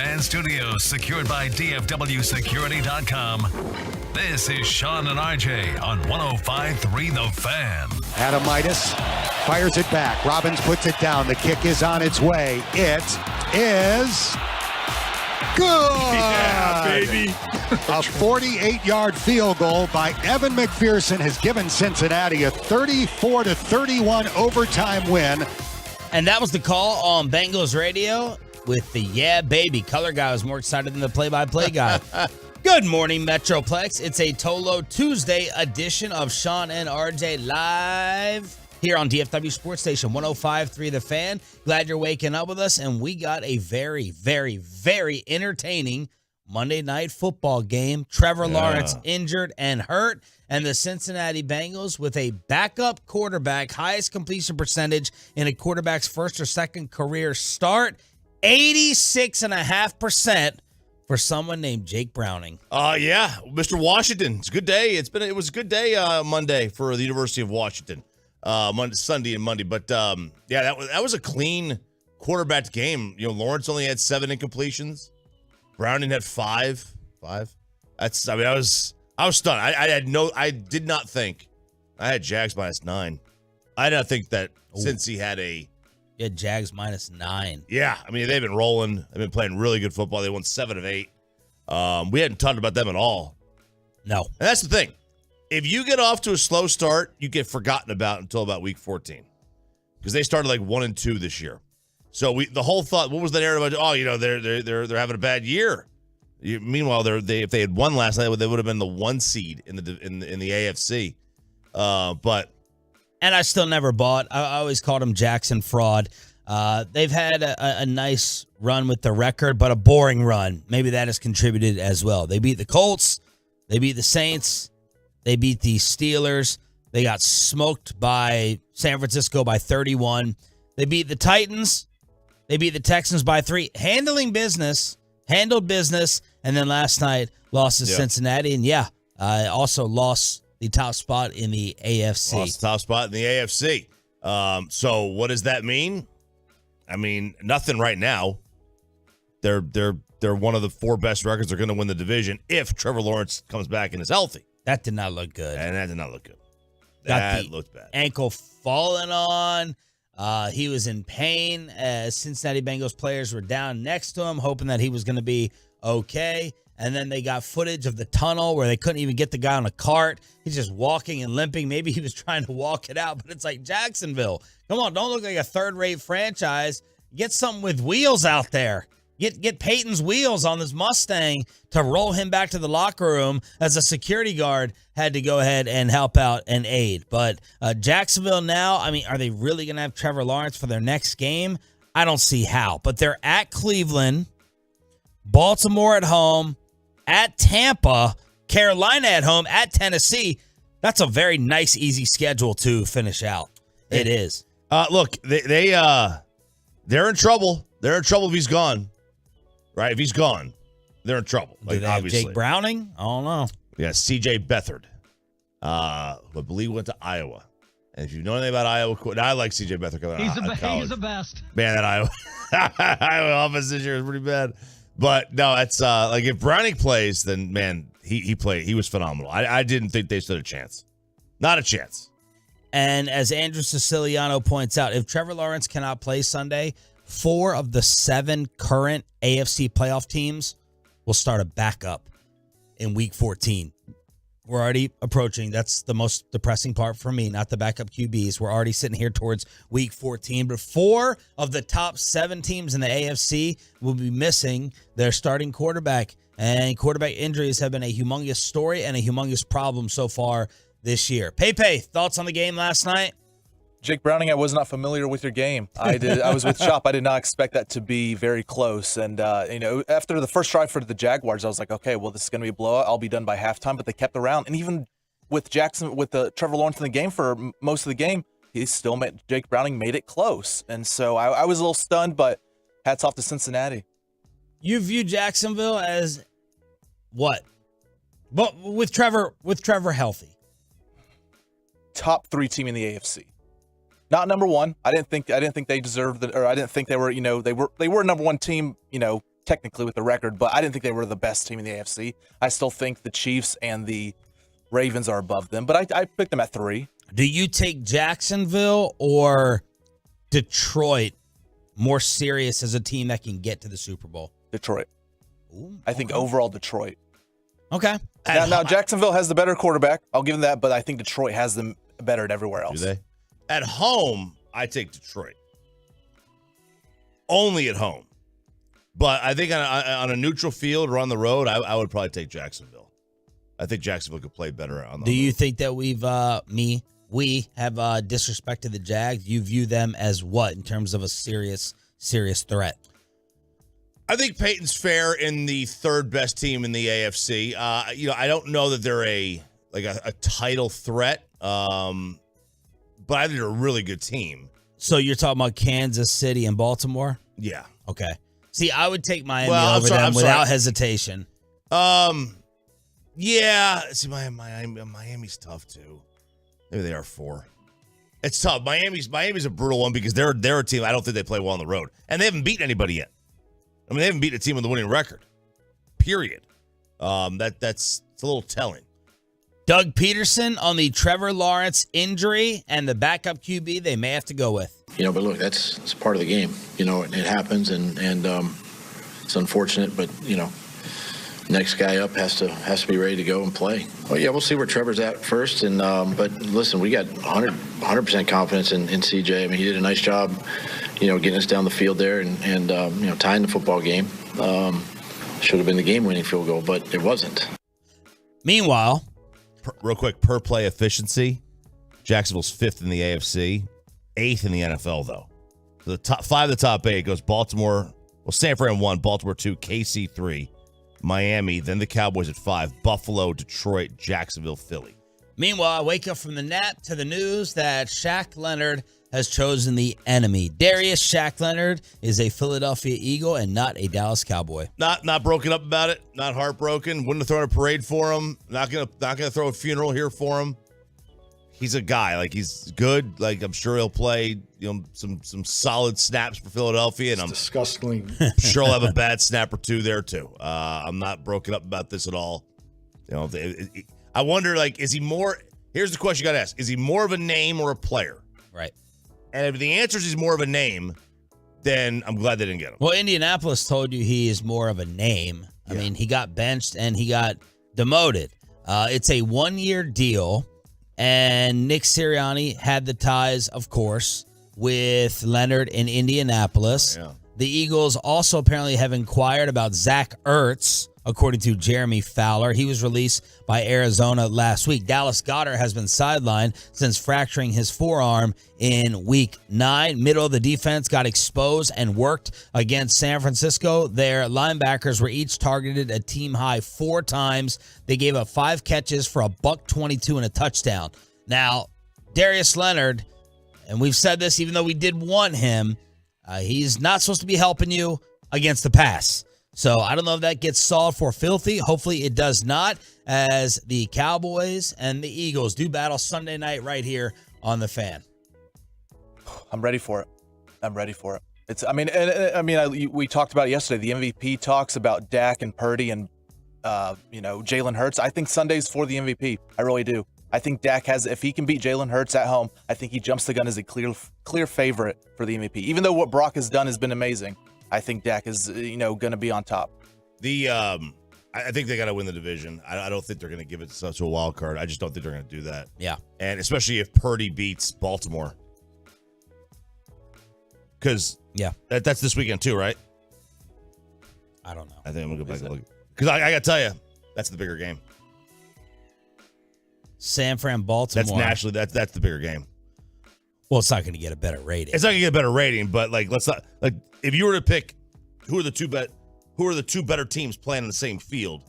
Fan Studios, secured by DFWSecurity.com. This is Sean and RJ on 105.3 The Fan. Adamitis fires it back. Robbins puts it down. The kick is on its way. It is good. Yeah, baby. A 48-yard field goal by Evan McPherson has given Cincinnati a 34-31 overtime win. And that was the call on Bengals radio with the Yeah Baby. Color guy was more excited than the play-by-play guy. Good morning, Metroplex. It's a Tolo Tuesday edition of Sean and RJ live here on DFW Sports Station 105.3 The Fan. Glad you're waking up with us, and we got a very, very, very entertaining Monday Night Football game. Trevor Lawrence injured and hurt, and the Cincinnati Bengals with a backup quarterback, highest completion percentage in a quarterback's first or second career start, 86.5% for someone named Jake Browning. Yeah, Mr. Washington. It's a good day. It was a good day Monday for the University of Washington. Sunday and Monday, but that was a clean quarterback game. You know, Lawrence only had 7 incompletions. Browning had 5. I was stunned. I did not think. I had Jags -9. I did not think that since he had Jags -9. Yeah, I mean, they've been rolling. They've been playing really good football. They won 7 of 8. We hadn't talked about them at all. No. And that's the thing. If you get off to a slow start, you get forgotten about until about week 14. Because they started like 1-2 this year. So the whole thought, what was the narrative about? They're having a bad year. Meanwhile, if they had won last night, they would have been the 1 seed in the AFC. And I still never bought. I always called them Jackson fraud. They've had a nice run with the record, but a boring run. Maybe that has contributed as well. They beat the Colts. They beat the Saints. They beat the Steelers. They got smoked by San Francisco by 31. They beat the Titans. They beat the Texans by 3. Handled business. And then last night lost to Cincinnati. And also lost the top spot in the AFC. Lost the top spot in the AFC. So what does that mean? I mean, nothing right now. They're one of the 4 best records. They're going to win the division if Trevor Lawrence comes back and is healthy. That did not look good. And that did not look good. That looked bad. Ankle falling on. He was in pain as Cincinnati Bengals players were down next to him, hoping that he was going to be okay. And then they got footage of the tunnel where they couldn't even get the guy on a cart. He's just walking and limping. Maybe he was trying to walk it out, but it's like Jacksonville. Come on, don't look like a third-rate franchise. Get something with wheels out there. Get Peyton's wheels on this Mustang to roll him back to the locker room as a security guard had to go ahead and help out and aid. But Jacksonville now, I mean, are they really going to have Trevor Lawrence for their next game? I don't see how. But they're at Cleveland, Baltimore at home, at Tampa, Carolina at home, at Tennessee. That's a very nice, easy schedule to finish out. It is. Look, they're in trouble. They're in trouble if he's gone. Right? If he's gone, they're in trouble. Do they have Jake Browning? I don't know. Yeah, C.J. Beathard, who I believe went to Iowa. And if you know anything about Iowa, I like C.J. Beathard. He's the best. Man, that Iowa offense this year is pretty bad. But no, it's like if Browning plays, then man, he played. He was phenomenal. I didn't think they stood a chance. Not a chance. And as Andrew Siciliano points out, if Trevor Lawrence cannot play Sunday, 4 of the 7 current AFC playoff teams will start a backup in week 14. We're already approaching. That's the most depressing part for me, not the backup QBs. We're already sitting here towards week 14. But 4 of the top 7 teams in the AFC will be missing their starting quarterback. And quarterback injuries have been a humongous story and a humongous problem so far this year. Pepe, thoughts on the game last night? Jake Browning, I was not familiar with your game. I was with Shop. I did not expect that to be very close. And, after the first drive for the Jaguars, I was like, okay, well, this is going to be a blowout. I'll be done by halftime. But they kept around. And even with Trevor Lawrence in the game for most of the game, Jake Browning made it close. And so I was a little stunned, but hats off to Cincinnati. You view Jacksonville as what? But with Trevor healthy. Top 3 team in the AFC. Not number 1. I didn't think they deserved or I didn't think they were, they were a number 1 team, 10 technically with the record, but I didn't think they were the best team in the AFC. I still think the Chiefs and the Ravens are above them, but I picked them at 3. Do you take Jacksonville or Detroit more serious as a team that can get to the Super Bowl? Detroit. Ooh, I think overall Detroit. Okay. Now Jacksonville has the better quarterback. I'll give them that, but I think Detroit has them better at everywhere else. Do they? At home, I take Detroit. Only at home. But I think on a neutral field or on the road, I would probably take Jacksonville. I think Jacksonville could play better on the Do road. you think that we have disrespected the Jags? You view them as what in terms of a serious threat? I think Peyton's fair in the third best team in the AFC. I don't know that they're a title threat, but I think they're a really good team. So you're talking about Kansas City and Baltimore? Yeah. Okay. See, I would take Miami Well, over them without hesitation. Yeah. See, Miami's tough too. Maybe they are 4. It's tough. Miami's a brutal one because they're a team. I don't think they play well on the road, and they haven't beaten anybody yet. I mean, they haven't beaten a team with a winning record. Period. That's a little telling. Doug Peterson on the Trevor Lawrence injury and the backup QB they may have to go with. But look, it's part of the game. It happens, and it's unfortunate, but next guy up has to be ready to go and play. Well, yeah, we'll see where Trevor's at first, and but listen, we got 100% confidence in CJ. I mean, he did a nice job, getting us down the field there and tying the football game. Should have been the game-winning field goal, but it wasn't. Meanwhile, Real quick, per play efficiency, Jacksonville's 5th in the AFC, 8th in the NFL, though. So the top 5 of the top 8 goes Baltimore. Well, San Fran 1, Baltimore 2, KC 3, Miami, then the Cowboys at 5, Buffalo, Detroit, Jacksonville, Philly. Meanwhile, I wake up from the nap to the news that Shaq Leonard has chosen the enemy. Darius Shaq Leonard is a Philadelphia Eagle and not a Dallas Cowboy. Not broken up about it. Not heartbroken. Wouldn't have thrown a parade for him. Not gonna throw a funeral here for him. He's a guy. Like, he's good. Like, I'm sure he'll play some solid snaps for Philadelphia, and I'm disgustingly sure he'll have a bad snap or two there too. I'm not broken up about this at all. I wonder, is he more? Here's the question you got to ask: is he more of a name or a player? Right. And if the answer is he's more of a name, then I'm glad they didn't get him. Well, Indianapolis told you he is more of a name. I mean, he got benched and he got demoted. It's a 1-year deal, and Nick Sirianni had the ties, of course, with Leonard in Indianapolis. Yeah. The Eagles also apparently have inquired about Zach Ertz, according to Jeremy Fowler. He was released by Arizona last week. Dallas Goedert has been sidelined since fracturing his forearm in Week 9. Middle of the defense got exposed and worked against San Francisco. Their linebackers were each targeted a team-high 4 times. They gave up 5 catches for $122 and a touchdown. Now, Darius Leonard, and we've said this even though we did want him, he's not supposed to be helping you against the pass. So I don't know if that gets solved for Filthy. Hopefully it does not, as the Cowboys and the Eagles do battle Sunday night right here on The Fan. I'm ready for it. We talked about it yesterday. The MVP talks about Dak and Purdy and Jalen Hurts. I think Sunday's for the MVP. I really do. I think Dak if he can beat Jalen Hurts at home, I think he jumps the gun as a clear favorite for the MVP. Even though what Brock has done has been amazing, I think Dak is, going to be on top. I think they got to win the division. I don't think they're going to give it such a wild card. I just don't think they're going to do that. Yeah. And especially if Purdy beats Baltimore. Because that's this weekend too, right? I don't know. I think I'm going to go back and look. Because I got to tell you, that's the bigger game. San Fran, Baltimore. That's nationally, that's the bigger game. Well, it's not going to get a better rating. It's not going to get a better rating, but let's not if you were to pick who are the two better teams playing in the same field,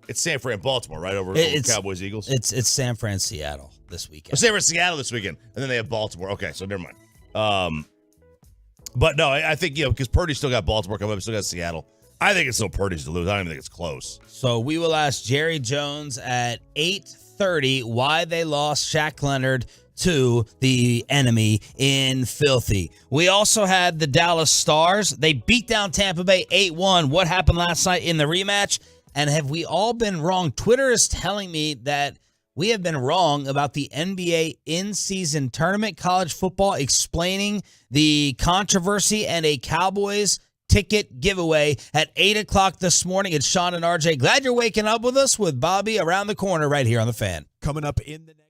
it's San Fran, Baltimore, right over Cowboys, Eagles. It's San Fran, Seattle this weekend. San Fran, Seattle this weekend, and then they have Baltimore. Okay, so never mind. But no, I think because Purdy's still got Baltimore coming up, still got Seattle. I think it's still Purdy's to lose. I don't even think it's close. So we will ask Jerry Jones at 8:30 why they lost Shaq Leonard to the enemy in filthy. We also had the Dallas Stars. They beat down Tampa Bay 8-1. What happened last night in the rematch? And have we all been wrong? Twitter is telling me that we have been wrong about the NBA in-season tournament, college football, explaining the controversy and a Cowboys ticket giveaway at 8 o'clock this morning. It's Sean and RJ. Glad you're waking up with us with Bobby around the corner right here on The Fan. Coming up in the next.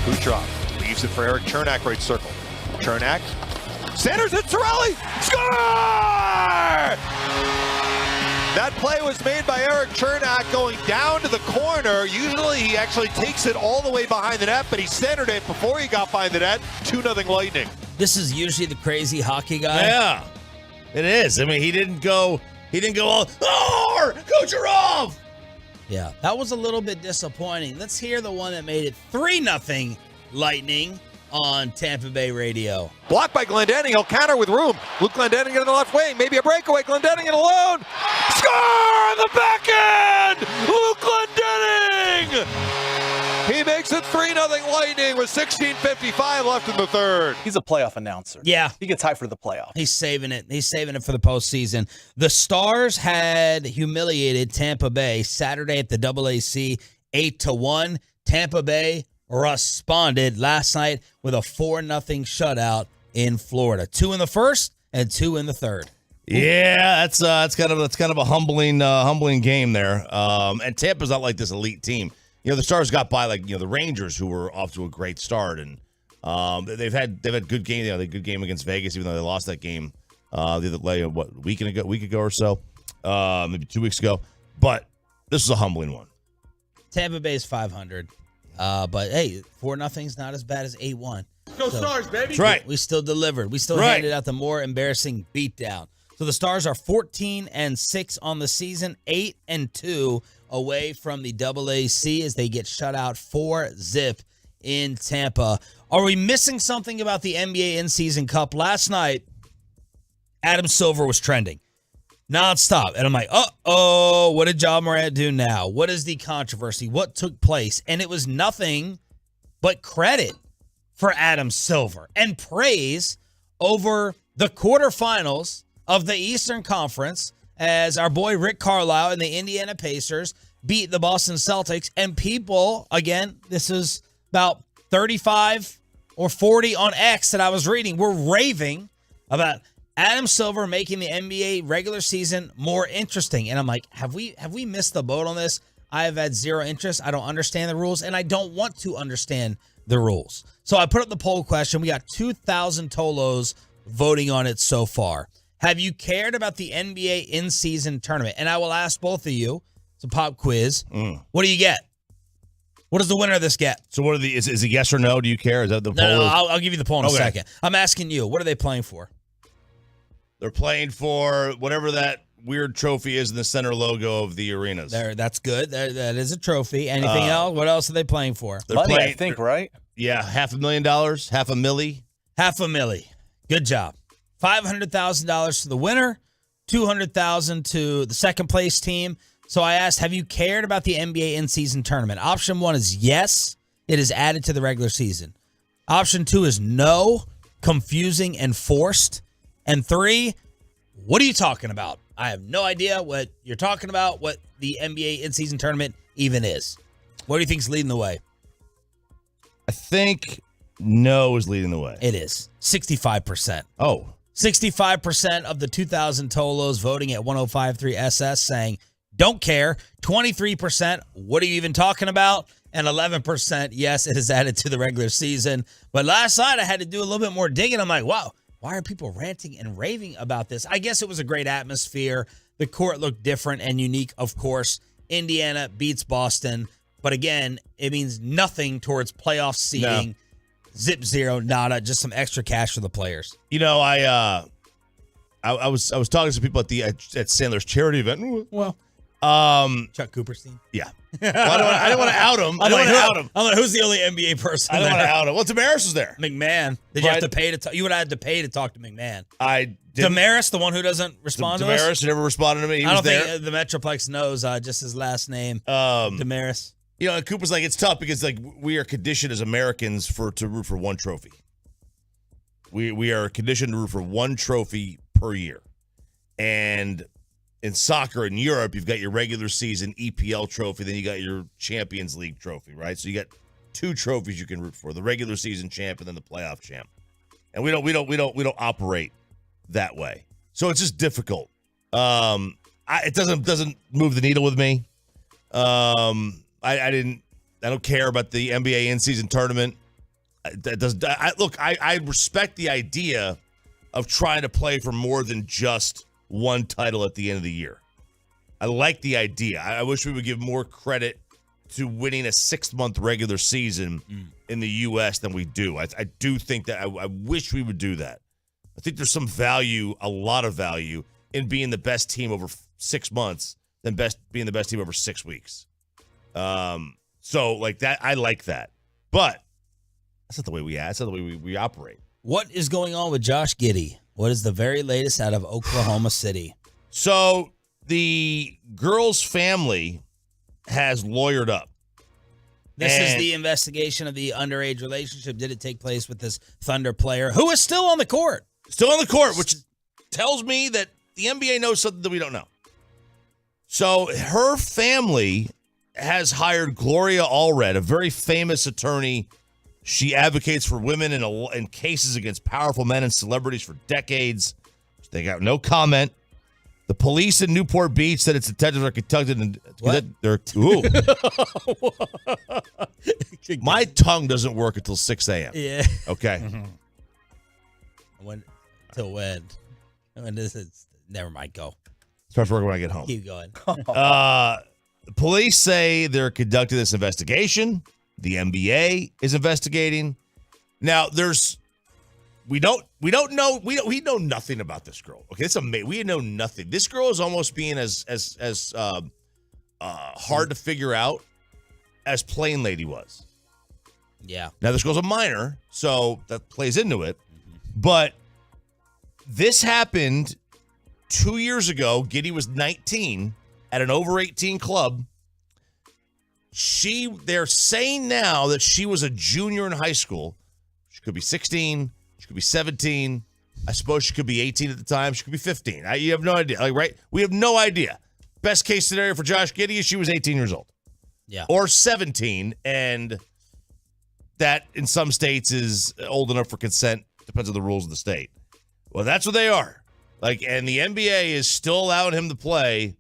Kucherov leaves it for Eric Chernak, right circle. Chernak, Sanders and Torelli, score! That play was made by Eric Chernak going down to the corner. Usually he actually takes it all the way behind the net, but he centered it before he got behind the net. 2-0 Lightning. This is usually the crazy hockey guy. Yeah, it is. I mean, he didn't go all, Kucherov! Yeah, that was a little bit disappointing. Let's hear the one that made it 3-0 Lightning on Tampa Bay radio. Blocked by Glendening. He'll counter with room. Luke Glendening in the left wing. Maybe a breakaway. Glendening in alone. Score on the back end! Luke Glendening! He makes it 3-0 Lightning with 16:55 left in the third. He's a playoff announcer. Yeah. He gets hyped for the playoffs. He's saving it. He's saving it for the postseason. The Stars had humiliated Tampa Bay Saturday at the AAC 8-1. Tampa Bay responded last night with a 4-0 shutout in Florida. 2 in the first and 2 in the third. Yeah, that's kind of a humbling game there. And Tampa's not like this elite team. The Stars got by the Rangers, who were off to a great start, and they've had good game. They had a good game against Vegas, even though they lost that game a week ago or so, maybe 2 weeks ago. But this is a humbling one. Tampa Bay's 500, but hey, 4-0's not as bad as 8-1. Go Stars, baby! That's right. We still delivered. We still handed out the more embarrassing beatdown. So the Stars are 14-6 on the season, 8-2 away from the AAC as they get shut out 4-0 in Tampa. Are we missing something about the NBA in-season cup? Last night, Adam Silver was trending nonstop. And I'm like, what did Ja Morant do now? What is the controversy? What took place? And it was nothing but credit for Adam Silver and praise over the quarterfinals of the Eastern Conference as our boy Rick Carlisle and the Indiana Pacers beat the Boston Celtics. And people, again, this is about 35 or 40 on X that I was reading, were raving about Adam Silver making the NBA regular season more interesting. And I'm like, have we missed the boat on this? I have had zero interest. I don't understand the rules, and I don't want to understand the rules. So I put up the poll question. We got 2,000 Tolos voting on it so far. Have you cared about the NBA in-season tournament? And I will ask both of you. It's a pop quiz. What do you get? What does the winner of this get? So what are is it yes or no? Do you care? Is that the poll? No, I'll give you the poll in a second. I'm asking you, what are they playing for? They're playing for whatever that weird trophy is in the center logo of the arenas. That's good. That is a trophy. Anything else? What else are they playing for? They're Money, playing, I think, right? Yeah, $500,000, $500,000. $500,000. Good job. $500,000 to the winner, $200,000 to the second place team. So I asked, have you cared about the NBA in-season tournament? Option 1 is yes, it is added to the regular season. Option 2 is no, confusing and forced. And 3, what are you talking about? I have no idea what you're talking about, what the NBA in-season tournament even is. What do you think is leading the way? I think no is leading the way. It is 65%. Oh. 65% of the 2,000 Tolos voting at 105.3 SS saying, don't care. 23%, what are you even talking about? And 11%, yes, it is added to the regular season. But last night I had to do a little bit more digging. I'm like, wow, why are people ranting and raving about this? I guess it was a great atmosphere. The court looked different and unique, of course. Indiana beats Boston. But again, it means nothing towards playoff seeding. No. Zip zero, nada, just some extra cash for the players. I was talking to some people at Sandler's charity event. Well, Chuck Cooperstein. Yeah. Well, I didn't want to out him. I'm like, who's the only NBA person? I don't want to out him. Well, Damaris was there. McMahon. Did you have to pay to talk? You would have had to pay to talk to McMahon. I did. Damaris, the one who doesn't respond to us? Damaris never responded to me. I don't think the Metroplex knows just his last name. Damaris. And Cooper's like, it's tough because we are conditioned as Americans to root for one trophy. We are conditioned to root for one trophy per year. And in soccer in Europe, you've got your regular season EPL trophy, then you got your Champions League trophy, right? So you got 2 trophies you can root for: the regular season champ and then the playoff champ. And we don't operate that way. So it's just difficult. It doesn't move the needle with me. I don't care about the NBA in-season tournament. I respect the idea of trying to play for more than just one title at the end of the year. I like the idea. I wish we would give more credit to winning a 6-month regular season in the U.S. than we do. I do think that I wish we would do that. I think there's some value, a lot of value, in being the best team over 6 months than being the best team over 6 weeks. So like that, I like that, but that's not the way that's not the way we operate. What is going on with Josh Giddey? What is the very latest out of Oklahoma City? So the girl's family has lawyered up, This is the investigation of the underage relationship. Did it take place with this Thunder player who is still on the court? Still on the court, which tells me that the NBA knows something that we don't know. So her family has hired Gloria Allred, a very famous attorney. She advocates for women in cases against powerful men and celebrities for decades. They got no comment. The police in Newport Beach said its detectives are conducted and My tongue doesn't work until 6 a.m. Yeah. Okay. Till when? When this is never mind. Go. Starts working when I get home. Keep going. The police say they're conducting this investigation. The NBA is investigating. Now, we know nothing about this girl. Okay, it's amazing. We know nothing. This girl is almost being as hard to figure out as Plain Lady was. Yeah. Now, this girl's a minor, so that plays into it. But this happened 2 years ago. Giddey was 19 at an over 18 club. They're saying now that she was a junior in high school. She could be 16. She could be 17. I suppose she could be 18 at the time. She could be 15. You have no idea. Right? We have no idea. Best case scenario for Josh Giddey is she was 18 years old. Yeah. Or 17, and that in some states is old enough for consent. Depends on the rules of the state. Well, that's what they are. And the NBA is still allowing him to play,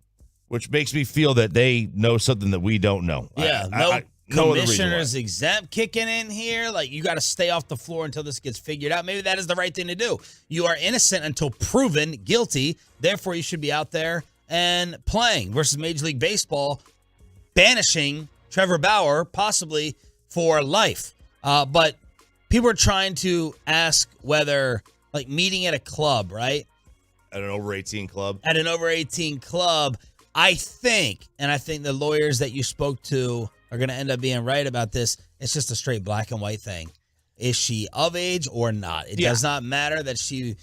which makes me feel that they know something that we don't know. Yeah, commissioner's exempt kicking in here. You got to stay off the floor until this gets figured out. Maybe that is the right thing to do. You are innocent until proven guilty. Therefore, you should be out there and playing versus Major League Baseball, banishing Trevor Bauer possibly for life. But people are trying to ask whether, meeting at a club, right? At an over 18 club? At an over 18 club, I think the lawyers that you spoke to are going to end up being right about this. It's just a straight black and white thing. Is she of age or not? It does not matter that she...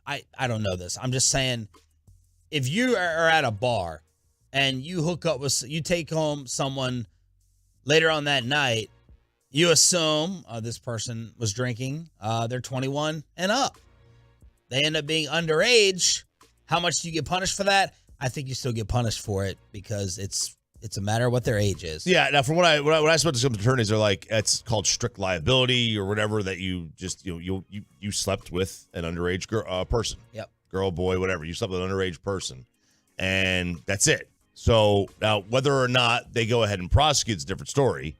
I don't know this. I'm just saying, if you are at a bar and you hook up with... You take home someone later on that night, you assume this person was drinking. They're 21 and up. They end up being underage. How much do you get punished for that? I think you still get punished for it because it's a matter of what their age is. Yeah. Now, from when I spoke to some attorneys, they're like, it's called strict liability or whatever, that you just you slept with an underage person. Yep. Girl, boy, whatever. You slept with an underage person, and that's it. So now, whether or not they go ahead and prosecute is a different story.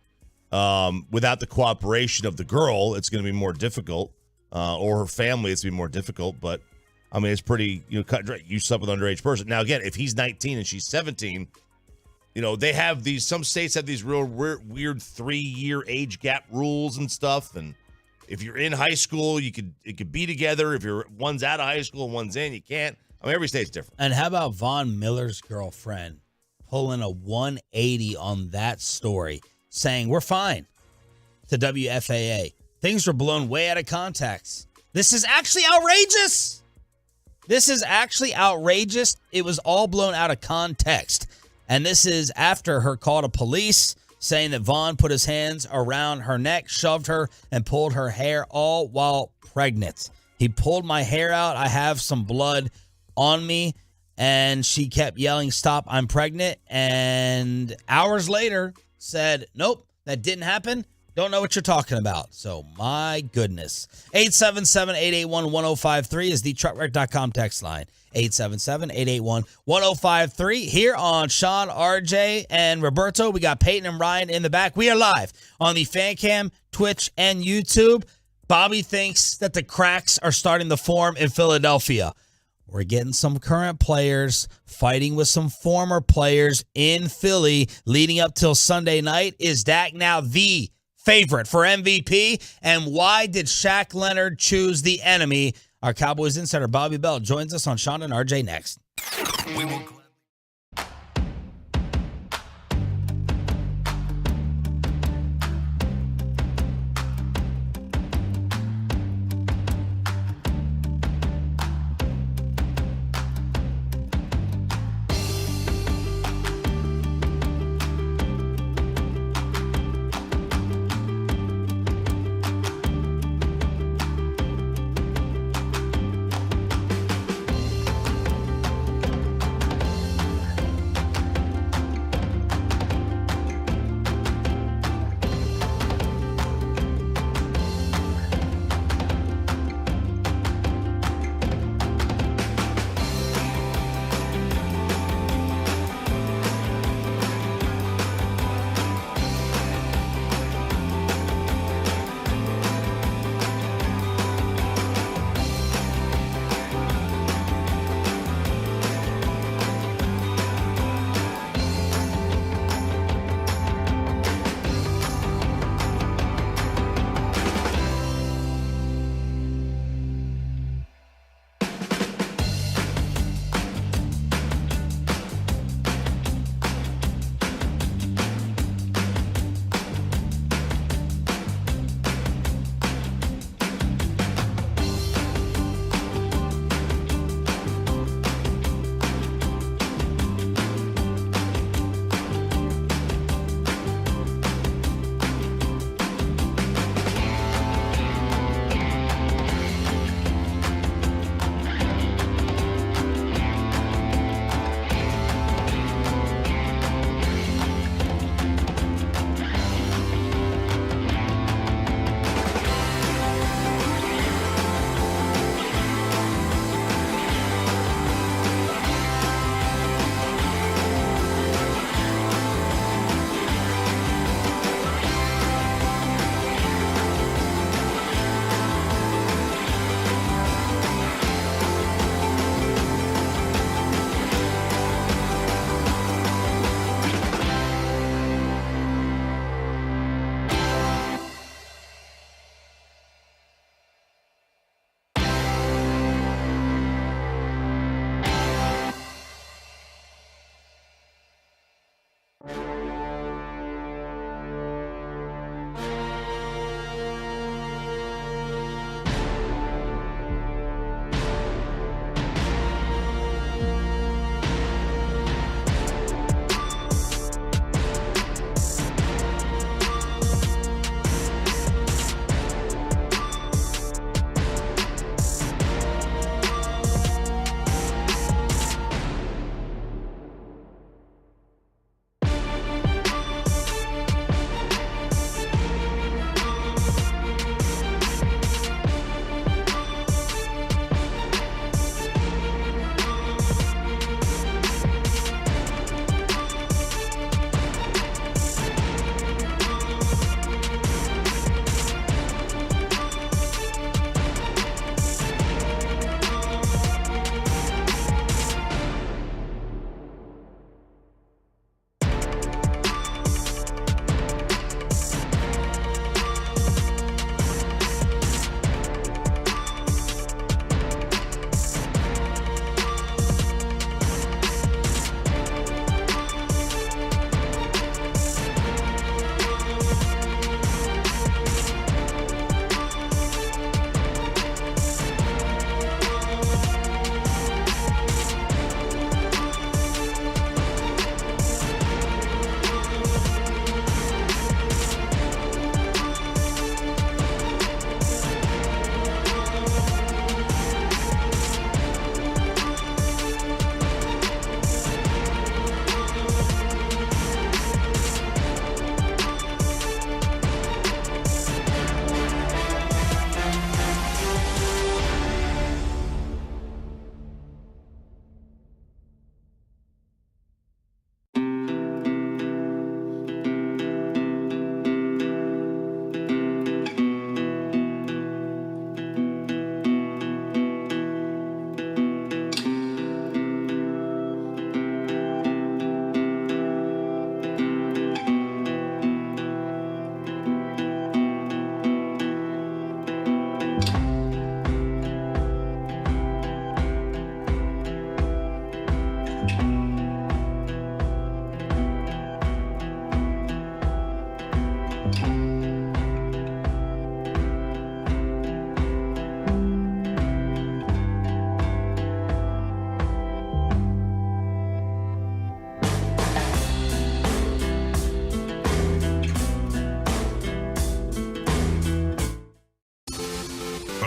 Without the cooperation of the girl, it's going to be more difficult, or her family, it's going to be more difficult. But I mean, it's pretty, cut and dry. You slept with an underage person. Now, again, if he's 19 and she's 17, they have some states have these real weird 3-year age gap rules and stuff. And if you're in high school, it could be together. If one's out of high school and one's in, you can't. I mean, every state's different. And how about Von Miller's girlfriend pulling a 180 on that story, saying we're fine to WFAA. Things were blown way out of context. This is actually outrageous. It was all blown out of context. And this is after her call to police saying that Vaughn put his hands around her neck, shoved her, and pulled her hair all while pregnant. He pulled my hair out. I have some blood on me. And she kept yelling, "Stop, I'm pregnant." And hours later said, "Nope, that didn't happen. Don't know what you're talking about." So, my goodness. 877-881-1053 is the truckwreck.com text line. 877-881-1053. Here on Sean, RJ, and Roberto. We got Peyton and Ryan in the back. We are live on the Fan Cam, Twitch, and YouTube. Bobby thinks that the cracks are starting to form in Philadelphia. We're getting some current players fighting with some former players in Philly leading up till Sunday night. Is Dak now the favorite for MVP? And why did Shaq Leonard choose the enemy? Our Cowboys Insider Bobby Bell joins us on Sean and RJ next. We will.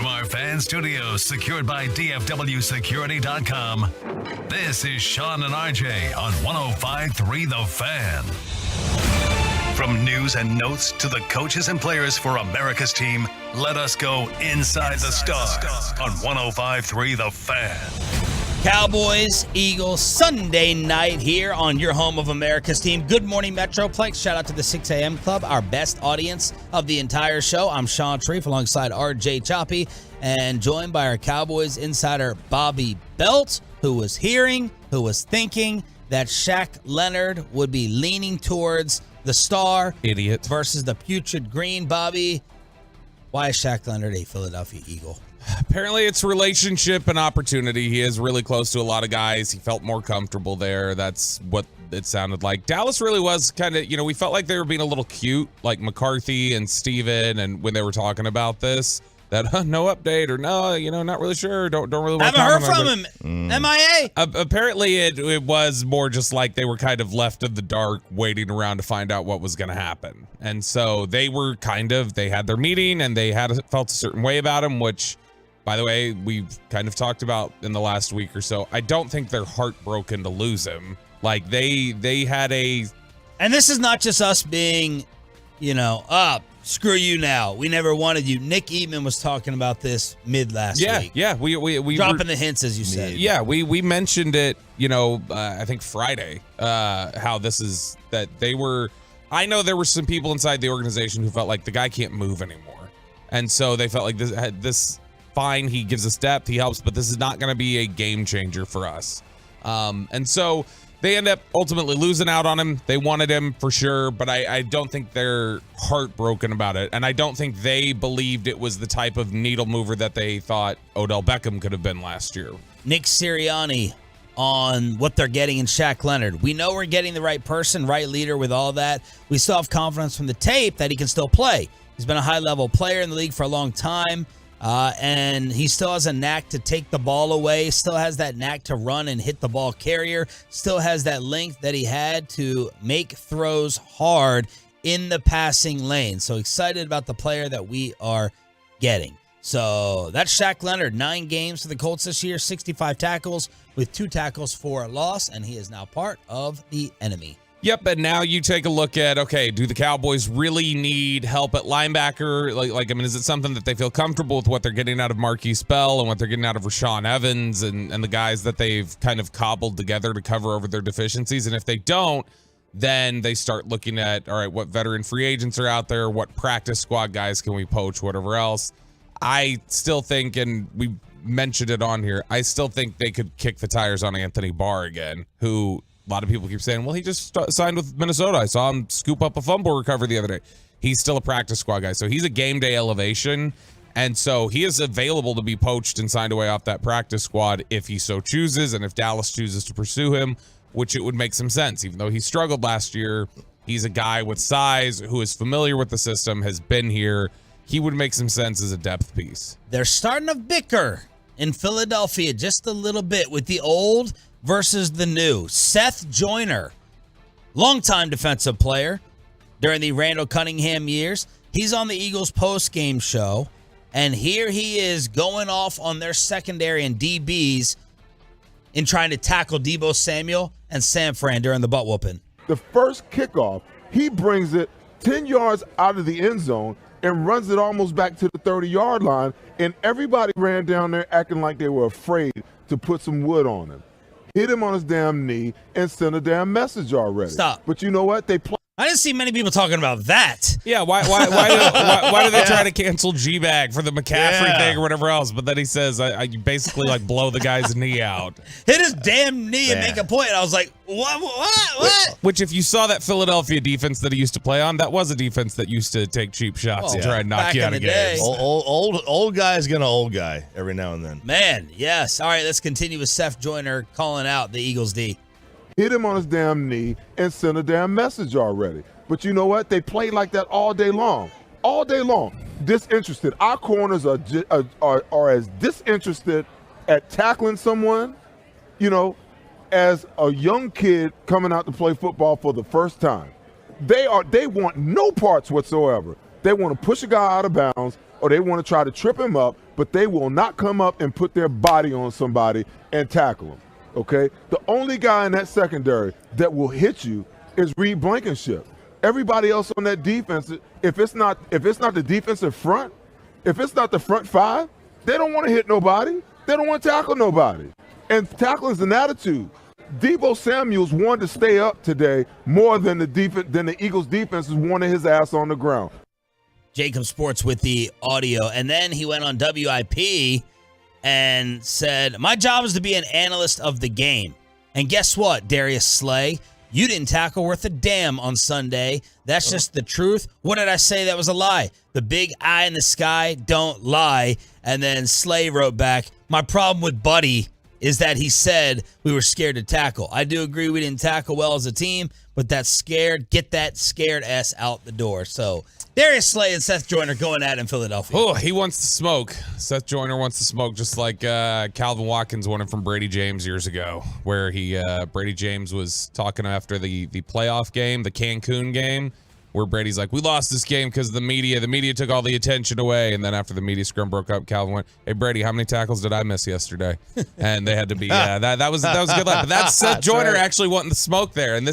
our fan studios, secured by DFWsecurity.com, this is Sean and RJ on 105.3 The Fan. From news and notes to the coaches and players for America's team, let us go inside the stars on 105.3 The Fan. Cowboys-Eagles Sunday night here on your home of America's team. Good morning, Metroplex. Shout out to the 6 a.m. Club, our best audience of the entire show. I'm Sean Treef alongside RJ Choppy and joined by our Cowboys Insider, Bobby Belt, who was thinking that Shaq Leonard would be leaning towards the star idiot versus the putrid green. Bobby, why is Shaq Leonard a Philadelphia Eagle? Apparently it's relationship and opportunity. He is really close to a lot of guys. He felt more comfortable there. That's what it sounded like. Dallas really was kind of, we felt like they were being a little cute, like McCarthy and Steven, and when they were talking about this, that no update or no, not really sure. Don't really want to haven't heard from him. MIA. Apparently it was more just like they were kind of left in the dark, waiting around to find out what was going to happen. And so they were they had their meeting and they felt a certain way about him, which, by the way, we've kind of talked about in the last week or so. I don't think they're heartbroken to lose him. Like they had and this is not just us being, screw you now. We never wanted you. Nick Eatman was talking about this last week. Yeah, we dropping the hints, as you said. Yeah, we mentioned it, I think Friday, how this is that they were. I know there were some people inside the organization who felt like the guy can't move anymore. And so they felt like this fine, he gives us depth, he helps, but this is not going to be a game changer for us. And so they end up ultimately losing out on him. They wanted him for sure, but I don't think they're heartbroken about it. And I don't think they believed it was the type of needle mover that they thought Odell Beckham could have been last year. Nick Sirianni on what they're getting in Shaq Leonard. We know we're getting the right person, right leader with all that. We still have confidence from the tape that he can still play. He's been a high-level player in the league for a long time. And he still has a knack to take the ball away, still has that knack to run and hit the ball carrier, still has that length that he had to make throws hard in the passing lane. So excited about the player that we are getting. So that's Shaq Leonard, 9 games for the Colts this year, 65 tackles with 2 tackles for a loss, and he is now part of the enemy. Yep, and now you take a look at, do the Cowboys really need help at linebacker? Is it something that they feel comfortable with what they're getting out of Marquise Bell and what they're getting out of Rashaan Evans and the guys that they've kind of cobbled together to cover over their deficiencies? And if they don't, then they start looking at, all right, what veteran free agents are out there? What practice squad guys can we poach? Whatever else. I still think, and we mentioned it on here, I still think they could kick the tires on Anthony Barr again, who a lot of people keep saying, well, he just signed with Minnesota. I saw him scoop up a fumble recovery the other day. He's still a practice squad guy. So he's a game day elevation. And so he is available to be poached and signed away off that practice squad if he so chooses. And if Dallas chooses to pursue him, which it would make some sense. Even though he struggled last year, he's a guy with size who is familiar with the system, has been here. He would make some sense as a depth piece. They're starting to bicker in Philadelphia just a little bit with the old versus the new. Seth Joyner, longtime defensive player during the Randall Cunningham years. He's on the Eagles post-game show, and here he is going off on their secondary and DBs in trying to tackle Deebo Samuel and Sam Fran during the butt whooping. The first kickoff, he brings it 10 yards out of the end zone and runs it almost back to the 30-yard line, and everybody ran down there acting like they were afraid to put some wood on him. Hit him on his damn knee and sent a damn message already. Stop. But you know what? They play. I didn't see many people talking about that. Yeah, why do they try to cancel G-Bag for the McCaffrey thing or whatever else? But then he says, I basically blow the guy's knee out. Hit his damn knee and make a point. I was like, what? Which, if you saw that Philadelphia defense that he used to play on, that was a defense that used to take cheap shots and try and knock you out of games. Old guy's gonna old guy every now and then. Man, yes. All right, let's continue with Seth Joyner calling out the Eagles D. Hit him on his damn knee and sent a damn message already. But you know what? They play like that all day long. All day long. Disinterested. Our corners are as disinterested at tackling someone, as a young kid coming out to play football for the first time. They want no parts whatsoever. They want to push a guy out of bounds, or they want to try to trip him up, but they will not come up and put their body on somebody and tackle them, okay? The only guy in that secondary that will hit you is Reed Blankenship. Everybody else on that defense, if it's not the defensive front, if it's not the front five, they don't want to hit nobody. They don't want to tackle nobody. And tackle is an attitude. Deebo Samuels wanted to stay up today more than the Eagles defense wanted his ass on the ground. Jacob Sports with the audio. And then he went on WIP and said, my job is to be an analyst of the game. And guess what, Darius Slay? You didn't tackle worth a damn on Sunday. That's just the truth. What did I say that was a lie? The big eye in the sky don't lie. And then Slay wrote back, my problem with Buddy is that he said we were scared to tackle. I do agree we didn't tackle well as a team, but get that scared ass out the door. So Darius Slay and Seth Joyner going at it in Philadelphia. Oh, he wants to smoke. Seth Joyner wants to smoke, just like Calvin Watkins won it from Brady James years ago, where Brady James was talking after the playoff game, the Cancun game, where Brady's like, we lost this game because the media took all the attention away. And then after the media scrum broke up, Calvin went, hey, Brady, how many tackles did I miss yesterday? And they had to be, that was a good line. But that's Seth Joyner actually wanting the smoke there. And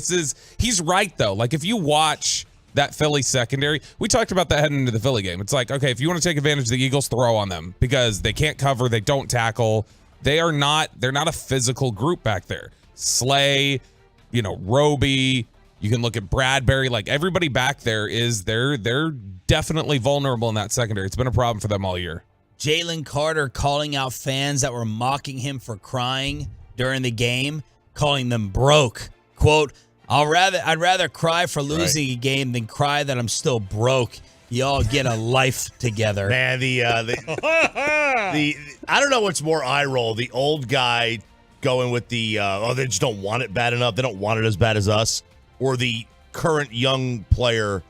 he's right, though. Like, if you watch that Philly secondary, we talked about that heading into the Philly game. It's like, okay, if you want to take advantage of the Eagles, throw on them because they can't cover, they don't tackle. They're not a physical group back there. Slay, Roby, you can look at Bradbury, like everybody back there they're definitely vulnerable in that secondary. It's been a problem for them all year. Jalen Carter calling out fans that were mocking him for crying during the game, calling them broke. Quote, I'd rather cry for losing a game than cry that I'm still broke. Y'all get a life together. Man, I don't know what's more eye roll, the old guy going with the they just don't want it bad enough. They don't want it as bad as us. Or the current young player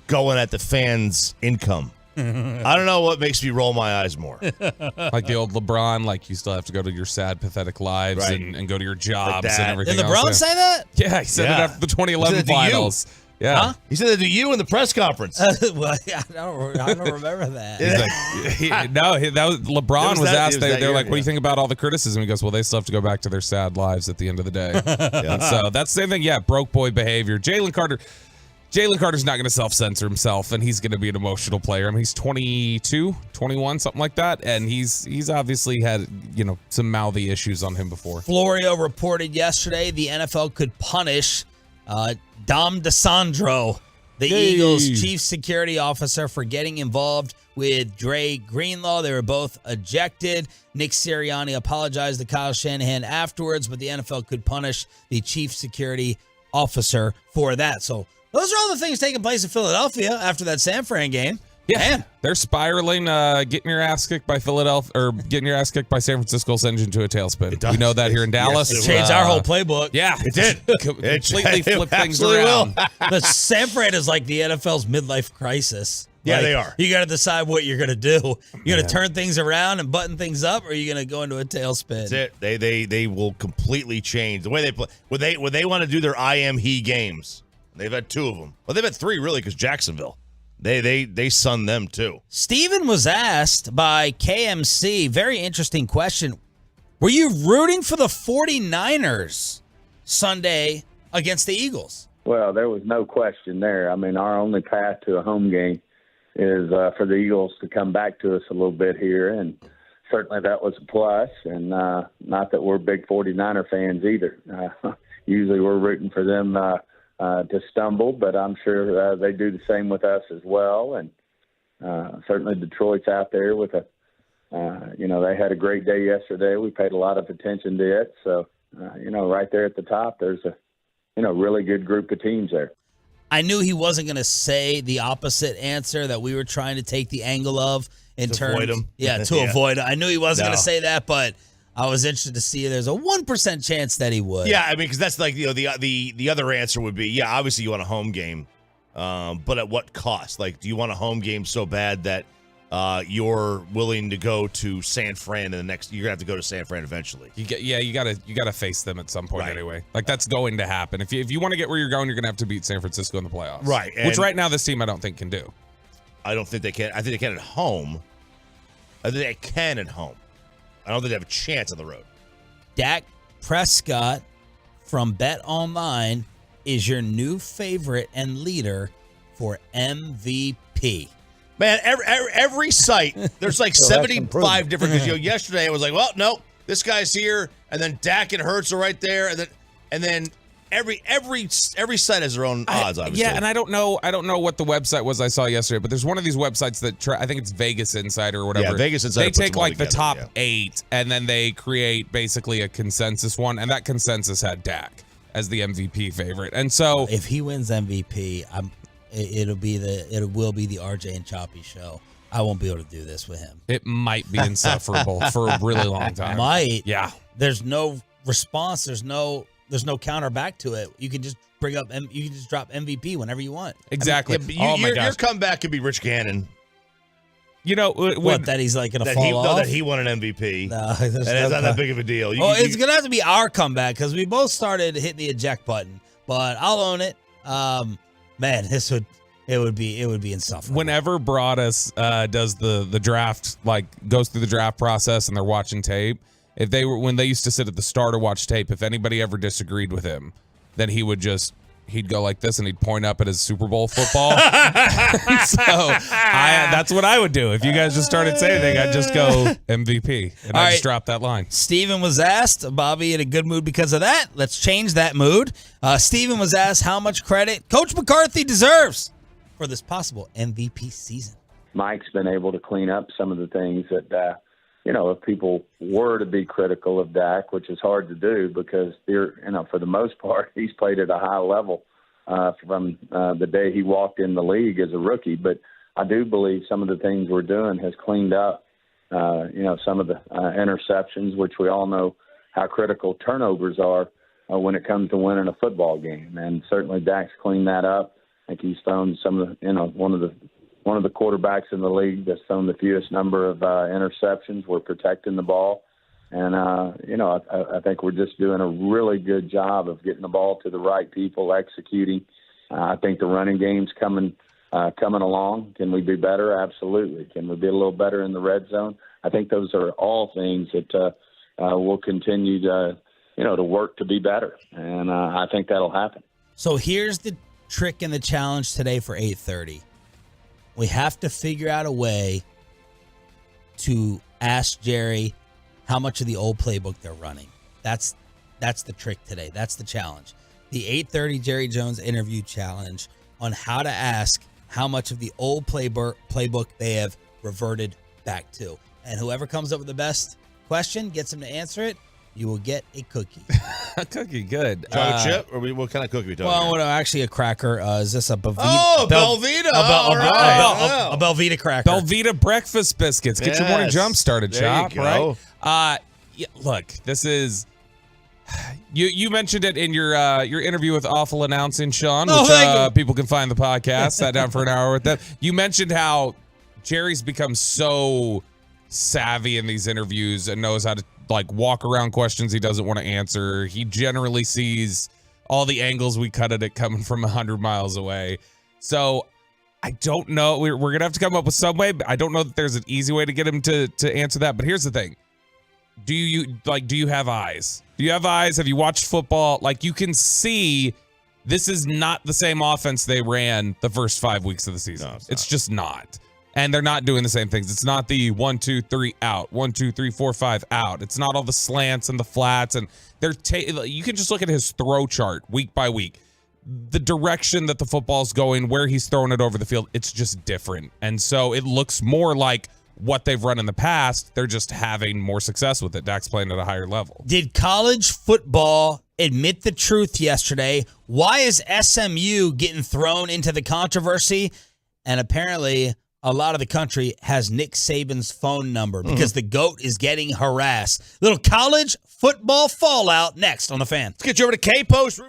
going at the fans' income. I don't know what makes me roll my eyes more. Like the old LeBron, like you still have to go to your sad, pathetic lives and go to your jobs and everything else. Did LeBron say that? Yeah, he said it after the 2011 finals. Yeah. Huh? He said that to you in the press conference. Well, I don't remember that. He's like, that was LeBron was asked. They're like, "What do you think about all the criticism?" He goes, "Well, they still have to go back to their sad lives at the end of the day." And so that's the same thing. Yeah, broke boy behavior. Jalen Carter's not going to self-censor himself, and he's going to be an emotional player. I mean, he's 22, 21, something like that, and he's obviously had some mouthy issues on him before. Florio reported yesterday the NFL could punish Dom DeSandro, the Eagles' chief security officer, for getting involved with Dre Greenlaw. They were both ejected. Nick Sirianni apologized to Kyle Shanahan afterwards, but the NFL could punish the chief security officer for that. So those are all the things taking place in Philadelphia after that San Fran game. Yeah, man. They're spiraling. Getting your ass kicked by Philadelphia or getting your ass kicked by San Francisco sends you into a tailspin. We know that here in Dallas. It changed our whole playbook. Yeah, it did. Completely flipped things around. The San Fran is like the NFL's midlife crisis. Yeah, they are. You got to decide what you're going to do. You're going to turn things around and button things up, or are you going to go into a tailspin? That's it. They will completely change the way they play. When they want to do their I am he games, they've had two of them. Well, they've had three really because Jacksonville. They sunned them too. Steven was asked by KMC, very interesting question. Were you rooting for the 49ers Sunday against the Eagles? Well, there was no question there. I mean, our only path to a home game is for the Eagles to come back to us a little bit here, and certainly that was a plus, and not that we're big 49er fans either. Usually we're rooting for them to stumble, but I'm sure they do the same with us as well. And certainly Detroit's out there with they had a great day yesterday. We paid a lot of attention to it. So, right there at the top, there's a, really good group of teams there. I knew he wasn't going to say the opposite answer that we were trying to take the angle of avoid him. Yeah, avoid him. I knew he wasn't going to say that, but I was interested to see there's a 1% chance that he would. Yeah, I mean, because that's like the other answer would be, obviously you want a home game, but at what cost? Like, do you want a home game so bad that you're willing to go to San Fran in the next? You're gonna have to go to San Fran eventually. You gotta face them at some point anyway. Like that's going to happen. If you want to get where you're going, you're gonna have to beat San Francisco in the playoffs. Right, which right now this team I don't think can do. I don't think they can. I think they can at home. They can at home. I don't think they have a chance on the road. Dak Prescott from Bet Online is your new favorite and leader for MVP. Man, every site, there's like 75 different. Because yesterday I was like, well, no, this guy's here, and then Dak and Hurts are right there, and then every site has their own odds, obviously. Yeah, and I don't know what the website was I saw yesterday, but there's one of these websites that I think it's Vegas Insider or whatever. Yeah, Vegas Insider. They take like the top 8, and then they create basically a consensus one, and that consensus had Dak as the MVP favorite. And so if he wins MVP, it will be the RJ and Choppy show. I won't be able to do this with him. It might be insufferable for a really long time. Might. Yeah. There's no response. There's no counter back to it. You can just you can just drop MVP whenever you want. Exactly. Your comeback could be Rich Gannon. You know that he's like gonna fall off? No, that he won an MVP. No, and it's not that big of a deal. It's gonna have to be our comeback because we both started hitting the eject button. But I'll own it. Man, it would be insufferable. Whenever Broadus does the draft, like goes through the draft process and they're watching tape, when they used to sit at the start to watch tape, if anybody ever disagreed with him, then he'd go like this and he'd point up at his Super Bowl football. That's what I would do. If you guys just started saying anything, I'd just go MVP and I'd just drop that line. Steven was asked, Bobby in a good mood because of that. Let's change that mood. Steven was asked how much credit Coach McCarthy deserves for this possible MVP season. Mike's been able to clean up some of the things that, if people were to be critical of Dak, which is hard to do because for the most part, he's played at a high level from the day he walked in the league as a rookie. But I do believe some of the things we're doing has cleaned up, some of the interceptions, which we all know how critical turnovers are when it comes to winning a football game. And certainly Dak's cleaned that up. I think he's thrown some of the, one of the quarterbacks in the league that's thrown the fewest number of interceptions. We're protecting the ball. And, I think we're just doing a really good job of getting the ball to the right people, executing. I think the running game's coming along. Can we be better? Absolutely. Can we be a little better in the red zone? I think those are all things that we'll continue to work to be better. And I think that'll happen. So here's the trick and the challenge today for 8:30. We have to figure out a way to ask Jerry how much of the old playbook they're running. That's the trick today. That's the challenge. The 8:30 Jerry Jones interview challenge on how to ask how much of the old playbook they have reverted back to. And whoever comes up with the best question, gets them to answer it, you will get a cookie. A cookie, good. Chocolate chip? Or what kind of cookie are we talking about? Actually a cracker. Is this a Belvita? Oh, Belvita. A Belvita cracker. Belvita breakfast biscuits. Get your morning jump started, Chop. Right? Look, this is... You mentioned it in your interview with Awful Announcing, Sean, which people can find the podcast. Sat down for an hour with them. You mentioned how Jerry's become so savvy in these interviews and knows how to walk around questions he doesn't want to answer. He generally sees all the angles we cut at it coming from 100 miles away. So I don't know. We're going to have to come up with some way. I don't know that there's an easy way to get him to answer that. But here's the thing. Do you have eyes? Do you have eyes? Have you watched football? You can see this is not the same offense they ran the first 5 weeks of the season. No, it's just not. And they're not doing the same things. It's not the 1, 2, 3 out, 1, 2, 3, 4, 5 out. It's not all the slants and the flats. And you can just look at his throw chart week by week. The direction that the football's going, where he's throwing it over the field, it's just different. And so it looks more like what they've run in the past. They're just having more success with it. Dak's playing at a higher level. Did college football admit the truth yesterday? Why is SMU getting thrown into the controversy? And apparently a lot of the country has Nick Saban's phone number because the GOAT is getting harassed. Little college football fallout next on The Fan. Let's get you over to K-Post.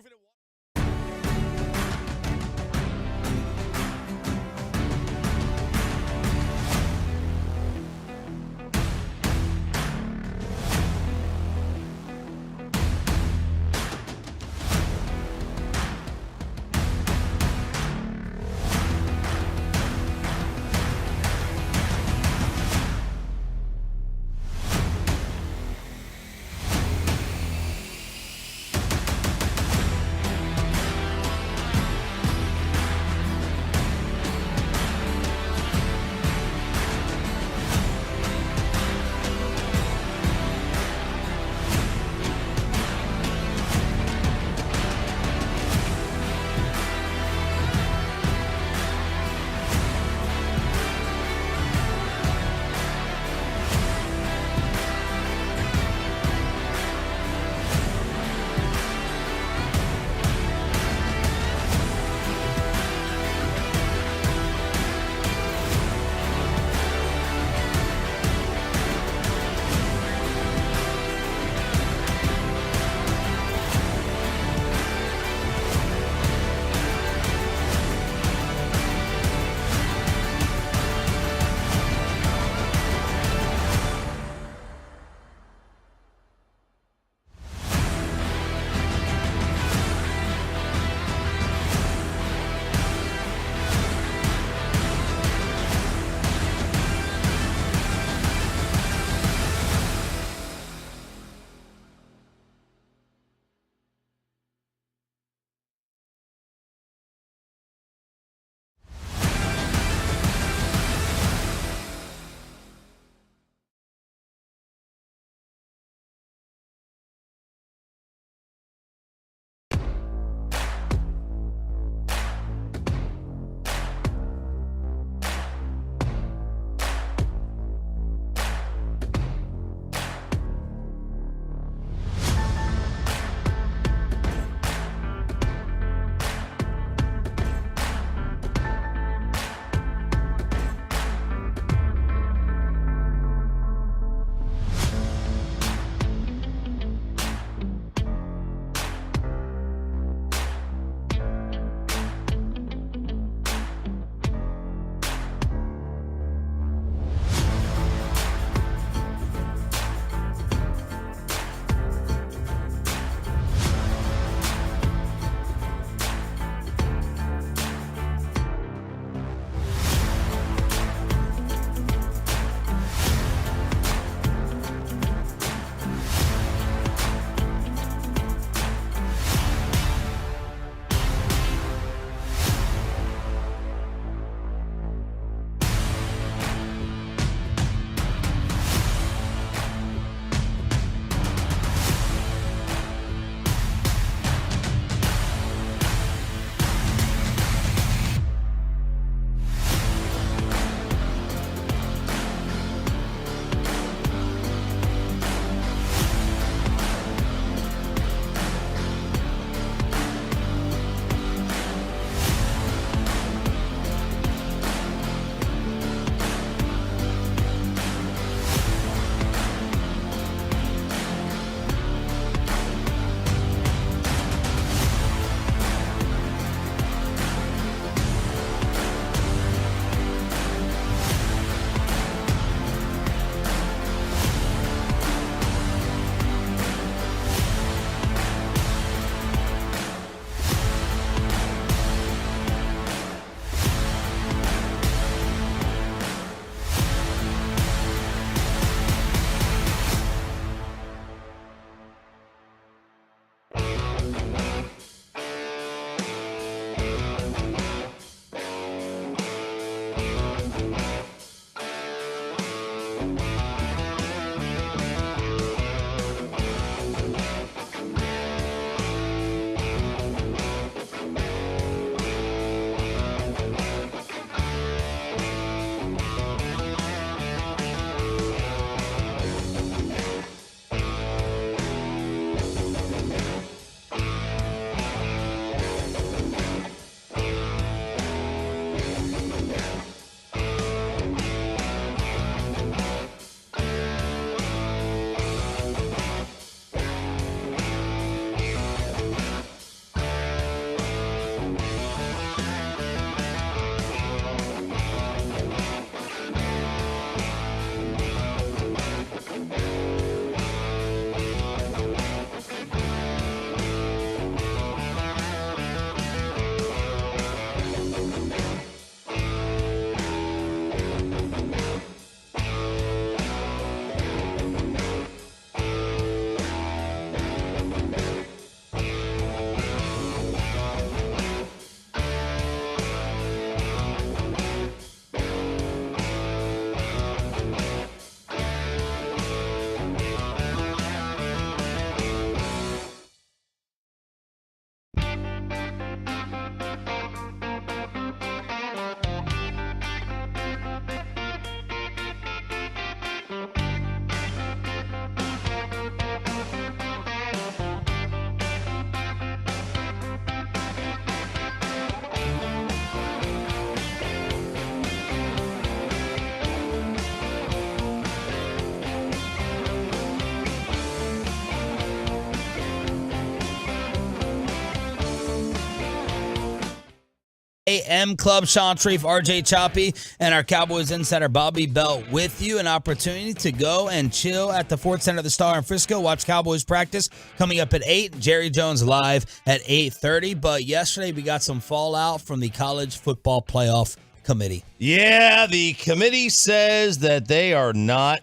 AM Club, Sean Treef, RJ Choppy, and our Cowboys Insider Bobby Belt with you. An opportunity to go and chill at the Ford Center of the Star in Frisco. Watch Cowboys practice coming up at 8. Jerry Jones live at 8:30. But yesterday we got some fallout from the College Football Playoff Committee. Yeah, the committee says that they are not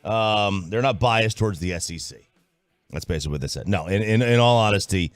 they're not biased towards the SEC. That's basically what they said. No, in all honesty,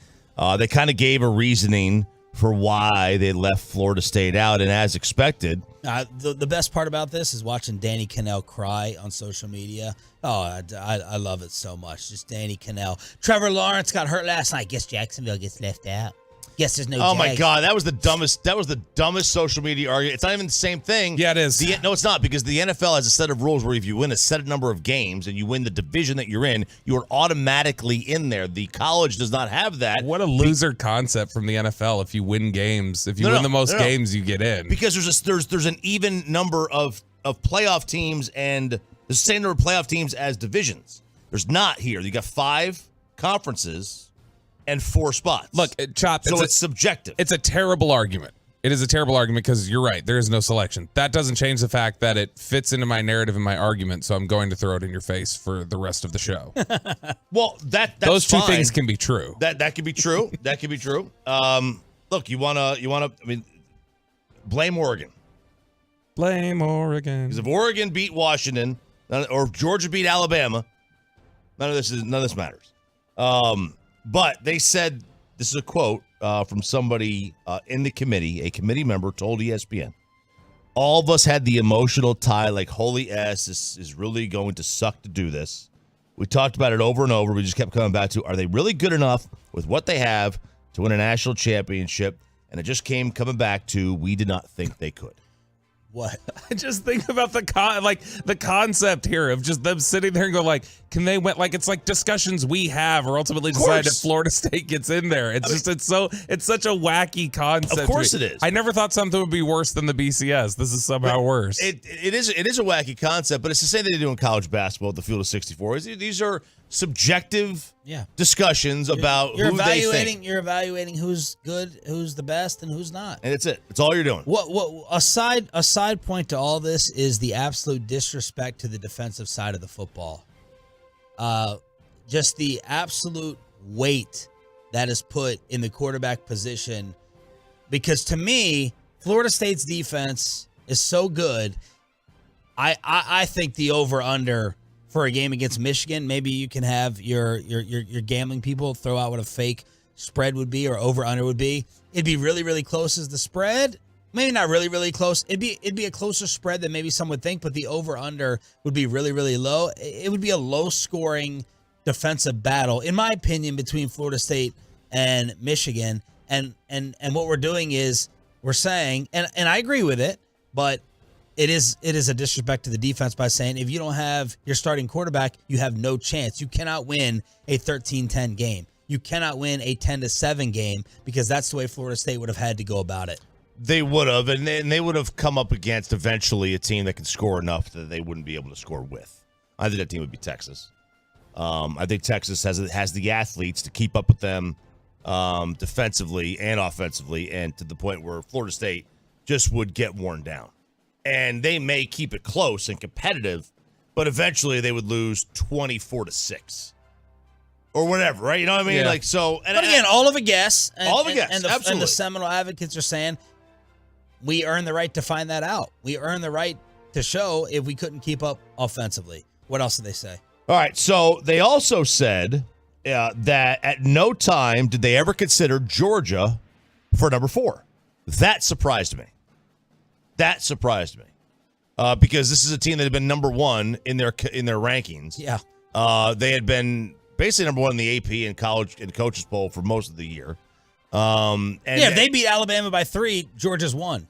they kind of gave a reasoning for why they left Florida State out, and as expected. The best part about this is watching Danny Cannell cry on social media. Oh, I love it so much. Just Danny Cannell. Trevor Lawrence got hurt last night. Guess Jacksonville gets left out. Guess there's no Oh, Jags. my God. That was the dumbest social media argument. It's not even the same thing. Yeah, it is. No, it's not, because the NFL has a set of rules where if you win a set number of games and you win the division that you're in, you are automatically in there. The college does not have that. What a loser concept from the NFL. If you win games, if you win the most games, you get in. Because there's an even number of playoff teams and the same number of playoff teams as divisions. There's not here. You got 5 conferences and 4 spots. Look, Chop. So it's subjective. It's a terrible argument. It is a terrible argument because you're right. There is no selection. That doesn't change the fact that it fits into my narrative and my argument, so I'm going to throw it in your face for the rest of the show. Well, that's those two fine. things can be true. That can be true. That can be true. Look, you wanna. I mean, blame Oregon. Blame Oregon. Because if Oregon beat Washington or Georgia beat Alabama, none of this matters. But they said, this is a quote from somebody in the committee, a committee member told ESPN, all of us had the emotional tie, like, holy ass, this is really going to suck to do this. We talked about it over and over. We just kept coming back to, are they really good enough with what they have to win a national championship? And it just coming back to, we did not think they could. What? I just think about the concept here of just them sitting there and go like, can they win? Like, it's like discussions we have or ultimately decide if Florida State gets in there. It's it's such a wacky concept. Of course it is. I never thought something would be worse than the BCS. This is somehow worse. It is a wacky concept, but it's the same thing they do in college basketball at the field of 64. These are subjective discussions about who they think. You're evaluating who's good, who's the best, and who's not. And it's it. It's all you're doing. What a side point to all this is the absolute disrespect to the defensive side of the football. Just the absolute weight that is put in the quarterback position. Because to me, Florida State's defense is so good. I think the over-under for a game against Michigan, maybe you can have your gambling people throw out what a fake spread would be or over-under would be. It'd be really, really close as the spread. Maybe not really, really close. It'd be a closer spread than maybe some would think, but the over-under would be really, really low. It would be a low-scoring defensive battle, in my opinion, between Florida State and Michigan. And what we're doing is we're saying, and I agree with it, but it is a disrespect to the defense by saying if you don't have your starting quarterback, you have no chance. You cannot win a 13-10 game. You cannot win a 10-7 game because that's the way Florida State would have had to go about it. They would have, and they would have come up against eventually a team that can score enough that they wouldn't be able to score with. I think that team would be Texas. I think Texas has the athletes to keep up with them defensively and offensively, and to the point where Florida State just would get worn down. And they may keep it close and competitive, but eventually they would lose 24-6 or whatever, right? You know what I mean? Yeah. Like, so. And but again, all of a guess. All of a guess, absolutely. And the Seminole advocates are saying we earn the right to find that out. We earn the right to show if we couldn't keep up offensively. What else did they say? All right, so they also said that at no time did they ever consider Georgia for number 4. That surprised me. Because this is a team that had been number 1 in their rankings. Yeah. They had been basically number 1 in the AP and college and coaches poll for most of the year. If they beat Alabama by 3, Georgia's won.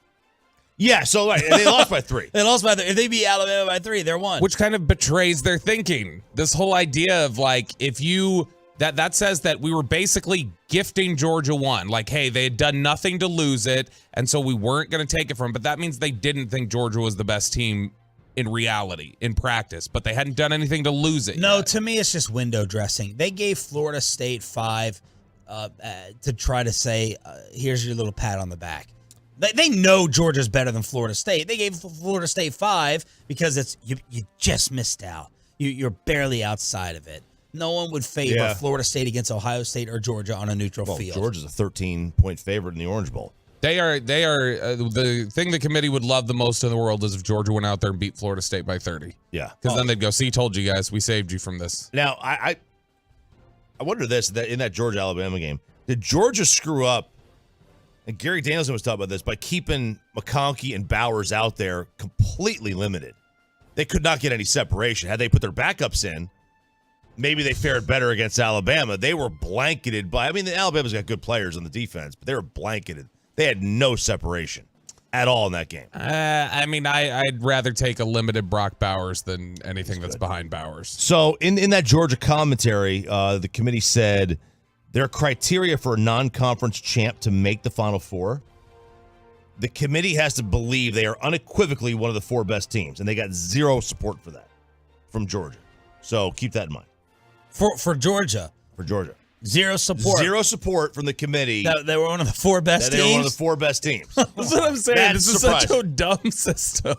Yeah, so right, they lost by 3. They lost by 3. If they beat Alabama by 3, they're won. Which kind of betrays their thinking. This whole idea of like, if you that says that we were basically gifting Georgia 1. Like, hey, they had done nothing to lose it, and so we weren't going to take it from them. But that means they didn't think Georgia was the best team in reality, in practice, but they hadn't done anything to lose it No, yet. to me, it's just window dressing. They gave Florida State 5 to try to say, here's your little pat on the back. They know Georgia's better than Florida State. They gave Florida State 5 because it's you just missed out. You're barely outside of it. No one would favor Florida State against Ohio State or Georgia on a neutral field. Georgia's a 13-point favorite in the Orange Bowl. They are the thing the committee would love the most in the world is if Georgia went out there and beat Florida State by 30. Yeah. Because then they'd go, see, told you guys, we saved you from this. Now, I wonder this, that in that Georgia-Alabama game, did Georgia screw up, and Gary Danielson was talking about this, by keeping McConkey and Bowers out there completely limited? They could not get any separation. Had they put their backups in, maybe they fared better against Alabama. They were blanketed by, Alabama's got good players on the defense, but they were blanketed. They had no separation at all in that game. I'd rather take a limited Brock Bowers than anything that's behind Bowers. So in that Georgia commentary, the committee said their criteria for a non-conference champ to make the Final Four, the committee has to believe they are unequivocally one of the 4 best teams, and they got zero support for that from Georgia. So keep that in mind. For Georgia. For Georgia. Zero support. Zero support from the committee. They were one of the 4 best teams? They were one of the 4 best teams. That's what I'm saying. This is such a dumb system.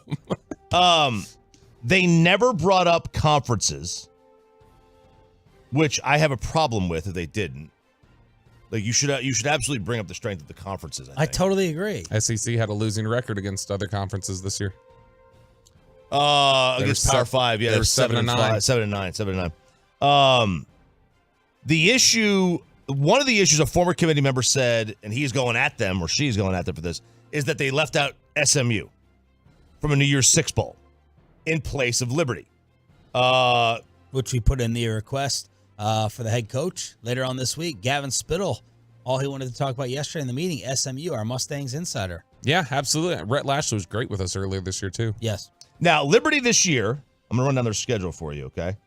They never brought up conferences, which I have a problem with if they didn't. Like, you should absolutely bring up the strength of the conferences, I think. I totally agree. SEC had a losing record against other conferences this year. Against Power 5, yeah, they were 7-9. 7-9. The issue, one of the issues a former committee member said, and he's going at them, or she's going at them for this, is that they left out SMU from a New Year's Six Bowl in place of Liberty. Which we put in the request for the head coach later on this week. Gavin Spittle, all he wanted to talk about yesterday in the meeting, SMU, our Mustangs insider. Yeah, absolutely. Rhett Lashley was great with us earlier this year, too. Yes. Now, Liberty this year, I'm going to run down their schedule for you, okay?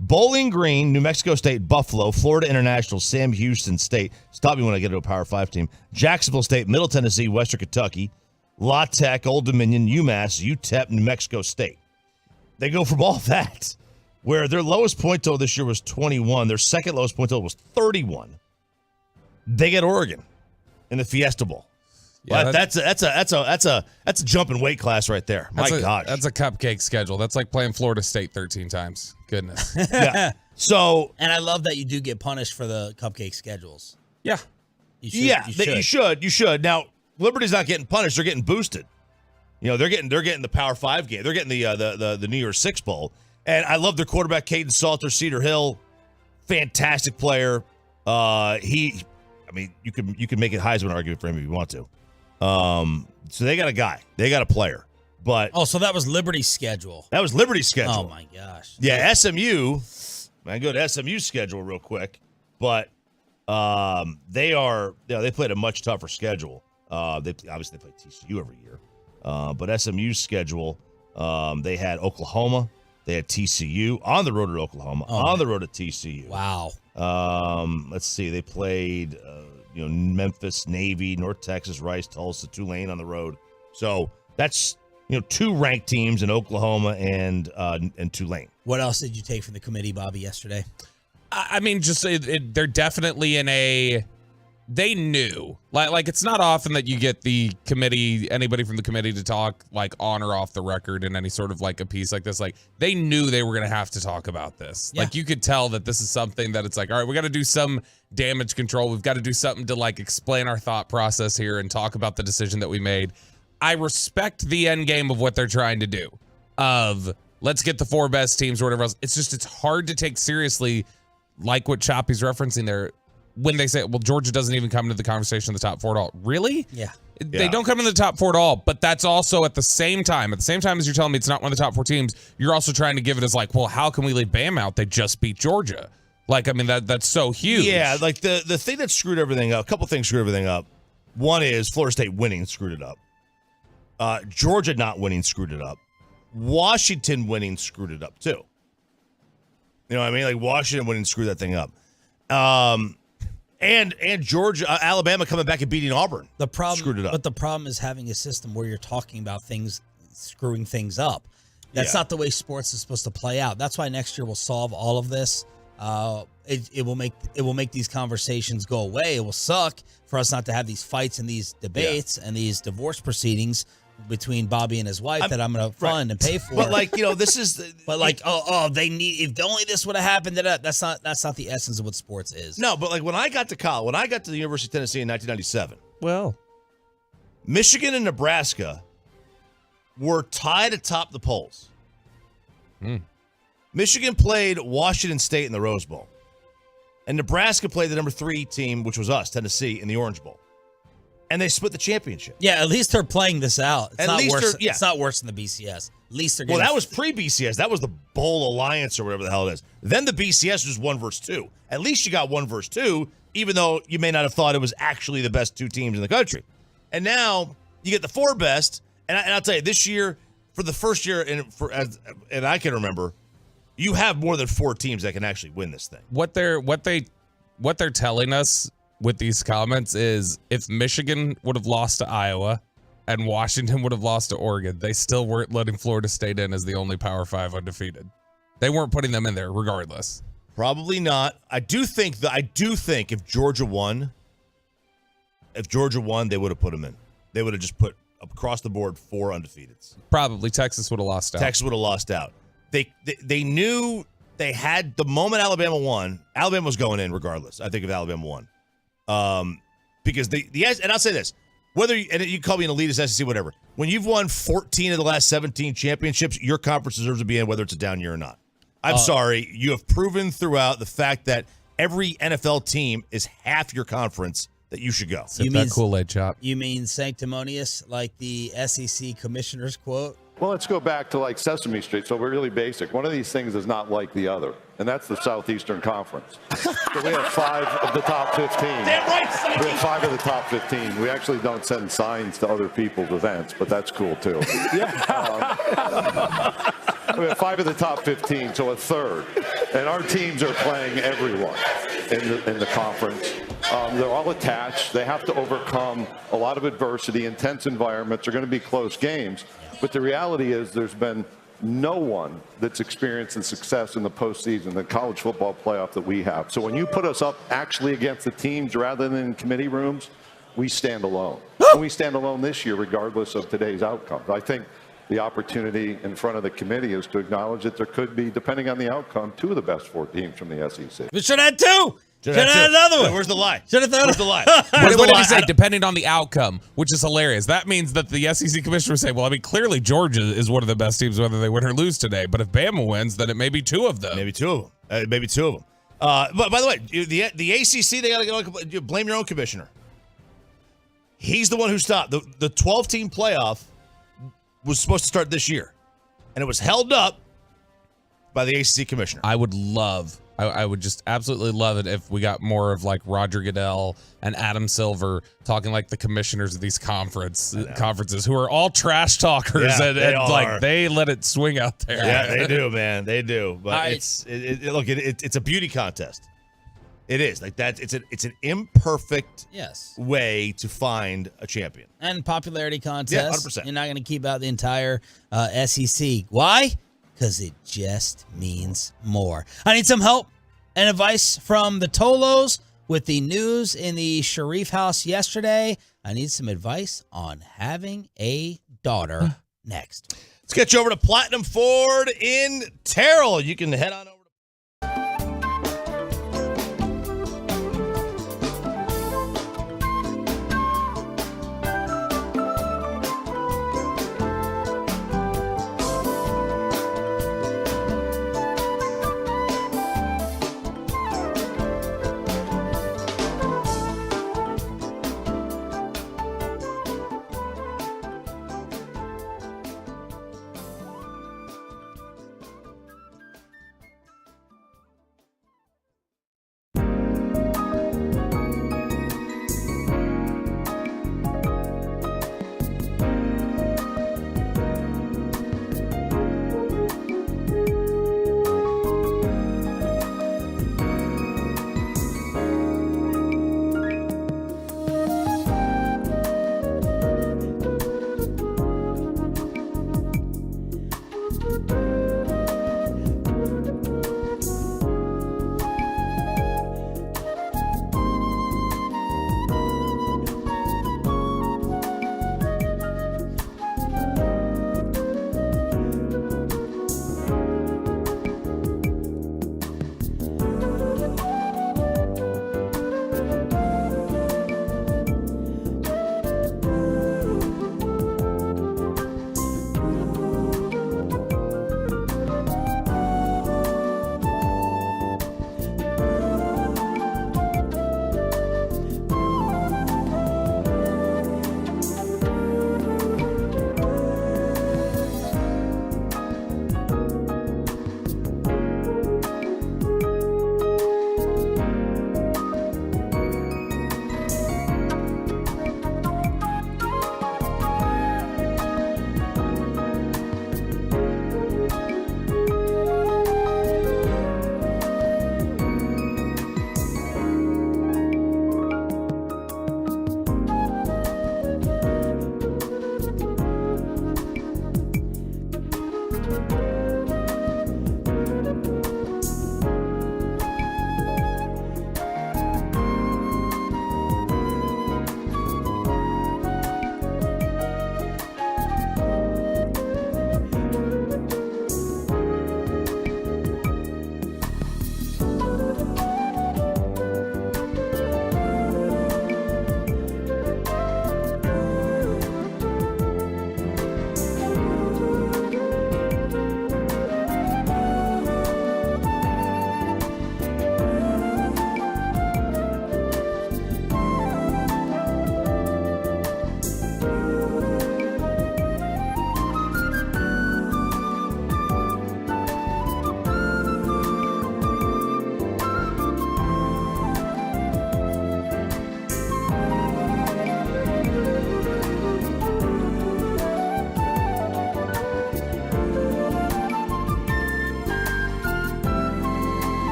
Bowling Green, New Mexico State, Buffalo, Florida International, Sam Houston State. Stop me when I get to a Power 5 team. Jacksonville State, Middle Tennessee, Western Kentucky, La Tech, Old Dominion, UMass, UTEP, New Mexico State. They go from all that, where their lowest point total this year was 21. Their second lowest point total was 31. They get Oregon in the Fiesta Bowl. Yeah, that's a jump in weight class right there. My gosh, that's a cupcake schedule. That's like playing Florida State 13 times. Goodness. Yeah. So, and I love that you do get punished for the cupcake schedules. Yeah. You should. Now, Liberty's not getting punished; they're getting boosted. You know, they're getting the Power 5 game. They're getting the New Year's Six Bowl, and I love their quarterback, Caden Salter, Cedar Hill, fantastic player. You can make a Heisman argument for him if you want to. So they got a guy, they got a player, but so that was Liberty's schedule. That was Liberty's schedule. Oh my gosh. Yeah, SMU. I go to SMU's schedule real quick, but they played a much tougher schedule. They obviously play TCU every year, but SMU's schedule, they had Oklahoma, they had TCU on the road to Oklahoma, on the road to TCU. Wow. Let's see, they played. Memphis, Navy, North Texas, Rice, Tulsa, Tulane on the road. So that's 2 ranked teams in Oklahoma and Tulane. What else did you take from the committee, Bobby, yesterday? They're definitely in a. They knew, like it's not often that you get anybody from the committee to talk like on or off the record in any sort of like a piece like this. Like they knew they were going to have to talk about this. Yeah. Like you could tell that this is something that it's like, all right, we got to do some damage control. We've got to do something to like explain our thought process here and talk about the decision that we made. I respect the end game of what they're trying to do of let's get the 4 best teams or whatever else. It's hard to take seriously, like what Choppy's referencing there. When they say, well, Georgia doesn't even come into the conversation in the top 4 at all. Really? Yeah. They don't come into the top 4 at all, but that's also at the same time as you're telling me it's not one of the top 4 teams, you're also trying to give it as like, well, how can we leave Bam out? They just beat Georgia. Like, I mean, that's so huge. Yeah, like the thing that screwed everything up, a couple things screwed everything up. One is Florida State winning screwed it up. Georgia not winning screwed it up. Washington winning screwed it up too. You know what I mean? Like Washington winning screwed that thing up. And Georgia, Alabama coming back and beating Auburn. The problem screwed it up. But the problem is having a system where you're talking about things screwing things up. That's not the way sports is supposed to play out. That's why next year we'll solve all of this it will make these conversations go away. It will suck for us not to have these fights and these debates and these divorce proceedings between Bobby and his wife that I'm going to fund and pay for. But like, this is. But like, they need. If only this would have happened, that's not the essence of what sports is. No, but like when I got to college, when I got to the University of Tennessee in 1997, Well, Michigan and Nebraska were tied atop the polls. Michigan played Washington State in the Rose Bowl, and Nebraska played the number 3 team, which was us, Tennessee, in the Orange Bowl. And they split the championship. Yeah, at least they're playing this out. It's At not least worse. they're- yeah. It's not worse than the BCS. At least they're Well, getting that was pre-BCS. That was the Bowl Alliance or whatever the hell it is. Then the BCS was 1 versus 2. At least you got 1 versus 2, even though you may not have thought it was actually the best 2 teams in the country. And now you get the 4 best. And I'll tell you, this year, for the first year, and I can remember, you have more than 4 teams that can actually win this thing. what they're telling us with these comments is if Michigan would have lost to Iowa and Washington would have lost to Oregon, they still weren't letting Florida State in as the only Power 5 undefeated. They weren't putting them in there regardless. Probably not. I do think if Georgia won, they would have put them in. They would have just put across the board 4 undefeateds. Probably Texas would have lost out. Texas would have lost out. They knew they had the moment Alabama won. Alabama was going in regardless. I think if Alabama won, because and I'll say this: whether you call me an elitist, SEC, whatever. When you've won 14 of the last 17 championships, your conference deserves to be in, whether it's a down year or not. I'm sorry, you have proven throughout the fact that every NFL team is half your conference that you should go. You mean that Kool-Aid chop? You mean sanctimonious, like the SEC commissioner's quote? Well, let's go back to like Sesame Street. So we're really basic. One of these things is not like the other, and that's the Southeastern Conference. So we have 5 of the top 15. Damn right, Sonny. We have 5 of the top 15. We actually don't send signs to other people's events, but that's cool too. We have 5 of the top 15, so a third. And our teams are playing everyone in the conference. They're all attached. They have to overcome a lot of adversity. Intense environments are going to be close games. But the reality is there's been no one that's experienced the success in the postseason, the college football playoff that we have. So when you put us up actually against the teams rather than in committee rooms, we stand alone. And we stand alone this year regardless of today's outcomes. I think the opportunity in front of the committee is to acknowledge that there could be, depending on the outcome, 2 of the best 4 teams from the SEC. We should have 2. Should have had another one. Where's the lie? Should have thought. Where's the lie? What did he say? Depending on the outcome, which is hilarious. That means that the SEC commissioner would say, well, I mean, clearly Georgia is one of the best teams, whether they win or lose today. But if Bama wins, then it may be 2 of them. Maybe 2 of them. But by the way, the ACC, they got to blame your own commissioner. He's the one who stopped. The 12-team playoff was supposed to start this year, and it was held up by the ACC commissioner. I would just absolutely love it if we got more of like Roger Goodell and Adam Silver talking like the commissioners of these conferences who are all trash talkers and like they let it swing out there. Yeah, they do, man. They do. But Right. it's a beauty contest. It is like that. It's an imperfect way to find a champion. And popularity contest. 100%. You're not going to keep out the entire SEC. Why? Because it just means more. I need some help and advice from the Tolos with the news in the Sharif house yesterday. I need some advice on having a daughter next. Let's get you over to Platinum Ford in Terrell. You can head on over.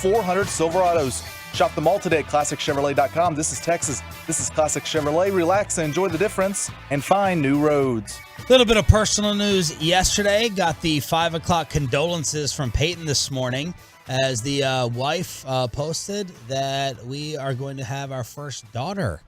400 Silverados. Shop them all today at ClassicChevrolet.com. This is Texas. This is Classic Chevrolet. Relax and enjoy the difference and find new roads. Little bit of personal news yesterday. Got the 5 o'clock condolences from Peyton this morning as the wife posted that we are going to have our first daughter.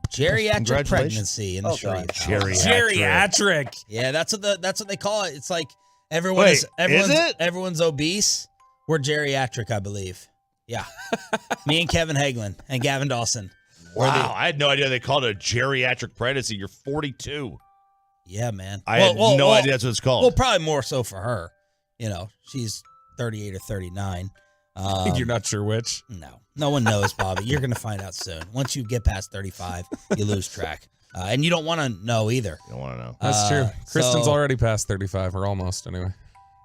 Geriatric pregnancy in the street. Geriatric. Yeah, that's what they call it. It's like everyone's obese. We're geriatric, I believe. Yeah. Me and Kevin Hagelin and Gavin Dawson. Wow, I had no idea they called it a geriatric pregnancy. You're 42. Yeah, man. I had no idea that's what it's called. Well, probably more so for her. You know, she's 38 or 39. You're not sure which? No one knows, Bobby. You're going to find out soon. Once you get past 35, you lose track. And you don't want to know either. You don't want to know. That's true. Kristen's already past 35, or almost, anyway.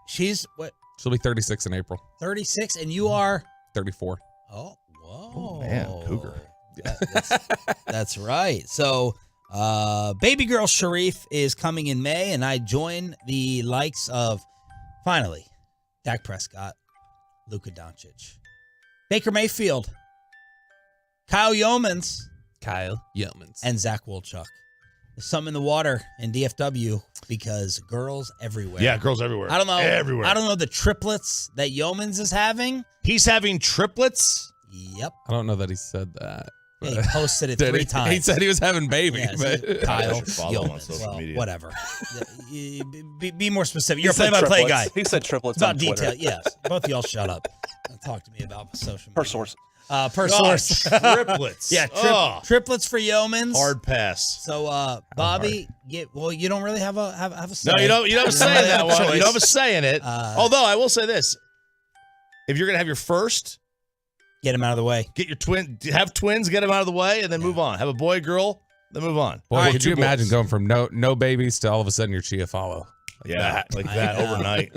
She's what? She'll be 36 in April. 36, and you are? 34. Oh, whoa. Oh, man, cougar. Yeah, that's right. So, baby girl Sharif is coming in May, and I join the likes of, finally, Dak Prescott, Luka Doncic. Baker Mayfield, Kyle Yeomans, and Zach Wolchuk. There's something in the water in DFW because girls everywhere. Yeah, girls everywhere. I don't know. Everywhere. I don't know the triplets that Yeomans is having. He's having triplets? Yep. I don't know that he said that. Yeah, he posted it 3 times. He said he was having baby. Yeah, but Kyle follow him on Yeomans. social Well, media. whatever. Be more specific. You're a He said play-by-play guy. triplets. He said triplets It's about on Twitter. detail. Yes. Both of y'all shut up. Talk to me about social media. Per source. Per Gosh, source. triplets. Yeah, Ugh. triplets for Yeomans. Hard pass. So, Bobby, you don't really have a say. No, you don't have a say in that one. Choice. You don't have a say in it. Although I will say this. If you're going to have your first, Get him out of the way. get your have twins, get them out of the way, and then move on. Have a boy, girl, then move on. Boy, Or could two you imagine boys. going from no babies to all of a sudden you're Chiafalo? Like that I know. overnight.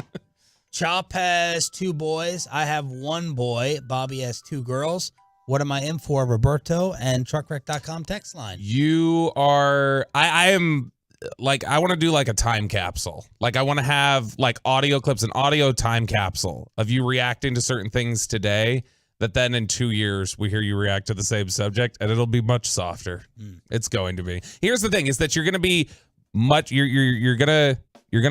Chop has 2 boys. I have 1 boy. Bobby has 2 girls. What am I in for? Roberto and truckwreck.com text line. You are. I am. Like, I want to do like a time capsule. Like, I want to have like audio clips, an audio time capsule of you reacting to certain things today. That then in 2 years we hear you react to the same subject, and it'll be much softer. It's going to be. Here's the thing: is that you're going to be much. You're gonna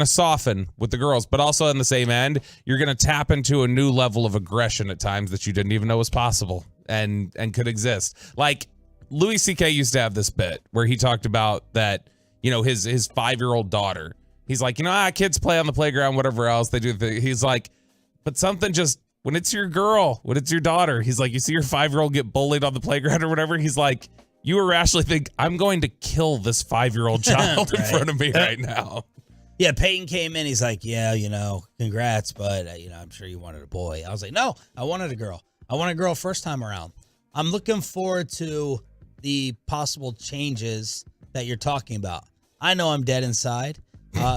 soften with the girls, but also on the same end, you're gonna tap into a new level of aggression at times that you didn't even know was possible and could exist. Like Louis C.K. used to have this bit where he talked about that. You know, his 5-year-old daughter. He's like, kids play on the playground, whatever else they do. He's like, but something just. When it's your girl, when it's your daughter, he's like, you see your 5-year-old get bullied on the playground or whatever. He's like, you irrationally think, I'm going to kill this 5-year-old child in front of me right now. Yeah, Peyton came in. He's like, yeah, congrats, but, I'm sure you wanted a boy. I was like, no, I wanted a girl. I want a girl first time around. I'm looking forward to the possible changes that you're talking about. I know I'm dead inside,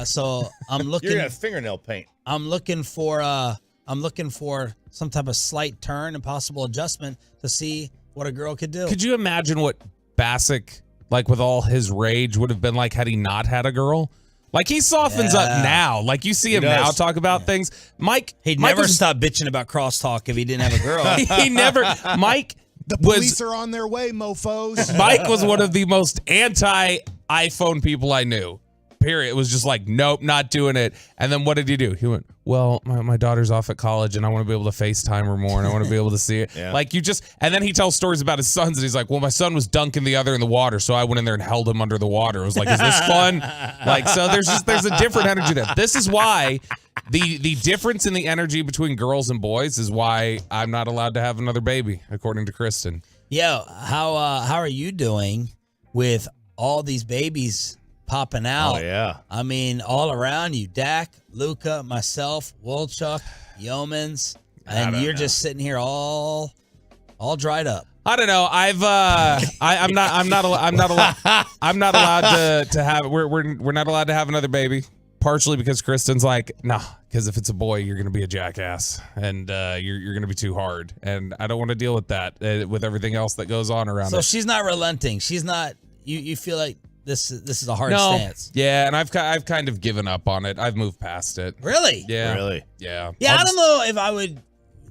so I'm looking. You're gonna have fingernail paint. I'm looking for some type of slight turn and possible adjustment to see what a girl could do. Could you imagine what Bassick, like with all his rage, would have been like had he not had a girl? Like he softens up now. Like you see him now talk about things. Mike, He'd never stop bitching about crosstalk if he didn't have a girl. he never. Mike. The police are on their way, mofos. Mike was one of the most anti-iPhone people I knew. Period. It was just like, nope, not doing it. And then what did he do? He went, well, my daughter's off at college and I want to be able to FaceTime her more and I want to be able to see it. Yeah. Like and then he tells stories about his sons and he's like, well, my son was dunking the other in the water. So I went in there and held him under the water. I was like, is this fun? Like, so there's a different energy there. This is why the difference in the energy between girls and boys is why I'm not allowed to have another baby, according to Kristen. Yo, how are you doing with all these babies popping out? Oh, yeah. I mean, all around you. Dak, Luca, myself, Wolchuk, Yeomans, and you're just sitting here all dried up. I don't know. I'm not allowed to have. We're not allowed to have another baby. Partially because Kristen's like, nah, because if it's a boy, you're gonna be a jackass, and you're gonna be too hard, and I don't want to deal with that with everything else that goes on around. So it. she's not relenting. She's not. You feel like this is a hard stance. Yeah, and I've kind of given up on it. I've moved past it. Really? Yeah. Really? Yeah. Yeah. I don't know if I would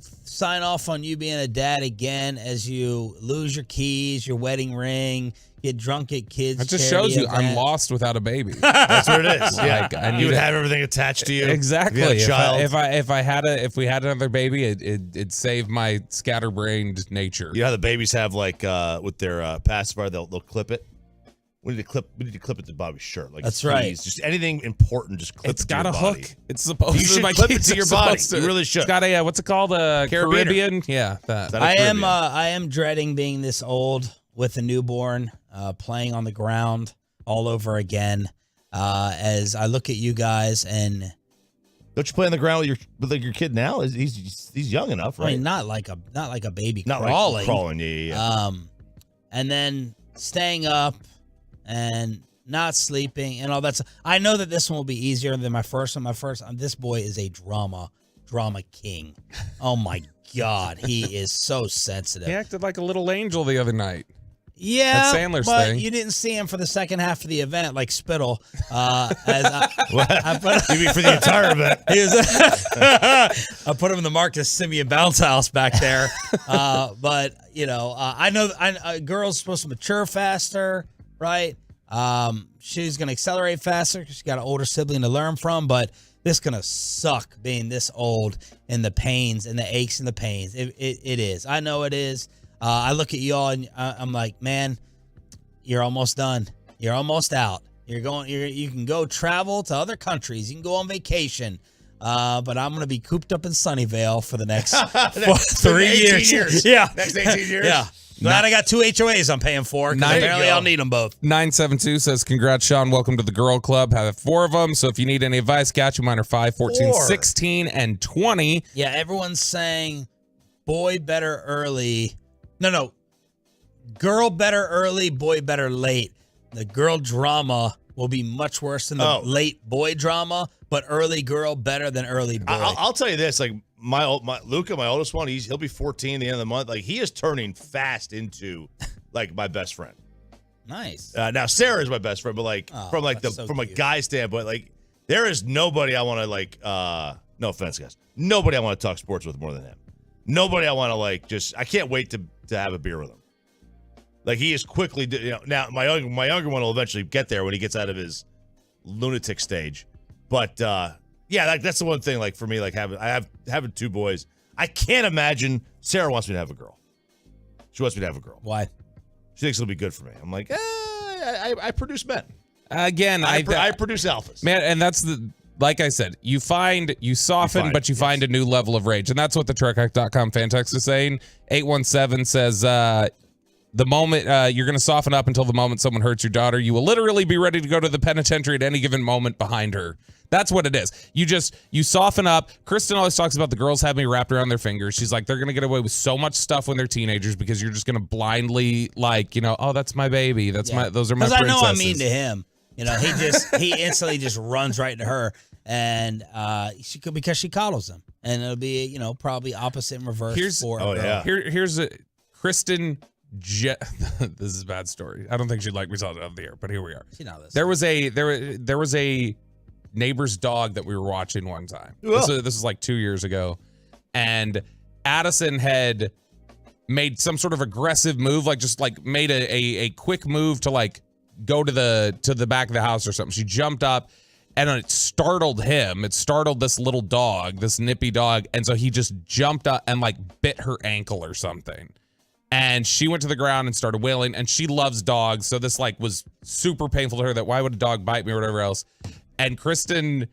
sign off on you being a dad again as you lose your keys, your wedding ring, get drunk at kids. It just shows you I'm lost without a baby. That's what it is. Yeah, Like, you would have everything attached to you. Exactly. If you had a child. If we had another baby, it'd save my scatterbrained nature. You know how the babies have like with their pacifier, they'll clip it. We need to clip it to Bobby's shirt. Like, that's please, right. Just anything important, just clip It's it to got your a body. hook. It's supposed You to. should My clip it kids to are your body. supposed to. You really should. It's got a what's it called? Caribbean. Yeah, that. I am dreading being this old with a newborn, playing on the ground all over again. As I look at you guys, and don't you play on the ground with your kid now? He's young enough, right? I mean, not like a baby Not crawling. like crawling. Yeah. And then staying up and not sleeping and all that stuff. I know that this one will be easier than my first one. This boy is a drama king. Oh my God, he is so sensitive. He acted like a little angel the other night. Yeah, That's Sandler's but thing. you didn't see him for the second half of the event, like Spittle. I put, You mean for the entire event? I put him in the Marcus Simeon bounce house back there. But I know a girl's supposed to mature faster, right? She's gonna accelerate faster because she's got an older sibling to learn from. But this gonna suck being this old and the pains and the aches and the pains. It is. I know it is. I look at y'all and I'm like, man, you're almost done. You're almost out. You can go travel to other countries. You can go on vacation. But I'm going to be cooped up in Sunnyvale for the next 3 years. Yeah. Next 18 years. Yeah. Glad I got 2 HOAs I'm paying for. Apparently I'll need them both. 972 says, congrats, Sean. Welcome to the girl club. Have 4 of them. So if you need any advice, got you. Mine are 5, 14, 16, and 20. Yeah, everyone's saying boy better early. No. Girl better early, boy better late. The girl drama will be much worse than the late boy drama, but early girl better than early boy. I'll tell you this, like my Luca, my oldest one, he'll be 14 at the end of the month. Like he is turning fast into like my best friend. Nice. Now Sarah is my best friend, but from a guy standpoint, like there is nobody I want to no offense, guys. Nobody I want to talk sports with more than him. Nobody I want to I can't wait to have a beer with him. Like he is quickly, now my younger one will eventually get there when he gets out of his lunatic stage. But that's the one thing. Like for me, like having 2 boys, I can't imagine. Sarah wants me to have a girl. She wants me to have a girl. Why? She thinks it'll be good for me. I'm like, I produce men. Again, I produce alphas. Man, and that's like I said, you soften, but you find a new level of rage. And that's what the Trek.com fan text is saying. 817 says, the moment you're going to soften up until the moment someone hurts your daughter, you will literally be ready to go to the penitentiary at any given moment behind her. That's what it is. You soften up. Kristen always talks about the girls having me wrapped around their fingers. She's like, they're going to get away with so much stuff when they're teenagers because you're just going to blindly oh, that's my baby. Those are my princesses. Because I know I'm mean to him. He instantly just runs right into her, and because she coddles him, and it'll be probably opposite and reverse. Here's a Kristen. This is a bad story. I don't think she'd like me telling it on the air, but here we are. She knows this. There was a neighbor's dog that we were watching one time. This is like 2 years ago, and Addison had made some sort of aggressive move, made a quick move to go to the back of the house or something. She jumped up, and it startled him. It startled this little dog, this nippy dog, and so he just jumped up and bit her ankle or something. And she went to the ground and started wailing, and she loves dogs, so this was super painful to her that why would a dog bite me or whatever else. And Kristen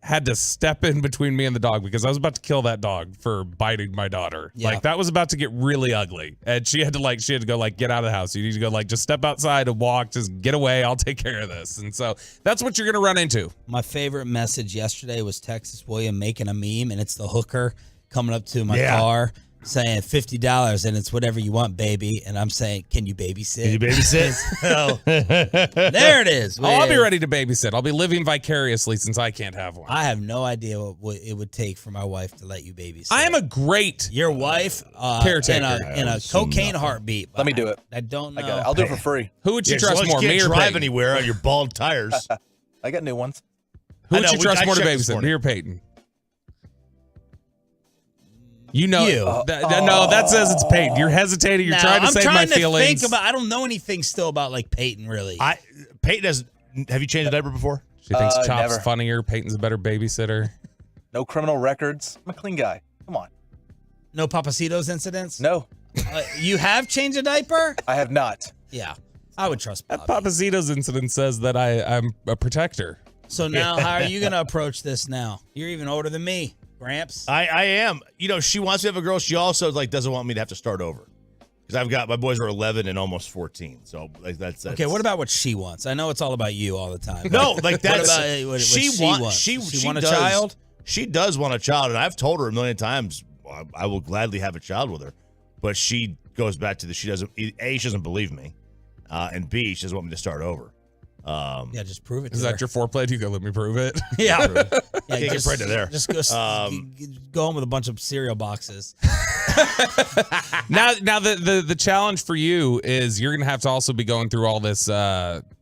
had to step in between me and the dog because I was about to kill that dog for biting my daughter. Yeah. That was about to get really ugly. And she had to go get out of the house. You need to go just step outside and walk, just get away. I'll take care of this. And so that's what you're going to run into. My favorite message yesterday was Texas William making a meme, and it's the hooker coming up to my car saying $50 and it's whatever you want, baby. And I'm saying, can you babysit? So, there it is. I'll be ready to babysit. I'll be living vicariously since I can't have one. I have no idea what it would take for my wife to let you babysit. I am a great your wife caretaker in a cocaine heartbeat. Let me do it. I don't know. I'll do it for free. Who would you trust more, me or drive Peyton? Anywhere on your bald tires. I got new ones. Who would you trust more to babysit, me or Peyton? No, that says it's Peyton. You're hesitating. You're trying to save my feelings. I don't know anything still about Peyton, really. Peyton has. Have you changed a diaper before? She thinks Chop's never. funnier. Peyton's a better babysitter. No criminal records. I'm a clean guy. Come on. No Papacitos incidents? No. You have changed a diaper? I have not. Yeah. I would trust Bobby. That Papacitos incident says that I'm a protector. So now, how are you going to approach this now? You're even older than me. Gramps? I am. She wants to have a girl. She also doesn't want me to have to start over because I've got my boys are 11 and almost 14. So that's okay. What about what she wants? I know it's all about you all the time. No, that's what she wants. She want a child. She does want a child, and I've told her a million times I will gladly have a child with her, but she goes back to she doesn't believe me, and B, she doesn't want me to start over. Yeah, just prove it. Is that your foreplay? Do you go, let me prove it? Yeah. Can't get right to there. Just go home with a bunch of cereal boxes. Now the challenge for you is you're gonna have to also be going through all this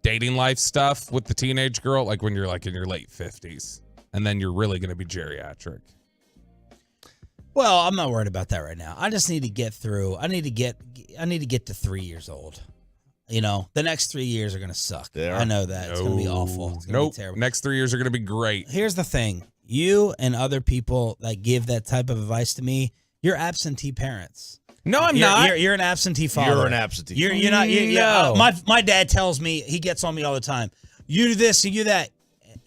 dating life stuff with the teenage girl, like when you're like in your late 50s, and then you're really gonna be geriatric. Well, I'm not worried about that right now. I just need to get through. I need to get to 3 years old. You know, the next 3 years are going to suck. I know that. It's going to be awful. It's going to be terrible. Next 3 years are going to be great. Here's the thing. You and other people that give that type of advice to me, you're absentee parents. No, I'm not. You're an absentee father. You're an absentee father. You're not. No. My dad tells me, he gets on me all the time. You do this, you do that.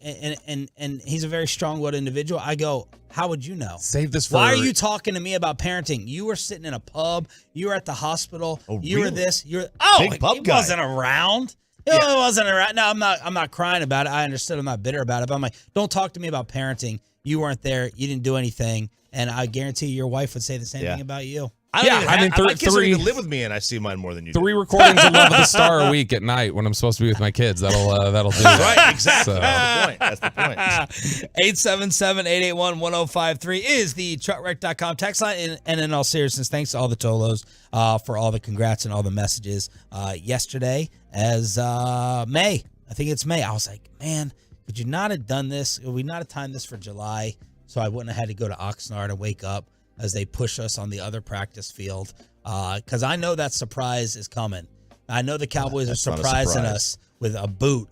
And he's a very strong-willed individual. I go, how would you know? Save this for... Why are you talking to me about parenting? You were sitting in a pub. You were at the hospital. Oh, you really? were this. You're he guy. wasn't around. He wasn't around. No, I'm not crying about it. I understood. I'm not bitter about it. But I'm like, don't talk to me about parenting. You weren't there. You didn't do anything. And I guarantee your wife would say the same thing about you. My kids don't even live with me, and I see mine more than you do. 3 recordings of Love of the Star a week at night when I'm supposed to be with my kids. That'll do. Right, exactly. So. That's the point. 877-881-1053 is the truckwreck.com text line. And in all seriousness, thanks to all the Tolos for all the congrats and all the messages yesterday as May. I think it's May. I was like, man, could you not have done this? Would we not have timed this for July so I wouldn't have had to go to Oxnard to wake up as they push us on the other practice field, because I know that surprise is coming. I know the Cowboys are surprising us with a boot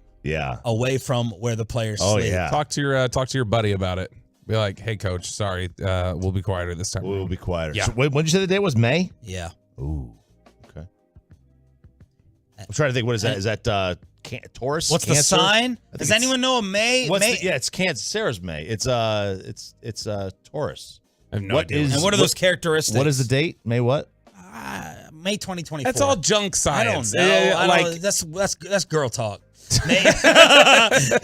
away from where the players sleep. Yeah. Talk to your buddy about it. Be like, hey, coach, sorry, we'll be quieter this time. We'll be quieter. Yeah. So, when did you say the date was? May? Yeah. Ooh. Okay. I'm trying to think. What is that? Is that Taurus? What's Cancer? the sign? Does anyone know a May? It's Cancer. Sarah's May. It's Taurus. I have no idea. And what are those characteristics? What is the date? May what? May 2024. That's all junk science. I don't know. That's girl talk.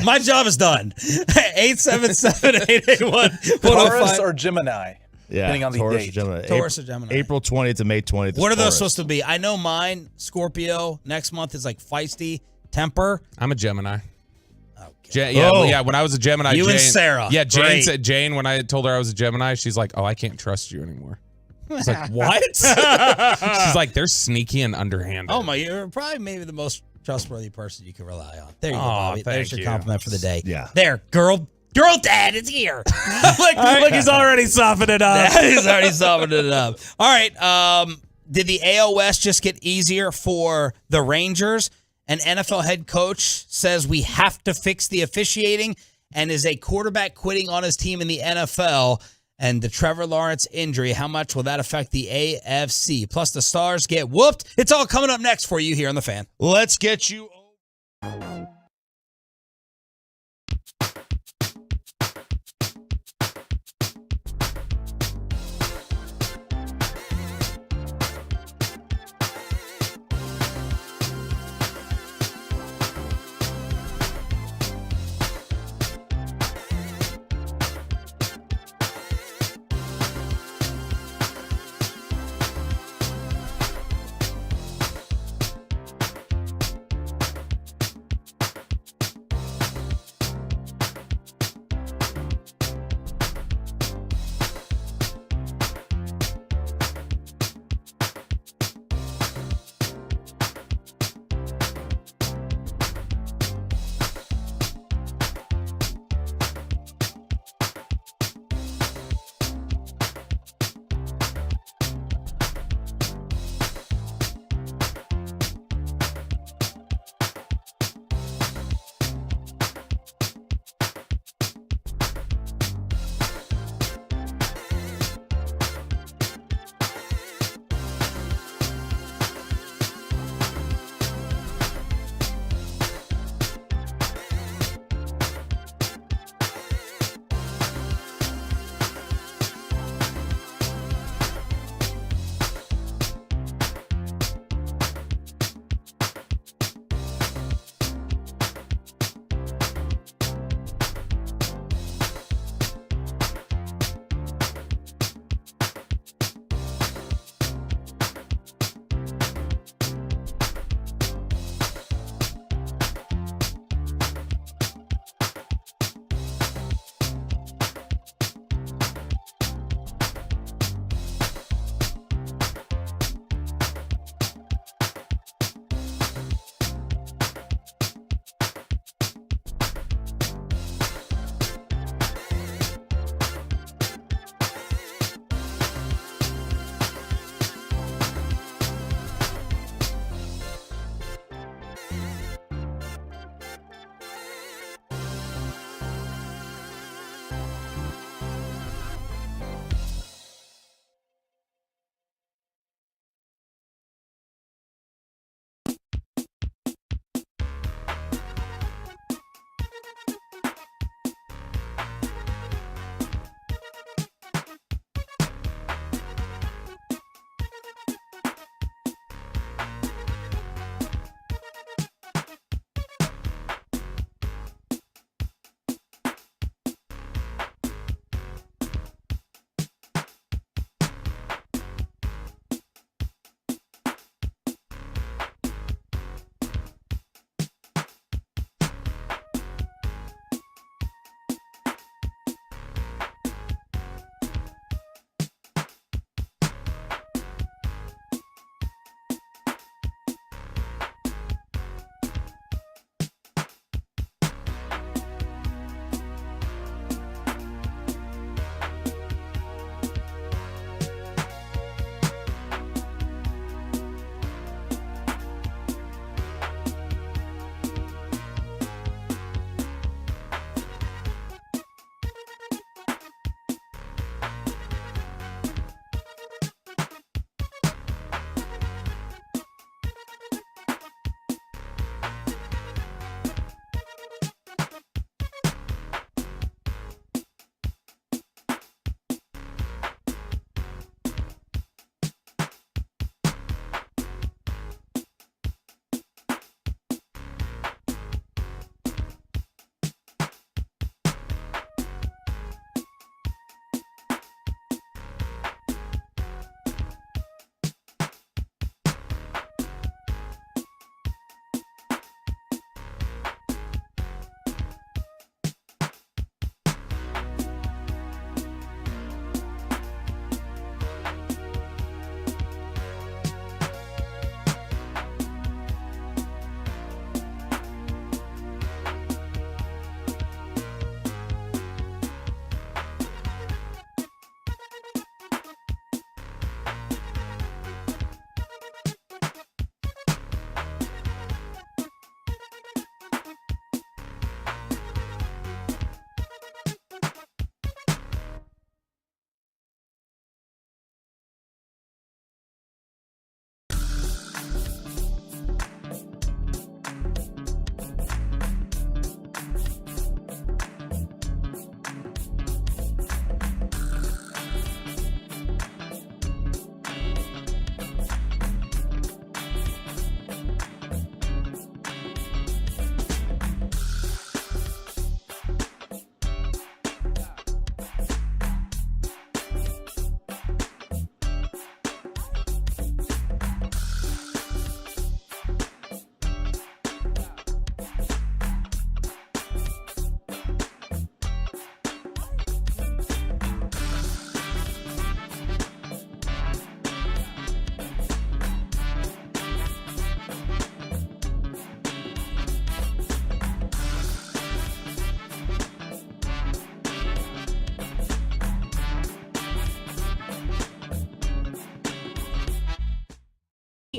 My job is done. 877-881-1053. Taurus or Gemini? Yeah, depending on the Taurus date. or Gemini. Taurus or Gemini. April 20th to May 20th. What are those supposed to be? I know mine, Scorpio. Next month is like feisty, temper. I'm a Gemini. Okay. When I was a Gemini, You Jane, and Sarah. Yeah, Jane Great. said, when I told her I was a Gemini, she's like, oh, I can't trust you anymore. I was like, what? She's like, they're sneaky and underhanded. Oh, you're probably maybe the most trustworthy person you can rely on. There you go, Aw, Bobby. There's your thank you. compliment for the day. Yeah. There, girl dad is here. Look, he's already softened it up. He's already softened it up. All right. Did the AOS just get easier for the Rangers? An NFL head coach says we have to fix the officiating, and is a quarterback quitting on his team in the NFL, and the Trevor Lawrence injury. How much will that affect the AFC? Plus, the Stars get whooped. It's all coming up next for you here on The Fan. Let's get you.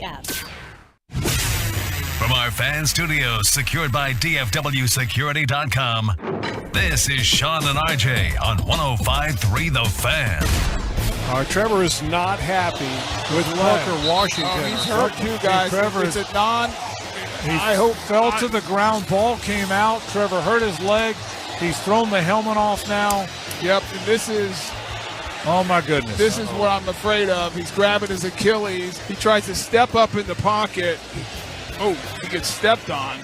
app. From our fan studios secured by DFWsecurity.com, this is Sean and RJ on 105.3 The Fan. Trevor is not happy with Walker Washington. He's hurt too, guys. It's a fell to the ground. Ball came out. Trevor hurt his leg. He's thrown the helmet off now. Yep, and this is... Oh, my goodness. This is what I'm afraid of. He's grabbing his Achilles. He tries to step up in the pocket. Oh, he gets stepped on.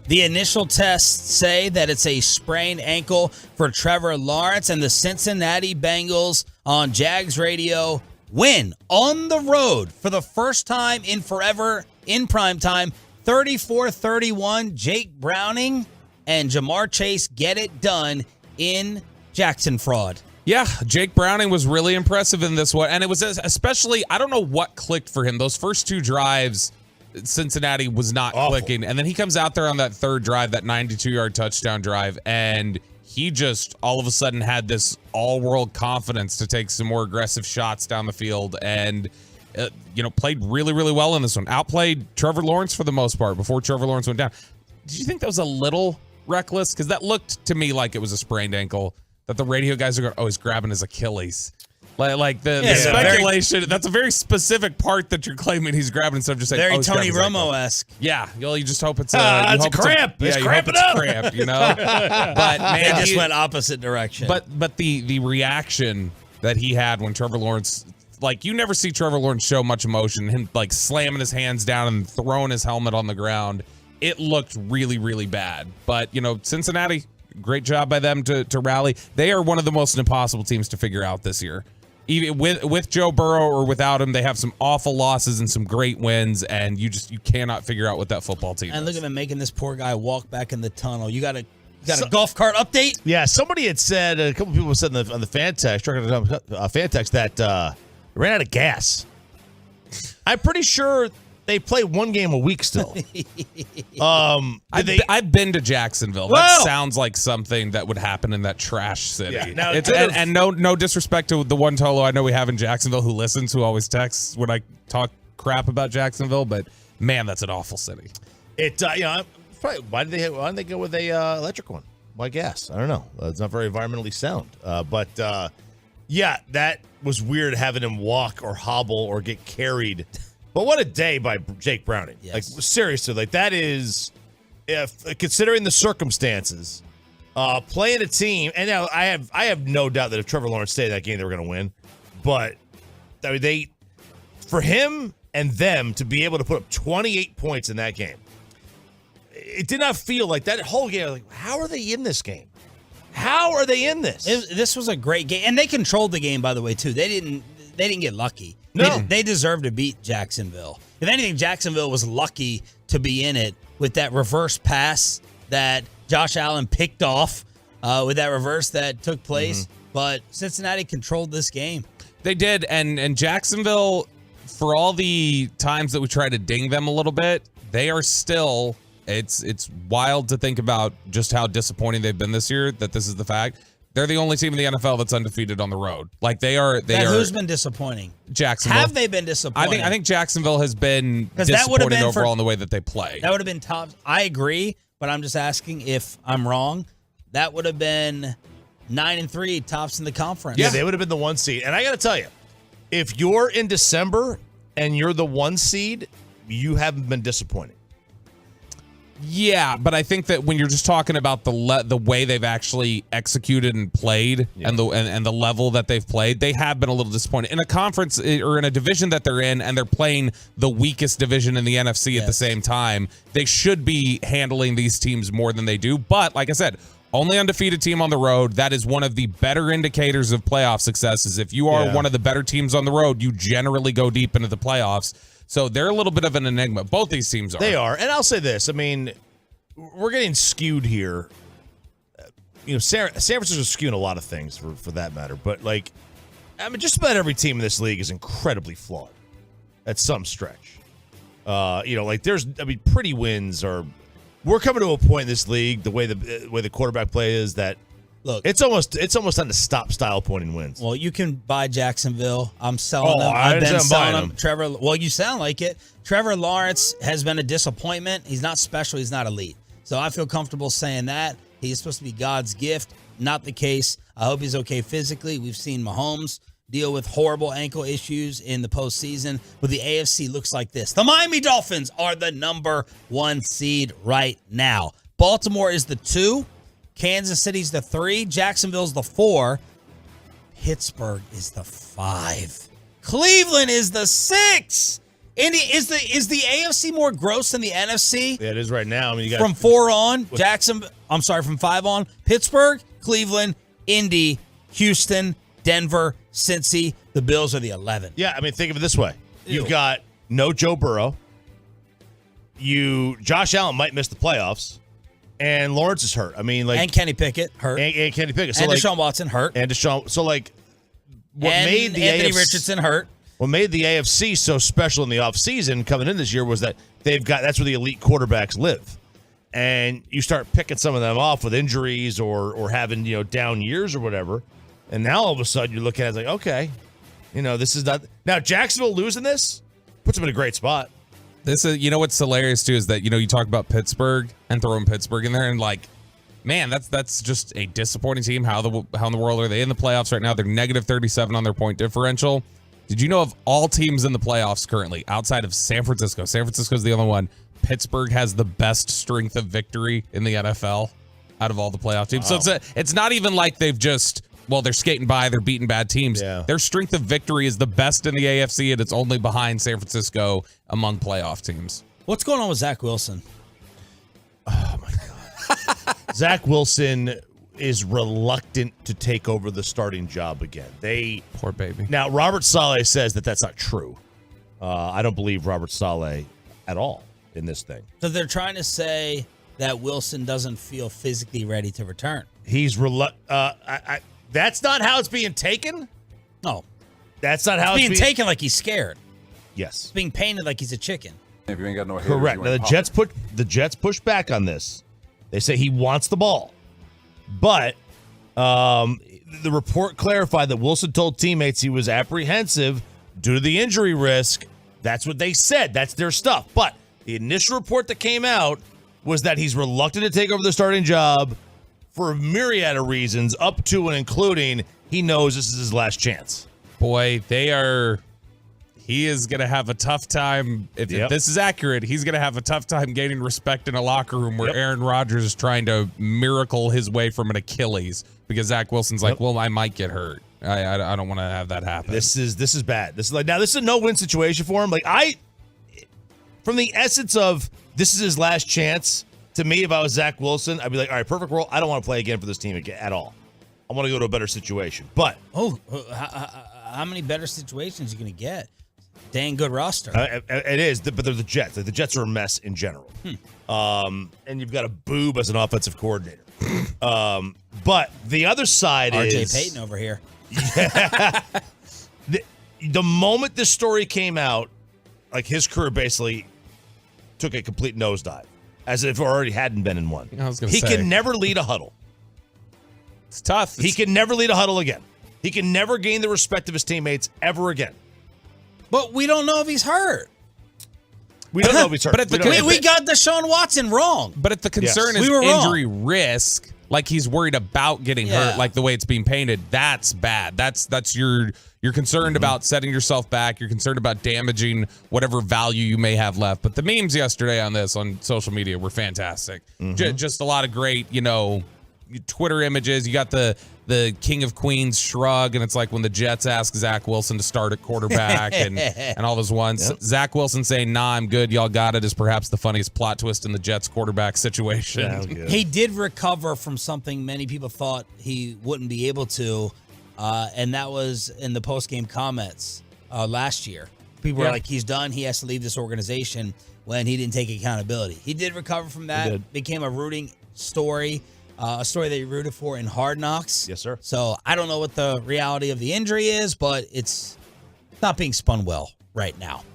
The initial tests say that it's a sprained ankle for Trevor Lawrence, and the Cincinnati Bengals on Jags radio win on the road for the first time in forever in primetime. 34-31, Jake Browning and Jamar Chase get it done in Jackson Fraud. Yeah, Jake Browning was really impressive in this one. And it was especially, I don't know what clicked for him. Those first two drives, Cincinnati was not clicking. And then he comes out there on that third drive, that 92-yard touchdown drive, and he just all of a sudden had this all-world confidence to take some more aggressive shots down the field and, played really, really well in this one. Outplayed Trevor Lawrence for the most part before Trevor Lawrence went down. Did you think that was a little reckless? Because that looked to me like it was a sprained ankle. That the radio guys are going, he's grabbing his Achilles. Like the speculation, that's a very specific part that you're claiming he's grabbing instead of just saying, very Tony Romo-esque. Yeah, you just hope it's it's a cramp. It's cramping up. Cramp, But man, they just went opposite direction. But the reaction that he had when Trevor Lawrence, you never see Trevor Lawrence show much emotion. Him slamming his hands down and throwing his helmet on the ground. It looked really, really bad. But Cincinnati. Great job by them to rally. They are one of the most impossible teams to figure out this year. Even with Joe Burrow or without him, they have some awful losses and some great wins, and you cannot figure out what that football team and is. Look at them making this poor guy walk back in the tunnel. You got a golf cart update? Yeah, somebody had said, a couple people said on the fan text, that ran out of gas. I'm pretty sure they play one game a week still. I've been to Jacksonville. That sounds like something that would happen in that trash city. Yeah. And no disrespect to the one Tolo I know we have in Jacksonville who listens, who always texts when I talk crap about Jacksonville, but man, that's an awful city. Probably, why did they go with a electric one? Why gas? I don't know. It's not very environmentally sound. But that was weird having him walk or hobble or get carried. But what a day by Jake Browning. Yes. Seriously, that is, considering the circumstances, playing a team, and now I have no doubt that if Trevor Lawrence stayed in that game, they were going to win. But for him and them to be able to put up 28 points in that game, it did not feel like that whole game. How are they in this game? How are they in this? This was a great game, and they controlled the game, by the way, too. They didn't get lucky. No. They deserve to beat Jacksonville. If anything, Jacksonville was lucky to be in it with that reverse pass that Josh Allen picked off with that reverse that took place. Mm-hmm. But Cincinnati controlled this game. They did, and Jacksonville, for all the times that we try to ding them a little bit, they are still, it's wild to think about just how disappointing they've been this year, that this is the fact. They're the only team in the NFL that's undefeated on the road. Who's been disappointing? Jacksonville. Have they been disappointing? I think Jacksonville has been disappointing overall in the way that they play. That would have been top. I agree, but I'm just asking if I'm wrong. That would have been 9-3, tops in the conference. Yeah, they would have been the 1 seed. And I got to tell you, if you're in December and you're the 1 seed, you haven't been disappointing. Yeah, but I think that when you're just talking about the way they've actually executed and played, and the level that they've played, they have been a little disappointed in a conference or in a division that they're in, and they're playing the weakest division in the NFC at the same time. They should be handling these teams more than they do. But like I said, only undefeated team on the road. That is one of the better indicators of playoff successes. If you are one of the better teams on the road, you generally go deep into the playoffs. So they're a little bit of an enigma. Both these teams are. They are. And I'll say this. I mean, we're getting skewed here. San Francisco's skewing a lot of things for that matter. But, just about every team in this league is incredibly flawed at some stretch. Pretty wins are – we're coming to a point in this league, the way the quarterback play is, that Look, it's almost time to stop style pointing wins. Well, you can buy Jacksonville. I'm selling them. I've been selling them. them. Trevor, well, you sound like it. Trevor Lawrence has been a disappointment. He's not special. He's not elite. So I feel comfortable saying that. He's supposed to be God's gift. Not the case. I hope he's okay physically. We've seen Mahomes deal with horrible ankle issues in the postseason. But the AFC looks like this. The Miami Dolphins are the number 1 seed right now. Baltimore is the 2. Kansas City's the 3. Jacksonville's the 4. Pittsburgh is the 5. Cleveland is the 6. Indy is the AFC more gross than the NFC? Yeah, it is right now. I mean, you got from 4 on, from 5 on, Pittsburgh, Cleveland, Indy, Houston, Denver, Cincy. The Bills are the 11. Yeah, I mean, think of it this way. You've got no Joe Burrow. Josh Allen might miss the playoffs. And Lawrence is hurt. I mean, like, and Kenny Pickett hurt. And Kenny Pickett. So and like, Deshaun Watson hurt. And Deshaun. So, like, what and made the Anthony AFC, Richardson hurt. What made the AFC so special in the offseason coming in this year was that that's where the elite quarterbacks live. And you start picking some of them off with injuries or having, down years or whatever. And now all of a sudden you're looking at it like, okay, this is not. Now, Jacksonville losing this puts them in a great spot. This is, what's hilarious too is that, you talk about Pittsburgh and throwing Pittsburgh in there and like, man, that's just a disappointing team. How in the world are they in the playoffs right now? They're negative 37 on their point differential. Did you know of all teams in the playoffs currently outside of San Francisco? San Francisco's the only one. Pittsburgh has the best strength of victory in the NFL out of all the playoff teams. Wow. So it's not even like they've just, they're skating by, they're beating bad teams. Yeah. Their strength of victory is the best in the AFC, and it's only behind San Francisco among playoff teams. What's going on with Zach Wilson? Oh, my God. Zach Wilson is reluctant to take over the starting job again. Poor baby. Now, Robert Saleh says that that's not true. I don't believe Robert Saleh at all in this thing. So they're trying to say that Wilson doesn't feel physically ready to return. He's that's not how it's being taken? No. That's not how it's being taken like he's scared. Yes. It's being painted like he's a chicken. If you ain't got no haters, correct. Now, the Jets push back on this. They say he wants the ball. But the report clarified that Wilson told teammates he was apprehensive due to the injury risk. That's what they said. That's their stuff. But the initial report that came out was that he's reluctant to take over the starting job for a myriad of reasons, up to and including he knows this is his last chance. Boy, he is going to have a tough time. If this is accurate, he's going to have a tough time gaining respect in a locker room where Aaron Rodgers is trying to miracle his way from an Achilles because Zach Wilson's like, well, I might get hurt. I don't want to have that happen. This is bad. This is a no-win situation for him. From the essence of this is his last chance, to me, if I was Zach Wilson, I'd be like, all right, perfect world. I don't want to play again for this team at all. I want to go to a better situation. But how many better situations are you going to get? Dang good roster. It is, but they're the Jets. The Jets are a mess in general. And you've got a boob as an offensive coordinator. But the other side is RJ Payton over here. The moment this story came out, like his career basically took a complete nosedive, as if it already hadn't been in one. He can never lead a huddle. It's tough. He can never lead a huddle again. He can never gain the respect of his teammates ever again. But we don't know if he's hurt. We don't know if he's hurt. But we got Deshaun Watson wrong. But if the concern is injury risk, like he's worried about getting hurt, like the way it's being painted, that's bad. That's you're concerned about setting yourself back. You're concerned about damaging whatever value you may have left. But the memes yesterday on social media were fantastic. Just a lot of great, Twitter images. You got the King of Queens shrug, and it's like when the Jets ask Zach Wilson to start at quarterback and all those ones. Yep. Zach Wilson saying, nah, I'm good, y'all got it, is perhaps the funniest plot twist in the Jets quarterback situation. He did recover from something many people thought he wouldn't be able to, and that was in the post-game comments last year. People were like, he's done, he has to leave this organization, when he didn't take accountability. He did recover from that, became a rooting story. A story that you rooted for in Hard Knocks. Yes, sir. So I don't know what the reality of the injury is, but it's not being spun well right now.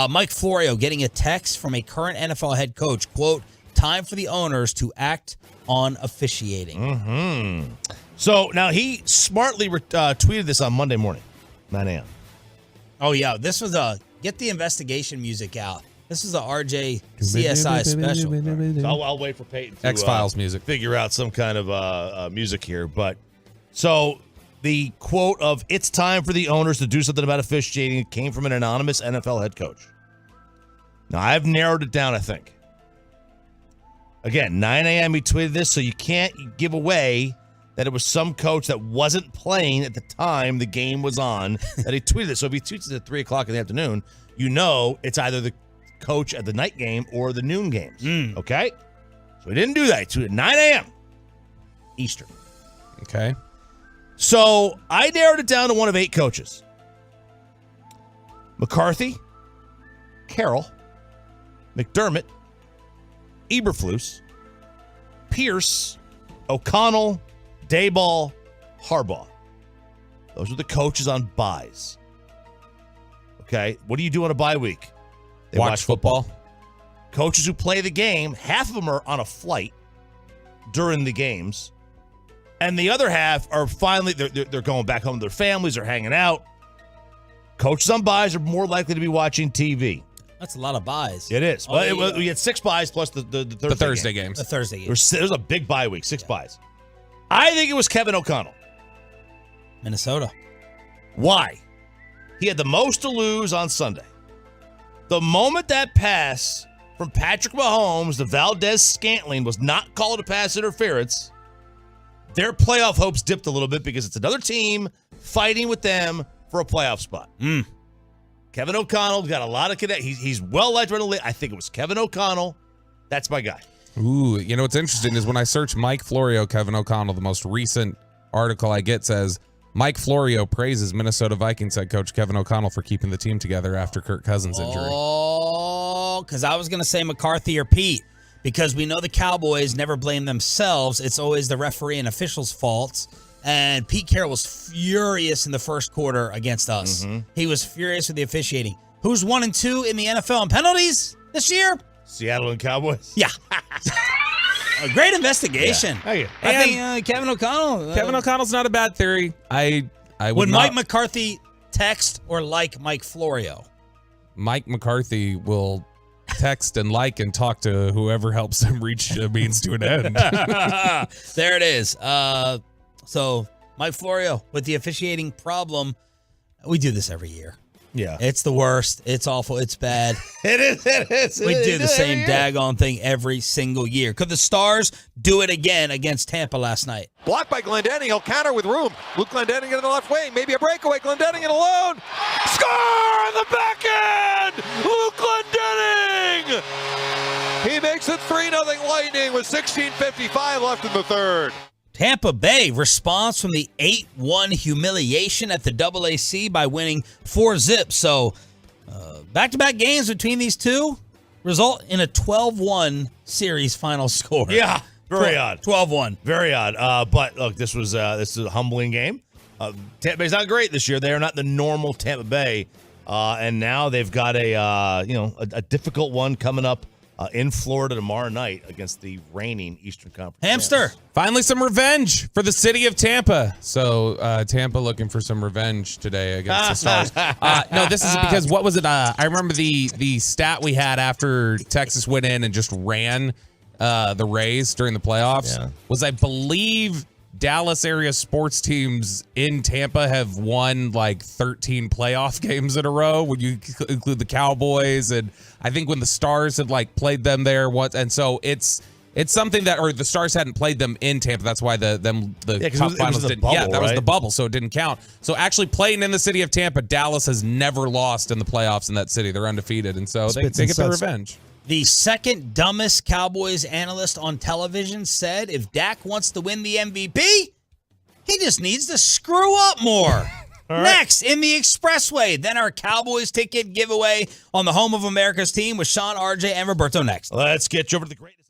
Mike Florio getting a text from a current NFL head coach, quote, time for the owners to act on officiating. So now he smartly tweeted this on Monday morning, 9 a.m. Oh, yeah. This was get the investigation music out. This is a RJ CSI special. So I'll wait for Peyton to X-Files music. Figure out some kind of music here. But so the quote of "It's time for the owners to do something about officiating" came from an anonymous NFL head coach. Now, I've narrowed it down, I think. Again, 9 a.m. he tweeted this, so you can't give away that it was some coach that wasn't playing at the time the game was on that he tweeted it. So if he tweets it at 3 o'clock in the afternoon, you know it's either the coach at the night game or the noon games. Okay? So he didn't do that. He tweeted at 9 a.m. Eastern. Okay. So I narrowed it down to one of 8 coaches. McCarthy, Carroll, McDermott, Eberflus, Pierce, O'Connell, Dayball, Harbaugh. Those are the coaches on buys. Okay, what do you do on a bye week? They watch football. Coaches who play the game, half of them are on a flight during the games, and the other half are finally they're going back home to their families, they're hanging out. Coaches on buys are more likely to be watching TV. That's a lot of buys. It is. Well, we had 6 buys plus the Thursday games. The Thursday games. There was a big bye week, 6 buys. I think it was Kevin O'Connell. Minnesota. Why? He had the most to lose on Sunday. The moment that pass from Patrick Mahomes to Valdez-Scantling was not called a pass interference, their playoff hopes dipped a little bit because it's another team fighting with them for a playoff spot. Kevin O'Connell's got a lot of connect. He's well liked around the league. I think it was Kevin O'Connell. That's my guy. Ooh, you know what's interesting is when I search Mike Florio, Kevin O'Connell, the most recent article I get says Mike Florio praises Minnesota Vikings head coach Kevin O'Connell for keeping the team together after Kirk Cousins' injury. Oh, because I was going to say McCarthy or Pete, because we know the Cowboys never blame themselves. It's always the referee and officials' faults. And Pete Carroll was furious in the first quarter against us. He was furious with the officiating. Who's 1-2 in the NFL in penalties this year? Seattle and Cowboys. Yeah. A great investigation. Yeah. I think Kevin O'Connell. Kevin O'Connell's not a bad theory. I would not, Mike McCarthy text or like Mike Florio? Mike McCarthy will text and like and talk to whoever helps him reach a means to an end. There it is. So Mike Florio with the officiating problem. We do this every year. Yeah. It's the worst. It's awful. It's bad. It is. We do the same daggone thing every single year. Could the Stars do it again against Tampa last night? Blocked by Glendening. He'll counter with room. Luke Glendening in the left wing. Maybe a breakaway. Glendening in alone. Score on the back end. Luke Glendening. He makes it 3-0 Lightning with 16:55 left in the third. Tampa Bay responds from the 8-1 humiliation at the AAC by winning 4-0. So back-to-back games between these two result in a 12-1 series final score. Yeah, very odd. 12-1. Very odd. But look, this is a humbling game. Tampa Bay's not great this year. They are not the normal Tampa Bay, and now they've got a difficult one coming up in Florida tomorrow night against the reigning Eastern Conference. Hamster. champs. Finally, some revenge for the city of Tampa. So Tampa looking for some revenge today against the Stars. No, this is because what was it? I remember the stat we had after Texas went in and just ran the Rays during the playoffs was, I believe, Dallas area sports teams in Tampa have won like 13 playoff games in a row when you include the Cowboys, and I think when the Stars had like played them there once, and so it's something that, or the Stars hadn't played them in Tampa. That's why the cup finals didn't. Bubble, that was right? the bubble, so it didn't count. So actually playing in the city of Tampa, Dallas has never lost in the playoffs in that city. They're undefeated, and so they get their revenge. The second dumbest Cowboys analyst on television said if Dak wants to win the MVP, he just needs to screw up more. Next, in the Expressway, then our Cowboys ticket giveaway on the home of America's team with Sean, RJ, and Roberto next. Let's get you over to the greatest.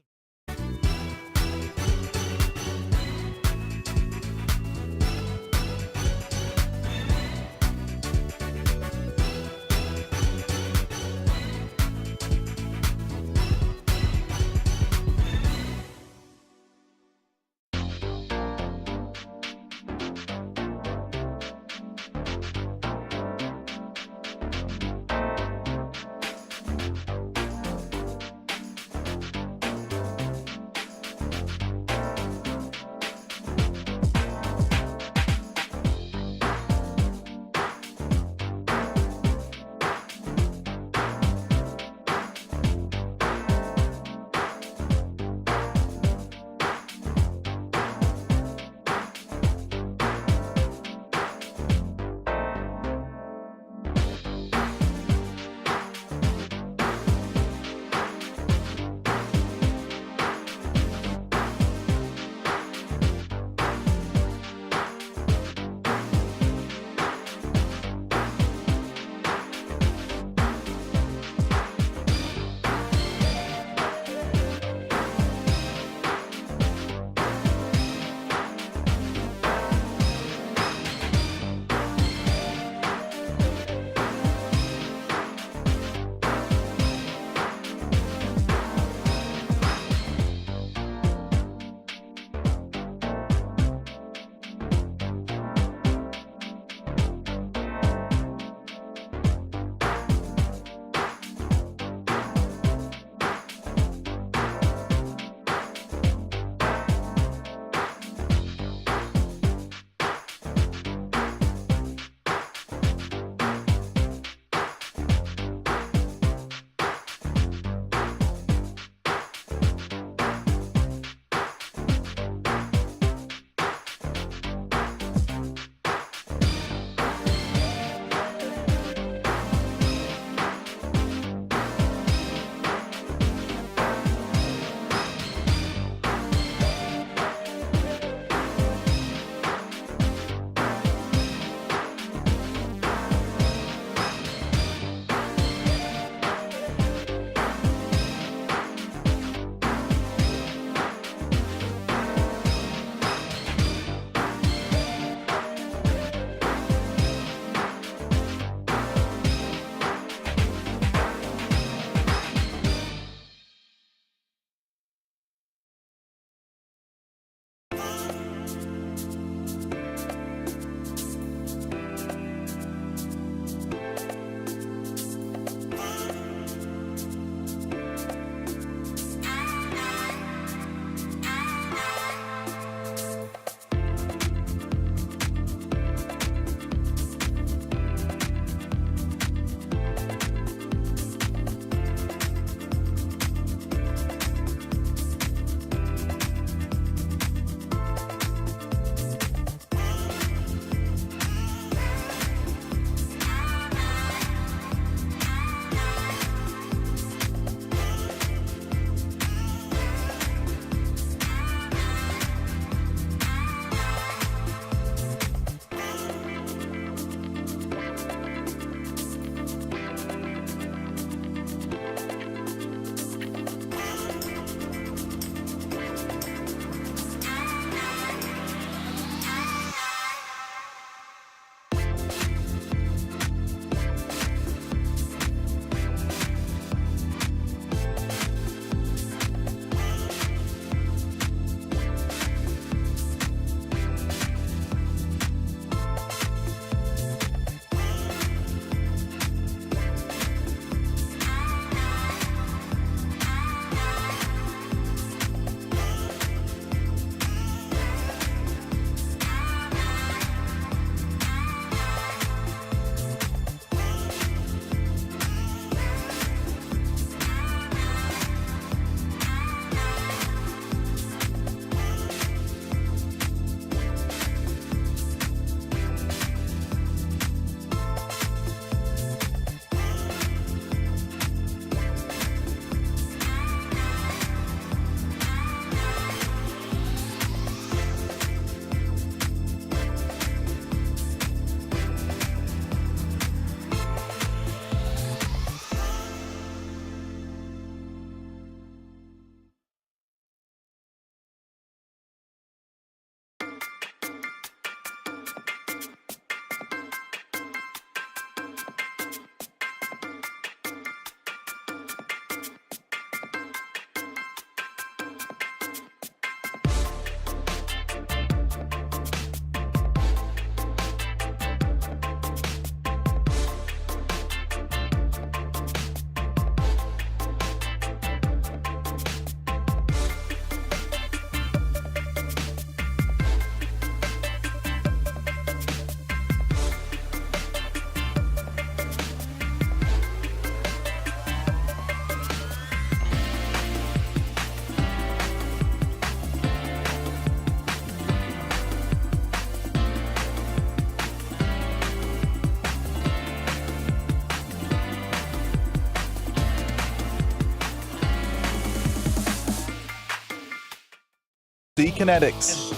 The Kinetics.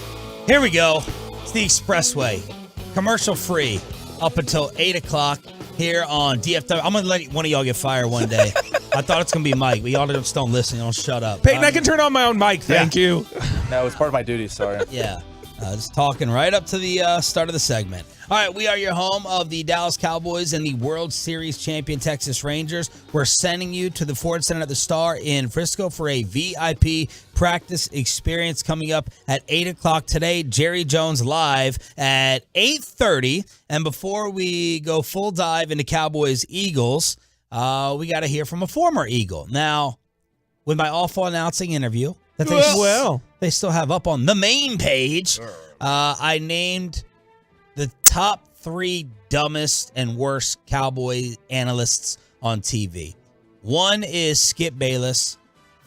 Here we go. It's the Expressway. Commercial free up until 8 o'clock here on DFW. I'm going to let one of y'all get fired one day. I thought it's going to be Mike, but y'all just don't listen. Don't shut up. Peyton, I can turn on my own mic. Thank you. No, it's part of my duty. Sorry. Yeah. Just talking right up to the start of the segment. All right, we are your home of the Dallas Cowboys and the World Series champion Texas Rangers. We're sending you to the Ford Center at the Star in Frisco for a VIP practice experience coming up at 8 o'clock today. Jerry Jones live at 8:30. And before we go full dive into Cowboys-Eagles, we got to hear from a former Eagle. Now, with my awful announcing interview that they still have up on the main page, I named the top 3 dumbest and worst Cowboy analysts on TV. 1 is Skip Bayless.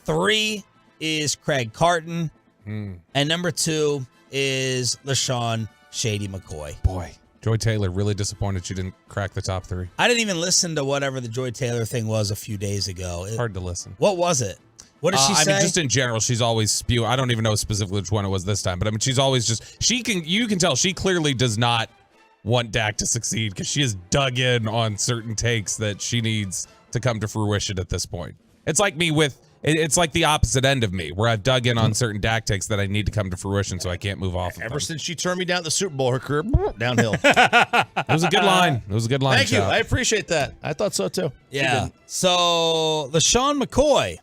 3 is Craig Carton. And number 2 is LaShawn Shady McCoy. Boy, Joy Taylor, really disappointed she didn't crack the top 3. I didn't even listen to whatever the Joy Taylor thing was a few days ago. Hard to listen. What was it? What did she say? I mean, just in general, she's always spewing. I don't even know specifically which one it was this time, but I mean, she's always just, you can tell she clearly does not want Dak to succeed because she has dug in on certain takes that she needs to come to fruition at this point. It's like me it's like the opposite end of me, where I've dug in on certain Dak takes that I need to come to fruition so I can't move off of Ever them. since she turned me down at the Super Bowl, her career, downhill. It was a good line. It was a good line. Thank you. I appreciate that. I thought so, too. Yeah. So, LaShawn McCoy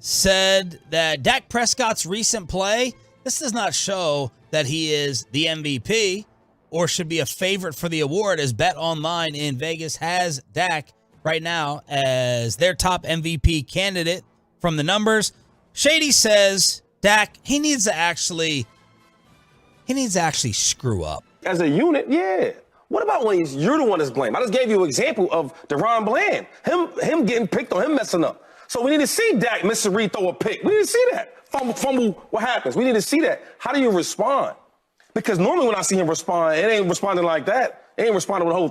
said that Dak Prescott's recent play, this does not show that he is the MVP or should be a favorite for the award, as Bet Online in Vegas has Dak right now as their top MVP candidate from the numbers. Shady says Dak, he needs to actually screw up. As a unit, yeah. What about when you're the one that's blamed? I just gave you an example of DeRon Bland. Him getting picked on, him messing up. So we need to see Dak miss a read, throw a pick. We need to see that. Fumble, what happens? We need to see that. How do you respond? Because normally when I see him respond, it ain't responding like that. It ain't responding with a whole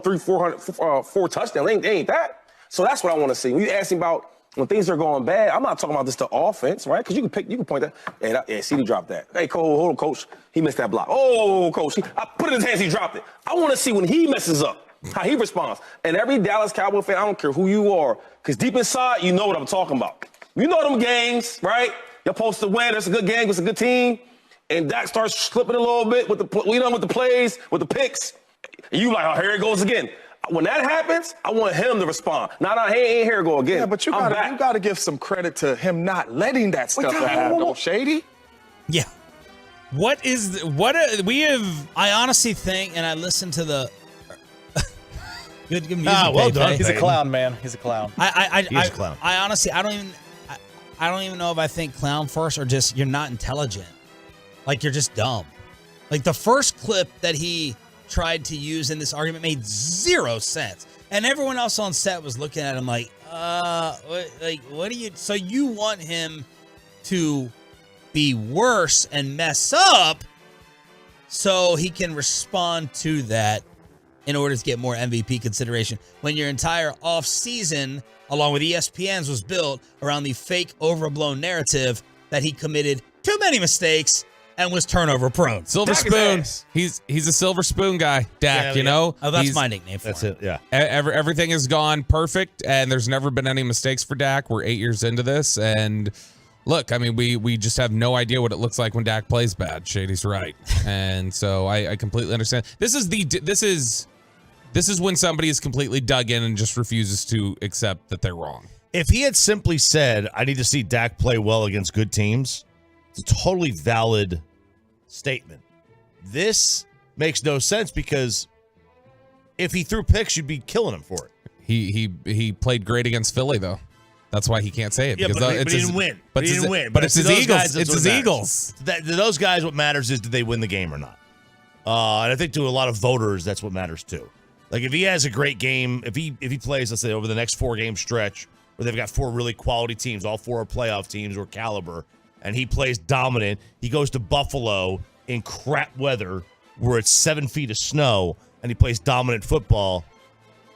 4 touchdowns. It ain't that. So that's what I want to see. When you ask me about when things are going bad, I'm not talking about just the offense, right? Because you can point that. Hey, CD dropped that. Hey, hold on, coach. He missed that block. Oh, coach. I put it in his hands. He dropped it. I want to see when he messes up, how he responds. And every Dallas Cowboy fan, I don't care who you are, because deep inside, you know what I'm talking about. You know them games, right? You're supposed to win. It's a good game. It's a good team. And Dak starts slipping a little bit with the plays, with the picks. And you like, oh, here it goes again. When that happens, I want him to respond. Hey, here it go again. Yeah, but you gotta give some credit to him not letting that stuff happen, though, Shady. Yeah. I honestly think, and I listened to the good music. Well done. He's a clown, man. He's a clown. He's a clown. I honestly, I don't even know if I think clown first or just you're not intelligent. Like, you're just dumb. Like, the first clip that he tried to use in this argument made 0 sense. And everyone else on set was looking at him like, what do you... So you want him to be worse and mess up so he can respond to that in order to get more MVP consideration when your entire offseason, along with ESPN's, was built around the fake overblown narrative that he committed too many mistakes and was turnover prone. Silver spoon. He's a silver spoon guy, Dak, you know? Oh, that's my nickname for him. That's it, yeah. Everything has gone perfect, and there's never been any mistakes for Dak. We're 8 years into this, and look, I mean, we just have no idea what it looks like when Dak plays bad. Shady's right. And so I completely understand. This is when somebody is completely dug in and just refuses to accept that they're wrong. If he had simply said, I need to see Dak play well against good teams, it's a totally valid statement. This makes no sense because if he threw picks, you'd be killing him for it. He played great against Philly, though. That's why he can't say it. Yeah, because but he didn't win. But he didn't win. But it's his Eagles. Guys, it's his Eagles. To those guys, what matters is did they win the game or not. And I think to a lot of voters, that's what matters too. Like if he has a great game, if he plays, let's say over the next 4-game stretch where they've got 4 really quality teams, all 4 are playoff teams or caliber, and he plays dominant, he goes to Buffalo in crap weather where it's 7 feet of snow, and he plays dominant football.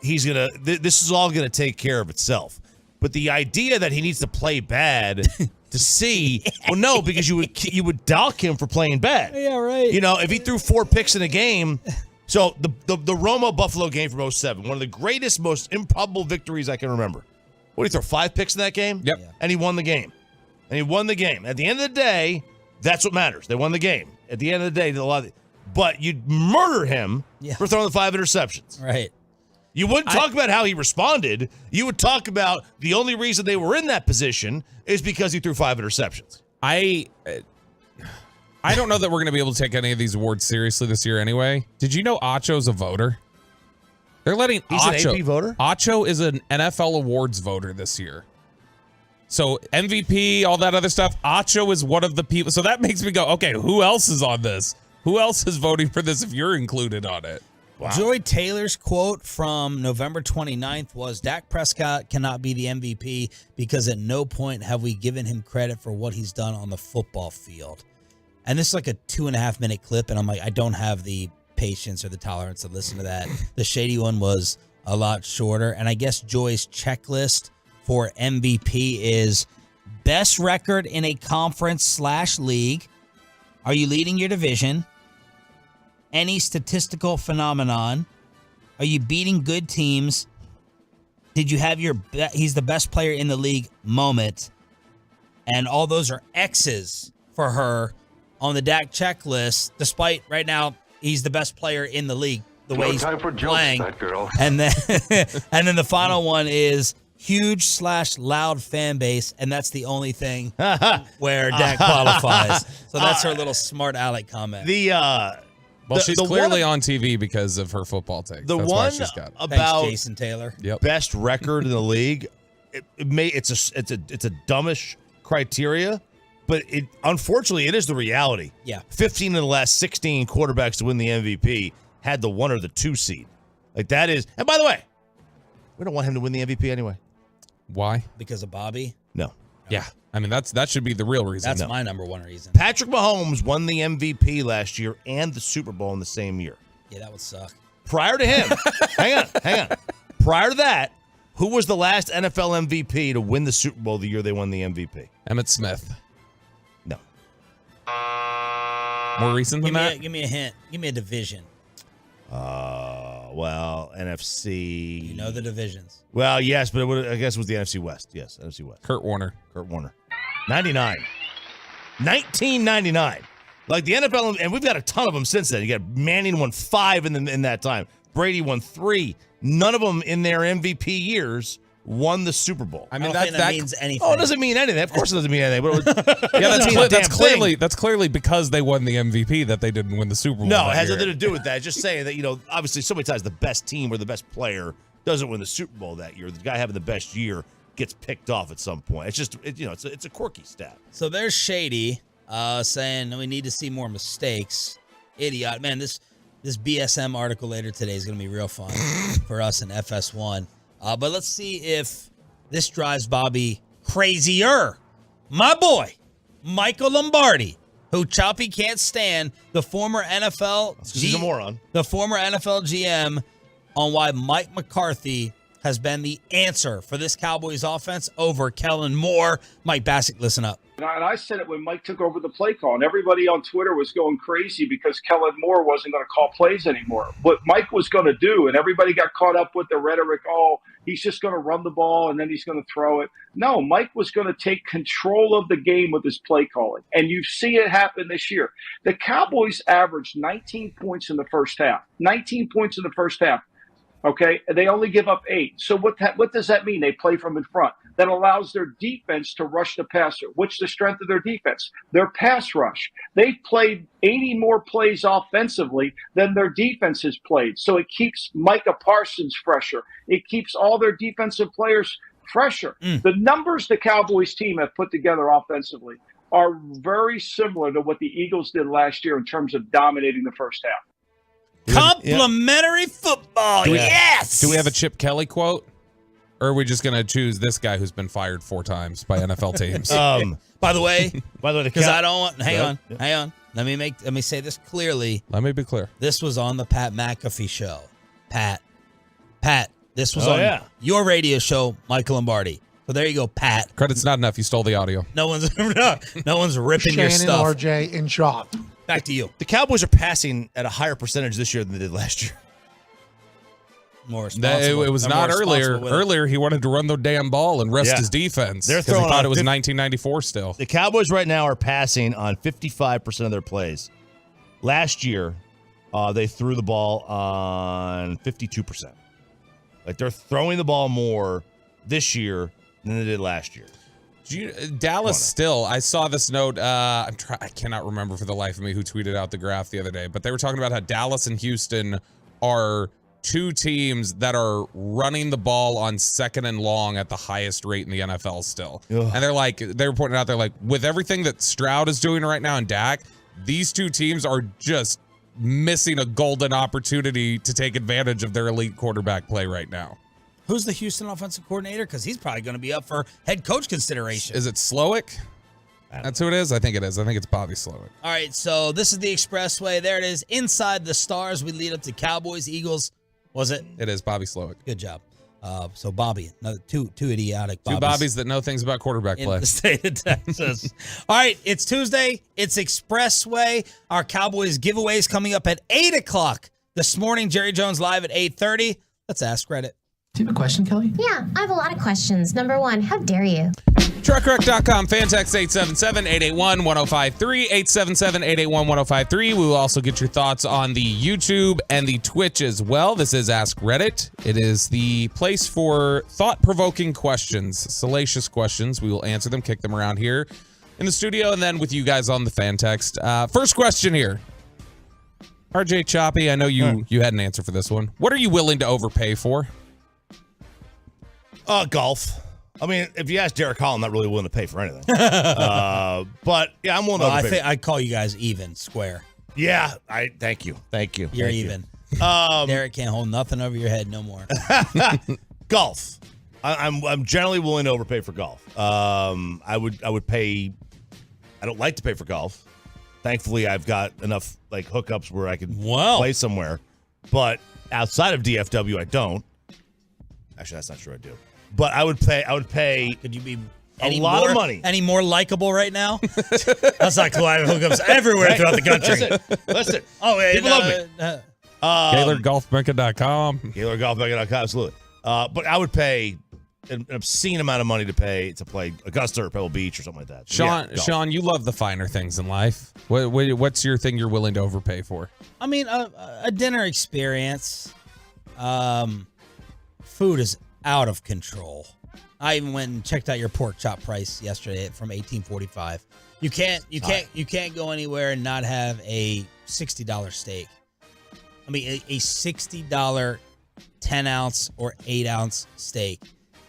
This is all gonna take care of itself. But the idea that he needs to play bad to see. Well, no, because you would dock him for playing bad. Yeah, right. You know, if he threw 4 picks in a game. So the Romo Buffalo game from 2007, one of the greatest, most improbable victories I can remember. What did he throw? 5 picks in that game? Yep. Yeah. And he won the game. At the end of the day, that's what matters. They won the game. At the end of the day, but you'd murder him for throwing the 5 interceptions. Right. You wouldn't talk about how he responded. You would talk about the only reason they were in that position is because he threw 5 interceptions. I don't know that we're going to be able to take any of these awards seriously this year anyway. Did you know Acho's a voter? They're letting He's Acho. an AP voter? Acho is an NFL awards voter this year. So MVP, all that other stuff, Acho is one of the people. So that makes me go, okay, who else is on this? Who else is voting for this if you're included on it? Wow. Joy Taylor's quote from November 29th was, Dak Prescott cannot be the MVP because at no point have we given him credit for what he's done on the football field. And this is like a 2.5-minute clip, and I'm like, I don't have the patience or the tolerance to listen to that. The shady one was a lot shorter. And I guess Joy's checklist for MVP is best record in a conference/league. Are you leading your division? Any statistical phenomenon? Are you beating good teams? Did you have he's the best player in the league moment? And all those are X's for her on the Dak checklist, despite right now he's the best player in the league the way he's playing. That girl. And then the final one is huge/loud fan base, and that's the only thing where Dak qualifies. So that's her little smart aleck comment. She's clearly on TV because of her football take. The That's one why she's got it. about Thanks, Jason Taylor. Best record in the league, it's a dumbish criteria, but unfortunately it is the reality. Yeah. 15 of the last 16 quarterbacks to win the MVP had the 1 or the 2 seed. Like that is, and by the way, we don't want him to win the MVP anyway. Why? Because of Bobby? No. Yeah. I mean, that should be the real reason. That's my number one reason. Patrick Mahomes won the MVP last year and the Super Bowl in the same year. Yeah, that would suck. Prior to him, hang on. Prior to that, who was the last NFL MVP to win the Super Bowl the year they won the MVP? Emmitt Smith. No. More recent than that? Give me a hint. Give me a division. Well, NFC. You know the divisions. Well, yes, but I guess it was the NFC West. Yes, NFC West. Kurt Warner. 99. 1999. Like the NFL, and we've got a ton of them since then. You got Manning won 5 in that time. Brady won 3. None of them in their MVP years won the Super Bowl. I mean, that means anything. Oh, it doesn't mean anything. Of course it doesn't mean anything. But that's clearly because they won the MVP that they didn't win the Super Bowl. No, it has nothing to do with that. Just saying that, obviously so many times the best team or the best player doesn't win the Super Bowl that year. The guy having the best year gets picked off at some point. It's just, it's a quirky stat. So there's Shady saying we need to see more mistakes. Idiot. Man, this BSM article later today is going to be real fun for us in FS1. But let's see if this drives Bobby crazier. My boy, Michael Lombardi, who Choppy can't stand, the former NFL he's a moron. The former NFL GM on why Mike McCarthy has been the answer for this Cowboys offense over Kellen Moore. Mike Bassick, listen up. And I said it when Mike took over the play call, and everybody on Twitter was going crazy because Kellen Moore wasn't going to call plays anymore. What Mike was going to do, and everybody got caught up with the rhetoric, he's just going to run the ball and then he's going to throw it. No, Mike was going to take control of the game with his play calling, and you see it happen this year. The Cowboys averaged 19 points in the first half. 19 points in the first half. Okay, they only give up 8. So what does that mean? They play from in front. That allows their defense to rush the passer. What's the strength of their defense? Their pass rush. They've played 80 more plays offensively than their defense has played. So it keeps Micah Parsons fresher. It keeps all their defensive players fresher. The numbers the Cowboys team have put together offensively are very similar to what the Eagles did last year in terms of dominating the first half. Complimentary football, yes! Do we have a Chip Kelly quote? Or are we just going to choose this guy who's been fired 4 times by NFL teams? By the way, because I don't want. Hang on. Let me say this clearly. Let me be clear. This was on the Pat McAfee show. Pat. This was on your radio show, Michael Lombardi. So there you go, Pat. Credit's not enough. You stole the audio. No one's ripping your Shannon, stuff. RJ, and Chop. Back to you. The Cowboys are passing at a higher percentage this year than they did last year. More responsible. It was not earlier. Earlier, he wanted to run the damn ball and rest his defense. They're because he throwing thought on it was 1994 still. The Cowboys right now are passing on 55% of their plays. Last year, they threw the ball on 52%. Like they're throwing the ball more this year than they did last year. Dallas still, I saw this note. I cannot remember for the life of me who tweeted out the graph the other day, but they were talking about how Dallas and Houston are two teams that are running the ball on 2nd and long at the highest rate in the NFL still. Ugh. And they were pointing out there, like, with everything that Stroud is doing right now and Dak, these two teams are just missing a golden opportunity to take advantage of their elite quarterback play right now. Who's the Houston offensive coordinator? Because he's probably going to be up for head coach consideration. Is it Slowick? That's who it is? I think it is. I think it's Bobby Slowick. All right, so this is the Expressway. There it is. Inside the stars, we lead up to Cowboys-Eagles. Was it? It is Bobby Slowick. Good job. So Bobby, another two idiotic Bobbies. Two Bobbies that know things about quarterback play. In the state of Texas. All right, it's Tuesday. It's Expressway. Our Cowboys giveaways coming up at 8 o'clock this morning. Jerry Jones live at 8:30. Let's ask Reddit. Do you have a question, Kelly? Yeah, I have a lot of questions. Number one, how dare you? Truckwreck.com, fan text 877-881-1053, 877-881-1053. We will also get your thoughts on the YouTube and the Twitch as well. This is Ask Reddit. It is the place for thought-provoking questions, salacious questions. We will answer them, kick them around here in the studio, and then with you guys on the fan text. First question here. RJ Choppy, I know you had an answer for this one. What are you willing to overpay for? Golf. I mean, if you ask Derek Hall, I'm not really willing to pay for anything. But yeah, I'm willing to overpay. I think I'd call you guys even, square. Yeah, thank you. You're even. Derek can't hold nothing over your head no more. Golf. I'm generally willing to overpay for golf. I would pay. I don't like to pay for golf. Thankfully, I've got enough like hookups where I can play somewhere. But outside of DFW, I don't. Actually, that's not true. I do. But I would pay. Could you be a lot of money? Any more likable right now? That's not cool. I have hookups everywhere throughout the country. Listen. Oh, wait. People love me. GaylorGolfMecca.com. GaylorGolfMecca.com. Absolutely. But I would pay an obscene amount of money to play Augusta or Pebble Beach or something like that. So Sean, you love the finer things in life. What's your thing you're willing to overpay for? I mean, a dinner experience. Food is out of control. I even went and checked out your pork chop price yesterday from $18.45. You can't go anywhere and not have a $60 steak. I mean, a $60 10-ounce or 8-ounce steak.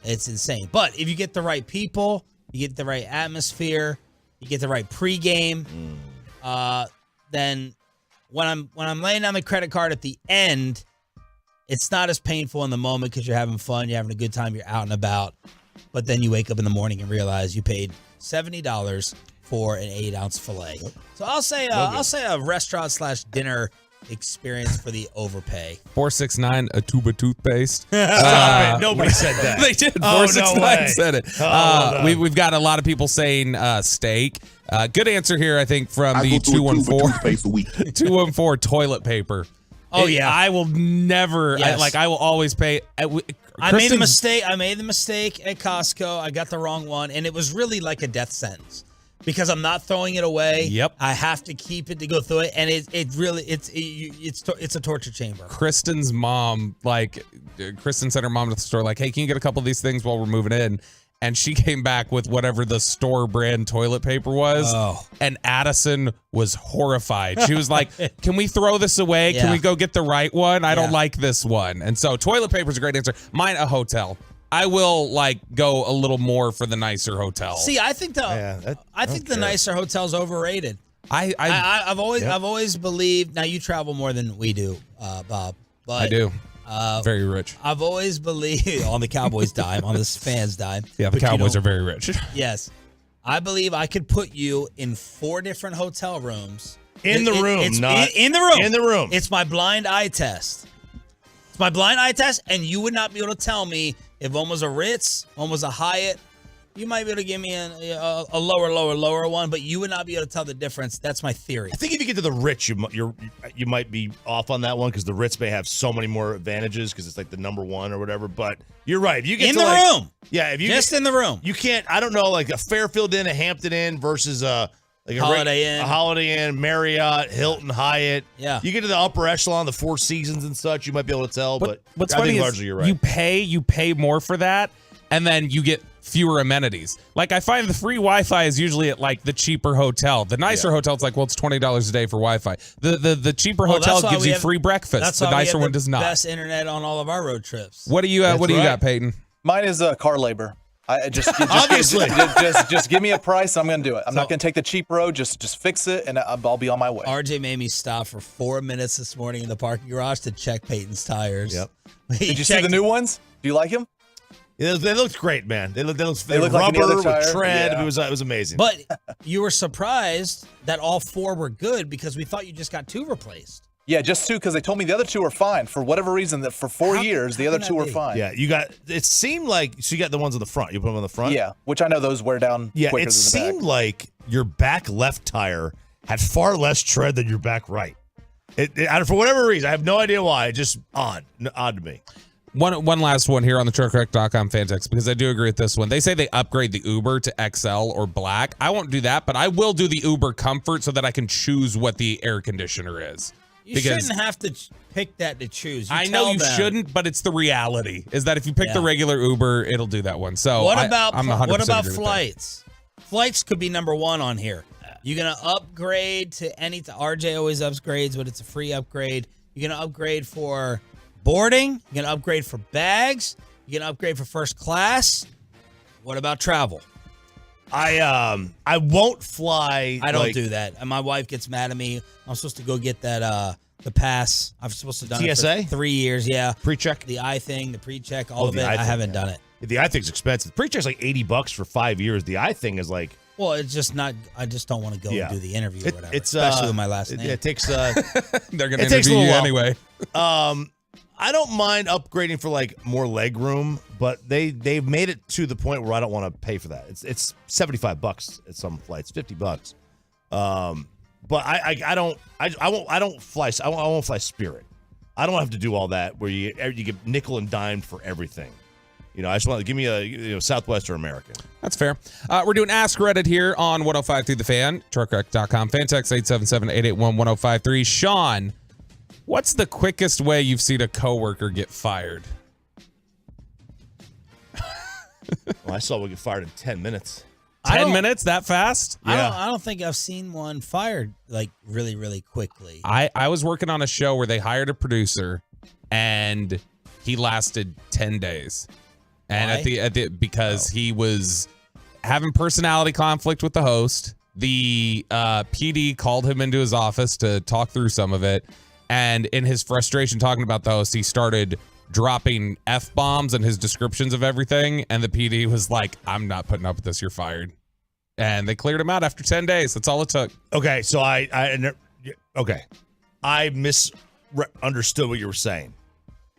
It's insane. But if you get the right people, you get the right atmosphere, you get the right pregame, then when I'm laying down the credit card at the end, it's not as painful in the moment because you're having fun, you're having a good time, you're out and about. But then you wake up in the morning and realize you paid $70 for an 8-ounce filet. So I'll say a restaurant/dinner experience for the overpay. 469 a tube of toothpaste. Stop it. Nobody said that. They did. 469 said it. We've got a lot of people saying steak. Good answer here, I think, from the 214. 214 toilet paper. Oh, yeah. I will never, Yes. I will always pay. I made a mistake. I made the mistake at Costco. I got the wrong one, and it was really like a death sentence because I'm not throwing it away. Yep. I have to keep it to go through it, and it's a torture chamber. Kristen's mom, Kristen sent her mom to the store, hey, can you get a couple of these things while we're moving in? And she came back with whatever the store brand toilet paper was. Oh. And Addison was horrified. She was like, can we throw this away? Yeah. Can we go get the right one? I don't like this one. And so toilet paper is a great answer. Mine, a hotel. I will go a little more for the nicer hotel. See, I think the nicer hotel's overrated. I've always believed. Now you travel more than we do, Bob. But I do. Very rich. I've always believed on the Cowboys' dime, on this fans' dime. Yeah, the Cowboys are very rich. Yes. I believe I could put you in 4 different hotel rooms. In the room. In the room. In the room. It's my blind eye test. It's my blind eye test, and you would not be able to tell me If one was a Ritz, one was a Hyatt, you might be able to give me a lower one, but you would not be able to tell the difference. That's my theory. I think if you get to the Ritz, you might be off on that one because the Ritz may have so many more advantages because it's like the number one or whatever. But you're right. If you get in to the room, yeah, if you just in the room, you can't. I don't know, like a Fairfield Inn, a Hampton Inn versus a Holiday Inn, Marriott, Hilton, Hyatt. Yeah, you get to the upper echelon, the Four Seasons and such, you might be able to tell. But what's I funny think is largely you're right. You pay more for that, and then you get fewer amenities. Like I find the free Wi-Fi is usually at like the cheaper hotel. The nicer hotel, it's like, well, it's $20 a day for Wi-Fi. The cheaper hotel gives you free breakfast. The nicer one does not. Best internet on all of our road trips. What do you What do you got, Peyton? Mine is car labor. I just Obviously. just give me a price. I'm going to do it. I'm not going to take the cheap road. Just fix it, and I'll be on my way. RJ made me stop for 4 minutes this morning in the parking garage to check Peyton's tires. Yep. Did you see the new ones? Do you like them? Yeah, they looked great, man. They look look rubber like any other with tire. tread. Yeah. It was amazing. But you were surprised that all 4 were good because we thought you just got 2 replaced. Yeah, just 2 because they told me the other 2 were fine. For whatever reason, that for 4 years, the other 2 were fine. Yeah, it seemed like, so you got the ones on the front. You put them on the front? Yeah, which I know those wear down quicker than the back. It seemed like your back left tire had far less tread than your back right. For whatever reason, I have no idea why. It just odd to me. One last one here on the truckwreck.com fan text, because I do agree with this one. They say they upgrade the Uber to XL or Black. I won't do that, but I will do the Uber Comfort so that I can choose what the air conditioner is. You shouldn't have to pick that to choose. I know you shouldn't, but it's the reality is that if you pick the regular Uber, it'll do that one. So what about agree flights? Flights could be number 1 on here. You're gonna upgrade to RJ always upgrades, but it's a free upgrade. You're gonna upgrade for boarding. You're gonna upgrade for bags. You're gonna upgrade for first class. What about travel? I won't fly. I don't do that. And my wife gets mad at me. I'm supposed to go get that the pass. I'm supposed to done TSA? it for 3 years. Yeah, pre-check, the eye thing, the pre-check, all of it. I haven't done it. The eye thing's expensive. Pre-check's like $80 for 5 years. The eye thing is like. Well, it's just not. I just don't want to go and do the interview or whatever. It's especially with my last name. It takes. They're going to interview you anyway. I don't mind upgrading for like more leg room, but they've made it to the point where I don't want to pay for that. It's $75 at some flights, $50. But I won't fly. I won't fly Spirit. I don't have to do all that where you get nickel and dimed for everything. You know, I just want to give me a Southwest or American. That's fair. We're doing Ask Reddit here on 105 through the fan, truckwreck.com, fan text 877-881-1053. Sean, what's the quickest way you've seen a coworker get fired? Well, I saw one get fired in 10 minutes. 10 minutes? That fast? Yeah. I don't think I've seen one fired like really, really quickly. I was working on a show where they hired a producer and he lasted 10 days. And because he was having personality conflict with the host, the PD called him into his office to talk through some of it. And in his frustration talking about the host, he started dropping F-bombs and his descriptions of everything. And the PD was like, I'm not putting up with this. You're fired. And they cleared him out after 10 days. That's all it took. Okay. So I misunderstood what you were saying.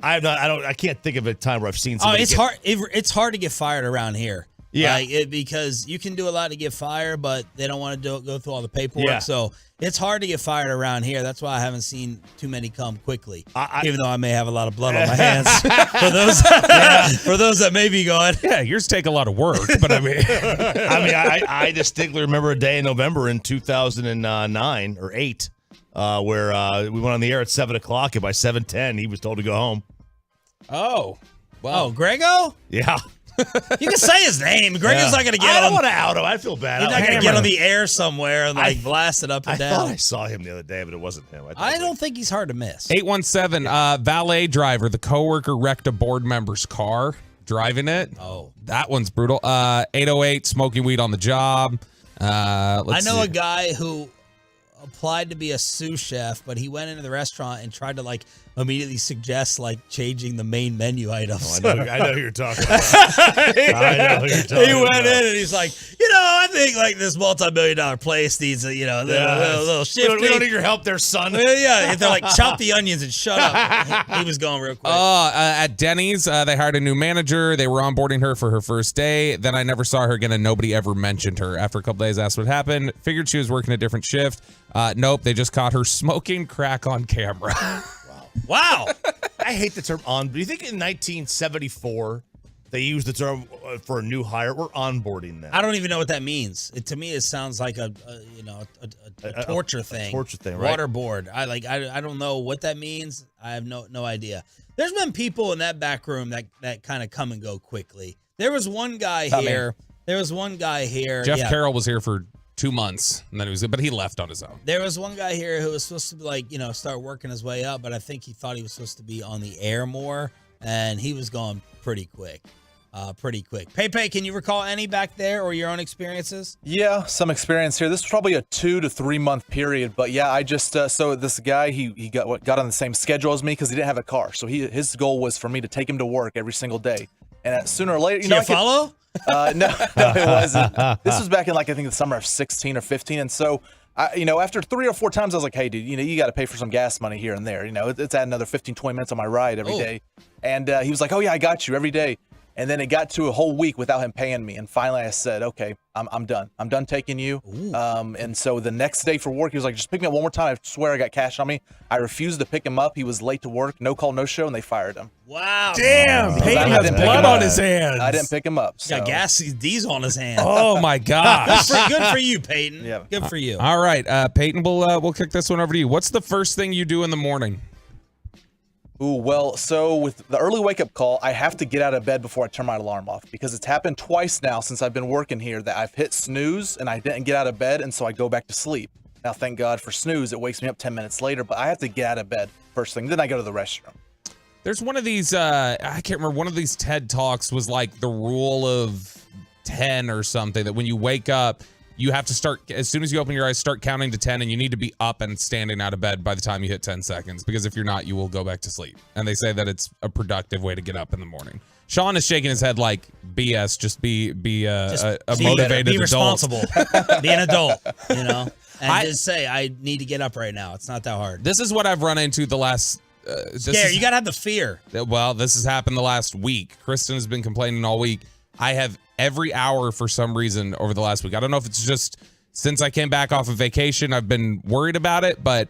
I can't think of a time where I've seen somebody. It's hard to get fired around here. Yeah. Because you can do a lot to get fired, but they don't want to go through all the paperwork. Yeah. So it's hard to get fired around here. That's why I haven't seen too many come quickly, even though I may have a lot of blood on my hands. For those that may be going, yeah, yours take a lot of work, but I mean, I distinctly remember a day in November in 2009 or 8 where we went on the air at 7:00, and by 7:10 he was told to go home. Oh, wow. Oh, Grego? Yeah. You can say his name. Grego's not going to get on. I don't want to out him. I feel bad. He's not going to get on the air somewhere and blast it up and down. I thought I saw him the other day, but it wasn't him. I don't think he's hard to miss. 817, valet driver. The coworker wrecked a board member's car driving it. Oh. That one's brutal. 808, smoking weed on the job. I know a guy who applied to be a sous chef, but he went into the restaurant and tried to immediately suggests like changing the main menu items. I know who you're talking about. I know who you're talking He went about. in and he's like, I think like this multi-million-dollar place needs a little shifting. We don't need your help there, son. Yeah, they're like, chop the onions and shut up. He was going real quick. At Denny's, they hired a new manager. They were onboarding her for her first day. Then I never saw her again, and nobody ever mentioned her. After a couple days, asked what happened. Figured she was working a different shift. Nope, they just caught her smoking crack on camera. Wow. I hate the term on. Do you think in 1974 they used the term for a new hire? We're onboarding them. I don't even know what that means. To me, it sounds like a torture thing. Torture thing, right? Waterboard. I don't know what that means. I have no idea. There's been people in that back room that kind of come and go quickly. There was one guy here. Jeff Carroll was here for 2 months, and then but he left on his own. There was one guy here who was supposed to be start working his way up, but I think he thought he was supposed to be on the air more, and he was going pretty quick. Pepe, can you recall any back there or your own experiences? Yeah, some experience here. This was probably a 2 to 3 month period, but yeah, I just so this guy he got on the same schedule as me because he didn't have a car, so his goal was for me to take him to work every single day, and sooner or later, follow? No, it wasn't. This was back in I think the summer of 16 or 15, and so after 3 or 4 times I was like, hey dude, you got to pay for some gas money here and there. It's add another 15-20 minutes on my ride every day, and he was like, oh yeah, I got you every day. And then it got to a whole week without him paying me. And finally I said, okay, I'm done. I'm done taking you. And so the next day for work, he was like, just pick me up one more time. I swear I got cash on me. I refused to pick him up. He was late to work. No call, no show. And they fired him. Wow. Damn. Peyton has blood on his hands. I didn't pick him up. He's got gas D's on his hands. Oh, my gosh. Good for you, Peyton. Yeah. Good for you. All right. Peyton, we'll kick this one over to you. What's the first thing you do in the morning? Ooh, well, so with the early wake-up call, I have to get out of bed before I turn my alarm off because it's happened twice now since I've been working here that I've hit snooze and I didn't get out of bed, and so I go back to sleep. Now, thank God for snooze, it wakes me up 10 minutes later, but I have to get out of bed first thing. Then I go to the restroom. There's one of these, I can't remember, one of these TED Talks was like the rule of 10 or something, that when you wake up, you have to start, as soon as you open your eyes, start counting to 10, and you need to be up and standing out of bed by the time you hit 10 seconds, because if you're not, you will go back to sleep. And they say that it's a productive way to get up in the morning. Sean is shaking his head like, BS, just be a motivated be adult. Responsible. Be an adult, And just say, I need to get up right now. It's not that hard. This is what I've run into the last... you got to have the fear. Well, this has happened the last week. Kristen has been complaining all week. I have every hour for some reason over the last week. I don't know if it's just since I came back off of vacation, I've been worried about it, but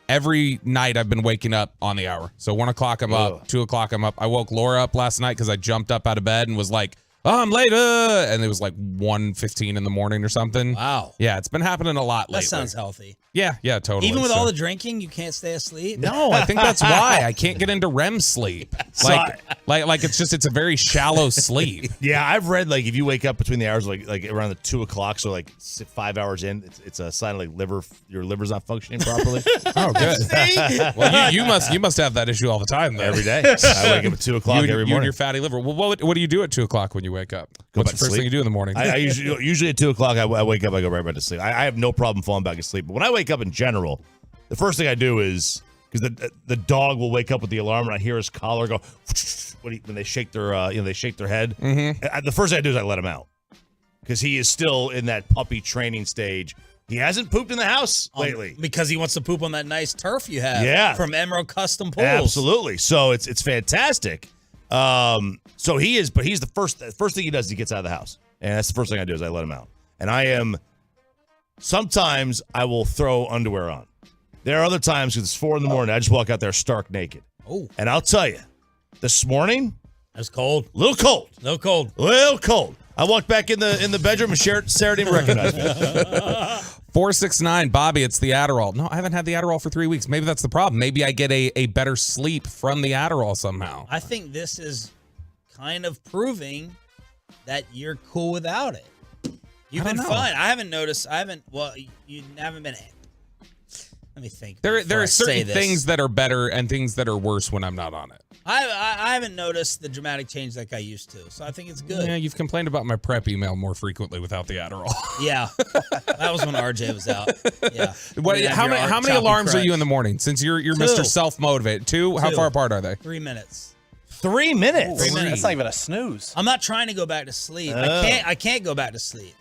every night I've been waking up on the hour. So 1 o'clock I'm up, 2 o'clock I'm up. I woke Laura up last night because I jumped up out of bed and was like, oh, I'm late. And it was like 1:15 in the morning or something. Wow. Yeah, it's been happening a lot lately. That sounds healthy. Yeah, totally. Even with all the drinking, you can't stay asleep? No, I think that's why. I can't get into REM sleep. Like it's a very shallow sleep. Yeah, I've read if you wake up between the hours like around the 2 o'clock, so 5 hours in, it's a sign of your liver's not functioning properly. Oh, good. Well, you must have that issue all the time though. Every day. I wake up at 2 o'clock every morning. You and your fatty liver. Well, what do you do at 2 o'clock when you wake up? What's the first thing you do in the morning? I usually at 2 o'clock I wake up, I go right back to sleep. I have no problem falling back asleep. But when I wake up in general, the first thing I do is, because the dog will wake up with the alarm and I hear his collar go when they shake their head. Mm-hmm. The first thing I do is I let him out because he is still in that puppy training stage. He hasn't pooped in the house lately because he wants to poop on that nice turf you have from Emerald Custom Pools. Absolutely. So it's fantastic. So he's the first thing he does is he gets out of the house, and that's the first thing I do is I let him out. And sometimes I will throw underwear on. There are other times because it's 4 in the morning, I just walk out there stark naked. Oh. And I'll tell you, this morning, it's cold. A little cold. Little cold. I walked back in the bedroom and Sarah didn't recognize me. 469, Bobby, it's the Adderall. No, I haven't had the Adderall for 3 weeks. Maybe that's the problem. Maybe I get a better sleep from the Adderall somehow. I think this is kind of proving that you're cool without it. You've been fine. I haven't noticed. You haven't been. Let Let me think. There before I are say certain this. things that are better and things that are worse when I'm not on it. I haven't noticed the dramatic change like I used to, so I think it's good. Yeah, you've complained about my prep email more frequently without the Adderall. Yeah, that was when RJ was out. Yeah. How many alarms are you in the morning? Since you're Mr. Self-Motivate. Two? How far apart are they? 3 minutes. 3 minutes. 3 minutes. That's not even a snooze. I'm not trying to go back to sleep. Oh. I can't go back to sleep.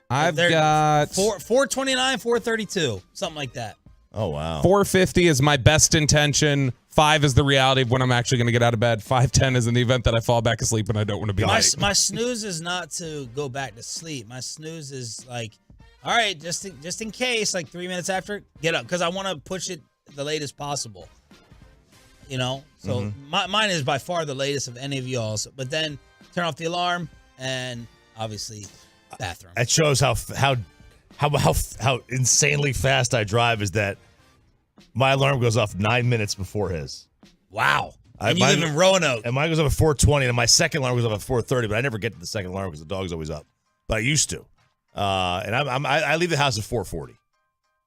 I've got 429, 432, something like that. Oh wow. 450 is my best intention. 5 is the reality of when I'm actually going to get out of bed. 5:10 is in the event that I fall back asleep and I don't want to be late. My snooze is not to go back to sleep. My snooze is like, all right, just in case, like 3 minutes after, get up, because I want to push it the latest possible. You know, so mine is by far the latest of any of y'all's. But then turn off the alarm and obviously bathroom. That shows how insanely fast I drive. Is that my alarm goes off 9 minutes before his. Wow. And you live in Roanoke. And mine goes up at 4:20, and my second alarm goes up at 4:30, but I never get to the second alarm because the dog's always up. But I used to. And I leave the house at 4:40.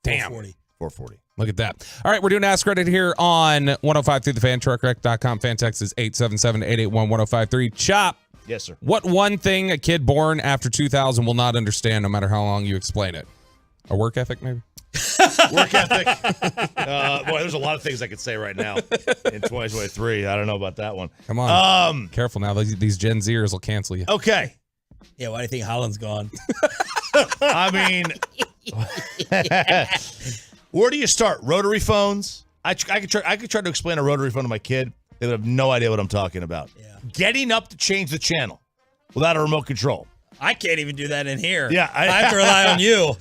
Damn. 4:40. Look at that. All right, we're doing Ask Reddit here on 105 through the fan. TruckWreck.com. Fan text is 877-881-1053. Chop. Yes, sir. What one thing a kid born after 2000 will not understand no matter how long you explain it? A work ethic, maybe? Work ethic. Boy, there's a lot of things I could say right now in 2023. I don't know about that one. Come on. Careful now. These Gen Zers will cancel you. Okay. Yeah, why do you think Holland's gone? I mean, where do you start? Rotary phones? I could try to explain a rotary phone to my kid. They would have no idea what I'm talking about. Yeah. Getting up to change the channel without a remote control. I can't even do that in here. Yeah. I have to rely on you.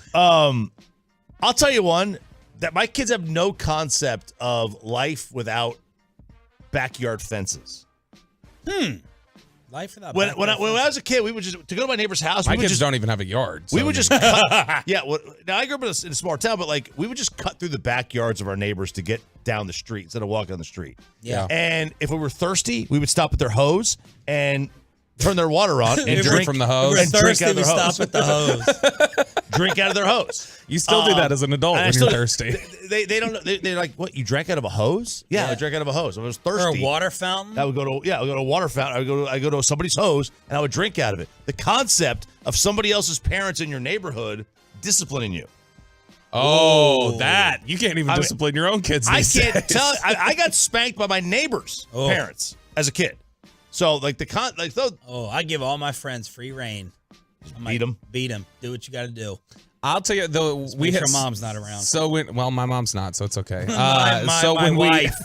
I'll tell you one, that my kids have no concept of life without backyard fences. Life without when I was a kid, we would just, to go to my neighbor's house, My kids don't even have a yard. We would just cut. Yeah, now I grew up in a small town, but like we would just cut through the backyards of our neighbors to get down the street instead of walking on the street. Yeah. And if we were thirsty, we would stop at their hose and turn their water on and drink from the hose. And drink out of their hose. Stop at the hose. Drink out of their hose. You still do that as an adult when you're thirsty. They don't know. They're like, what? You drank out of a hose? Yeah, I drank out of a hose. If I was thirsty. Or a water fountain? I would go to a water fountain. I go to somebody's hose and I would drink out of it. The concept of somebody else's parents in your neighborhood disciplining you. Oh, that. You can't even discipline your own kids these I can't days. tell. I got spanked by my neighbor's parents as a kid. So like I give all my friends free reign. Beat them. Beat them. Do what you got to do. I'll tell you though, we had mom's not around. So my mom's not, so it's okay. My wife.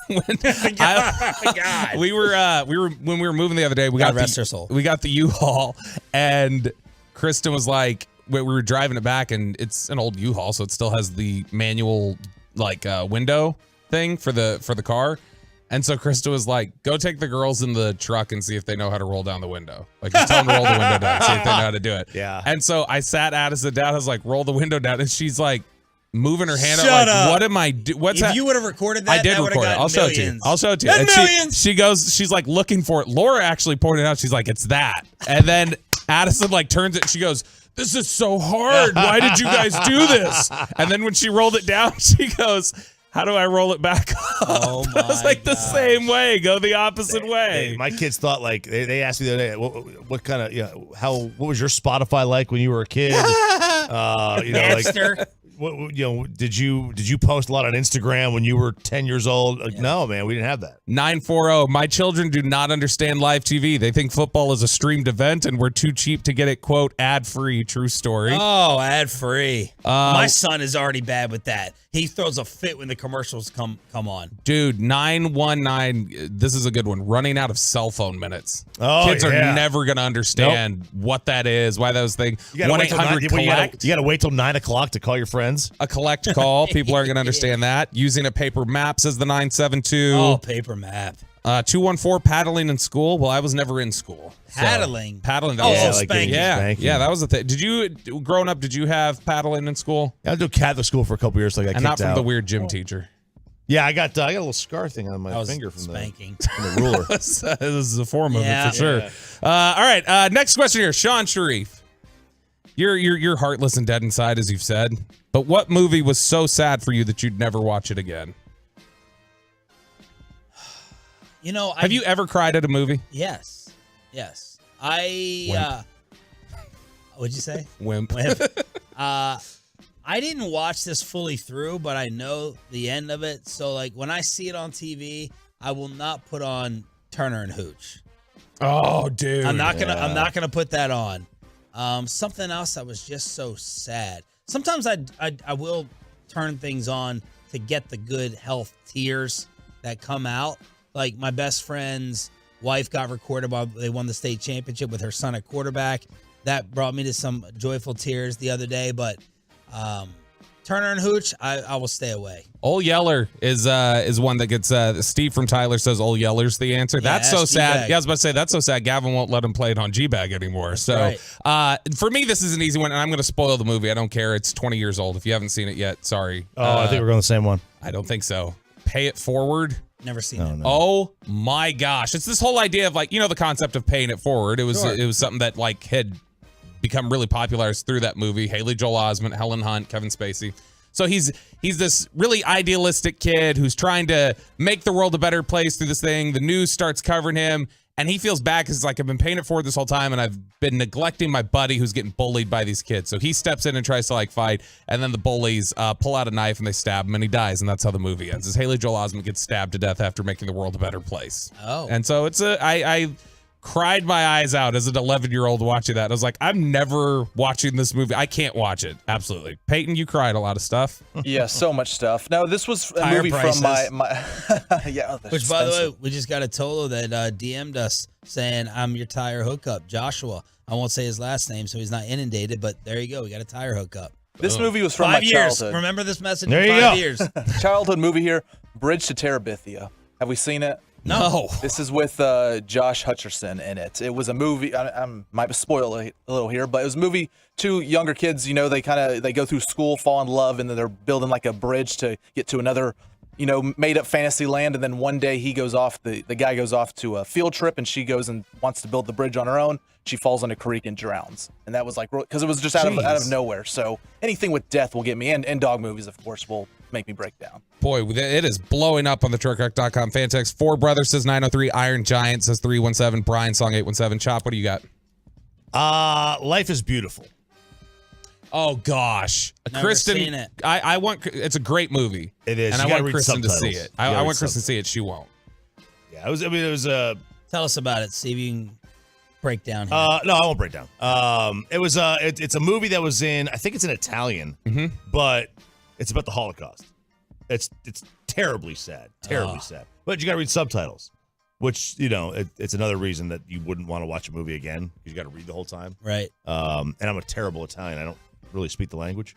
God. we were when we were moving the other day, we got the U-Haul, and Kristen was like, we were driving it back, and it's an old U-Haul, so it still has the manual window thing for the car. And so Krista was like, go take the girls in the truck and see if they know how to roll down the window. Like, just tell them to roll the window down, see if they know how to do it. Yeah. And so I sat Addison down. I was like, roll the window down. And she's like, moving her hand Shut up. up. What am I doing? If you would have recorded that, I did that record it. I'll show it to you. I'll show it to you. And millions. She's like looking for it. Laura actually pointed out, she's like, it's that. And then Addison turns it. She goes, this is so hard. Why did you guys do this? And then when she rolled it down, she goes, how do I roll it back up? Oh my I was like, the same way. Go the opposite way. My kids thought they asked me the other day, what kind of what was your Spotify like when you were a kid? Did you post a lot on Instagram when you were 10 years old? No, man, we didn't have that. 940. My children do not understand live TV. They think football is a streamed event, and we're too cheap to get it, quote, ad-free. True story. Oh, ad-free. My son is already bad with that. He throws a fit when the commercials come on. Dude, 919. This is a good one. Running out of cell phone minutes. Oh, kids are never going to understand what that is, why those things. 1-800-COLLECT. You got to wait till 9 o'clock to call your friends. A collect call. People aren't going to understand that. Using a paper map, says the 972. Oh, paper map. 214, paddling in school. Well, I was never in school. Paddling? Paddling. Spanking. Yeah, that was the thing. Did you, growing up, did you have paddling in school? I went to Catholic school for a couple years. And not from the weird gym teacher. Yeah, I got a little scar thing on my finger from spanking. From the ruler. This is a form of it for sure. All right, next question here. Sean Sharif. You're heartless and dead inside, as you've said. But what movie was so sad for you that you'd never watch it again? Have you ever cried at a movie? Yes. What'd you say? Wimp. I didn't watch this fully through, but I know the end of it. So, like, when I see it on TV, I will not put on Turner and Hooch. Oh, dude. I'm not gonna put that on. Something else that was just so sad. Sometimes I will turn things on to get the good health tears that come out. Like, my best friend's wife got recorded while they won the state championship with her son at quarterback. That brought me to some joyful tears the other day. But Turner and Hooch, I will stay away. Old Yeller is one that gets Steve from Tyler says Old Yeller's the answer. Yeah, that's so sad. G-Bag. Yeah, I was about to say that's so sad. Gavin won't let him play it on G-Bag anymore. So for me, this is an easy one, and I'm going to spoil the movie. I don't care. It's 20 years old. If you haven't seen it yet, sorry. I think we're going the same one. I don't think so. Pay It Forward. Never seen it. No. Oh my gosh! It's this whole idea of like the concept of paying it forward. It was something that like had become really popularized through that movie. Haley Joel Osment, Helen Hunt, Kevin Spacey. So he's this really idealistic kid who's trying to make the world a better place through this thing. The news starts covering him, and he feels bad because like I've been paying it forward this whole time, and I've been neglecting my buddy who's getting bullied by these kids. So he steps in and tries to like fight, and then the bullies pull out a knife and they stab him, and he dies, and that's how the movie ends. Is Haley Joel Osment gets stabbed to death after making the world a better place. Oh, and so it's I cried my eyes out as an 11-year-old watching that. I was like, I'm never watching this movie. I can't watch it. Absolutely. Peyton, you cried a lot of stuff. Yeah, so much stuff. No, this was a Tire movie prices. from my yeah. Which, by the way, we just got a Tolo that DM'd us saying, I'm your tire hookup, Joshua. I won't say his last name so he's not inundated, but there you go. We got a tire hookup. This movie was from 5 my years. childhood. Remember this message There in you 5 go. years. Childhood movie here, Bridge to Terabithia. Have we seen it? No. This is with Josh Hutcherson in it. It was a movie. I might spoil a little here, but it was a movie. Two younger kids, they go through school, fall in love, and then they're building like a bridge to get to another, made up fantasy land. And then one day he goes off. The guy goes off to a field trip, and she goes and wants to build the bridge on her own. She falls in a creek and drowns. And that was like because it was just out of nowhere. So anything with death will get me, and dog movies, of course, will make me break down. Boy, it is blowing up on the truckwreck.com fan text. Four Brothers says 903. Iron Giant says 317. Brian Song 817. Chop, what do you got? Life is Beautiful. Oh gosh, Never Kristen. seen it. I want. It's a great movie. It is. And You I gotta want read Kristen to see subtitles. it. You gotta I read want Kristen to see it. She won't. Yeah, it was a. Tell us about it. See if you can break down here. No, I won't break down. It was it's a movie that was in. I think it's in Italian, but it's about the Holocaust. It's terribly sad, sad. But you got to read subtitles, which it's another reason that you wouldn't want to watch a movie again. You got to read the whole time, Right. And I'm a terrible Italian. I don't really speak the language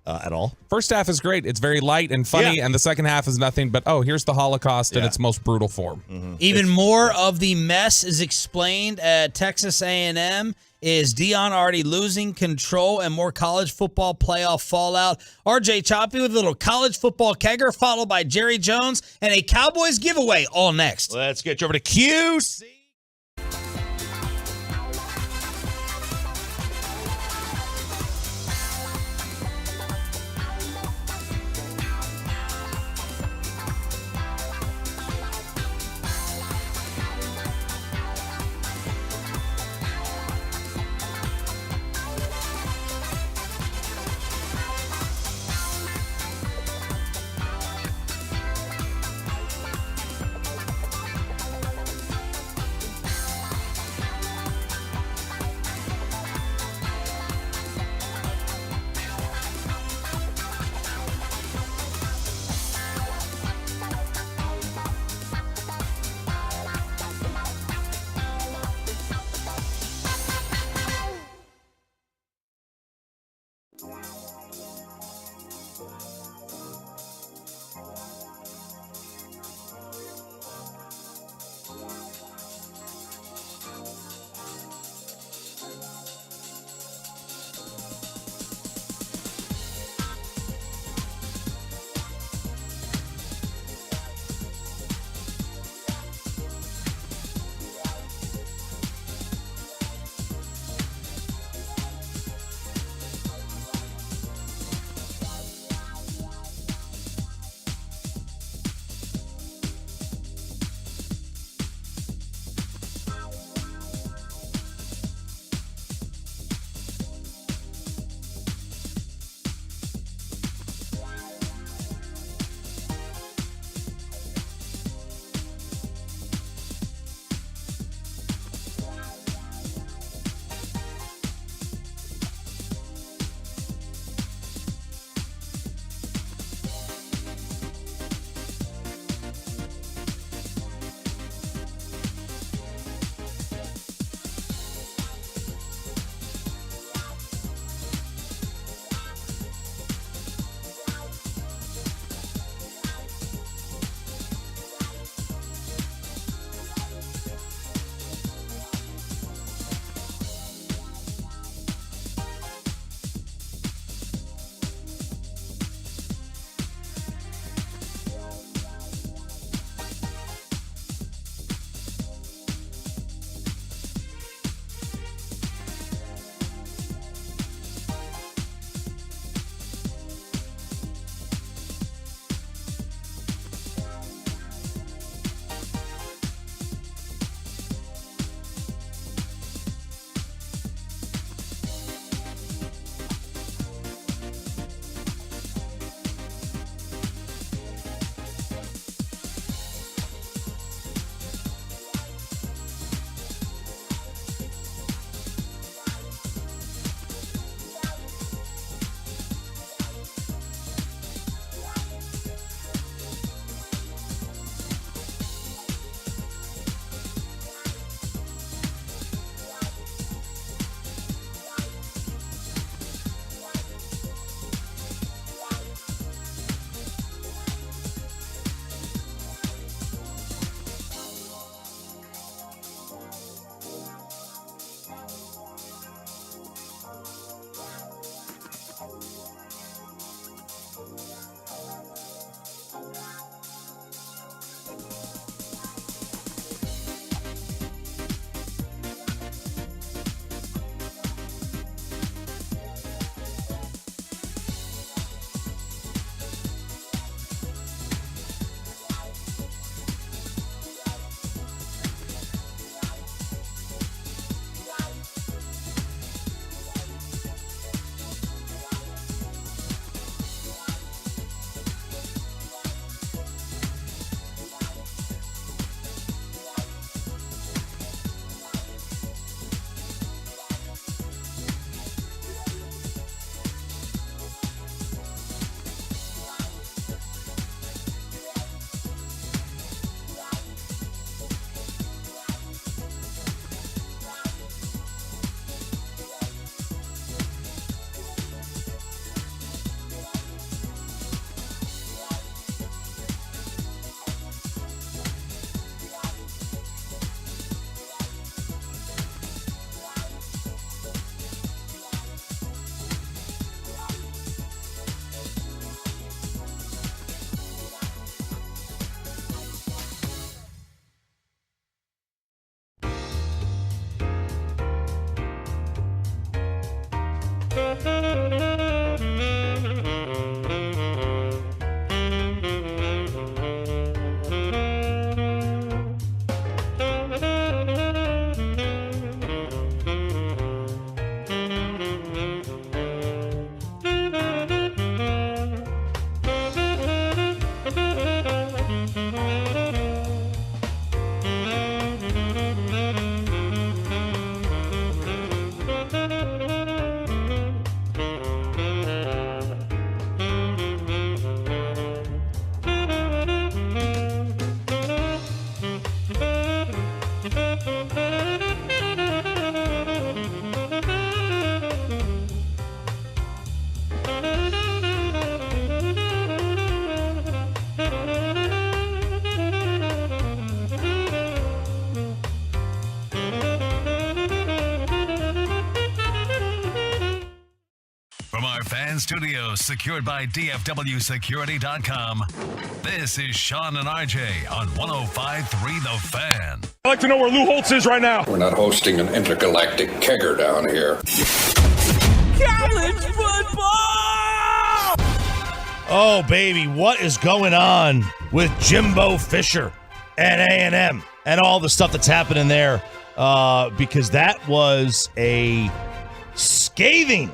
at all. First half is great. It's very light and funny, and the second half is nothing but here's the Holocaust in its most brutal form. Even more of the mess is explained at Texas A&M. Is Dion already losing control and more college football playoff fallout? RJ Choppy with a little college football kegger, followed by Jerry Jones and a Cowboys giveaway all next. Let's get you over to QC. From our fan studios secured by DFWsecurity.com, this is Sean and RJ on 105.3 The Fan. I'd like to know where Lou Holtz is right now. We're not hosting an intergalactic kegger down here. College football! Oh, baby, what is going on with Jimbo Fisher and A&M and all the stuff that's happening there? Because that was a scathing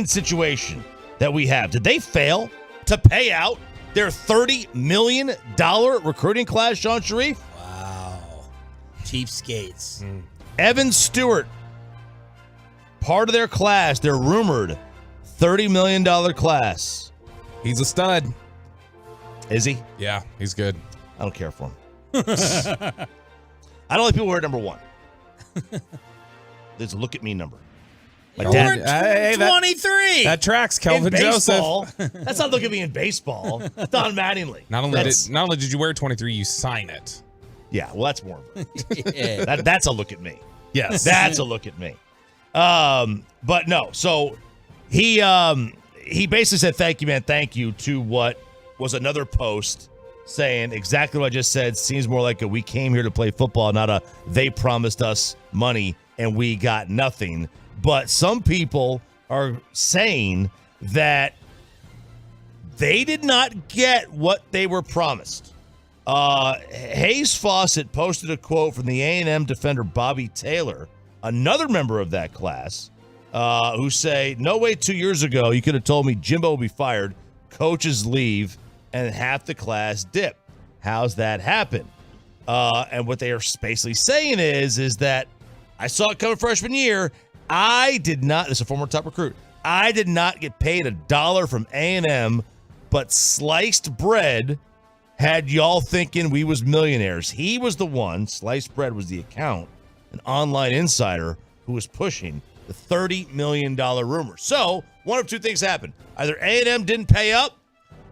situation that we have. Did they fail to pay out their $30 million recruiting class, Sean Sharif? Wow. Cheapskates. Evan Stewart, part of their class, their rumored $30 million class. He's a stud. Is he? Yeah, he's good. I don't care for him. I don't like people who wear number one. There's a look at me number. Like that, 23. That tracks, Kelvin Joseph. That's not look at me in baseball. Don Mattingly. Not only did you wear 23, you sign it. Yeah, well, that's more of it. Yeah. That's a look at me. Yes. That's a look at me. But no, so he basically said, thank you, man, thank you, to what was another post saying exactly what I just said. Seems more like we came here to play football, not a they promised us money and we got nothing. But some people are saying that they did not get what they were promised. Hayes Fawcett posted a quote from the A&M defender Bobby Taylor, another member of that class, who say, no way 2 years ago you could have told me Jimbo will be fired, coaches leave, and half the class dip. How's that happen? And what they are basically saying is that I saw it coming freshman year. I did not, this is a former top recruit, I did not get paid $1 from A&M, but sliced bread had y'all thinking we was millionaires. He was the one, sliced bread was the account, an online insider who was pushing the $30 million rumor. So one of two things happened. Either A&M didn't pay up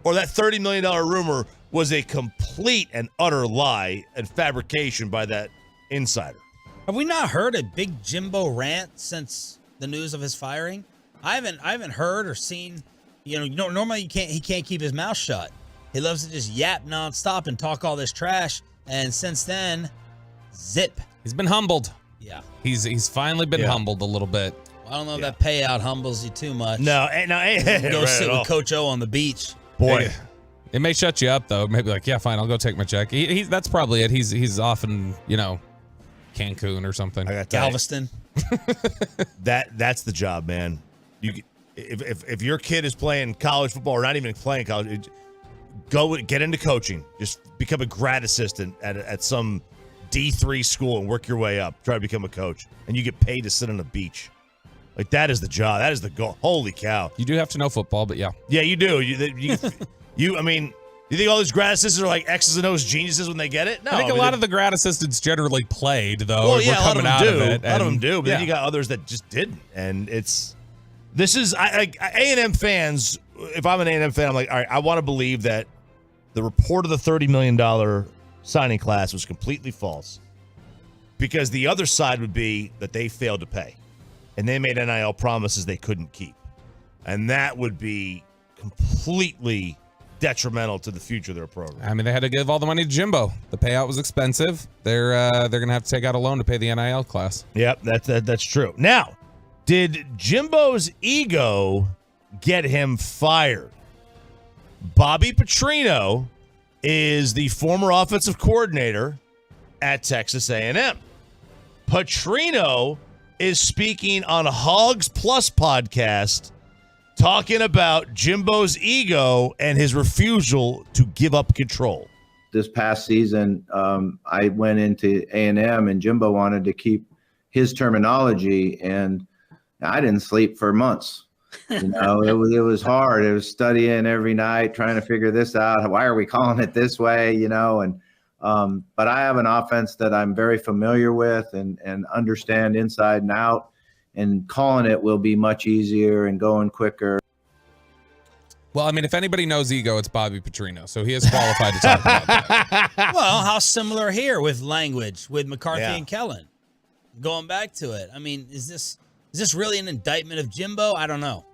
or that $30 million rumor was a complete and utter lie and fabrication by that insider. Have we not heard a big Jimbo rant since the news of his firing? I haven't heard or seen. Normally he can't keep his mouth shut. He loves to just yap nonstop and talk all this trash. And since then, zip. He's been humbled. Yeah, he's finally been humbled a little bit. I don't know if that payout humbles you too much. No, go sit with Coach O on the beach. Boy, it may shut you up though. Maybe like, yeah, fine, I'll go take my check. That's probably it. He's often Cancun or something. Galveston. That's the job, man. If your kid is playing college football or not even playing college, get into coaching. Just become a grad assistant at some D3 school and work your way up. Try to become a coach, and you get paid to sit on a beach. Like that is the job. That is the goal. Holy cow! You do have to know football, but yeah, you do. I mean. You think all these grad assistants are like X's and O's geniuses when they get it? No. I think a lot of the grad assistants generally played, though. Well, yeah, a lot of them do. A lot of them do, but then you got others that just didn't. And this is A&M fans. If I'm an A&M fan, I'm like, all right, I want to believe that the report of the $30 million signing class was completely false, because the other side would be that they failed to pay and they made NIL promises they couldn't keep, and that would be completely detrimental to the future of their program. I mean, they had to give all the money to Jimbo. The payout was expensive. They're going to have to take out a loan to pay the NIL class. Yep, that's true. Now, Did Jimbo's ego get him fired? Bobby Petrino is the former offensive coordinator at Texas A&M. Petrino is speaking on Hogs Plus podcast talking about Jimbo's ego and his refusal to give up control. This past season, I went into A&M and Jimbo wanted to keep his terminology, and I didn't sleep for months. You know, it was hard. It was studying every night, trying to figure this out. Why are we calling it this way? You know, and but I have an offense that I'm very familiar with and understand inside and out, and calling it will be much easier and going quicker. Well, I mean, if anybody knows ego, it's Bobby Petrino, so he is qualified to talk about that. Well, how similar here with language with McCarthy Yeah. and Kellen. Going back to it, I mean, is this really an indictment of Jimbo? I don't know.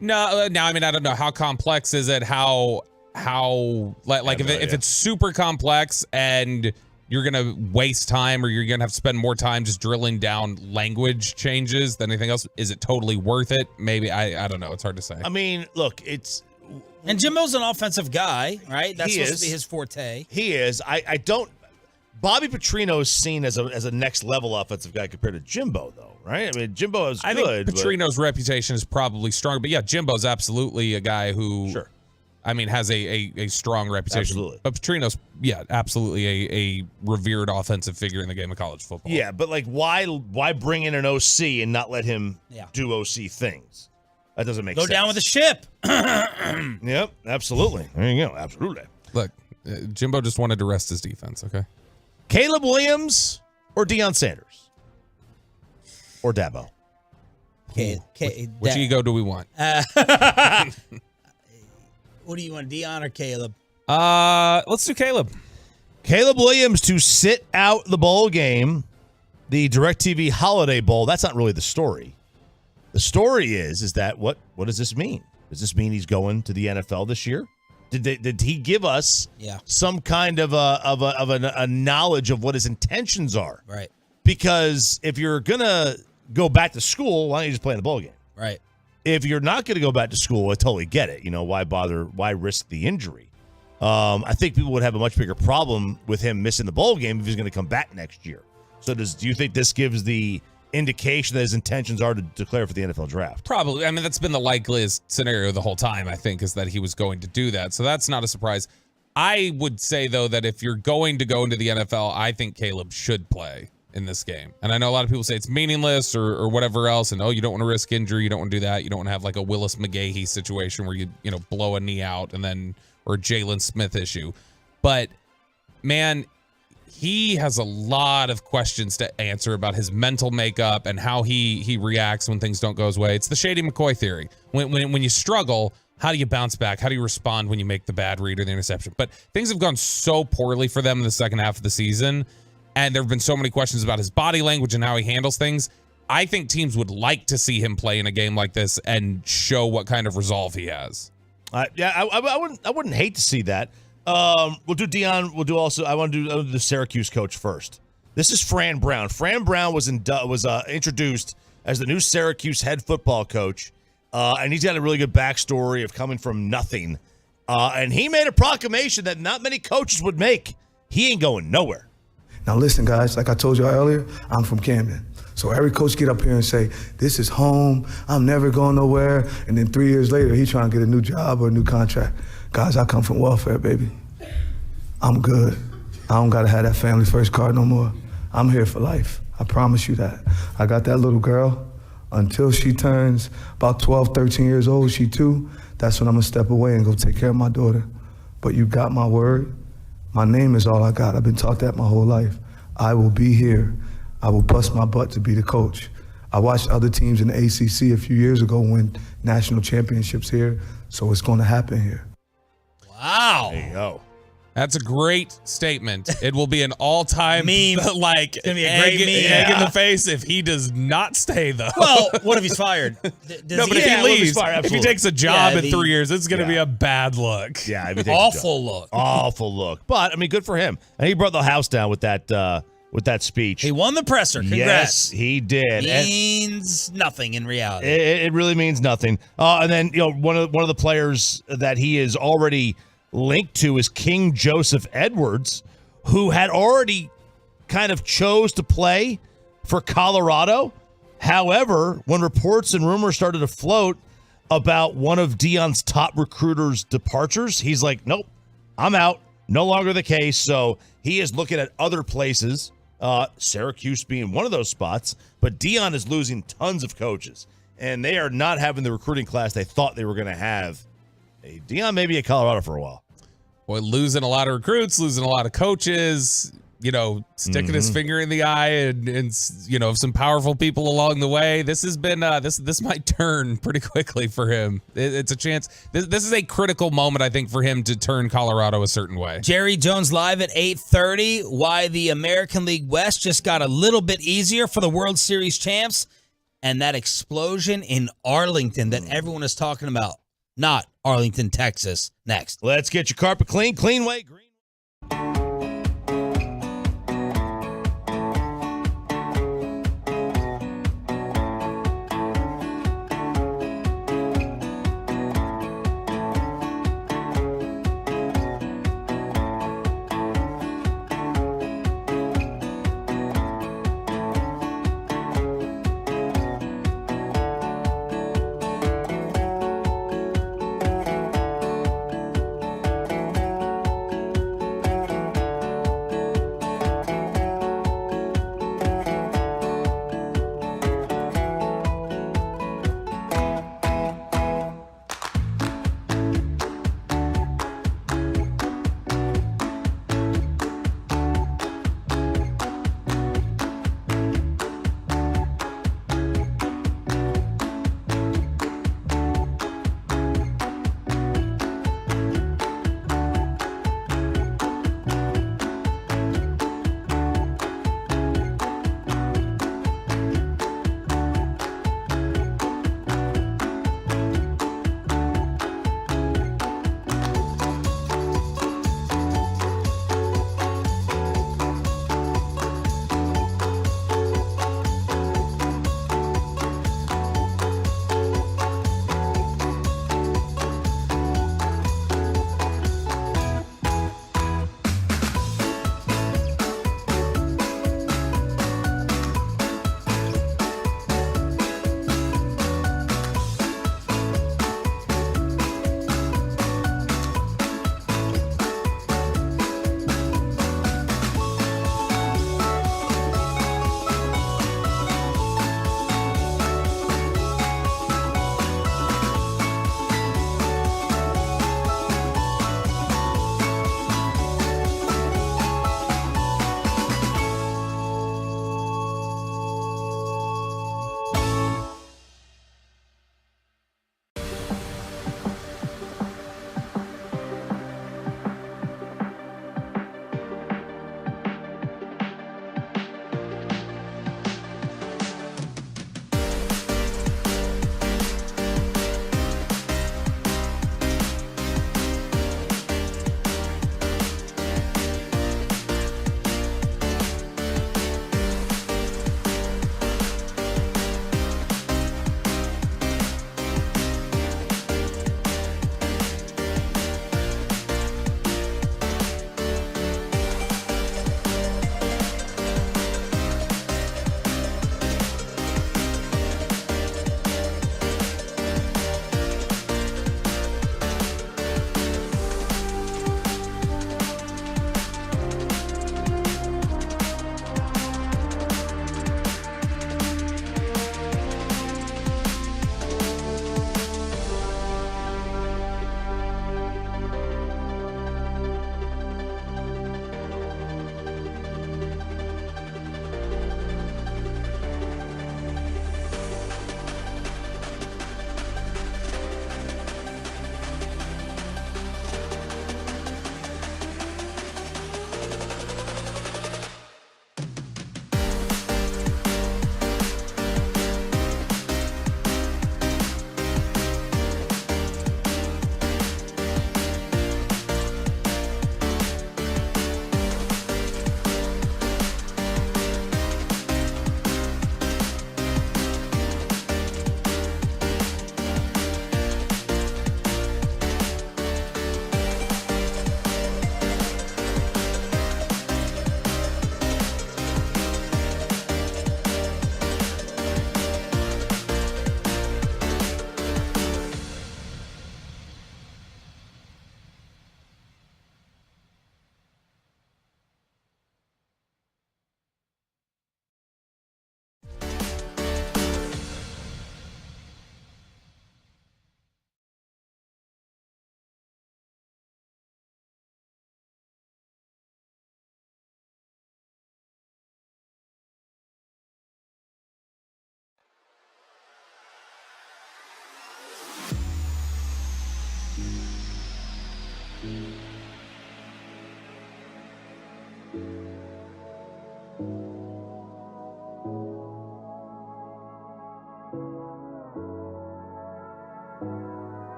No, I mean, I don't know. How complex is it? How if it's super complex and you're gonna waste time, or you're gonna have to spend more time just drilling down language changes than anything else, is it totally worth it? Maybe. I don't know. It's hard to say. I mean, look, and Jimbo's an offensive guy, right? That's He supposed is. to be his forte. He is. I don't. Bobby Petrino is seen as a next level offensive guy compared to Jimbo, though, right? I mean, Jimbo is I good. think Petrino's reputation is probably stronger, but yeah, Jimbo's absolutely a guy who, I mean, has a strong reputation. Absolutely. But Petrino's, yeah, absolutely a revered offensive figure in the game of college football. Yeah, but like, why bring in an OC and not let him do OC things? That doesn't make Go sense. down with the ship. Yep, absolutely. There you go, absolutely. Look, Jimbo just wanted to rest his defense, okay? Caleb Williams or Deion Sanders? Or Dabo? Which ego do we want? What do you want, Deion or Caleb? Let's do Caleb. Caleb Williams to sit out the bowl game, the DirecTV Holiday Bowl. That's not really the story. The story is that what does this mean? Does this mean he's going to the NFL this year? Did he give us some kind of a knowledge of what his intentions are? Right. Because if you're gonna go back to school, why don't you just play in the bowl game? Right. If you're not going to go back to school, I totally get it. You know, why bother? Why risk the injury? I think people would have a much bigger problem with him missing the bowl game if he's going to come back next year. So do you think this gives the indication that his intentions are to declare for the NFL draft? Probably. I mean, that's been the likeliest scenario the whole time, I think, is that he was going to do that. So that's not a surprise. I would say, though, that if you're going to go into the NFL, I think Caleb should play in this game. And I know a lot of people say it's meaningless or whatever else, and you don't want to risk injury, you don't want to do that, you don't want to have like a Willis McGahee situation where you blow a knee out and then, or a Jalen Smith issue. But man, he has a lot of questions to answer about his mental makeup and how he reacts when things don't go his way. It's the Shady McCoy theory. When you struggle, how do you bounce back? How do you respond when you make the bad read or the interception? But things have gone so poorly for them in the second half of the season, and there have been so many questions about his body language and how he handles things. I think teams would like to see him play in a game like this and show what kind of resolve he has. I wouldn't hate to see that. We'll do Deion. We'll do also. I want to do the Syracuse coach first. This is Fran Brown. Fran Brown was introduced as the new Syracuse head football coach, and he's got a really good backstory of coming from nothing. And he made a proclamation that not many coaches would make. He ain't going nowhere. Now listen, guys, like I told you earlier, I'm from Camden. So every coach get up here and say, this is home, I'm never going nowhere, and then 3 years later, he trying to get a new job or a new contract. Guys, I come from welfare, baby. I'm good. I don't gotta have that family first card no more. I'm here for life, I promise you that. I got that little girl, until she turns about 12, 13 years old, she 2, that's when I'm gonna step away and go take care of my daughter. But you got my word. My name is all I got. I've been taught that my whole life. I will be here. I will bust my butt to be the coach. I watched other teams in the ACC a few years ago win national championships here, so it's going to happen here. Wow. There you go. That's a great statement. It will be an all-time meme. Like It's gonna be a great meme. egg in the face if he does not stay, though. Well, what if he's fired? No, but if he leaves, if he takes a job in 3 years, it's going to be a bad look. Yeah, if he takes Awful look. Awful look. But I mean, good for him. And he brought the house down with that with that speech. He won the presser. Congrats. Yes, he did. Means nothing in reality. It really means nothing. And then one of the players that he is already linked to is King Joseph Edwards, who had already kind of chose to play for Colorado. However, when reports and rumors started to float about one of Deion's top recruiters' departures, he's like, nope, I'm out. No longer the case. So he is looking at other places, Syracuse being one of those spots. But Deion is losing tons of coaches, and they are not having the recruiting class they thought they were going to have. Hey, Deion may be at Colorado for a while. Boy, losing a lot of recruits, losing a lot of coaches, sticking his finger in the eye and some powerful people along the way. This has been this might turn pretty quickly for him. It's a chance. This is a critical moment, I think, for him to turn Colorado a certain way. Jerry Jones live at 8:30. Why the American League West just got a little bit easier for the World Series champs, and that explosion in Arlington that everyone is talking about. Not Arlington, Texas. Next. Let's get your carpet clean. Clean way. Green.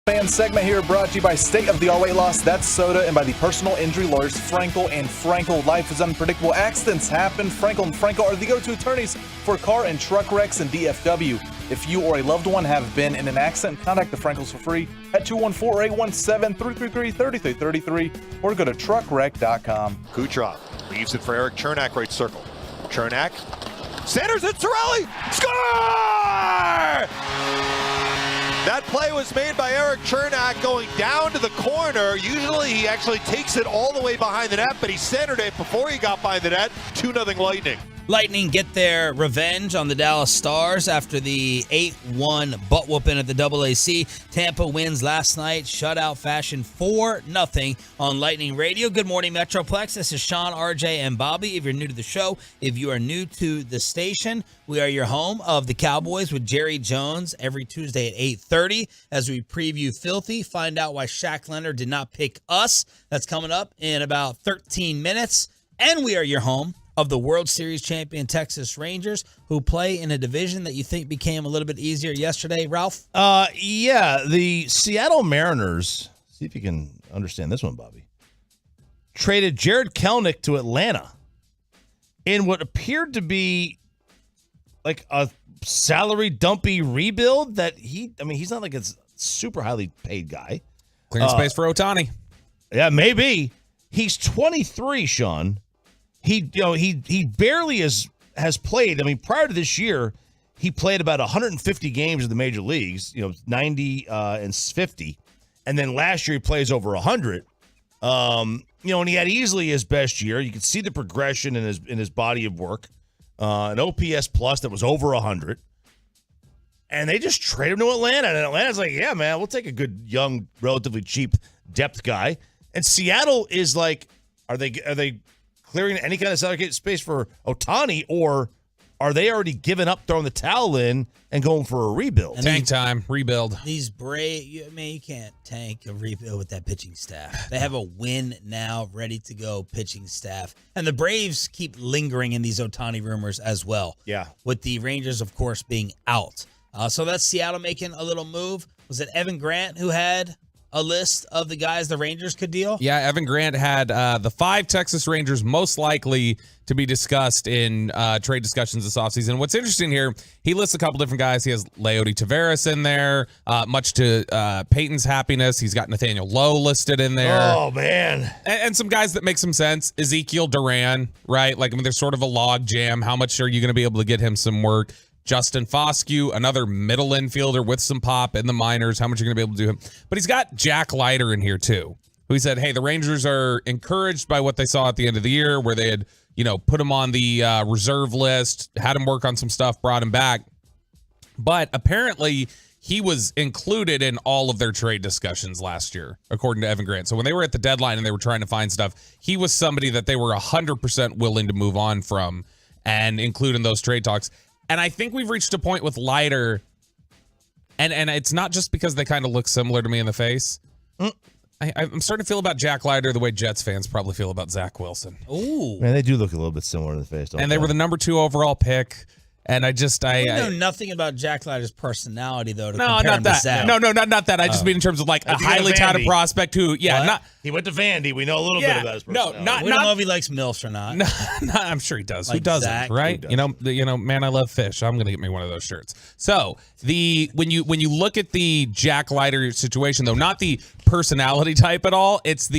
Fan segment here brought to you by State of the Art Weight Loss, That's Soda, and by the personal injury lawyers Frankel and Frankel. Life is unpredictable. Accidents happen. Frankel and Frankel are the go-to attorneys for car and truck wrecks and DFW. If you or a loved one have been in an accident, contact the Frankels for free at 214-817-333-3333 or go to truckwreck.com. Kucherov leaves it for Eric Chernak, right circle. Chernak, Sanders and Cirelli, score! That play was made by Eric Chernak going down to the corner. Usually he actually takes it all the way behind the net, but he centered it before he got by the net. 2-0 Lightning. Lightning get their revenge on the Dallas Stars after the 8-1 butt whooping at the AAC. Tampa wins last night, shutout fashion, 4-0 on Lightning Radio. Good morning, Metroplex. This is Sean, RJ, and Bobby. If you're new to the show, if you are new to the station, we are your home of the Cowboys with Jerry Jones every Tuesday at 8:30 as we preview Filthy. Find out why Shaq Leonard did not pick us. That's coming up in about 13 minutes. And we are your home of the World Series champion Texas Rangers, who play in a division that you think became a little bit easier yesterday, Ralph? Yeah, the Seattle Mariners, see if you can understand this one, Bobby, traded Jared Kelenic to Atlanta in what appeared to be like a salary dumpy rebuild that he's not like a super highly paid guy. Clearing space for Ohtani. Yeah, maybe. He's 23, Sean. He barely has played. I mean, prior to this year, he played about 150 games in the major leagues, 90 and 50. And then last year he plays over 100. And he had easily his best year. You could see the progression in his body of work. An OPS plus that was over 100. And they just traded him to Atlanta. And Atlanta's like, yeah, man, we'll take a good, young, relatively cheap depth guy. And Seattle is like, are they clearing any kind of salary space for Ohtani, or are they already given up, throwing the towel in, and going for a rebuild? Tank time, rebuild. These you can't tank a rebuild with that pitching staff. They have a win now, ready to go pitching staff. And the Braves keep lingering in these Ohtani rumors as well. Yeah. With the Rangers, of course, being out. So that's Seattle making a little move. Was it Evan Grant who had a list of the guys the Rangers could deal? Yeah, Evan Grant had the 5 Texas Rangers most likely to be discussed in trade discussions this offseason. What's interesting here, he lists a couple different guys. He has Leody Taveras in there, much to Peyton's happiness. He's got Nathaniel Lowe listed in there. Oh, man. And some guys that make some sense. Ezekiel Duran, right? There's sort of a log jam. How much are you going to be able to get him some work? Justin Foscue, another middle infielder with some pop in the minors. How much are you going to be able to do him? But he's got Jack Leiter in here, too, who he said, hey, the Rangers are encouraged by what they saw at the end of the year where they had, put him on the reserve list, had him work on some stuff, brought him back. But apparently he was included in all of their trade discussions last year, according to Evan Grant. So when they were at the deadline and they were trying to find stuff, he was somebody that they were 100% willing to move on from and include in those trade talks. And I think we've reached a point with Leiter, and it's not just because they kind of look similar to me in the face. I'm starting to feel about Jack Leiter the way Jets fans probably feel about Zach Wilson. Ooh. Man, they do look a little bit similar in the face, don't And they were the number 2 overall pick. And I know nothing about Jack Leiter's personality, though. Not that. No, not that. I just mean in terms of like a highly touted prospect who, he went to Vandy. We know a little bit about his personality. We don't know if he likes MILFs or not. No, I'm sure he does. Like Who doesn't, Zach? right? Who doesn't? You know, man, I love fish. I'm gonna get me one of those shirts. So when you look at the Jack Leiter situation, though, not the personality type at all. It's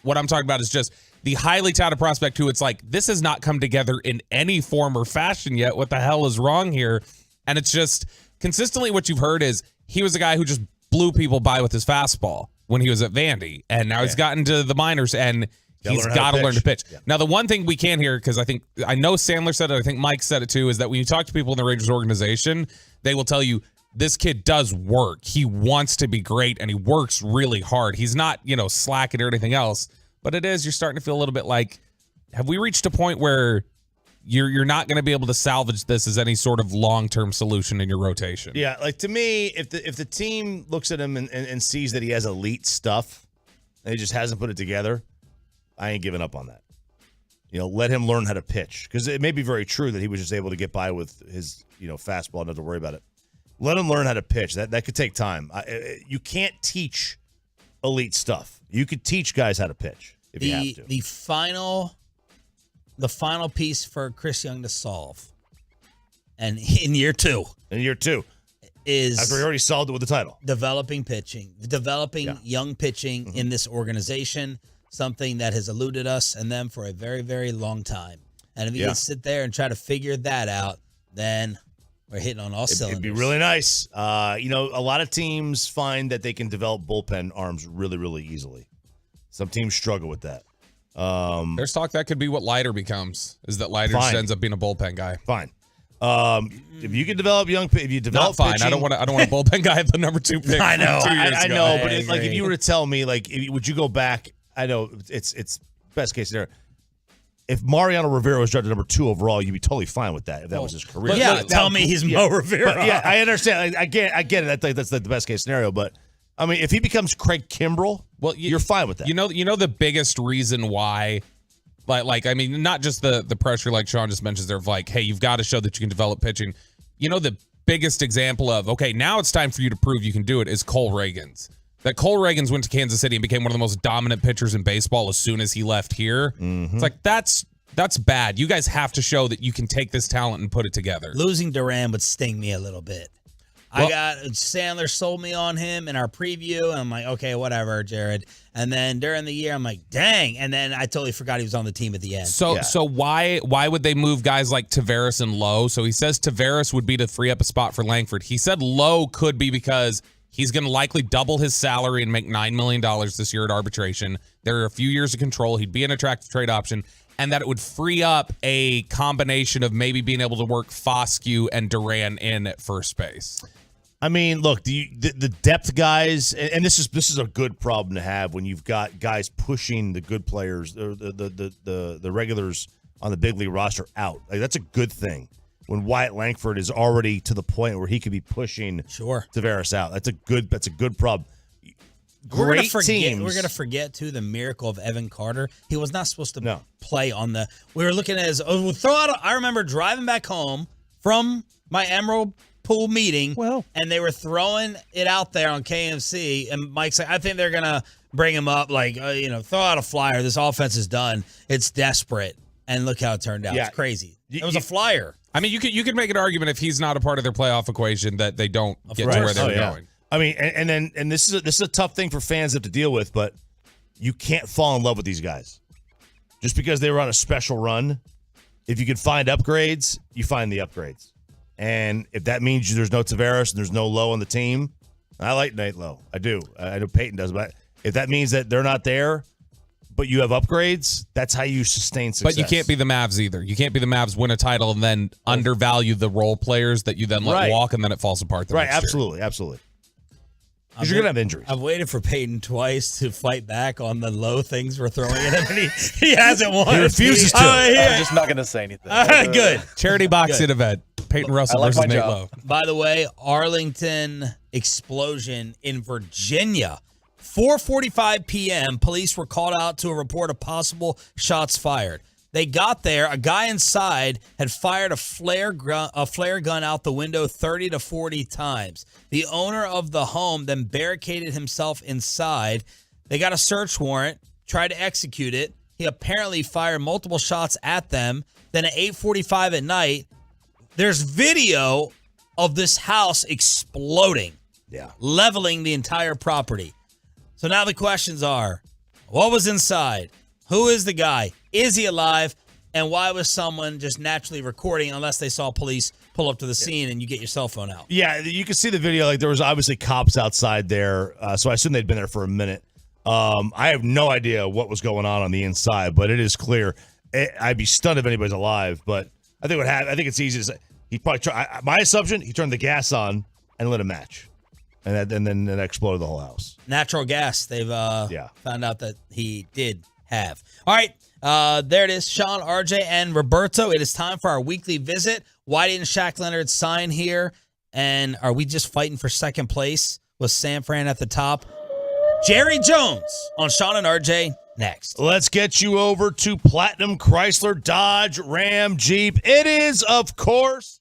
what I'm talking about is just the highly touted prospect who it's like, this has not come together in any form or fashion yet. What the hell is wrong here? And it's just consistently what you've heard is he was a guy who just blew people by with his fastball when he was at Vandy. And now he's gotten to the minors and he's got to learn to pitch. Yeah. Now, the one thing we can hear, because I know Sandler said it, I think Mike said it too, is that when you talk to people in the Rangers organization, they will tell you this kid does work. He wants to be great and he works really hard. He's not, slacking or anything else. But you're starting to feel a little bit like, have we reached a point where you're not going to be able to salvage this as any sort of long-term solution in your rotation? Yeah, like to me, if the team looks at him and sees that he has elite stuff and he just hasn't put it together, I ain't giving up on that. Let him learn how to pitch, because it may be very true that he was just able to get by with his fastball, not to worry about it. Let him learn how to pitch. That could take time. You can't teach elite stuff. You could teach guys how to pitch. If you have to. The final piece for Chris Young to solve, and in year two, is after he already solved it with the title, developing young pitching in this organization, something that has eluded us and them for a very, very long time. And if you can sit there and try to figure that out, then we're hitting on all cylinders. It'd be really nice. A lot of teams find that they can develop bullpen arms really, really easily. Some teams struggle with that. There's talk that could be what Leiter becomes, is that Leiter just ends up being a bullpen guy. Fine. If you can develop not fine. Pitching, I don't want a bullpen guy at the number 2 pick. I know. I know, but I if you were to tell me, would you go back? I know it's best case scenario. If Mariano Rivera was drafted number 2 overall, you'd be totally fine with that if that was his career. Tell me he's Mo Rivera. But I understand. I get it. I think that's the best case scenario. But I mean, if he becomes Craig Kimbrell, you're fine with that. You know the biggest reason why, not just the pressure like Sean just mentions there of like, hey, you've got to show that you can develop pitching. The biggest example of, okay, now it's time for you to prove you can do it is Cole Reagans. That Cole Reagans went to Kansas City and became one of the most dominant pitchers in baseball as soon as he left here. Mm-hmm. It's like, that's bad. You guys have to show that you can take this talent and put it together. Losing Duran would sting me a little bit. Sandler sold me on him in our preview, and I'm like, okay, whatever, Jared. And then during the year, I'm like, dang. And then I totally forgot he was on the team at the end. So why would they move guys like Tavares and Lowe? So he says Tavares would be to free up a spot for Langford. He said Lowe could be because he's going to likely double his salary and make $9 million this year at arbitration. There are a few years of control. He'd be an attractive trade option. And that it would free up a combination of maybe being able to work Foscue and Duran in at first base. I mean, look, the depth guys, and this is a good problem to have when you've got guys pushing the good players, the regulars on the big league roster out. Like, that's a good thing. When Wyatt Langford is already to the point where he could be pushing Tavares out, that's a good problem. We're gonna forget too the miracle of Evan Carter. He was not supposed to play on the. We were looking at his throw out. I remember driving back home from my Emerald Pool meeting, and they were throwing it out there on KMC, and Mike's like, I think they're gonna bring him up, throw out a flyer. This offense is done. It's desperate, and look how it turned out. Yeah. It's crazy. It was a flyer. I mean, you could make an argument if he's not a part of their playoff equation that they don't get to where they're going. I mean, and this is a tough thing for fans to have to deal with, but you can't fall in love with these guys just because they were on a special run. If you can find upgrades, you find the upgrades, and if that means there's no Tavares and there's no Lowe on the team, I like Nate Lowe. I do. I know Peyton does, but if that means that they're not there, but you have upgrades, that's how you sustain success. But you can't be the Mavs either. You can't be the Mavs, win a title, and then undervalue the role players that you then let walk, and then it falls apart. Absolutely. Because you're going to have injuries. I've waited for Peyton twice to fight back on the low things we're throwing at him, and he hasn't won. He refuses to. I'm just not going to say anything. Good. Charity boxing event. Peyton Russell versus Nate Lowe. By the way, Arlington explosion in Virginia. 4:45 p.m., police were called out to a report of possible shots fired. They got there. A guy inside had fired a flare gun out the window 30 to 40 times. The owner of the home then barricaded himself inside. They got a search warrant, tried to execute it. He apparently fired multiple shots at them. Then at 8:45 at night, there's video of this house exploding, leveling the entire property. So now the questions are, what was inside? Who is the guy? Is he alive? And why was someone just naturally recording unless they saw police pull up to the scene and you get your cell phone out? Yeah, you can see the video. Like, there was obviously cops outside there, so I assume they'd been there for a minute. I have no idea what was going on the inside, but it is clear. I'd be stunned if anybody's alive, but I think I think it's easy to say. He probably my assumption, he turned the gas on and lit a match, and then it exploded the whole house. Natural gas. They've found out that he did have. All right, there it is. Sean, RJ, and Roberto. It is time for our weekly visit. Why didn't Shaq Leonard sign here? And are we just fighting for second place with San Fran at the top? Jerry Jones on Sean and RJ next. Let's get you over to Platinum Chrysler Dodge Ram Jeep. It is, of course,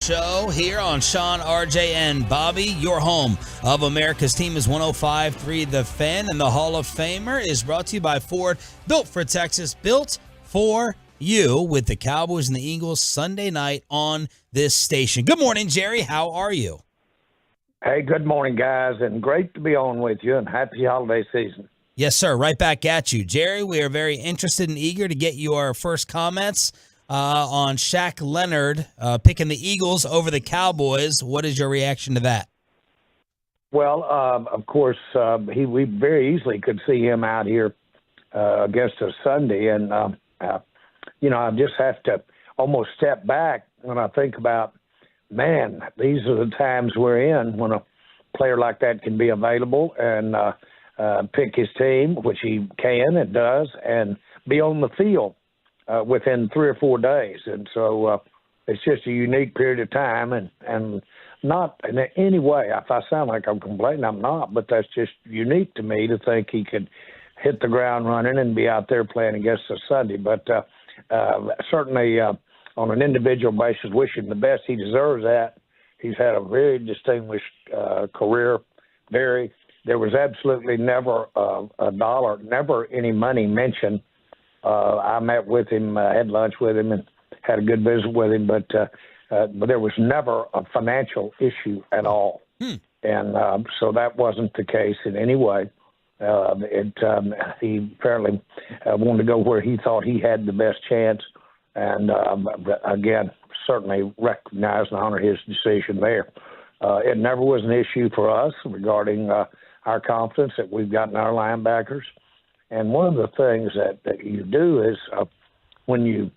Show here on Sean, RJ, and Bobby. Your home of America's team is 105.3 The Fan, and the Hall of Famer is brought to you by Ford. Built for Texas, built for you, with the Cowboys and the Eagles Sunday night on this station. Good morning, Jerry. How are you? Hey, good morning, guys, and great to be on with you, and happy holiday season. Yes, sir. Right back at you. Jerry, we are very interested and eager to get your first comments on Shaq Leonard picking the Eagles over the Cowboys. What is your reaction to that? Well, of course, we very easily could see him out here against us Sunday, and, I just have to almost step back when I think about, man, these are the times we're in when a player like that can be available and pick his team, which he can and does, and be on the field within 3 or 4 days. And so it's just a unique period of time, and not in any way, if I sound like I'm complaining, I'm not, but that's just unique to me to think he could hit the ground running and be out there playing against us Sunday. But certainly on an individual basis, wish him the best. He deserves that. He's had a very distinguished career. There was absolutely never a dollar, never any money mentioned. I met with him, had lunch with him, and had a good visit with him, but there was never a financial issue at all. And so that wasn't the case in any way. He apparently wanted to go where he thought he had the best chance. And again, certainly recognize and honor his decision there. It never was an issue for us regarding our confidence that we've got in our linebackers. And one of the things that you do is when you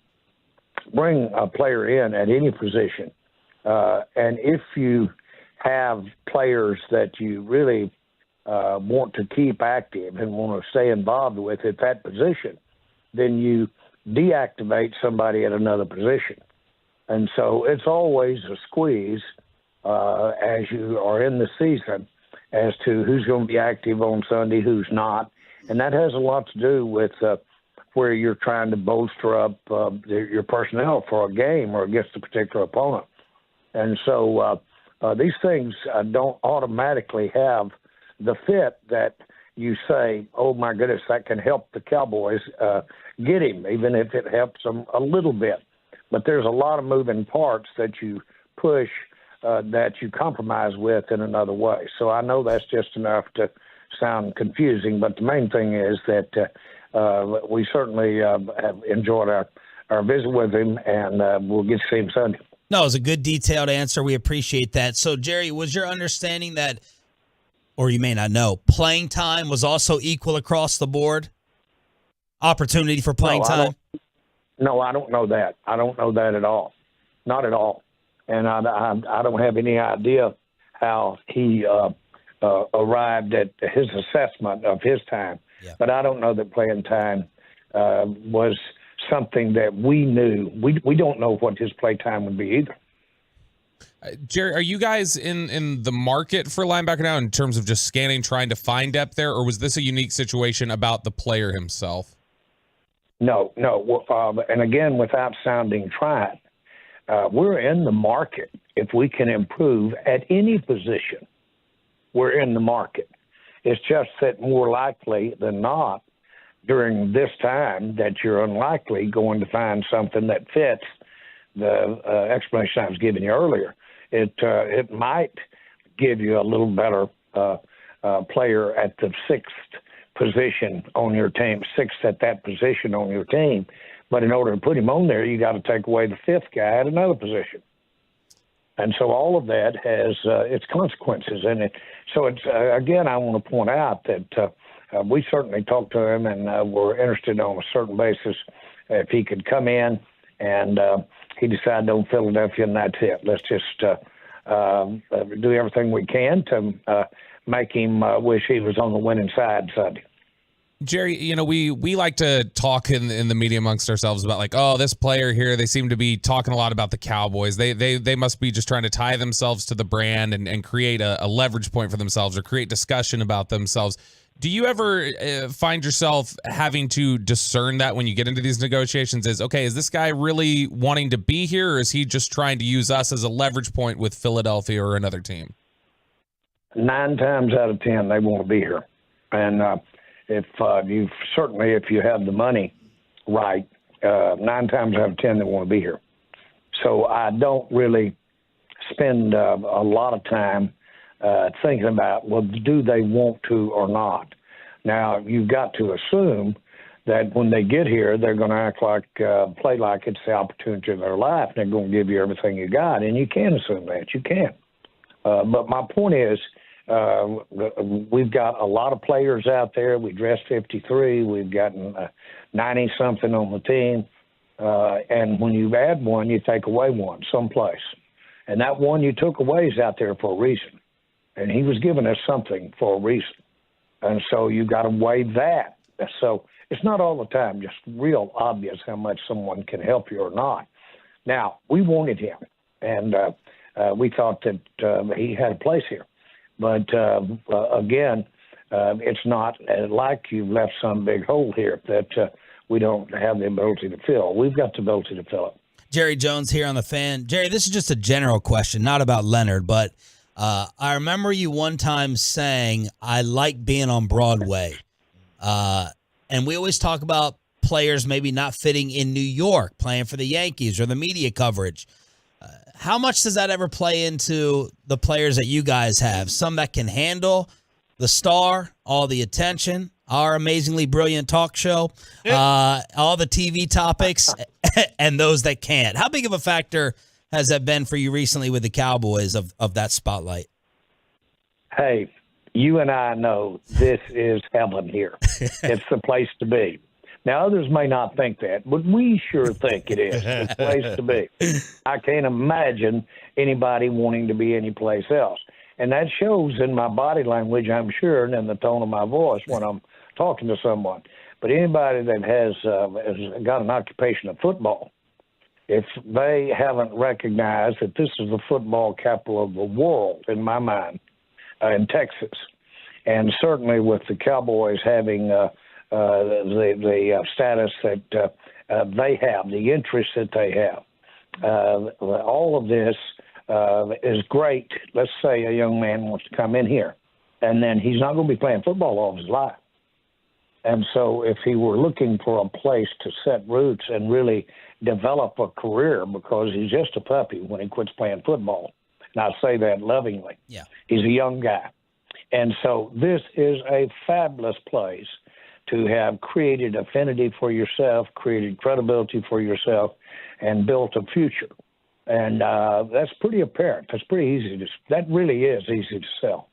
bring a player in at any position, and if you have players that you really want to keep active and want to stay involved with at that position, then you deactivate somebody at another position. And so it's always a squeeze as you are in the season as to who's going to be active on Sunday, who's not. And that has a lot to do with where you're trying to bolster up your personnel for a game or against a particular opponent. And so these things don't automatically have the fit that you say, oh, my goodness, that can help the Cowboys get him, even if it helps them a little bit. But there's a lot of moving parts that you push that you compromise with in another way. So I know that's just enough to sound confusing, but the main thing is that we certainly have enjoyed our visit with him, and we'll get to see him Sunday. No, it was a good detailed answer. We appreciate that. So, Jerry, was your understanding that, or you may not know, playing time was also equal across the board? Opportunity for playing time? No, I don't know that. I don't know that at all. Not at all. And I don't have any idea how he arrived at his assessment of his time. Yeah. But I don't know that playing time was something that we knew. We don't know what his play time would be either. Jerry, are you guys in the market for linebacker now in terms of just scanning, trying to find depth there, or was this a unique situation about the player himself? No. And again, without sounding trite, we're in the market. If we can improve at any position, we're in the market. It's just that more likely than not, during this time, that you're unlikely going to find something that fits the explanation I was giving you earlier. It might give you a little better player at the sixth position on your team, sixth at that position on your team. But in order to put him on there, you got to take away the fifth guy at another position. And so all of that has its consequences. And so it's again, I want to point out that we certainly talked to him and we're interested on a certain basis if he could come in and he decided on Philadelphia and that's it. Let's just do everything we can to make him wish he was on the winning side Sunday. Jerry, we like to talk in the media amongst ourselves about like, oh, this player here, they seem to be talking a lot about the Cowboys. They must be just trying to tie themselves to the brand and create a leverage point for themselves or create discussion about themselves. Do you ever find yourself having to discern that when you get into these negotiations? Is this guy really wanting to be here, or is he just trying to use us as a leverage point with Philadelphia or another team? 9 times out of 10, they want to be here. And if you have the money right, 9 times out of 10, they want to be here. So I don't really spend a lot of time thinking about, well, do they want to or not? Now, you've got to assume that when they get here, they're going to act like, play like it's the opportunity of their life. They're going to give you everything you got, and you can assume that. You can. But my point is, we've got a lot of players out there. We dressed 53. We've gotten 90-something on the team. And when you add one, you take away one someplace. And that one you took away is out there for a reason. And he was giving us something for a reason. And so you got to weigh that. So it's not all the time just real obvious how much someone can help you or not. Now, we wanted him, and we thought that he had a place here. But, again, it's not like you've left some big hole here that we don't have the ability to fill. We've got the ability to fill it. Jerry Jones here on The Fan. Jerry, this is just a general question, not about Leonard, but I remember you one time saying, I like being on Broadway. And we always talk about players maybe not fitting in New York, playing for the Yankees or the media coverage. How much does that ever play into the players that you guys have? Some that can handle the star, all the attention, our amazingly brilliant talk show, all the TV topics, and those that can't. How big of a factor has that been for you recently with the Cowboys of that spotlight? Hey, you and I know this is heaven here. It's the place to be. Now, others may not think that, but we sure think it is. It's the place to be. I can't imagine anybody wanting to be anyplace else. And that shows in my body language, I'm sure, and in the tone of my voice when I'm talking to someone. But anybody that has got an occupation of football, if they haven't recognized that this is the football capital of the world, in my mind, in Texas, and certainly with the Cowboys having the status that they have, the interest that they have, all of this is great. Let's say a young man wants to come in here, and then he's not going to be playing football all of his life. And so if he were looking for a place to set roots and really develop a career, because he's just a puppy when he quits playing football, and I say that lovingly. Yeah. He's a young guy. And so this is a fabulous place to have created affinity for yourself, created credibility for yourself, and built a future. And that's pretty apparent. That's pretty easy that really is easy to sell.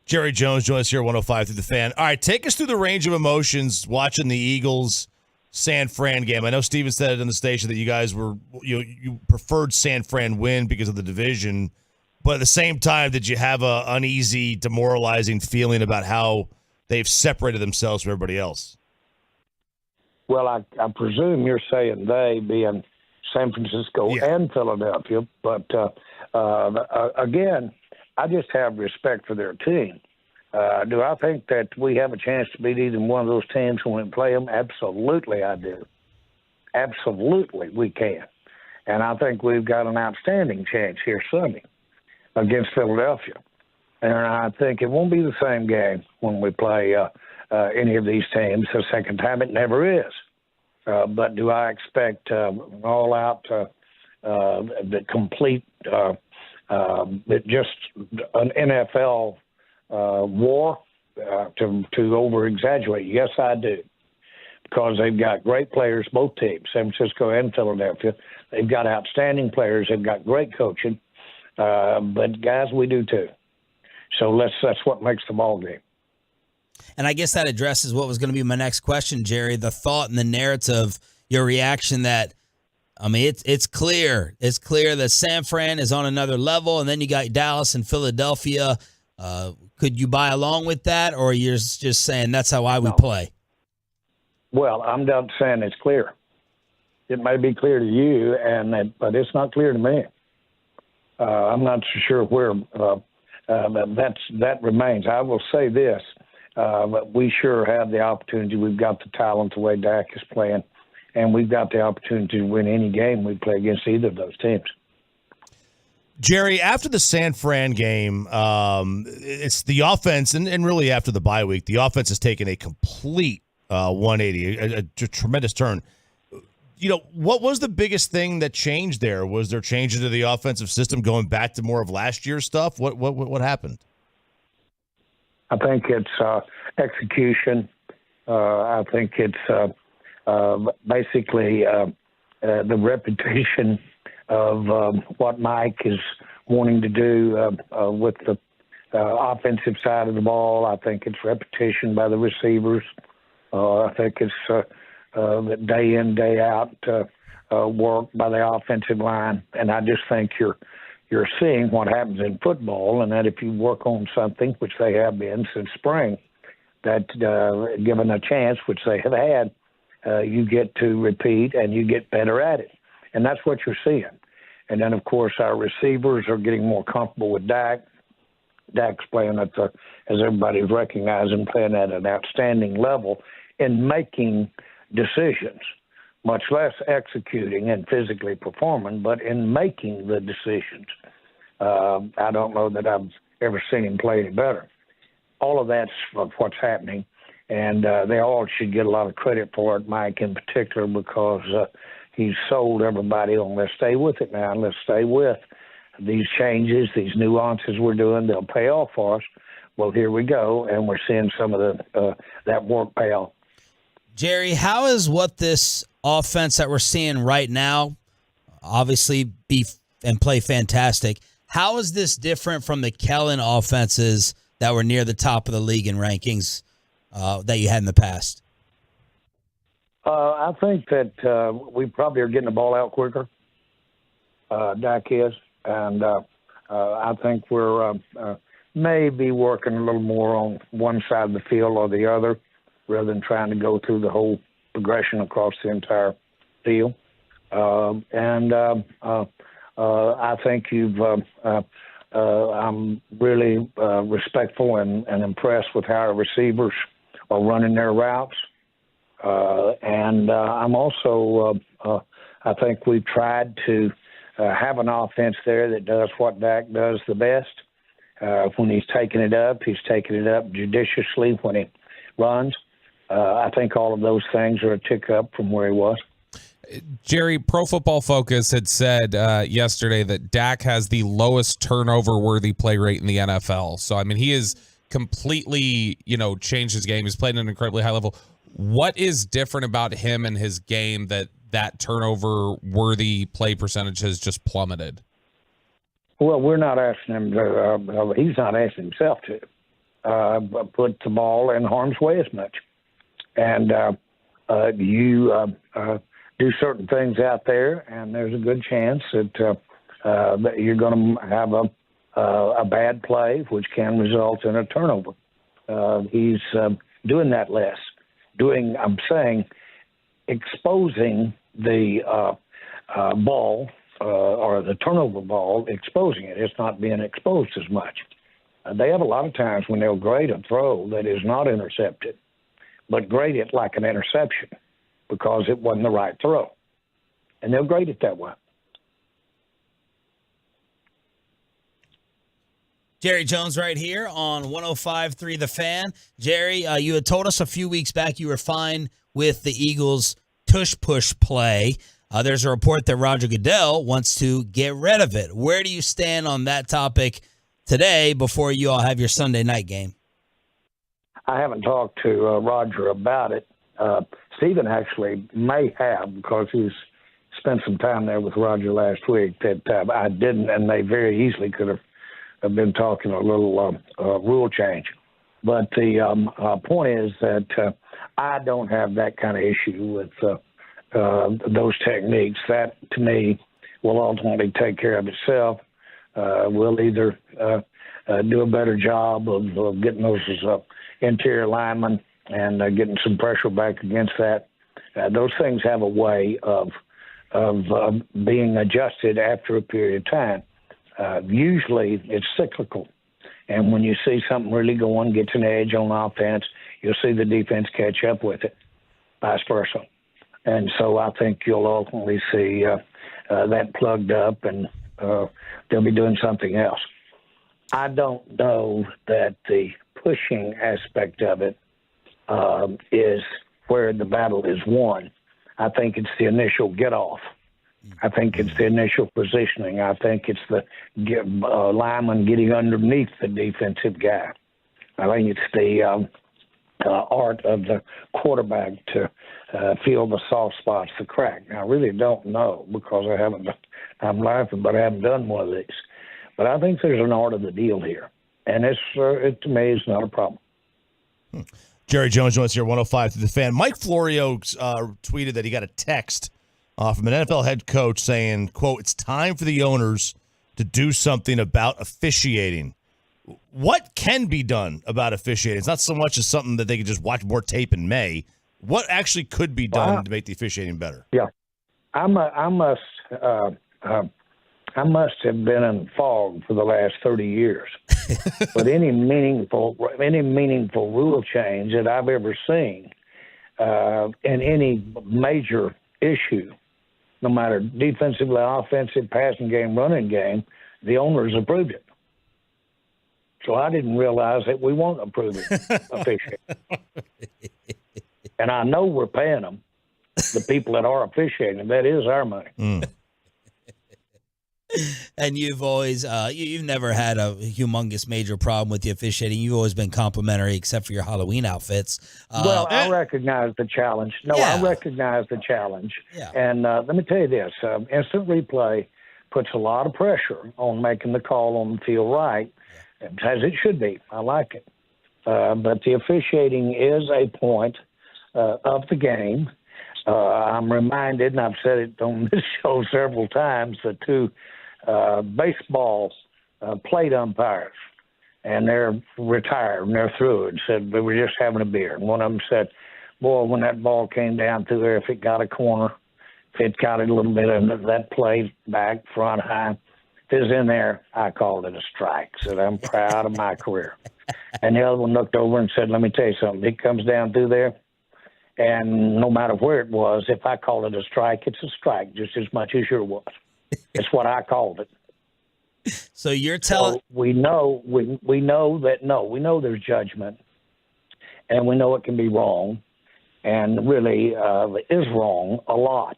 Jerry Jones joins us here at 105 through The Fan. All right, take us through the range of emotions watching the Eagles San Fran game. I know Steven said it on the station that you guys were you preferred San Fran win because of the division, but at the same time, did you have a uneasy, demoralizing feeling about how they've separated themselves from everybody else? Well, I presume you're saying they being San Francisco and Philadelphia, but again, I just have respect for their team. Do I think that we have a chance to beat either one of those teams when we play them? Absolutely, I do. Absolutely, we can. And I think we've got an outstanding chance here Sunday against Philadelphia. And I think it won't be the same game when we play any of these teams the second time. It never is. But do I expect all-out, the complete, just an NFL war to over-exaggerate? Yes, I do. Because they've got great players, both teams, San Francisco and Philadelphia. They've got outstanding players. They've got great coaching. But, guys, we do too. So that's what makes the ball game. And I guess that addresses what was going to be my next question, Jerry, the thought and the narrative, your reaction that, I mean, it's clear. It's clear that San Fran is on another level, and then you got Dallas and Philadelphia. Could you buy along with that, or you're just saying that's how we play? Well, I'm not saying it's clear. It may be clear to you, but it's not clear to me. I'm not sure where that remains. I will say this. But we sure have the opportunity. We've got the talent the way Dak is playing, and we've got the opportunity to win any game we play against either of those teams. Jerry, after the San Fran game, it's the offense, and really after the bye week, the offense has taken a complete 180, a tremendous turn. What was the biggest thing that changed there? Was there changes to the offensive system going back to more of last year's stuff? What happened? I think it's execution. I think it's basically the repetition of what Mike is wanting to do with the offensive side of the ball. I think it's repetition by the receivers. I think it's day in, day out work by the offensive line. And I just think you're seeing what happens in football, and that if you work on something, which they have been since spring, that given a chance, which they have had, you get to repeat and you get better at it. And that's what you're seeing. And then, of course, our receivers are getting more comfortable with Dak. Dak's playing as everybody's recognizing, playing at an outstanding level in making decisions, much less executing and physically performing, but in making the decisions. I don't know that I've ever seen him play any better. All of that's what's happening, and they all should get a lot of credit for it, Mike in particular, because he's sold everybody on let's stay with it now, let's stay with these changes, these nuances we're doing. They'll pay off for us. Well, here we go, and we're seeing some of that work pay off. Jerry, how is what this offense that we're seeing right now, obviously be and play fantastic, how is this different from the Kellen offenses that were near the top of the league in rankings that you had in the past? I think that we probably are getting the ball out quicker. Dak is, and I think we're maybe working a little more on one side of the field or the other, rather than trying to go through the whole progression across the entire field. I think I'm really respectful and impressed with how our receivers are running their routes. I'm also, I think we've tried to have an offense there that does what Dak does the best. When he's taking it up judiciously when he runs. I think all of those things are a tick up from where he was. Jerry, Pro Football Focus had said yesterday that Dak has the lowest turnover-worthy play rate in the NFL. So, I mean, he has completely, changed his game. He's played at an incredibly high level. What is different about him and his game that turnover-worthy play percentage has just plummeted? Well, we're not asking him to. He's not asking himself to put the ball in harm's way as much. And you do certain things out there, and there's a good chance that you're going to have a bad play, which can result in a turnover. He's doing that less. I'm saying, exposing the ball or the turnover ball, exposing it. It's not being exposed as much. They have a lot of times when they'll grade a throw that is not intercepted, but grade it like an interception because it wasn't the right throw. And they'll grade it that way. Jerry Jones right here on 105.3 The Fan. Jerry, you had told us a few weeks back you were fine with the Eagles' tush-push play. There's a report that Roger Goodell wants to get rid of it. Where do you stand on that topic today before you all have your Sunday night game? I haven't talked to Roger about it. Stephen actually may have, because he's spent some time there with Roger last week, that I didn't, and they very easily could have been talking a little rule change. But the point is that I don't have that kind of issue with those techniques. That, to me, will ultimately take care of itself. We'll either do a better job of getting those interior linemen and getting some pressure back against that. Those things have a way of being adjusted after a period of time. Usually it's cyclical. And when you see something really going, gets an edge on offense, you'll see the defense catch up with it, vice versa. And so I think you'll ultimately see that plugged up, and they'll be doing something else. I don't know that the pushing aspect of it is where the battle is won. I think it's the initial get-off. I think it's the initial positioning. I think it's the lineman getting underneath the defensive guy. I think it's the art of the quarterback to feel the soft spots, the crack. Now, I really don't know because I'm laughing, but I haven't done one of these. But I think there's an art of the deal here. And it to me is not a problem. Jerry Jones joins here, 105 through the Fan. Mike Florio tweeted that he got a text from an NFL head coach saying, quote, "It's time for the owners to do something about officiating." What can be done about officiating? It's not so much as something that they can just watch more tape in May. What actually could be done to make the officiating better? Yeah, I must have been in fog for the last 30 years. But any meaningful rule change that I've ever seen in any major issue, no matter defensively, offensive, passing game, running game, the owners approved it. So I didn't realize that we weren't approving officiating. And I know we're paying them, the people that are officiating. That is our money. And you've always, you've never had a humongous major problem with the officiating. You've always been complimentary, except for your Halloween outfits. Well, I recognize the challenge. I recognize the challenge. Yeah. And let me tell you this, instant replay puts a lot of pressure on making the call on the field right, as it should be. I like it. But the officiating is a point of the game. I'm reminded, and I've said it on this show several times, the two baseball plate umpires, and they're retired and they're through, and said, we were just having a beer. And one of them said, boy, when that ball came down through there, if it got a corner, if it got a little bit of that plate back, front, high, if it was in there, I called it a strike. Said, I'm proud of my career. And the other one looked over and said, let me tell you something. It comes down through there, and no matter where it was, if I call it a strike, it's a strike just as much as yours was. It's what I called it. So you're telling we know there's judgment, and we know it can be wrong, and really is wrong a lot.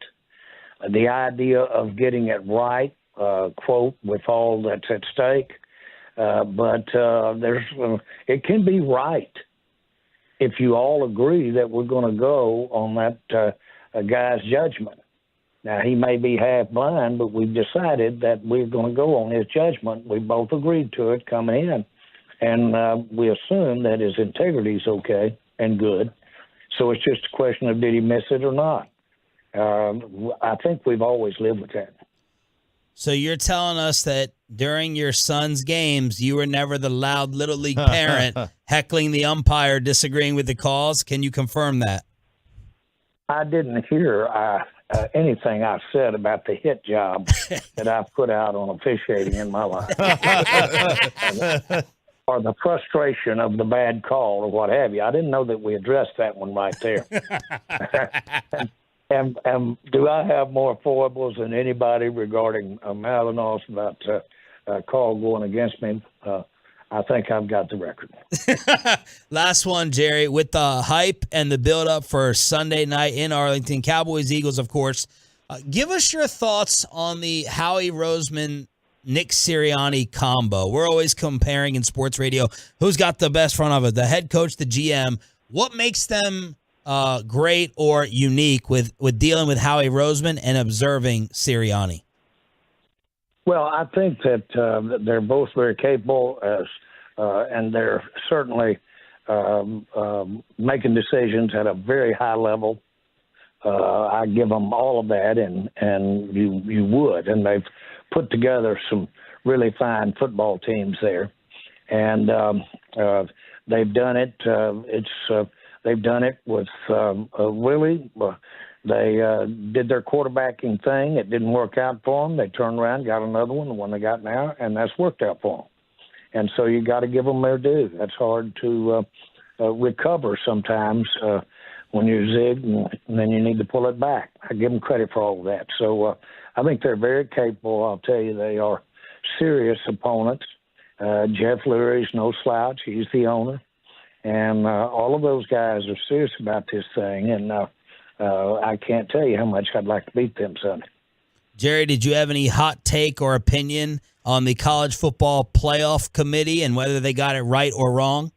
The idea of getting it right, quote, with all that's at stake, but it can be right if you all agree that we're going to go on that guy's judgment. Now, he may be half blind, but we've decided that we're going to go on his judgment. We both agreed to it coming in, and we assume that his integrity is okay and good. So it's just a question of did he miss it or not. I think we've always lived with that. So you're telling us that during your son's games, you were never the loud Little League parent heckling the umpire, disagreeing with the calls? Can you confirm that? I didn't hear anything I said about the hit job that I've put out on officiating in my life. Or the frustration of the bad call or what have you. I didn't know that we addressed that one right there. And do I have more foibles than anybody regarding Malanos about a call going against me? I think I've got the record. Last one, Jerry, with the hype and the build-up for Sunday night in Arlington, Cowboys-Eagles, of course. Give us your thoughts on the Howie Roseman, Nick Sirianni combo. We're always comparing in sports radio who's got the best front of it, the head coach, the GM. What makes them great or unique with dealing with Howie Roseman and observing Sirianni? Well, I think that they're both very capable, and they're certainly making decisions at a very high level. I give them all of that, and you would. And they've put together some really fine football teams there, and they've done it. They've done it with really. They did their quarterbacking thing. It didn't work out for them. They turned around, got another one, the one they got now, and that's worked out for them. And so you got to give them their due. That's hard to recover sometimes when you zig and then you need to pull it back. I give them credit for all of that. So I think they're very capable. I'll tell you, they are serious opponents. Jeff Lurie's no slouch. He's the owner. And all of those guys are serious about this thing. And I can't tell you how much I'd like to beat them Sunday. Jerry, did you have any hot take or opinion on the college football playoff committee and whether they got it right or wrong?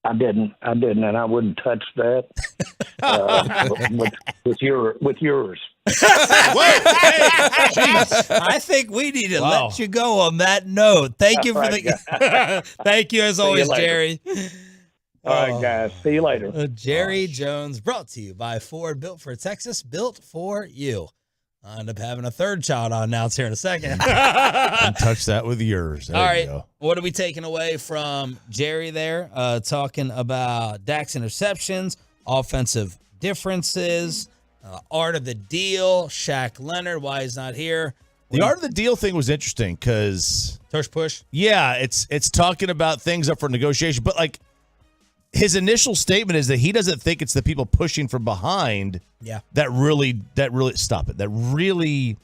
I didn't, and I wouldn't touch that with yours. I think we need to let you go on that note. Thank you for thank you as always, Jerry. All right, guys. See you later. Jerry Jones, brought to you by Ford, built for Texas, built for you. I end up having a third child on announce here in a second. And touch that with yours. There All you right. go. What are we taking away from Jerry there? Talking about Dak's interceptions, offensive differences, art of the deal, Shaq Leonard, why he's not here. The art of the deal thing was interesting because tush push. Yeah, it's talking about things up for negotiation, but like his initial statement is that he doesn't think it's the people pushing from behind that really stop it. That really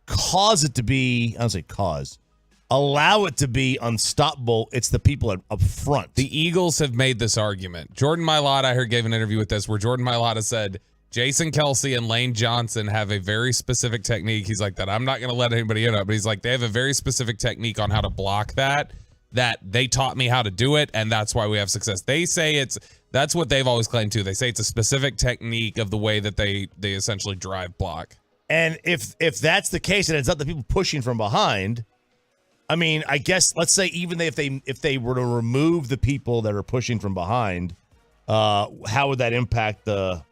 cause it to be, I don't say cause, allow it to be unstoppable. It's the people up front. The Eagles have made this argument. Jordan Mailata, I heard, gave an interview with this where Jordan Mailata said Jason Kelsey and Lane Johnson have a very specific technique. He's like that. I'm not going to let anybody in it, but he's like, they have a very specific technique on how to block that they taught me how to do it, and that's why we have success. They say that's what they've always claimed too. They say it's a specific technique of the way that they essentially drive block. And if that's the case and it's not the people pushing from behind, I mean, I guess let's say even if they were to remove the people that are pushing from behind, how would that impact the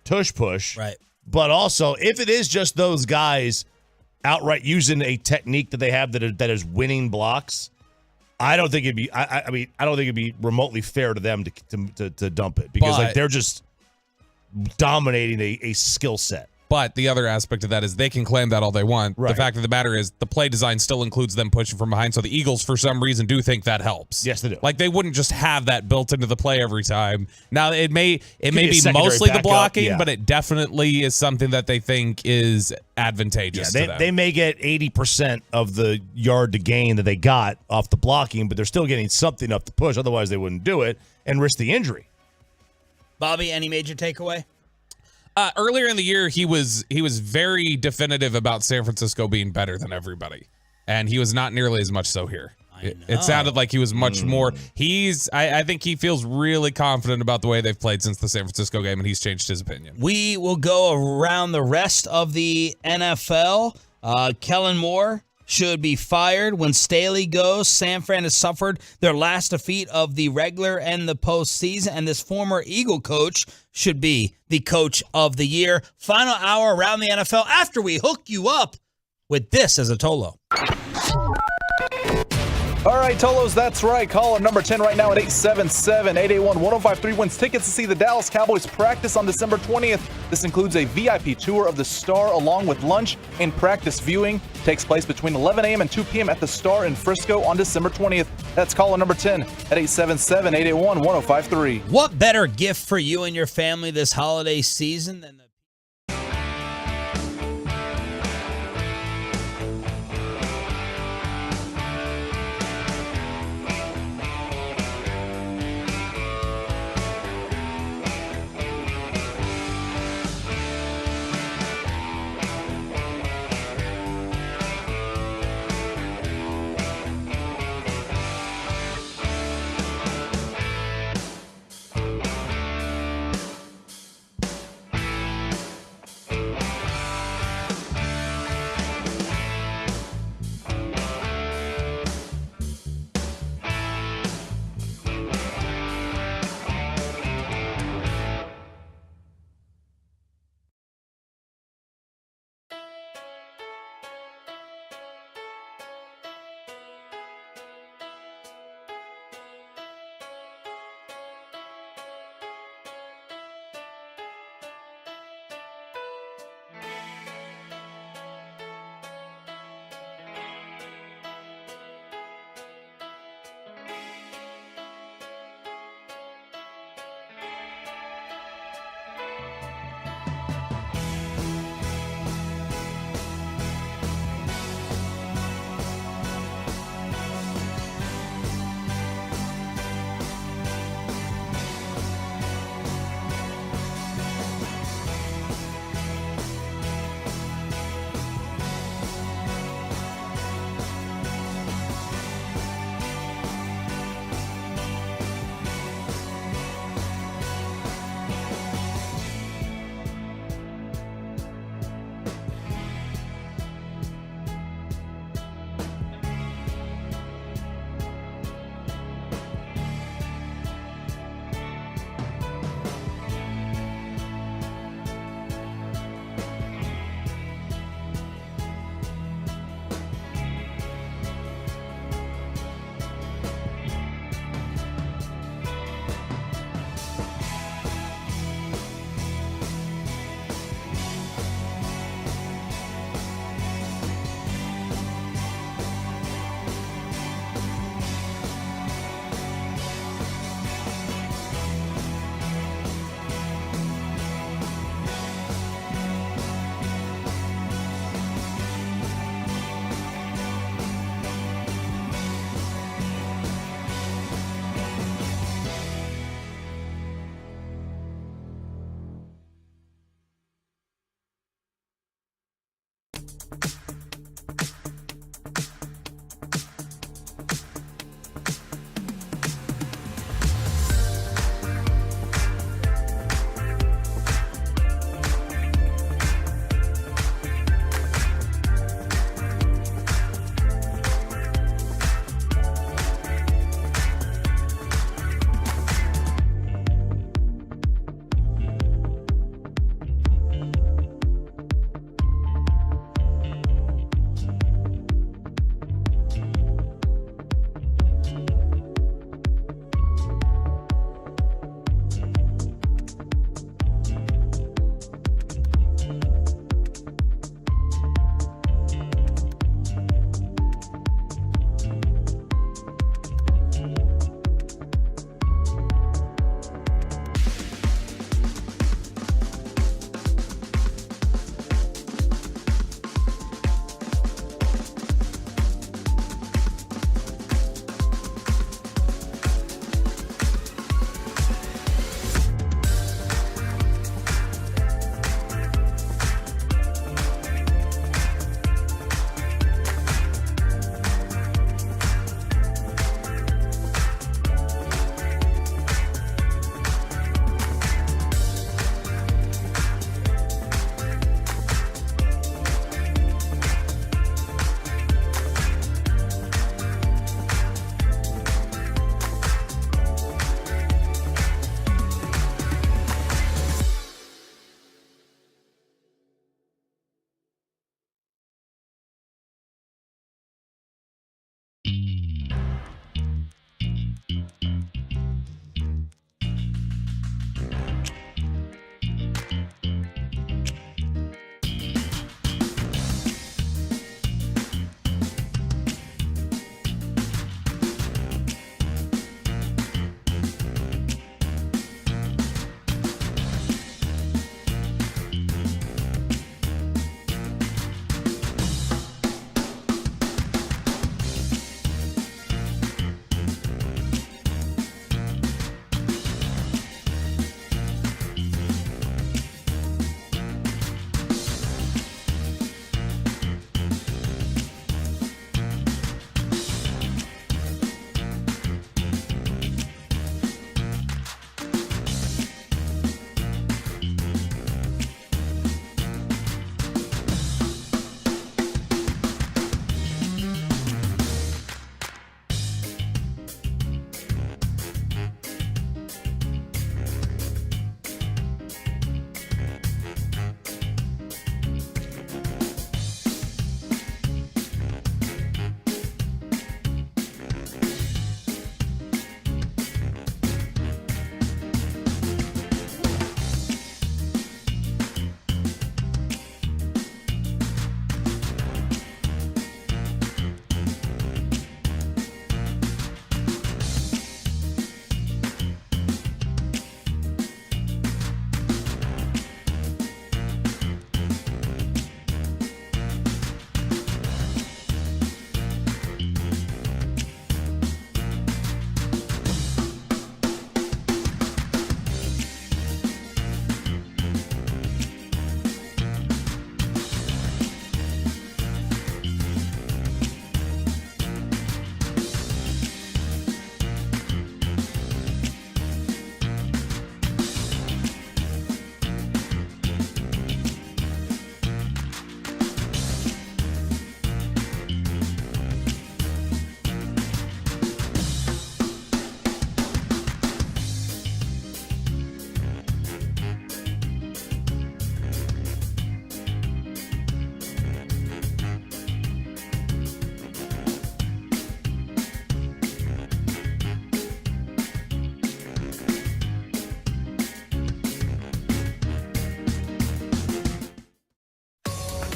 tush push? Right. But also, if it is just those guys outright using a technique that they have that is winning blocks, I don't think it'd be. I mean, I don't think it'd be remotely fair to them to dump it because like they're just dominating a skill set. But the other aspect of that is they can claim that all they want. Right. The fact of the matter is the play design still includes them pushing from behind. So the Eagles, for some reason, do think that helps. Yes, they do. Like they wouldn't just have that built into the play every time. Now it may be secondary mostly the backup, blocking, but it definitely is something that they think is advantageous to them. They may get 80% of the yard to gain that they got off the blocking, but they're still getting something up the push. Otherwise, they wouldn't do it and risk the injury. Bobby, any major takeaway? Earlier in the year, he was very definitive about San Francisco being better than everybody, and he was not nearly as much so here. It sounded like he was much more. I think he feels really confident about the way they've played since the San Francisco game, and he's changed his opinion. We will go around the rest of the NFL. Kellen Moore should be fired when Staley goes. San Fran has suffered their last defeat of the regular and the postseason, and this former Eagle coach should be the coach of the year. Final hour around the NFL after we hook you up with this as a Tolo. All right, Tolos, that's right. Caller number 10 right now at 877-881-1053 wins tickets to see the Dallas Cowboys practice on December 20th. This includes a VIP tour of the Star along with lunch and practice viewing. Takes place between 11 a.m. and 2 p.m. at the Star in Frisco on December 20th. That's caller number 10 at 877-881-1053. What better gift for you and your family this holiday season than the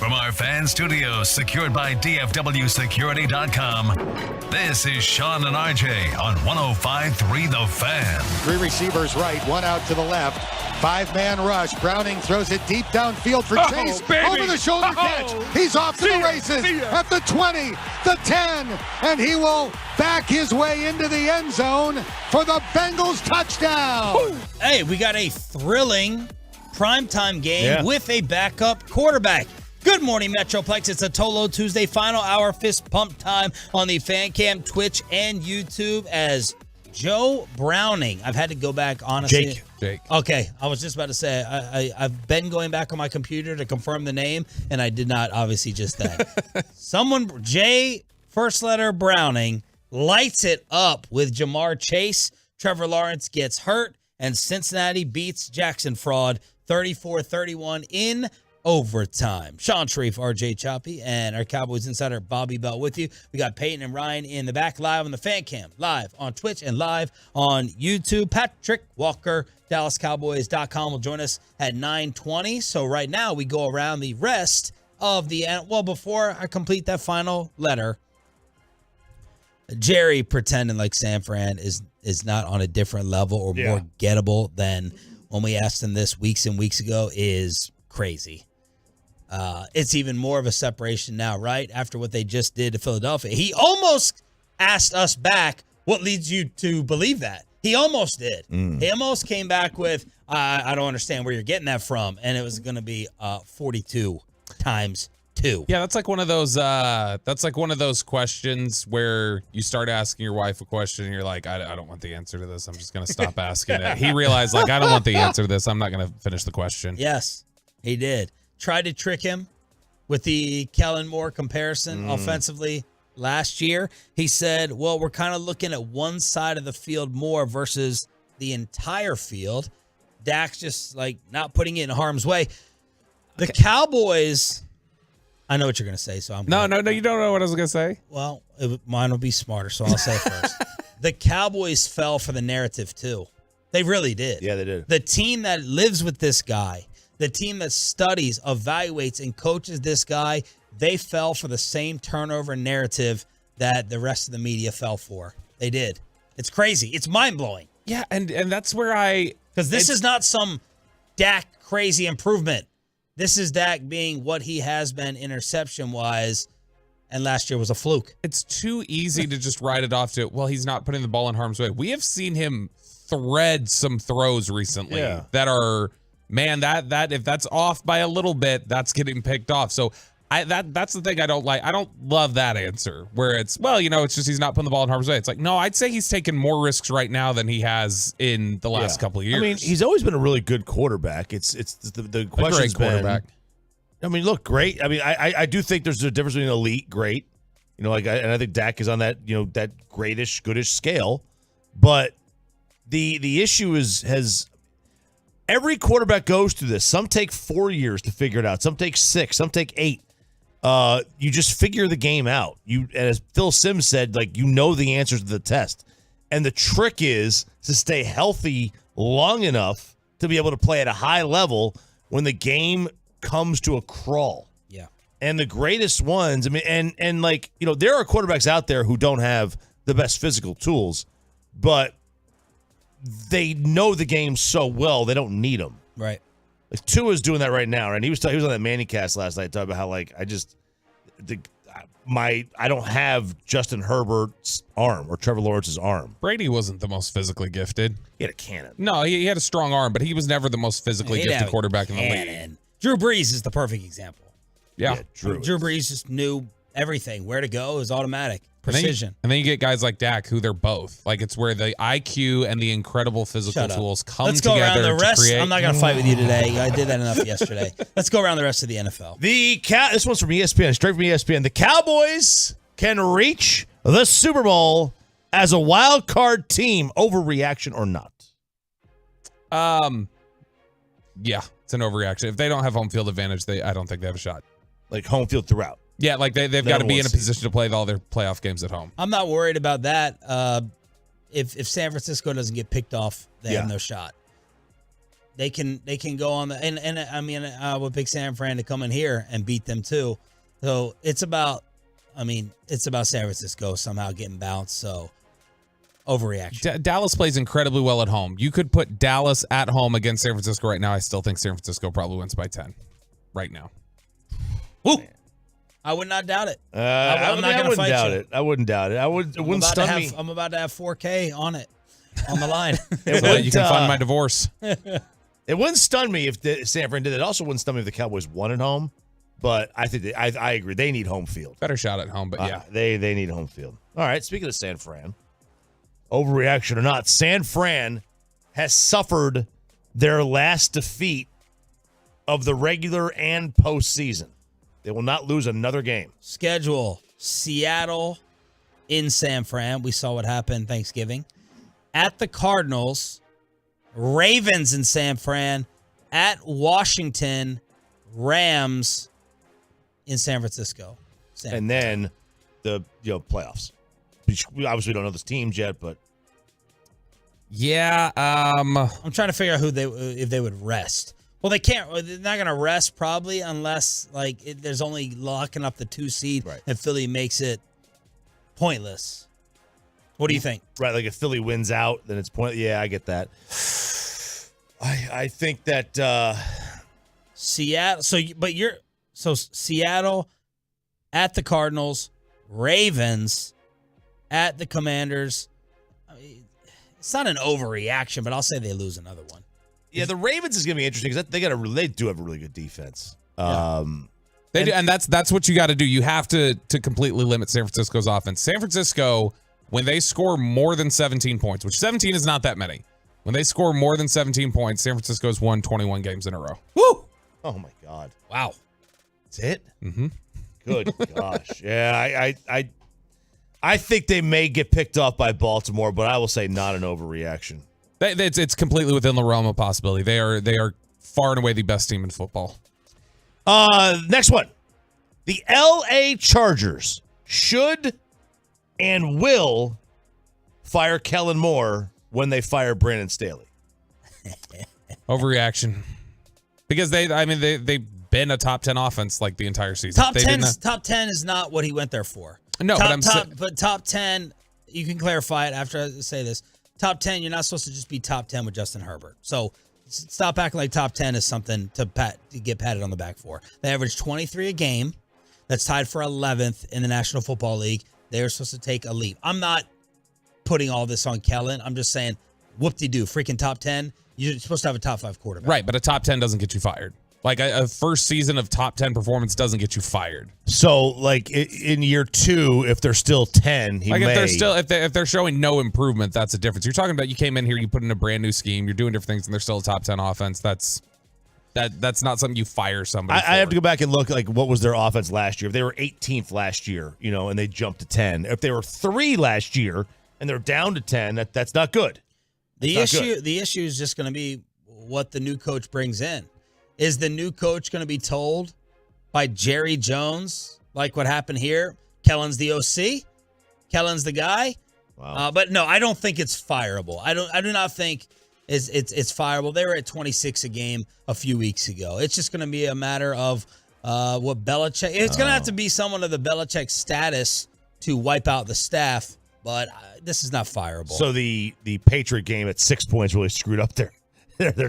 From our fan studios secured by DFWsecurity.com, this is Sean and RJ on 105.3 The Fan. Three receivers right, one out to the left. Five-man rush. Browning throws it deep downfield for Chase. Over the shoulder catch. He's off to the races at the 20, the 10, and he will back his way into the end zone for the Bengals touchdown. Hey, we got a thrilling primetime game with a backup quarterback. Good morning, Metroplex. It's a Tolo Tuesday, final hour fist pump time on the Fan Cam, Twitch, and YouTube as Joe Browning. I've had to go back, honestly. Jake. Okay, I was just about to say, I've been going back on my computer to confirm the name, and I did not, obviously, just that. J, first letter Browning, lights it up with Jamar Chase. Trevor Lawrence gets hurt, and Cincinnati beats Jackson Fraud 34-31 in overtime. Sean Sharif, RJ Choppy, and our Cowboys Insider Bobby Bell with you. We got Peyton and Ryan in the back, live on the Fan Cam, live on Twitch, and live on YouTube. Patrick Walker, DallasCowboys.com will join us at 9:20. So right now we go around the rest of the, well, before I complete that final letter, Jerry pretending like San Fran is not on a different level or more gettable than when we asked him this weeks and weeks ago is crazy. It's even more of a separation now, right? After what they just did to Philadelphia. He almost asked us back, what leads you to believe that? He almost did. He almost came back with, I don't understand where you're getting that from. And it was going to be 42 times 2. Yeah, that's like one of those questions where you start asking your wife a question and you're like, I don't want the answer to this. I'm just going to stop asking it. He realized, like, I don't want the answer to this. I'm not going to finish the question. Yes, he did. Tried to trick him with the Kellen Moore comparison offensively last year. He said, well, we're kind of looking at one side of the field more versus the entire field. Dak's just like not putting it in harm's way. The Cowboys, I know what you're going to say, so I'm No, you don't know what I was going to say. Well, mine will be smarter, so I'll say it first. The Cowboys fell for the narrative too. They really did. Yeah, they did. The team that lives with this guy, the team that studies, evaluates, and coaches this guy, they fell for the same turnover narrative that the rest of the media fell for. They did. It's crazy. It's mind-blowing. Yeah, and that's where because this is not some Dak crazy improvement. This is Dak being what he has been interception-wise, and last year was a fluke. It's too easy to just write it off to, well, he's not putting the ball in harm's way. We have seen him thread some throws recently that are, man, that if that's off by a little bit, that's getting picked off. So that's the thing I don't like. I don't love that answer where it's, well, it's just he's not putting the ball in harm's way. It's like, no, I'd say he's taking more risks right now than he has in the last couple of years. I mean, he's always been a really good quarterback. It's the question's been, quarterback. I mean, look, great. I mean, I do think there's a difference between elite, great, and I think Dak is on that, that greatish, goodish scale. But the issue has every quarterback goes through this. Some take 4 years to figure it out. Some take 6. Some take 8. You just figure the game out. As Phil Simms said, the answers to the test. And the trick is to stay healthy long enough to be able to play at a high level when the game comes to a crawl. Yeah. And the greatest ones, I mean, and there are quarterbacks out there who don't have the best physical tools, but they know the game so well they don't need them. Right. Like Tua's doing that right now, and he was on that Mannycast last night talking about how I don't have Justin Herbert's arm or Trevor Lawrence's arm. Brady wasn't the most physically gifted. He had a cannon. No, he had a strong arm, but he was never the most physically gifted quarterback in the league. Drew Brees is the perfect example. Yeah, Drew Brees just knew everything. Where to go is automatic. Precision. And then you get guys like Dak, who they're both. Like, it's where the IQ and the incredible physical tools come Let's go together around the rest. to create. I'm not going to fight with you today. I did that enough yesterday. Let's go around the rest of the NFL. This one's from ESPN, straight from ESPN. The Cowboys can reach the Super Bowl as a wild card team. Overreaction or not? Yeah, it's an overreaction. If they don't have home field advantage, I don't think they have a shot. Like home field throughout. Yeah, like they've got to be in a position to play all their playoff games at home. I'm not worried about that. If San Francisco doesn't get picked off, they have no shot. They can go on the and I mean I would pick San Fran to come in here and beat them too. So it's about San Francisco somehow getting bounced. So overreaction. Dallas plays incredibly well at home. You could put Dallas at home against San Francisco right now. I still think San Francisco probably wins by 10 right now. Woo! I would not doubt it. I'm not going to fight you. I wouldn't doubt it. It wouldn't stun me. I'm about to have 4K on it, on the line. So that you can fund my divorce. It wouldn't stun me if San Fran did it. It also wouldn't stun me if the Cowboys won at home. But I think I agree. They need home field. Better shot at home, but yeah. They need home field. All right, speaking of San Fran, overreaction or not, San Fran has suffered their last defeat of the regular and postseason. They will not lose another game. Schedule: Seattle in San Fran. We saw what happened Thanksgiving. At the Cardinals, Ravens in San Fran, at Washington, Rams in San Francisco. And then the playoffs. We obviously don't know those teams yet, but yeah, I'm trying to figure out if they would rest. Well, they can't. They're not going to rest probably unless there's only locking up the 2 seed, and Philly makes it pointless. What do you think? Right, like if Philly wins out, then it's pointless. Yeah, I get that. I think that Seattle. Seattle at the Cardinals, Ravens at the Commanders. It's not an overreaction, but I'll say they lose another one. Yeah, the Ravens is going to be interesting because they do have a really good defense. They do, and that's what you got to do. You have to completely limit San Francisco's offense. San Francisco, when they score more than 17 points, which 17 is not that many, when they score more than 17 points, San Francisco's won 21 games in a row. Woo! Oh my God! Wow, that's it. Mm-hmm. Good gosh, yeah. I think they may get picked off by Baltimore, but I will say not an overreaction. It's completely within the realm of possibility. They are far and away the best team in football. Next one. The LA Chargers should and will fire Kellen Moore when they fire Brandon Staley. Overreaction. Because they've been a top 10 offense like the entire season. Top 10 is not what he went there for. No, but top 10, you can clarify it after I say this. Top 10, you're not supposed to just be top 10 with Justin Herbert. So stop acting like top 10 is something to get patted on the back for. They average 23 a game. That's tied for 11th in the National Football League. They are supposed to take a leap. I'm not putting all this on Kellen. I'm just saying, whoop-de-doo, freaking top 10. You're supposed to have a top 5 quarterback. Right, but a top 10 doesn't get you fired. Like a first season of top 10 performance doesn't get you fired. So, like in year 2, if they're still 10, if they're showing no improvement, that's a difference. You're talking about you came in here, you put in a brand new scheme, you're doing different things, and they're still a top 10 offense. That's not something you fire somebody. I have to go back and look like what was their offense last year. If they were 18th last year, and they jumped to 10. If they were 3 last year and they're down to 10, that's not good. The issue is just going to be what the new coach brings in. Is the new coach going to be told by Jerry Jones, like what happened here? Kellen's the OC? Kellen's the guy? Wow. But no, I don't think it's fireable. I do not think it's fireable. They were at 26 a game a few weeks ago. It's just going to be a matter of what Belichick. It's going to have to be someone of the Belichick status to wipe out the staff, but this is not fireable. So the Patriot game at 6 points really screwed up their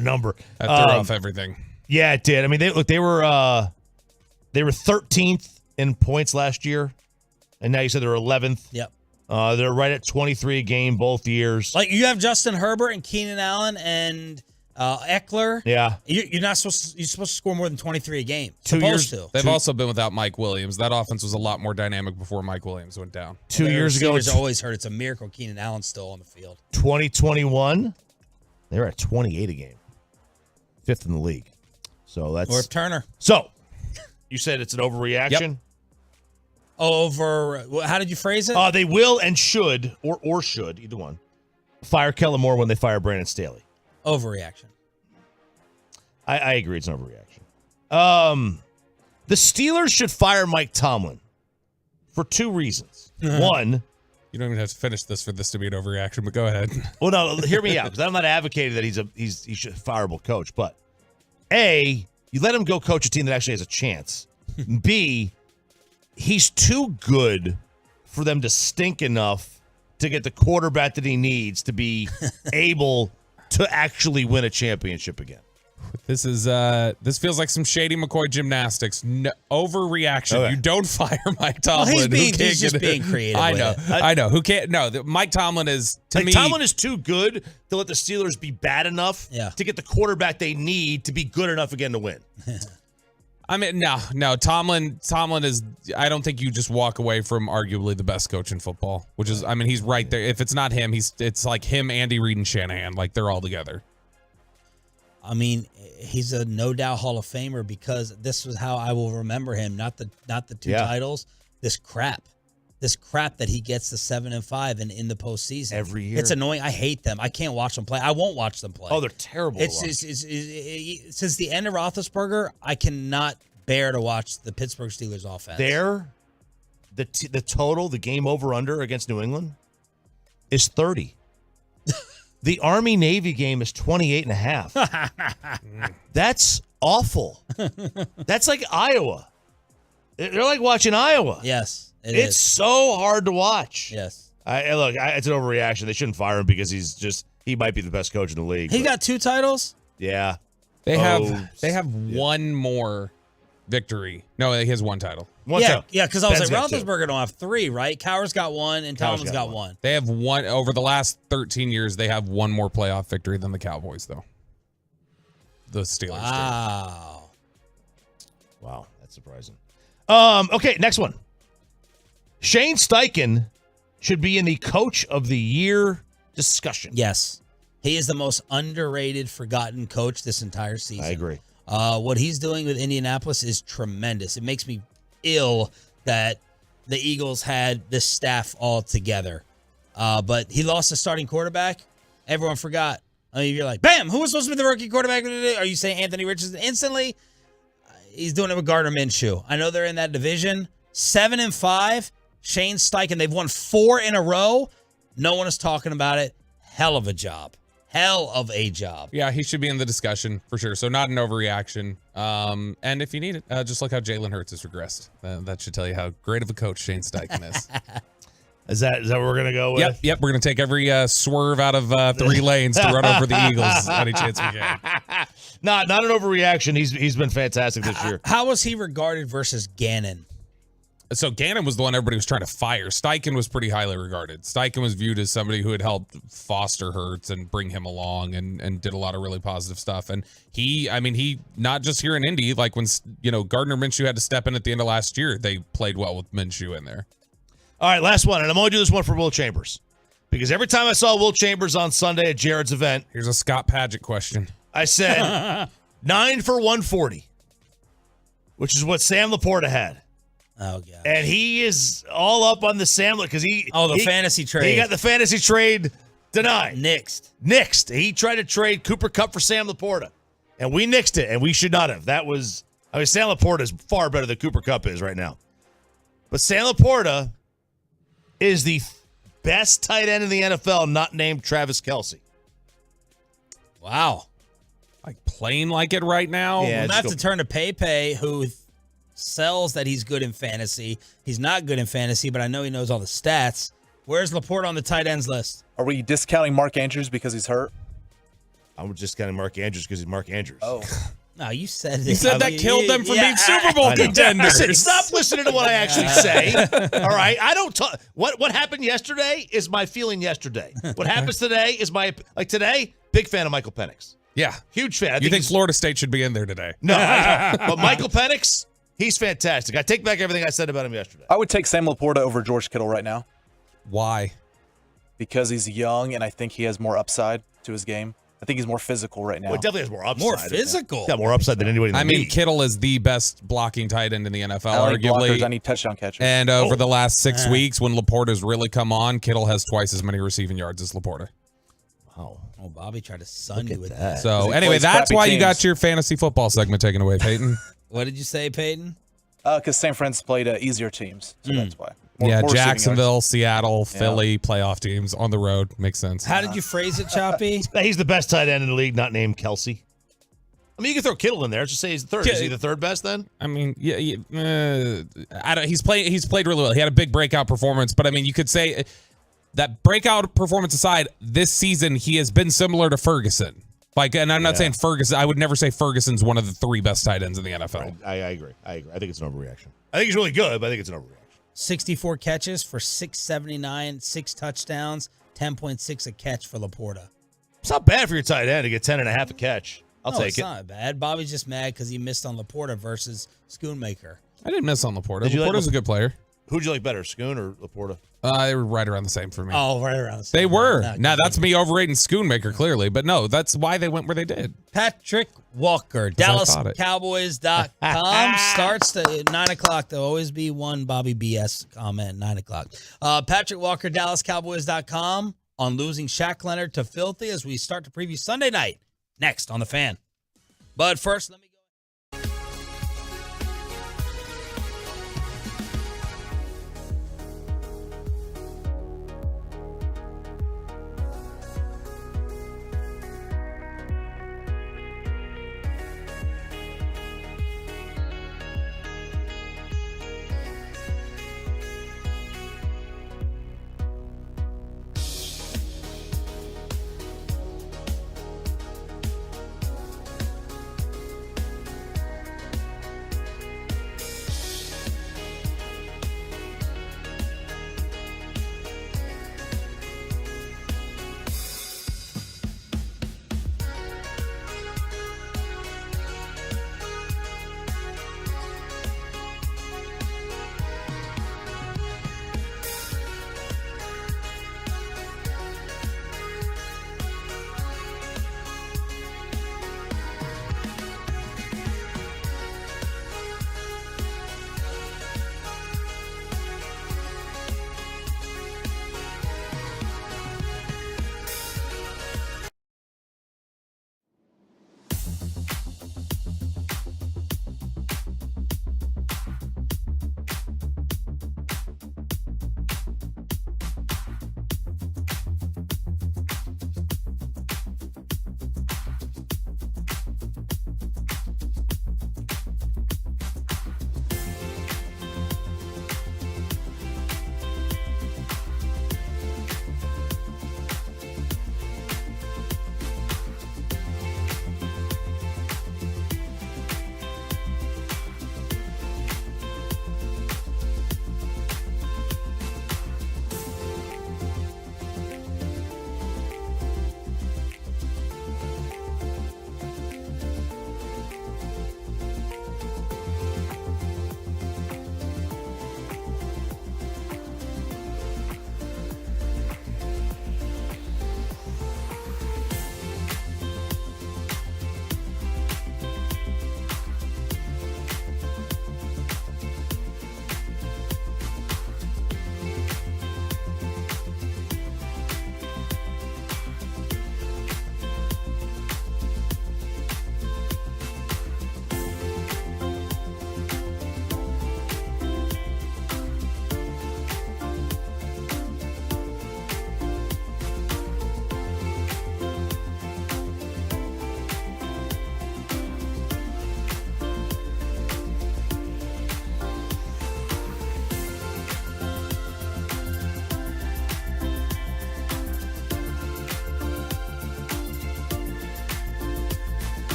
number. That threw off everything. Yeah, it did. I mean, they were 13th in points last year, and now you said they're 11th. Yep. They're right at 23 a game both years. Like you have Justin Herbert and Keenan Allen and Eckler. Yeah. You're not supposed to score more than 23 a game. 2 years. They've also been without Mike Williams. That offense was a lot more dynamic before Mike Williams went down. 2 years ago, it's always heard it's a miracle Keenan Allen's still on the field. 2021, they're at 28 a game, 5th in the league. So that's North Turner. So you said it's an overreaction? Yep. How did you phrase it? They will and should, or should, either one, fire Kellen Moore when they fire Brandon Staley. Overreaction. I agree it's an overreaction. The Steelers should fire Mike Tomlin for 2 reasons. One, you don't even have to finish this for this to be an overreaction, but go ahead. Well, no, hear me out, because I'm not advocating that he's a fireable coach, but A, you let him go coach a team that actually has a chance. B, he's too good for them to stink enough to get the quarterback that he needs to be able to actually win a championship again. This feels like some Shady McCoy gymnastics. No, overreaction. Okay. You don't fire Mike Tomlin. Well, he's just being creative. I know. Who can't? No, Mike Tomlin is to me. Tomlin is too good to let the Steelers be bad enough to get the quarterback they need to be good enough again to win. I mean, no. Tomlin is. I don't think you just walk away from arguably the best coach in football. Which is, I mean, he's right there. If it's not him, it's like him, Andy Reid, and Shanahan. Like they're all together. I mean, he's a no doubt Hall of Famer because this was how I will remember him. Not the two titles. This crap that he gets the 7-5 and in the postseason every year. It's annoying. I hate them. I can't watch them play. I won't watch them play. Oh, they're terrible. It's since the end of Roethlisberger, I cannot bear to watch the Pittsburgh Steelers offense. The total, the game over under against New England is 30. The Army-Navy game is 28.5. That's awful. That's like Iowa. They're like watching Iowa. Yes, it's so hard to watch. Yes. It's an overreaction. They shouldn't fire him because he might be the best coach in the league. He got 2 titles? Yeah. They have one more victory. No, he has 1 title. Yeah, because I was like, Roethlisberger don't have 3, right? Cowher's got 1 and Tomlin's got 1. They have 1 over the last 13 years. They have 1 more playoff victory than the Cowboys, though. The Steelers. Wow, that's surprising. Okay, next one. Shane Steichen should be in the Coach of the Year discussion. Yes. He is the most underrated, forgotten coach this entire season. I agree. What he's doing with Indianapolis is tremendous. It makes me ill that the Eagles had this staff all together. But he lost a starting quarterback. Everyone forgot. I mean, you're like, bam, who was supposed to be the rookie quarterback today? Are you saying Anthony Richardson? Instantly, he's doing it with Gardner Minshew. I know they're in that division. 7-5, Shane Steichen. They've won 4 in a row. No one is talking about it. Hell of a job. Hell of a job. Yeah, he should be in the discussion for sure. So not an overreaction. And if you need it, just look how Jalen Hurts has regressed. That should tell you how great of a coach Shane Steichen is. Is that what we're going to go with? Yep. We're going to take every swerve out of 3 lanes to run over the Eagles any chance we can. Not an overreaction. He's been fantastic this year. How was he regarded versus Gannon? So Gannon was the one everybody was trying to fire. Steichen was pretty highly regarded. Steichen was viewed as somebody who had helped foster Hurts and bring him along and did a lot of really positive stuff. And he not just here in Indy, like when, Gardner Minshew had to step in at the end of last year, they played well with Minshew in there. All right, last one. And I'm only doing this one for Will Chambers. Because every time I saw Will Chambers on Sunday at Jared's event. Here's a Scott Padgett question. I said 9 for 140, which is what Sam Laporta had. Oh, God. And he is all up on the Sam because the fantasy trade. He got the fantasy trade denied. Nixed. He tried to trade Cooper Kupp for Sam Laporta. And we nixed it, and we should not have. Sam Laporta is far better than Cooper Kupp is right now. But Sam Laporta is the best tight end in the NFL not named Travis Kelce. Wow. Like playing like it right now? Yeah, well, not to turn to Pepe, who sells that he's good in fantasy. He's not good in fantasy, but I know he knows all the stats. Where's Laporta on the tight ends list? Are we discounting Mark Andrews because he's hurt? I'm discounting Mark Andrews because he's Mark Andrews. Oh. No, you said it. You said that killed them from being Super Bowl contenders. Listen, stop listening to what I actually say. All right, I don't talk. What happened yesterday is my feeling yesterday. What happens today is today. Big fan of Michael Penix. Yeah, huge fan. You think Florida State should be in there today? No, but Michael Penix, he's fantastic. I take back everything I said about him yesterday. I would take Sam Laporta over George Kittle right now. Why? Because he's young, and I think he has more upside to his game. I think he's more physical right now. Well, definitely has more upside. More physical. Yeah, more upside than anybody in the league. Kittle is the best blocking tight end in the NFL, I like arguably. blockers, I need touchdown catchers. And over the last 6 weeks, when Laporta's really come on, Kittle has twice as many receiving yards as Laporta. Wow. Oh, Bobby tried to sun you with that. So, anyway, that's why you got your fantasy football segment taken away, Peyton. What did you say, Peyton? Because San Fran's played easier teams, so that's why. More Jacksonville, Seattle, Philly, playoff teams on the road. Makes sense. How did you phrase it, Choppy? He's the best tight end in the league, not named Kelce. I mean, you can throw Kittle in there. Just say he's the third. Is he the third best then? I mean, he's played really well. He had a big breakout performance, but I mean, you could say that breakout performance aside, this season he has been similar to Ferguson. And I'm not saying Ferguson. I would never say Ferguson's one of the 3 best tight ends in the NFL. Right. I agree. I think it's an overreaction. I think he's really good, but I think it's an overreaction. 64 catches for 679, 6 touchdowns, 10.6 a catch for Laporta. It's not bad for your tight end to get 10.5 a catch. I'll No, take it's it. not bad. Bobby's just mad because he missed on Laporta versus Schoonmaker. I didn't miss on Laporta. Did you like Laporta's a good player. Who'd you like better, Schoon or Laporta? They were right around the same for me. Oh, right around the same. They were. No, Now, that's me overrating Schoonmaker, clearly. But no, that's why they went where they did. Patrick Walker, DallasCowboys.com. Starts at 9 o'clock. There'll always be one Bobby BS comment, 9 o'clock. Patrick Walker, DallasCowboys.com on losing Shaq Leonard to Filthy as we start to preview Sunday night next on The Fan. But first, let me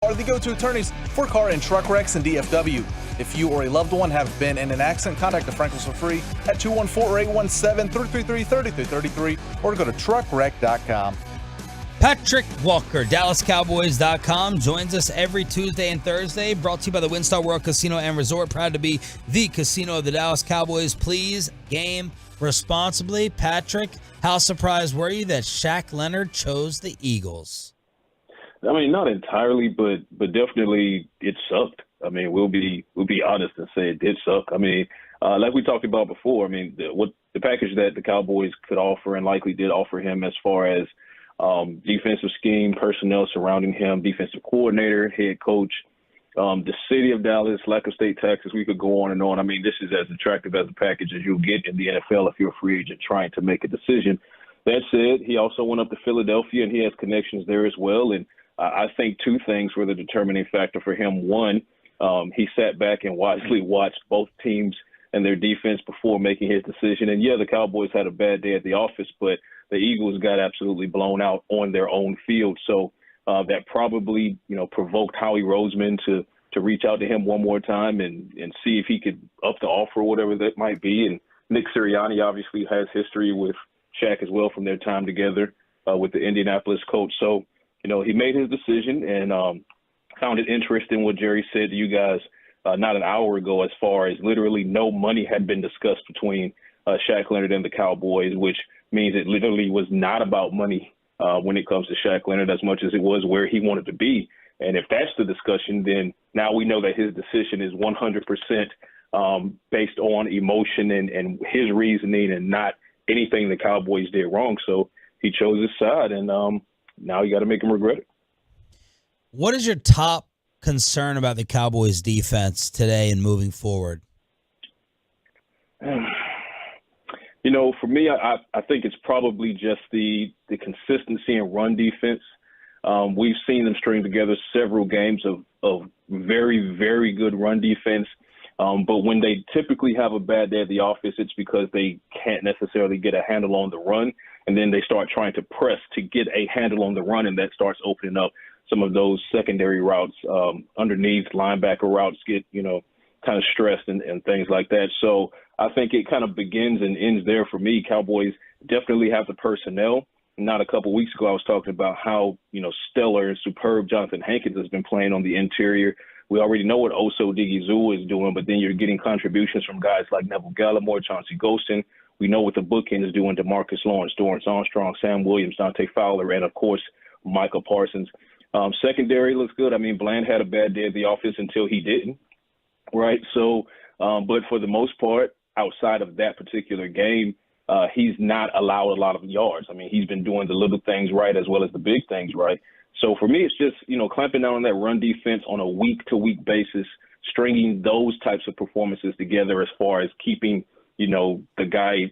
are the go-to attorneys for car and truck wrecks in DFW. If you or a loved one have been in an accident, contact the Frankels for free at 214-817-333-3333 or go to truckwreck.com. Patrick Walker, DallasCowboys.com, joins us every Tuesday and Thursday. Brought to you by the WinStar World Casino and Resort. Proud to be the casino of the Dallas Cowboys. Please game responsibly. Patrick, how surprised were you that Shaq Leonard chose the Eagles? I mean, not entirely, but definitely it sucked. I mean, we'll be honest and say it did suck. I mean, like we talked about before, I mean, what the package that the Cowboys could offer and likely did offer him as far as defensive scheme, personnel surrounding him, defensive coordinator, head coach, the city of Dallas, lack of state taxes, we could go on and on. I mean, this is as attractive as a package as you'll get in the NFL if you're a free agent trying to make a decision. That said, he also went up to Philadelphia, and he has connections there as well. And I think two things were the determining factor for him. One, he sat back and wisely watched both teams and their defense before making his decision. And, yeah, the Cowboys had a bad day at the office, but the Eagles got absolutely blown out on their own field. So that probably, provoked Howie Roseman to reach out to him one more time and see if he could up the offer, whatever that might be. And Nick Sirianni obviously has history with Shaq as well from their time together with the Indianapolis coach. So, he made his decision and found it interesting what Jerry said to you guys not an hour ago as far as literally no money had been discussed between Shaq Leonard and the Cowboys, which means it literally was not about money when it comes to Shaq Leonard as much as it was where he wanted to be. And if that's the discussion, then now we know that his decision is 100% based on emotion and his reasoning and not anything the Cowboys did wrong. So he chose his side, and now you got to make him regret it. What is your top concern about the Cowboys defense today and moving forward? For me, I think it's probably just the consistency in run defense. We've seen them string together several games of very, very good run defense. But when they typically have a bad day at the office, it's because they can't necessarily get a handle on the run. And then they start trying to press to get a handle on the run, and that starts opening up some of those secondary routes, underneath linebacker routes get, kind of stressed and things like that. So I think it kind of begins and ends there for me. Cowboys definitely have the personnel. Not a couple weeks ago, I was talking about how, stellar and superb Jonathan Hankins has been playing on the interior. We already know what Oso Digizua is doing, but then you're getting contributions from guys like Neville Gallimore, Chauncey Golston. We know what the bookend is doing to Marcus Lawrence, Dorrance Armstrong, Sam Williams, Dante Fowler, and, of course, Michael Parsons. Secondary looks good. I mean, Bland had a bad day at the office until he didn't, right? So, but for the most part, outside of that particular game, he's not allowed a lot of yards. I mean, he's been doing the little things right as well as the big things right. So for me, it's just, clamping down on that run defense on a week-to-week basis, stringing those types of performances together as far as keeping, the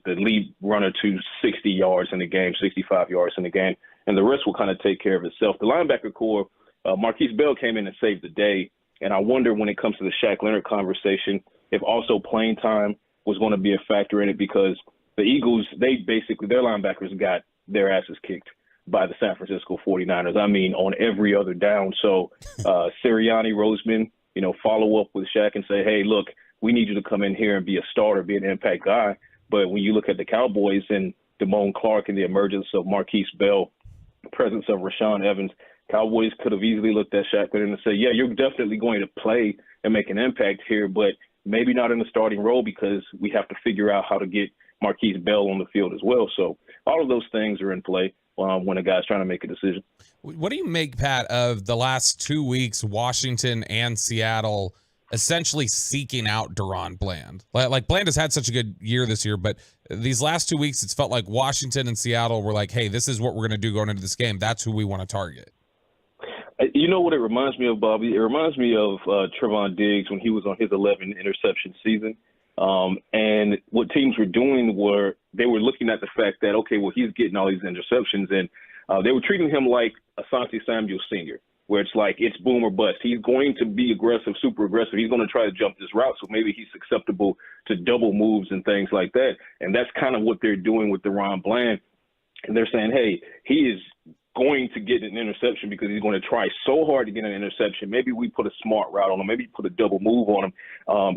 lead runner to 60 yards in the game, 65 yards in the game, and the rest will kind of take care of itself. The linebacker core, Marquise Bell came in and saved the day, and I wonder when it comes to the Shaq Leonard conversation if also playing time was going to be a factor in it, because the Eagles, their linebackers got their asses kicked by the San Francisco 49ers. I mean, on every other down. So Sirianni, Roseman, follow up with Shaq and say, hey, look, we need you to come in here and be a starter, be an impact guy. But when you look at the Cowboys and Damone Clark and the emergence of Marquise Bell, presence of Rashaan Evans, Cowboys could have easily looked at Shaq Leonard and said, yeah, you're definitely going to play and make an impact here, but maybe not in the starting role because we have to figure out how to get Marquise Bell on the field as well. So all of those things are in play when a guy's trying to make a decision. What do you make, Pat, of the last 2 weeks, Washington and Seattle essentially seeking out Deron Bland? Like Bland has had such a good year this year, but these last 2 weeks, it's felt like Washington and Seattle were like, hey, this is what we're going to do going into this game. That's who we want to target. You know what it reminds me of, Bobby? It reminds me of Trevon Diggs when he was on his 11 interception season. And what teams were doing they were looking at the fact that, okay, well, he's getting all these interceptions, and they were treating him like Asante Samuel Sr., where it's like it's boom or bust. He's going to be aggressive, super aggressive. He's going to try to jump this route, so maybe he's susceptible to double moves and things like that. And that's kind of what they're doing with Deron Bland. And they're saying, hey, he is going to get an interception because he's going to try so hard to get an interception. Maybe we put a smart route on him. Maybe put a double move on him.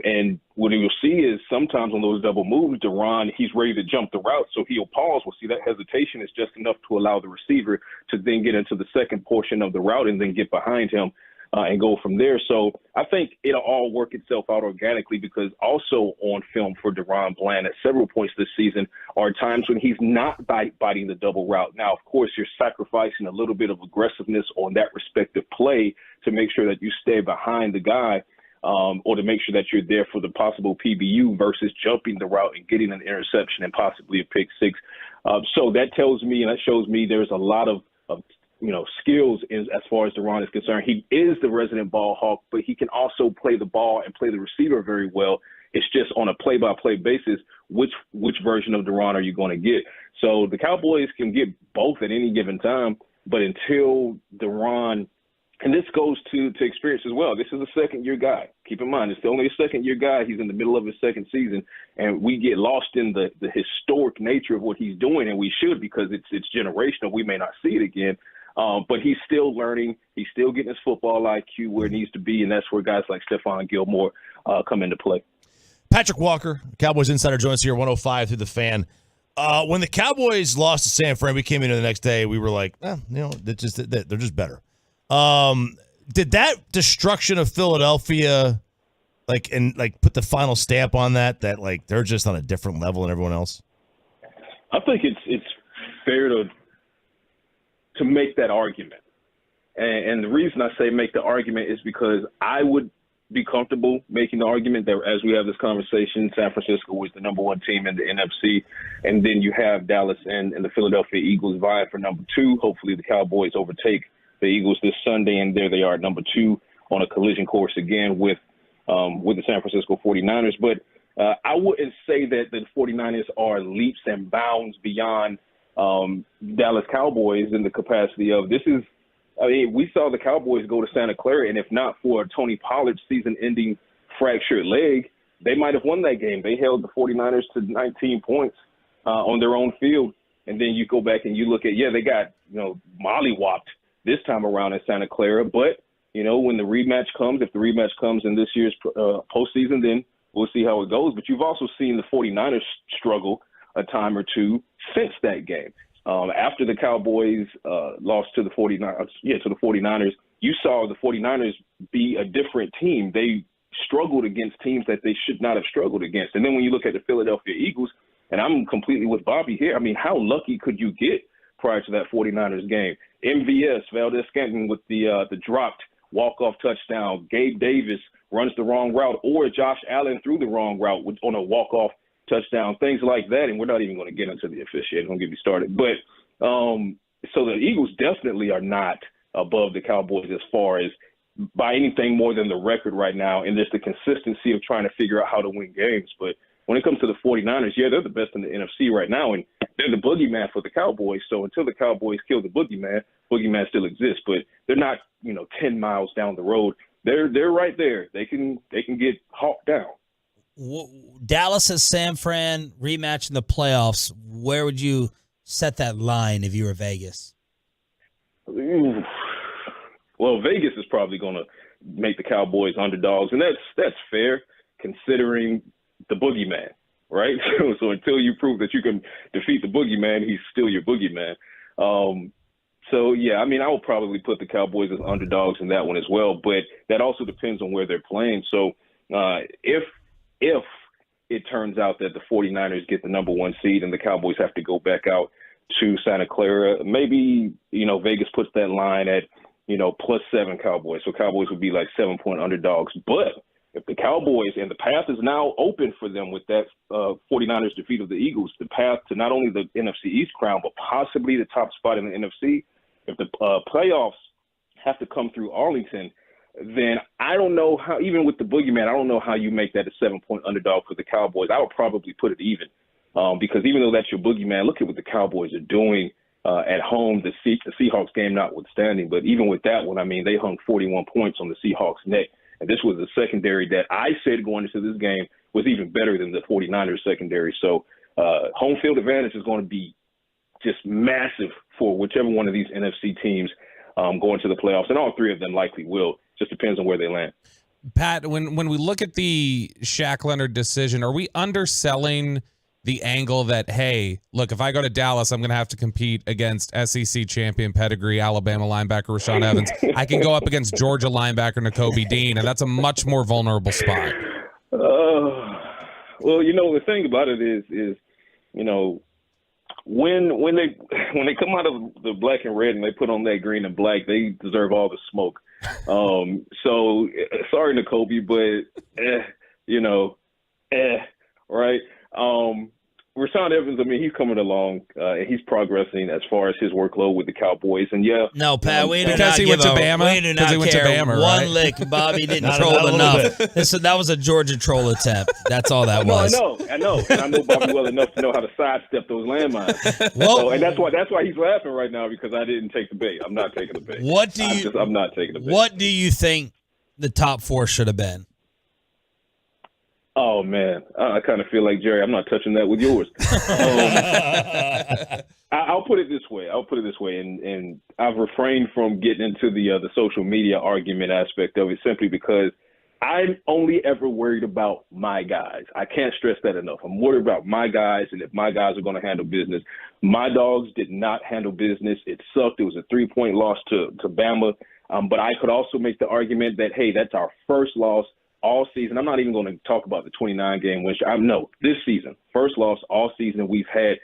And what you'll see is sometimes on those double moves, Duran, he's ready to jump the route, so he'll pause. We'll see that hesitation is just enough to allow the receiver to then get into the second portion of the route and then get behind him and go from there. So I think it'll all work itself out organically, because also on film for Duran Bland at several points this season are times when he's not biting the double route. Now, of course, you're sacrificing a little bit of aggressiveness on that respective play to make sure that you stay behind the guy, or to make sure that you're there for the possible PBU versus jumping the route and getting an interception and possibly a pick six. So that tells me, and that shows me there's a lot of skills as far as Duran is concerned. He is the resident ball hawk, but he can also play the ball and play the receiver very well. It's just on a play-by-play basis, which version of Duran are you going to get? So the Cowboys can get both at any given time, but until Duran, and this goes to experience as well. This is a second-year guy. Keep in mind, it's only a second-year guy. He's in the middle of his second season, and we get lost in the historic nature of what he's doing, and we should, because it's generational. We may not see it again. But he's still learning. He's still getting his football IQ where it needs to be, and that's where guys like Stephon Gilmore come into play. Patrick Walker, Cowboys Insider, joins us here 105 through the Fan. When the Cowboys lost to San Fran, we came in the next day. We were like, they're just better. Did that destruction of Philadelphia put the final stamp on that they're just on a different level than everyone else? I think it's fair to make that argument. And the reason I say make the argument is because I would be comfortable making the argument that as we have this conversation, San Francisco was the number one team in the NFC, and then you have Dallas and the Philadelphia Eagles vying for number two. Hopefully the Cowboys overtake the Eagles this Sunday, and there they are at number two on a collision course again with the San Francisco 49ers. But I wouldn't say that the 49ers are leaps and bounds beyond Dallas Cowboys in the capacity of we saw the Cowboys go to Santa Clara, and if not for Tony Pollard's season-ending fractured leg, they might have won that game. They held the 49ers to 19 points on their own field. And then you go back and you look at, they got, mollywopped this time around in Santa Clara. But, when the rematch comes, if the rematch comes in this year's postseason, then we'll see how it goes. But you've also seen the 49ers struggle a time or two since that game. After the Cowboys lost to the 49ers, you saw the 49ers be a different team. They struggled against teams that they should not have struggled against. And then when you look at the Philadelphia Eagles, and I'm completely with Bobby here, I mean, how lucky could you get prior to that 49ers game? MVS, Valdez-Scantling with the dropped walk-off touchdown. Gabe Davis runs the wrong route, or Josh Allen threw the wrong route on a walk-off touchdown, things like that. And we're not even going to get into the officiating. Don't get me started. But so the Eagles definitely are not above the Cowboys as far as by anything more than the record right now. And there's the consistency of trying to figure out how to win games. But when it comes to the 49ers, they're the best in the NFC right now. And they're the boogeyman for the Cowboys. So until the Cowboys kill the boogeyman still exists. But they're not, 10 miles down the road. They're right there. They can get hawked down. Dallas as San Fran rematch in the playoffs. Where would you set that line if you were Vegas? Well, Vegas is probably going to make the Cowboys underdogs, and that's fair considering the boogeyman, right? So until you prove that you can defeat the boogeyman, he's still your boogeyman. I would probably put the Cowboys as underdogs in that one as well, but that also depends on where they're playing. So if it turns out that the 49ers get the number one seed and the Cowboys have to go back out to Santa Clara, maybe, Vegas puts that line at, +7 Cowboys. So Cowboys would be like 7-point underdogs. But if the Cowboys, and the path is now open for them with that 49ers defeat of the Eagles, the path to not only the NFC East crown, but possibly the top spot in the NFC, if the playoffs have to come through Arlington, then I don't know how, even with the boogeyman, I don't know how you make that a 7-point underdog for the Cowboys. I would probably put it even because even though that's your boogeyman, look at what the Cowboys are doing at home, the Seahawks game notwithstanding. But even with that one, they hung 41 points on the Seahawks' neck. And this was a secondary that I said going into this game was even better than the 49ers secondary. So home field advantage is going to be just massive for whichever one of these NFC teams going to the playoffs, and all three of them likely will. Just depends on where they land. Pat, when we look at the Shaq Leonard decision, are we underselling the angle that, hey, look, if I go to Dallas, I'm going to have to compete against SEC champion pedigree Alabama linebacker Rashaan Evans. I can go up against Georgia linebacker Nakobe Dean, and that's a much more vulnerable spot. Well, the thing about it is when they come out of the black and red and they put on that green and black, they deserve all the smoke. So sorry, Nakobe, but right. Rashaan Evans, I mean, he's coming along. He's progressing as far as his workload with the Cowboys. And no, Pat, we do because not he went to Bama. We do not he went care to Bama, one right? lick. Bobby didn't troll enough. That was a Georgia troll attempt. That's all that was. I know, and I know Bobby well enough to know how to sidestep those landmines. So, and that's why he's laughing right now, because I didn't take the bait. I'm not taking the bait. I'm not taking the bait. What do you think the top four should have been? Oh, man, I kind of feel like, Jerry, I'm not touching that with yours. I'll put it this way. And I've refrained from getting into the social media argument aspect of it simply because I'm only ever worried about my guys. I can't stress that enough. I'm worried about my guys, and if my guys are going to handle business. My dogs did not handle business. It sucked. It was a 3-point loss to Bama. But I could also make the argument that, hey, that's our first loss all season. I'm not even going to talk about the 29-game win streak. This season, first loss all season. We've had,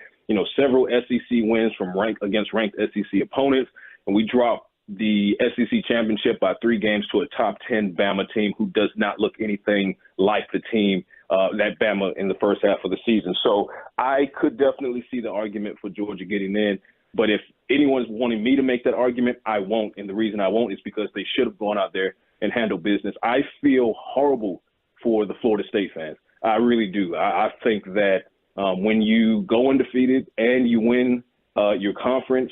several SEC wins from against ranked SEC opponents, and we dropped the SEC championship by 3 games to a top 10 Bama team who does not look anything like the team that Bama in the first half of the season. So I could definitely see the argument for Georgia getting in. But if anyone's wanting me to make that argument, I won't. And the reason I won't is because they should have gone out there and handled business. I feel horrible for the Florida State fans. I really do. I think that when you go undefeated and you win your conference,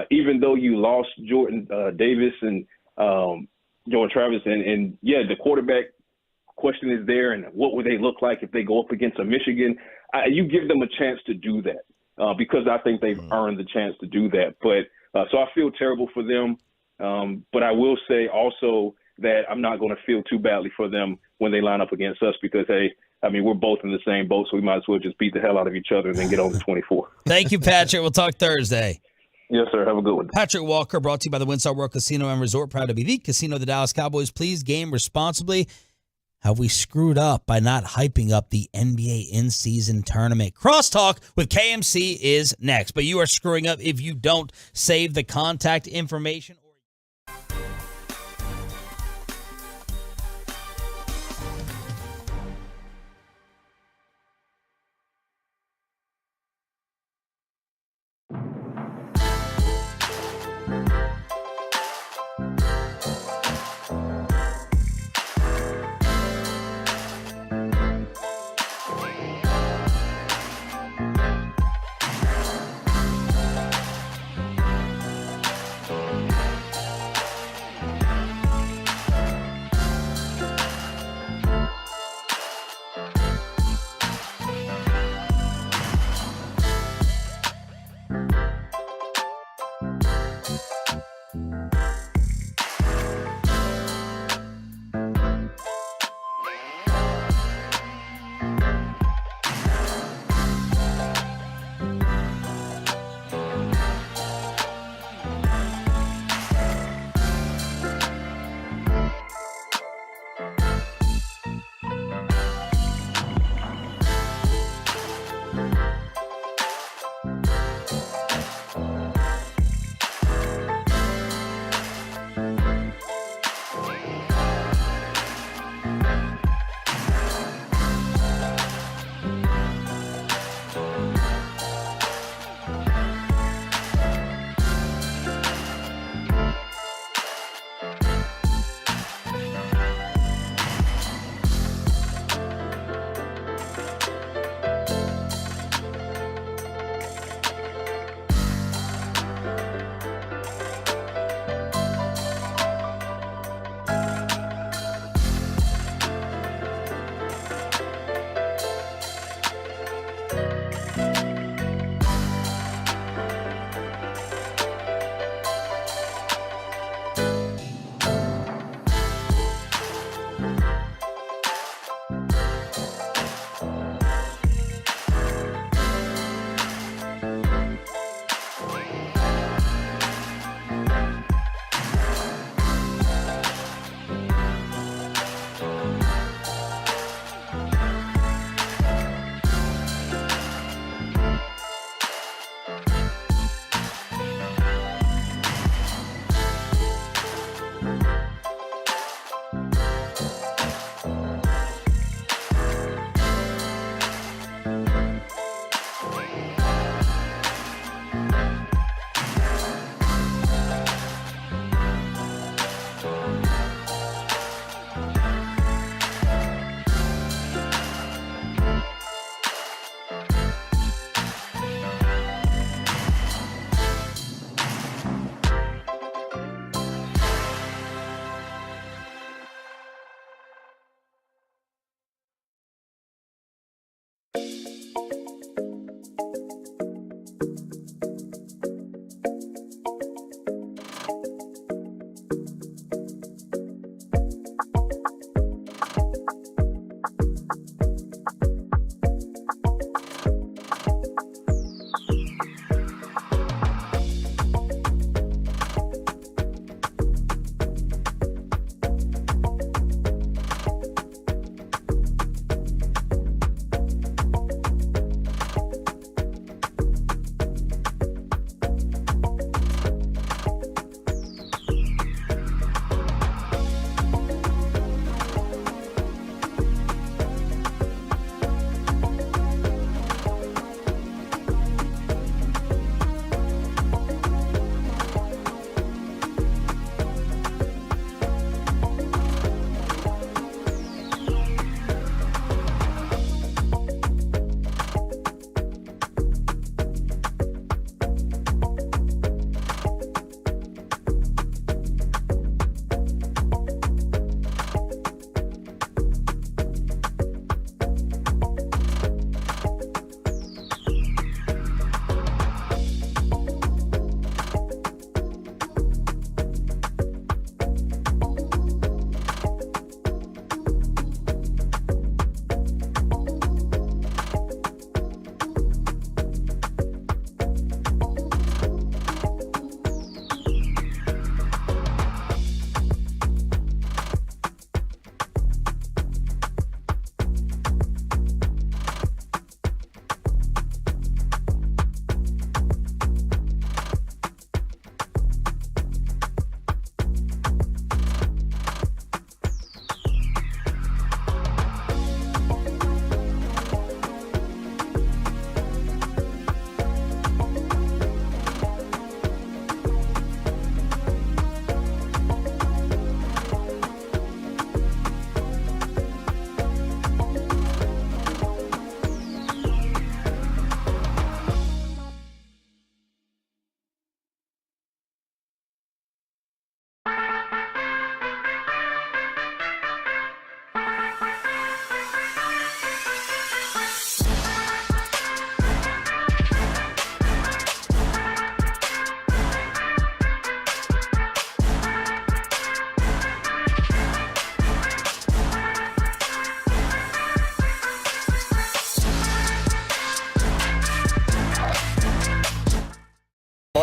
even though you lost Jordan Davis and Jordan Travis, and the quarterback question is there, and what would they look like if they go up against a Michigan? You give them a chance to do that. Because I think they've earned the chance to do that. But so I feel terrible for them. But I will say also that I'm not going to feel too badly for them when they line up against us because, hey, I mean, we're both in the same boat, so we might as well just beat the hell out of each other and then get on to 24. Thank you, Patrick. We'll talk Thursday. Yes, sir. Have a good one. Patrick Walker, brought to you by the Windstar World Casino and Resort. Proud to be the casino of the Dallas Cowboys. Please game responsibly. Have we screwed up by not hyping up the NBA in-season tournament? Crosstalk with KMC is next, but you are screwing up if you don't save the contact information.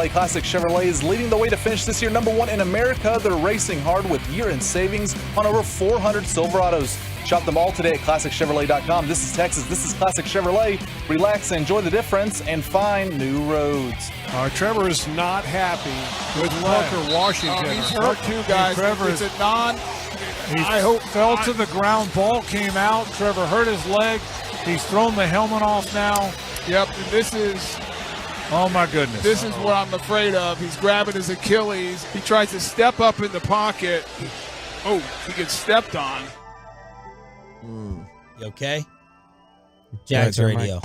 Chevrolet. Classic Chevrolet is leading the way to finish this year #1 in America. They're racing hard with year-end savings on over 400 Silverados. Shop them all today at ClassicChevrolet.com. This is Texas. This is Classic Chevrolet. Relax, enjoy the difference, and find new roads. Trevor is not happy with Walker Washington. He's hurt too, guys. Trevor It's a non. fell to the ground. Ball came out. Trevor hurt his leg. He's thrown the helmet off now. Yep, and this is. Oh, my goodness. This is what I'm afraid of. He's grabbing his Achilles. He tries to step up in the pocket. Oh, he gets stepped on. You okay? Jags radio.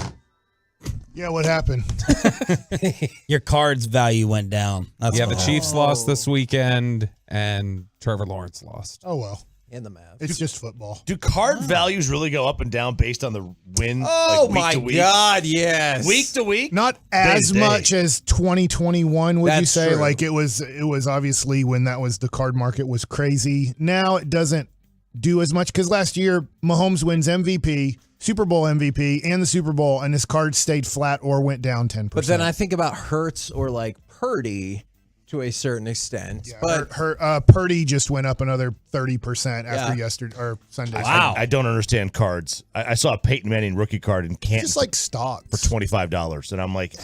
Yeah, what happened? Your cards value went down. That's the Chiefs lost this weekend, and Trevor Lawrence lost. Oh, well. And the Mavs. It's just football. Do card values really go up and down based on the win? Oh, like week to my week? God, yes. Week to week? Not as much as 2021, would you That's say? true. Like it was obviously when that was the card market was crazy. Now it doesn't do as much because last year Mahomes wins MVP, Super Bowl MVP, and the Super Bowl, and his cards stayed flat or went down 10%. But then I think about Hurts or like Purdy to a certain extent. Yeah, but Purdy just went up another 30% after yesterday or Sunday. Wow. I don't understand cards. I saw a Peyton Manning rookie card in Canton. Just like stocks. For $25. And I'm like,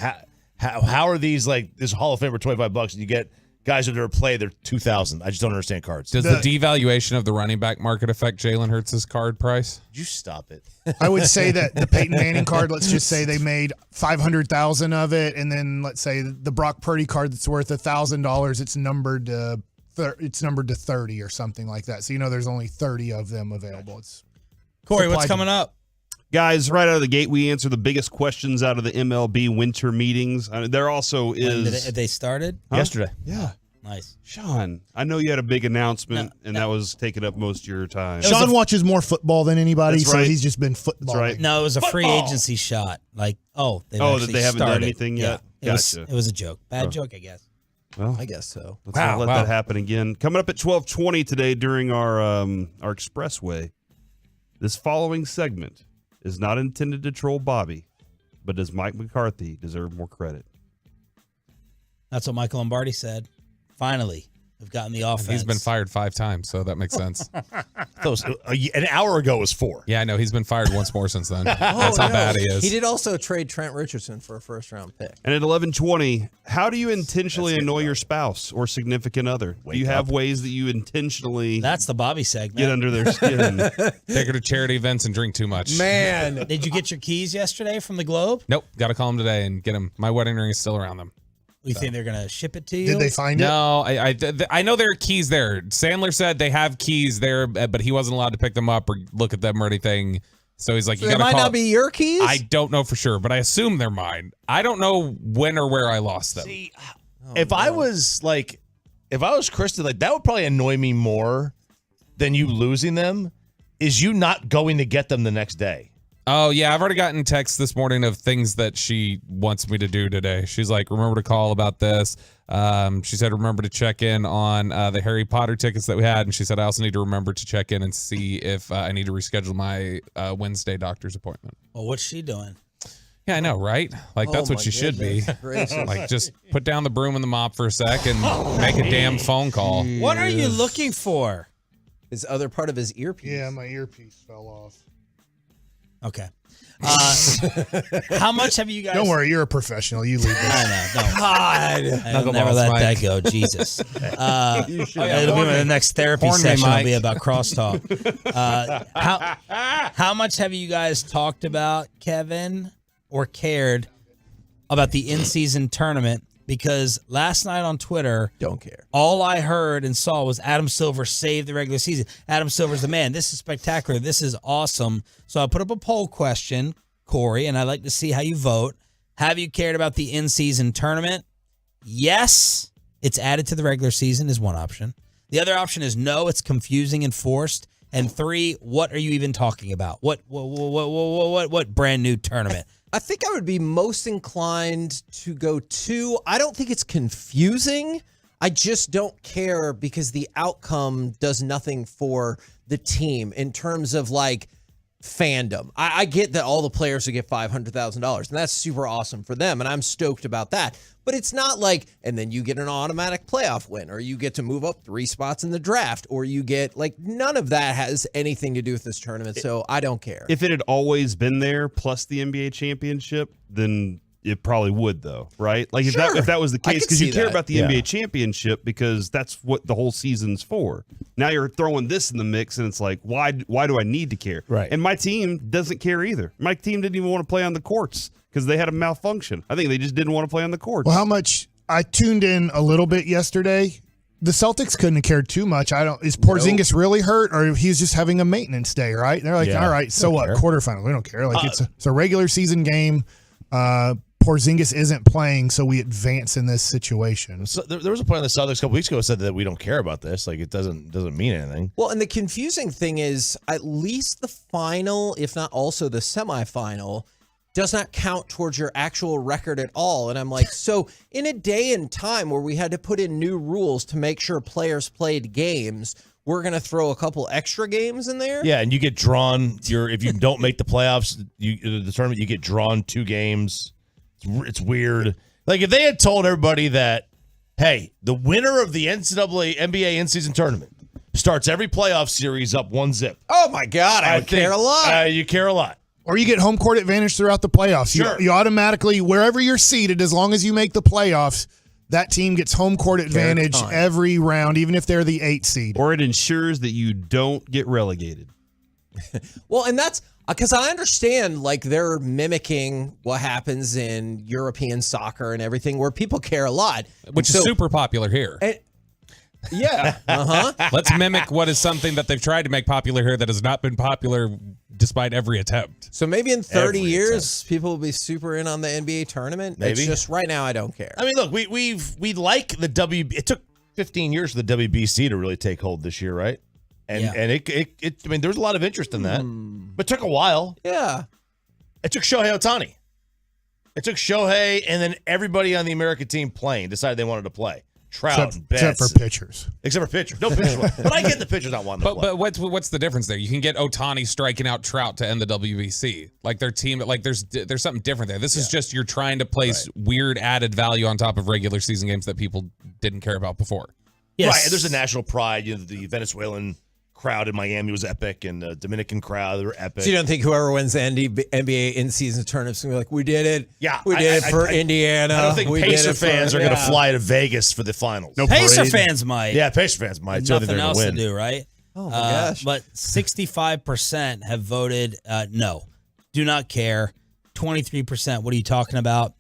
how are these like this Hall of Fame for $25 and you get guys that are play they're $2,000? I just don't understand cards. Does the devaluation of the running back market affect Jalen Hurts' card price? You stop it. I would say that the Peyton Manning card, let's just say they made $500,000 of it, and then let's say the Brock Purdy card that's worth $1,000, it's numbered to 30 or something like that. So there's only 30 of them available. It's Corey, what's coming up? Guys, right out of the gate, we answer the biggest questions out of the MLB Winter Meetings. There also is... They started? Huh? Yesterday. Yeah. Nice. Sean, I know you had a big announcement, and that was taking up most of your time. Sean watches more football than anybody, That's so right. he's just been footballing. That's right. No, it was a free agency shot. Like, that they haven't done anything yet? Yeah, Gotcha. it was a joke. Bad joke, I guess. Well, I guess so. Let's not let that happen again. Coming up at 12:20 today during our Expressway, this following segment is not intended to troll Bobby, but does Mike McCarthy deserve more credit? That's what Michael Lombardi said. Finally, we've gotten the offense. He's been fired 5 times, so that makes sense. An hour ago was 4. Yeah, I know. He's been fired once more since then. That's how bad he is. He did also trade Trent Richardson for a first-round pick. And at 11:20, how do you intentionally annoy your spouse or significant other? Do you have ways that you intentionally That's the Bobby segment. get under their skin? Take her to charity events and drink too much. Man. Did you get your keys yesterday from the Globe? Nope. Got to call him today and get him. My wedding ring is still around them. You think they're going to ship it to you? Did they find it? No, I know there are keys there. Sandler said they have keys there, but he wasn't allowed to pick them up or look at them or anything. So he's like, So they might not be your keys? I don't know for sure, but I assume they're mine. I don't know when or where I lost them. See, if I was Kristen, like that would probably annoy me more than you losing them. Is you not going to get them the next day? Oh, yeah. I've already gotten texts this morning of things that she wants me to do today. She's like, remember to call about this. She said, remember to check in on the Harry Potter tickets that we had. And she said, I also need to remember to check in and see if I need to reschedule my Wednesday doctor's appointment. Well, what's she doing? Yeah, I know, right? Like, that's what she should be. Like, just put down the broom and the mop for a sec and make a damn phone call. What are you looking for? His other part of his earpiece. Yeah, my earpiece fell off. Okay. How much have you guys? Don't worry, you're a professional. You leave this. I know. God, I'll never let that go. Jesus. It'll be the next therapy session. Will be about crosstalk. How much have you guys talked about, Kevin, or cared about the in-season tournament? Because last night on Twitter, don't care. All I heard and saw was Adam Silver save the regular season. Adam Silver's the man. This is spectacular. This is awesome. So I put up a poll question, Corey, and I'd like to see how you vote. Have you cared about the in-season tournament? Yes, it's added to the regular season is one option. The other option is no, it's confusing and forced. And 3, what are you even talking about? What brand new tournament? I think I would be most inclined to go 2. I don't think it's confusing. I just don't care because the outcome does nothing for the team in terms of like fandom. I get that all the players will get $500,000, and that's super awesome for them, and I'm stoked about that. But it's not like, and then you get an automatic playoff win, or you get to move up 3 spots in the draft, or you get, like, none of that has anything to do with this tournament, so I don't care. If it had always been there, plus the NBA championship, then it probably would, though, right? Like, if that was the case, because you care about the NBA championship, because that's what the whole season's for. Now you're throwing this in the mix, and it's like, why do I need to care? Right. And my team doesn't care either. My team didn't even want to play on the courts because they had a malfunction. I think they just didn't want to play on the courts. Well, how much I tuned in a little bit yesterday. The Celtics couldn't have cared too much. Is Porzingis really hurt, or he's just having a maintenance day, right? And they're like, all right, so what? Quarterfinal, we don't care. Like it's a regular season game. Porzingis isn't playing, so we advance in this situation. So there was a point on the Celtics a couple weeks ago that said that we don't care about this. Like, it doesn't mean anything. Well, and the confusing thing is, at least the final, if not also the semifinal, does not count towards your actual record at all. And I'm like, so in a day and time where we had to put in new rules to make sure players played games, we're going to throw a couple extra games in there? Yeah, and you get drawn. If you don't make the playoffs, the tournament, you get drawn 2 games. It's weird. Like, if they had told everybody that, hey, the winner of the NBA in-season tournament starts every playoff series up 1-0. Oh, my God, I would care a lot. You care a lot. Or you get home court advantage throughout the playoffs. Sure. You automatically, wherever you're seated, as long as you make the playoffs, that team gets home court advantage every round, even if they're the 8 seed. Or it ensures that you don't get relegated. Well, and that's because I understand, like, they're mimicking what happens in European soccer and everything where people care a lot. Which is super popular here. Yeah. Let's mimic what is something that they've tried to make popular here that has not been popular despite every attempt. So maybe in 30 years, people will be super in on the NBA tournament. Maybe. It's just right now, I don't care. I mean, look, we like the WB. It took 15 years for the WBC to really take hold this year, right? And it I mean, there was a lot of interest in that, but it took a while. Yeah. It took Shohei Ohtani. It took Shohei, and then everybody on the American team playing decided they wanted to play. Trout and Betts. Except for pitchers. Except for pitchers. No pitchers. But I get the pitchers not wanting to play. But what's the difference there? You can get Ohtani striking out Trout to end the WBC. Like, their team, like, there's something different there. This is just you're trying to place weird added value on top of regular season games that people didn't care about before. Yes. Right, and there's a national pride. You know, the Venezuelan crowd in Miami was epic, and the Dominican crowd, they were epic. So you don't think whoever wins the NBA in-season tournament's going to be like, we did it? Yeah. We did it for Indiana. I don't think Pacer fans are going to fly to Vegas for the finals. No Pacer fans might. Yeah, Pacer fans might. There's nothing else to do, right? Oh, my gosh. But 65% have voted no. Do not care. 23%, what are you talking about?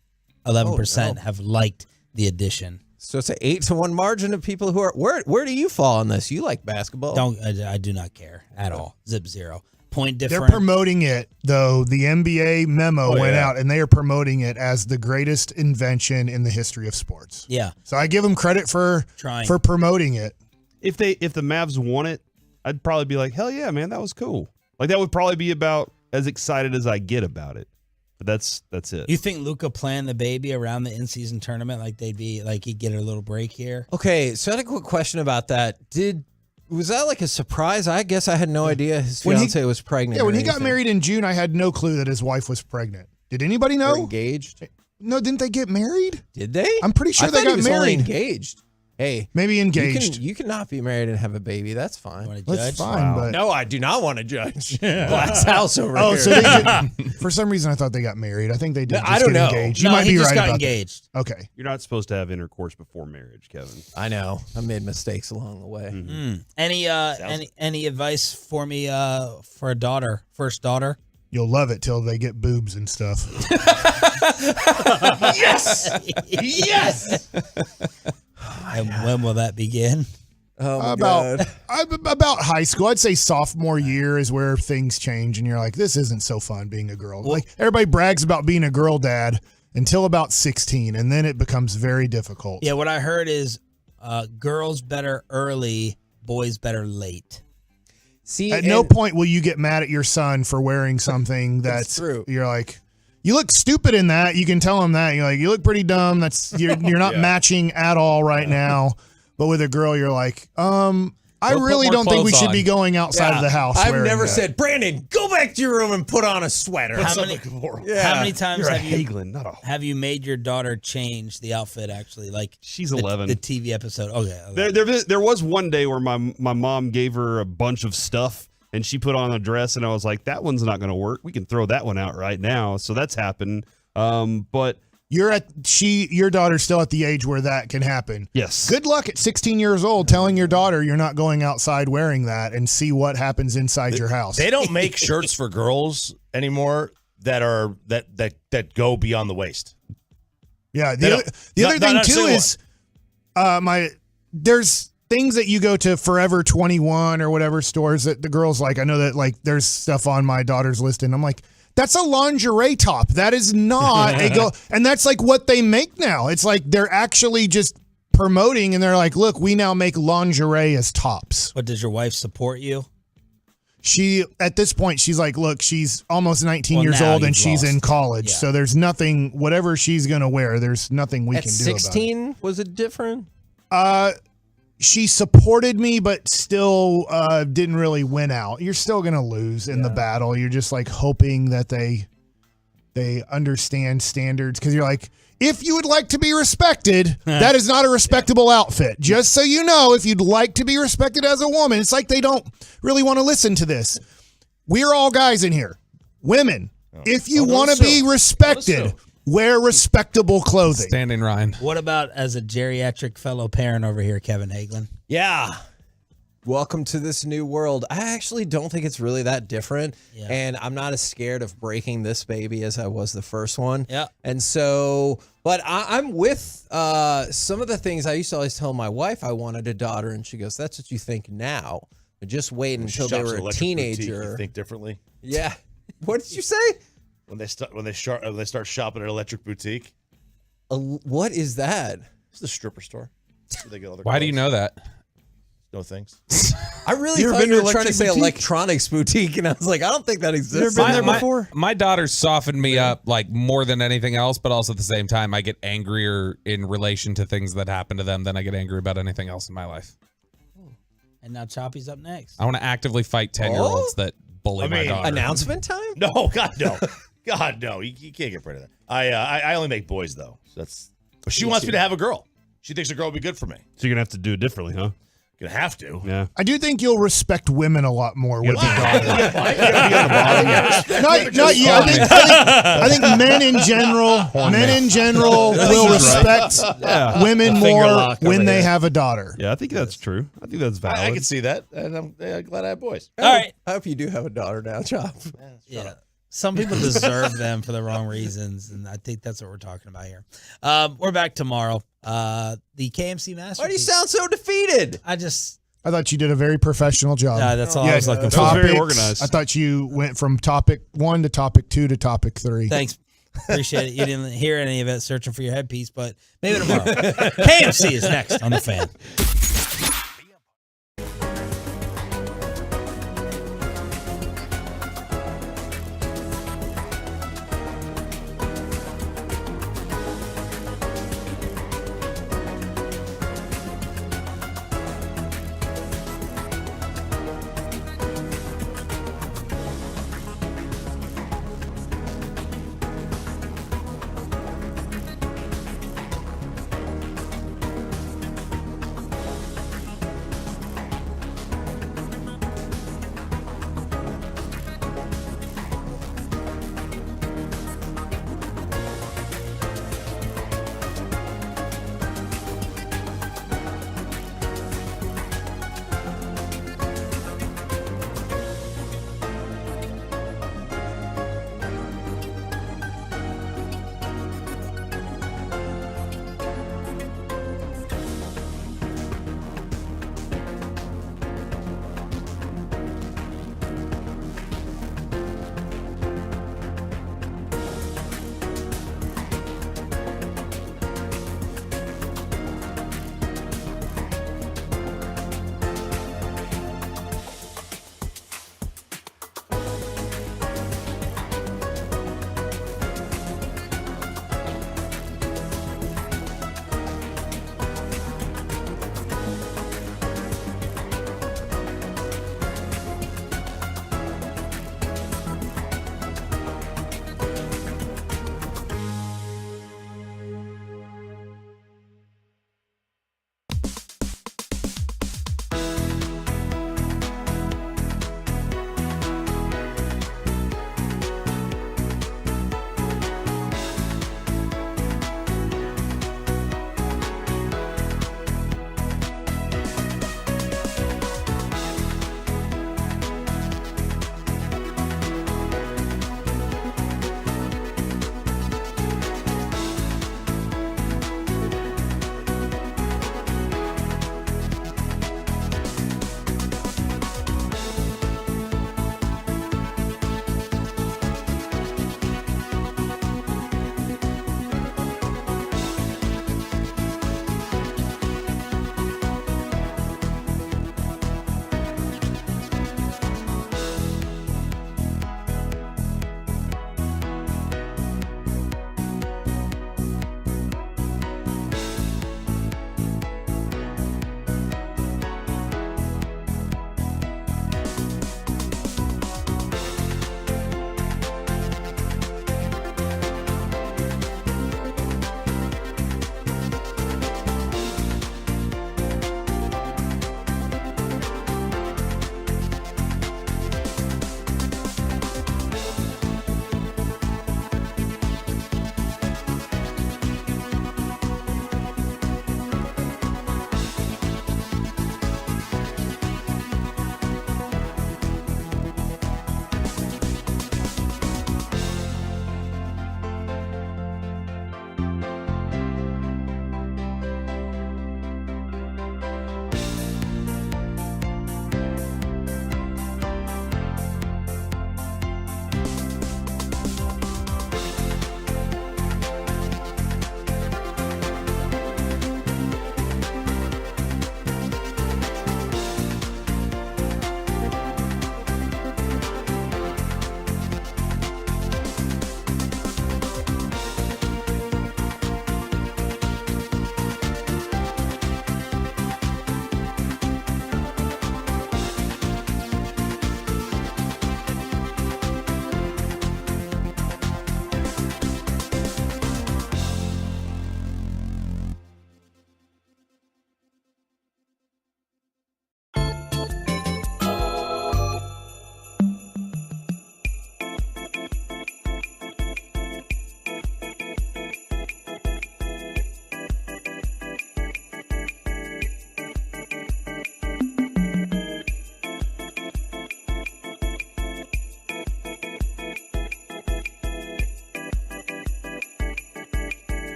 11% have liked the addition. So it's an 8-1 margin of people who are where do you fall on this? You like basketball? I do not care at all. Zip zero. Point different. They're promoting it, though. The NBA memo went out, and they are promoting it as the greatest invention in the history of sports. Yeah. So I give them credit for trying promoting it. If the Mavs won it, I'd probably be like, hell yeah, man, that was cool. Like, that would probably be about as excited as I get about it. But that's it. You think Luca planned the baby around the in-season tournament, like they'd be like he'd get a little break here? Okay, so I had a quick question about that. Was that like a surprise? I guess I had no idea his fiance was pregnant. Yeah, when he got married in June, I had no clue that his wife was pregnant. Did anybody know? Or engaged? No, didn't they get married? Did they? I'm pretty sure I they thought he got was only married. engaged. Hey, maybe engaged. You can not be married and have a baby. That's fine. That's fine, but no, I do not want to judge. Glass house over here. So they for some reason I thought they got married. I think they did. Just I don't get know. Engaged. No, you might he be just right got about engaged. That. Okay, you're not supposed to have intercourse before marriage, Kevin. I know. I made mistakes along the way. Mm-hmm. Any advice for me for a daughter, first daughter? You'll love it till they get boobs and stuff. Yes. Yes. And when will that begin? Oh my about high school. I'd say sophomore year is where things change, and you're like, this isn't so fun being a girl. Like everybody brags about being a girl dad until about 16, and then it becomes very difficult. Yeah, what I heard is girls better early, boys better late. See, at no point will you get mad at your son for wearing something that's true. You're like, you look stupid in that. You can tell him that. You're like, you look pretty dumb. You're not matching at all right now. But with a girl, you're like, I really don't think we should be going outside of the house. I've never said, Brandon, go back to your room and put on a sweater. How many times You're a have you Hagelin, not a have you made your daughter change the outfit? Actually, like she's 11. The TV episode. Okay. There was one day where my mom gave her a bunch of stuff and she put on a dress and I was like, that one's not going to work. We can throw that one out right now. So that's happened. But your daughter's still at the age where that can happen. Yes. Good luck at 16 years old telling your daughter you're not going outside wearing that and see what happens inside your house. They don't make shirts for girls anymore that go beyond the waist. Yeah. The other thing too is there's things that you go to Forever 21 or whatever stores that the girls like. I know that like there's stuff on my daughter's list and I'm like, that's a lingerie top. That is not and that's like what they make now. It's like they're actually just promoting and they're like, look, we now make lingerie as tops. But does your wife support you? She, at this point, she's like, look, she's almost 19 years old and she's in college. Yeah. So there's nothing, whatever she's going to wear, there's nothing we can do about it. At 16, was it different? She supported me, but still didn't really win out. You're still going to lose in the battle. You're just like hoping that they understand standards because you're like, if you would like to be respected, that is not a respectable outfit. Just so you know, if you'd like to be respected as a woman, it's like they don't really want to listen to this. We're all guys in here. Women, if you want to be respected, wear respectable clothing. Standing Ryan. What about as a geriatric fellow parent over here, Kevin Hagelin? Yeah. Welcome to this new world. I actually don't think it's really that different. Yeah. And I'm not as scared of breaking this baby as I was the first one. Yeah. And so, but I'm with some of the things I used to always tell my wife I wanted a daughter. And she goes, that's what you think now. But just wait until they were a teenager. Boutique, you think differently? Yeah. What did you say? When they start shopping at Electric Boutique. What is that? It's the stripper store. Why do you know that? No things. I really thought you were trying to say electronics boutique, and I was like, I don't think that exists. You ever been there before? My daughter softened me up like more than anything else, but also at the same time, I get angrier in relation to things that happen to them than I get angry about anything else in my life. And now Choppy's up next. I want to actively fight 10-year-olds that bully my daughter. Announcement time? No, God, no. God, no. You can't get rid of that. I only make boys, though. So she wants me to have a girl. She thinks a girl would be good for me. So you're going to have to do it differently, huh? Gonna have to. Yeah. I do think you'll respect women a lot more with your daughter. Not you. I think men in general will respect women more when they have a daughter. Yeah, I think that's true. I think that's valid. I can see that, and I'm glad I have boys. All right. I hope you do have a daughter now, Chop. Yeah. Some people deserve them for the wrong reasons, and I think that's what we're talking about here. We're back tomorrow. The KMC Masterpiece. Why do you sound so defeated? I thought you did a very professional job. Yeah, that's all I was looking for. Topics, very organized. I thought you went from topic 1 to topic 2 to topic 3. Thanks. Appreciate it. You didn't hear any of it searching for your headpiece, but maybe tomorrow. KMC is next on The Fan.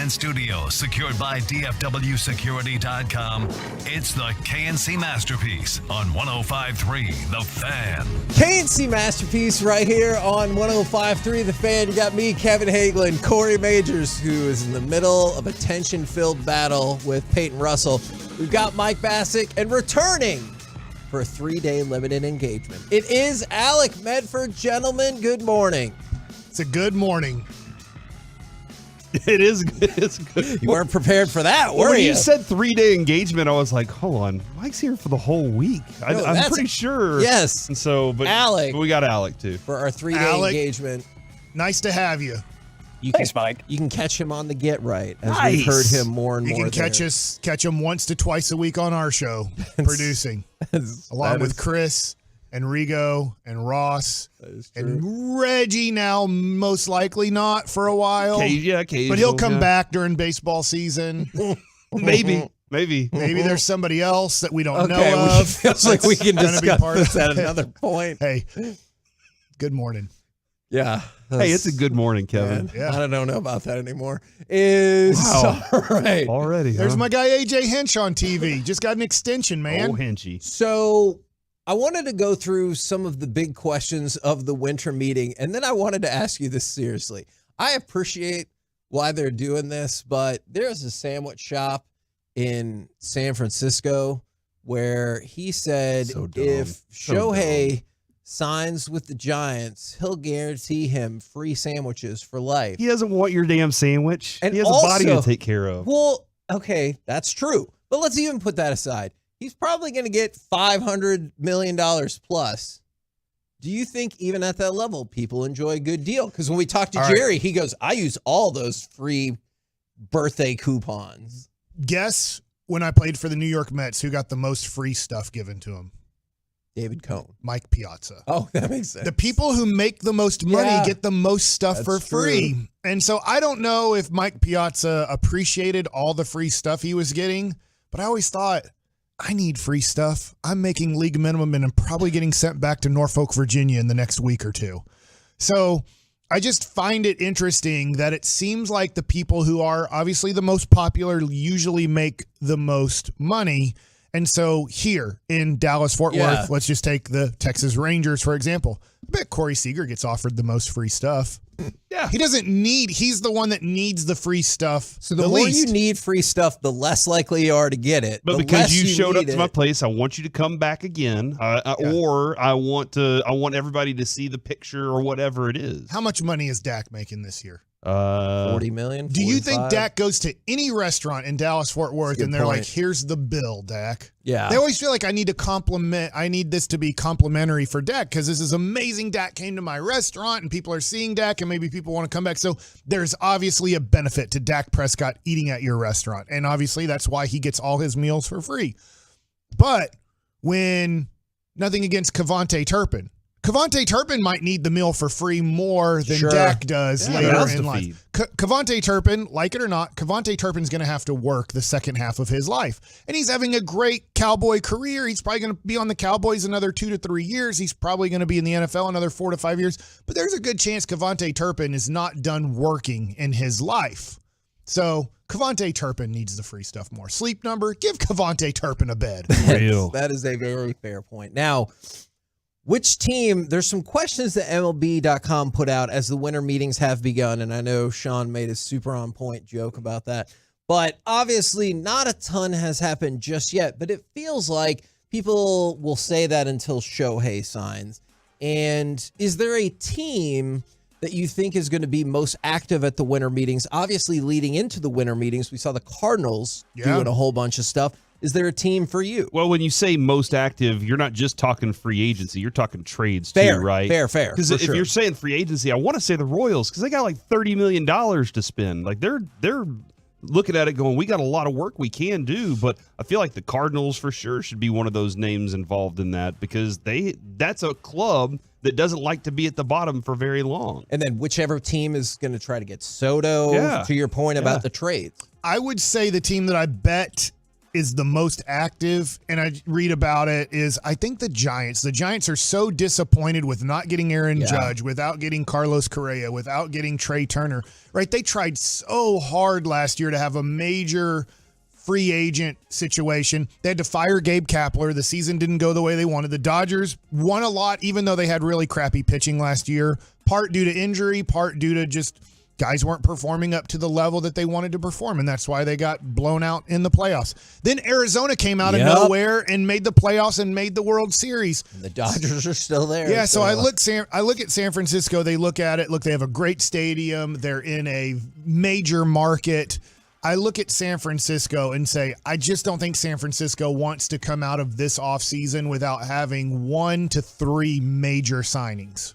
Fan Studio, secured by DFWsecurity.com. It's the KNC Masterpiece on 105.3 The Fan. KNC Masterpiece right here on 105.3 The Fan. You got me, Kevin Hagelin, Corey Majors, who is in the middle of a tension-filled battle with Peyton Russell. We've got Mike Bassick, and returning for a 3-day limited engagement, it is Alec Medford. Gentlemen, good morning. It's a good morning. It is good. It's good. You weren't prepared for that, were when you? you said 3-day engagement, I was like, hold on. Mike's here for the whole week. No, I'm pretty sure. Yes. And so, but Alec. But we got Alec, too. For our 3-day engagement. Nice to have you. Thanks, Mike. You can catch him on the Get Right, as we've heard him more and you more. You can catch him once to twice a week on our show, producing, along with Chris and Rigo and Ross and Reggie. Now, most likely not for a while. Occasional, but he'll come back during baseball season. Maybe. Maybe there's somebody else that we don't know of. Feels like we can discuss this at another point. Hey, good morning. Yeah. Hey, it's a good morning, Kevin. Yeah. I don't know about that anymore. All right. Already, There's my guy AJ Hinch on TV. Just got an extension, man. Oh, Hinchy. So I wanted to go through some of the big questions of the winter meeting, and then I wanted to ask you this seriously. I appreciate why they're doing this, but there's a sandwich shop in San Francisco where he said if Shohei signs with the Giants, he'll guarantee him free sandwiches for life. He doesn't want your damn sandwich. And he has a body to take care of. Well, okay, that's true. But let's even put that aside. He's probably going to get $500 million plus. Do you think even at that level, people enjoy a good deal? Because when we talk to Jerry, he goes, I use all those free birthday coupons. Guess when I played for the New York Mets, who got the most free stuff given to him? David Cohn. Mike Piazza. Oh, that makes sense. The people who make the most money get the most stuff for free. True. And so I don't know if Mike Piazza appreciated all the free stuff he was getting, but I always thought, I need free stuff. I'm making league minimum and I'm probably getting sent back to Norfolk, Virginia in the next week or two. So I just find it interesting that it seems like the people who are obviously the most popular usually make the most money. And so here in Dallas-Fort Worth, let's just take the Texas Rangers, for example. I bet Corey Seager gets offered the most free stuff. Yeah. He's the one that needs the free stuff. So the more least. you need free stuff, the less likely you are to get it. But the because you less showed up need to my place, I want you to come back again, or I want everybody to see the picture or whatever it is. How much money is Dak making this year? 40 million. Do you think Dak goes to any restaurant in Dallas-Fort Worth and they're point. like, here's the bill, Dak? Yeah. They always feel like I need this to be complimentary for Dak because this is amazing. Dak came to my restaurant and people are seeing Dak and maybe people want to come back. So there's obviously a benefit to Dak Prescott eating at your restaurant. And obviously that's why he gets all his meals for free. But when nothing against Kevontae Turpin might need the meal for free more than Dak does later in life. Kevontae Turpin, like it or not, Kevontae Turpin's going to have to work the second half of his life. And he's having a great Cowboy career. He's probably going to be on the Cowboys another 2 to 3 years. He's probably going to be in the NFL another 4 to 5 years. But there's a good chance Kevontae Turpin is not done working in his life. So Kevontae Turpin needs the free stuff more. Sleep Number, give Kevontae Turpin a bed. Real. That is a very fair point. Now, which team, there's some questions that MLB.com put out as the winter meetings have begun, and I know Sean made a super on point joke about that, but obviously not a ton has happened just yet, but it feels like people will say that until Shohei signs. And is there a team that you think is going to be most active at the winter meetings? Obviously, leading into the winter meetings, we saw the Cardinals doing a whole bunch of stuff. Is there a team for you? Well, when you say most active, you're not just talking free agency. You're talking trades too, right? Fair. Because if you're saying free agency, I want to say the Royals because they got like $30 million to spend. Like they're looking at it going, we got a lot of work we can do, but I feel like the Cardinals for sure should be one of those names involved in that because that's a club that doesn't like to be at the bottom for very long. And then whichever team is going to try to get Soto, to your point about the trades. I would say the team that I bet is the most active, and I read about it, is I think the Giants are so disappointed with not getting Aaron Judge, without getting Carlos Correa, without getting Trey Turner, right? They tried so hard last year to have a major free agent situation. They had to fire Gabe Kapler. The season didn't go the way they wanted. The Dodgers won a lot, even though they had really crappy pitching last year, part due to injury, part due to just guys weren't performing up to the level that they wanted to perform, and that's why they got blown out in the playoffs. Then Arizona came out of nowhere and made the playoffs and made the World Series. And the Dodgers are still there. Yeah, so I look at San Francisco. They look at it. Look, they have a great stadium. They're in a major market. I look at San Francisco and say, I just don't think San Francisco wants to come out of this offseason without having 1 to 3 major signings.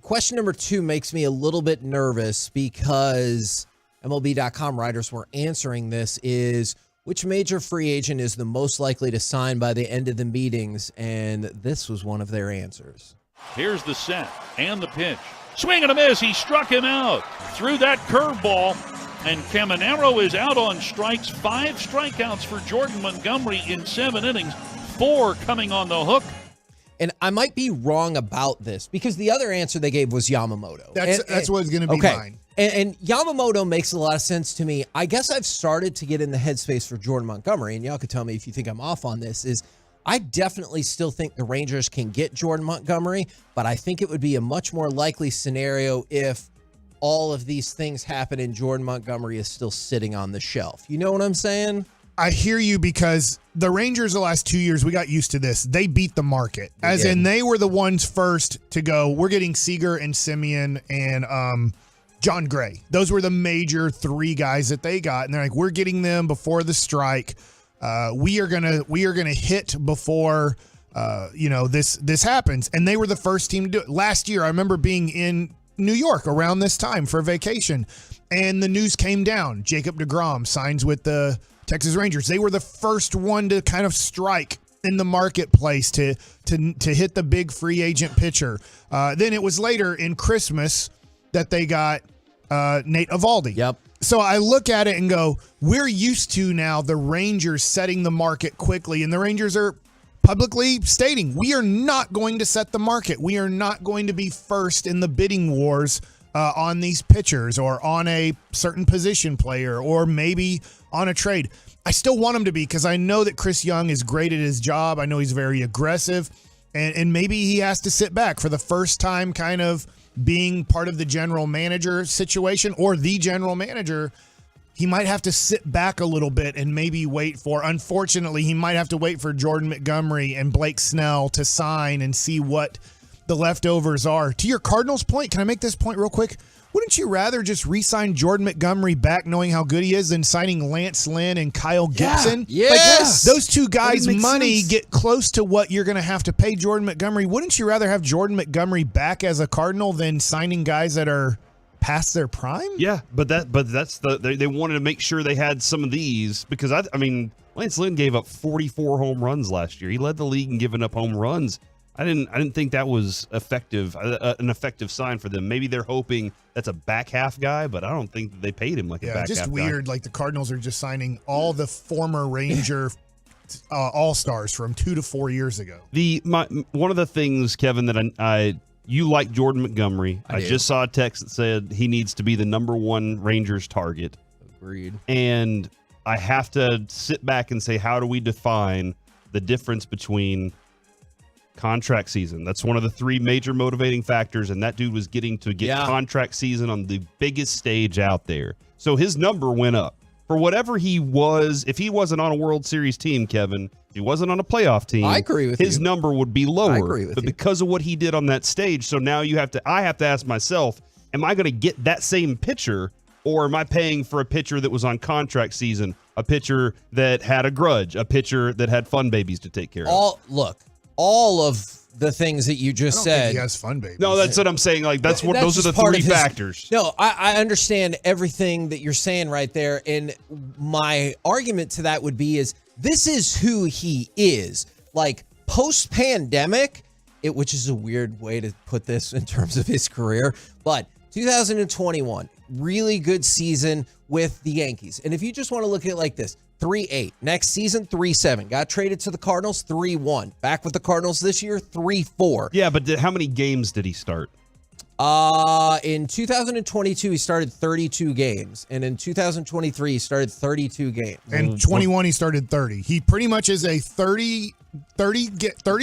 Question number 2 makes me a little bit nervous because MLB.com writers were answering this, is which major free agent is the most likely to sign by the end of the meetings? And this was one of their answers. Here's the set and the pitch. Swing and a miss. He struck him out. Threw that curveball. And Caminero is out on strikes. 5 strikeouts for Jordan Montgomery in 7 innings. 4 coming on the hook. And I might be wrong about this because the other answer they gave was Yamamoto. That's what's going to be mine. And Yamamoto makes a lot of sense to me. I guess I've started to get in the headspace for Jordan Montgomery, and y'all could tell me if you think I'm off on this, is I definitely still think the Rangers can get Jordan Montgomery, but I think it would be a much more likely scenario if all of these things happen and Jordan Montgomery is still sitting on the shelf. You know what I'm saying? I hear you, because the Rangers the last 2 years, we got used to this. They beat the market. In they were the ones first to go, we're getting Seager and Simeon and John Gray. Those were the major 3 guys that they got. And they're like, we're getting them before the strike. We are gonna hit before this happens. And they were the first team to do it. Last year, I remember being in New York around this time for vacation, and the news came down. Jacob deGrom signs with the Texas Rangers. They were the first one to kind of strike in the marketplace to hit the big free agent pitcher. Then it was later in Christmas that they got Nate Eovaldi. Yep. So I look at it and go, we're used to now the Rangers setting the market quickly, and the Rangers are publicly stating, we are not going to set the market. We are not going to be first in the bidding wars on these pitchers or on a certain position player or maybe on a trade. I still want him to be, because I know that Chris Young is great at his job. I know he's very aggressive, and maybe he has to sit back for the first time, kind of being part of the general manager situation or the general manager. He might have to sit back a little bit and maybe unfortunately, he might have to wait for Jordan Montgomery and Blake Snell to sign and see what the leftovers are. To your Cardinals point, can I make this point real quick? Wouldn't you rather just re-sign Jordan Montgomery back knowing how good he is than signing Lance Lynn and Kyle Gibson? Yes. Those 2 guys' money get close to what you're going to have to pay Jordan Montgomery. Wouldn't you rather have Jordan Montgomery back as a Cardinal than signing guys that are past their prime? Yeah, but that's they wanted to make sure they had some of these, because I mean Lance Lynn gave up 44 home runs last year. He led the league in giving up home runs. I didn't think that was effective, an effective sign for them. Maybe they're hoping that's a back half guy, but I don't think that they paid him like a back half guy. Just weird. Like the Cardinals are just signing all the former Ranger all-stars from 2 to 4 years ago. One of the things, Kevin, that you like Jordan Montgomery. I just saw a text that said he needs to be the number 1 Rangers target. Agreed. And I have to sit back and say, how do we define the difference between contract season? That's one of the 3 major motivating factors, and that dude was getting to get contract season on the biggest stage out there. So his number went up. For whatever he was, if he wasn't on a World Series team, Kevin, if he wasn't on a playoff team, I agree with his you. number would be lower. I agree with but you. because of what he did on that stage, so now I have to ask myself, am I going to get that same pitcher, or am I paying for a pitcher that was on contract season, a pitcher that had a grudge, a pitcher that had fun babies to take care of? All of the things that you just said. He has fun babies. No, that's what I'm saying. Like those are the 3 factors. No, I understand everything that you're saying right there, and my argument to that would be is this is who he is. Like post-pandemic, which is a weird way to put this in terms of his career, but 2021, really good season. with the Yankees. And if you just want to look at it like this, 3-8. Next season, 3-7. Got traded to the Cardinals, 3-1. Back with the Cardinals this year, 3-4. Yeah, but how many games did he start? In 2022, he started 32 games. And in 2023, he started 32 games. And 21, he started 30. He pretty much is a 30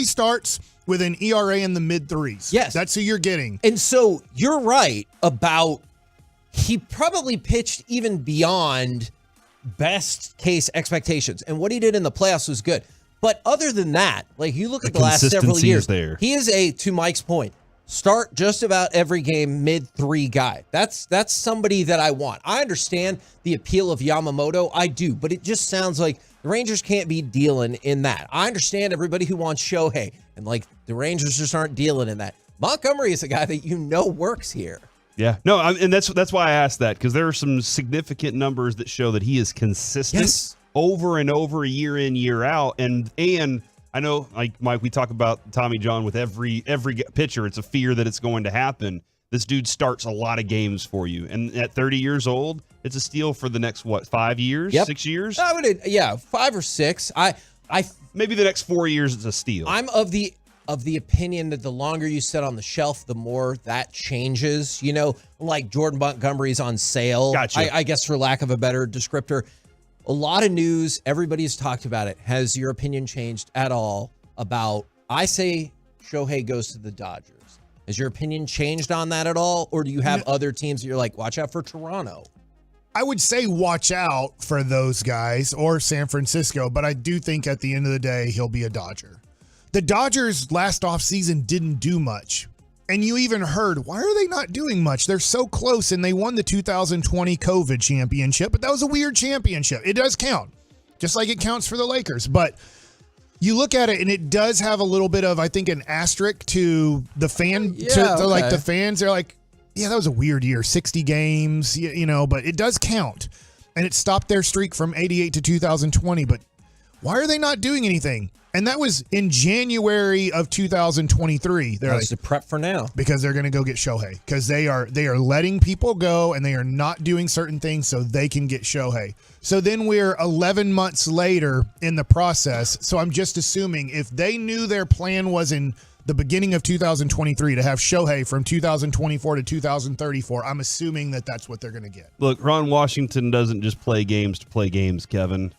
starts with an ERA in the mid-threes. Yes. That's who you're getting. And so you're right about he probably pitched even beyond best case expectations. And what he did in the playoffs was good. But other than that, like you look at the last several years, he is to Mike's point, start just about every game mid-3 guy. That's somebody that I want. I understand the appeal of Yamamoto. I do. But it just sounds like the Rangers can't be dealing in that. I understand everybody who wants Shohei. And like the Rangers just aren't dealing in that. Montgomery is a guy that works here. Yeah, no, and that's why I asked that, because there are some significant numbers that show that he is consistent over and over, year in, year out. And I know, like Mike, we talk about Tommy John with every pitcher. It's a fear that it's going to happen. This dude starts a lot of games for you, and at 30 years old, it's a steal for the next 5 years, 6 years. I would, 5 or 6. I maybe the next 4 years it's a steal. I'm of the opinion that the longer you sit on the shelf, the more that changes. You know, like Jordan Montgomery's on sale. Gotcha. I guess for lack of a better descriptor. A lot of news. Everybody's talked about it. Has your opinion changed at all about, I say Shohei goes to the Dodgers. Has your opinion changed on that at all? Or do you have other teams that you're like, watch out for Toronto? I would say watch out for those guys or San Francisco, but I do think at the end of the day, he'll be a Dodger. The Dodgers last offseason didn't do much. And you even heard, why are they not doing much? They're so close, and they won the 2020 COVID championship, but that was a weird championship. It does count, just like it counts for the Lakers. But you look at it, and it does have a little bit of, I think, an asterisk to the fan, like the fans. They're like, yeah, that was a weird year, 60 games, but it does count. And it stopped their streak from 88 to 2020. But why are they not doing anything? And that was in January of 2023. They're like to prep for now because they're going to go get Shohei, because they are letting people go and they are not doing certain things so they can get Shohei. So then we're 11 months later in the process. So I'm just assuming if they knew their plan was in the beginning of 2023 to have Shohei from 2024 to 2034, I'm assuming that that's what they're going to get. Look, Ron Washington doesn't just play games to play games, Kevin.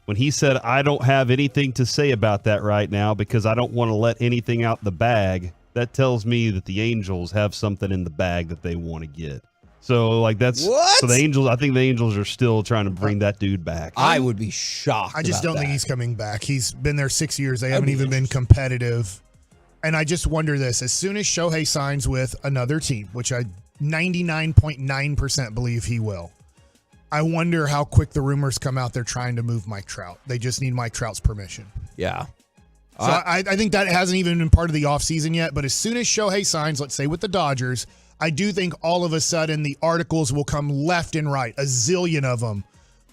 When he said, I don't have anything to say about that right now because I don't want to let anything out the bag, that tells me that the Angels have something in the bag that they want to get. So, like, that's what? So the Angels, I think the Angels are still trying to bring that dude back. I would be shocked. I just don't think he's coming back. He's been there 6 years. They haven't even been competitive. And I just wonder this. As soon as Shohei signs with another team, which I 99.9% believe he will, I wonder how quick the rumors come out they're trying to move Mike Trout. They just need Mike Trout's permission. Yeah. So I think that hasn't even been part of the offseason yet. But as soon as Shohei signs, let's say with the Dodgers, I do think all of a sudden the articles will come left and right, a zillion of them.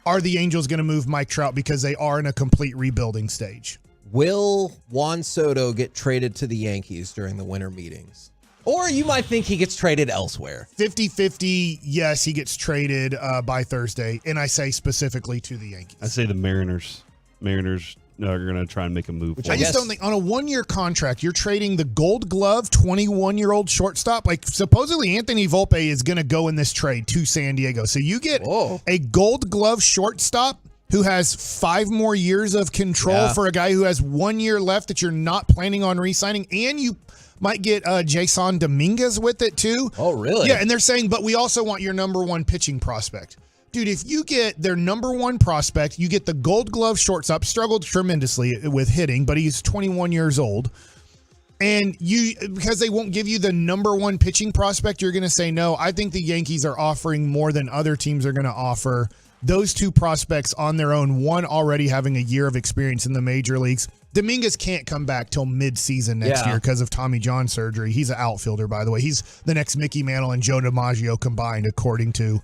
Are the Angels going to move Mike Trout because they are in a complete rebuilding stage? Will Juan Soto get traded to the Yankees during the winter meetings? Or you might think he gets traded elsewhere. 50-50, yes, he gets traded by Thursday. And I say specifically to the Yankees. I say the Mariners. Mariners are going to try and make a move. I just don't think on a 1-year contract, you're trading the Gold Glove 21-year-old shortstop. Like supposedly Anthony Volpe is going to go in this trade to San Diego. So you get a Gold Glove shortstop who has 5 more years of control for a guy who has 1 year left that you're not planning on re-signing, and you might get Jason Dominguez with it too. Oh, really? Yeah, and they're saying, but we also want your number 1 pitching prospect. Dude, if you get their number 1 prospect, you get the Gold Glove shortstop, struggled tremendously with hitting, but he's 21 years old. And because they won't give you the number 1 pitching prospect, you're going to say no. I think the Yankees are offering more than other teams are going to offer. Those 2 prospects on their own, one already having a year of experience in the major leagues. Dominguez can't come back till mid-season next year because of Tommy John surgery. He's an outfielder, by the way. He's the next Mickey Mantle and Joe DiMaggio combined, according to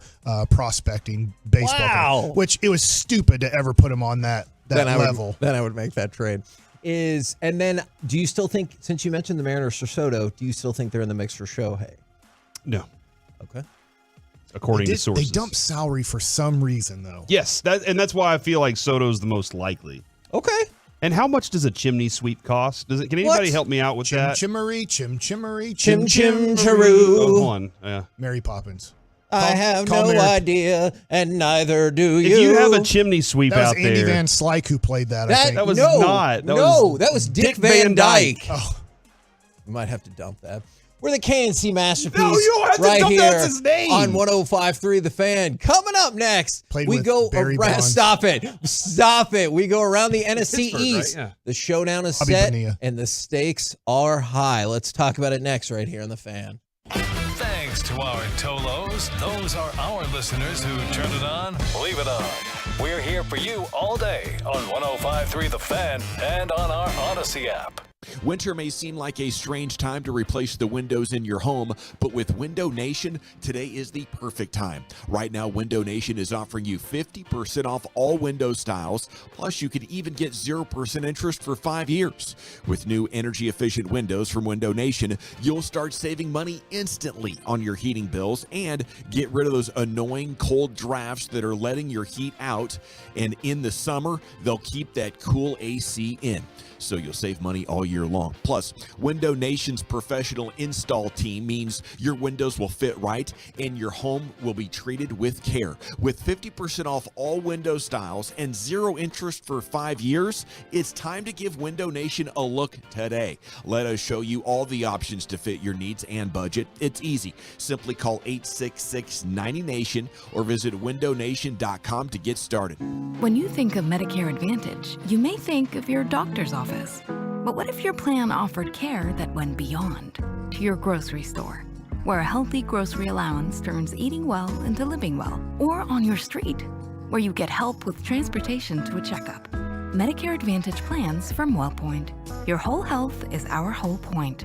prospecting baseball. Which it was stupid to ever put him on that level. Then I would make that trade. And then do you still think, since you mentioned the Mariners for Soto, do you still think they're in the mix for Shohei? No. Okay. according to sources. They dumped salary for some reason, though. Yes, that's why I feel like Soto's the most likely. Okay. And how much does a chimney sweep cost? Can anybody help me out with that? Chimmery. Chim charoo. Oh, hold on. Yeah. Mary Poppins. I have no idea, and neither do you. If you have a chimney sweep out there. That was Andy Van Slyke who played that, I think. That was not. That was Dick Van Dyke. Oh. We might have to dump that. We're the KNC Masterpiece. No, you don't have to right dump here that's his name. on 105.3 The Fan. Coming up next, Played we with go Barry around. Bonds. Stop it. We go around the NFC Pittsburgh, East. right? Yeah. The showdown is Bobby set, Bonilla. and the stakes are high. Let's talk about it next right here on The Fan. Thanks to our Tolos. Those are our listeners who turn it on, leave it on. We're here for you all day on 105.3 The Fan and on our Odyssey app. Winter may seem like a strange time to replace the windows in your home, but with Window Nation, today is the perfect time. Right now, Window Nation is offering you 50% off all window styles, plus you could even get 0% interest for 5 years. With new energy-efficient windows from Window Nation, you'll start saving money instantly on your heating bills and get rid of those annoying cold drafts that are letting your heat out. And in the summer, they'll keep that cool AC in, so you'll save money all year long. Plus, Window Nation's professional install team means your windows will fit right and your home will be treated with care. With 50% off all window styles and 0 interest for 5 years, it's time to give Window Nation a look today. Let us show you all the options to fit your needs and budget. It's easy. Simply call 866-90-NATION or visit windownation.com to get started. When you think of Medicare Advantage, you may think of your doctor's office. But what if your plan offered care that went beyond to your grocery store, where a healthy grocery allowance turns eating well into living well, or on your street, where you get help with transportation to a checkup? Medicare Advantage plans from WellPoint. Your whole health is our whole point.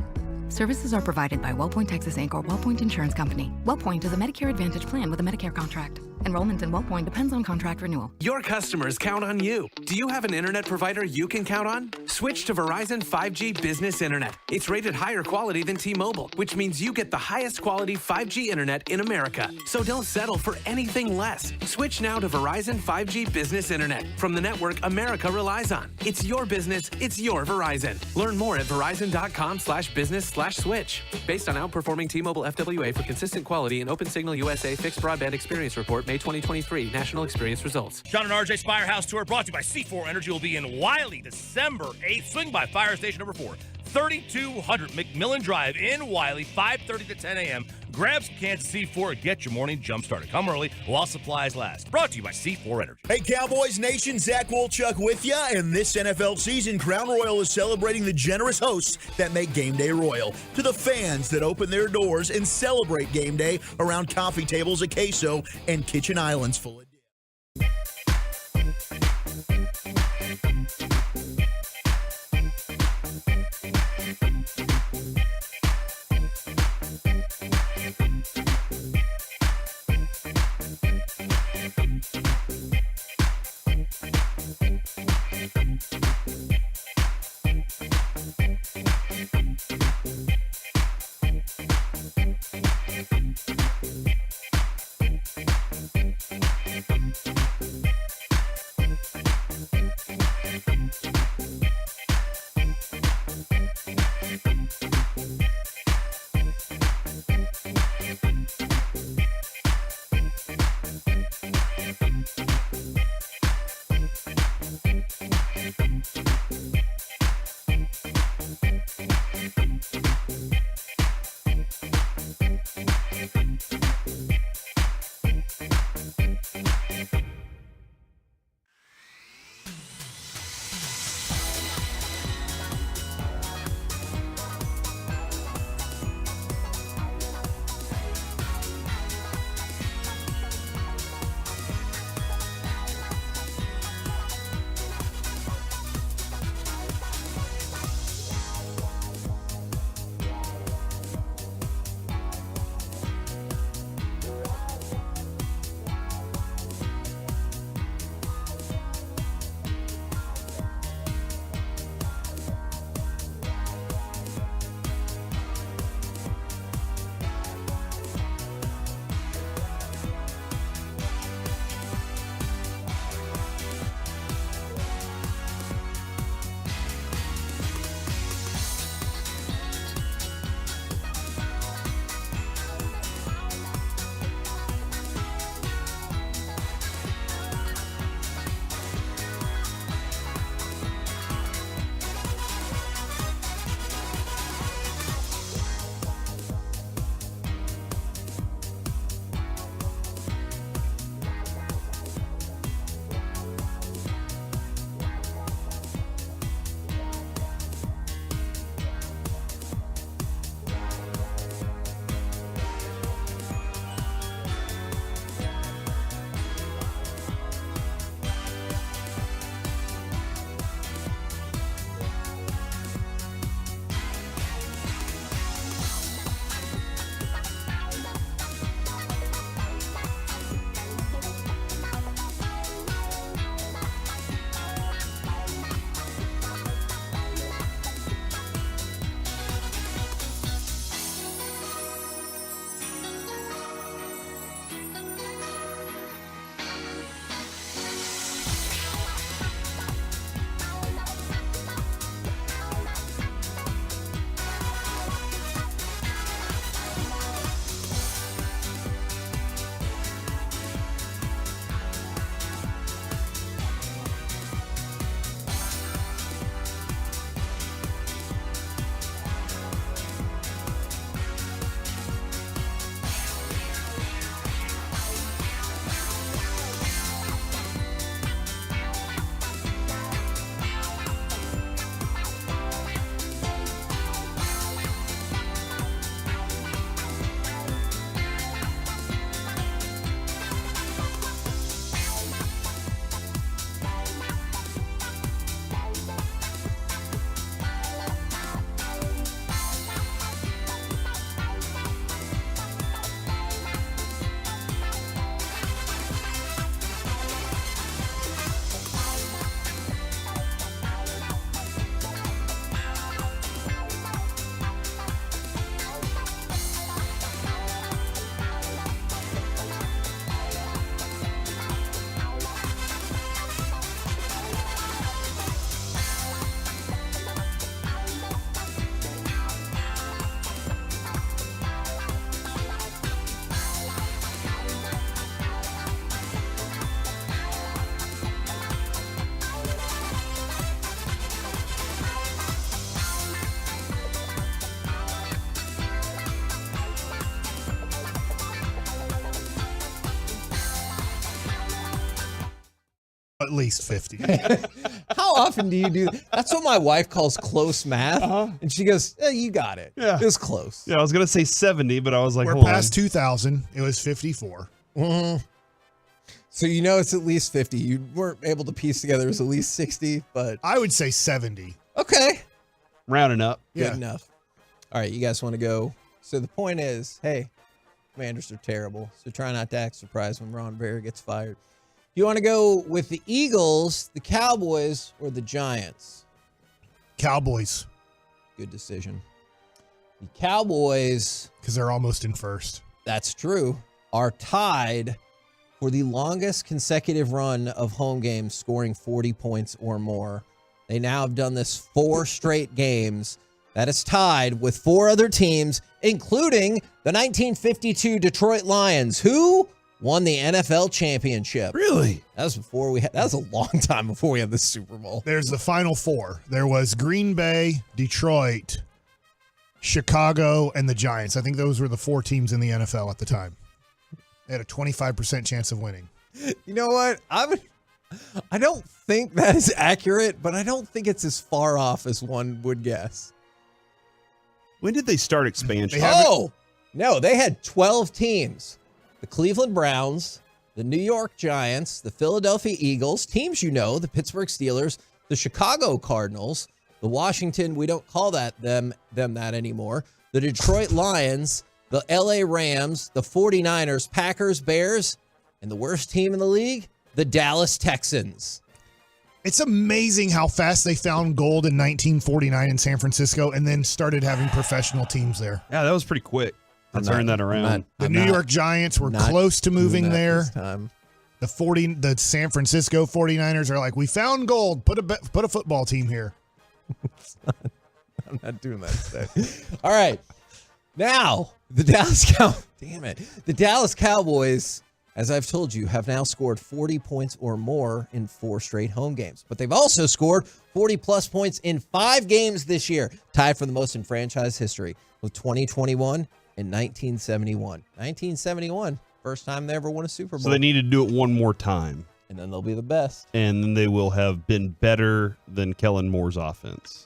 Services are provided by WellPoint Texas Inc. or WellPoint Insurance Company. WellPoint is a Medicare Advantage plan with a Medicare contract. Enrollment in WellPoint depends on contract renewal. Your customers count on you. Do you have an internet provider you can count on? Switch to Verizon 5G Business Internet. It's rated higher quality than T-Mobile, which means you get the highest quality 5G internet in America. So don't settle for anything less. Switch now to Verizon 5G Business Internet from the network America relies on. It's your business. It's your Verizon. Learn more at verizon.com/business/switch. Based on outperforming T-Mobile FWA for consistent quality and Open Signal USA Fixed Broadband Experience Report, May 2023 National Experience Results. Sean and RJ's Firehouse Tour brought to you by C4 Energy will be in Wiley December 8th. Swing by Fire Station number 4, 3200 McMillan Drive in Wiley, 5:30 to 10 a.m. Grab some cans of C4 and get your morning jump started. Come early while supplies last. Brought to you by C4 Energy. Hey, Cowboys Nation, Zach Wolchuk with ya. And this NFL season, Crown Royal is celebrating the generous hosts that make game day royal. To the fans that open their doors and celebrate game day around coffee tables at queso and kitchen islands full of dip. At least 50. How often do you do that? That's what my wife calls close math. And she goes, you got it. Yeah. It was close. Yeah, I was going to say 70, but I was like, We're hold past on. 2,000. It was 54. Mm-hmm. So you know it's at least 50. You weren't able to piece together it was at least 60, but I would say 70. Okay. Rounding up. Good enough. All right, you guys want to go? So the point is, hey, Commanders are terrible. So try not to act surprised when Ron Rivera gets fired. You want to go with the Eagles, the Cowboys, or the Giants? Cowboys. Good decision. The Cowboys, because they're almost in first. That's true, are tied for the longest consecutive run of home games scoring 40 points or more. They now have done this 4 straight games. That is tied with 4 other teams, including the 1952 Detroit Lions, who won the NFL championship. Really? That was a long time before we had the Super Bowl. There's the final 4. There was Green Bay, Detroit, Chicago, and the Giants. I think those were the 4 teams in the NFL at the time. They had a 25% chance of winning. You know what? I don't think that is accurate, but I don't think it's as far off as one would guess. When did they start expansion? No, they had 12 teams. The Cleveland Browns, the New York Giants, the Philadelphia Eagles, teams you know, the Pittsburgh Steelers, the Chicago Cardinals, the Washington, we don't call them that anymore, the Detroit Lions, the LA Rams, the 49ers, Packers, Bears, and the worst team in the league, the Dallas Texans. It's amazing how fast they found gold in 1949 in San Francisco and then started having professional teams there. Yeah, that was pretty quick. I turned that around. The New York Giants were close to moving there. The San Francisco 49ers are like, we found gold. Put a football team here. I'm not doing that today. All right. Now, the Dallas Cowboys, as I've told you, have now scored 40 points or more in 4 straight home games. But they've also scored 40-plus points in 5 games this year, tied for the most in franchise history with 2021 and 1971. 1971, first time they ever won a Super Bowl. So they need to do it one more time. And then they'll be the best. And then they will have been better than Kellen Moore's offense.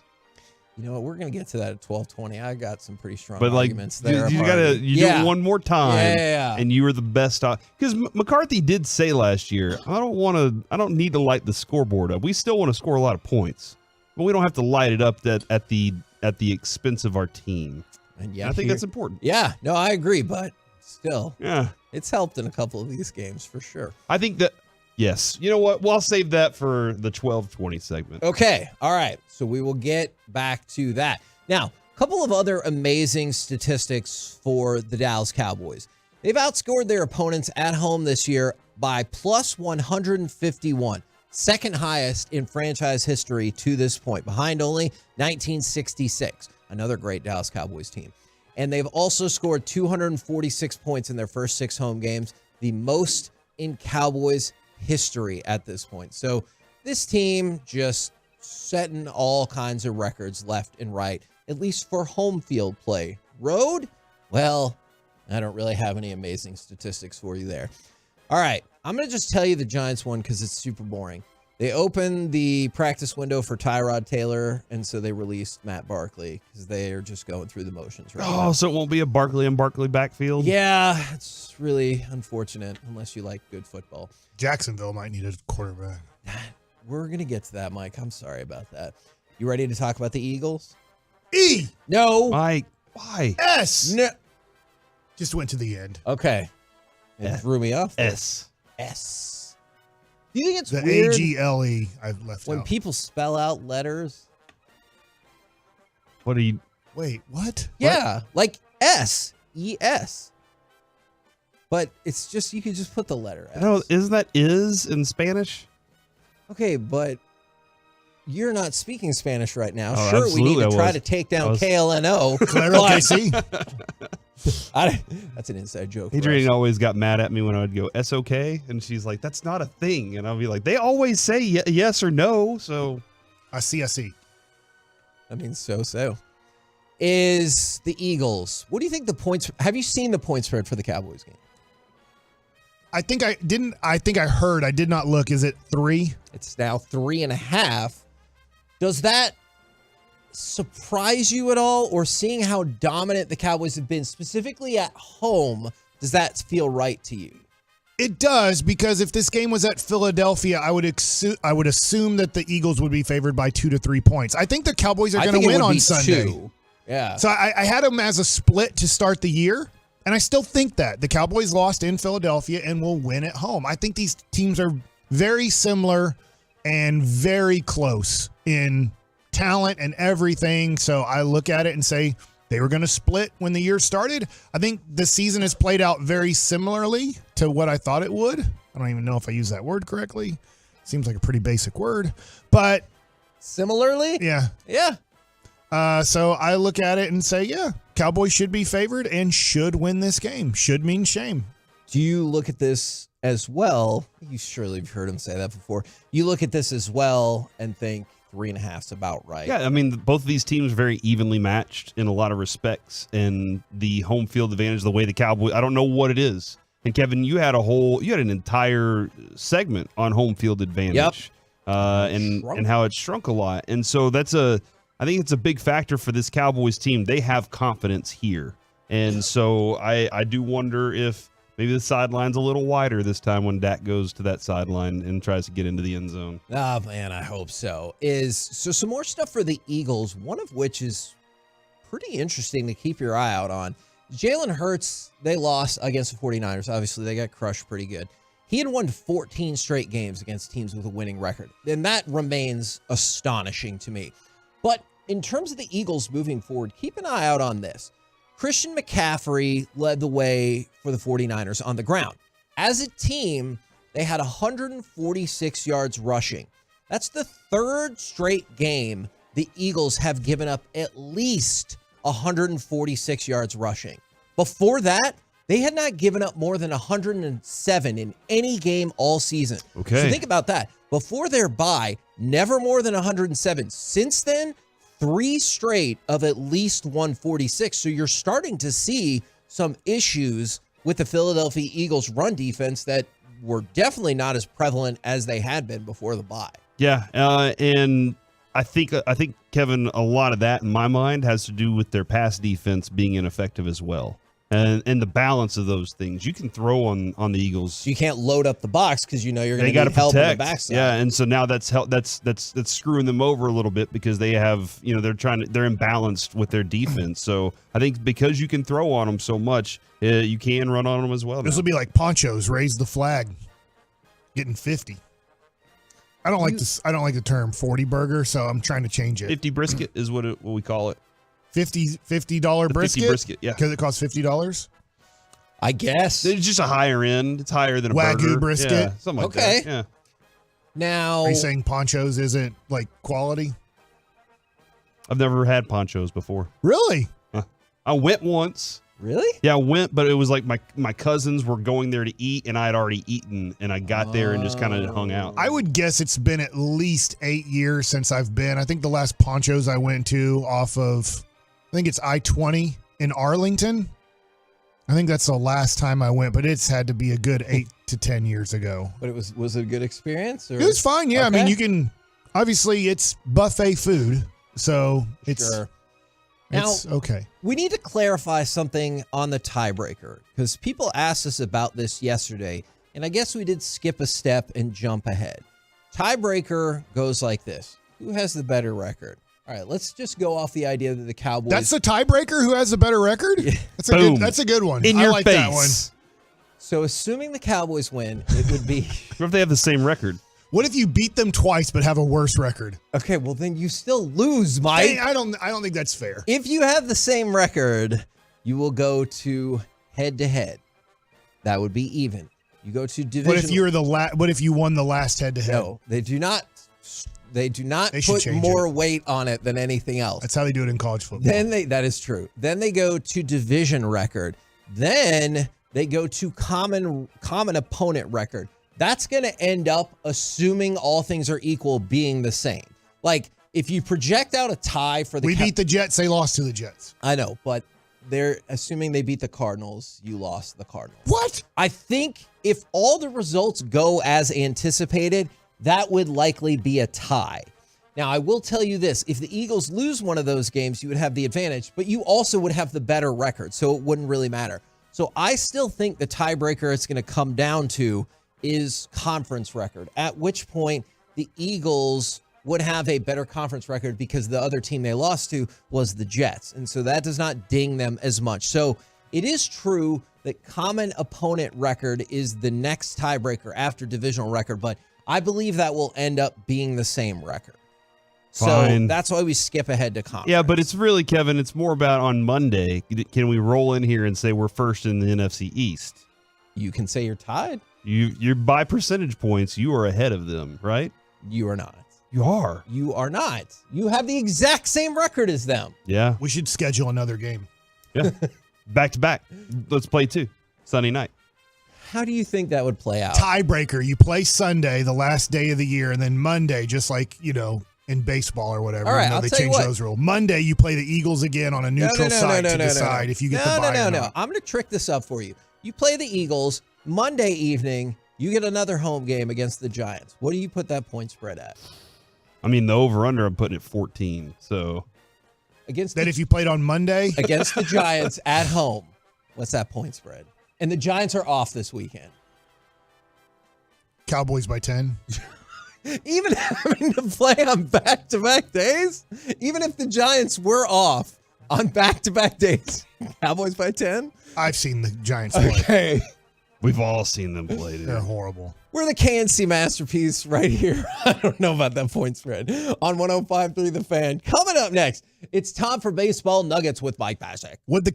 You know what? We're going to get to that at 12:20. I got some pretty strong But arguments there. you do it one more time. Yeah. And you were the best. Because McCarthy did say last year, I don't need to light the scoreboard up. We still want to score a lot of points, but we don't have to light it up at the expense of our team. And I think that's important. Yeah, no, I agree, but still, yeah, it's helped in a couple of these games for sure. I think that, yes. You know what? Well, I'll save that for the 12:20 segment. Okay, all right. So we will get back to that. Now, a couple of other amazing statistics for the Dallas Cowboys. They've outscored their opponents at home this year by plus 151. Second highest in franchise history to this point, behind only 1966. Another great Dallas Cowboys team. And they've also scored 246 points in their first 6 home games, the most in Cowboys history at this point. So this team just setting all kinds of records left and right, at least for home field play. Road? Well, I don't really have any amazing statistics for you there. All right, I'm going to just tell you the Giants one because it's super boring. They opened the practice window for Tyrod Taylor, and so they released Matt Barkley because they are just going through the motions right now. Oh, so it won't be a Barkley and Barkley backfield? Yeah, it's really unfortunate unless you like good football. Jacksonville might need a quarterback. We're going to get to that, Mike. I'm sorry about that. You ready to talk about the Eagles? E! No. Mike, why? S! No. Just went to the end. Okay. It threw me off. S. Do you think it's the weird AGLE I've left when out. people spell out letters? What are you? Wait, what? Yeah, like S-E-S. But it's just, you can just put the letter S. No, isn't that is in Spanish? Okay, but you're not speaking Spanish right now. Oh, sure, we need to absolutely try I was. to take down I was. KLNO. Claro que sí. That's an inside joke. for Adrienne us. always got mad at me when I would go SOK, and she's like, "That's not a thing," and I'll be like, "They always say yes or no." So, I see. I mean, so. Is the Eagles? What do you think the points? Have you seen the point spread for the Cowboys game? I think I heard. I did not look. Is it 3? It's now 3.5. Does that surprise you at all, or seeing how dominant the Cowboys have been, specifically at home, does that feel right to you? It does, because if this game was at Philadelphia, I would assume that the Eagles would be favored by 2 to 3 points. I think the Cowboys are going to win on Sunday. 2. Yeah. So I had them as a split to start the year, and I still think that the Cowboys lost in Philadelphia and will win at home. I think these teams are very similar and very close in talent and everything. So I look at it and say they were going to split when the year started. I think the season has played out very similarly to what I thought it would. I don't even know if I use that word correctly. Seems like a pretty basic word, but similarly? Yeah. Yeah. So I look at it and say, yeah, Cowboys should be favored and should win this game. Should mean shame. Do you look at this as well? You surely have heard him say that before. You look at this as well and think 3.5 is about right. Yeah, I mean, both of these teams are very evenly matched in a lot of respects, and the home field advantage, the way the Cowboys, I don't know what it is. And Kevin, you had an entire segment on home field advantage. Yep. And how it shrunk a lot. And so I think it's a big factor for this Cowboys team. They have confidence here. And so I do wonder if maybe the sideline's a little wider this time when Dak goes to that sideline and tries to get into the end zone. Oh, man, I hope so. So some more stuff for the Eagles, one of which is pretty interesting to keep your eye out on. Jalen Hurts, they lost against the 49ers. Obviously, they got crushed pretty good. He had won 14 straight games against teams with a winning record, and that remains astonishing to me. But in terms of the Eagles moving forward, keep an eye out on this. Christian McCaffrey led the way for the 49ers on the ground. As a team, they had 146 yards rushing. That's the third straight game the Eagles have given up at least 146 yards rushing. Before that, they had not given up more than 107 in any game all season. Okay. So think about that. Before their bye, never more than 107. Since then, 3 straight of at least 146. So you're starting to see some issues with the Philadelphia Eagles run defense that were definitely not as prevalent as they had been before the bye. Yeah, and I think Kevin, a lot of that in my mind has to do with their pass defense being ineffective as well. And the balance of those things. You can throw on the Eagles. You can't load up the box because you know you're going to need help on the backside. Yeah, and so now that's screwing them over a little bit because they have, they're imbalanced with their defense. So I think because you can throw on them so much, you can run on them as well. This will be like Poncho's raise the flag, getting 50. I don't like this. I don't like the term 40 burger, so I'm trying to change it. 50 brisket is what we call it. $50 brisket? 50 brisket, yeah. Because it costs $50? I guess. It's just a higher end. It's higher than a Wagyu burger. brisket? Yeah, something like that. Yeah. Now, are you saying Poncho's isn't like quality? I've never had Poncho's before. Really? I went once. Really? Yeah, I went, but it was like my cousins were going there to eat, and I had already eaten, and I got there and just kind of hung out. I would guess it's been at least 8 years since I've been. I think the last Poncho's I went to off of, I think it's I-20 in Arlington. I think that's the last time I went, but it's had to be a good 8 to 10 years ago. But was it a good experience? Or? It was fine, yeah. Okay. I mean, you can, obviously it's buffet food, so it's, Sure. it's Now, okay. We need to clarify something on the tiebreaker because people asked us about this yesterday, and I guess we did skip a step and jump ahead. Tiebreaker goes like this. Who has the better record? All right, let's just go off the idea that the Cowboys... That's the tiebreaker who has the better record? Boom. That's a good one. In I your like face. that one. So assuming the Cowboys win, it would be... What if they have the same record? What if you beat them twice but have a worse record? Okay, well then you still lose, Mike. Hey, I don't think that's fair. If you have the same record, you will go to head-to-head. That would be even. You go to division... What if you won the last head-to-head? No, they do not... They do not They should put change weight weight on it than anything else. That's how they do it in college football. That is true. Then they go to division record. Then they go to common opponent record. That's going to end up, assuming all things are equal, being the same. Like, if you project out a tie for the... We beat the Jets. They lost to the Jets. I know, but they're assuming they beat the Cardinals. You lost the Cardinals. What? I think if all the results go as anticipated, that would likely be a tie. Now, I will tell you this. If the Eagles lose one of those games, you would have the advantage, but you also would have the better record, so it wouldn't really matter. So I still think the tiebreaker it's going to come down to is conference record, at which point the Eagles would have a better conference record because the other team they lost to was the Jets. And so that does not ding them as much. So it is true that common opponent record is the next tiebreaker after divisional record, but I believe that will end up being the same record. Fine. So that's why we skip ahead to conference. Yeah, but it's really, Kevin, it's more about on Monday. Can we roll in here and say we're first in the NFC East? You can say you're tied. You're by percentage points, you are ahead of them, right? You are not. You are. You are not. You have the exact same record as them. Yeah. We should schedule another game. Yeah. Back to back. Let's play 2 Sunday night. How do you think that would play out? Tiebreaker. You play Sunday, the last day of the year, and then Monday, just like, in baseball or whatever. All right, they change those rules. Monday, you play the Eagles again on a neutral site to decide if you get the bye or not. I'm going to trick this up for you. You play the Eagles Monday evening. You get another home game against the Giants. What do you put that point spread at? I mean, the over-under, I'm putting it 14. So if you played on Monday? Against the Giants at home, what's that point spread? And the Giants are off this weekend. Cowboys by 10. Even having to play on back-to-back days? Even if the Giants were off on back-to-back days, Cowboys by 10? I've seen the Giants play. Okay. We've all seen them play. They're horrible. We're the KNC masterpiece right here. I don't know about that point spread. On 105.3 The Fan. Coming up next, it's time for Baseball Nuggets with Mike Baschek. Would the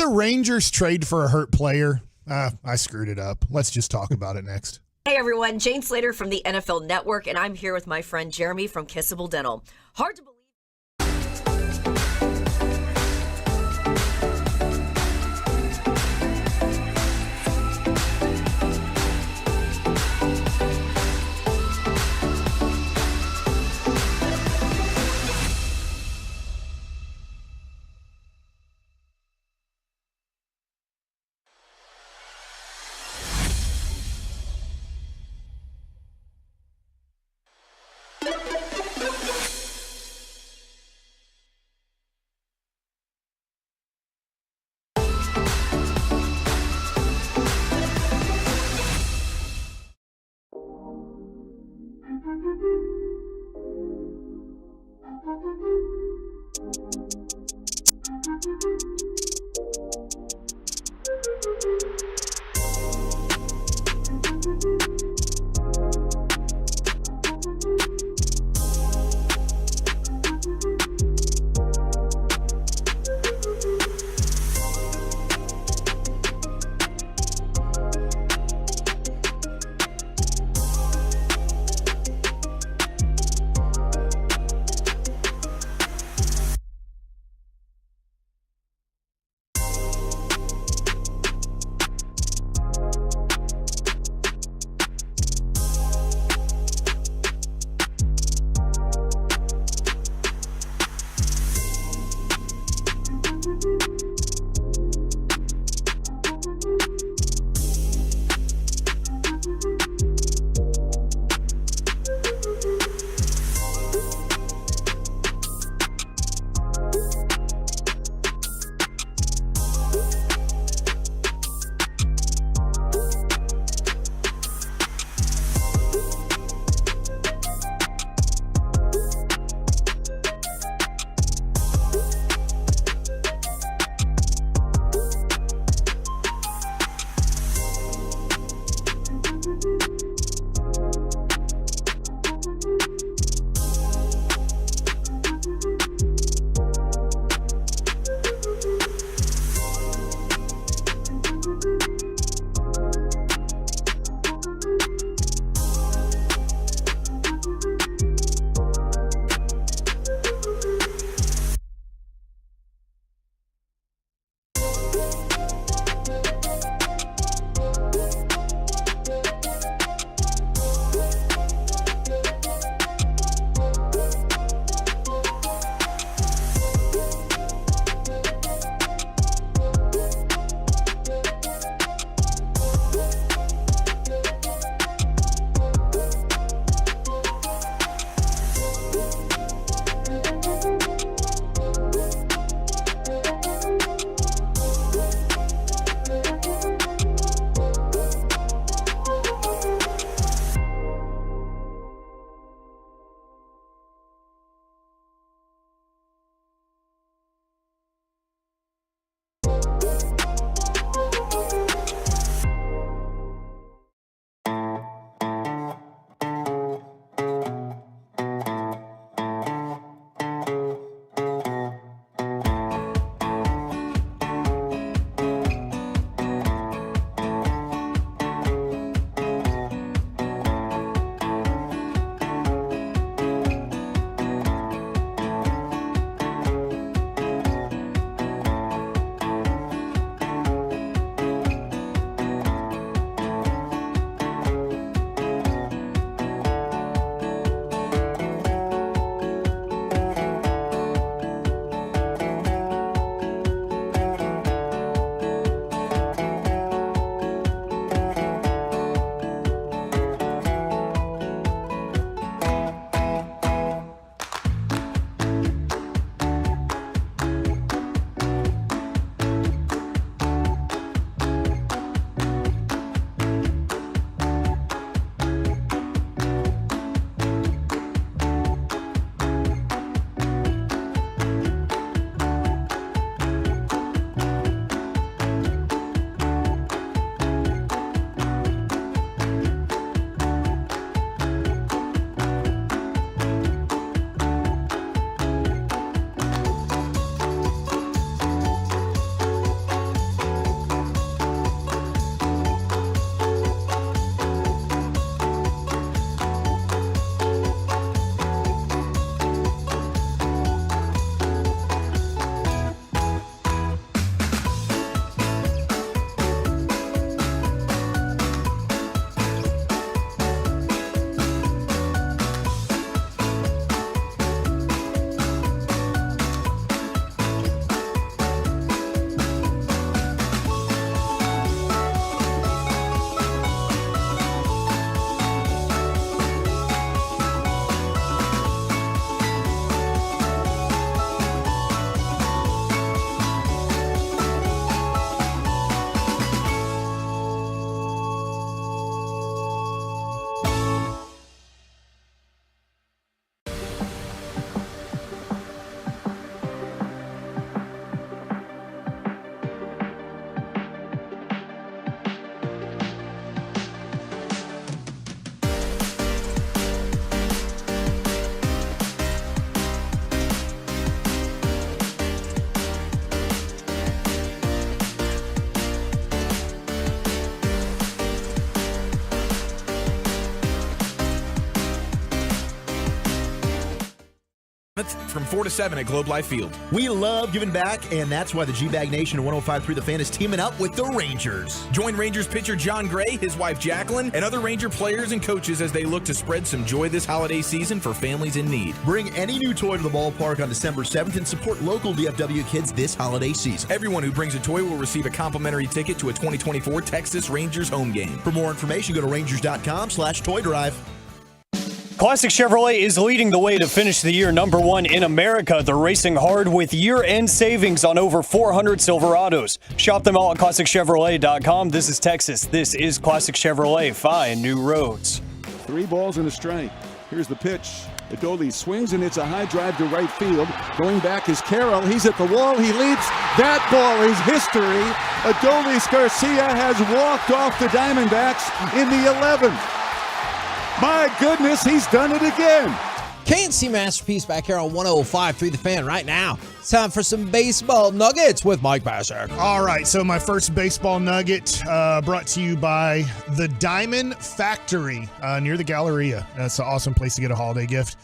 Rangers trade for a hurt player? I screwed it up. Let's just talk about it next. Hey everyone, Jane Slater from the NFL Network, and I'm here with my friend Jeremy from Kissable Dental. Hard to believe. From 4 to 7 at Globe Life Field. We love giving back, and that's why the G-Bag Nation and 105.3 The Fan is teaming up with the Rangers. Join Rangers pitcher John Gray, his wife Jacqueline, and other Ranger players and coaches as they look to spread some joy this holiday season for families in need. Bring any new toy to the ballpark on December 7th and support local DFW kids this holiday season. Everyone who brings a toy will receive a complimentary ticket to a 2024 Texas Rangers home game. For more information, go to rangers.com/toy drive. Classic Chevrolet is leading the way to finish the year number 1 in America. They're racing hard with year-end savings on over 400 Silverados. Shop them all at ClassicChevrolet.com. This is Texas. This is Classic Chevrolet. Find new roads. 3 balls and a strike. Here's the pitch. Goalie swings, and it's a high drive to right field. Going back is Carroll. He's at the wall. He leaps. That ball is history. Adolis Garcia has walked off the Diamondbacks in the 11th. My goodness, he's done it again. KNC Masterpiece back here on 105.3 The Fan right now. It's time for some baseball nuggets with Mike Basak. All right, so my first baseball nugget brought to you by the Diamond Factory near the Galleria. That's an awesome place to get a holiday gift.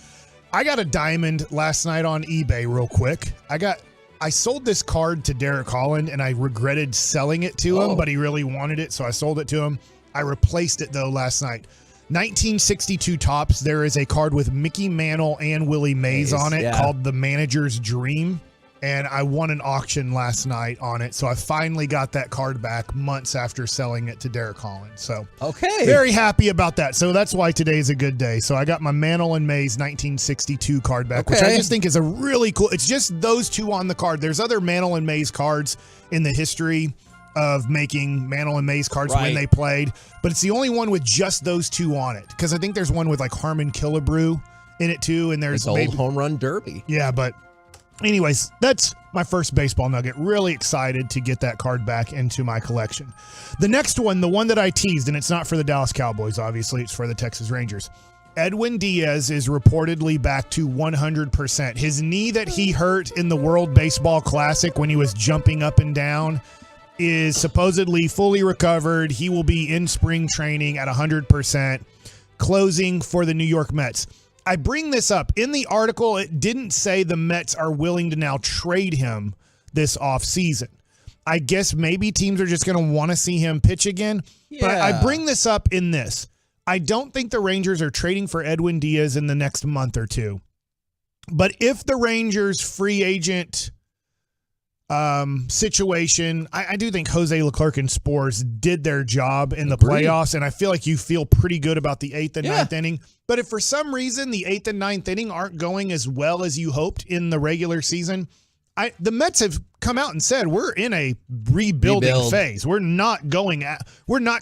I got a diamond last night on eBay real quick. I sold this card to Derek Holland, and I regretted selling it to him, but he really wanted it, so I sold it to him. I replaced it, though, last night. 1962 Topps, there is a card with Mickey Mantle and Willie Mays on it called The Manager's Dream, and I won an auction last night on it, so I finally got that card back months after selling it to Derek Holland. So very happy about that. So that's why today is a good day. So I got my Mantle and Mays 1962 card back, which I just think is a really cool. It's just those two on the card. There's other Mantle and Mays cards in the history of making Mantle and Mays cards when they played, but it's the only one with just those two on it, because I think there's one with like Harmon Killebrew in it too, and there's old home run derby. Yeah, but anyways, that's my first baseball nugget. Really excited to get that card back into my collection. The next one, the one that I teased, and it's not for the Dallas Cowboys, obviously, it's for the Texas Rangers. Edwin Diaz is reportedly back to 100%. His knee that he hurt in the World Baseball Classic when he was jumping up and down is supposedly fully recovered. He will be in spring training at 100%, closing for the New York Mets. I bring this up. In the article, it didn't say the Mets are willing to now trade him this offseason. I guess maybe teams are just going to want to see him pitch again. But I bring this up in this. I don't think the Rangers are trading for Edwin Diaz in the next month or two. But if the Rangers free agent situation, I do think Jose Leclerc and Spores did their job in the playoffs, and I feel like you feel pretty good about the 8th and 9th inning. But if for some reason the 8th and 9th inning aren't going as well as you hoped in the regular season, the Mets have come out and said we're in a rebuilding phase. We're not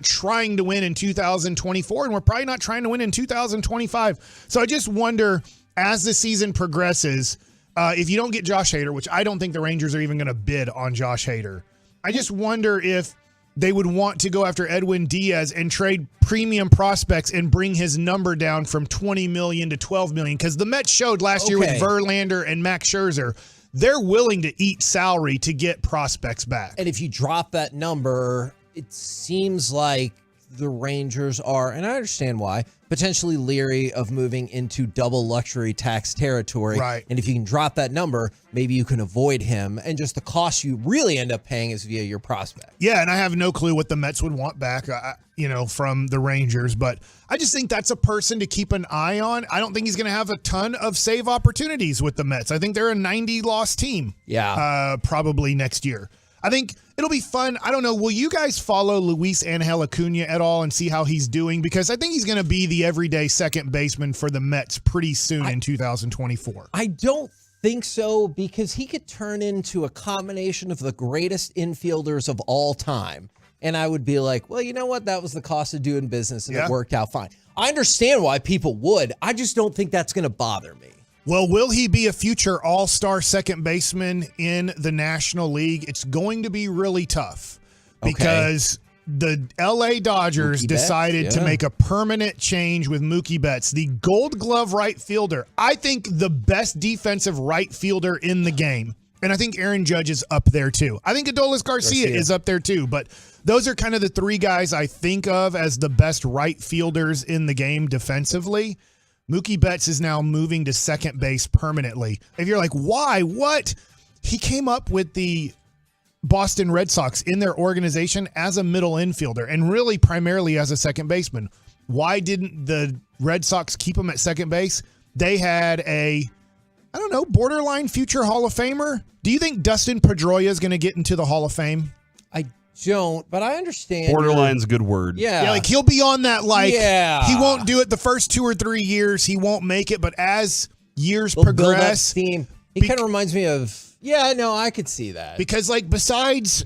trying to win in 2024, and we're probably not trying to win in 2025. So I just wonder, as the season progresses, if you don't get Josh Hader, which I don't think the Rangers are even going to bid on Josh Hader, I just wonder if they would want to go after Edwin Diaz and trade premium prospects and bring his number down from $20 million to $12 million. Because the Mets showed last year with Verlander and Max Scherzer, they're willing to eat salary to get prospects back. And if you drop that number, it seems like the Rangers are, and I understand why, potentially leery of moving into double luxury tax territory. Right. And if you can drop that number, maybe you can avoid him. And just the cost you really end up paying is via your prospect. Yeah, and I have no clue what the Mets would want back, from the Rangers. But I just think that's a person to keep an eye on. I don't think he's going to have a ton of save opportunities with the Mets. I think they're a 90-loss team. Yeah. Probably next year. I think it'll be fun. I don't know. Will you guys follow Luis Angel Acuna at all and see how he's doing? Because I think he's going to be the everyday second baseman for the Mets pretty soon in 2024. I don't think so, because he could turn into a combination of the greatest infielders of all time. And I would be like, well, you know what? That was the cost of doing business, and it worked out fine. I understand why people would. I just don't think that's going to bother me. Well, will he be a future all-star second baseman in the National League? It's going to be really tough because the L.A. Dodgers decided to make a permanent change with Mookie Betts, the Gold Glove right fielder. I think the best defensive right fielder in the game. And I think Aaron Judge is up there too. I think Adolis Garcia is up there too. But those are kind of the three guys I think of as the best right fielders in the game defensively. Mookie Betts is now moving to second base permanently. If you're like, why? What? He came up with the Boston Red Sox in their organization as a middle infielder and really primarily as a second baseman. Why didn't the Red Sox keep him at second base? They had borderline future Hall of Famer. Do you think Dustin Pedroia is going to get into the Hall of Fame? I don't, but I understand. Borderline's a good word. Yeah. Like he'll be on that, he won't do it the first 2 or 3 years. He won't make it, but as years progress. He kind of reminds me of, I could see that. Because besides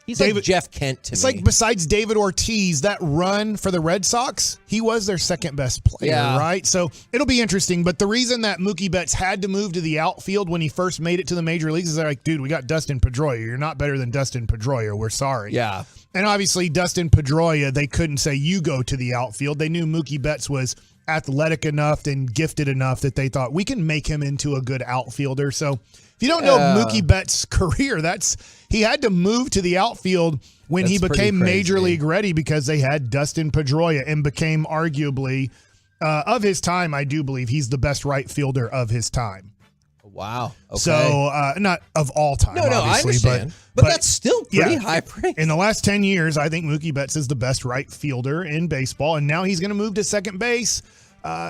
he's like Jeff Kent to me. It's like besides David Ortiz, that run for the Red Sox, he was their second best player, right? So it'll be interesting. But the reason that Mookie Betts had to move to the outfield when he first made it to the major leagues is they're like, dude, we got Dustin Pedroia. You're not better than Dustin Pedroia. We're sorry. Yeah. And obviously Dustin Pedroia, they couldn't say you go to the outfield. They knew Mookie Betts was athletic enough and gifted enough that they thought we can make him into a good outfielder. So if you don't know Mookie Betts' career, he had to move to the outfield when he became major league ready because they had Dustin Pedroia and became arguably of his time. I do believe he's the best right fielder of his time. Wow. Okay. So not of all time. No, I understand. But that's still pretty high praise. In the last 10 years, I think Mookie Betts is the best right fielder in baseball, and now he's going to move to second base.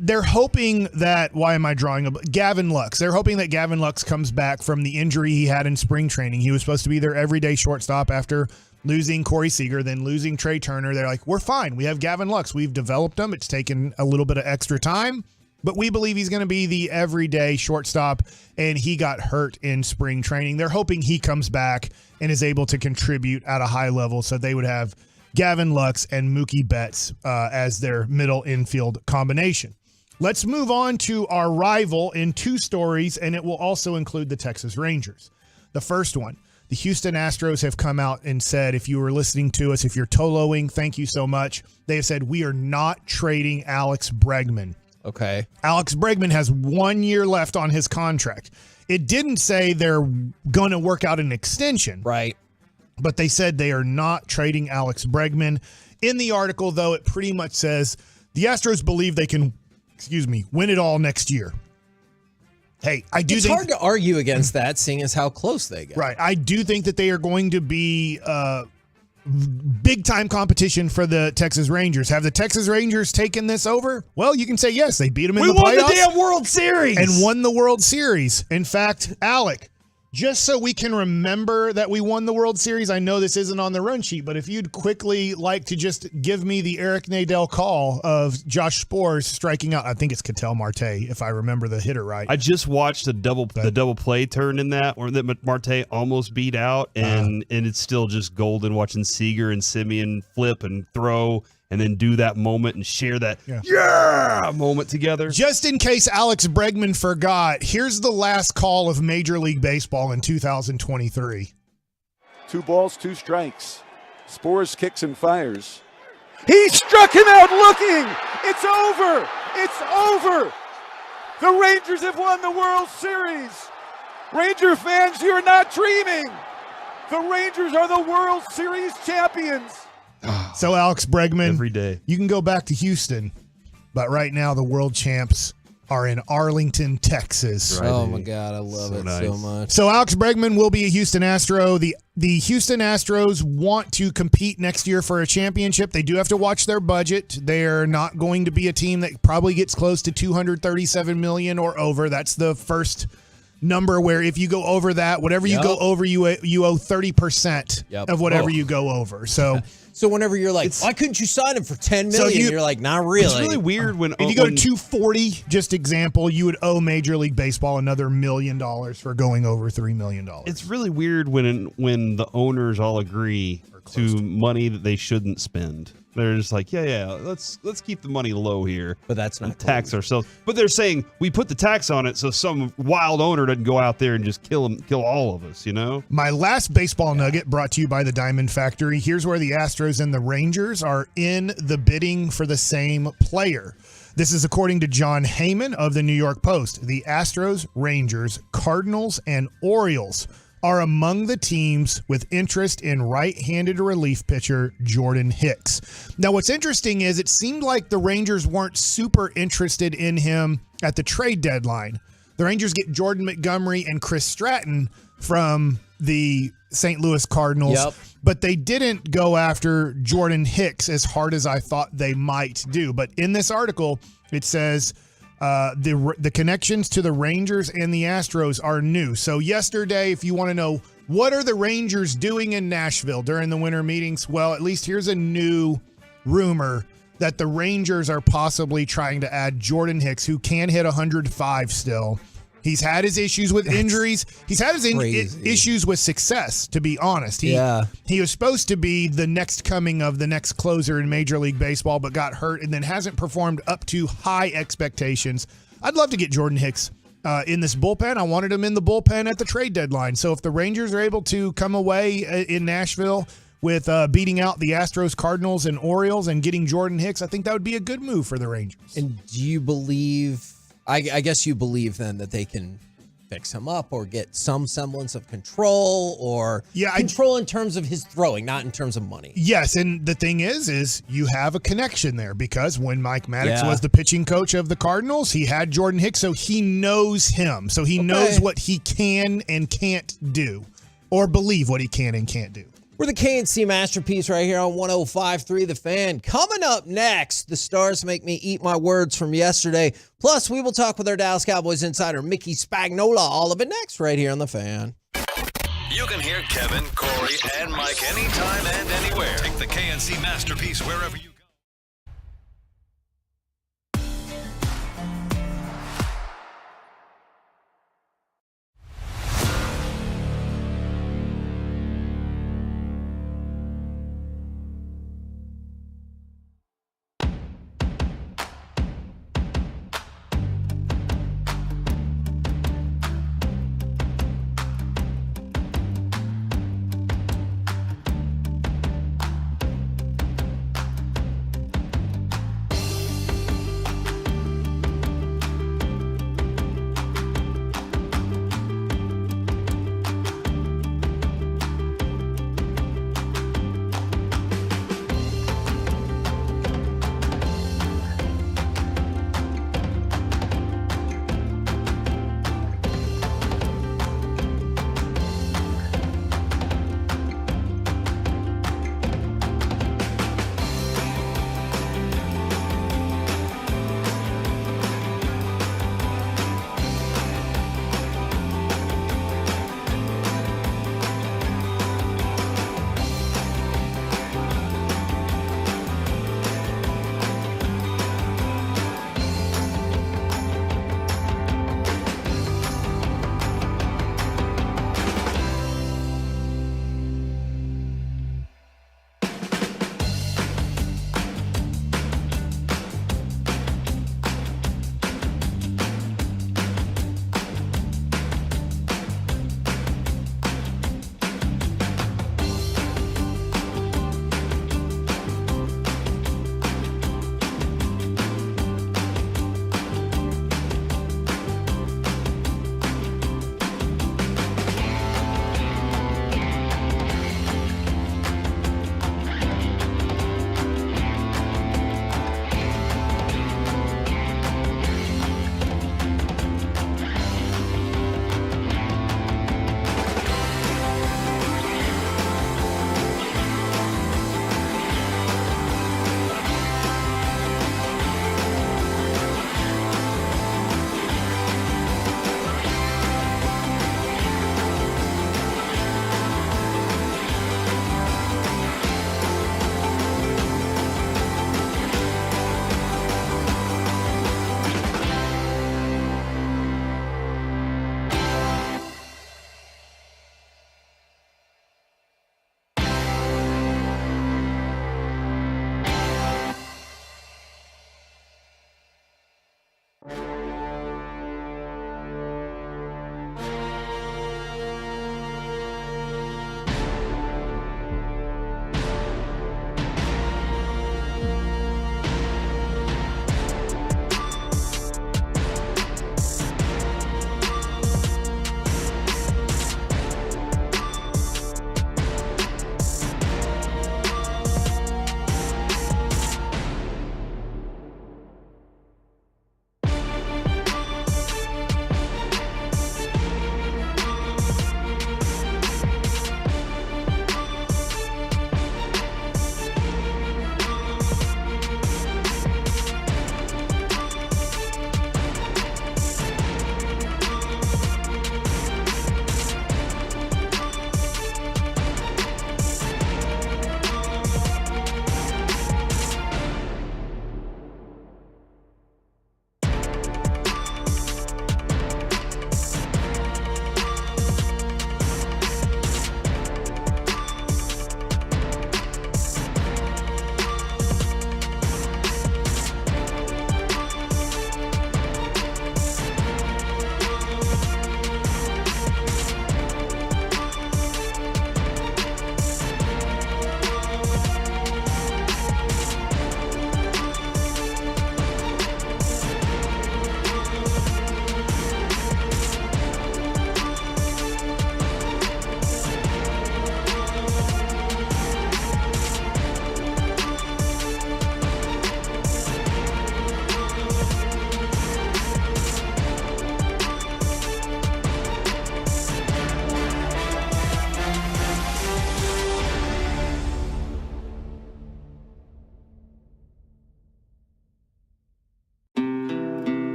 They're hoping that, why am I drawing Gavin Lux? They're hoping that Gavin Lux comes back from the injury he had in spring training. He was supposed to be their everyday shortstop after losing Corey Seager, then losing Trey Turner. They're like, we're fine. We have Gavin Lux. We've developed him. It's taken a little bit of extra time, but we believe he's going to be the everyday shortstop, and he got hurt in spring training. They're hoping he comes back and is able to contribute at a high level, so they would have Gavin Lux and Mookie Betts as their middle infield combination. Let's move on to our rival in 2 stories, and it will also include the Texas Rangers. The first one, the Houston Astros have come out and said, if you were listening to us, if you're Toloing, thank you so much. They have said, we are not trading Alex Bregman. Okay. Alex Bregman has 1 year left on his contract. It didn't say they're going to work out an extension. Right. But they said they are not trading Alex Bregman. In the article, though, it pretty much says the Astros believe they can, win it all next year. Hey, It's hard to argue against that, seeing as how close they get. Right. I do think that they are going to be big-time competition for the Texas Rangers. Have the Texas Rangers taken this over? Well, you can say yes. They beat them in the playoffs. We won the damn World Series. And won the World Series. In fact, Alec, just so we can remember that we won the World Series, I know this isn't on the run sheet, but if you'd quickly like to just give me the Eric Nadel call of Josh Spores striking out, I think it's Ketel Marte, if I remember the hitter right. I just watched the double play turn in that, or that Marte almost beat out, and it's still just golden watching Seager and Simeon flip and throw and then do that moment and share that moment together. Just in case Alex Bregman forgot, here's the last call of Major League Baseball in 2023. 2 balls, 2 strikes. Spores kicks and fires. He struck him out looking. It's over. It's over. The Rangers have won the World Series. Ranger fans, you're not dreaming. The Rangers are the World Series champions. So Alex Bregman, every day. You can go back to Houston, but right now the world champs are in Arlington, Texas. Right. Oh my God, I love it so much. So Alex Bregman will be a Houston Astro. The Houston Astros want to compete next year for a championship. They do have to watch their budget. They're not going to be a team that probably gets close to $237 million or over. That's the first number where if you go over that, whatever you go over, you owe 30% of whatever you go over. So whenever you're like, why couldn't you sign him for $10 million? You're like, not really. It's really weird when if you go to 240, just example, you would owe Major League Baseball another $1 million for going over $3 million. It's really weird when the owners all agree to money that they shouldn't spend. They're just like, let's keep the money low here. But that's not tax ourselves. But they're saying we put the tax on it so some wild owner doesn't go out there and just kill all of us, My last baseball nugget brought to you by the Diamond Factory. Here's where the Astros and the Rangers are in the bidding for the same player. This is according to John Heyman of the New York Post. The Astros, Rangers, Cardinals, and Orioles are among the teams with interest in right-handed relief pitcher Jordan Hicks. Now, what's interesting is it seemed like the Rangers weren't super interested in him at the trade deadline. The Rangers get Jordan Montgomery and Chris Stratton from the St. Louis Cardinals, but they didn't go after Jordan Hicks as hard as I thought they might do. But in this article, it says the connections to the Rangers and the Astros are new. So yesterday, if you want to know what are the Rangers doing in Nashville during the winter meetings, well, at least here's a new rumor that the Rangers are possibly trying to add Jordan Hicks, who can hit 105 still. He's had his issues with injuries. He's had his issues with success, to be honest. He was supposed to be the next coming of the next closer in Major League Baseball, but got hurt and then hasn't performed up to high expectations. I'd love to get Jordan Hicks in this bullpen. I wanted him in the bullpen at the trade deadline. So if the Rangers are able to come away in Nashville with beating out the Astros, Cardinals, and Orioles and getting Jordan Hicks, I think that would be a good move for the Rangers. And do you believe... I guess you believe then that they can fix him up or get some semblance of control or control in terms of his throwing, not in terms of money. Yes, and the thing is you have a connection there because when Mike Maddox was the pitching coach of the Cardinals, he had Jordan Hicks, so he knows him. So he knows what he can and can't do or believe what he can and can't do. We're the KNC Masterpiece right here on 105.3 The Fan. Coming up next, the Stars make me eat my words from yesterday. Plus, we will talk with our Dallas Cowboys insider, Mickey Spagnola. All of it next right here on The Fan. You can hear Kevin, Corey, and Mike anytime and anywhere. Take the KNC Masterpiece wherever you go.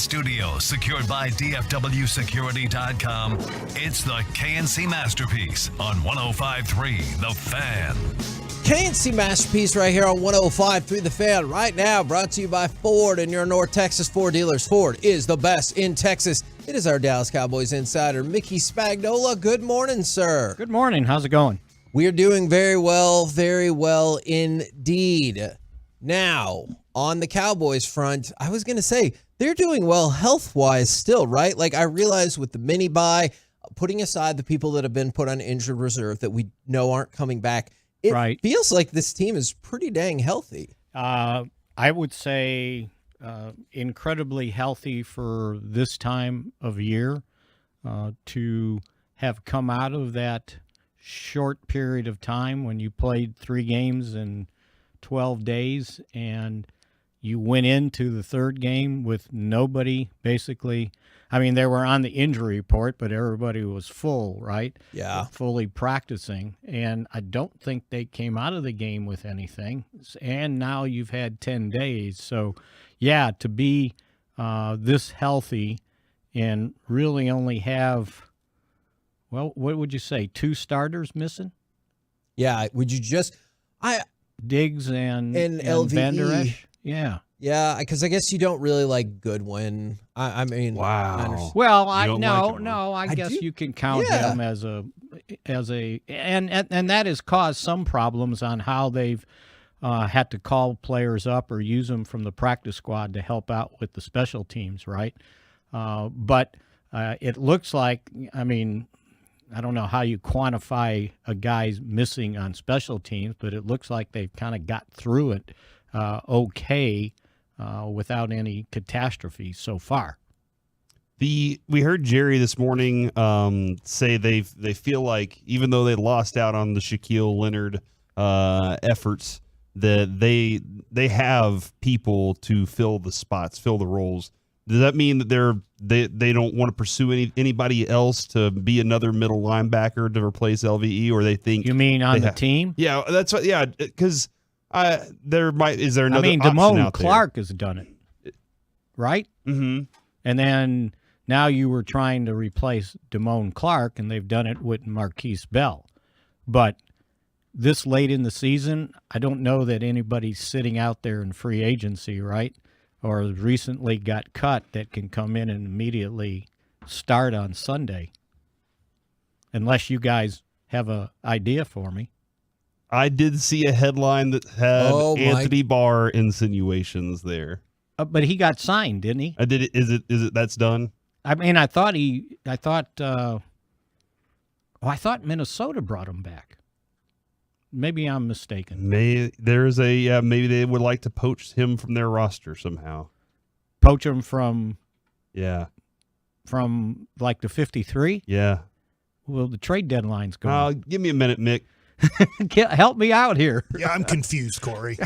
studio, secured by DFWsecurity.com. It's the KNC Masterpiece on 105.3 The Fan. KNC Masterpiece right here on 105.3 The Fan. Right now, brought to you by Ford and your North Texas Ford dealers. Ford is the best in Texas. It is our Dallas Cowboys Insider, Mickey Spagnola. Good morning, sir. Good morning. How's it going? We are doing very well indeed. Now, on the Cowboys front, I was going to say, they're doing well health-wise still, right? Like, I realize with the mini-bye, putting aside the people that have been put on injured reserve that we know aren't coming back, it feels like this team is pretty dang healthy. I would say incredibly healthy for this time of year to have come out of that short period of time when you played 3 games in 12 days and you went into the third game with nobody basically. I mean, they were on the injury report, but everybody was full, right? Yeah. Fully practicing. And I don't think they came out of the game with anything. And now you've had 10 days. So, yeah, to be this healthy and really only have, well, what would you say, 2 starters missing? Yeah, would you just Diggs and LVE. Van Der Esch? Yeah. Yeah, because I guess you don't really like Goodwin. I mean, wow. Well, I guess you can count him as a and that has caused some problems on how they've had to call players up or use them from the practice squad to help out with the special teams, right? But it looks like, I mean, I don't know how you quantify a guy's missing on special teams, but it looks like they've kind of got through it okay without any catastrophe so far. We heard Jerry this morning say they feel like even though they lost out on the Shaq Leonard efforts, that they have people to fill the spots, fill the roles. Does that mean that they don't want to pursue anybody else to be another middle linebacker to replace LVE, or they think you mean on the team? Yeah, that's what. Yeah, because is there another? I mean, option Damone out there? Clark has done it, right? Mm-hmm. And then now you were trying to replace Damone Clark, and they've done it with Marquise Bell. But this late in the season, I don't know that anybody's sitting out there in free agency, right? Or recently got cut that can come in and immediately start on Sunday. Unless you guys have an idea for me. I did see a headline that had Anthony Barr insinuations there. But he got signed, didn't he? I did it. Is it that's done? I mean, I thought Minnesota brought him back. Maybe I'm mistaken. Maybe they would like to poach him from their roster somehow. Poach him from like the 53? Yeah. Well, the trade deadline's going. Give me a minute, Mick. Help me out here. Yeah, I'm confused, Corey.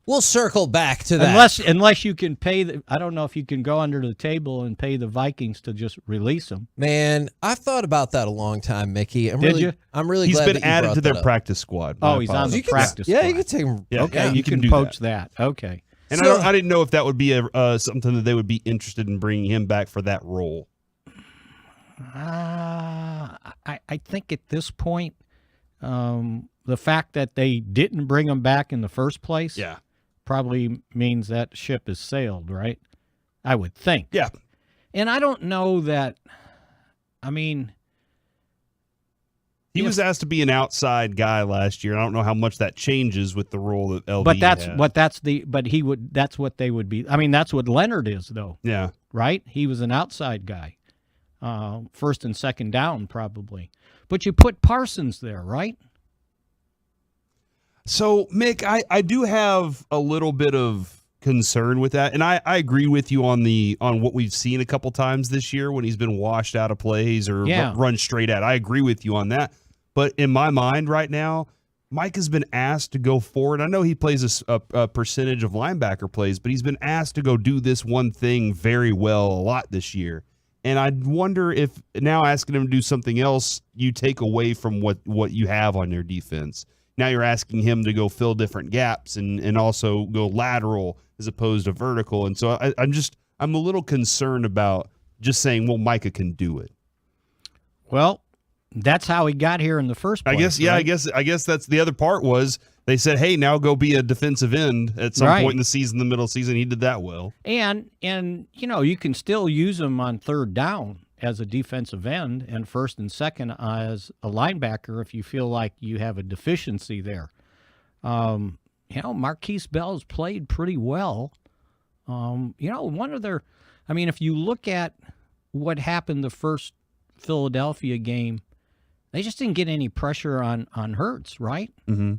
We'll circle back to that. Unless you can pay I don't know if you can go under the table and pay the Vikings to just release them. Man, I've thought about that a long time, Mickey. I'm Did really, you? I'm really He's glad been that you added brought to their that up. practice squad. Oh, he's on the practice squad. Yeah, you can take him. Okay, you can do poach that. Okay. And I didn't know if that would be something that they would be interested in bringing him back for that role. I think at this point, the fact that they didn't bring him back in the first place probably means that ship has sailed, right? I would think. Yeah. And I don't know that, I mean... He was asked to be an outside guy last year. I don't know how much that changes with the role that LV had. That's what they would be. I mean, that's what Leonard is, though. Yeah. Right? He was an outside guy. First and second down, probably. But you put Parsons there, right? So, Mick, I do have a little bit of concern with that, and I agree with you on what we've seen a couple times this year when he's been washed out of plays or run straight at. I agree with you on that. But in my mind right now, Mike has been asked to go forward. I know he plays a percentage of linebacker plays, but he's been asked to go do this one thing very well a lot this year. And I wonder if now asking him to do something else, you take away from what you have on your defense. Now you're asking him to go fill different gaps and also go lateral as opposed to vertical. And so I'm a little concerned about just saying, well, Micah can do it. Well, that's how he got here in the first place. I guess, yeah, right? I guess that's the other part was they said, hey, now go be a defensive end at some point in the season, the middle of the season. He did that well. And you can still use him on third down as a defensive end and first and second as a linebacker if you feel like you have a deficiency there. Marquise Bell's played pretty well. If you look at what happened the first Philadelphia game, they just didn't get any pressure on Hurts, right? Mm-hmm.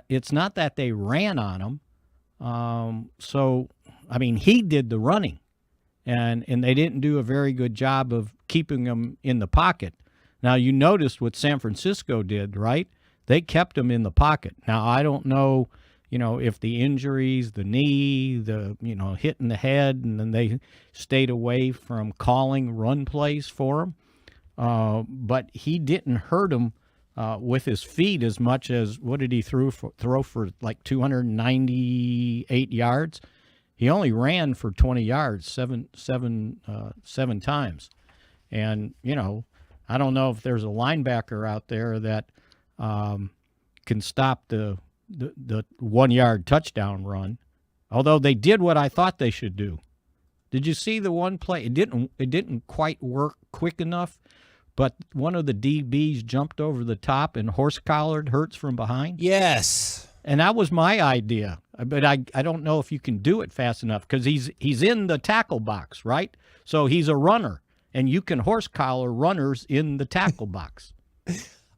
It's not that they ran on him. He did the running, and they didn't do a very good job of keeping him in the pocket. Now, you noticed what San Francisco did, right? They kept him in the pocket. Now, I don't know, if the injuries, the knee, hitting the head, and then they stayed away from calling run plays for him. But he didn't hurt him with his feet as much as what did he throw for like 298 yards? He only ran for 20 yards seven times. And, I don't know if there's a linebacker out there that can stop the 1 yard touchdown run, although they did what I thought they should do. Did you see the one play? It didn't quite work quick enough, but one of the DBs jumped over the top and horse-collared Hurts from behind. Yes. And that was my idea, but I don't know if you can do it fast enough because he's in the tackle box, right? So he's a runner, and you can horse-collar runners in the tackle box.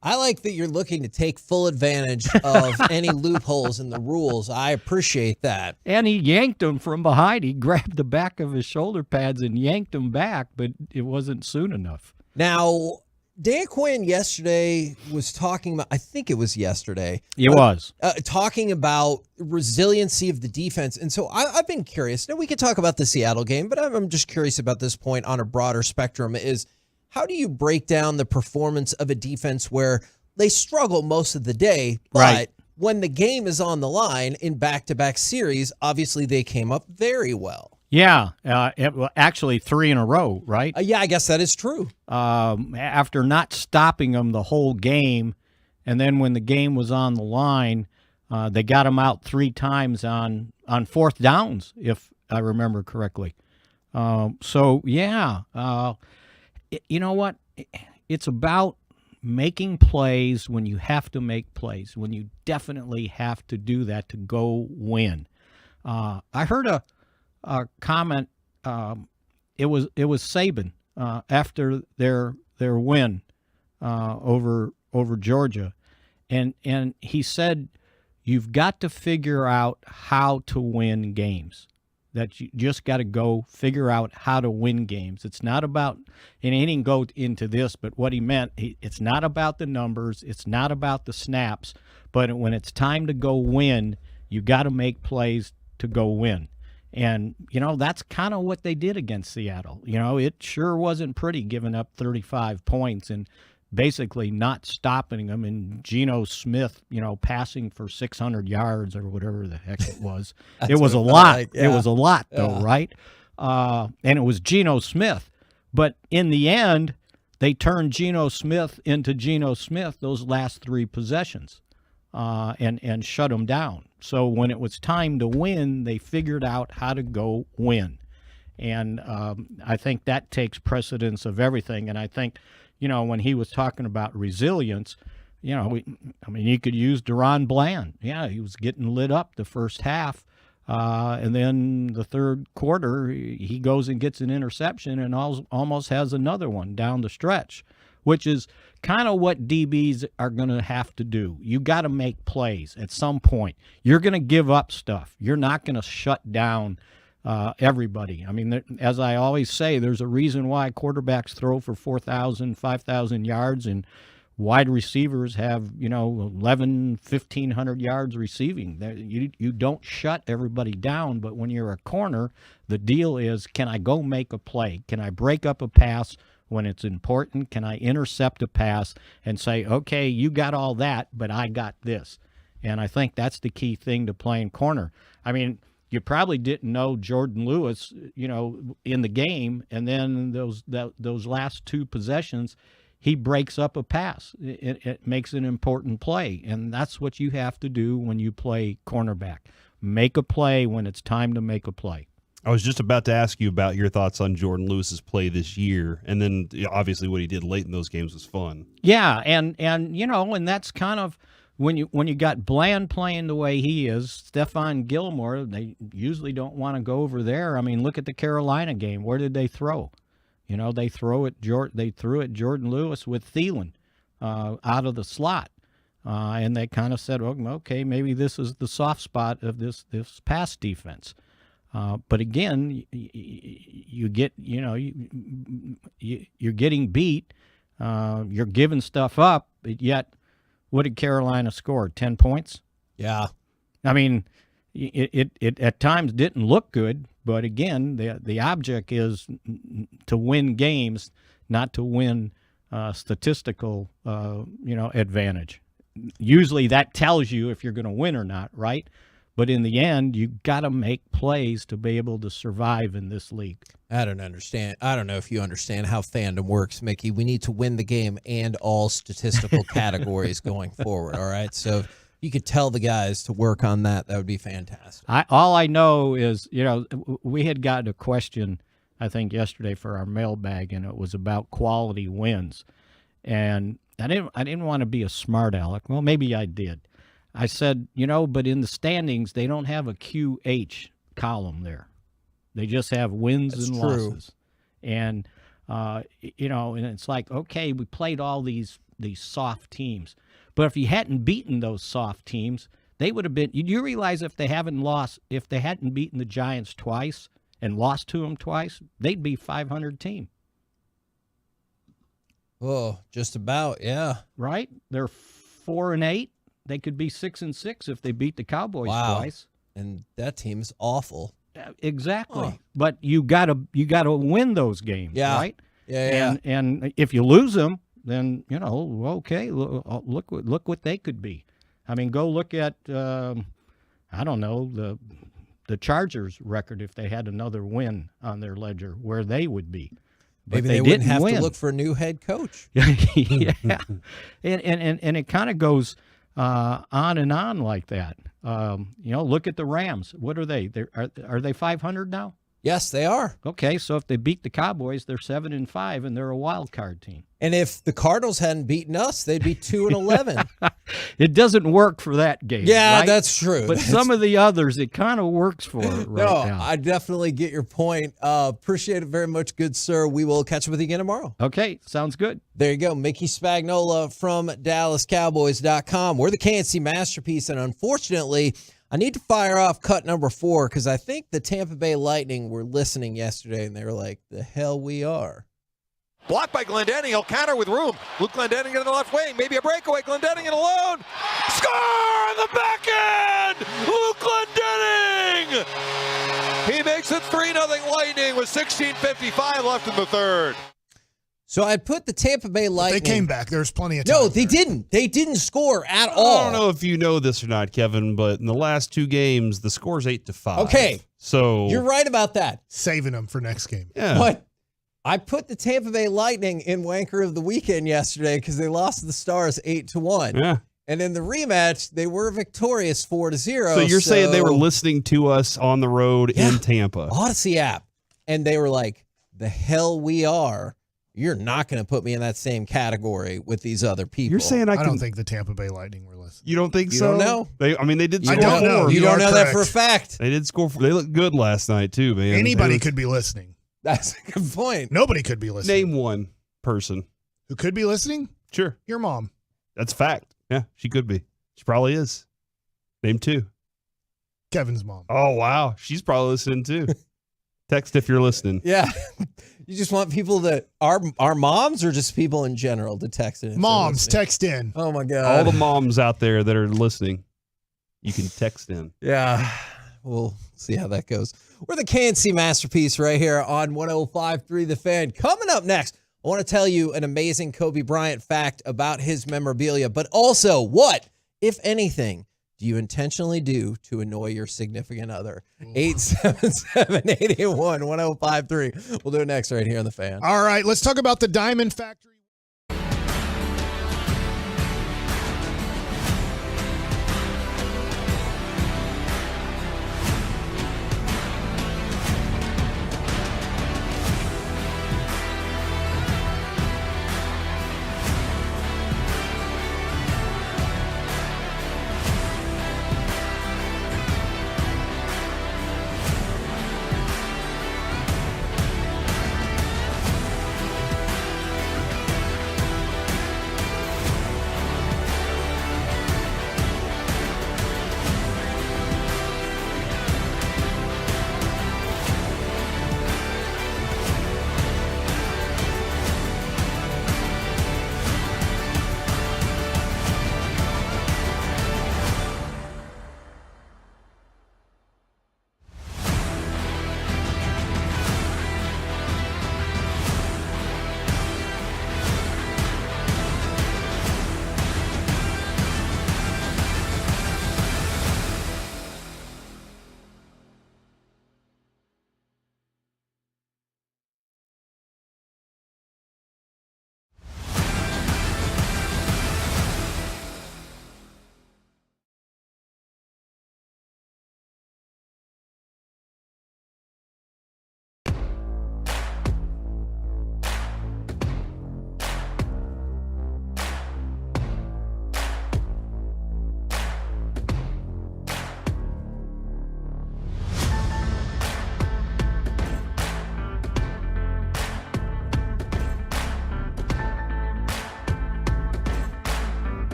I like that you're looking to take full advantage of any loopholes in the rules. I appreciate that. And he yanked him from behind. He grabbed the back of his shoulder pads and yanked him back, but it wasn't soon enough. Now, Dan Quinn yesterday was talking about, I think it was yesterday. It was. Talking about resiliency of the defense. And so I've been curious. Now, we could talk about the Seattle game, but I'm just curious about this point on a broader spectrum is how do you break down the performance of a defense where they struggle most of the day, but when the game is on the line in back-to-back series, obviously they came up very well. Yeah, actually 3 in a row, right? Yeah, I guess that is true. After not stopping them the whole game, and then when the game was on the line, they got them out 3 times on fourth downs, if I remember correctly. You know what? It's about making plays when you have to make plays, when you definitely have to do that to go win. I heard a comment. It was Saban after their win over Georgia, and he said, "You've got to figure out how to win games. That you just got to go figure out how to win games. It's not about, and he didn't go into this, but what he meant, it's not about the numbers. It's not about the snaps. But when it's time to go win, you got to make plays to go win." And, that's kind of what they did against Seattle. It sure wasn't pretty giving up 35 points and basically not stopping them. And Geno Smith, passing for 600 yards or whatever the heck it was. It was a lot. Like, yeah. It was a lot, though, right? And it was Geno Smith. But in the end, they turned Geno Smith into Geno Smith those last 3 possessions and shut him down. So when it was time to win, they figured out how to go win. And I think that takes precedence of everything. And I think, when he was talking about resilience, you could use Deron Bland. Yeah, he was getting lit up the first half. And then the third quarter, he goes and gets an interception and almost has another one down the stretch, which is kind of what DBs are going to have to do. You got to make plays at some point. You're going to give up stuff. You're not going to shut down everybody. As I always say, there's a reason why quarterbacks throw for 4,000, 5,000 yards, and wide receivers have, 1,100, 1,500 yards receiving. You don't shut everybody down, but when you're a corner, the deal is, can I go make a play? Can I break up a pass when it's important? Can I intercept a pass and say, okay, you got all that, but I got this? And I think that's the key thing to playing corner. you probably didn't know Jordan Lewis, in the game, and then those last 2 possessions, he breaks up a pass. It makes an important play, and that's what you have to do when you play cornerback. Make a play when it's time to make a play. I was just about to ask you about your thoughts on Jordan Lewis's play this year, and then obviously what he did late in those games was fun. Yeah, and that's kind of when you got Bland playing the way he is, Stephon Gilmore, they usually don't want to go over there. I mean, look at the Carolina game. Where did they throw? They threw at Jordan Lewis with Thielen out of the slot. And they kind of said, okay, maybe this is the soft spot of this pass defense. But again, you get, you're getting beat. You're giving stuff up. Yet, what did Carolina score? 10 points? Yeah. I mean, it at times didn't look good. But again, the object is to win games, not to win statistical, advantage. Usually that tells you if you're going to win or not, right? But in the end, you got to make plays to be able to survive in this league. I don't understand. I don't know if you understand how fandom works, Mickey. We need to win the game and all statistical categories going forward, all right? So if you could tell the guys to work on that, that would be fantastic. All I know is, we had gotten a question, I think, yesterday for our mailbag, and it was about quality wins. And I didn't want to be a smart aleck. Well, maybe I did. I said, but in the standings, they don't have a QH column there. They just have wins and losses. And, and it's like, okay, we played all these soft teams. But if you hadn't beaten those soft teams, they would have been – you realize if they hadn't beaten the Giants twice and lost to them twice, they'd be 500 team. Oh, just about, yeah. Right? They're 4-8. They could be 6-6 if they beat the Cowboys twice. And that team's awful. Exactly. Oh. But you gotta win those games, right? Yeah. And if you lose them, then okay, look what they could be. I mean, go look at the Chargers record if they had another win on their ledger, where they would be. But maybe they wouldn't have win. to look for a new head coach. Yeah, and it kind of goes on and on like that. Look at the Rams. What are they? Are they 500 now? Yes, they are. Okay, so if they beat the Cowboys, they're 7-5, and they're a wild card team. And if the Cardinals hadn't beaten us, they'd be 2-11. It doesn't work for that game. Yeah, right? that's true. But some of the others, it kind of works for right now. I definitely get your point. Appreciate it very much, good sir. We will catch up with you again tomorrow. Okay, sounds good. There you go. Mickey Spagnola from DallasCowboys.com. We're the KNC Masterpiece, and unfortunately, I need to fire off cut number 4 because I think the Tampa Bay Lightning were listening yesterday, and they were like, the hell we are. Blocked by Glendening. He'll counter with room. Luke Glendening in the left wing. Maybe a breakaway. Glendening in alone. Score on the back end! Luke Glendening! He makes it 3-0 Lightning with 16:55 left in the third. So I put the Tampa Bay Lightning. They came back. There's plenty of time. No, they didn't. They didn't score at all. I don't know if you know this or not, Kevin, but in the last 2 games, the score's 8-5. Okay. So you're right about that. Saving them for next game. Yeah. But I put the Tampa Bay Lightning in Wanker of the Weekend yesterday because they lost to the Stars 8-1. Yeah. And in the rematch, they were victorious 4-0. So you're saying they were listening to us on the road in Tampa. Odyssey app. And they were like, the hell we are. You're not going to put me in that same category with these other people. You're saying I don't think the Tampa Bay Lightning were listening. You don't think You so? don't know? They did score. I don't know. You don't know that for a fact. They did score. They looked good last night, too, man. Anybody could be listening. That's a good point. Nobody could be listening. Name one person who could be listening? Sure. Your mom. That's a fact. Yeah, she could be. She probably is. Name 2. Kevin's mom. Oh, wow. She's probably listening, too. Text if you're listening. Yeah. You just want people that our moms or just people in general to text in? Moms, text in. Oh, my God. All the moms out there that are listening, you can text in. Yeah. We'll see how that goes. We're the KNC Masterpiece right here on 105.3 The Fan. Coming up next, I want to tell you an amazing Kobe Bryant fact about his memorabilia, but also what, if anything, do you intentionally do to annoy your significant other? 877-881-1053. We'll do it next right here on The Fan. All right, let's talk about the Diamond Factory.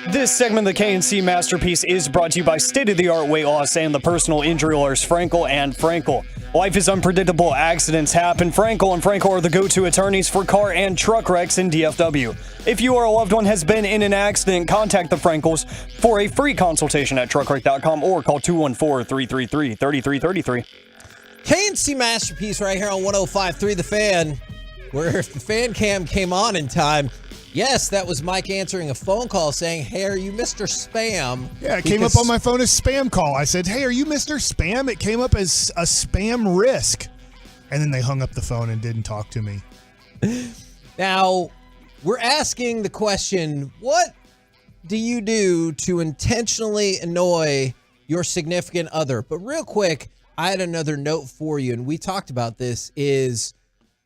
This segment of the KNC Masterpiece is brought to you by state-of-the-art weight loss and the personal injury lawyers Frankel and Frankel. Life is unpredictable. Accidents happen. Frankel and Frankel are the go-to attorneys for car and truck wrecks in DFW. If you or a loved one has been in an accident, contact the Frankels for a free consultation at truckwreck.com or call 214-333-3333. KNC Masterpiece right here on 105.3 The Fan, where if the fan cam came on in time, yes, that was Mike answering a phone call saying, hey, are you Mr. Spam? Yeah, it came up on my phone as spam call. I said, hey, are you Mr. Spam? It came up as a spam risk. And then they hung up the phone and didn't talk to me. Now, we're asking the question, what do you do to intentionally annoy your significant other? But real quick, I had another note for you, and we talked about this, is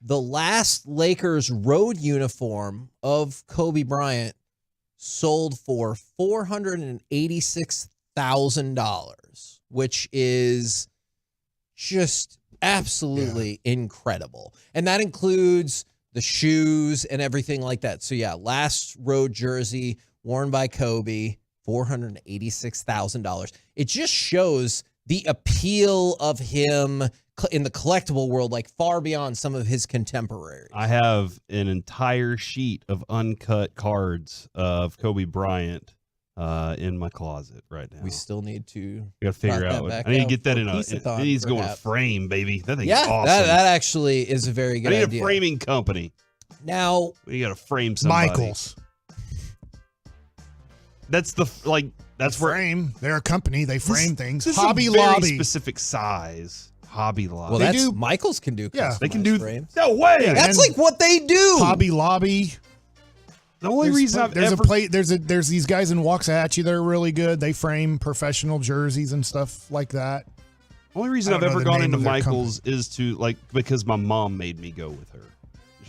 the last Lakers road uniform of Kobe Bryant sold for $486,000, which is just absolutely incredible. And that includes the shoes and everything like that. So yeah, last road jersey worn by Kobe, $486,000. It just shows the appeal of him in the collectible world, like far beyond some of his contemporaries. I have an entire sheet of uncut cards of Kobe Bryant in my closet right now. We still need to figure out. I need to get that in a. It needs to go in a frame, baby. That thing's awesome. That actually is a very good idea. I need a framing company. Now we got to frame somebody. Michaels. That's that's where frame. They're a company. They frame things. This Hobby is a very Lobby. Specific size. Hobby Lobby. Well, Michaels can do. Yeah, they can do. Frames. No way. Yeah, that's like what they do. Hobby Lobby. The only reason I've there's ever there's these guys in Waxahachie that are really good. They frame professional jerseys and stuff like that. Only reason I've ever gone into Michaels is to because my mom made me go with her.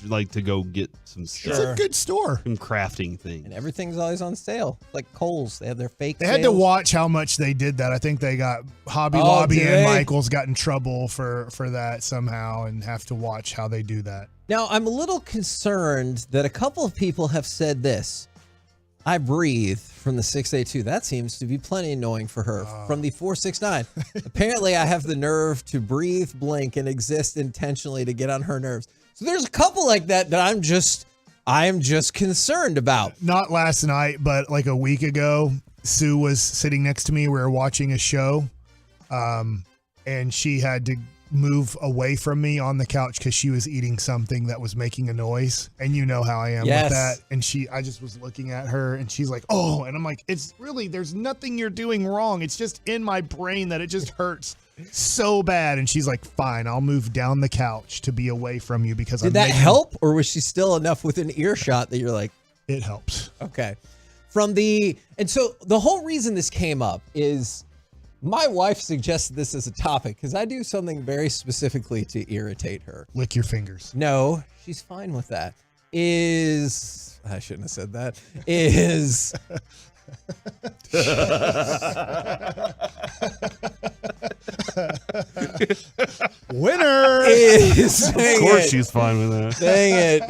She'd like to go get some stuff. It's a good store. Some crafting things. And everything's always on sale. Like Kohl's. They have their fake They had to watch how much they did that. I think they got Hobby Lobby and Michaels got in trouble for that somehow and have to watch how they do that. Now, I'm a little concerned that a couple of people have said this. I breathe from the 682. That seems to be plenty annoying for her. From the 469. Apparently, I have the nerve to breathe, blink, and exist intentionally to get on her nerves. So there's a couple like that I'm just concerned about. Not last night, but like a week ago, Sue was sitting next to me. We were watching a show, and she had to move away from me on the couch because she was eating something that was making a noise. And you know how I am with that. And I just was looking at her and she's like, oh, and I'm like, it's really, there's nothing you're doing wrong. It's just in my brain that it just hurts so bad. And she's like, fine, I'll move down the couch to be away from you because Did that help, or was she still enough within earshot that you're like, it helps. Okay. And so the whole reason this came up is my wife suggested this as a topic because I do something very specifically to irritate her. Lick your fingers. No, she's fine with that. I shouldn't have said that. Winner. Of course she's fine with that. Dang it.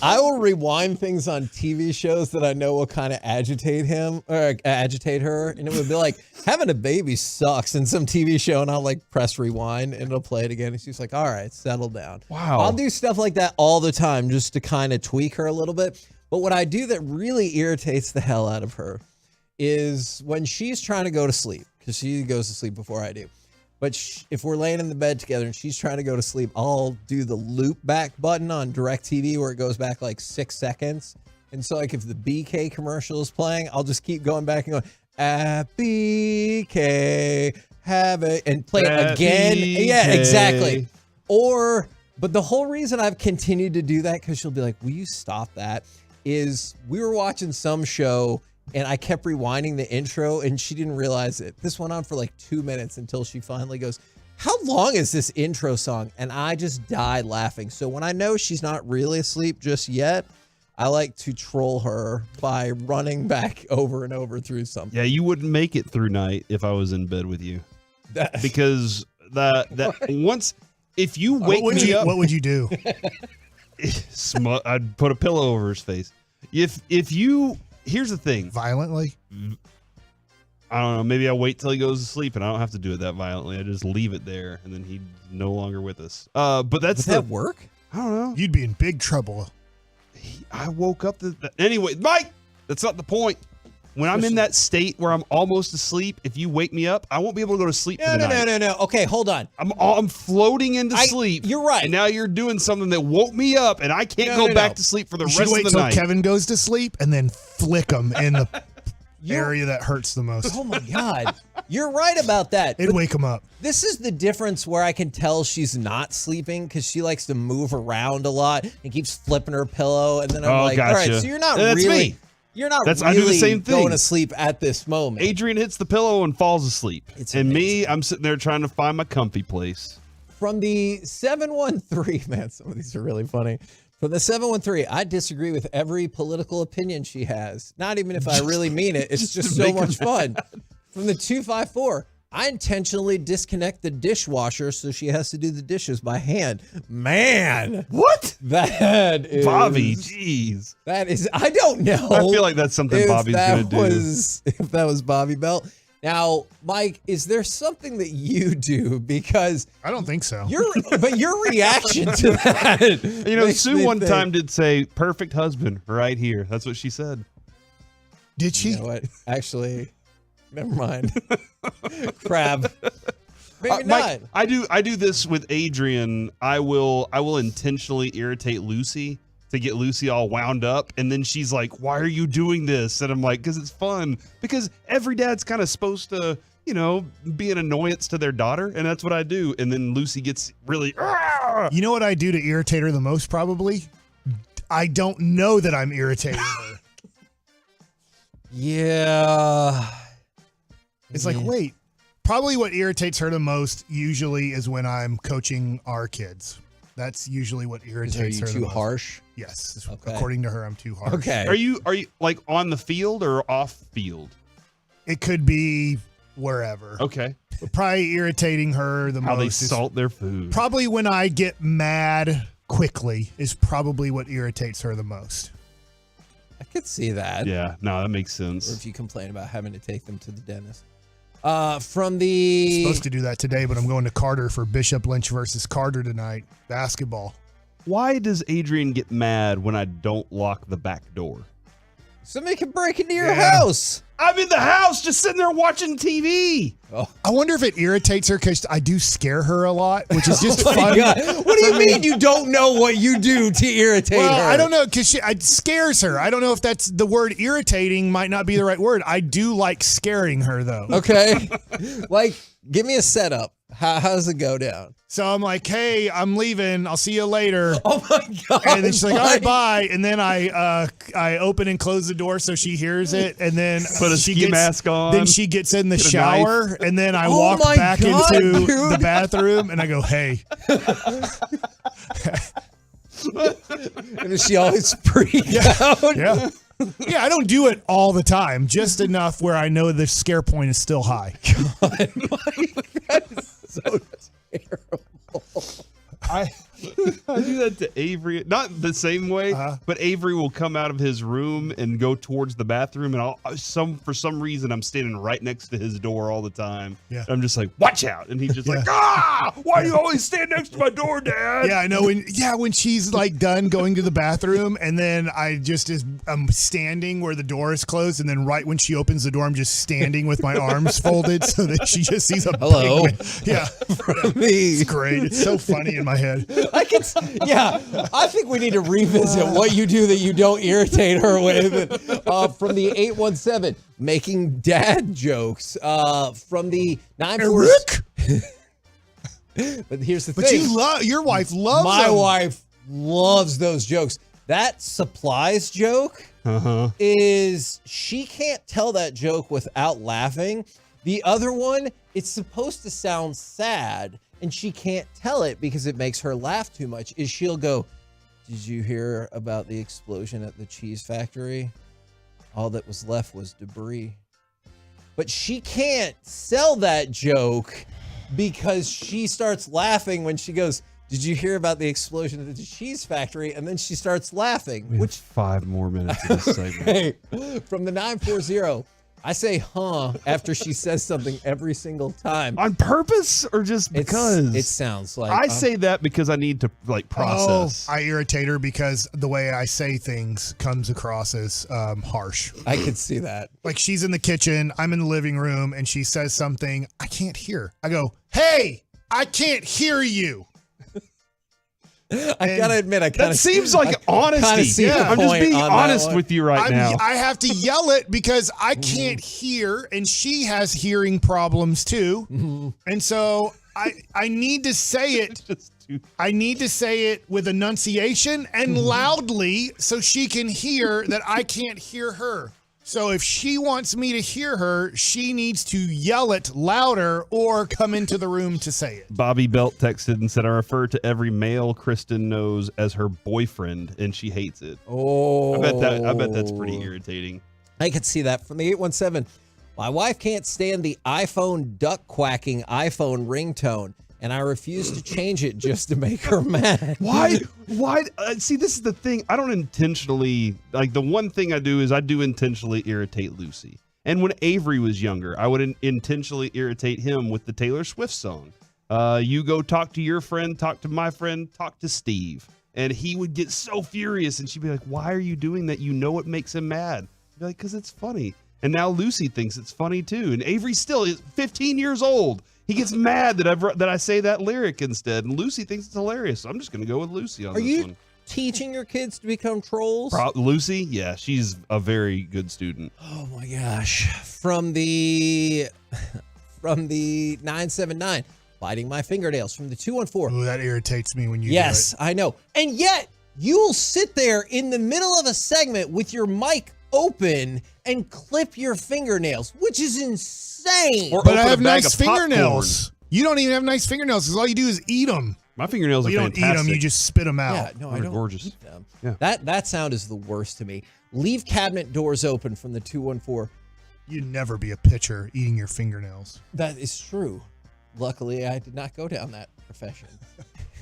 I will rewind things on TV shows that I know will kind of agitate him or agitate her. And it would be like, having a baby sucks in some TV show, and I'll like press rewind and it'll play it again. And she's like, all right, settle down. Wow. I'll do stuff like that all the time just to kind of tweak her a little bit. But what I do that really irritates the hell out of her is when she's trying to go to sleep, because she goes to sleep before I do. But if we're laying in the bed together and she's trying to go to sleep, I'll do the loop back button on DirecTV where it goes back like 6 seconds. And so like if the BK commercial is playing, I'll just keep going back and going, at BK, have it, and play it again. BK. Yeah, exactly. But the whole reason I've continued to do that, because she'll be like, will you stop that? Is we were watching some show and I kept rewinding the intro and she didn't realize it. This went on for like 2 minutes until she finally goes, how long is this intro song? And I just died laughing. So when I know she's not really asleep just yet, I like to troll her by running back over and over through something. Yeah, you wouldn't make it through night if I was in bed with you. Because that once, if you wake me up. What would you do? I'd put a pillow over his face. If you, here's the thing. Violently? I don't know. Maybe I wait till he goes to sleep, and I don't have to do it that violently. I just leave it there, and then he's no longer with us. But that's Does that work? I don't know. You'd be in big trouble. I woke up. Anyway, Mike, that's not the point. When I'm in that state where I'm almost asleep, if you wake me up, I won't be able to go to sleep for the night. No. Okay, hold on. I'm floating into sleep. You're right. And now you're doing something that woke me up, and I can't go back to sleep for the rest of the night. You should wait till Kevin goes to sleep and then flick him in the area that hurts the most. Oh, my God. You're right about that. It'd wake him up. This is the difference where I can tell she's not sleeping because she likes to move around a lot and keeps flipping her pillow. And then I'm all right, so you're not really... Me. You're not I do the really same thing. going to sleep at this moment. Adrian hits the pillow and falls asleep. It's and amazing. me, I'm sitting there trying to find my comfy place. From the 713, man, some of these are really funny. From the 713, I disagree with every political opinion she has. Not even if I really mean it. It's just so much fun. From the 254, I intentionally disconnect the dishwasher so she has to do the dishes by hand. Man. What? That is... Bobby, jeez. That is... I don't know. I feel like that's something Bobby's going to do. If that was Bobby Belt. Now, Mike, is there something that you do? Because I don't think so. But your reaction to that... You know, Sue one time did say, perfect husband right here. That's what she said. Did she? You know what? Actually... Never mind. Crab. Maybe not. Mike, I do this with Adrian. I will intentionally irritate Lucy to get Lucy all wound up, and then she's like, "Why are you doing this?" And I'm like, "Because it's fun. Because every dad's kind of supposed to, you know, be an annoyance to their daughter, and that's what I do." And then Lucy gets really. Argh! You know what I do to irritate her the most? Probably, I don't know that I'm irritating her. Yeah. It's like, wait, probably what irritates her the most usually is when I'm coaching our kids. That's usually what irritates her the most. Are you too harsh? Yes. Okay. According to her, I'm too harsh. Okay. Are you like on the field or off field? It could be wherever. Okay. But probably irritating her the most. How they salt their food. Probably when I get mad quickly is probably what irritates her the most. I could see that. Yeah, no, that makes sense. Or if you complain about having to take them to the dentist. From the... Supposed to do that today, but I'm going to Carter for Bishop Lynch versus Carter tonight. Basketball. Why does Adrian get mad when I don't lock the back door? Somebody can break into your house. I'm in the house just sitting there watching TV. Oh. I wonder if it irritates her because I do scare her a lot, which is just fun. God. What do you mean you don't know what you do to irritate her? I don't know because it scares her. I don't know if that's the word irritating might not be the right word. I do like scaring her though. Okay. Like, give me a setup. How does it go down? So I'm like, hey, I'm leaving. I'll see you later. Oh my God. And then she's like, all right, bye. And then I open and close the door so she hears it. And then put a ski mask on. Then she gets in the shower. And then I walk back into the bathroom and I go, hey. And is she always freaked out? Yeah. Yeah, I don't do it all the time. Just enough where I know the scare point is still high. God, Mike, that is so terrible. I do that to Avery, not the same way, but Avery will come out of his room and go towards the bathroom, and for some reason I'm standing right next to his door all the time. Yeah. I'm just like, watch out, and he's just like, why do you always stand next to my door, Dad? Yeah, I know. When she's like done going to the bathroom, and then I'm standing where the door is closed, and then right when she opens the door, I'm just standing with my arms folded so that she just sees a hello. Big man. Yeah, From me. It's great. It's so funny in my head. I think we need to revisit what you do that you don't irritate her with. From the 817, making dad jokes. From the 946. But here's the thing. But your wife loves my them. wife loves those jokes. That supplies joke is she can't tell that joke without laughing. The other one, it's supposed to sound sad. And she can't tell it because it makes her laugh too much, is she'll go, did you hear about the explosion at the cheese factory? All that was left was debris. But she can't sell that joke because she starts laughing when she goes, Did you hear about the explosion at the cheese factory? And then she starts laughing. Which 5 more minutes of this segment. Hey, from the 940, I say huh after she says something every single time. On purpose or just because? It sounds like. I say that because I need to process. I irritate her because the way I say things comes across as harsh. I could see that. Like she's in the kitchen, I'm in the living room, and she says something I can't hear. I go, hey, I can't hear you. I gotta admit, that seems like honesty. Yeah, I'm just being honest with you right now. I have to yell it because I can't hear, and she has hearing problems too. And so I need to say it. I need to say it with enunciation and loudly so she can hear that I can't hear her. So if she wants me to hear her, she needs to yell it louder or come into the room to say it. Bobby Belt texted and said, I refer to every male Kristen knows as her boyfriend, and she hates it. Oh. I bet that's pretty irritating. I could see that from the 817. My wife can't stand the iPhone duck quacking iPhone ringtone, and I refuse to change it just to make her mad. Why? See, this is the thing. I don't intentionally, like the one thing I do is I do intentionally irritate Lucy. And when Avery was younger, I would intentionally irritate him with the Taylor Swift song. You go talk to your friend, talk to my friend, talk to Steve. And he would get so furious and she'd be like, why are you doing that? You know it makes him mad. I'd be like, because it's funny. And now Lucy thinks it's funny too. And Avery still is 15 years old. He gets mad that I say that lyric instead, and Lucy thinks it's hilarious. So I'm just going to go with Lucy on this one. Are you teaching your kids to become trolls? Lucy? Yeah, she's a very good student. Oh my gosh. From the 979, biting my fingernails. From the 214. Ooh, that irritates me when you do it. I know. And yet, you'll sit there in the middle of a segment with your mic open and clip your fingernails, which is insane. But I have nice fingernails. You don't even have nice fingernails because all you do is eat them. My fingernails are fantastic. You don't eat them, you just spit them out. Yeah, no, I don't gorgeous. eat them. Yeah. That sound is the worst to me. Leave cabinet doors open from the 214. You'd never be a pitcher eating your fingernails. That is true. Luckily, I did not go down that profession,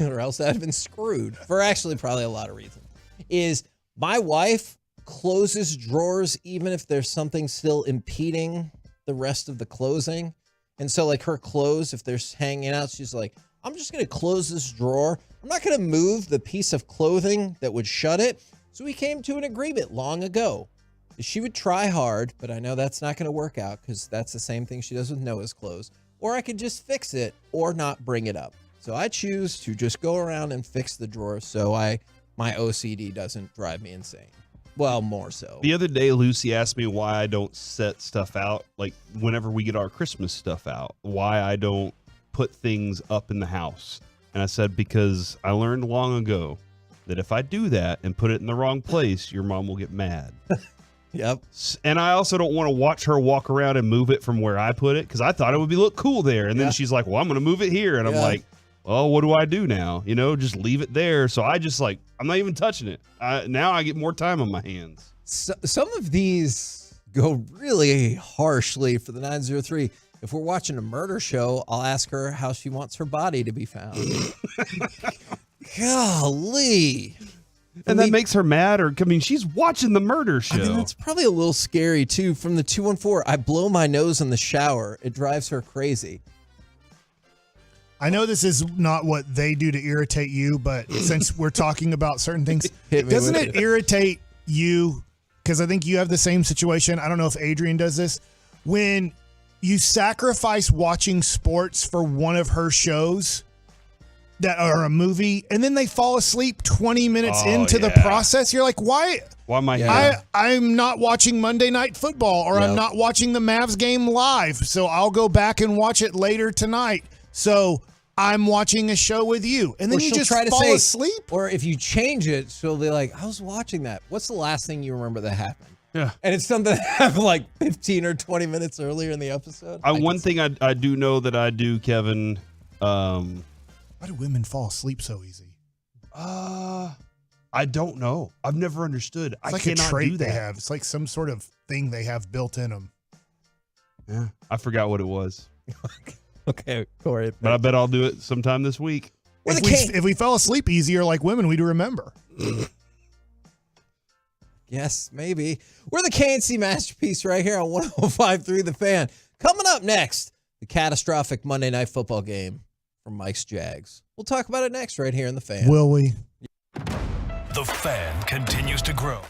or else I'd have been screwed for actually probably a lot of reasons. Is my wife closes drawers even if there's something still impeding the rest of the closing. And so like her clothes, if they're hanging out, she's like, I'm just going to close this drawer. I'm not going to move the piece of clothing that would shut it. So we came to an agreement long ago. She would try hard, but I know that's not going to work out because that's the same thing she does with Noah's clothes. Or I could just fix it or not bring it up. So I choose to just go around and fix the drawer so my OCD doesn't drive me insane. Well, more so. The other day, Lucy asked me why I don't set stuff out, like whenever we get our Christmas stuff out, why I don't put things up in the house. And I said, because I learned long ago that if I do that and put it in the wrong place, your mom will get mad. Yep. And I also don't want to watch her walk around and move it from where I put it because I thought it would look cool there. And then she's like, well, I'm going to move it here. And I'm like, well, what do I do now? You know, just leave it there. So I just I'm not even touching it. Now I get more time on my hands. So, some of these go really harshly for the 903. If we're watching a murder show, I'll ask her how she wants her body to be found. Golly. And that makes her mad? She's watching the murder show. I mean, that's probably a little scary, too. From the 214, I blow my nose in the shower. It drives her crazy. I know this is not what they do to irritate you, but since we're talking about certain things, doesn't it irritate you? Because I think you have the same situation. I don't know if Adrian does this. When you sacrifice watching sports for one of her shows that are a movie, and then they fall asleep 20 minutes into the process, you're like, why am I here? I'm not watching Monday Night Football, or I'm not watching the Mavs game live, so I'll go back and watch it later tonight. So I'm watching a show with you. And then you just fall asleep? Or if you change it, she'll be like, I was watching that. What's the last thing you remember that happened? Yeah. And it's something that happened like 15 or 20 minutes earlier in the episode. One thing I do know that I do, Kevin. Why do women fall asleep so easy? I don't know. I've never understood. It's like a trait they have. It's like some sort of thing they have built in them. Yeah. I forgot what it was. Okay, Corey. But I bet I'll do it sometime this week. If we fell asleep easier like women, we'd remember. Yes, maybe. We're the KNC Masterpiece right here on 105.3 The Fan. Coming up next, the catastrophic Monday Night Football game from Mike's Jags. We'll talk about it next right here in The Fan. Will we? The Fan continues to grow.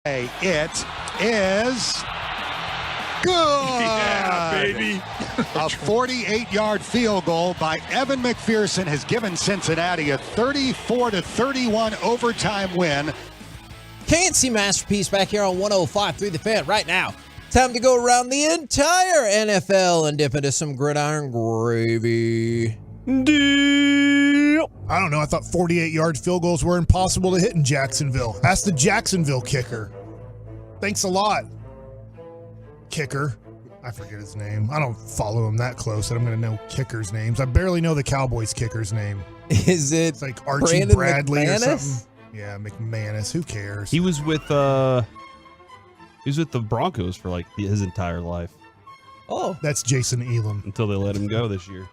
It is good. Yeah, baby. A 48-yard field goal by Evan McPherson has given Cincinnati a 34-31 overtime win. KNC Masterpiece back here on 105.3 The Fan right now. Time to go around the entire NFL and dip into some gridiron gravy. I don't know. I thought 48-yard field goals were impossible to hit in Jacksonville. Ask the Jacksonville kicker. Thanks a lot, kicker. I forget his name. I don't follow him that close that I'm going to know kickers' names. I barely know the Cowboys kicker's name. Is it It's like Archie Brandon Bradley McManus? or something? Yeah, McManus. Who cares? He was with the Broncos for like his entire life. Oh, that's Jason Elam. Until they let him go this year.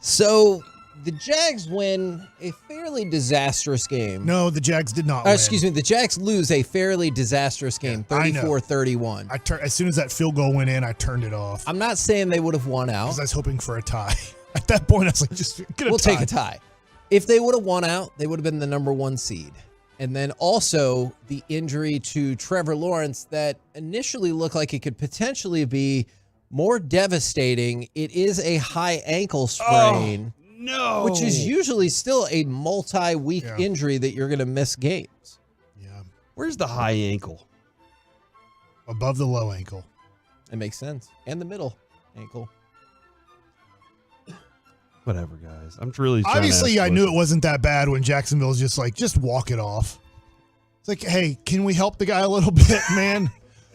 So the Jags win a fairly disastrous game. No, the Jags did not win. Excuse me, the Jags lose a fairly disastrous game, 34-31. As soon as that field goal went in, I turned it off. I'm not saying they would have won out. Because I was hoping for a tie. At that point, I was like, just get a We'll tie. take a tie. If they would have won out, they would have been the number 1 seed. And then also the injury to Trevor Lawrence that initially looked like it could potentially be more devastating. It is a high ankle sprain. Oh, no. Which is usually still a multi-week injury that you're going to miss games. Where's the high ankle? Above the low ankle. It makes sense. And the middle ankle. Whatever, guys. I'm really Obviously, I knew it wasn't that bad when Jacksonville's just like, just walk it off. It's like, hey, can we help the guy a little bit, man?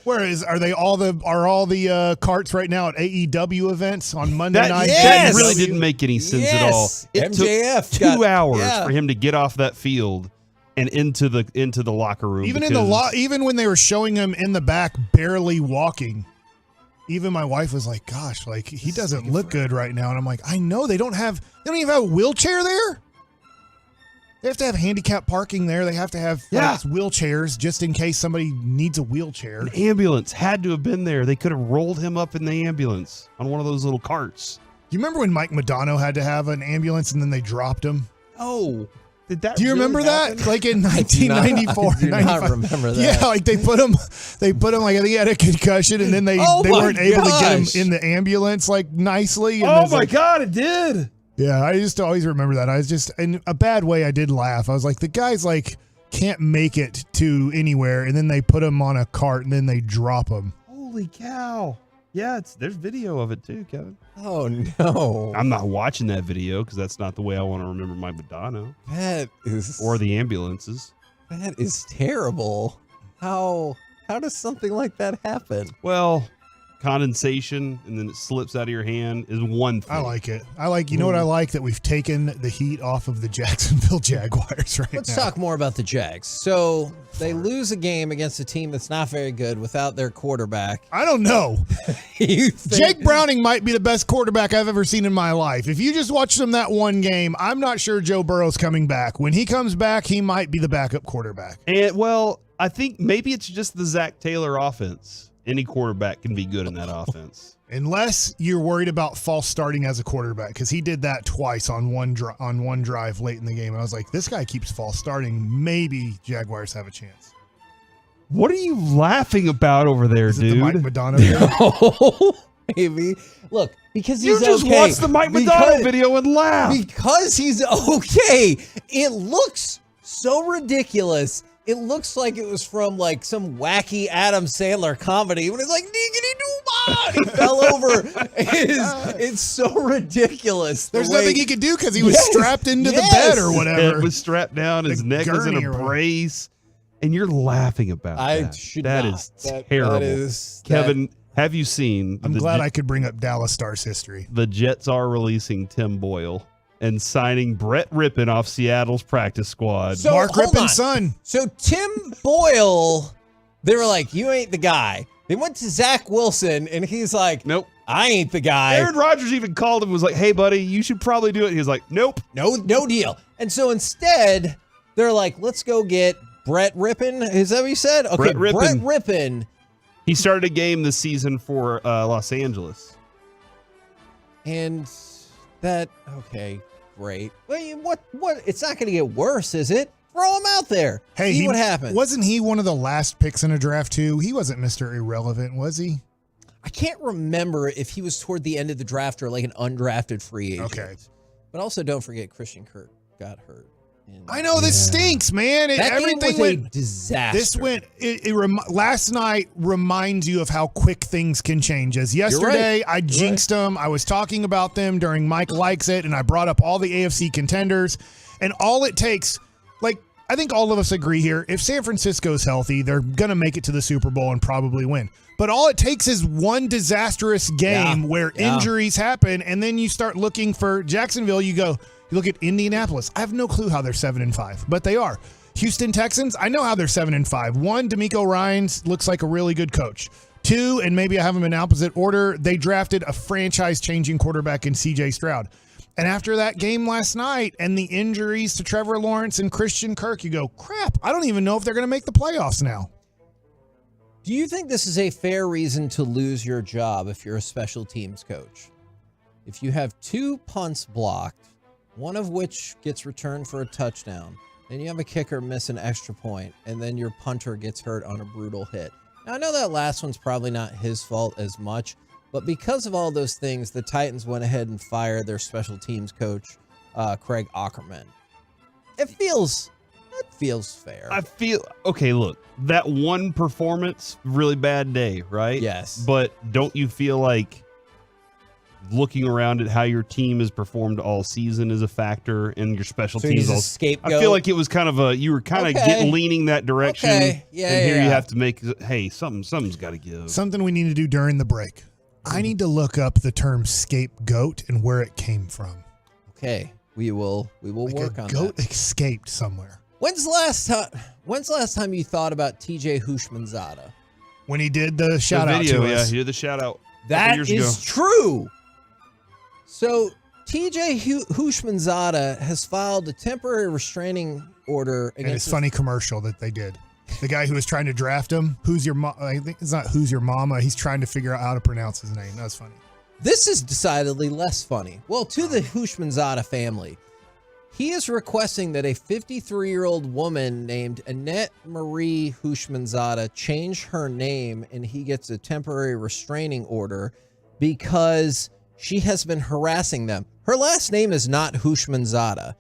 Are all the carts right now at AEW events on Monday night? That really didn't make any sense at all. It MJF took 2 hours for him to get off that field and into the locker room. Even when they were showing him in the back, barely walking. Even my wife was like, gosh, like he doesn't look good right now. And I'm like, I know they don't even have a wheelchair there. They have to have handicap parking there. They have to have wheelchairs just in case somebody needs a wheelchair. An ambulance had to have been there. They could have rolled him up in the ambulance on one of those little carts. You remember when Mike Madonna had to have an ambulance and then they dropped him? Oh, did that? Do you remember that? Like in 1994, I do not remember that. Yeah, like they put him like I think he had a concussion and then they weren't able to get him in the ambulance like nicely. And Oh my like, God, it did. Yeah, I just always remember that. I was just in a bad way. I did laugh. I was like, the guy's like can't make it to anywhere, and then they put him on a cart and then they drop him. Holy cow! Yeah, there's video of it too, Kevin. Oh no! I'm not watching that video because that's not the way I want to remember my Madonna. That is or the ambulances. That is terrible. How does something like that happen? Well, condensation and then it slips out of your hand is one thing. I like it. You know what I like? That we've taken the heat off of the Jacksonville Jaguars right now. Let's talk more about the Jags. So they lose a game against a team that's not very good without their quarterback. I don't know. Jake Browning might be the best quarterback I've ever seen in my life. If you just watched him that one game, I'm not sure Joe Burrow's coming back. When he comes back, he might be the backup quarterback. And well, I think maybe it's just the Zach Taylor offense. Any quarterback can be good in that offense. Unless you're worried about false starting as a quarterback, because he did that twice on one drive late in the game. And I was like, this guy keeps false starting. Maybe Jaguars have a chance. What are you laughing about over there, Is dude? it the Mike Madonna video? No, maybe. Look, because he's you just okay. watched the Mike Madonna video and laughed. Because he's okay. It looks so ridiculous. It looks like it was from like some wacky Adam Sandler comedy when it's like diggity doo, he fell over. It's so ridiculous. There's nothing he could do because he was strapped into the bed or whatever. It was strapped down. His neck was in a brace. And you're laughing about that. That is terrible. Kevin, have you seen? I'm glad I could bring up Dallas Stars history. The Jets are releasing Tim Boyle and signing Brett Rippon off Seattle's practice squad. So, Mark hold Rippon's on. son. So Tim Boyle, they were like, you ain't the guy. They went to Zach Wilson, and he's like, nope, I ain't the guy. Aaron Rodgers even called him and was like, hey, buddy, you should probably do it. He was like, nope. No deal. And so instead, they're like, let's go get Brett Rippon. Is that what you said? Okay, Brett Rippon. He started a game this season for Los Angeles. And that, okay, great. What? It's not going to get worse, is it? Throw him out there. Hey, See what happens. Wasn't he one of the last picks in a draft too? He wasn't Mr. Irrelevant, was he? I can't remember if he was toward the end of the draft or like an undrafted free agent. Okay. But also don't forget Christian Kirk got hurt. I know this stinks, man. Everything went a disaster. This went. Last night reminds you of how quick things can change. As yesterday, I jinxed them. I was talking about them during Mike Likes It, and I brought up all the AFC contenders. And all it takes, I think all of us agree here, if San Francisco's healthy, they're gonna make it to the Super Bowl and probably win. But all it takes is one disastrous game where injuries happen, and then you start looking for Jacksonville. You look at Indianapolis. I have no clue how they're 7-5, but they are. Houston Texans, I know how they're 7-5. 1, DeMeco Ryans looks like a really good coach. 2, and maybe I have them in opposite order, they drafted a franchise-changing quarterback in C.J. Stroud. And after that game last night and the injuries to Trevor Lawrence and Christian Kirk, you go, crap, I don't even know if they're going to make the playoffs now. Do you think this is a fair reason to lose your job if you're a special teams coach? If you have 2 punts blocked, one of which gets returned for a touchdown, then you have a kicker miss an extra point, and then your punter gets hurt on a brutal hit. Now, I know that last one's probably not his fault as much, but because of all those things, the Titans went ahead and fired their special teams coach, Craig Ackerman. It feels fair. Okay, look, that one performance, really bad day, right? Yes. But don't you feel like looking around at how your team has performed all season is a factor in your special teams? He's a scapegoat. I feel like it was kind of you were kind of leaning that direction. Okay. Yeah, and here you have to make, hey, something's got to give. Something we need to do during the break. I need to look up the term scapegoat and where it came from. Okay, we will work on that. Goat escaped somewhere. When's the last time you thought about TJ Houshmandzadeh? When he did the shout out to us. Yeah, he did the shout out. That is true. So TJ Houshmandzadeh has filed a temporary restraining order against. And it's funny commercial that they did. The guy who was trying to draft him, who's your mom? I think it's not who's your mama. He's trying to figure out how to pronounce his name. That's funny. This is decidedly less funny. Well, to the Houshmandzadeh family, he is requesting that a 53-year-old woman named Annette Marie Houshmandzadeh change her name, and he gets a temporary restraining order because she has been harassing them. Her last name is not Houshmandzadeh.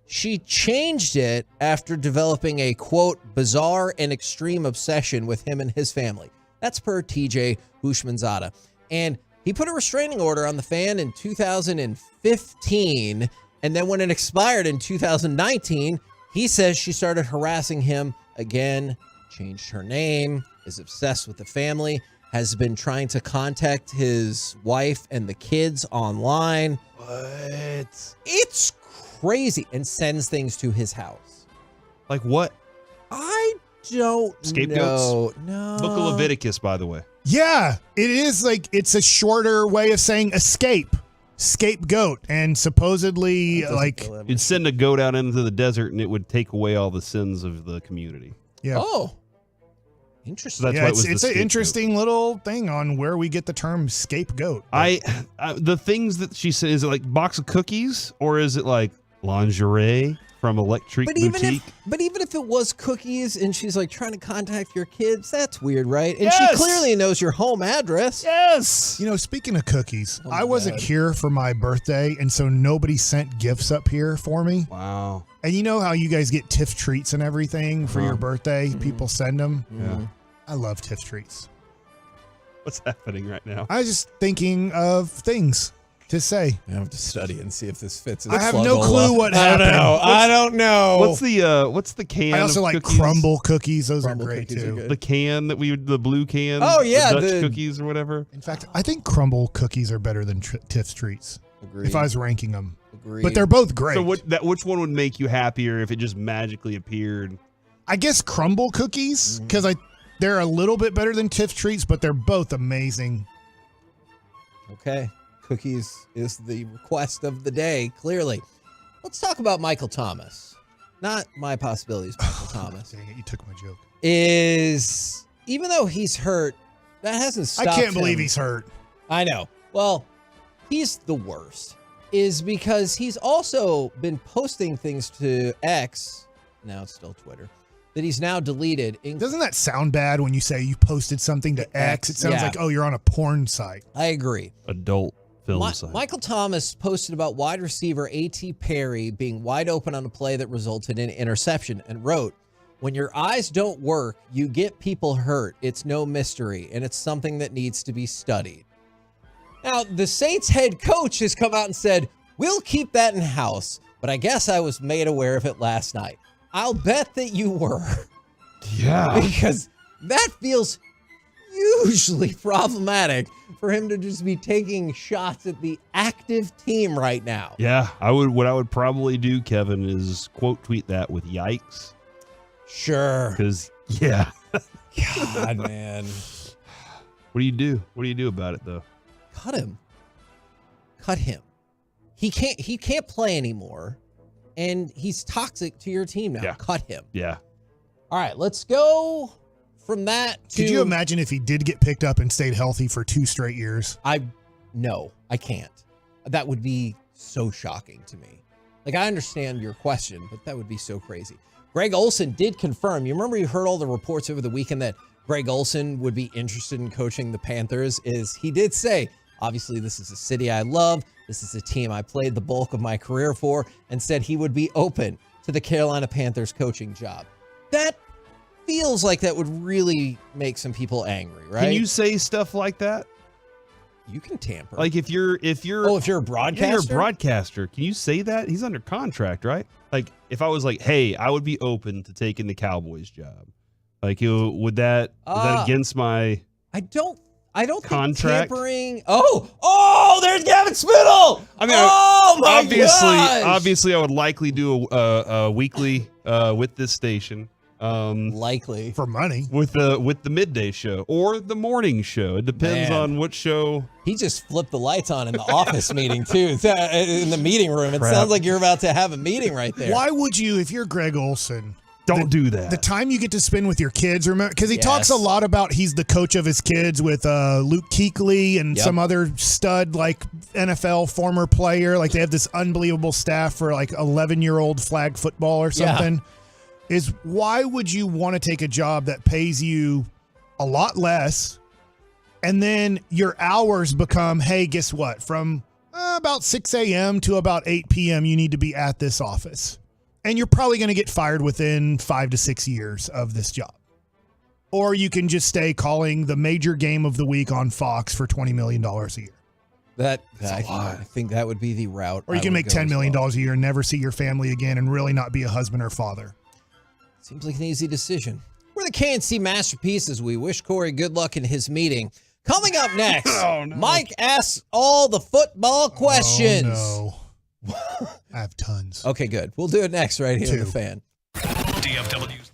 She changed it after developing a, quote, bizarre and extreme obsession with him and his family. That's per TJ Houshmandzadeh. And he put a restraining order on the fan in 2015, and then when it expired in 2019, he says she started harassing him again, changed her name, is obsessed with the family, has been trying to contact his wife and the kids online. What? It's crazy, and sends things to his house. Like what? I don't Scapegoats? know. No. Book of Leviticus, by the way. Yeah, it is it's a shorter way of saying escape. Scapegoat. And supposedly, you'd send a goat out into the desert and it would take away all the sins of the community. Yeah. Oh. Interesting. So that's it's an interesting little thing on where we get the term scapegoat. The things that she said, is it like box of cookies or is it like lingerie from Electric Boutique? But even if it was cookies and she's like trying to contact your kids, that's weird, right? And Yes! she clearly knows your home address. Yes. You know, speaking of cookies, Oh, I wasn't God. here for my birthday, and so nobody sent gifts up here for me. Wow. And you know how you guys get Tiff treats and everything for your birthday? People send them. Yeah. I love Tiff treats. What's happening right now? I was just thinking of things to say. I have to study and see if this fits. I have no clue what happened. I don't know. What's the can? I also of like cookies? crumble cookies. Those Crumble are great cookies are too. good. The can the blue can. Oh, yeah, the Dutch the- cookies or whatever. In fact, I think crumble cookies are better than Tiff's treats. Agreed. If I was ranking them. Agreed. But they're both great. So which one would make you happier if it just magically appeared? I guess crumble cookies, because they're a little bit better than Tiff treats, but they're both amazing. Okay. Cookies is the request of the day, clearly. Let's talk about Michael Thomas. Not my possibilities, Michael Thomas. Dang it, you took my joke. Is, even though he's hurt, that hasn't stopped I can't believe him. he's hurt. I know. Well, he's the worst. Is because he's also been posting things to X now it's still Twitter, that he's now deleted. Doesn't that sound bad when you say you posted something to X? It sounds like, oh, you're on a porn site. I agree. Adult film site. Michael Thomas posted about wide receiver A.T. Perry being wide open on a play that resulted in interception and wrote, "When your eyes don't work, you get people hurt. It's no mystery, and it's something that needs to be studied." Now, the Saints head coach has come out and said, "We'll keep that in-house, but I guess I was made aware of it last night." I'll bet that you were. Yeah. Because that feels hugely problematic for him to just be taking shots at the active team right now. Yeah, what I would probably do, Kevin, is quote tweet that with yikes. Sure. Because, yeah. God, man. What do you do? What do you do about it, though? Cut him. Cut him. He can't play anymore, and he's toxic to your team now. Yeah. Cut him. Yeah. All right, let's go from that to... Could you imagine if he did get picked up and stayed healthy for 2 straight years? No, I can't. That would be so shocking to me. Like, I understand your question, but that would be so crazy. Greg Olsen did confirm. You remember you heard all the reports over the weekend that Greg Olsen would be interested in coaching the Panthers? He did say, obviously, this is a city I love. This is a team I played the bulk of my career for, and said he would be open to the Carolina Panthers coaching job. That feels like that would really make some people angry, right? Can you say stuff like that? You can tamper. Like if you're a broadcaster? Yeah, you're a broadcaster. Can you say that? He's under contract, right? Like if I was like, hey, I would be open to taking the Cowboys job. Like would that against my I don't contract? think tampering. Oh, there's Gavin Spittle. I mean, obviously I would likely do a weekly with this station. Likely for money with the midday show or the morning show. It depends on what show. He just flipped the lights on in the office meeting too, in the meeting room. It Crap. Sounds like you're about to have a meeting right there. Why would you, if you're Greg Olsen? Don't do that. The time you get to spend with your kids, remember, because he talks a lot about he's the coach of his kids with Luke Kuechly and some other stud like NFL former player. Like they have this unbelievable staff for like 11-year-old flag football or something. Is why would you want to take a job that pays you a lot less and then your hours become, hey, guess what? From about 6 a.m. to about 8 p.m. you need to be at this office. And you're probably going to get fired within 5 to 6 years of this job. Or you can just stay calling the major game of the week on Fox for $20 million a year. I think that would be the route. Or you can make $10 million a year and never see your family again and really not be a husband or father. Seems like an easy decision. We're the KNC Masterpieces. We wish Corey good luck in his meeting. Coming up next, Mike asks all the football questions. Oh, no. I have tons. Okay, good. We'll do it next right here in The Fan. DFW's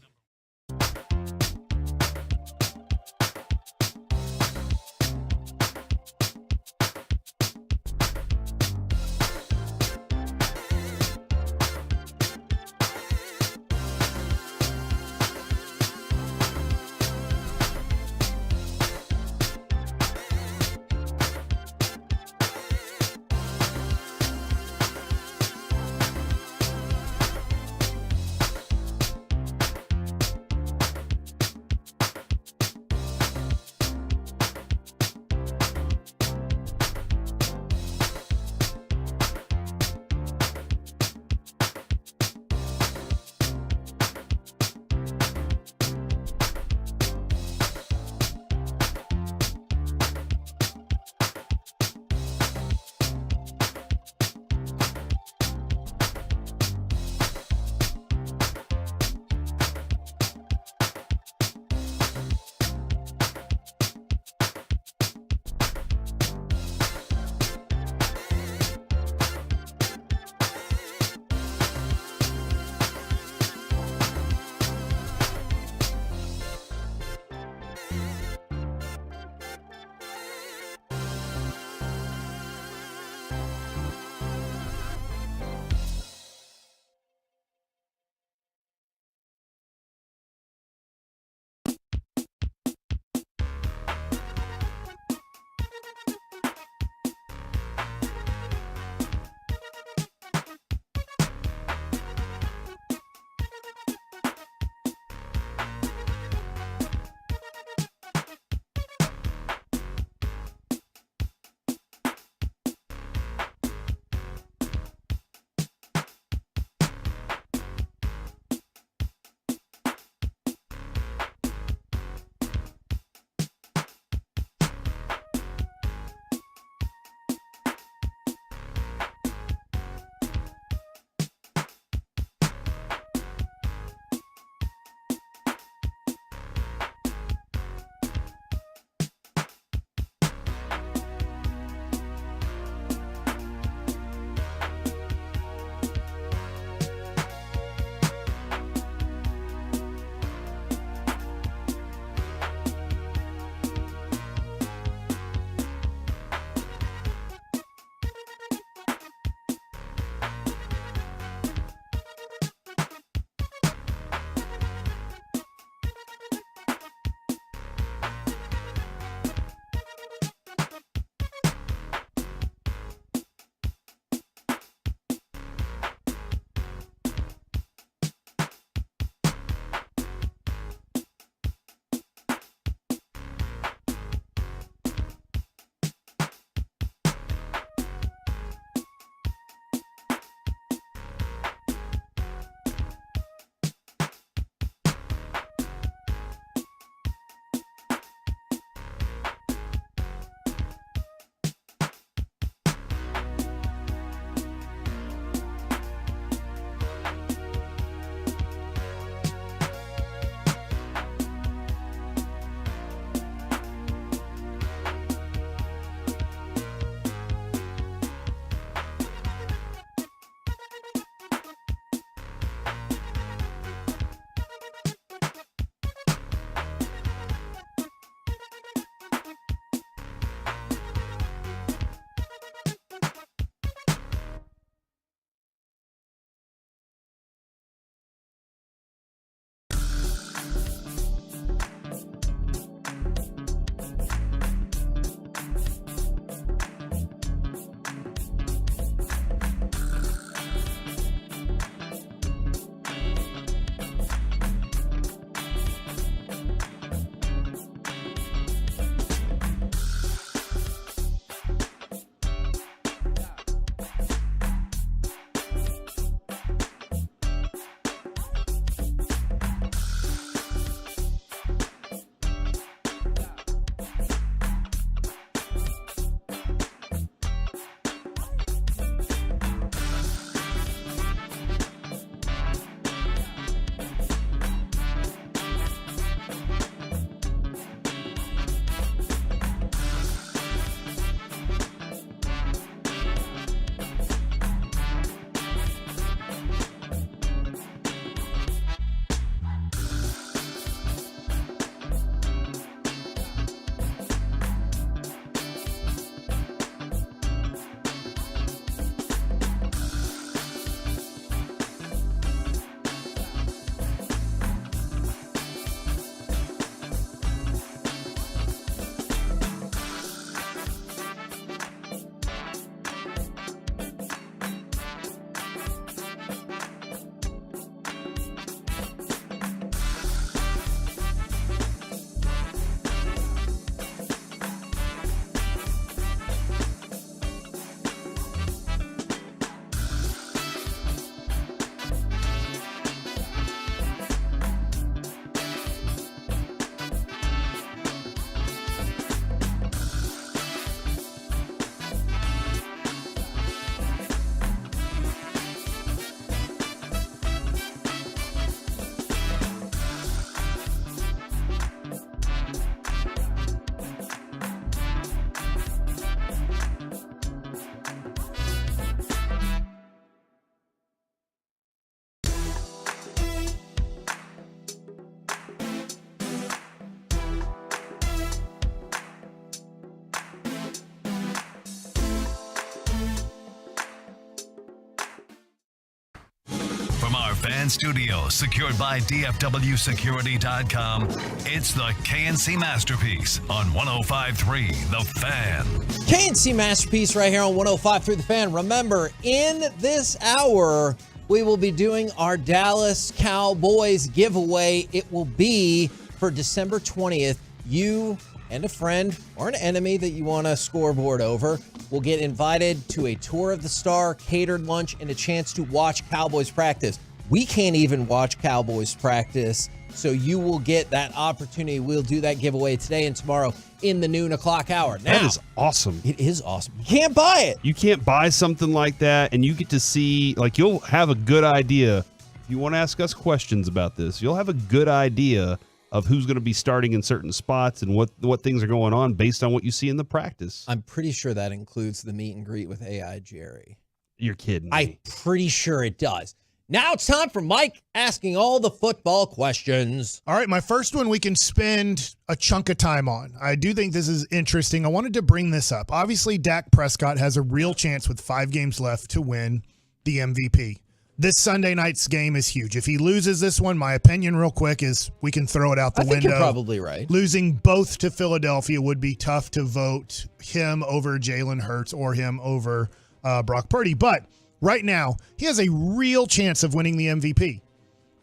from our fan studio, secured by DFWsecurity.com, it's the KNC Masterpiece on 105.3 The Fan. KNC Masterpiece right here on 105.3 The Fan. Remember, in this hour, we will be doing our Dallas Cowboys giveaway. It will be for December 20th. You and a friend or an enemy that you want a scoreboard over will get invited to a tour of the Star, catered lunch, and a chance to watch Cowboys practice. We can't even watch Cowboys practice, so you will get that opportunity. We'll do that giveaway today and tomorrow in the noon o'clock hour. Now, that is awesome. It is awesome. You can't buy it. You can't buy something like that, and you get to see, like, you'll have a good idea. If you want to ask us questions about this, you'll have a good idea of who's going to be starting in certain spots and what things are going on based on what you see in the practice. I'm pretty sure that includes the meet and greet with AI Jerry. You're kidding me. I'm pretty sure it does. Now it's time for Mike asking all the football questions. All right, my first one we can spend a chunk of time on. I do think this is interesting. I wanted to bring this up. Obviously, Dak Prescott has a real chance with 5 games left to win the MVP. This Sunday night's game is huge. If he loses this one, my opinion real quick is we can throw it out the window. I think you're probably right. Losing both to Philadelphia would be tough to vote him over Jalen Hurts or him over Brock Purdy. But right now, he has a real chance of winning the MVP.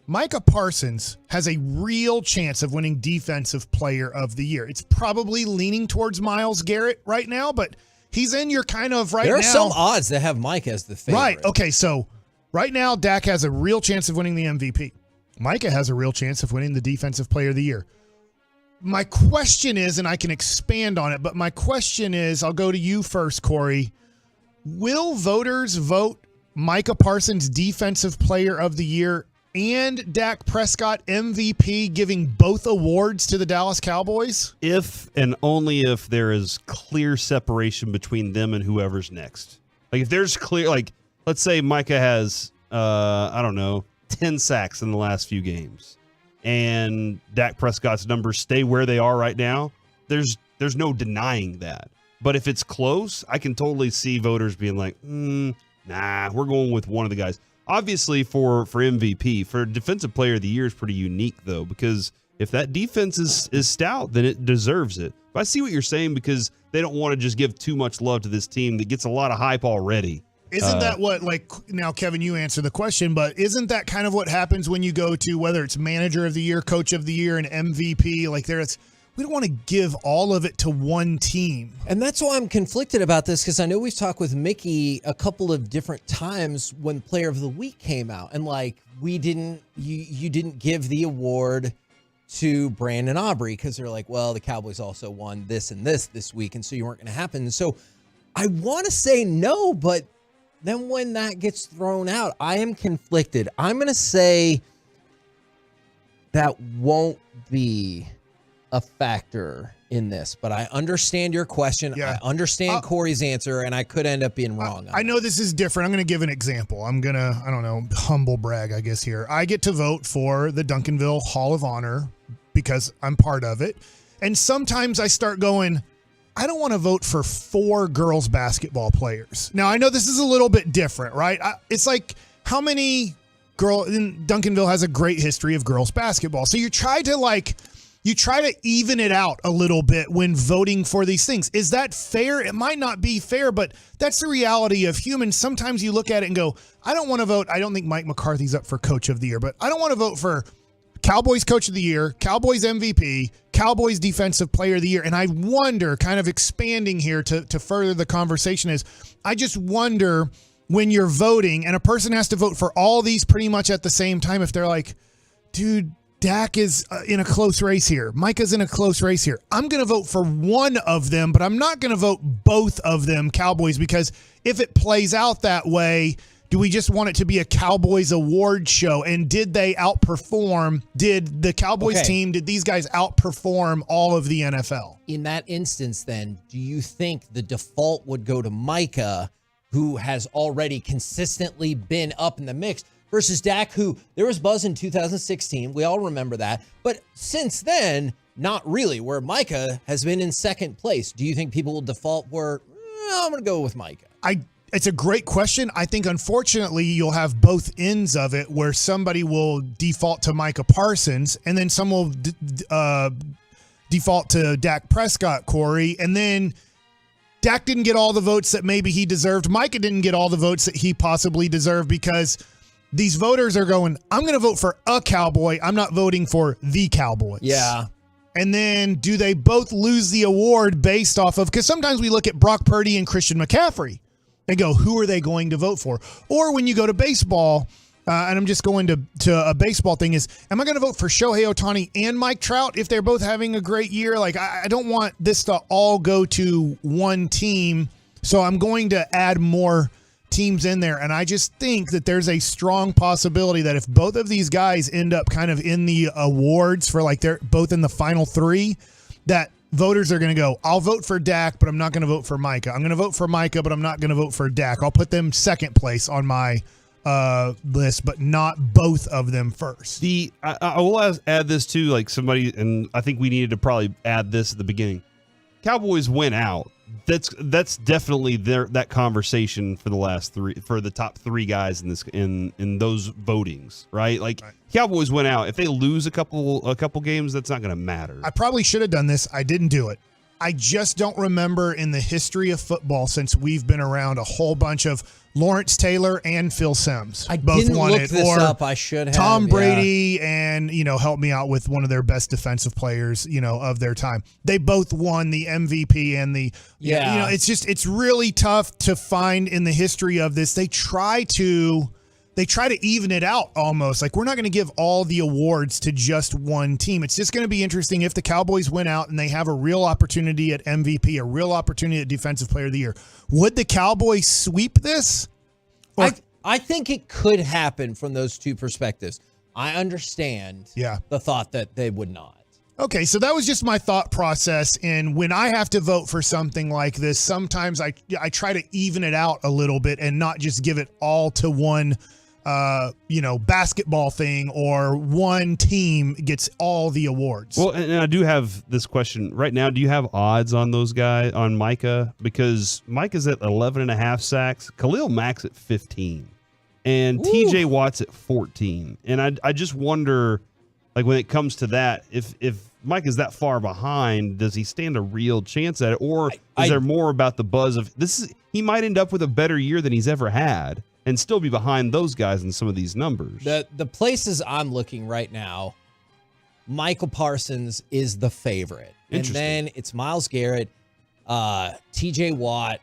Micah Parsons has a real chance of winning Defensive Player of the Year. It's probably leaning towards Myles Garrett right now, but he's in your kind of right now. There are some odds that have Mike as the favorite. Right. Okay, so right now, Dak has a real chance of winning the MVP. Micah has a real chance of winning the Defensive Player of the Year. My question is, and I can expand on it, but my question is, I'll go to you first, Corey. Will voters vote Micah Parsons Defensive Player of the Year and Dak Prescott MVP, giving both awards to the Dallas Cowboys? If and only if there is clear separation between them and whoever's next. Like, if there's clear, like, let's say Micah has, 10 sacks in the last few games, and Dak Prescott's numbers stay where they are right now, there's no denying that. But if it's close, I can totally see voters being like, nah, we're going with one of the guys. Obviously, for MVP, for Defensive Player of the Year is pretty unique, though, because if that defense is stout, then it deserves it. But I see what you're saying, because they don't want to just give too much love to this team that gets a lot of hype already. Isn't that what, like, now, Kevin, you answer the question, but isn't that kind of what happens when you go to whether it's Manager of the Year, Coach of the Year, and MVP? Like, we don't want to give all of it to one team. And that's why I'm conflicted about this, because I know we've talked with Mickey a couple of different times when Player of the Week came out, and like you didn't give the award to Brandon Aubrey because they're like, well, the Cowboys also won this and this week, and so you weren't going to happen. So I want to say no, but then when that gets thrown out, I am conflicted. I'm going to say that won't be a factor in this, but I understand your question. Yeah. I understand Corey's answer, and I could end up being wrong. I know this is different. I'm going to give an example. I'm going to, humble brag, I guess, here. I get to vote for the Duncanville Hall of Honor because I'm part of it. And sometimes I start going, I don't want to vote for 4 girls basketball players. Now, I know this is a little bit different, right? It's like, how many Duncanville has a great history of girls basketball. So you try to even it out a little bit when voting for these things. Is that fair? It might not be fair, but that's the reality of humans. Sometimes you look at it and go, I don't want to vote. I don't think Mike McCarthy's up for Coach of the Year, but I don't want to vote for Cowboys Coach of the Year, Cowboys MVP, Cowboys Defensive Player of the Year. And I wonder, kind of expanding here to further the conversation, is I just wonder when you're voting and a person has to vote for all these pretty much at the same time, if they're like, dude, Dak is in a close race here. Micah's in a close race here. I'm going to vote for one of them, but I'm not going to vote both of them Cowboys, because if it plays out that way, do we just want it to be a Cowboys award show? And did they outperform? Did the Cowboys team, did these guys outperform all of the NFL? In that instance, then, do you think the default would go to Micah, who has already consistently been up in the mix, versus Dak, who there was buzz in 2016. We all remember that. But since then, not really, where Micah has been in second place. Do you think people will default where, I'm going to go with Micah? It's a great question. I think, unfortunately, you'll have both ends of it where somebody will default to Micah Parsons and then some will default to Dak Prescott, Corey, and then Dak didn't get all the votes that maybe he deserved. Micah didn't get all the votes that he possibly deserved because these voters are going, I'm going to vote for a Cowboy. I'm not voting for the Cowboys. Yeah. And then do they both lose the award based off of, because sometimes we look at Brock Purdy and Christian McCaffrey and go, who are they going to vote for? Or when you go to baseball, and I'm just going to a baseball thing, is, am I going to vote for Shohei Ohtani and Mike Trout if they're both having a great year? Like, I don't want this to all go to one team, so I'm going to add more teams in there. And I just think that there's a strong possibility that if both of these guys end up kind of in the awards for, like, they're both in the final three, that voters are going to go, I'll vote for Dak, but I'm not going to vote for Micah. I'm going to vote for Micah, but I'm not going to vote for Dak. I'll put them second place on my list, but not both of them first. I will add this too, like somebody, and I think we needed to probably add this at the beginning. Cowboys went out. That's definitely that conversation for the top three guys in this in those votings, right? Like, right. Cowboys went out. If they lose a couple games, that's not going to matter. I probably should have done this. I didn't do it. I just don't remember in the history of football since we've been around a whole bunch of Lawrence Taylor and Phil Simms. I both didn't won look it. this or up. I should have. Tom Brady and, help me out with one of their best defensive players, of their time. They both won the MVP and the, it's really tough to find in the history of this. They try to even it out almost. Like, we're not going to give all the awards to just one team. It's just going to be interesting if the Cowboys win out and they have a real opportunity at MVP, a real opportunity at Defensive Player of the Year. Would the Cowboys sweep this? I think it could happen from those two perspectives. I understand the thought that they would not. Okay, so that was just my thought process. And when I have to vote for something like this, sometimes I try to even it out a little bit and not just give it all to one basketball thing or one team gets all the awards. Well, and I do have this question right now. Do you have odds on those guys, on Micah? Because Micah's at 11.5 sacks, Khalil Mack's at 15, and TJ Watt's at 14. And I just wonder, like, when it comes to that, if Mike is that far behind, does he stand a real chance at it? Or is there more about the buzz of he might end up with a better year than he's ever had and still be behind those guys in some of these numbers? The places I'm looking right now, Michael Parsons is the favorite. And then it's Myles Garrett, TJ Watt,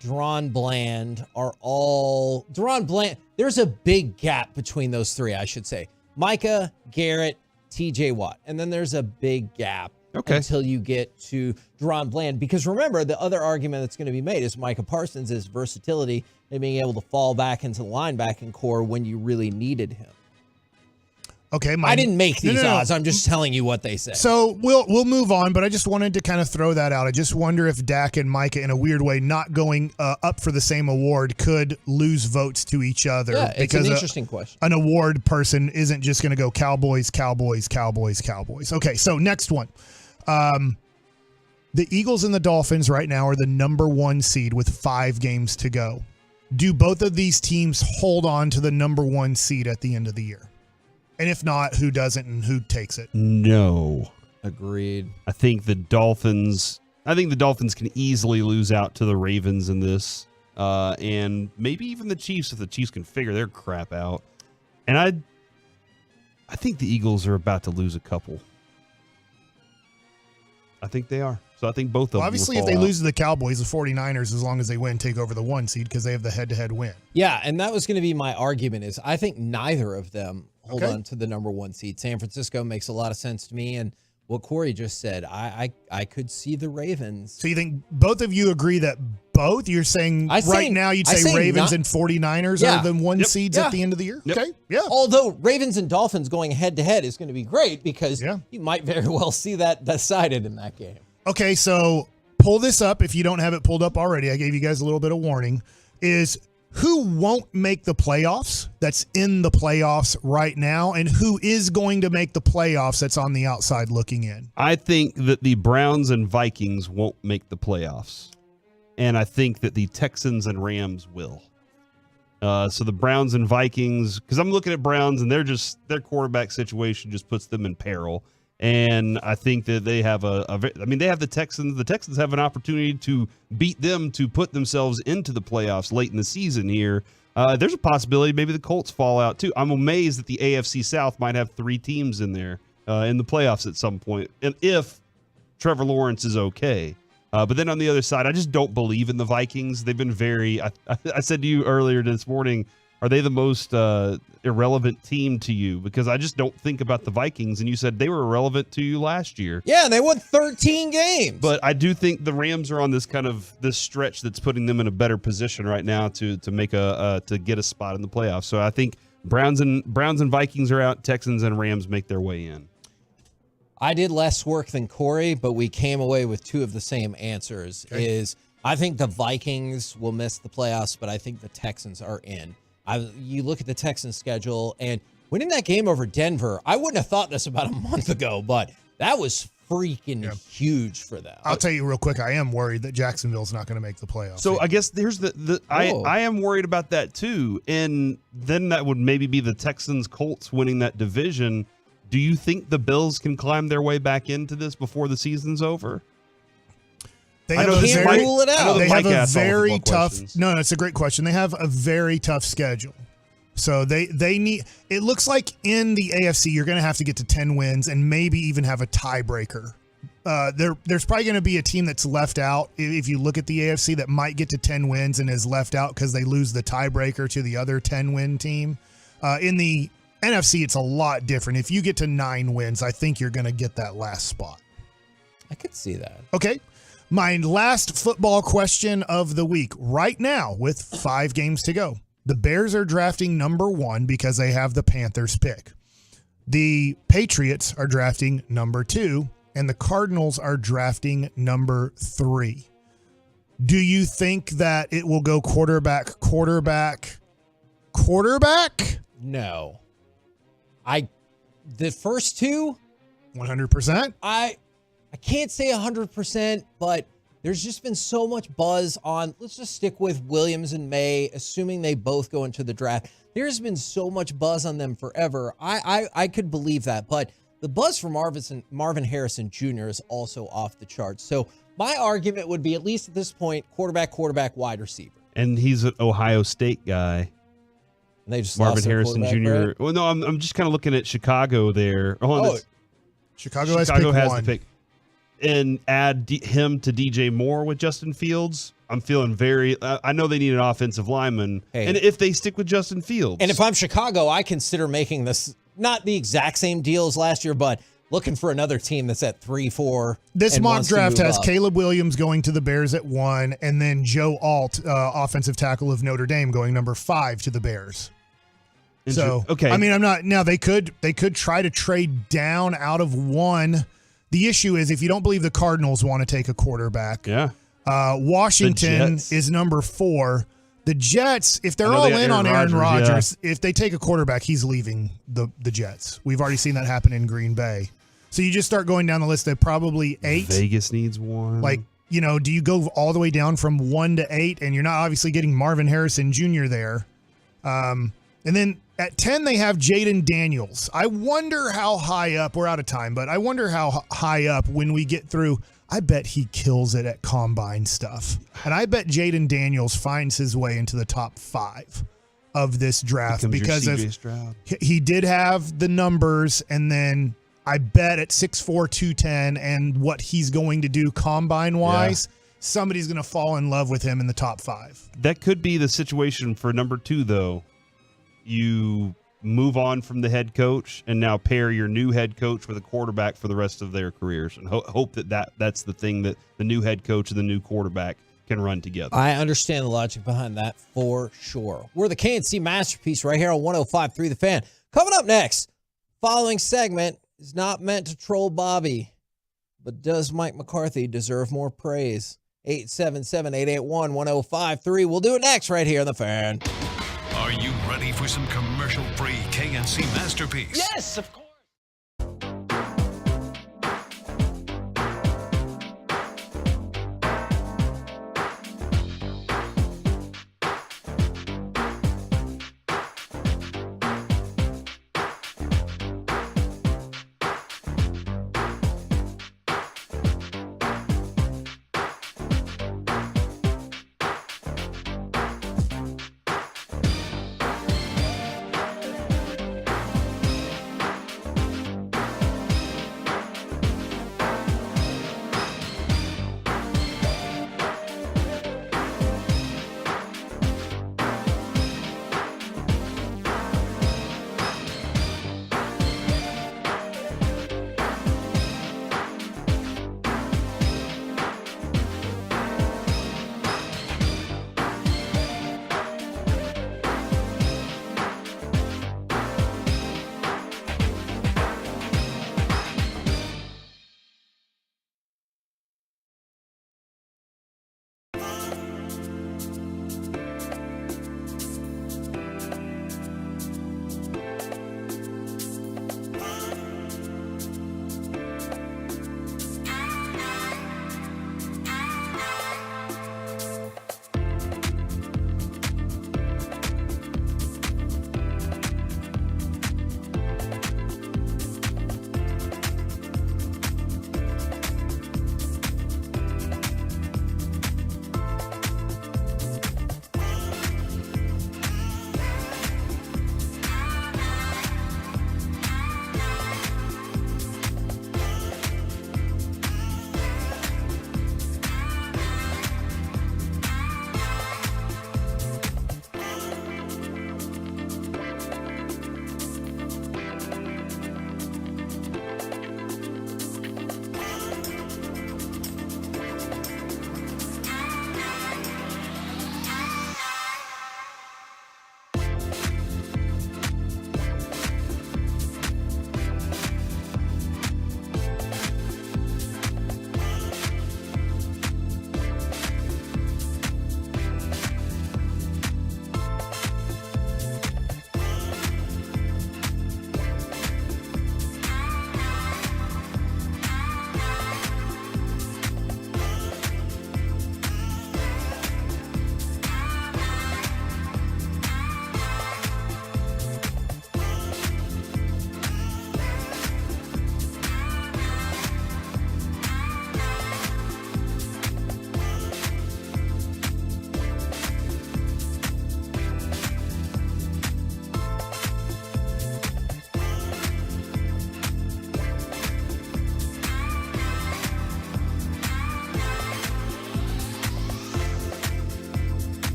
Deron Bland are all... Deron Bland, there's a big gap between those three, I should say. Micah, Garrett, TJ Watt. And then there's a big gap until you get to Deron Bland. Because remember, the other argument that's going to be made is Micah Parsons' versatility and being able to fall back into the linebacking core when you really needed him. Okay, I didn't make these odds. I'm just telling you what they say. So we'll move on, but I just wanted to kind of throw that out. I just wonder if Dak and Micah, in a weird way, not going up for the same award, could lose votes to each other. Yeah, it's an interesting question. An award person isn't just going to go Cowboys, Cowboys, Cowboys, Cowboys. Okay, so next one. The Eagles and the Dolphins right now are the number 1 seed with 5 games to go. Do both of these teams hold on to the number 1 seed at the end of the year? And if not, who doesn't and who takes it? No. Agreed. I think the Dolphins can easily lose out to the Ravens in this. And maybe even the Chiefs if the Chiefs can figure their crap out. And I think the Eagles are about to lose a couple. I think they are. So I think both of them obviously, if they lose to the Cowboys, the 49ers, as long as they win, take over the 1 seed because they have the head-to-head win. Yeah, and that was going to be my argument is I think neither of them hold on to the number 1 seed. San Francisco makes a lot of sense to me, and what Corey just said, I could see the Ravens. So you think both of you agree that both? You're saying now you'd say Ravens and 49ers are the 1 seeds at the end of the year? Yep. Okay, yeah. Although Ravens and Dolphins going head-to-head is going to be great because you might very well see that decided in that game. Okay, so pull this up if you don't have it pulled up already. I gave you guys a little bit of warning. Is who won't make the playoffs that's in the playoffs right now, and who is going to make the playoffs that's on the outside looking in? I think that the Browns and Vikings won't make the playoffs. and I think that the Texans and Rams will. So the Browns and Vikings, because I'm looking at Browns and their quarterback situation just puts them in peril. And I think that they have they have the Texans. The Texans have an opportunity to beat them to put themselves into the playoffs late in the season here. There's a possibility maybe the Colts fall out too. I'm amazed that the AFC South might have 3 teams in there in the playoffs at some point, and if Trevor Lawrence is okay. But then on the other side, I just don't believe in the Vikings. They've been very. I said to you earlier this morning, are they the most irrelevant team to you? Because I just don't think about the Vikings, and you said they were irrelevant to you last year. Yeah, and they won 13 games. But I do think the Rams are on this stretch that's putting them in a better position right now to make to get a spot in the playoffs. So I think Browns and Vikings are out. Texans and Rams make their way in. I did less work than Corey, but we came away with 2 of the same answers. Okay. I think the Vikings will miss the playoffs, but I think the Texans are in. You look at the Texans schedule, and winning that game over Denver, I wouldn't have thought this about a month ago, but that was freaking huge for them. I'll tell you real quick, I am worried that Jacksonville's not going to make the playoffs. So I guess here's I am worried about that too, and then that would maybe be the Texans Colts winning that division. Do you think the Bills can climb their way back into this before the season's over? They can't rule it out. They have a very tough. No, it's a great question. They have a very tough schedule. So they need. It looks like in the AFC, you're going to have to get to 10 wins and maybe even have a tiebreaker. There's probably going to be a team that's left out if you look at the AFC that might get to 10 wins and is left out because they lose the tiebreaker to the other 10-win team. In the NFC, it's a lot different. If you get to 9 wins, I think you're going to get that last spot. I could see that. Okay. My last football question of the week right now with 5 games to go. The Bears are drafting number 1 because they have the Panthers pick. The Patriots are drafting number 2, and the Cardinals are drafting number 3. Do you think that it will go quarterback? No. The first 2? 100%? I can't say 100%, but there's just been so much buzz on, let's just stick with Williams and May, assuming they both go into the draft. There's been so much buzz on them forever. I could believe that, but the buzz for Marvin Harrison Jr. is also off the charts. So my argument would be, at least at this point, quarterback, wide receiver. And he's an Ohio State guy. And they just Marvin lost Harrison Jr. Right? Well, no, I'm just kind of looking at Chicago there. Chicago has pick 1. The pick. And add him to DJ Moore with Justin Fields. I'm feeling I know they need an offensive lineman. Hey. And if they stick with Justin Fields. And if I'm Chicago, I consider making this not the exact same deal as last year, but looking for another team that's at 3-4. This mock draft has Caleb Williams going to the Bears at 1, and then Joe Alt, offensive tackle of Notre Dame, going number 5 to the Bears. So, okay. I mean, I'm not now. They could try to trade down out of 1. The issue is if you don't believe the Cardinals want to take a quarterback. Yeah. Washington is number 4. The Jets, if they're all in on Aaron Rodgers, if they take a quarterback, he's leaving the Jets. We've already seen that happen in Green Bay. So you just start going down the list. They're probably 8. Vegas needs 1. Like, do you go all the way down from 1 to 8? And you're not obviously getting Marvin Harrison Jr. there. And then at 10, they have Jaden Daniels. I wonder how high up, we're out of time, but I wonder how high up when we get through. I bet he kills it at combine stuff. And I bet Jaden Daniels finds his way into the top 5 of this draft because he did have the numbers. And then I bet at 6'4", 210 and what he's going to do combine wise, somebody's going to fall in love with him in the top 5. That could be the situation for number 2, though. You move on from the head coach and now pair your new head coach with a quarterback for the rest of their careers and hope that's the thing that the new head coach and the new quarterback can run together. I understand the logic behind that for sure. We're the K&C Masterpiece right here on 105.3 The Fan. Coming up next, following segment is not meant to troll Bobby, but does Mike McCarthy deserve more praise? 877-881-1053. We'll do it next right here on The Fan. Are you ready for some commercial-free K&C Masterpiece? Yes, of course.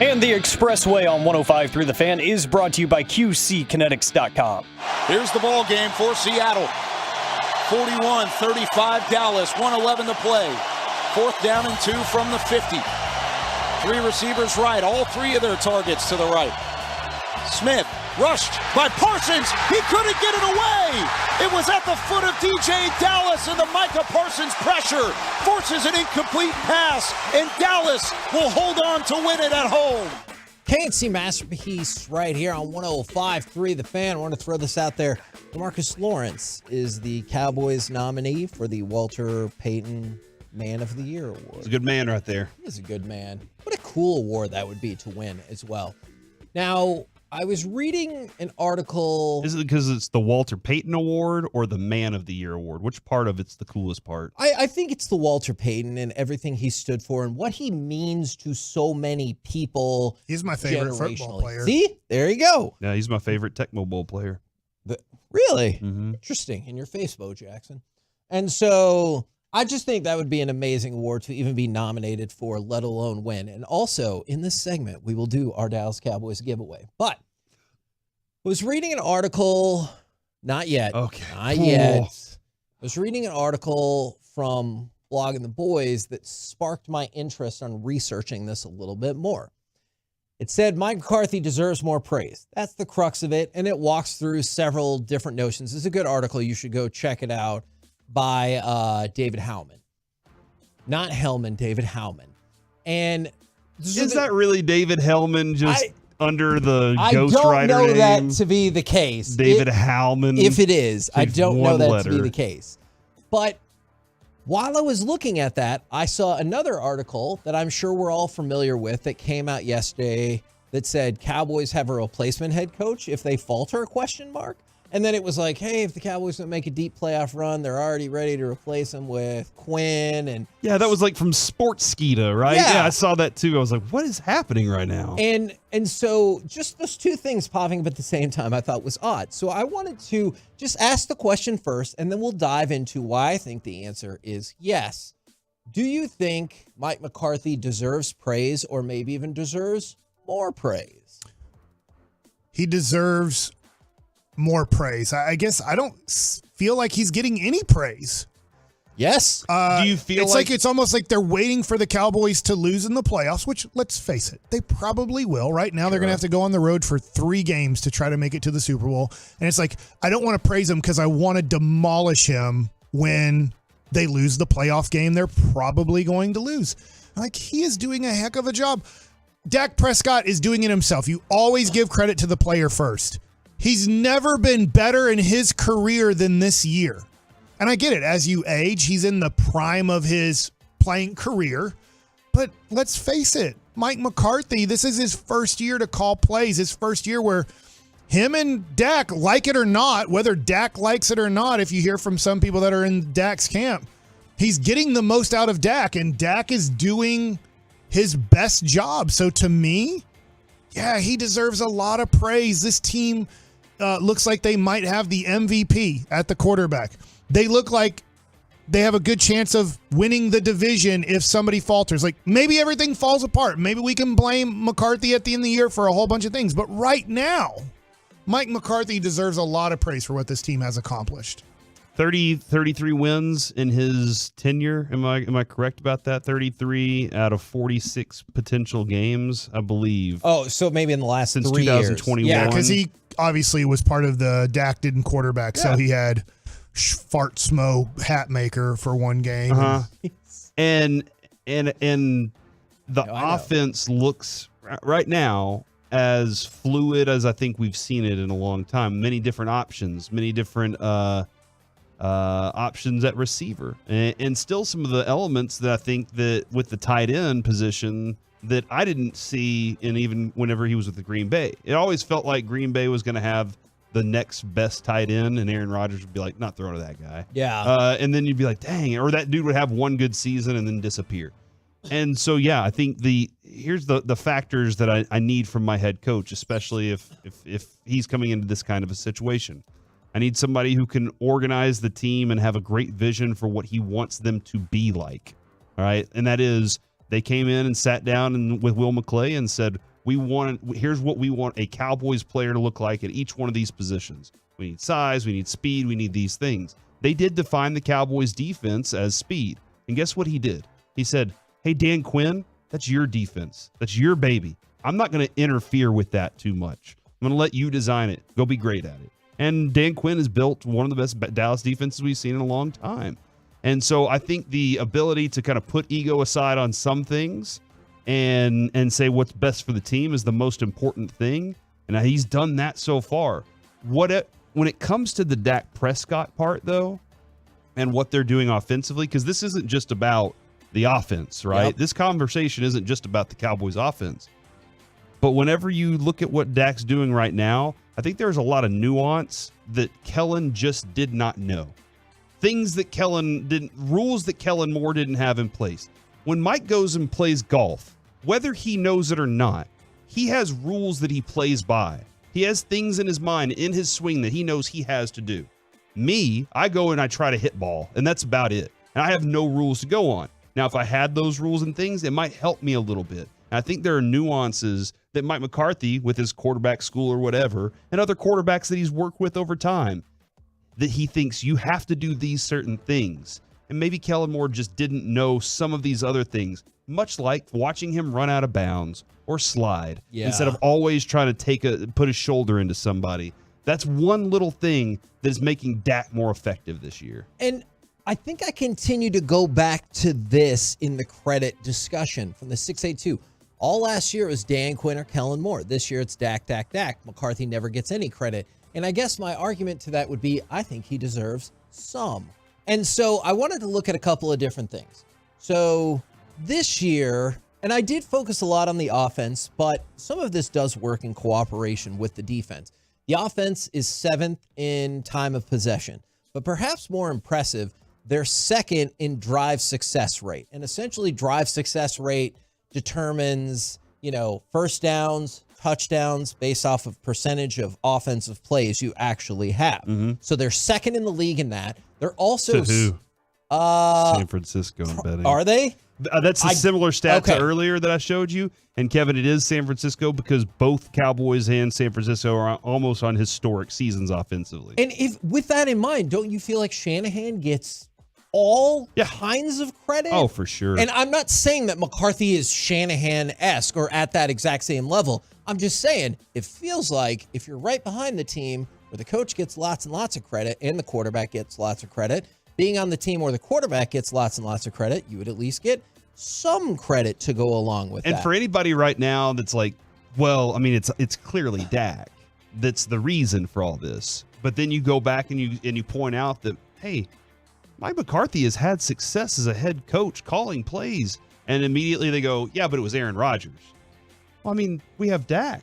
And the Expressway on 105.3 The Fan is brought to you by QCkinetics.com. Here's the ball game for Seattle. 41-35 Dallas, 1:11 to play. 4th down and 2 from the 50. 3 receivers right, all 3 of their targets to the right. Smith rushed by Parsons. He couldn't get it away. It was at the foot of DJ Dallas, and the Micah Parsons pressure forces an incomplete pass, and Dallas will hold on to win it at home. KNC Masterpiece right here on 105.3 The Fan. I want to throw this out there. DeMarcus Lawrence is the Cowboys nominee for the Walter Payton Man of the Year Award. He's a good man right there. He is a good man. What a cool award that would be to win as well. Now, I was reading an article. Is it because it's the Walter Payton Award or the Man of the Year Award? Which part of it's the coolest part? I think it's the Walter Payton and everything he stood for and what he means to so many people. He's my favorite football player. See? There you go. Yeah, he's my favorite Tecmo Bowl player. Really? Mm-hmm. Interesting. In your face, Bo Jackson. And so I just think that would be an amazing award to even be nominated for, let alone win. And also, in this segment, we will do our Dallas Cowboys giveaway. But I was reading an article, not yet. Okay. Not yet. I was reading an article from Blogging the Boys that sparked my interest on researching this a little bit more. It said Mike McCarthy deserves more praise. That's the crux of it, and it walks through several different notions. It's a good article. You should go check it out by David Howman. Not Hellman, David Howman. And is that really David Hellman just under the Ghost Rider name? I don't know name? that to be the case. David Howman. If it is, I don't know that letter. to be the case. But while I was looking at that, I saw another article that I'm sure we're all familiar with that came out yesterday that said Cowboys have a replacement head coach if they falter, ? And then it was like, hey, if the Cowboys don't make a deep playoff run, they're already ready to replace him with Quinn. And yeah, that was like from Sportskeeda, right? Yeah, I saw that too. I was like, what is happening right now? And so just those two things popping up at the same time I thought was odd. So I wanted to just ask the question first, and then we'll dive into why I think the answer is yes. Do you think Mike McCarthy deserves praise or maybe even deserves more praise? He deserves more praise. I guess I don't feel like he's getting any praise. Yes. Do you feel like it's almost like they're waiting for the Cowboys to lose in the playoffs, which, let's face it, they probably will. Right now, they're going to have to go on the road for 3 games to try to make it to the Super Bowl. And it's like, I don't want to praise him because I want to demolish him when they lose the playoff game they're probably going to lose. Like, he is doing a heck of a job. Dak Prescott is doing it himself. You always give credit to the player first. He's never been better in his career than this year. And I get it. As you age, he's in the prime of his playing career. But let's face it, Mike McCarthy, this is his first year to call plays, his first year where him and Dak, like it or not, whether Dak likes it or not, if you hear from some people that are in Dak's camp, he's getting the most out of Dak, and Dak is doing his best job. So to me, yeah, he deserves a lot of praise. This team looks like they might have the MVP at the quarterback. They look like they have a good chance of winning the division if somebody falters. Like, maybe everything falls apart. Maybe we can blame McCarthy at the end of the year for a whole bunch of things. But right now, Mike McCarthy deserves a lot of praise for what this team has accomplished. 33 wins in his tenure. Am I correct about that? 33 out of 46 potential games, I believe. Oh, so maybe in the last since 3 2021. years. Yeah, because he obviously was part of the Dak didn't quarterback, so he had Fart Smo hat maker for one game. Uh-huh. And the offense looks right now as fluid as I think we've seen it in a long time. Many different options, many different options at receiver, and still some of the elements that I think that with the tight end position that I didn't see in even whenever he was with the Green Bay. It always felt like Green Bay was going to have the next best tight end, and Aaron Rodgers would be like, not throwing to that guy. Yeah. And then you'd be like, dang, or that dude would have one good season and then disappear. And so, yeah, I think here's the factors that I need from my head coach, especially if he's coming into this kind of a situation. I need somebody who can organize the team and have a great vision for what he wants them to be like. All right. And that is They came in and sat down with Will McClay and said, here's what we want a Cowboys player to look like at each one of these positions. We need size, we need speed, we need these things. They did define the Cowboys defense as speed. And guess what he did? He said, hey, Dan Quinn, that's your defense. That's your baby. I'm not going to interfere with that too much. I'm going to let you design it. Go be great at it. And Dan Quinn has built one of the best Dallas defenses we've seen in a long time. And so I think the ability to kind of put ego aside on some things and say what's best for the team is the most important thing. And he's done that so far. When it comes to the Dak Prescott part, though, and what they're doing offensively, because this isn't just about the offense, right? Yep. This conversation isn't just about the Cowboys offense. But whenever you look at what Dak's doing right now, I think there's a lot of nuance that Kellen just did not know. Things that rules that Kellen Moore didn't have in place. When Mike goes and plays golf, whether he knows it or not, he has rules that he plays by. He has things in his mind, in his swing that he knows he has to do. Me, I go and I try to hit ball, and that's about it. And I have no rules to go on. Now, if I had those rules and things, it might help me a little bit. And I think there are nuances that Mike McCarthy, with his quarterback school or whatever, and other quarterbacks that he's worked with over time, that he thinks you have to do these certain things. And maybe Kellen Moore just didn't know some of these other things, much like watching him run out of bounds or slide instead of always trying to put his shoulder into somebody. That's one little thing that is making Dak more effective this year. And I think I continue to go back to this in the credit discussion from the 682. All last year it was Dan Quinn or Kellen Moore. This year it's Dak. McCarthy never gets any credit. And I guess my argument to that would be I think he deserves some. And so I wanted to look at a couple of different things. So this year, and I did focus a lot on the offense, but some of this does work in cooperation with the defense. The offense is 7th in time of possession, but perhaps more impressive, they're 2nd in drive success rate. And essentially drive success rate determines, first downs, touchdowns based off of percentage of offensive plays you actually have. Mm-hmm. So they're 2nd in the league in that. They're also to who? San Francisco in betting. Are they? That's a similar stat to earlier that I showed you. And Kevin, it is San Francisco because both Cowboys and San Francisco are almost on historic seasons offensively. And if with that in mind, don't you feel like Shanahan gets all kinds of credit? Oh, for sure. And I'm not saying that McCarthy is Shanahan-esque or at that exact same level. I'm just saying it feels like if you're right behind the team where the coach gets lots and lots of credit and the quarterback gets lots of credit, being on the team where the quarterback gets lots and lots of credit, you would at least get some credit to go along with that. And for anybody right now that's like, well, I mean, it's clearly Dak that's the reason for all this. But then you go back and you point out that, hey, Mike McCarthy has had success as a head coach calling plays. And immediately they go, yeah, but it was Aaron Rodgers. Well, I mean, we have Dak.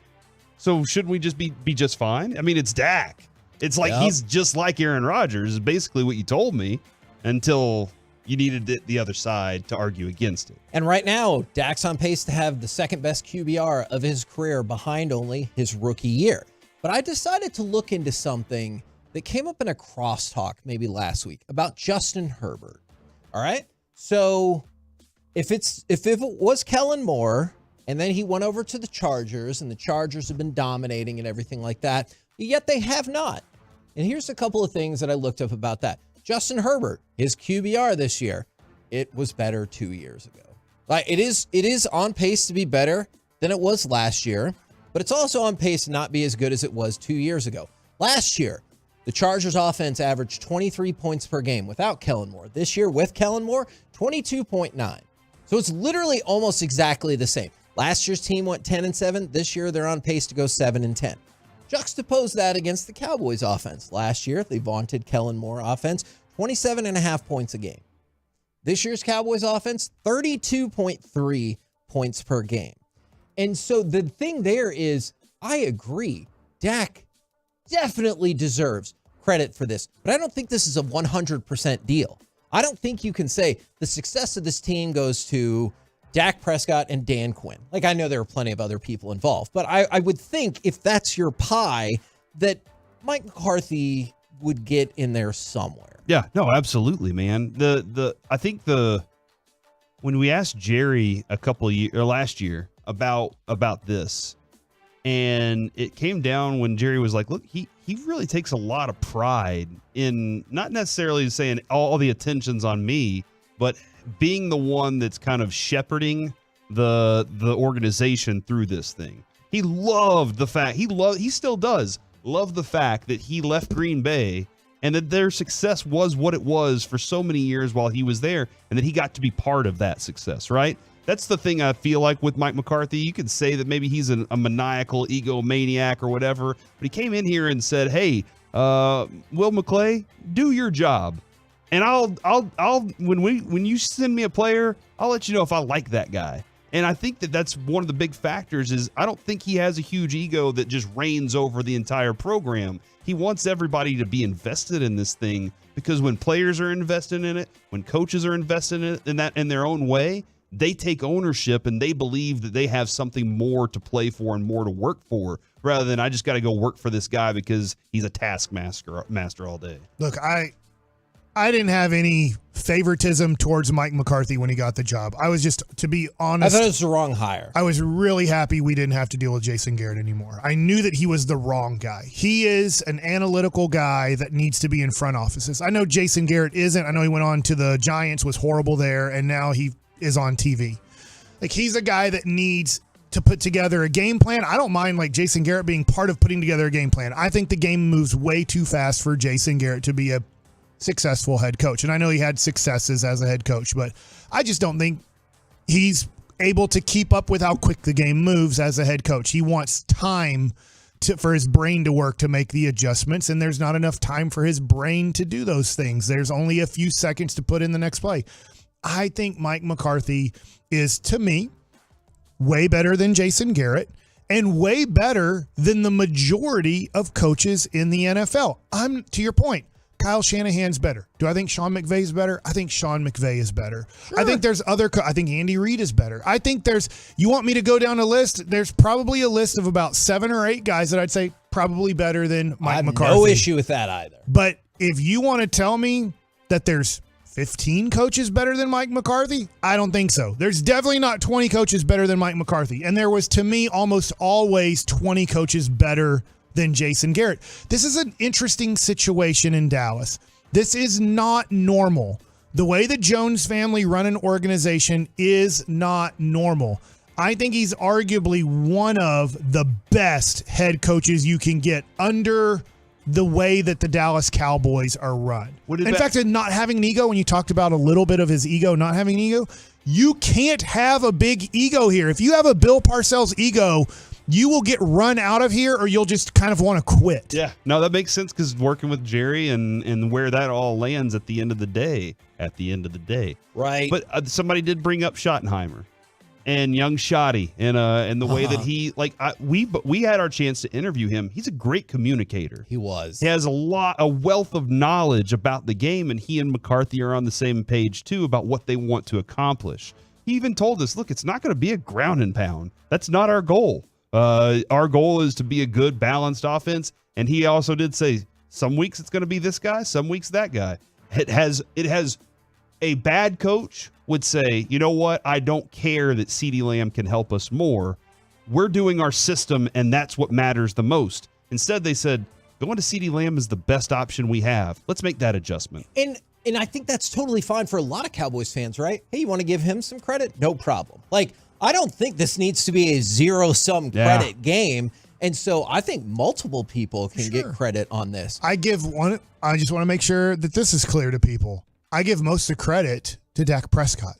So shouldn't we just be just fine? I mean, it's Dak. It's like he's just like Aaron Rodgers is basically what you told me until you needed the other side to argue against it. And right now, Dak's on pace to have the 2nd best QBR of his career behind only his rookie year. But I decided to look into something that came up in a crosstalk maybe last week about Justin Herbert. All right? So if it was Kellen Moore and then he went over to the Chargers and the Chargers have been dominating and everything like that, yet they have not. And here's a couple of things that I looked up about that. Justin Herbert, his QBR this year, it was better 2 years ago. Like it is on pace to be better than it was last year, but it's also on pace to not be as good as it was 2 years ago. Last year, the Chargers offense averaged 23 points per game without Kellen Moore. This year with Kellen Moore, 22.9. So it's literally almost exactly the same. Last year's team went 10-7. This year they're on pace to go 7-10. Juxtapose that against the Cowboys offense. Last year, they vaunted Kellen Moore offense, 27.5 points a game. This year's Cowboys offense, 32.3 points per game. And so the thing there is, I agree, Dak definitely deserves credit for this, but I don't think this is a 100% deal. I don't think you can say the success of this team goes to Dak Prescott and Dan Quinn. Like, I know there are plenty of other people involved, but I would think if that's your pie, that Mike McCarthy would get in there somewhere. Yeah, no, absolutely, man. I think when we asked Jerry a couple of years or last year about this, and it came down when Jerry was like, look, he really takes a lot of pride in not necessarily saying all the attention's on me, but being the one that's kind of shepherding the organization through this thing. He loved the fact he still does love the fact that he left Green Bay and that their success was what it was for so many years while he was there, and that he got to be part of that success, right? That's the thing I feel like with Mike McCarthy. You could say that maybe he's a maniacal egomaniac or whatever, but he came in here and said, hey, Will McClay, do your job. And I'll when you send me a player, I'll let you know if I like that guy. And I think that that's one of the big factors is I don't think he has a huge ego that just reigns over the entire program. He wants everybody to be invested in this thing, because when players are invested in it, when coaches are invested in it in that in their own way, they take ownership and they believe that they have something more to play for and more to work for, rather than I just got to go work for this guy because he's a taskmaster all day. Look, I didn't have any favoritism towards Mike McCarthy when he got the job. I was just, to be honest, I thought it was the wrong hire. I was really happy we didn't have to deal with Jason Garrett anymore. I knew that he was the wrong guy. He is an analytical guy that needs to be in front offices. I know Jason Garrett isn't. I know he went on to the Giants, was horrible there, and now he is on TV. Like, he's a guy that needs to put together a game plan. I don't mind like Jason Garrett being part of putting together a game plan. I think the game moves way too fast for Jason Garrett to be a successful head coach. And I know he had successes as a head coach, but I just don't think he's able to keep up with how quick the game moves as a head coach. He wants time for his brain to work to make the adjustments, and there's not enough time for his brain to do those things. There's only a few seconds to put in the next play. I think Mike McCarthy is, to me, way better than Jason Garrett and way better than the majority of coaches in the NFL. To your point, Kyle Shanahan's better. Do I think Sean McVay's better? I think Sean McVay is better. Sure. I think there's I think Andy Reid is better. I think you want me to go down a list? There's probably a list of about 7 or 8 guys that I'd say probably better than Mike McCarthy. No issue with that either. But if you want to tell me that there's 15 coaches better than Mike McCarthy, I don't think so. There's definitely not 20 coaches better than Mike McCarthy. And there was, to me, almost always 20 coaches better than Jason Garrett. This is an interesting situation in Dallas. This is not normal. The way the Jones family run an organization is not normal. I think he's arguably one of the best head coaches you can get under the way that the Dallas Cowboys are run. In fact, not having an ego, when you talked about a little bit of his ego, not having an ego, you can't have a big ego here. If you have a Bill Parcells ego, you will get run out of here, or you'll just kind of want to quit. Yeah, no, that makes sense, because working with Jerry and where that all lands at the end of the day. Right. But somebody did bring up Schottenheimer and young Shotty and the way that he, we had our chance to interview him. He's a great communicator. He was. He has a wealth of knowledge about the game, and he and McCarthy are on the same page too about what they want to accomplish. He even told us, look, it's not going to be a ground and pound. That's not our goal. Our goal is to be a good, balanced offense. And he also did say some weeks it's going to be this guy, some weeks that guy. It has a bad coach would say, you know what? I don't care that CeeDee Lamb can help us more. We're doing our system, and that's what matters the most. Instead, they said, going to CeeDee Lamb is the best option we have. Let's make that adjustment. And I think that's totally fine for a lot of Cowboys fans, right? Hey, you want to give him some credit? No problem. Like, I don't think this needs to be a zero-sum credit game. And so I think multiple people can get credit on this. I just want to make sure that this is clear to people. I give most of the credit to Dak Prescott.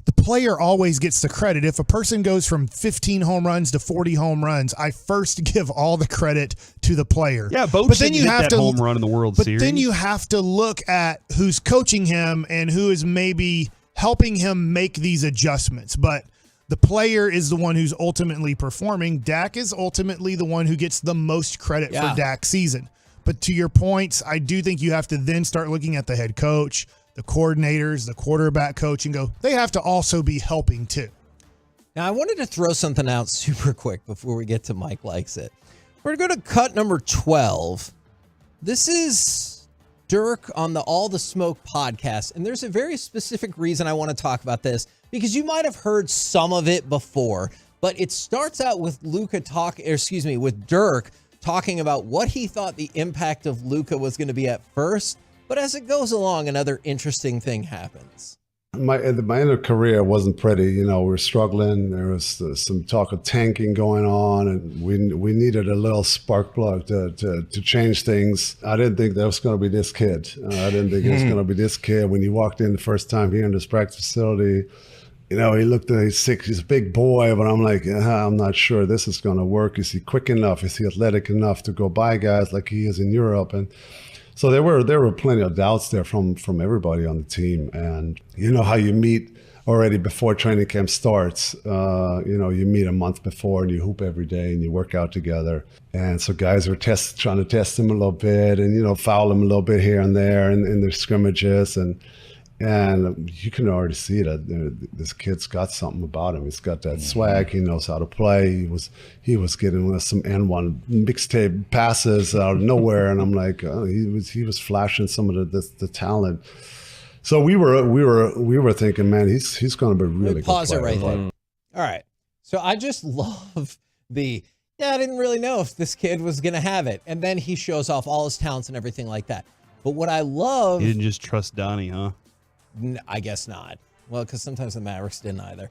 The player always gets the credit. If a person goes from 15 home runs to 40 home runs, I first give all the credit to the player. Yeah, but then you have to home run in the World Series. But then you have to look at who's coaching him and who is maybe helping him make these adjustments. But the player is the one who's ultimately performing. Dak is ultimately the one who gets the most credit for Dak's season. But to your points, I do think you have to then start looking at the head coach, the coordinators, the quarterback coach, and go, they have to also be helping too. Now, I wanted to throw something out super quick before we get to Mike Likes It. We're going to cut number 12. This is Dirk on the All the Smoke podcast, and there's a very specific reason I want to talk about this. because you might have heard some of it before, but it starts out with with Dirk talking about what he thought the impact of Luca was going to be at first. But as it goes along, another interesting thing happens. My end of career wasn't pretty. We're struggling. There was some talk of tanking going on, and we needed a little spark plug to change things. I didn't think that was going to be this kid. I didn't think it was going to be this kid. When he walked in the first time here in this practice facility, he looked at he's 6. He's a big boy, but I'm like, I'm not sure this is going to work. Is he quick enough? Is he athletic enough to go by guys like he is in Europe? And so there were plenty of doubts there from everybody on the team. And you know how you meet already before training camp starts. You meet a month before and you hoop every day and you work out together. And so guys were trying to test him a little bit and foul him a little bit here and there in their scrimmages. And you can already see that this kid's got something about him. He's got that swag. He knows how to play. He was getting some N1 mixtape passes out of nowhere, and I'm like, he was flashing some of the talent. So we were thinking, man, he's going to be really good. Pause it right there. All right. So I just love I didn't really know if this kid was going to have it, and then he shows off all his talents and everything like that. But what I love, you didn't just trust Donnie, huh? I guess not. Well, because sometimes the Mavericks didn't either.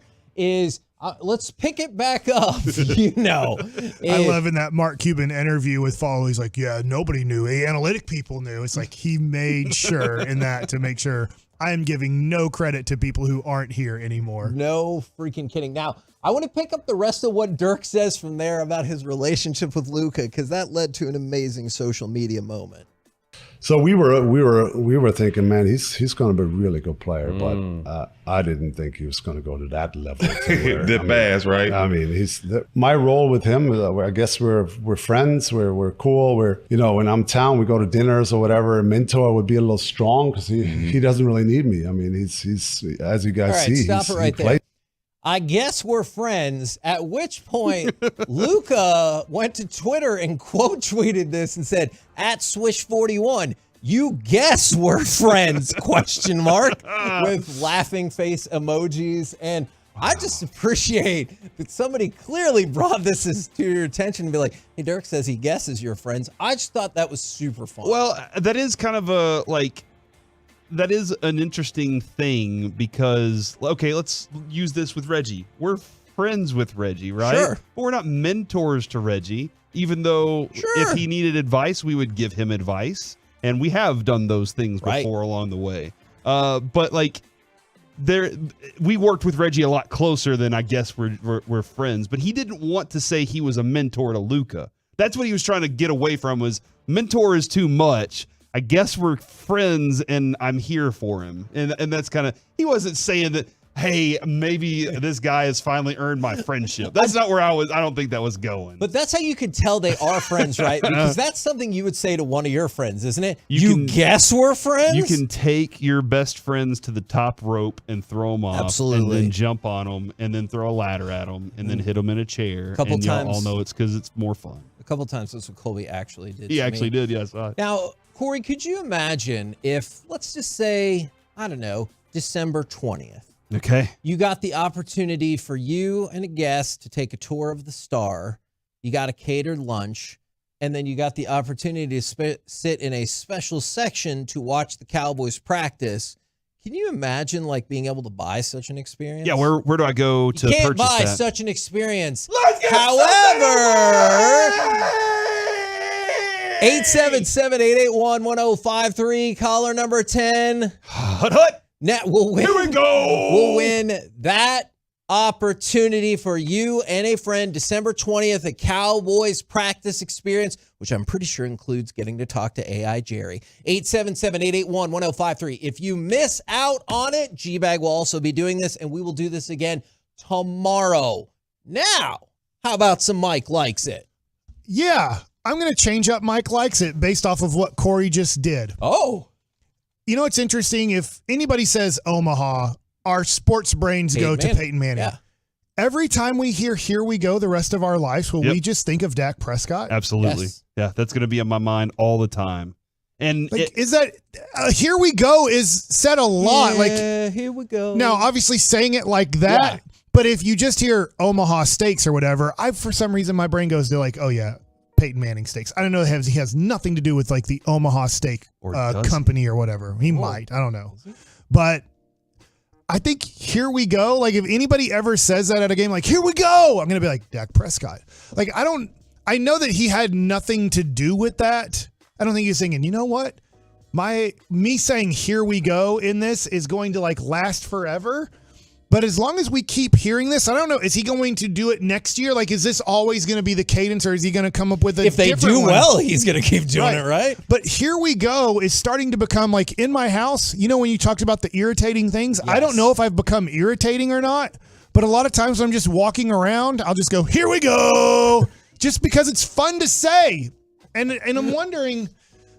Let's pick it back up. I love in that Mark Cuban interview with Follow. He's like, yeah, nobody knew. Analytic people knew. It's like he made sure in that to make sure I am giving no credit to people who aren't here anymore. No freaking kidding. Now, I want to pick up the rest of what Dirk says from there about his relationship with Luca, because that led to an amazing social media moment. So we were thinking, man, he's going to be a really good player, but I didn't think he was going to go to that level. Right? I mean, my role with him. I guess we're friends. We're cool. When I'm in town, we go to dinners or whatever. A mentor would be a little strong because he doesn't really need me. I mean, he's as you guys see. Stop it right there. I guess we're friends, at which point Luca went to Twitter and quote tweeted this and said, @Swish41, you guess we're friends, ? With laughing face emojis. And I just appreciate that somebody clearly brought this to your attention and be like, hey, Dirk says he guesses you're friends. I just thought that was super fun. Well, that is kind of that is an interesting thing because, okay, let's use this with Reggie. We're friends with Reggie, right? Sure. But we're not mentors to Reggie, even though if he needed advice, we would give him advice. And we have done those things before along the way. But we worked with Reggie a lot closer than I guess we're friends. But he didn't want to say he was a mentor to Luca. That's what he was trying to get away from, was mentor is too much. I guess we're friends and I'm here for him. And that's kind of, he wasn't saying that, hey, maybe this guy has finally earned my friendship. That's not where I don't think that was going. But that's how you could tell they are friends, right? Because that's something you would say to one of your friends, isn't it? You guess we're friends? You can take your best friends to the top rope and throw them off. Absolutely. And then jump on them and then throw a ladder at them and then hit them in a chair. A couple times. Y'all all know it's because it's more fun. A couple times that's what Colby actually did. He actually did, yes. Now, Corey, could you imagine if, let's just say, I don't know, December 20th. Okay. You got the opportunity for you and a guest to take a tour of the Star. You got a catered lunch. And then you got the opportunity to sit in a special section to watch the Cowboys practice. Can you imagine being able to buy such an experience? Yeah, where do I go to purchase that? You can't buy such an experience. However, 877-881-1053, caller number 10. Hut. We'll win. Here we go. We'll win that opportunity for you and a friend December 20th, a Cowboys practice experience, which I'm pretty sure includes getting to talk to AI Jerry. 877-881-1053. If you miss out on it, G-Bag will also be doing this, and we will do this again tomorrow. Now, how about some Mike Likes It? Yeah, I'm going to change up Mike Likes It based off of what Corey just did. Oh. You know, it's interesting. If anybody says Omaha, our sports brains go to Peyton Manning. Yeah. Every time we hear "Here we go" the rest of our lives, will we just think of Dak Prescott? Absolutely. Yes. Yeah, that's going to be on my mind all the time. And is that here we go is said a lot. Here we go. Now, obviously saying it like that, but if you just hear Omaha Steaks or whatever, for some reason my brain goes to like, oh yeah, Peyton Manning Steaks. I don't know. He has nothing to do with like the Omaha Steak company or whatever. He might. I don't know. But I think here we go. Like if anybody ever says that at a game, like here we go, I'm going to be like Dak Prescott. Like I know that he had nothing to do with that. I don't think he's thinking, you know what? Me saying here we go in this is going to like last forever. But as long as we keep hearing this, I don't know, is he going to do it next year? Like, is this always going to be the cadence, or is he going to come up with a If they different do one? well, he's going to keep doing it, right? But here we go is starting to become like in my house, you know, when you talked about the irritating things, I don't know if I've become irritating or not, but a lot of times when I'm just walking around, I'll just go, here we go, just because it's fun to say. And I'm wondering,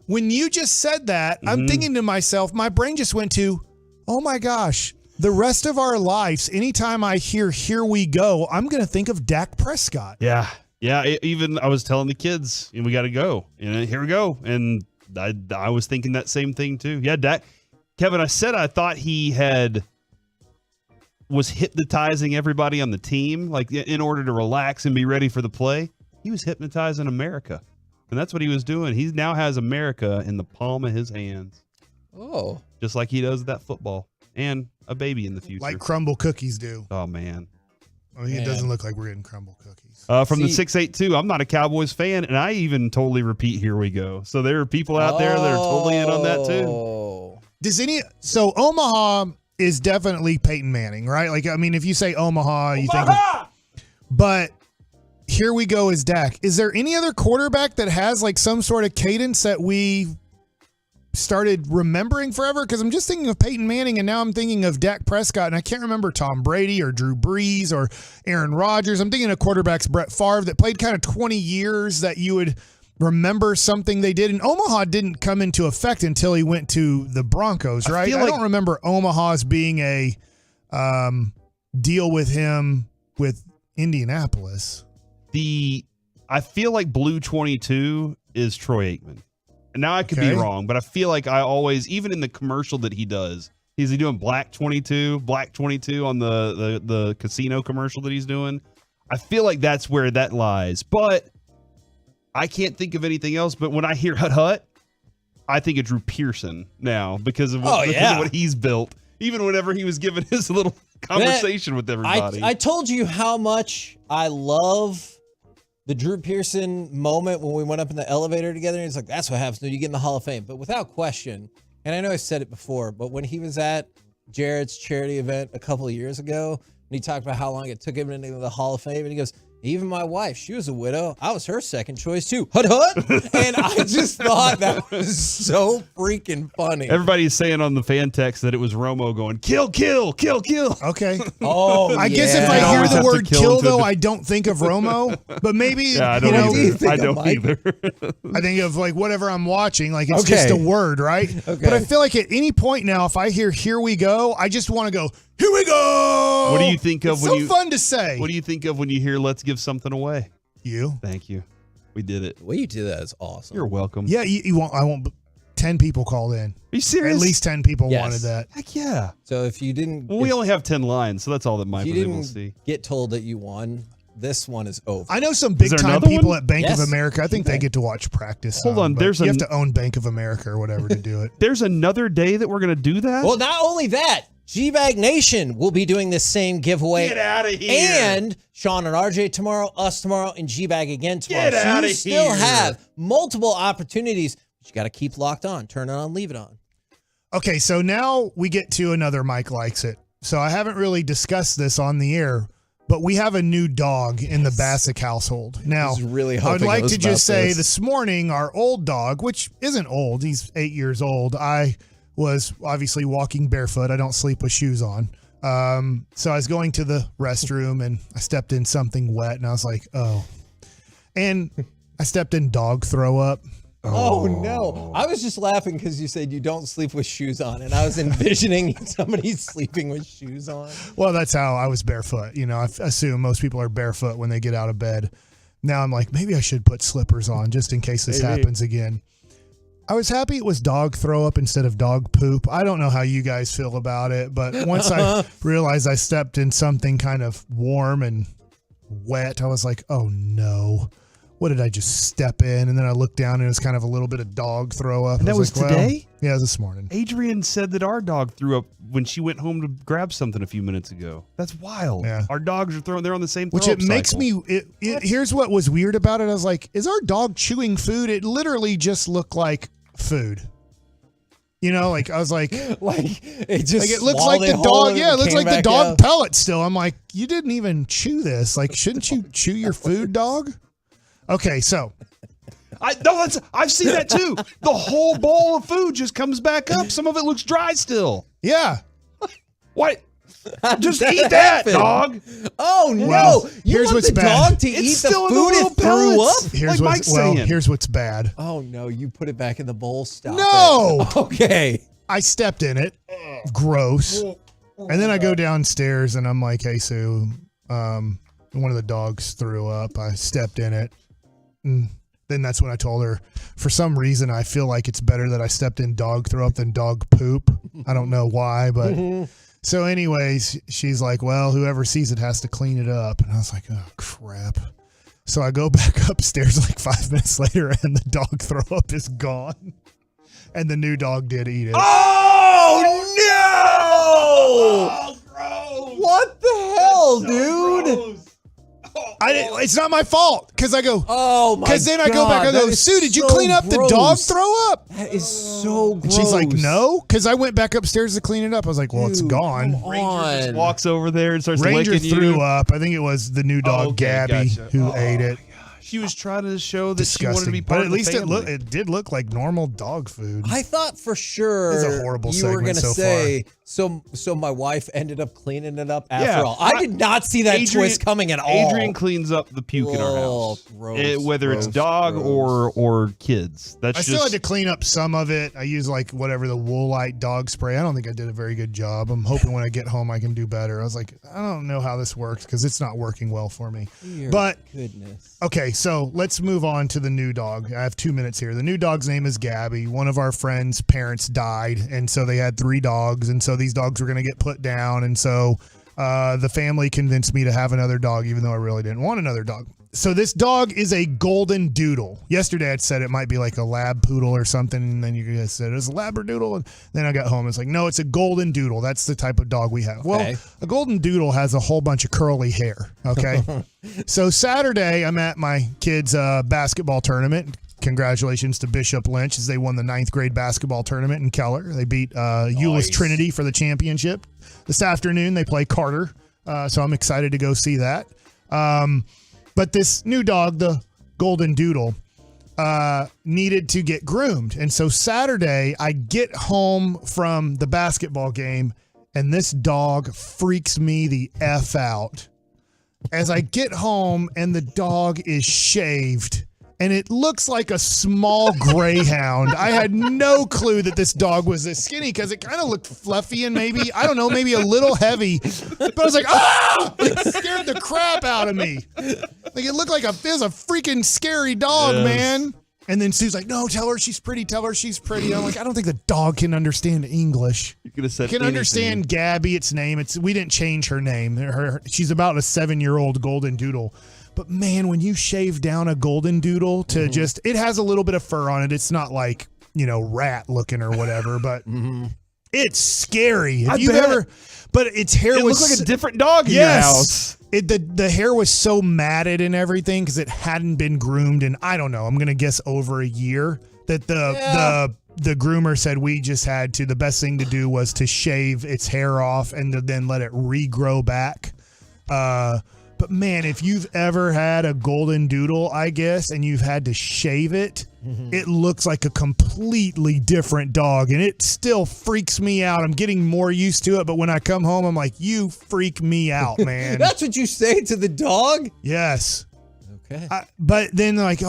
when you just said that, I'm thinking to myself, my brain just went to, oh my gosh, the rest of our lives, anytime I hear here we go, I'm going to think of Dak Prescott. Yeah. Even I was telling the kids, we got to go. Here we go. And I was thinking that same thing too. Yeah, Dak. Kevin, I said I thought he was hypnotizing everybody on the team, like in order to relax and be ready for the play. He was hypnotizing America. And that's what he was doing. He now has America in the palm of his hands. Oh. Just like he does with that football. And a baby in the future. Like crumble cookies do. Oh, man. I mean, it doesn't look like we're getting crumble cookies. From the 682, I'm not a Cowboys fan, and I even totally repeat here we go. So there are people out there that are totally in on that too. So Omaha is definitely Peyton Manning, right? Like, I mean, if you say Omaha, you think but here we go is Dak. Is there any other quarterback that has like some sort of cadence that we started remembering forever? Because I'm just thinking of Peyton Manning, and now I'm thinking of Dak Prescott, and I can't remember Tom Brady or Drew Brees or Aaron Rodgers. I'm thinking of quarterbacks Brett Favre that played kind of 20 years that you would remember something they did. And Omaha didn't come into effect until he went to the Broncos, right? I don't remember Omaha's being a deal with him with Indianapolis. I feel like Blue 22 is Troy Aikman. And now I could be wrong, but I feel like I always, even in the commercial that he does, is he doing Black 22 on the casino commercial that he's doing? I feel like that's where that lies. But I can't think of anything else. But when I hear Hut Hut, I think of Drew Pearson now because of what he's built. Even whenever he was giving his little conversation with everybody. I told you how much I love the Drew Pearson moment when we went up in the elevator together. And he's like, that's what happens when you get in the Hall of Fame. But without question, and I know I said it before, but when he was at Jared's charity event a couple of years ago, and he talked about how long it took him into the Hall of Fame, and he goes, even my wife, she was a widow. I was her second choice too. Hut hut. And I just thought that was so freaking funny. Everybody's saying on the fan text that it was Romo going, kill, kill, kill, kill. Okay. Oh, I guess if I hear the word kill, though, I don't think of Romo. But maybe, I don't either. I don't either. I think of like whatever I'm watching, like it's just a word, right? Okay. But I feel like at any point now, if I hear here we go, I just want to go, here we go. What do you think of it's so fun to say. What do you think of when you hear let's give something away? You. Thank you. We did it. The way you did that is awesome. You're welcome. Yeah, you won't. I won't. 10 people called in. Are you serious? At least 10 people wanted that. Heck yeah. So if you didn't, we only have 10 lines, so that's all that Mike was able to see. Get told that you won. This one is over. I know some big time people at Bank of America. I think they get to watch practice. Hold on, you have to own Bank of America or whatever to do it. There's another day that we're going to do that? Well, not only that, G-Bag Nation will be doing this same giveaway. Get out of here. And Sean and RJ tomorrow, us tomorrow, and G-Bag again tomorrow. Get out of here. You still have multiple opportunities, but you got to keep locked on. Turn it on, leave it on. Okay, so now we get to another Mike Likes It. So I haven't really discussed this on the air, but we have a new dog in the Bassick household. Now, I would like to just say this morning, our old dog, which isn't old, he's 8 years old, I was obviously walking barefoot. I don't sleep with shoes on. So I was going to the restroom and I stepped in something wet and I was like, oh. And I stepped in dog throw up. Oh, no. I was just laughing because you said you don't sleep with shoes on, and I was envisioning somebody sleeping with shoes on. Well, that's how I was barefoot. You know, I assume most people are barefoot when they get out of bed. Now I'm like, maybe I should put slippers on just in case this happens again. I was happy it was dog throw up instead of dog poop. I don't know how you guys feel about it, but once I realized I stepped in something kind of warm and wet, I was like, oh no, what did I just step in? And then I looked down and it was kind of a little bit of dog throw up. And that was like, today? Well, yeah, this morning. Adrian said that our dog threw up when she went home to grab something a few minutes ago. That's wild. Yeah. Our dogs are they're on the same Which it makes me, here's what was weird about it. I was like, is our dog chewing food? It literally just looked like food. You know, like I was like it just like it looks like the dog. Yeah, it looks like the dog pellet still. I'm like, you didn't even chew this. Like, shouldn't you chew your food, dog? Okay, so I've seen that too. The whole bowl of food just comes back up. Some of it looks dry still. Yeah. What? Just eat that, dog. Oh no! Well, You here's want what's the bad. dog to It's eat the still in the food little it threw pellets. up? Here's Like what's Mike's saying. here's what's bad. Oh no! You put it back in the bowl. Stop. No. it. Okay. I stepped in it. Gross. And then I go downstairs and I'm like, hey Sue, one of the dogs threw up. I stepped in it. And then that's when I told her, for some reason, I feel like it's better that I stepped in dog throw up than dog poop. I don't know why, but so anyways, she's like, well, whoever sees it has to clean it up. And I was like, oh crap. So I go back upstairs like 5 minutes later and the dog throw up is gone. And the new dog did eat it. Oh no! Oh, gross. What the hell, dude? It's not my fault because I go. Oh my! Because then I go back. I go, Sue, did you clean up the dog throw up? That is so gross. And she's like, no, because I went back upstairs to clean it up. I was like, well, it's gone. Ranger just walks over there and starts Ranger licking threw you. up. I think it was the new dog Gabby who ate it. She was trying to show that Disgusting. she wanted to be part but at of the least family. it did look like normal dog food. I thought for sure It's a horrible you were segment going to so say, so my wife ended up cleaning it up after Yeah. all. I did not see that twist coming at all. Adrian cleans up the puke in our house, gross, whether it's gross, dog gross. or kids. That's I just still had to clean up some of it. I used like whatever the Woolite dog spray. I don't think I did a very good job. I'm hoping when I get home I can do better. I was like, I don't know how this works because it's not working well for me. Dear but goodness. Okay, so let's move on to the new dog. I have 2 minutes here. The new dog's name is Gabby. One of our friends' parents died, and so they had 3 dogs, and so these dogs were going to get put down, and so the family convinced me to have another dog, even though I really didn't want another dog. So this dog is a golden doodle. Yesterday I'd said it might be like a lab poodle or something, and then you guys said it was a labradoodle, and then I got home. It's like, no, it's a golden doodle. That's the type of dog we have. Okay. Well, a golden doodle has a whole bunch of curly hair, okay? So Saturday I'm at my kids' basketball tournament. Congratulations to Bishop Lynch as they won the 9th grade basketball tournament in Keller. They beat Euless Trinity for the championship. This afternoon they play Carter, so I'm excited to go see that. But this new dog, the Golden Doodle, needed to get groomed. And so Saturday, I get home from the basketball game, and this dog freaks me the F out. As I get home, and the dog is shaved, and it looks like a small greyhound. I had no clue that this dog was this skinny because it kind of looked fluffy and maybe, I don't know, maybe a little heavy. But I was like, ah! It scared the crap out of me. Like it looked like it was a freaking scary dog, man. And then Sue's like, no, tell her she's pretty. Tell her she's pretty. I'm like, I don't think the dog can understand English. You could have said can understand Gabby, its name. We didn't change her name. She's about a 7-year-old golden doodle. But man, when you shave down a golden doodle to just, it has a little bit of fur on it. It's not like, rat looking or whatever, but it's scary. Have you ever, but its hair was looked like a different dog in your house. The hair was so matted and everything because it hadn't been groomed in, I don't know, I'm going to guess over a year that the groomer said we just had to, the best thing to do was to shave its hair off and to then let it regrow back. But man, if you've ever had a golden doodle, I guess, and you've had to shave it, it looks like a completely different dog, and it still freaks me out. I'm getting more used to it, but when I come home, I'm like, you freak me out, man. That's what you say to the dog? Yes. Okay. But then like,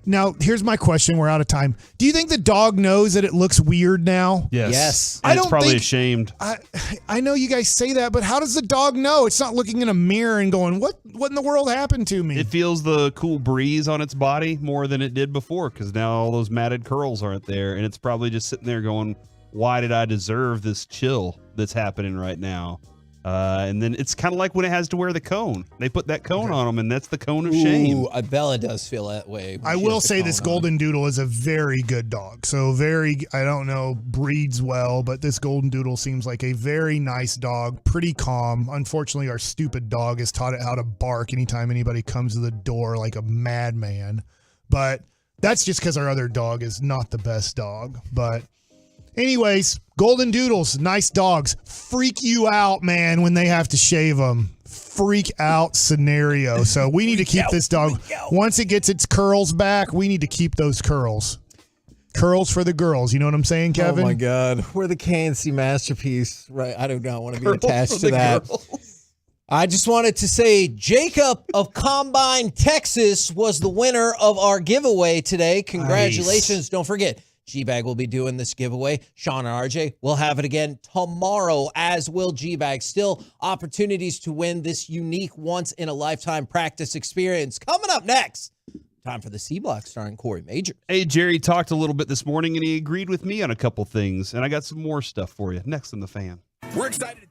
now here's my question. We're out of time. Do you think the dog knows that it looks weird now? Yes. And it's probably ashamed. I know you guys say that, but how does the dog know? It's not looking in a mirror and going, what what in the world happened to me? It feels the cool breeze on its body more than it did before because now all those matted curls aren't there, and it's probably just sitting there going, why did I deserve this chill that's happening right now? And then it's kind of like when it has to wear the cone. They put that cone on them, and that's the cone of shame. Ooh, Bella does feel that way. I will say this Golden Doodle is a very good dog. So I don't know, breeds well, but this Golden Doodle seems like a very nice dog, pretty calm. Unfortunately, our stupid dog has taught it how to bark anytime anybody comes to the door like a madman. But that's just because our other dog is not the best dog. But anyways, Golden Doodles, nice dogs. Freak you out, man, when they have to shave them. Freak out scenario. So we need to keep this dog. Once it gets its curls back, we need to keep those curls. Curls for the girls. You know what I'm saying, Kevin? Oh, my God. We're the KNC masterpiece. Right. I do not want to be attached to that. I just wanted to say Jacob of Combine, Texas was the winner of our giveaway today. Congratulations. Nice. Don't forget. G-Bag will be doing this giveaway. Sean and RJ will have it again tomorrow, as will G-Bag. Still opportunities to win this unique once-in-a-lifetime practice experience. Coming up next, time for the C-Block starring Corey Major. Hey, Jerry talked a little bit this morning, and he agreed with me on a couple things, and I got some more stuff for you next on The Fan. We're excited.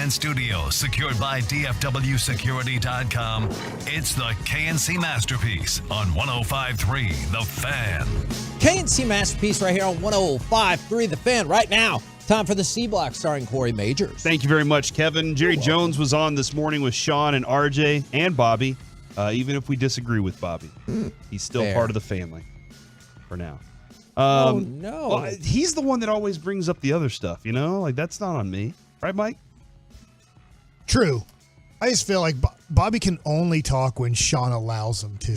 Fan Studio, secured by DFWsecurity.com. It's the KNC Masterpiece on 105.3 The Fan. KNC Masterpiece right here on 105.3 The Fan right now. Time for the C Block starring Corey Majors. Thank you very much, Kevin. Jerry Jones was on this morning with Sean and RJ and Bobby. Even if we disagree with Bobby, he's still part of the family for now. Oh, no. Well, he's the one that always brings up the other stuff, you know? Like, that's not on me. Right, Mike? True. I just feel like Bobby can only talk when Sean allows him to.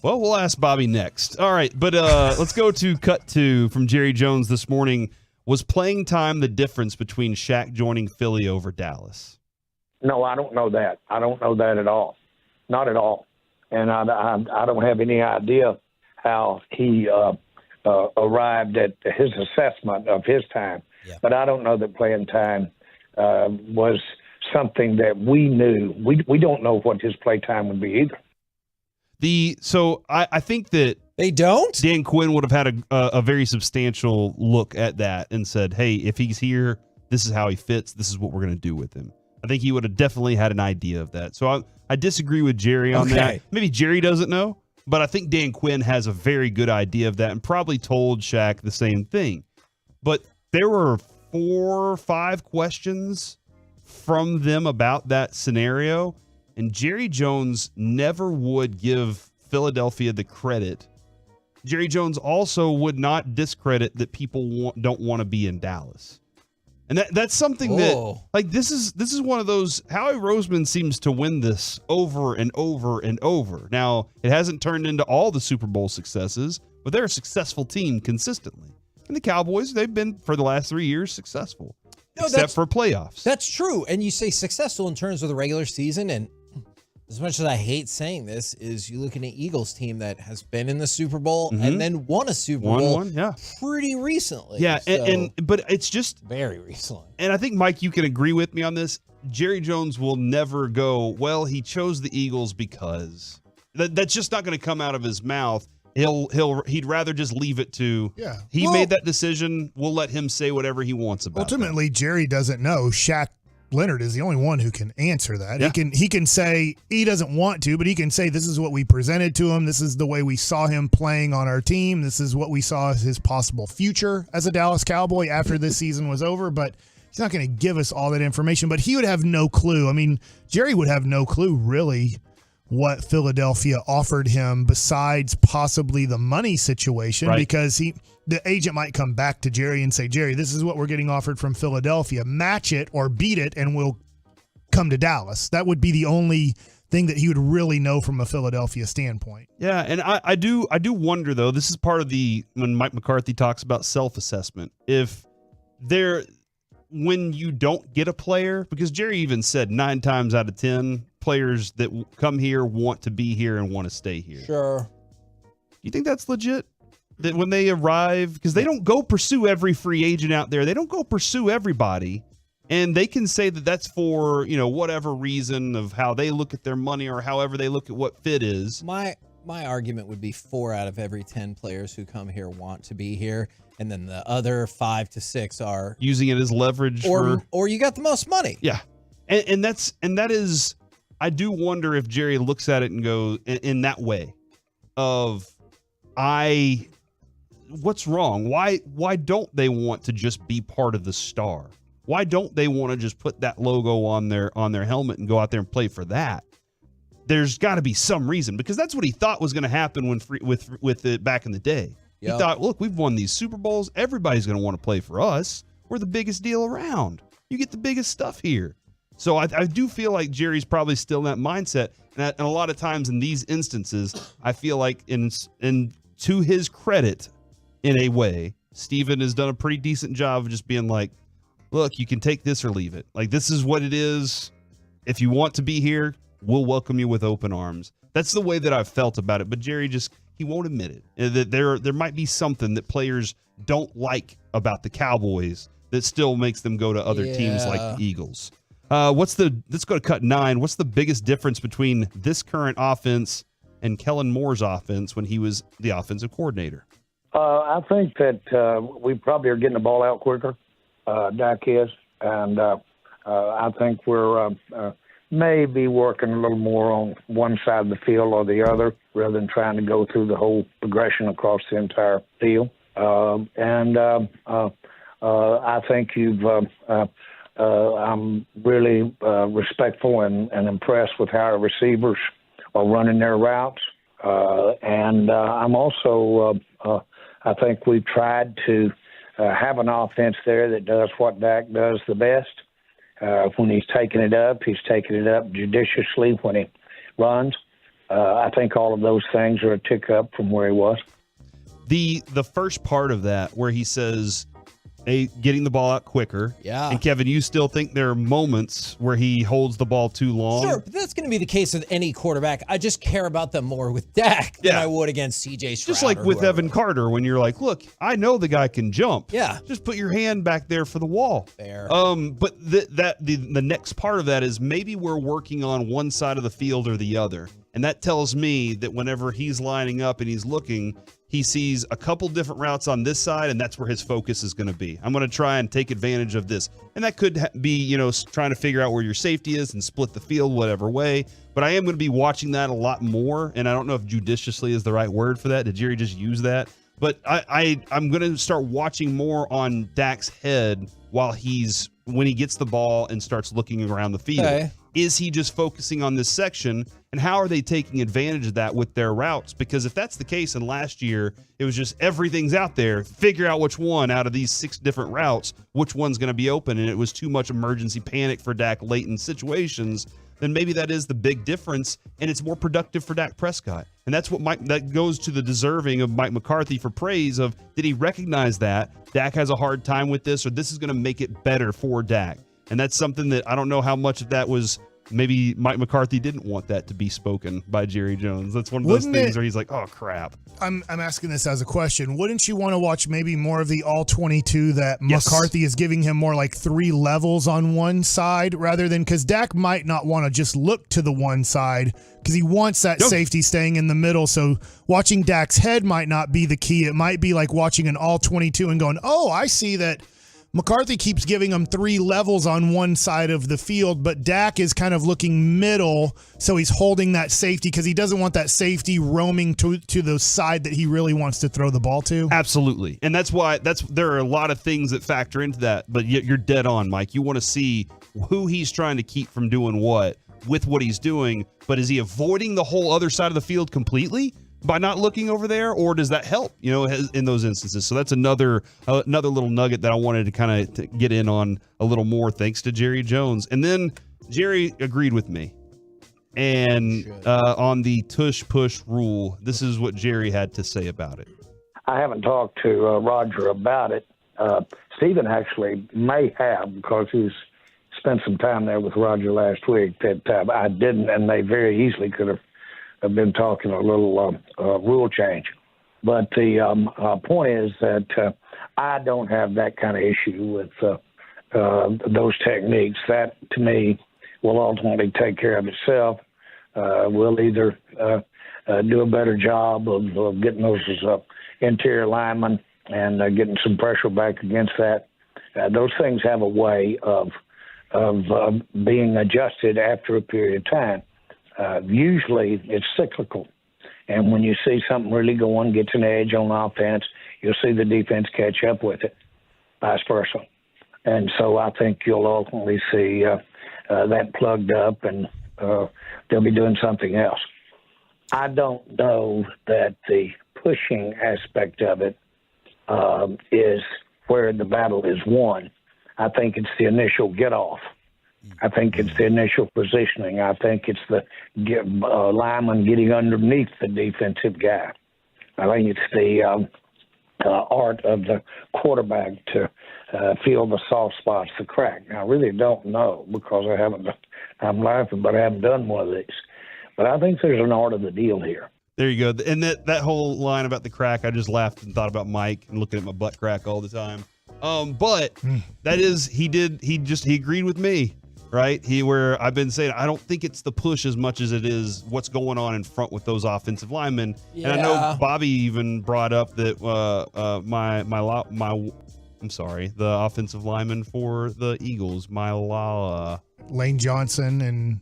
Well, we'll ask Bobby next. All right, but let's go to cut two from Jerry Jones this morning. Was playing time the difference between Shaq joining Philly over Dallas? No, I don't know that. I don't know that at all. Not at all. And I don't have any idea how he arrived at his assessment of his time. Yeah. But I don't know that playing time was something that we knew. We don't know what his play time would be either. So I think that they don't. Dan Quinn would have had a very substantial look at that and said, hey, if he's here, this is how he fits. This is what we're going to do with him. I think he would have definitely had an idea of that. So I disagree with Jerry on that. Maybe Jerry doesn't know, but I think Dan Quinn has a very good idea of that and probably told Shaq the same thing. But there were 4 or 5 questions from them about that scenario. And Jerry Jones never would give Philadelphia the credit. Jerry Jones also would not discredit that people don't want to be in Dallas. And that's something that, like, this is one of those, Howie Roseman seems to win this over and over and over. Now, it hasn't turned into all the Super Bowl successes, but they're a successful team consistently. And the Cowboys, they've been, for the last 3 years, successful. Except for playoffs. That's true. And you say successful in terms of the regular season, and as much as I hate saying this, is you look at an Eagles team that has been in the Super Bowl and then won a Super Bowl pretty recently. Yeah, but it's just very recently. And I think, Mike, you can agree with me on this. Jerry Jones will never go, well, he chose the Eagles because. That's just not going to come out of his mouth. He'd rather just leave it to, he made that decision. We'll let him say whatever he wants about it. Ultimately, Jerry doesn't know. Shaq Leonard is the only one who can answer that. Yeah. He can say he doesn't want to, but he can say this is what we presented to him. This is the way we saw him playing on our team. This is what we saw as his possible future as a Dallas Cowboy after this season was over. But he's not going to give us all that information. But he would have no clue. I mean, Jerry would have no clue really what Philadelphia offered him besides possibly the money situation, because the agent might come back to Jerry and say, Jerry, this is what we're getting offered from Philadelphia. Match it or beat it, and we'll come to Dallas. That would be the only thing that he would really know from a Philadelphia standpoint. Yeah, and I do wonder, though, this is part of when Mike McCarthy talks about self-assessment. When you don't get a player, because Jerry even said 9 times out of 10, players that come here want to be here and want to stay here. Sure. You think that's legit? That when they arrive, because they don't go pursue every free agent out there. They don't go pursue everybody. And they can say that that's for, whatever reason of how they look at their money or however they look at what fit is. My argument would be 4 out of every 10 players who come here want to be here. And then the other 5 to 6 are using it as leverage or you got the most money. Yeah. And that is, I do wonder if Jerry looks at it and goes in that way of, what's wrong? Why don't they want to just be part of the star? Why don't they want to just put that logo on their helmet and go out there and play for that? There's got to be some reason, because that's what he thought was going to happen with it back in the day. Yep. He thought, look, we've won these Super Bowls. Everybody's going to want to play for us. We're the biggest deal around. You get the biggest stuff here. So I do feel like Jerry's probably still in that mindset. And a lot of times in these instances, I feel like in to his credit, in a way, Steven has done a pretty decent job of just being like, look, you can take this or leave it. Like, this is what it is. If you want to be here, we'll welcome you with open arms. That's the way that I've felt about it. But Jerry he won't admit it. That there might be something that players don't like about the Cowboys that still makes them go to other teams like the Eagles. Let's go to cut 9. What's the biggest difference between this current offense and Kellen Moore's offense when he was the offensive coordinator? I think that we probably are getting the ball out quicker. Dak is, and I think we're maybe working a little more on one side of the field or the other rather than trying to go through the whole progression across the entire field. I think I'm really respectful and impressed with how our receivers are running their routes. I'm also, I think we've tried to have an offense there that does what Dak does the best. When he's taking it up judiciously when he runs. I think all of those things are a tick up from where he was. The first part of that where he says, hey, getting the ball out quicker. Yeah. And Kevin, you still think there are moments where he holds the ball too long? Sure, but that's going to be the case with any quarterback. I just care about them more with Dak than I would against CJ Stroud. Just like with whoever. Evan Carter, when you're like, look, I know the guy can jump. Yeah. Just put your hand back there for the wall. Fair. But the next part of that is maybe we're working on one side of the field or the other. And that tells me that whenever he's lining up and he's looking, he sees a couple different routes on this side, and that's where his focus is going to be. I'm going to try and take advantage of this. And that could be, trying to figure out where your safety is and split the field whatever way. But I am going to be watching that a lot more, and I don't know if judiciously is the right word for that. Did Jerry just use that? But I'm going to start watching more on Dak's head when he gets the ball and starts looking around the field. Okay. Is he just focusing on this section, and how are they taking advantage of that with their routes? Because if that's the case, and last year it was just everything's out there, figure out which one out of these 6 different routes, which one's going to be open, and it was too much emergency panic for Dak late in situations, then maybe that is the big difference, and it's more productive for Dak Prescott. And that's what that goes to the deserving of Mike McCarthy for praise of, did he recognize that Dak has a hard time with this, or this is going to make it better for Dak? And that's something that I don't know how much of that was, maybe Mike McCarthy didn't want that to be spoken by Jerry Jones. That's one of those things where he's like, oh, crap. I'm asking this as a question. Wouldn't you want to watch maybe more of the all-22 that McCarthy is giving him more like 3 levels on one side rather than, because Dak might not want to just look to the one side because he wants that safety staying in the middle. So watching Dak's head might not be the key. It might be like watching an all-22 and going, oh, I see that McCarthy keeps giving him 3 levels on one side of the field, but Dak is kind of looking middle, so he's holding that safety because he doesn't want that safety roaming to the side that he really wants to throw the ball to. Absolutely. And that's why there are a lot of things that factor into that, but you're dead on, Mike. You want to see who he's trying to keep from doing what with what he's doing, but is he avoiding the whole other side of the field completely by not looking over there, or does that help, in those instances? So that's another little nugget that I wanted to kind of get in on a little more, thanks to Jerry Jones. And then Jerry agreed with me. And on the tush-push rule, this is what Jerry had to say about it. I haven't talked to Roger about it. Stephen actually may have, because he's spent some time there with Roger last week, that I didn't, and they very easily could have been talking a little rule change. But the point is that I don't have that kind of issue with those techniques. That, to me, will ultimately take care of itself. We'll either do a better job of getting those interior linemen and getting some pressure back against that. Those things have a way of being adjusted after a period of time. Usually it's cyclical. And when you see something really going, gets an edge on offense, you'll see the defense catch up with it, vice versa. And so I think you'll ultimately see that plugged up, and they'll be doing something else. I don't know that the pushing aspect of it is where the battle is won. I think it's the initial get-off. I think it's the initial positioning. I think it's the lineman getting underneath the defensive guy. I think it's the art of the quarterback to feel the soft spots, the crack. Now, I really don't know, because I'm laughing, but I haven't done one of these. But I think there's an art of the deal here. There you go. And that whole line about the crack, I just laughed and thought about Mike and looking at my butt crack all the time. But that is, he agreed with me. Right? Where I've been saying, I don't think it's the push as much as it is what's going on in front with those offensive linemen. Yeah. And I know Bobby even brought up that my I'm sorry, the offensive lineman for the Eagles, Lane Johnson and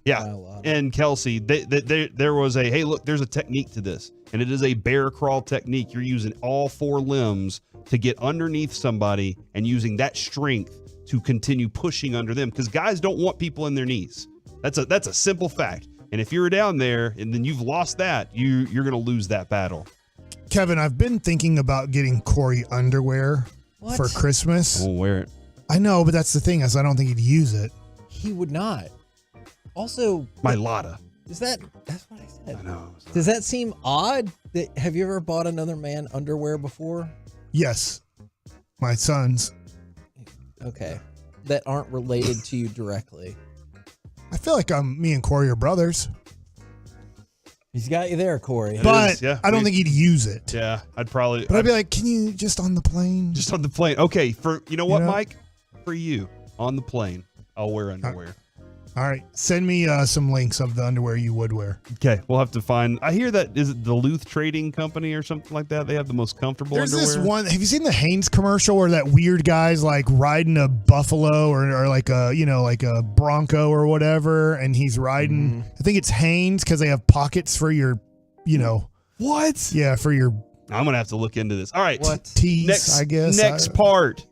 and Kelsey. There was a, hey, look, there's a technique to this, and it is a bear crawl technique. You're using all 4 limbs to get underneath somebody and using that strength to continue pushing under them, because guys don't want people in their knees. That's a simple fact. And if you're down there and then you've lost that, you're going to lose that battle. Kevin, I've been thinking about getting Corey underwear for Christmas. I won't wear it. I know, but that's the thing, is I don't think he'd use it. He would not. Also, my Lotta. That's what I said. I know. Does that seem odd? Have you ever bought another man underwear before? Yes. My sons. Okay. That aren't related to you directly. I feel like me and Corey are brothers. He's got you there, Corey. But I don't think he'd use it. Yeah, I'd probably. But I'd be like, can you just on the plane? Just on the plane. Okay, you know what, Mike? For you, on the plane, I'll wear underwear. All right. Send me some links of the underwear you would wear. Okay, we'll have to find. I hear that, is it Duluth Trading Company or something like that? They have the most comfortable underwear. There's this one. Have you seen the Hanes commercial where that weird guy's like riding a buffalo or like a like a Bronco or whatever, and he's riding? I think it's Hanes because they have pockets for your, What? Yeah, for your. I'm gonna have to look into this. All right. Tees, I guess. Next part.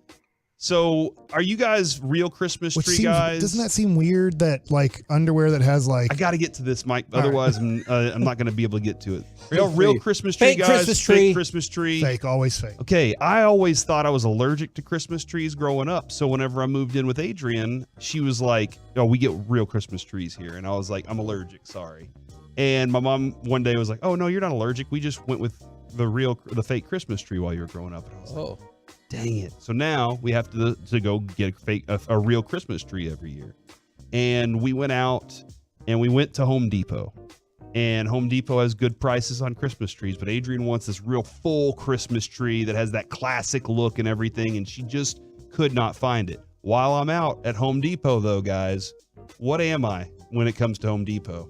So, are you guys real Christmas tree guys? Doesn't that seem weird that like underwear that has like? I got to get to this, Mike. Otherwise, I'm not going to be able to get to it. Real Christmas tree fake guys. Christmas tree. Fake Christmas tree. Fake, always fake. Okay, I always thought I was allergic to Christmas trees growing up. So whenever I moved in with Adrian, she was like, "Oh, we get real Christmas trees here," and I was like, "I'm allergic, sorry." And my mom one day was like, "Oh no, you're not allergic. We just went with the fake Christmas tree while you were growing up." And I was like, dang it. So now we have to go get a real Christmas tree every year. And we went out and we went to Home Depot. And Home Depot has good prices on Christmas trees, but Adrian wants this real full Christmas tree that has that classic look and everything, and she just could not find it. While I'm out at Home Depot, though, guys, what am I when it comes to Home Depot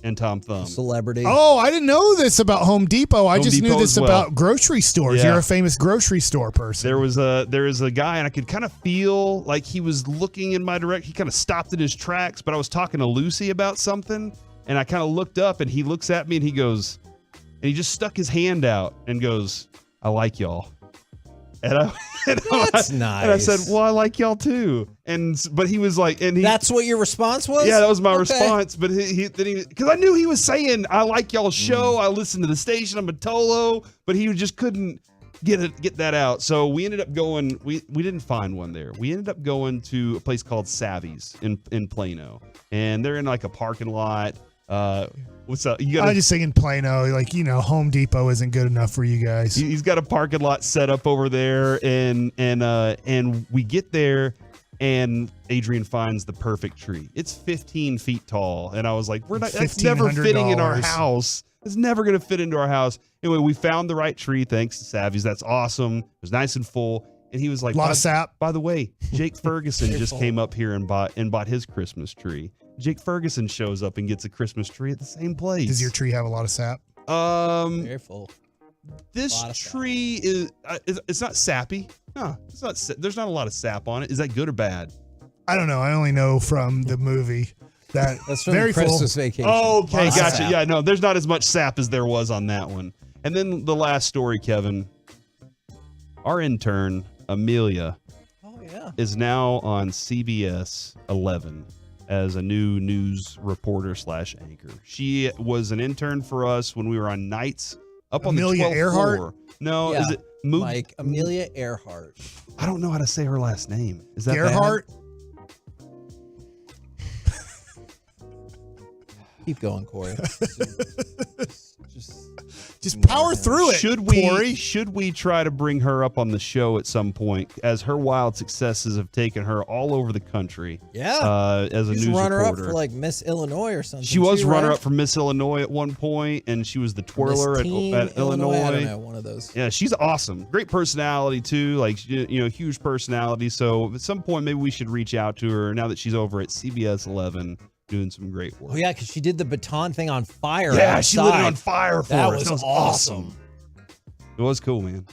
and Tom Thumb? Celebrity. Oh, I didn't know this about Home Depot. I just knew this about grocery stores. Yeah. You're a famous grocery store person. There is a guy, and I could kind of feel like he was looking in my direction. He kind of stopped in his tracks, but I was talking to Lucy about something, and I kind of looked up, and he looks at me, and he goes, and he just stuck his hand out and goes, "I like y'all." That's nice. And I said, "Well, I like y'all too." But he was like, that's what your response was? Yeah, that was my response. But because I knew he was saying, "I like y'all's show. I listen to the station. I'm a Tolo," but he just couldn't get that out. So we ended up going. We didn't find one there. We ended up going to a place called Savvy's in Plano, and they're in like a parking lot. What's up? I just think in Plano, like, Home Depot isn't good enough for you guys. He's got a parking lot set up over there, and we get there, and Adrian finds the perfect tree. It's 15 feet tall, and I was like, that's never fitting in our house. It's never going to fit into our house. Anyway, we found the right tree thanks to Savvy's. That's awesome. It was nice and full. And he was like, a lot of sap. By the way, Jake Ferguson just came up here and bought his Christmas tree. Jake Ferguson shows up and gets a Christmas tree at the same place. Does your tree have a lot of sap? Very full. This tree is it's not sappy. No, it's not. There's not a lot of sap on it. Is that good or bad? I don't know. I only know from the movie that that's from very Christmas full. Vacation. Oh, okay, gotcha. Sap. Yeah, no, there's not as much sap as there was on that one. And then the last story, Kevin. Our intern Amelia is now on CBS 11 as a new news reporter / anchor. She was an intern for us when we were on nights up on Amelia the 12th Earhart? floor. No, Yeah, is it Mike, Amelia Earhart. I don't know how to say her last name. Is that Earhart? Keep going, Corey. Just power through it. Should we try to bring her up on the show at some point, as her wild successes have taken her all over the country? Yeah. As a She's news runner reporter. up for like Miss Illinois or something. She was too, runner right? up for Miss Illinois at one point, and she was the twirler Miss Teen at Illinois. I don't know, one of those. Yeah, she's awesome. Great personality too. Like, huge personality. So at some point, maybe we should reach out to her now that she's over at CBS 11 doing some great work. Oh yeah, because she did the baton thing on fire. Yeah, outside. she lit it on fire for that us. Was That was awesome. It was cool, man.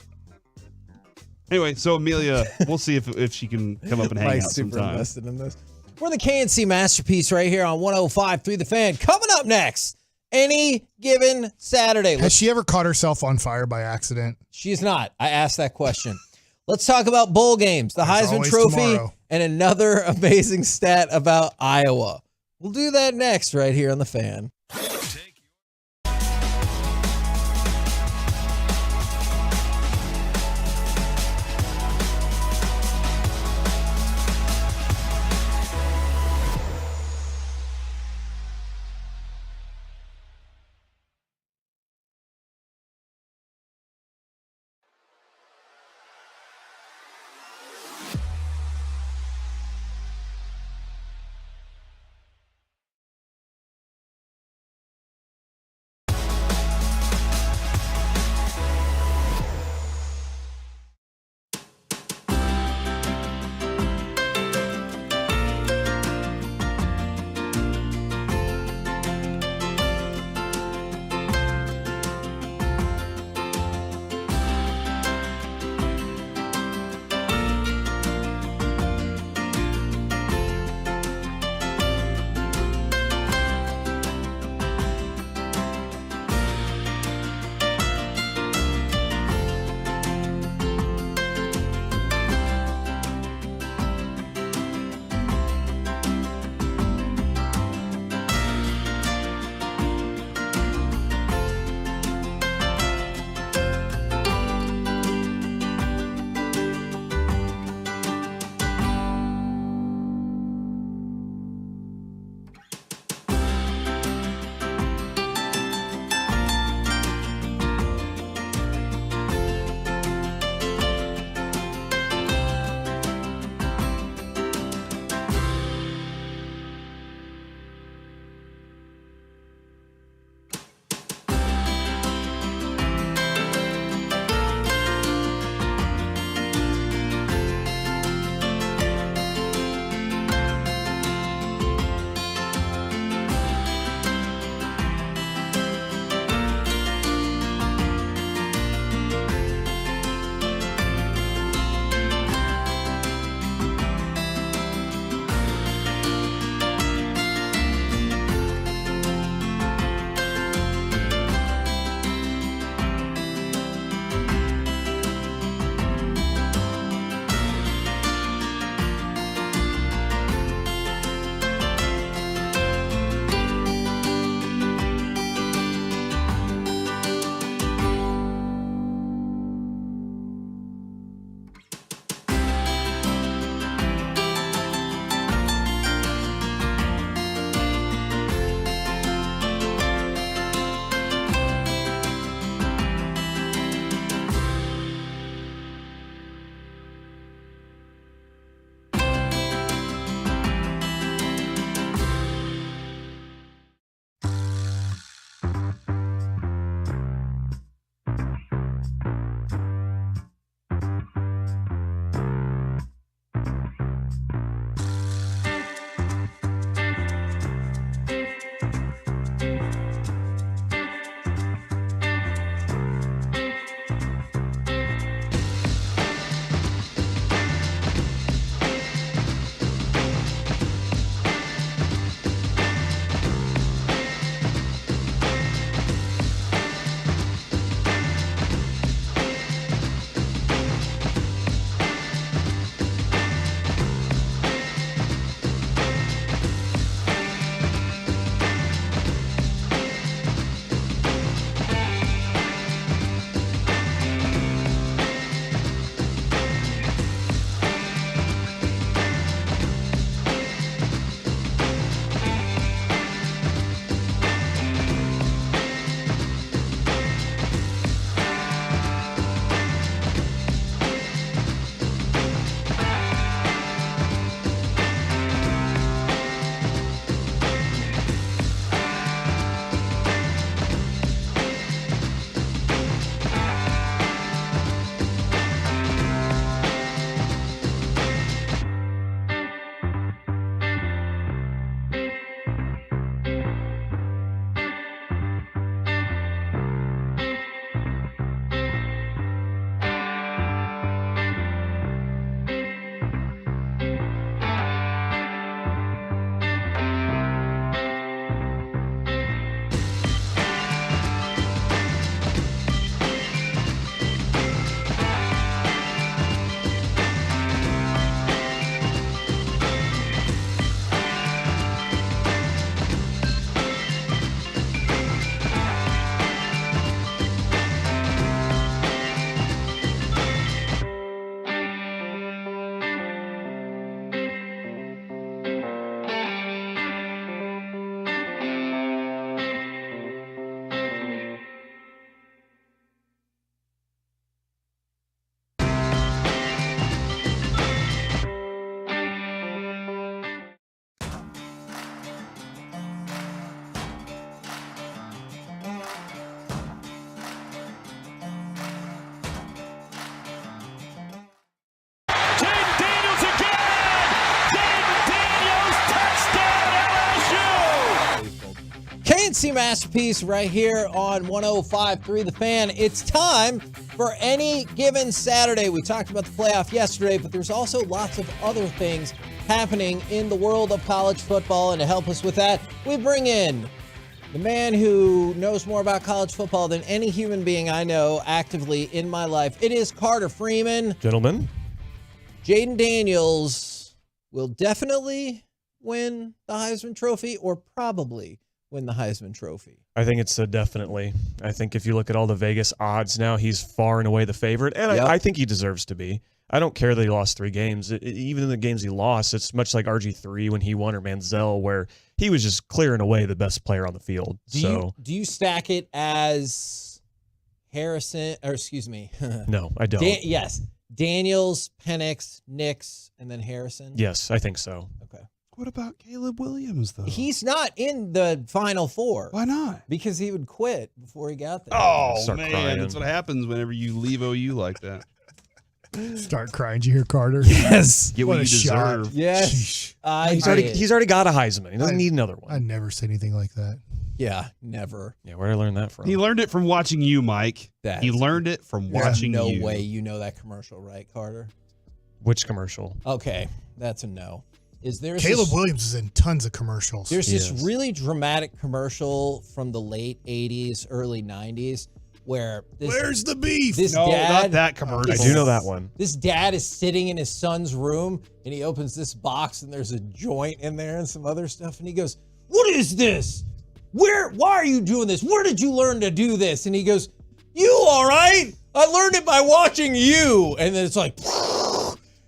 Anyway, so Amelia, we'll see if she can come up and hang Mike's out super sometime. invested in this. We're the KNC Masterpiece right here on 105.3 The Fan. Coming up next, any given Saturday. Has she ever caught herself on fire by accident? She's not. I asked that question. Let's talk about bowl games, the There's Heisman always Trophy, tomorrow. and another amazing stat about Iowa. We'll do that next right here on The Fan. Artsy masterpiece right here on 105.3 The Fan. It's time for Any Given Saturday. We talked about the playoff yesterday, but there's also lots of other things happening in the world of college football. And to help us with that, we bring in the man who knows more about college football than any human being I know actively in my life. It is Carter Freeman. Gentlemen. Jaden Daniels will definitely win the Heisman Trophy or probably win the Heisman Trophy. I think it's a definitely. I think if you look at all the Vegas odds now, he's far and away the favorite, and I think he deserves to be. I don't care that he lost 3 games. Even in the games he lost, it's much like RG3 when he won or Manziel, where he was just clearing away the best player on the field. Do you stack it as Harrison, or excuse me? No, I don't. Yes. Daniels, Penix, Nix, and then Harrison? Yes, I think so. Okay. What about Caleb Williams, though? He's not in the Final Four. Why not? Because he would quit before he got there. Oh, Start man. crying. That's what happens whenever you leave OU like that. Start crying. Did you hear Carter? Yes. Get what you deserve. Yes. He's already got a Heisman. He doesn't need another one. I never said anything like that. Yeah, never. Yeah, where did I learn that from? He learned it from watching you, Mike. That's- He learned it from watching no you. way you know that commercial, right, Carter? Which commercial? Okay, that's a no. Caleb Williams is in tons of commercials. There's this really dramatic commercial from the late 80s, early 90s where Where's the beef? This No, dad, not that commercial. I do know that one. This dad is sitting in his son's room and he opens this box and there's a joint in there and some other stuff and he goes, "What is this? Why are you doing this? Where did you learn to do this?" And he goes, "You all right? I learned it by watching you." And then it's like,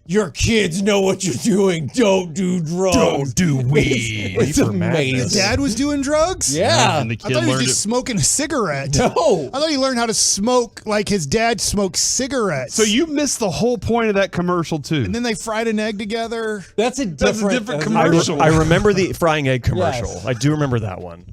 "Your kids know what you're doing. Don't do drugs. Don't do weed." It's amazing. His dad was doing drugs? Yeah. And the I kid thought he was learned just it. smoking a cigarette. No. I thought he learned how to smoke like his dad smoked cigarettes. So you missed the whole point of that commercial, too. And then they fried an egg together. That's a different commercial. I remember the frying egg commercial. Yes. I do remember that one.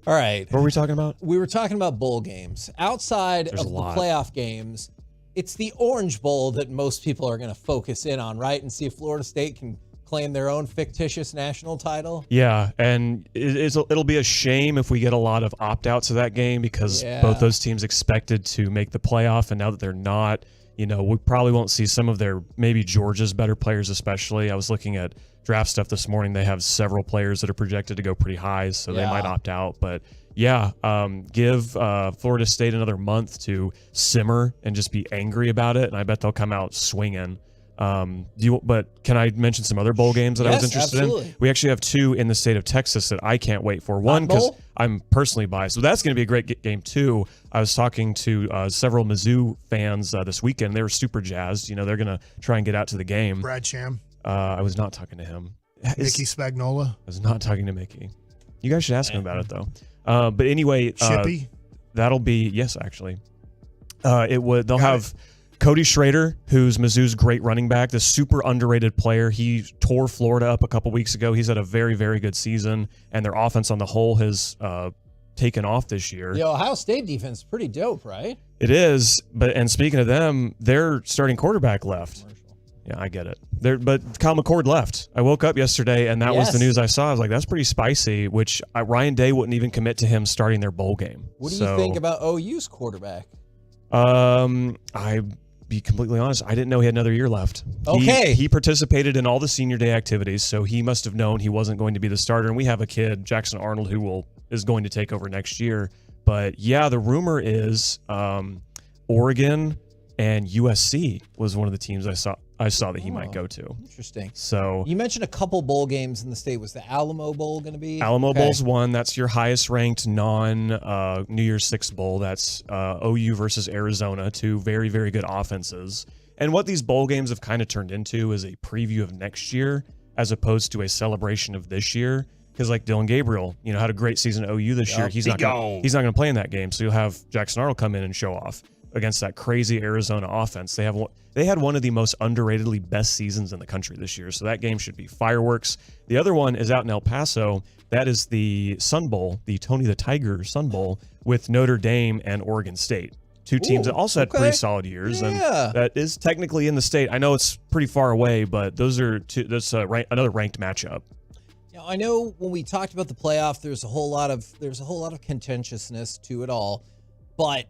All right. What were we talking about? We were talking about bowl games. Outside There's of a the lot. playoff games, it's the Orange Bowl that most people are going to focus in on, right? And see if Florida State can claim their own fictitious national title. Yeah, and it'll be a shame if we get a lot of opt-outs of that game because both those teams expected to make the playoff, and now that they're not, we probably won't see some of their, maybe Georgia's better players especially. I was looking at draft stuff this morning. They have several players that are projected to go pretty high, so they might opt out. But yeah, give Florida State another month to simmer and just be angry about it, and I bet they'll come out swinging. But can I mention some other bowl games that I was interested in? We actually have 2 in the state of Texas that I can't wait for. One, because I'm personally biased, so that's going to be a great game too. I was talking to several Mizzou fans this weekend. They were super jazzed. They're going to try and get out to the game. Brad Sham. I was not talking to him. Mickey Spagnola. I was not talking to Mickey. You guys should ask him about it though. But anyway, Shippy. That'll be actually. They'll have Cody Schrader, who's Mizzou's great running back, this super underrated player. He tore Florida up a couple weeks ago. He's had a very, very good season, and their offense on the whole has taken off this year. The Ohio State defense is pretty dope, right? It is, and speaking of them, their starting quarterback left. Yeah, I get it. But Kyle McCord left. I woke up yesterday, and that was the news I saw. I was like, that's pretty spicy, which Ryan Day wouldn't even commit to him starting their bowl game. What do you think about OU's quarterback? I'd be completely honest, I didn't know he had another year left. Okay. He participated in all the senior day activities, so he must have known he wasn't going to be the starter. And we have a kid, Jackson Arnold, who is going to take over next year. But yeah, the rumor is Oregon and USC was one of the teams I saw that he might go to. Interesting. So you mentioned a couple bowl games in the state. Was the Alamo Bowl going to be? Alamo Bowl's one. That's your highest ranked non-New Year's Six bowl. That's OU versus Arizona, 2 very, very good offenses. And what these bowl games have kind of turned into is a preview of next year as opposed to a celebration of this year. Because like Dylan Gabriel, had a great season at OU this year. He's not going to play in that game. So you'll have Jackson Arnold come in and show off against that crazy Arizona offense. They had one of the most underratedly best seasons in the country this year, so that game should be fireworks. The other one is out in El Paso. That is the Sun Bowl, the Tony the Tiger Sun Bowl with Notre Dame and Oregon State. 2 teams that also had pretty solid years, and that is technically in the state. I know it's pretty far away, but those are that's another ranked matchup. Now, I know when we talked about the playoff, there's a whole lot of contentiousness to it all, but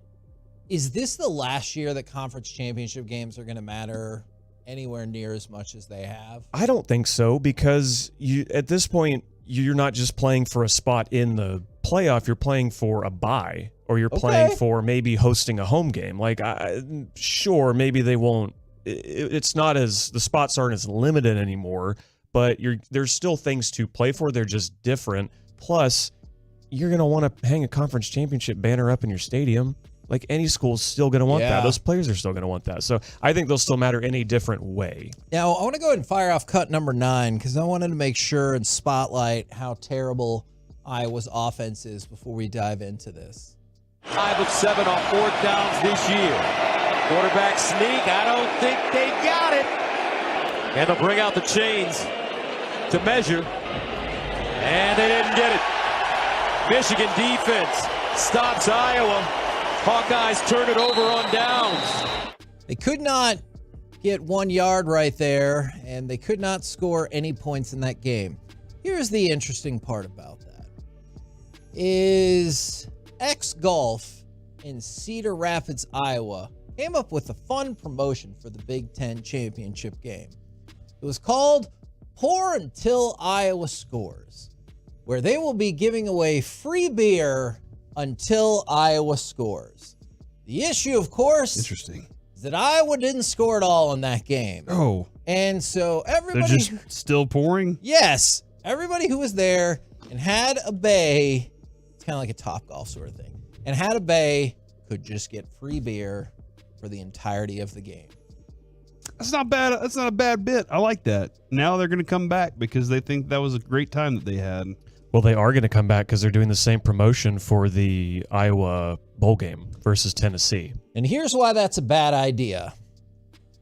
is this the last year that conference championship games are going to matter anywhere near as much as they have? I don't think so, because at this point, you're not just playing for a spot in the playoff, you're playing for a bye, or you're playing for maybe hosting a home game. Like, sure, maybe they won't. It's not as, the spots aren't as limited anymore, but there's still things to play for. They're just different. Plus, you're going to want to hang a conference championship banner up in your stadium. Like, any school's still going to want that. Those players are still going to want that. So I think they'll still matter in a different way. Now, I want to go ahead and fire off cut number 9, because I wanted to make sure and spotlight how terrible Iowa's offense is before we dive into this. 5 of 7 on 4th downs this year. Quarterback sneak. I don't think they got it. And they'll bring out the chains to measure. And they didn't get it. Michigan defense stops Iowa. Hawkeyes turn it over on downs. They could not get 1 yard right there, and they could not score any points in that game. Here's the interesting part about that. Is X-Golf in Cedar Rapids, Iowa, came up with a fun promotion for the Big Ten championship game. It was called Pour Until Iowa Scores, where they will be giving away free beer until Iowa scores. The issue, of course, is that Iowa didn't score at all in that game. Oh. And so everybody... They're just still pouring? Yes. Everybody who was there and had a bay, it's kind of like a Topgolf sort of thing, and had a bay could just get free beer for the entirety of the game. That's not bad. That's not a bad bit. I like that. Now they're going to come back because they think that was a great time that they had. Well, they are going to come back because they're doing the same promotion for the Iowa bowl game versus Tennessee. And here's why that's a bad idea.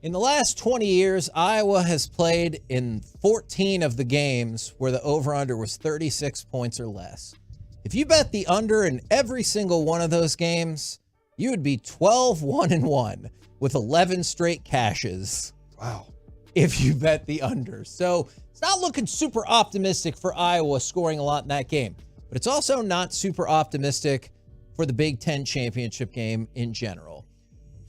In the last 20 years, Iowa has played in 14 of the games where the over-under was 36 points or less. If you bet the under in every single one of those games, you would be 12-1-1 with 11 straight cashes. Wow. If you bet the under. So it's not looking super optimistic for Iowa scoring a lot in that game. But it's also not super optimistic for the Big Ten championship game in general.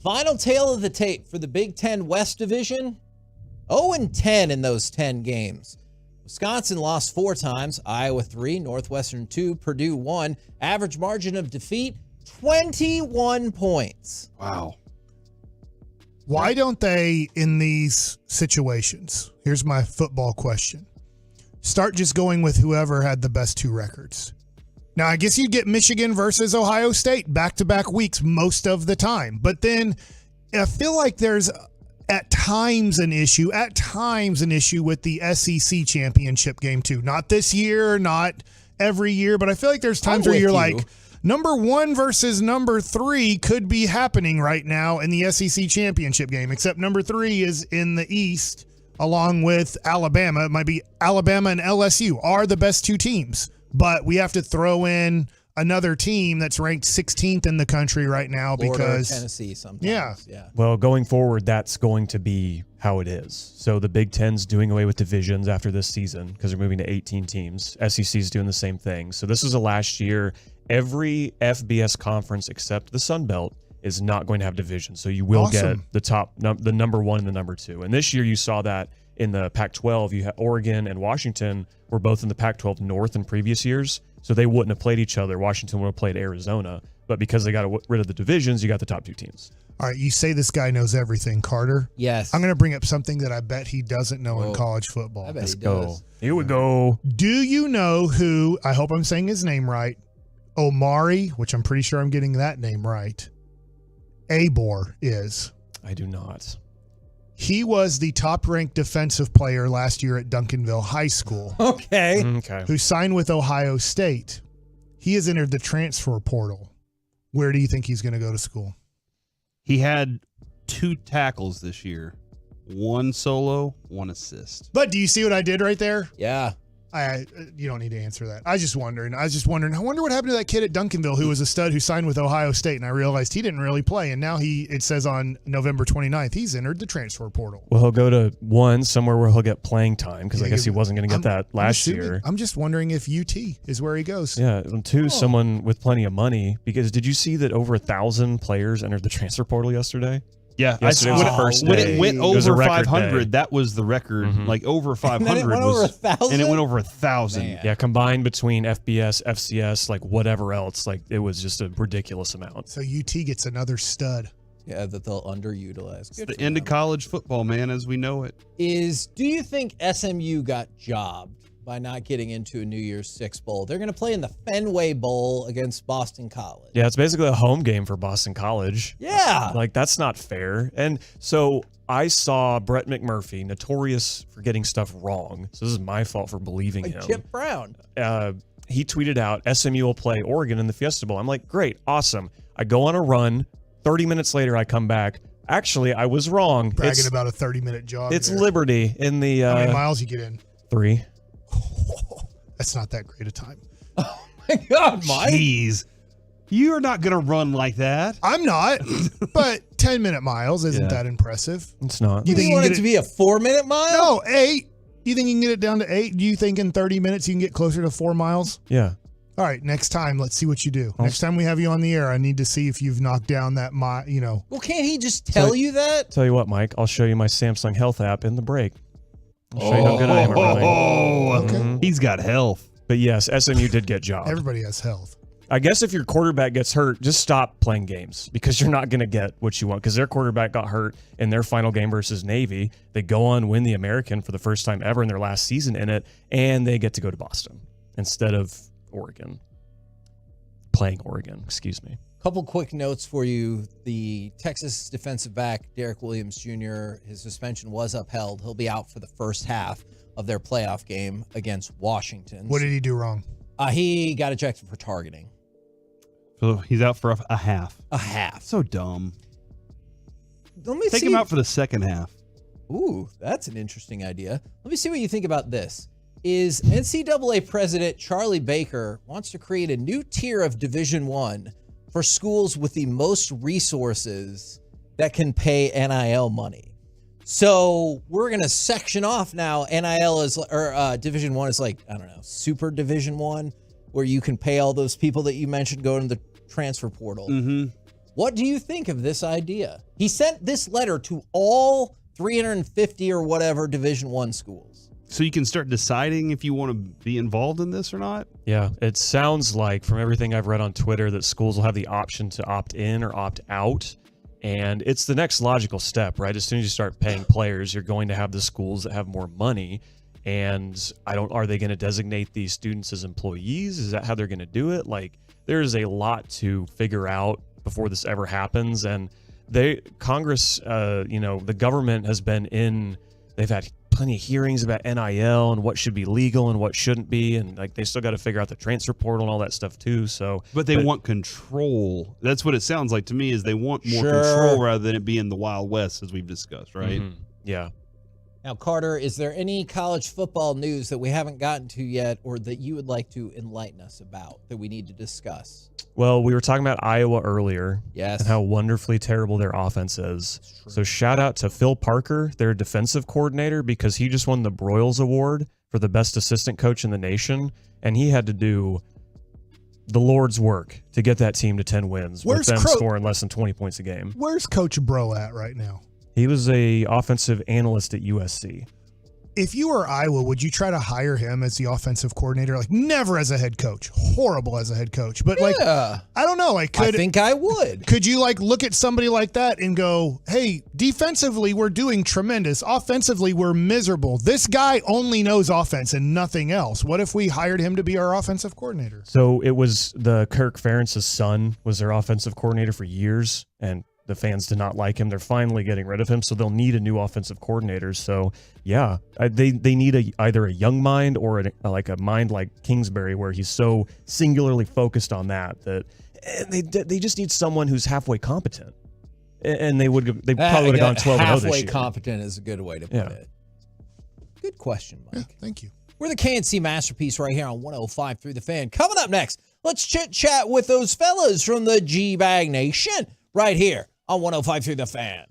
Final tale of the tape for the Big Ten West Division, 0-10 in those 10 games. Wisconsin lost 4 times, Iowa 3, Northwestern 2, Purdue 1. Average margin of defeat, 21 points. Wow. Why don't they, in these situations, here's my football question, start just going with whoever had the best 2 records? Now, I guess you'd get Michigan versus Ohio State back-to-back weeks most of the time. But then I feel like there's at times an issue with the SEC championship game too. Not this year, not every year, but I feel like there's times where you're like, number 1 versus number 3 could be happening right now in the SEC championship game, except number 3 is in the East along with Alabama. It might be Alabama and LSU are the best 2 teams, but we have to throw in another team that's ranked 16th in the country right now Florida, because Tennessee sometimes. Yeah. Well, going forward, that's going to be how it is. So the Big Ten's doing away with divisions after this season because they're moving to 18 teams. SEC's doing the same thing. So this is the last year. Every FBS conference except the Sun Belt is not going to have divisions. So you will get the number 1 and the number 2. And this year you saw that in the Pac-12. You had Oregon and Washington were both in the Pac-12 North in previous years. So they wouldn't have played each other. Washington would have played Arizona. But because they got rid of the divisions, you got the top 2 teams. All right, you say this guy knows everything, Carter. Yes. I'm going to bring up something that I bet he doesn't know in college football. I bet Let's go. Here we go. Do you know who, I hope I'm saying his name right, Omari, which I'm pretty sure I'm getting that name right, Abor is? I do not. He was the top-ranked defensive player last year at Duncanville High School. Okay. Who signed with Ohio State. He has entered the transfer portal. Where do you think he's going to go to school? He had 2 tackles this year. 1 solo, 1 assist. But do you see what I did right there? Yeah. You don't need to answer that. I was just wondering. I wonder what happened to that kid at Duncanville who was a stud who signed with Ohio State, and I realized he didn't really play, and now it says on November 29th he's entered the transfer portal. Well, he'll go to somewhere where he'll get playing time because I guess he wasn't going to get that last year. I'm just wondering if UT is where he goes. Yeah, and two, someone with plenty of money, because did you see that over 1,000 players entered the transfer portal yesterday? Yeah, yesterday was the first day. When it went over 500, day. that was the record. Like over 500 and then it went over 1,000? And it went over 1,000. Yeah, combined between FBS, FCS, like whatever else, like it was just a ridiculous amount. So UT gets another stud. Yeah, that they'll underutilize. It's the end of college football, man, as we know it. Do you think SMU got jobbed by not getting into a New Year's Six bowl? They're going to play in the Fenway Bowl against Boston College. Yeah, it's basically a home game for Boston College. Yeah. Like, that's not fair. And so I saw Brett McMurphy, notorious for getting stuff wrong. So this is my fault for believing him. Chip Brown. He tweeted out, SMU will play Oregon in the Fiesta Bowl. I'm like, great, awesome. I go on a run. 30 minutes later, I come back. Actually, I was wrong. Bragging about a 30-minute jog. It's there. Liberty in the... How many miles you get in? 3. That's not that great a time. Oh my God, Mike. Jeez. You're not going to run like that. I'm not. But 10-minute miles isn't that impressive. It's not. You want it to be a 4-minute mile? No, 8. You think you can get it down to 8? Do you think in 30 minutes you can get closer to 4 miles? Yeah. All right, next time, let's see what you do. Next time we have you on the air, I need to see if you've knocked down that mile, Well, can't he just tell you that? Tell you what, Mike, I'll show you my Samsung Health app in the break. I'll show you how good I am at running. Okay. He's got health. But yes, SMU did get jobbed. Everybody has health. I guess if your quarterback gets hurt, just stop playing games because you're not going to get what you want. Because their quarterback got hurt in their final game versus Navy. They go on, win the American for the first time ever in their last season in it, and they get to go to Boston instead of Oregon. Playing Oregon, excuse me. Couple quick notes for you. The Texas defensive back, Derek Williams Jr., his suspension was upheld. He'll be out for the first half of their playoff game against Washington. What did he do wrong? He got ejected for targeting. So he's out for a half. A half. So dumb. Let me Take see. him out for the second half. Ooh, that's an interesting idea. Let me see what you think about this. Is NCAA President Charlie Baker wants to create a new tier of Division I for schools with the most resources that can pay NIL money. So we're going to section off now. NIL is, or Division I is like, I don't know, Super Division I, where you can pay all those people that you mentioned go into the transfer portal. Mm-hmm. What do you think of this idea? He sent this letter to all 350 or whatever Division I schools. So you can start deciding if you want to be involved in this or not? Yeah, it sounds like from everything I've read on Twitter that schools will have the option to opt in or opt out. And it's the next logical step, right? As soon as you start paying players, you're going to have the schools that have more money. And are they going to designate these students as employees? Is that how they're going to do it? Like, there's a lot to figure out before this ever happens. And Congress, the government has been they've had plenty of hearings about NIL and what should be legal and what shouldn't be, and like they still got to figure out the transfer portal and all that stuff too. But they want control. That's what it sounds like to me. Is they want more control rather than it being the Wild West, as we've discussed, right? Mm-hmm. Yeah. Now, Carter, is there any college football news that we haven't gotten to yet, or that you would like to enlighten us about that we need to discuss? Well, we were talking about Iowa earlier. Yes. And how wonderfully terrible their offense is. So shout out to Phil Parker, their defensive coordinator, because he just won the Broyles Award for the best assistant coach in the nation. And he had to do the Lord's work to get that team to 10 wins with them scoring less than 20 points a game. Where's Coach Bro at right now? He was a offensive analyst at USC. If you were Iowa, would you try to hire him as the offensive coordinator? Like, never as a head coach. Horrible as a head coach. But, like, I don't know. Like, I think I would. Could you, like, look at somebody like that and go, hey, defensively, we're doing tremendous. Offensively, we're miserable. This guy only knows offense and nothing else. What if we hired him to be our offensive coordinator? So it was the Kirk Ferentz's son was their offensive coordinator for years, and the fans did not like him. They're finally getting rid of him, so they'll need a new offensive coordinator. So, yeah, they need either a young mind or a mind like Kingsbury, where he's so singularly focused on that they just need someone who's halfway competent. And they probably would have gone 12-0 this year. Halfway competent is a good way to put it. Good question, Mike. Yeah, thank you. We're the KNC Masterpiece right here on 105.3 The Fan. Coming up next, let's chit-chat with those fellas from the G-Bag Nation right here on 105.3 The Fan.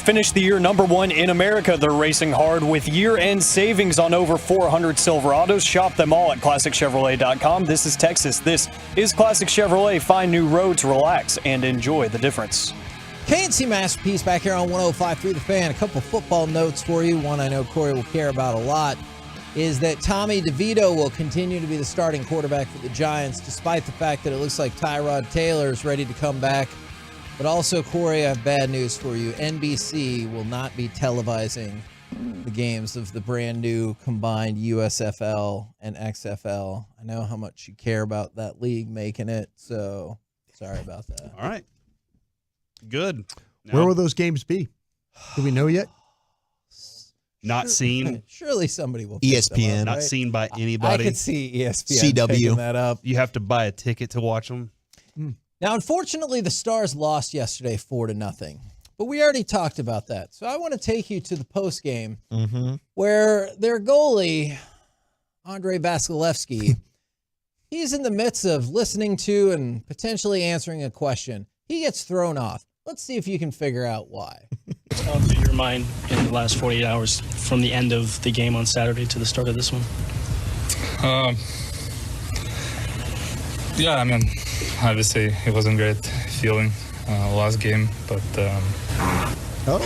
finish the year number 1 in America. They're racing hard with year-end savings on over 400 Silverados. Shop them all at ClassicChevrolet.com. This is Texas. This is Classic Chevrolet. Find new roads, relax, and enjoy the difference. K&C Masterpiece back here on 105.3 The Fan. A couple football notes for you. One I know Corey will care about a lot is that Tommy DeVito will continue to be the starting quarterback for the Giants, despite the fact that it looks like Tyrod Taylor is ready to come back. But also, Corey, I have bad news for you. NBC will not be televising the games of the brand new combined USFL and XFL. I know how much you care about that league making it, so sorry about that. All right. Good. Where will those games be? Do we know yet? Not seen. Surely somebody will. ESPN. Not seen by anybody. I could see ESPN CW. picking that up. You have to buy a ticket to watch them. Now, unfortunately, the Stars lost yesterday 4-0. But we already talked about that. So I want to take you to the post game where their goalie, Andrei Vasilevsky, he's in the midst of listening to and potentially answering a question. He gets thrown off. Let's see if you can figure out why. What's gone through your mind in the last 48 hours from the end of the game on Saturday to the start of this one? Yeah, I mean, obviously it wasn't great feeling last game, but what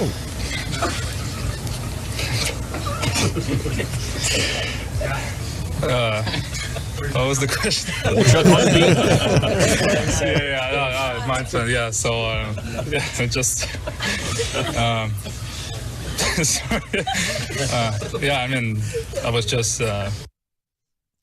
was the question? Yeah, my turn. Yeah, so yeah, just sorry. Yeah, I mean, I was just.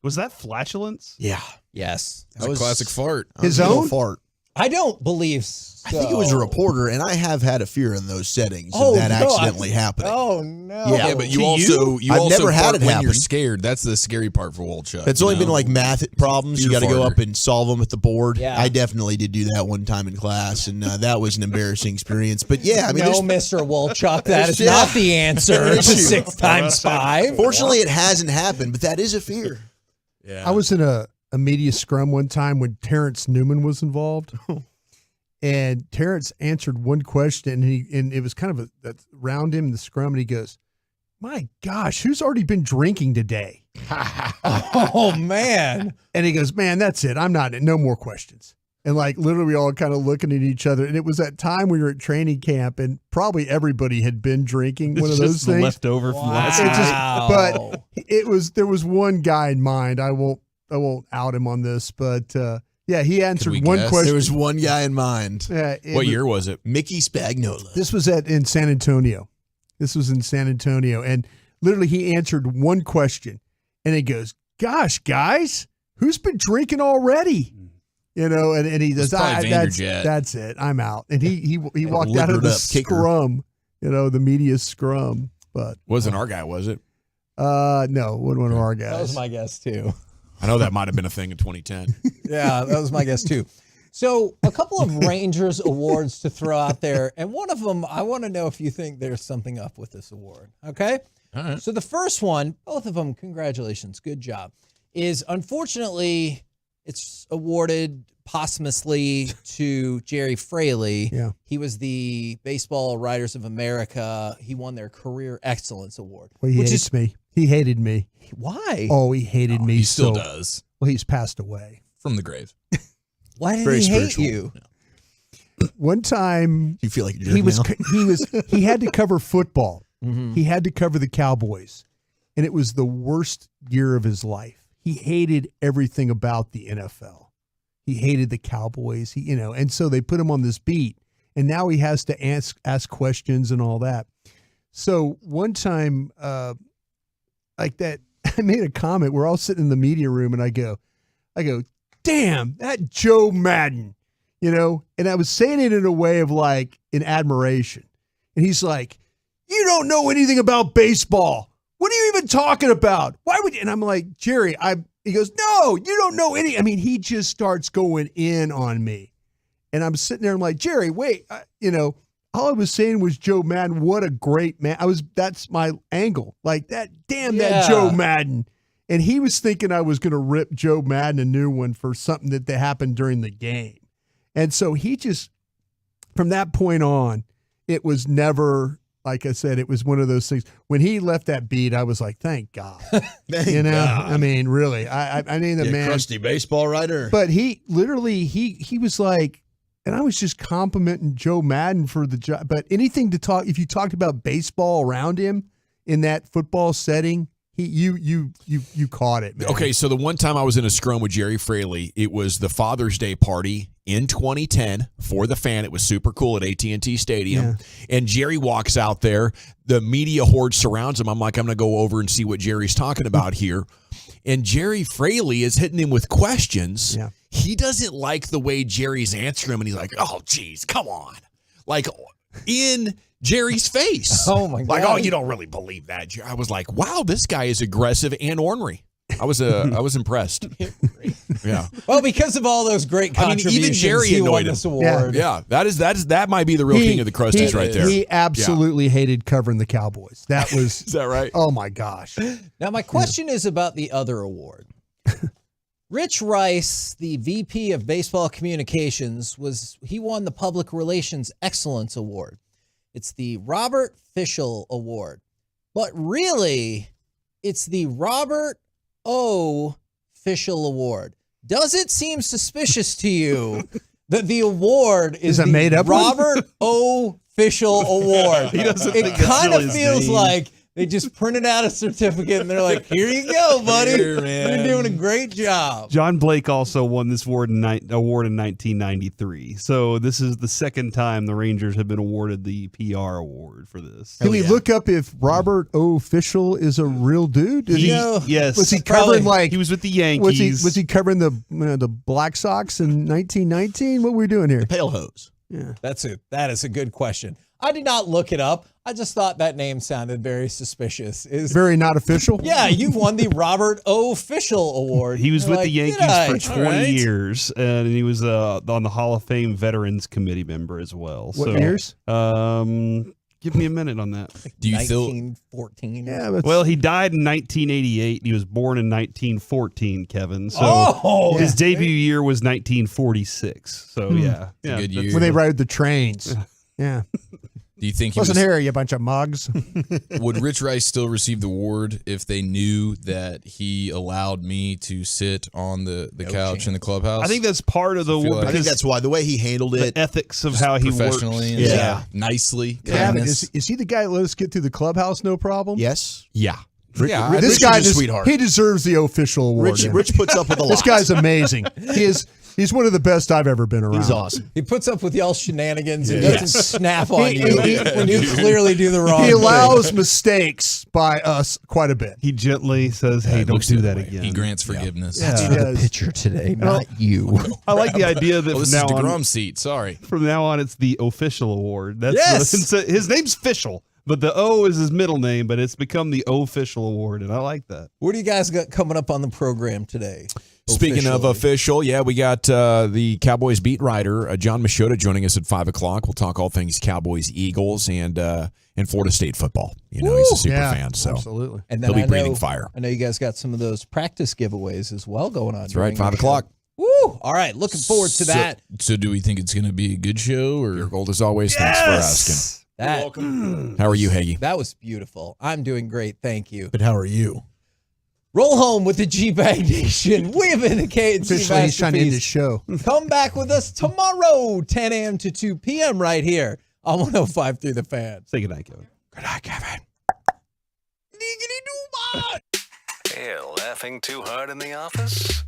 Was that flatulence? Yeah. Yes. That was a classic fart. His own fart. I don't believe so. I think it was a reporter, and I have had a fear in those settings of that accidentally happening. Oh, no. Yeah, but you also I've never had it when happen. you're scared. That's the scary part for Wolchuk. It's only been like math problems. You got to go farter. up and solve them at the board. Yeah. I definitely did do that one time in class, and that was an embarrassing experience. But yeah, I mean, no, Mr. Wolchuk, that is not the answer to 6 times 5. Fortunately, it hasn't happened, but that is a fear. Yeah. I was in a media scrum one time when Terrence Newman was involved. And Terrence answered one question, and it was kind of around him in the scrum, and he goes, "My gosh, who's already been drinking today?" Oh, man. And he goes, "Man, that's it. I'm not. No more questions." And like literally we all kind of looking at each other. And it was that time we were at training camp, and probably everybody had been drinking one of those things. Leftover from last night. But there was one guy in mind. I won't out him on this, but yeah, he answered one question. There was one guy in mind. What year was it? Mickey Spagnola. This was in San Antonio. And literally he answered one question, and he goes, "Gosh, guys, who's been drinking already?" You know, and he does. That's it. I'm out. And he walked out of the scrum. You know, the media scrum. But wasn't our guy, was it? No, wasn't one of our guys. That was my guess too. I know that might have been a thing in 2010. Yeah, that was my guess too. So a couple of Rangers awards to throw out there. And one of them, I want to know if you think there's something up with this award. Okay? All right. So the first one, both of them, congratulations, good job, is unfortunately it's awarded posthumously to Jerry Fraley. Yeah. He was the Baseball Writers of America. He won their Career Excellence Award. Well, he hates me. He hated me. Why? Oh, he hated me. He still so does. Well, he's passed away from the grave. Why did Very he spiritual. hate you? One time You feel like a jerk he had to cover football. Mm-hmm. He had to cover the Cowboys, and it was the worst year of his life. He hated everything about the NFL. He hated the Cowboys. And so they put him on this beat, and now he has to ask questions and all that. So one time, like that, I made a comment. We're all sitting in the media room, and I go, "Damn, that Joe Madden," And I was saying it in a way of like in admiration, and he's like, "You don't know anything about baseball. What are you even talking about? Why would you?" And I'm like, "Jerry, he goes, "No, you don't know any." I mean, he just starts going in on me. And I'm sitting there, I'm like, "Jerry, wait, all I was saying was Joe Madden. What a great man." That's my angle. Like that Joe Madden. And he was thinking I was going to rip Joe Madden a new one for something that happened during the game. And so he just, from that point on, it was never like I said, it was one of those things. When he left that beat, I was like, thank God. Thank God. I mean, really. I mean, the man. Crusty baseball writer. But he literally, he was like, and I was just complimenting Joe Madden for the job. But anything to talk, if you talked about baseball around him in that football setting, you caught it, man. Okay, so the one time I was in a scrum with Jerry Fraley, it was the Father's Day party in 2010 for the Fan. It was super cool at AT&T Stadium. Yeah. And Jerry walks out there. The media horde surrounds him. I'm like, I'm going to go over and see what Jerry's talking about here. And Jerry Fraley is hitting him with questions. Yeah. He doesn't like the way Jerry's answering him, and he's like, oh, geez, come on. Like, in Jerry's face. Oh, my God. Like, oh, you don't really believe that. I was like, wow, this guy is aggressive and ornery. I was impressed. Yeah. Well, because of all those great contributions, even Jerry he won annoyed him. this award. Yeah, that might be the real king of the Crusties right there. He absolutely hated covering the Cowboys. That was Is that right? Oh my gosh. Now, my question is about the other award. Rich Rice, the VP of Baseball Communications, he won the Public Relations Excellence Award. It's the Robert Fischel Award. But really, it's the Robert O. Fischel Award. Does it seem suspicious to you that the award is the made up one? Robert O. Fischel Award? It kind of feels like they just printed out a certificate and they're like, here you go, buddy. You're doing a great job. John Blake also won this award in 1993. So this is the second time the Rangers have been awarded the PR award for this. Can we look up if Robert O. Fischel is a real dude? Yes. Was he covering he was with the Yankees. Was he covering the Black Sox in 1919? What were we doing here? Pale hose. Yeah. That is a good question. I did not look it up. I just thought that name sounded very suspicious. Very not official? Yeah, you won the Robert O. Fischel Award. He was You're with the like, Yankees for "G'day." 20 years, and he was on the Hall of Fame Veterans Committee member as well. What years? Give me a minute on that. Do you feel 1914? Yeah, well, he died in 1988. He was born in 1914. Kevin. So his debut year was 1946. So yeah, a good year. When they rode the trains. Yeah. Do you think he Listen here, you bunch of mugs. Would Rich Rice still receive the award if they knew that he allowed me to sit on the couch in the clubhouse? I think that's part of the award. I think that's why the way he handled it, the ethics of how he works. Professionally and nicely. Gavin, is he the guy that let us get through the clubhouse no problem? Yes. Yeah. This Rich guy is a sweetheart. He deserves the official award. Rich puts up with a lot. This guy's amazing. He's one of the best I've ever been around. He's awesome. He puts up with y'all shenanigans and doesn't snap on you when you clearly do the wrong He thing. allows mistakes by us quite a bit. He gently says, "Hey, don't do that again." He grants forgiveness. Yeah, You're the pitcher today, not you. I like the idea that this from is now DeGrom on, seat. Sorry. from now on, it's the official award. That's Yes! his name's Fischel, but the O is his middle name, but it's become the official award, and I like that. What do you guys got coming up on the program today? Speaking of official, we got the Cowboys beat writer, John Michota, joining us at 5 o'clock. We'll talk all things Cowboys-Eagles and Florida State football. You know, he's a super fan, so absolutely. And then he'll be breathing fire. I know you guys got some of those practice giveaways as well going on. That's right, 5 o'clock. Woo! All right, looking forward to that. So do we think it's going to be a good show? Or Your gold as always. Thanks for asking. That, welcome. How are you, Hagee? That was beautiful. I'm doing great. Thank you. But how are you? Roll home with the G-Bag Nation. We've been the K&C Officially, he's trying to end his show. Come back with us tomorrow, 10 a.m. to 2 p.m. right here on 105.3 The Fan. Say goodnight, Kevin. Good night, Kevin. Hey, laughing too hard in the office?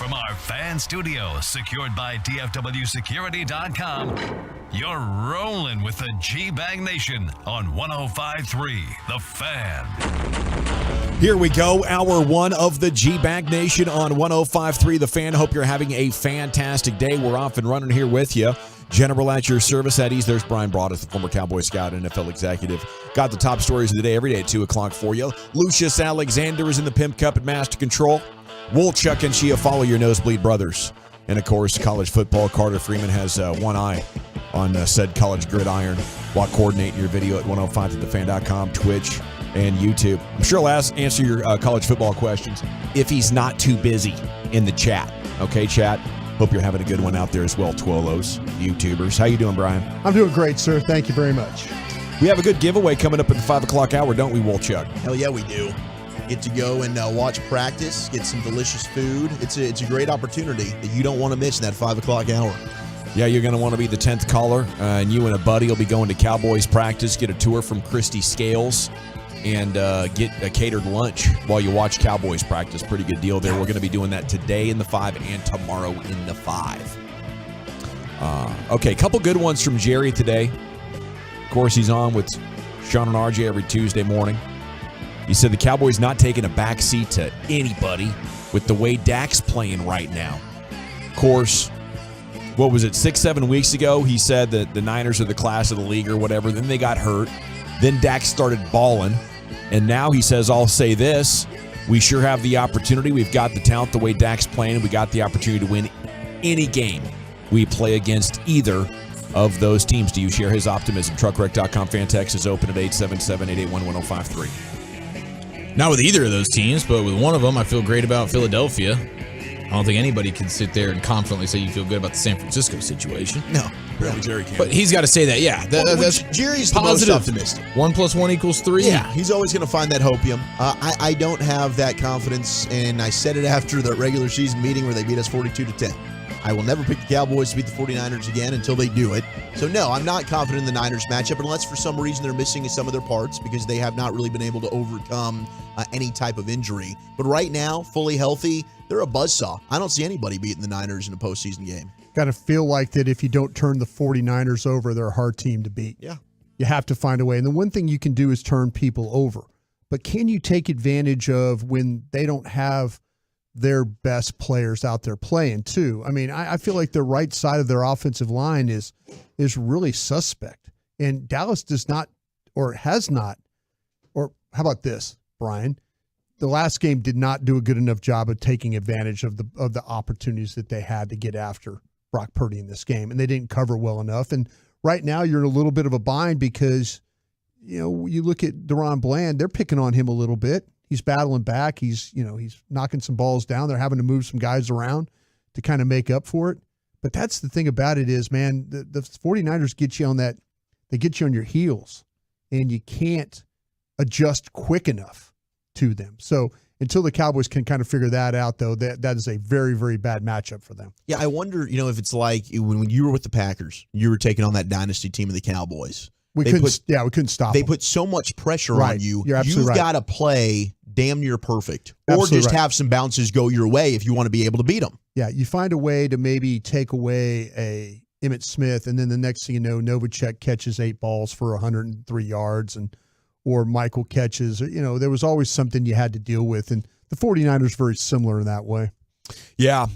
From our fan studio, secured by DFWsecurity.com, you're rolling with the G-Bag Nation on 105.3 The Fan. Here we go, hour one of the G-Bag Nation on 105.3 The Fan. Hope you're having a fantastic day. We're off and running here with you. General at your service, Eddie's. There's Brian Broaddus, the former Cowboy scout and NFL executive. Got the top stories of the day every day at 2 o'clock for you. Lucius Alexander is in the Pimp Cup at Master Control. Woolchuck and Shia follow your Nosebleed Brothers. And, of course, college football. Carter Freeman has one eye on said college gridiron while coordinating your video at 105thethefan.com, Twitch, and YouTube. I'm sure he'll answer your college football questions if he's not too busy in the chat. Okay, chat? Hope you're having a good one out there as well, Twolos, YouTubers. How you doing, Brian? I'm doing great, sir. Thank you very much. We have a good giveaway coming up at the 5 o'clock hour, don't we, Woolchuck? Hell yeah, we do. Get to go and watch practice, get some delicious food. It's a great opportunity that you don't want to miss in that 5 o'clock hour. Yeah, you're going to want to be the 10th caller, and you and a buddy will be going to Cowboys practice, get a tour from Christy Scales, and get a catered lunch while you watch Cowboys practice. Pretty good deal there. We're going to be doing that today in the 5 and tomorrow in the 5. Okay, a couple good ones from Jerry today. Of course, he's on with Sean and RJ every Tuesday morning. He said the Cowboys not taking a backseat to anybody with the way Dak's playing right now. Of course, what was it, 6-7 weeks ago, he said that the Niners are the class of the league or whatever. Then they got hurt. Then Dak started balling. And now he says, I'll say this, we sure have the opportunity. We've got the talent the way Dak's playing, and we got the opportunity to win any game we play against either of those teams. Do you share his optimism? Truckwreck.com fan text is open at 877-881-1053. Not with either of those teams, but with one of them, I feel great about Philadelphia. I don't think anybody can sit there and confidently say you feel good about the San Francisco situation. No. Really, Jerry can't. But he's got to say that, yeah. That's Jerry's positive. The most optimistic. 1 + 1 = 3. Yeah, he's always going to find that hopium. I don't have that confidence, and I said it after the regular season meeting where they beat us 42-10. I will never pick the Cowboys to beat the 49ers again until they do it. So, no, I'm not confident in the Niners matchup unless for some reason they're missing some of their parts because they have not really been able to overcome any type of injury. But right now, fully healthy, they're a buzzsaw. I don't see anybody beating the Niners in a postseason game. Got to feel like that if you don't turn the 49ers over, they're a hard team to beat. Yeah. You have to find a way. And the one thing you can do is turn people over. But can you take advantage of when they don't have their best players out there playing too? I mean, I feel like the right side of their offensive line is really suspect. And Dallas does not, or has not, or how about this, Brian? The last game did not do a good enough job of taking advantage of the opportunities that they had to get after Brock Purdy in this game, and they didn't cover well enough. And right now you're in a little bit of a bind because, you look at Deron Bland, they're picking on him a little bit. He's battling back. He's knocking some balls down. They're having to move some guys around to kind of make up for it. But that's the thing about it is, man, the 49ers get you on that. They get you on your heels, and you can't adjust quick enough to them. So until the Cowboys can kind of figure that out, though, that is a very, very bad matchup for them. Yeah, I wonder, if it's like when you were with the Packers, you were taking on that dynasty team of the Cowboys. We couldn't stop them. They put so much pressure on you. You're absolutely right. You've got to play damn near perfect, or just have some bounces go your way if you want to be able to beat them. Yeah, you find a way to maybe take away a Emmitt Smith, and then the next thing you know, Novacek catches 8 balls for 103 yards, or Michael catches. There was always something you had to deal with, and the 49ers very similar in that way. Yeah.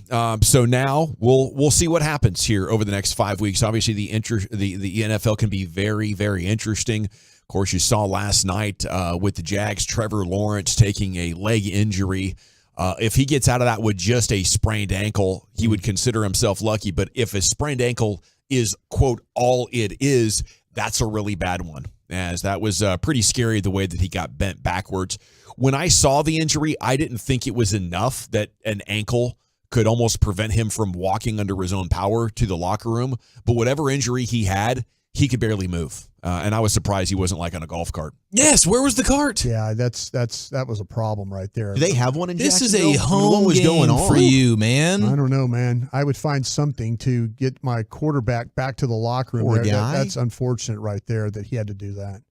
So now we'll see what happens here over the next 5 weeks. Obviously, the NFL can be very, very interesting. Of course, you saw last night with the Jags, Trevor Lawrence taking a leg injury. If he gets out of that with just a sprained ankle, he would consider himself lucky. But if a sprained ankle is, quote, all it is, that's a really bad one, as that was pretty scary the way that he got bent backwards. When I saw the injury, I didn't think it was enough that an ankle could almost prevent him from walking under his own power to the locker room. But whatever injury he had, he could barely move. And I was surprised he wasn't like on a golf cart. Yes, where was the cart? Yeah, that was a problem right there. Do they have one in This Jacksonville? is a home game for you, man. I don't know, man. I would find something to get my quarterback back to the locker room. Poor guy. That's unfortunate right there that he had to do that.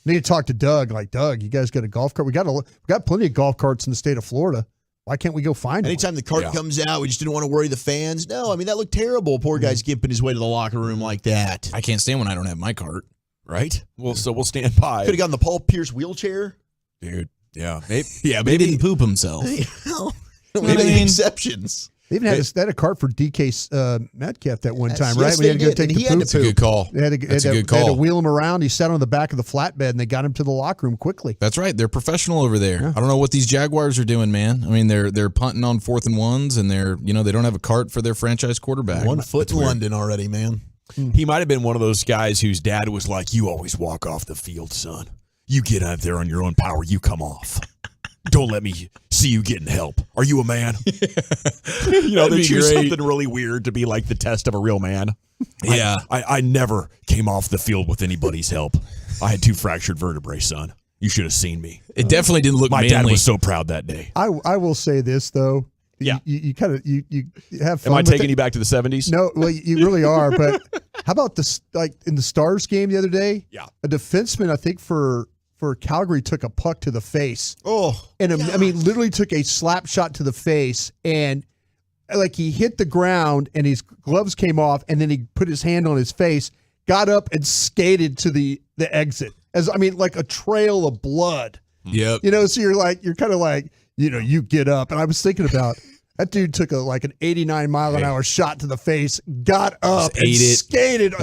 I need to talk to Doug. Like, Doug, you guys got a golf cart? We got plenty of golf carts in the state of Florida. Why can't we go find Anytime the cart comes out, we just didn't want to worry the fans. No, I mean, that looked terrible. Poor guy's gimping his way to the locker room like that. I can't stand when I don't have my cart. Right? Well, so we'll stand by. Could have gotten the Paul Pierce wheelchair. Dude, yeah. Maybe he didn't poop himself. Maybe exceptions. They even had a cart for DK Metcalf that one time, right? Yes, We had to go they take did, the and he had poop. to That's a good call. They had to, That's a good They had to call. wheel him around. He sat on the back of the flatbed, and they got him to the locker room quickly. That's right. They're professional over there. I don't know what these Jaguars are doing, man. I mean, they're punting on 4th and 1s, and they don't have a cart for their franchise quarterback. 1 foot in London already, man. He might have been one of those guys whose dad was like, "You always walk off the field, son. You get out there on your own power. You come off. Don't let me see you getting help. Are you a man?" They choose something really weird to be like the test of a real man. Yeah. I never came off the field with anybody's help. I had 2 fractured vertebrae, son. You should have seen me. It definitely didn't look My manly. dad was so proud that day. I will say this though. Yeah. You kind of you have fun. Am I with taking it. you back to the 70s? No, well, you really are. But how about this? Like in the Stars game the other day, a defenseman, I think for Calgary, took a puck to the face. And I mean, literally took a slap shot to the face, and like he hit the ground, and his gloves came off, and then he put his hand on his face, got up, and skated to the exit. Like a trail of blood. Yep. So you're kind of like, you get up, and I was thinking about. That dude took an 89-mile-an-hour shot to the face, got up, and skated,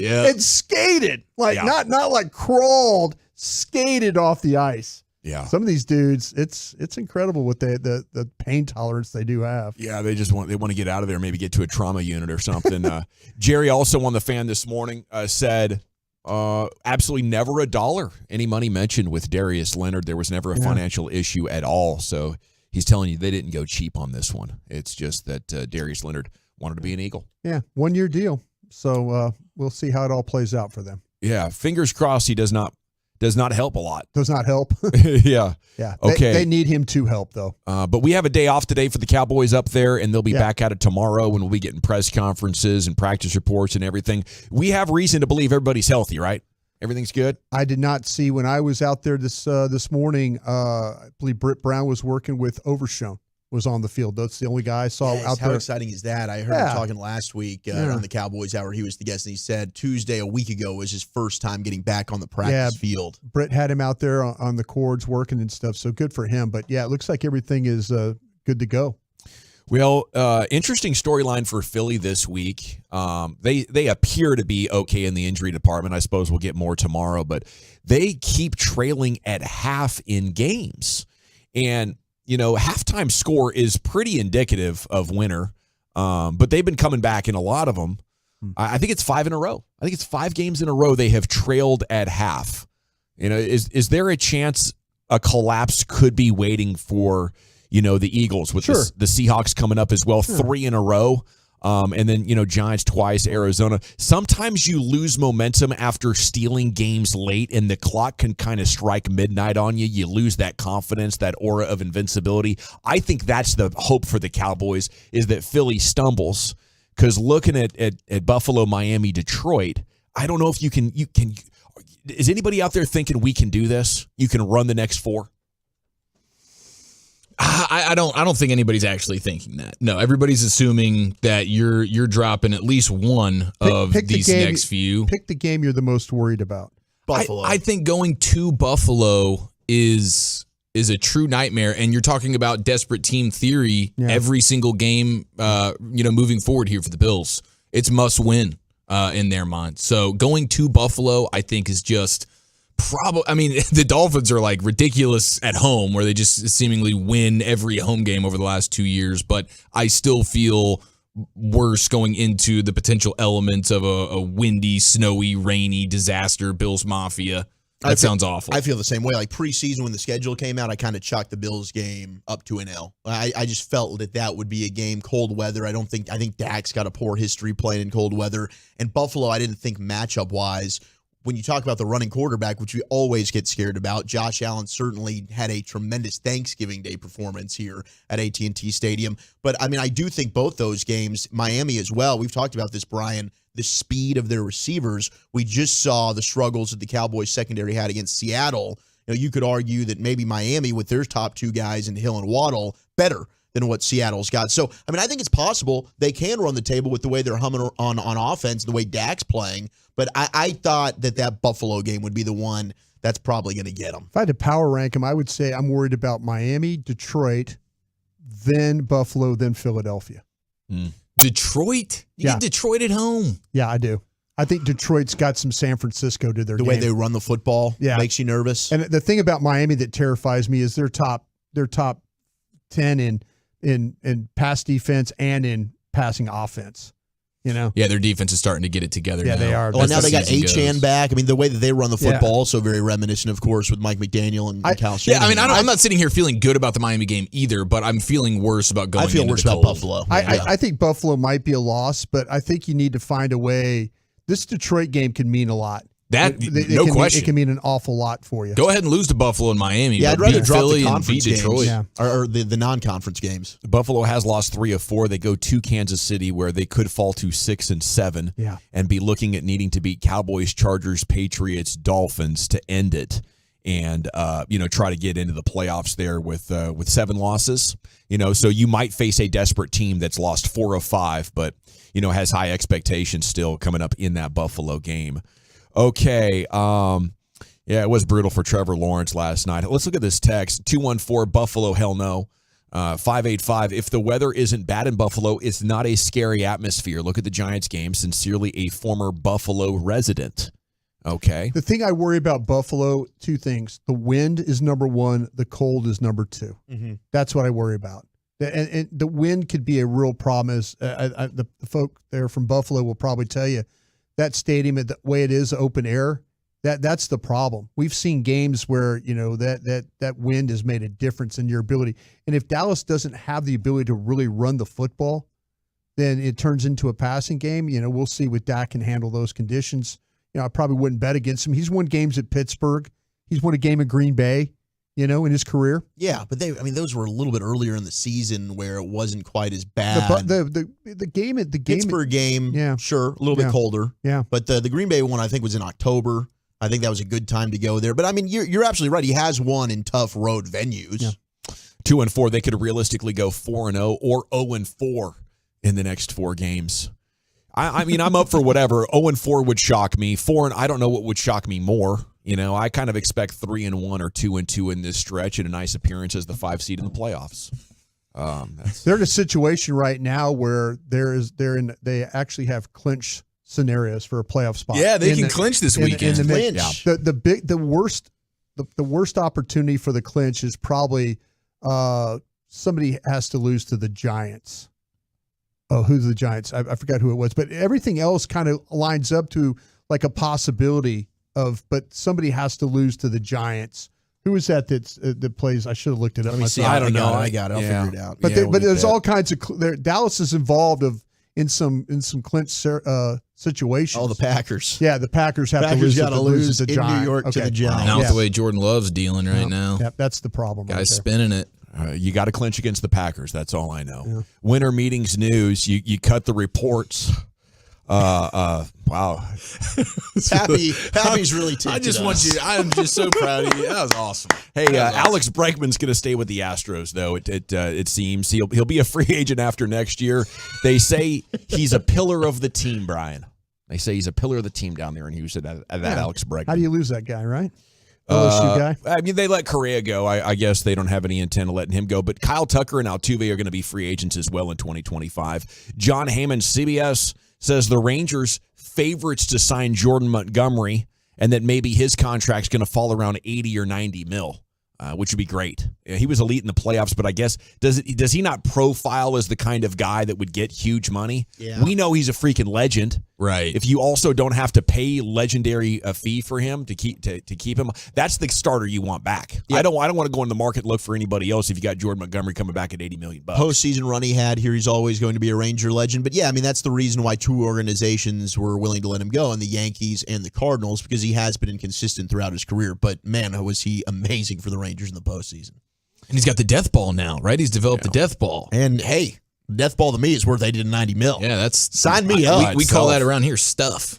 not like crawled, skated off the ice. Yeah. Some of these dudes, it's incredible what the pain tolerance they do have. Yeah, they want to get out of there, maybe get to a trauma unit or something. Jerry, also on the fan this morning, said absolutely never $1 any money mentioned with Darius Leonard. There was never a financial issue at all. So he's telling you they didn't go cheap on this one. It's just that Darius Leonard wanted to be an Eagle. Yeah, 1-year deal. So we'll see how it all plays out for them. Yeah, fingers crossed he does not help a lot. Does not help. Yeah. Yeah. Okay. They need him to help, though. But we have a day off today for the Cowboys up there, and they'll be back at it tomorrow when we'll be getting press conferences and practice reports and everything. We have reason to believe everybody's healthy, right? Everything's good? I did not see when I was out there this morning, I believe Britt Brown was working with Overshone, was on the field. That's the only guy I saw out there. How exciting is that? I heard him talking last week on the Cowboys Hour. He was the guest, and he said Tuesday, a week ago, was his first time getting back on the practice field. Britt had him out there on the cords working and stuff, so good for him. But, yeah, it looks like everything is good to go. Well, interesting storyline for Philly this week. They appear to be okay in the injury department. I suppose we'll get more tomorrow, but they keep trailing at half in games. And, halftime score is pretty indicative of winner, but they've been coming back in a lot of them. I think it's 5 in a row. I think it's 5 games in a row they have trailed at half. Is there a chance a collapse could be waiting for the Eagles with the Seahawks coming up as well, 3 in a row. And then, Giants twice, Arizona. Sometimes you lose momentum after stealing games late, and the clock can kind of strike midnight on you. You lose that confidence, that aura of invincibility. I think that's the hope for the Cowboys, is that Philly stumbles. Because looking at Buffalo, Miami, Detroit, I don't know if you can. Is anybody out there thinking we can do this? You can run the next 4? I don't think anybody's actually thinking that. No, everybody's assuming that you're dropping at least one of these next few. Pick the game you're the most worried about. Buffalo. I think going to Buffalo is a true nightmare, and you're talking about desperate team theory every single game. Moving forward here for the Bills, it's must win in their mind. So going to Buffalo, I think, is just. The Dolphins are like ridiculous at home, where they just seemingly win every home game over the last 2 years. But I still feel worse going into the potential elements of a windy, snowy, rainy disaster. Bills Mafia. That sounds awful. I feel the same way. Like preseason when the schedule came out, I kind of chalked the Bills game up to an L. I just felt that would be a game, cold weather. I think Dak's got a poor history playing in cold weather. And Buffalo, I didn't think matchup wise. When you talk about the running quarterback, which we always get scared about, Josh Allen certainly had a tremendous Thanksgiving Day performance here at AT&T Stadium. But, I do think both those games, Miami as well, we've talked about this, Brian, the speed of their receivers. We just saw the struggles that the Cowboys secondary had against Seattle. You could argue that maybe Miami, with their top 2 guys in Hill and Waddle, better than what Seattle's got. So, I mean, I think it's possible they can run the table with the way they're humming on offense, the way Dak's playing. But I thought that Buffalo game would be the one that's probably going to get them. If I had to power rank them, I would say I'm worried about Miami, Detroit, then Buffalo, then Philadelphia. Detroit? You get Detroit at home. Yeah, I do. I think Detroit's got some San Francisco to their game. The way they run the football makes you nervous. And the thing about Miami that terrifies me is their top 10 in pass defense and in passing offense. You know? Yeah, their defense is starting to get it together now. They are. Well, now they got Achane back. I mean, the way that they run the football also very reminiscent, of course, with Mike McDaniel and Cal Shanahan. Yeah, I mean, I'm not sitting here feeling good about the Miami game either, but I'm feeling worse about going into the cold. I feel worse about Buffalo. I think Buffalo might be a loss, but I think you need to find a way. This Detroit game can mean a lot. No question. It can mean an awful lot for you. Go ahead and lose to Buffalo and Miami. Yeah, I'd rather drop Philly the conference and beat Detroit. games, or the non-conference games. Buffalo has lost 3 of 4. They go to Kansas City, where they could fall to 6 and 7, and be looking at needing to beat Cowboys, Chargers, Patriots, Dolphins to end it, and try to get into the playoffs there with 7 losses. So you might face a desperate team that's lost 4 of 5, but has high expectations still coming up in that Buffalo game. Okay. It was brutal for Trevor Lawrence last night. Let's look at this text. 214 Buffalo, hell no. 585, if the weather isn't bad in Buffalo, it's not a scary atmosphere. Look at the Giants game. Sincerely, a former Buffalo resident. Okay. The thing I worry about Buffalo, 2 things. The wind is number 1. The cold is number 2. Mm-hmm. That's what I worry about. And the wind could be a real problem. As the folk there from Buffalo will probably tell you, that stadium, the way it is open air, that's the problem. We've seen games where that wind has made a difference in your ability. And if Dallas doesn't have the ability to really run the football, then it turns into a passing game. We'll see what Dak can handle those conditions. I probably wouldn't bet against him. He's won games at Pittsburgh. He's won a game in Green Bay. In his career. Yeah, but those were a little bit earlier in the season where it wasn't quite as bad. The game at the Pittsburgh game, sure, a little bit colder. Yeah, but the Green Bay one I think was in October. I think that was a good time to go there. But I mean, you're absolutely right. He has won in tough road venues. Yeah. 2-4, they could realistically go 4-0 or 0-4 in the next 4 games. I mean, I'm up for whatever. 0-4 would shock me. 4, I don't know what would shock me more. I kind of expect 3-1 or 2-2 in this stretch and a nice appearance as the 5 seed in the playoffs. They're in a situation right now where they actually have clinch scenarios for a playoff spot. Yeah, they can clinch this weekend. The worst opportunity for the clinch is probably somebody has to lose to the Giants. Oh, who's the Giants? I forgot who it was, but everything else kind of lines up to like a possibility but somebody has to lose to the Giants. Who is that plays? I should have looked it up. Let me see. I don't know. I got it. I'll figure it out. But there's all kinds of Dallas is involved in some clinch situations. Oh, the Packers. Yeah, the Packers have to lose to the in Giants. New York to the Giants. Not the way Jordan Love's dealing right now. Yeah, that's the problem. Guys spinning it. You got to clinch against the Packers. That's all I know. Yeah. Winter Meetings news. You cut the reports. Wow. Pappy's really ticked. I just want you. I'm just so proud of you. That was awesome. Hey, Alex Bregman's going to stay with the Astros, though. It seems he'll be a free agent after next year. They say he's a pillar of the team, Brian. They say he's a pillar of the team down there in Houston. Alex Bregman. How do you lose that guy, right? LSU guy. I mean, they let Correa go. I guess they don't have any intent of letting him go. But Kyle Tucker and Altuve are going to be free agents as well in 2025. John Heyman, CBS, says the Rangers favorites to sign Jordan Montgomery and that maybe his contract's going to fall around 80 or 90 mil, which would be great. He was elite in the playoffs, but I guess does he not profile as the kind of guy that would get huge money? Yeah. We know he's a freaking legend. Right. If you also don't have to pay legendary fee for him to keep him, that's the starter you want back. Yep. I don't want to go in the market and look for anybody else if you got Jordan Montgomery coming back at $80 million. Postseason run he had here, he's always going to be a Ranger legend. But yeah, I mean, that's the reason why 2 organizations were willing to let him go, and the Yankees and the Cardinals, because he has been inconsistent throughout his career. But man, was he amazing for the Rangers in the postseason. And he's got the death ball now, right? He's developed the death ball. And hey, death ball to me is worth $80 to $90 million. Yeah, that's sign me up. We call that around here stuff.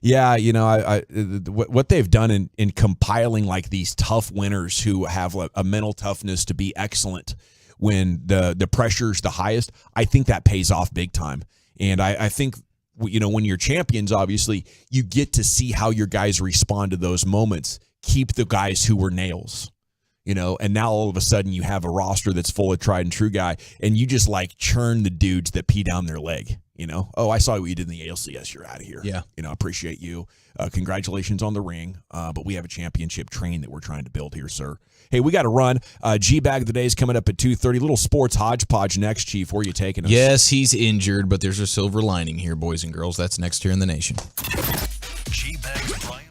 Yeah, what they've done in compiling like these tough winners who have a mental toughness to be excellent when the pressure's the highest, I think that pays off big time. And I think, when you're champions, obviously, you get to see how your guys respond to those moments. Keep the guys who were nails, and now all of a sudden you have a roster that's full of tried and true guy, and you just like churn the dudes that pee down their leg. Oh, I saw what you did in the ALCS. You're out of here. Yeah. Appreciate you. Congratulations on the ring. But we have a championship train that we're trying to build here, sir. Hey, we got to run. G-Bag of the day is coming up at 2:30. Little sports hodgepodge next, Chief. Where are you taking us? Yes, he's injured, but there's a silver lining here, boys and girls. That's next here in the nation. G-Bag's Brian.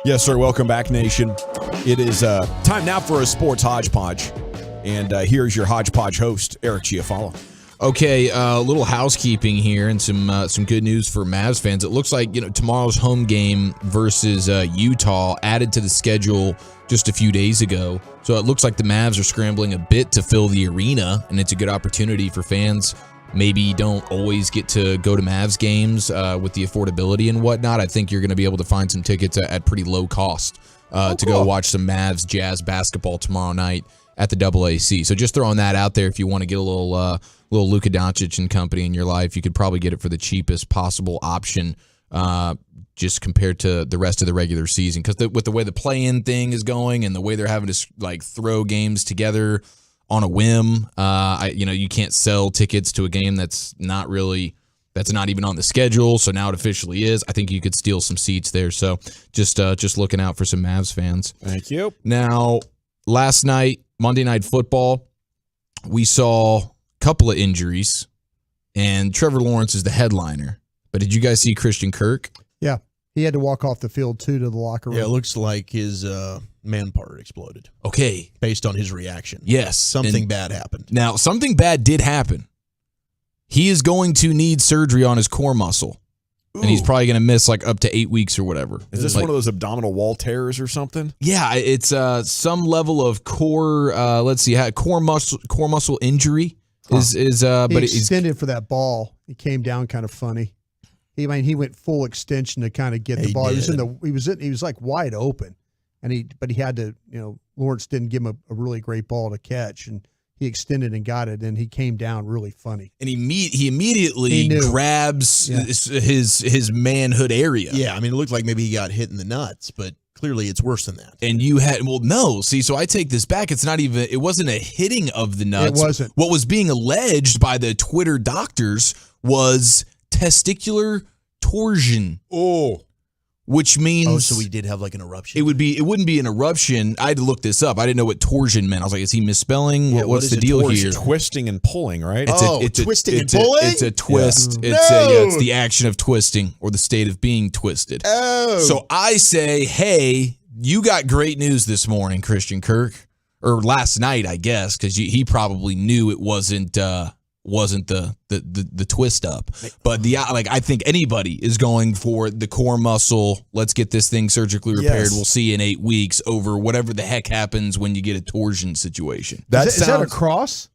Yes, sir. Welcome back, Nation. It is time now for a sports hodgepodge. And here's your hodgepodge host, Eric Chiafalo. Okay, a little housekeeping here and some good news for Mavs fans. It looks like tomorrow's home game versus Utah added to the schedule just a few days ago. So it looks like the Mavs are scrambling a bit to fill the arena, and it's a good opportunity for fans. Maybe you don't always get to go to Mavs games with the affordability and whatnot. I think you're going to be able to find some tickets at pretty low cost to go watch some Mavs Jazz basketball tomorrow night at the AAC. So just throwing that out there, if you want to get a little Luka Doncic and company in your life, you could probably get it for the cheapest possible option just compared to the rest of the regular season. Because with the way the play-in thing is going and the way they're having to throw games together on a whim, you can't sell tickets to a game that's not even on the schedule. So now it officially is. I think you could steal some seats there. So just looking out for some Mavs fans. Thank you. Now, last night, Monday Night Football, we saw a couple of injuries, and Trevor Lawrence is the headliner. But did you guys see Christian Kirk? Yeah, he had to walk off the field too to the locker room. Yeah, it looks like his man part exploded. Okay. Based on his reaction. Yes. Something bad happened. Now, something bad did happen. He is going to need surgery on his core muscle. Ooh. And he's probably going to miss up to 8 weeks or whatever. Is this one of those abdominal wall tears or something? Yeah, it's some level of core. Let's see, core muscle injury is. He extended for that ball. He came down kind of funny. He went full extension to kind of get the ball. He was like wide open, but he had to. Lawrence didn't give him a really great ball to catch, and he extended and got it, and he came down really funny. And he immediately grabs his manhood area. Yeah, it looked like maybe he got hit in the nuts, but clearly it's worse than that. And so I take this back. It wasn't a hitting of the nuts. It wasn't. What was being alleged by the Twitter doctors was testicular torsion. Oh. Which means so he did have an eruption. It wouldn't be an eruption. I had to look this up. I didn't know what torsion meant. I was like, is he misspelling? What's the deal here? Twisting and pulling, right? It's twisting and pulling? It's a twist. Yeah. It's the action of twisting or the state of being twisted. Oh. So I say, hey, you got great news this morning, Christian Kirk. Or last night, I guess, because he probably knew it wasn't the twist up, but I think anybody is going for the core muscle. Let's get this thing surgically repaired. Yes. We'll see in 8 weeks over whatever the heck happens when you get a torsion situation. Is that a cross?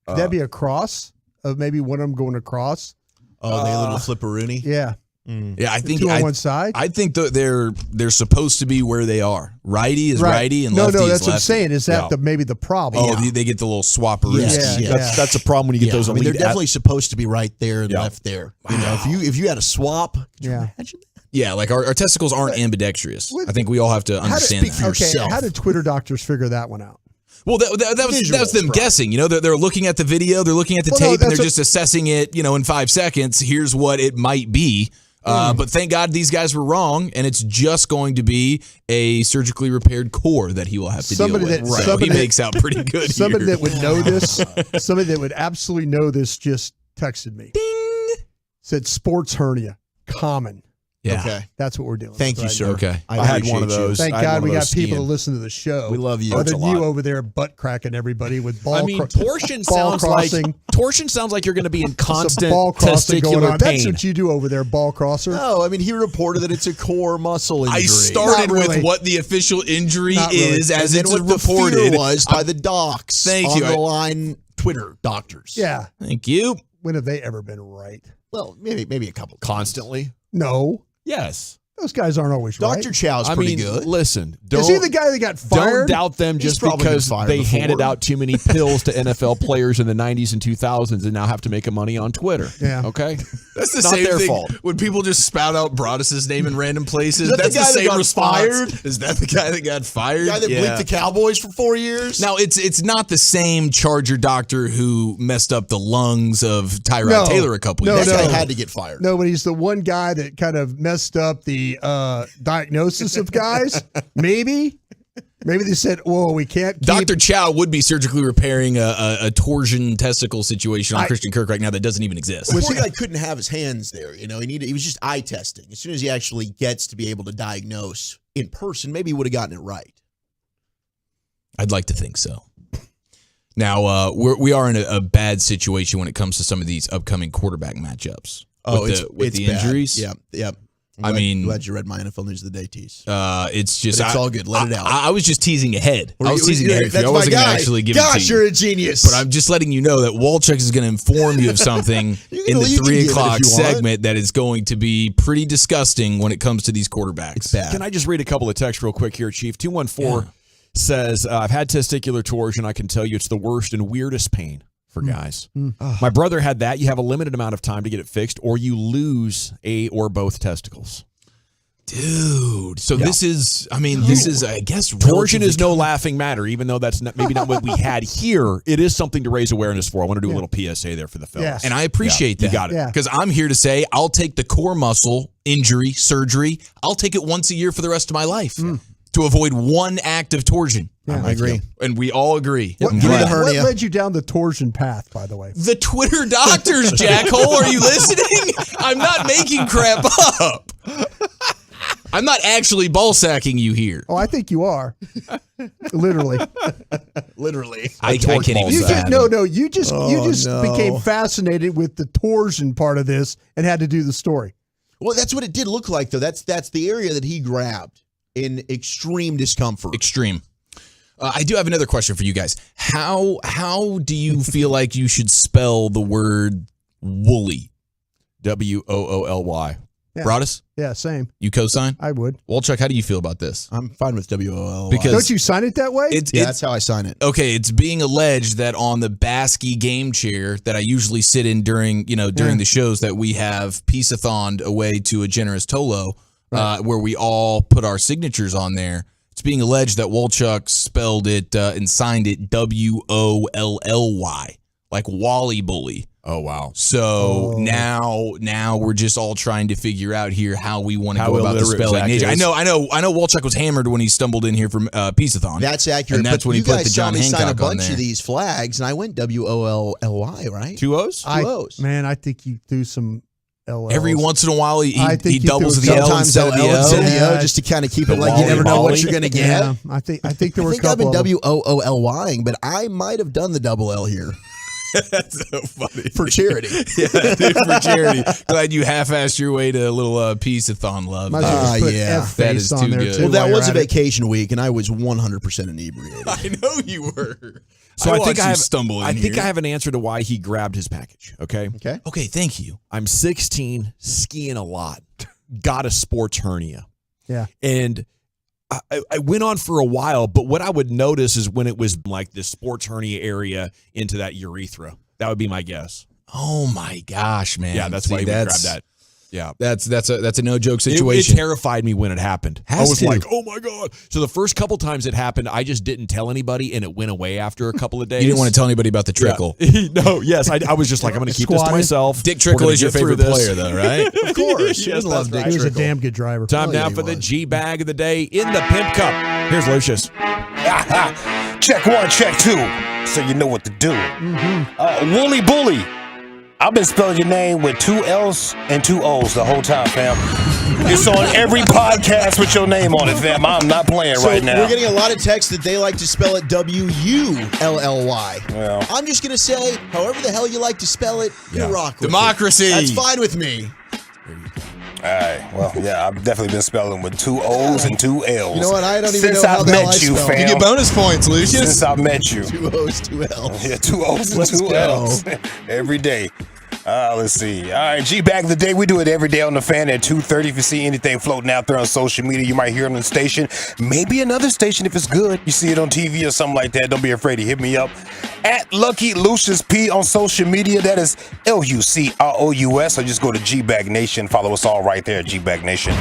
Would that be a cross of maybe one of them going across? Oh, the little flipperoonie. Yeah. Yeah, I think two on one side. I think they're supposed to be where they are. Righty is righty and lefty is lefty. No, that's what I'm saying. Is that maybe the problem? Oh, they get the little swapperooski. Yeah. That's a problem when you get those elite. They're definitely supposed to be right there and left there. Wow. If you had a swap, could you imagine that? Yeah, our testicles aren't ambidextrous. I think we all have to understand that. For yourself. How did Twitter doctors figure that one out? Well, that was them guessing. They're looking at the video, they're looking at the tape, and they're just assessing it. In 5 seconds, here's what it might be. But thank God these guys were wrong, and it's just going to be a surgically repaired core that he will have to deal with. So he makes out pretty good. Somebody that would know this, somebody that would absolutely know this, just texted me. Ding! Said sports hernia, common. Yeah. Okay. That's what we're doing. Thank you, sir. Okay. I had one of those. Thank God we got people to listen to the show. We love you. Other than you over there butt cracking everybody with ball torsion sounds like you're going to be in constant ball crossing going testicular on. pain. That's what you do over there, ball crosser. No, he reported that it's a core muscle injury. I started with what the official injury is as it's what reported. The fear was by the docs. Thank you. On the line Twitter doctors. Yeah. Thank you. When have they ever been right? Well, maybe a couple. Constantly? No. Yes. Those guys aren't always right. Dr. Chow's pretty good. Listen, is he the guy that got fired? Don't doubt them just because they handed out too many pills to NFL players in the 90s and 2000s and now have to make money on Twitter. Yeah. Okay? That's the not same their thing fault. when people just spout out Broadus's name in random places. That's the the guy that got response. fired? Is that the guy that got fired? The guy that blinked the Cowboys for 4 years? Now, it's not the same Charger doctor who messed up the lungs of Tyrod Taylor a couple years ago. ago. That guy had to get fired. No, but he's the one guy that kind of messed up the diagnosis of guys. Maybe they said, "Whoa, we can't." Dr. Chow would be surgically repairing a torsion testicle situation on Christian Kirk right now that doesn't even exist. The poor guy couldn't have his hands there. He was just eye testing. As soon as he actually gets to be able to diagnose in person, maybe he would have gotten it right. I'd like to think so. Now, we are in a bad situation when it comes to some of these upcoming quarterback matchups. With the injuries. Yep. I mean, glad you read my NFL News of the Day tease. It's just it's all good. Let it out. I was just teasing ahead. I was teasing ahead. That's I wasn't my going guy. to actually give it to you. Gosh, you're a genius. But I'm just letting you know that Walchuk is going to inform you of something in the 3 o'clock segment that is going to be pretty disgusting when it comes to these quarterbacks. It's bad. Can I just read a couple of texts real quick here, Chief? 214 says, I've had testicular torsion. I can tell you it's the worst and weirdest pain for guys. My brother had that. You have a limited amount of time to get it fixed, or you lose a or both testicles. Dude, so this is, I guess, torsion is no laughing matter, even though that's maybe not what we had here. It is something to raise awareness for. I want to do a little PSA there for the fellas. Yes. And I appreciate that. You got it. Because I'm here to say I'll take the core muscle injury, surgery. I'll take it once a year for the rest of my life to avoid one act of torsion. I agree. And we all agree. What led you down the torsion path, by the way? The Twitter doctors, Jackhole. Are you listening? I'm not making crap up. I'm not actually ball sacking you here. Oh, I think you are. Literally. Literally. I can't even say that. You just became fascinated with the torsion part of this and had to do the story. Well, that's what it did look like, though. That's the area that he grabbed in extreme discomfort. Extreme. I do have another question for you guys. How do you feel like you should spell the word woolly? WOOLY. Yeah. Broadus? Yeah, same. You co-sign? I would. Walchuk, how do you feel about this? I'm fine with WOOLY. Because don't you sign it that way? That's how I sign it. Okay, it's being alleged that on the Baskey game chair that I usually sit in during the shows that we have peace-a-thon away to a generous Tolo, where we all put our signatures on there. It's being alleged that Walchuk spelled it and signed it WOLLY, like Wally Bully. Oh, wow. So now we're just all trying to figure out here how we want to go about the spelling. I know Walchuk was hammered when he stumbled in here from Peace-a-thon. That's accurate. And that's when he put the John Hancock on there. You guys saw me sign a bunch of these flags, and I went WOLLY, right? 2 O's? 2 O's. Man, I think you do some LLs. Every once in a while, he doubles the L instead of the L, just to kind of keep it like you never know what you're going to get. Yeah, I think there were a couple. I've been WOOLYing, but I might have done the double L here. That's so funny. For charity. Yeah, dude, for charity. Glad you half-assed your way to a little peace-a-thon love. Yeah. That is too good. Well, that was a vacation week, and I was 100% inebriated. I know you were. So I think I have an answer to why he grabbed his package. Okay. Okay. Thank you. I'm 16, skiing a lot, got a sports hernia. Yeah. And I went on for a while, but what I would notice is when it was like this sports hernia area into that urethra. That would be my guess. Oh my gosh, man! Yeah, that's why he would grab that. Yeah, that's a no joke situation. It terrified me when it happened. I was like, oh my God. So the first couple times it happened, I just didn't tell anybody, and it went away after a couple of days. You didn't want to tell anybody about the trickle. Yeah. No, yes, I was just like, I'm going to keep this to myself. Dick Trickle is your favorite player, though, right? Of course. Yes, love Dick He was Trickle. a damn good driver. Time now for the G bag of the day in the Pimp Cup. Here's Lucius. Check 1, check 2, so you know what to do. Wooly Bully. I've been spelling your name with 2 L's and 2 O's the whole time, fam. It's on every podcast with your name on it, fam. I'm not playing right now. We're getting a lot of texts that they like to spell it WULLY. Well, I'm just going to say, however the hell you like to spell it, you rock with Democracy. it. That's fine with me. all right. Well, yeah, I've definitely been spelling with 2 O's and 2 L's. You know what? I don't even Since know how I've the hell I met you, spell. fam. You get bonus points, Lucius. Since I've met you. 2 O's, 2 L's. Yeah, 2 O's and Let's 2 go. L's every day. Let's see. All right, G Bag of the Day. We do it every day on the Fan at 2:30. If you see anything floating out there on social media, you might hear it on the station. Maybe another station if it's good. You see it on TV or something like that. Don't be afraid to hit me up at Lucky Lucius P on social media. That is LUCROUS. Or just go to G Bag Nation. Follow us all right there at G Bag Nation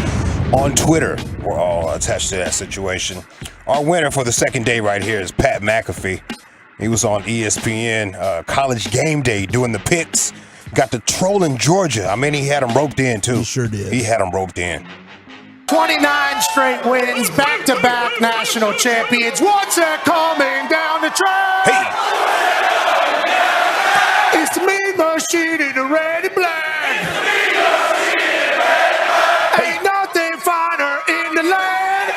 on Twitter. We're all attached to that situation. Our winner for the second day right here is Pat McAfee. He was on ESPN College Game Day doing the picks. Got the trolling Georgia. I mean, he had him roped in, too. He sure did. He had him roped in. 29 straight wins, back-to-back national champions. What's it coming down the track? Hey! It's me, Machine, in the red and black. Ain't nothing finer in the land.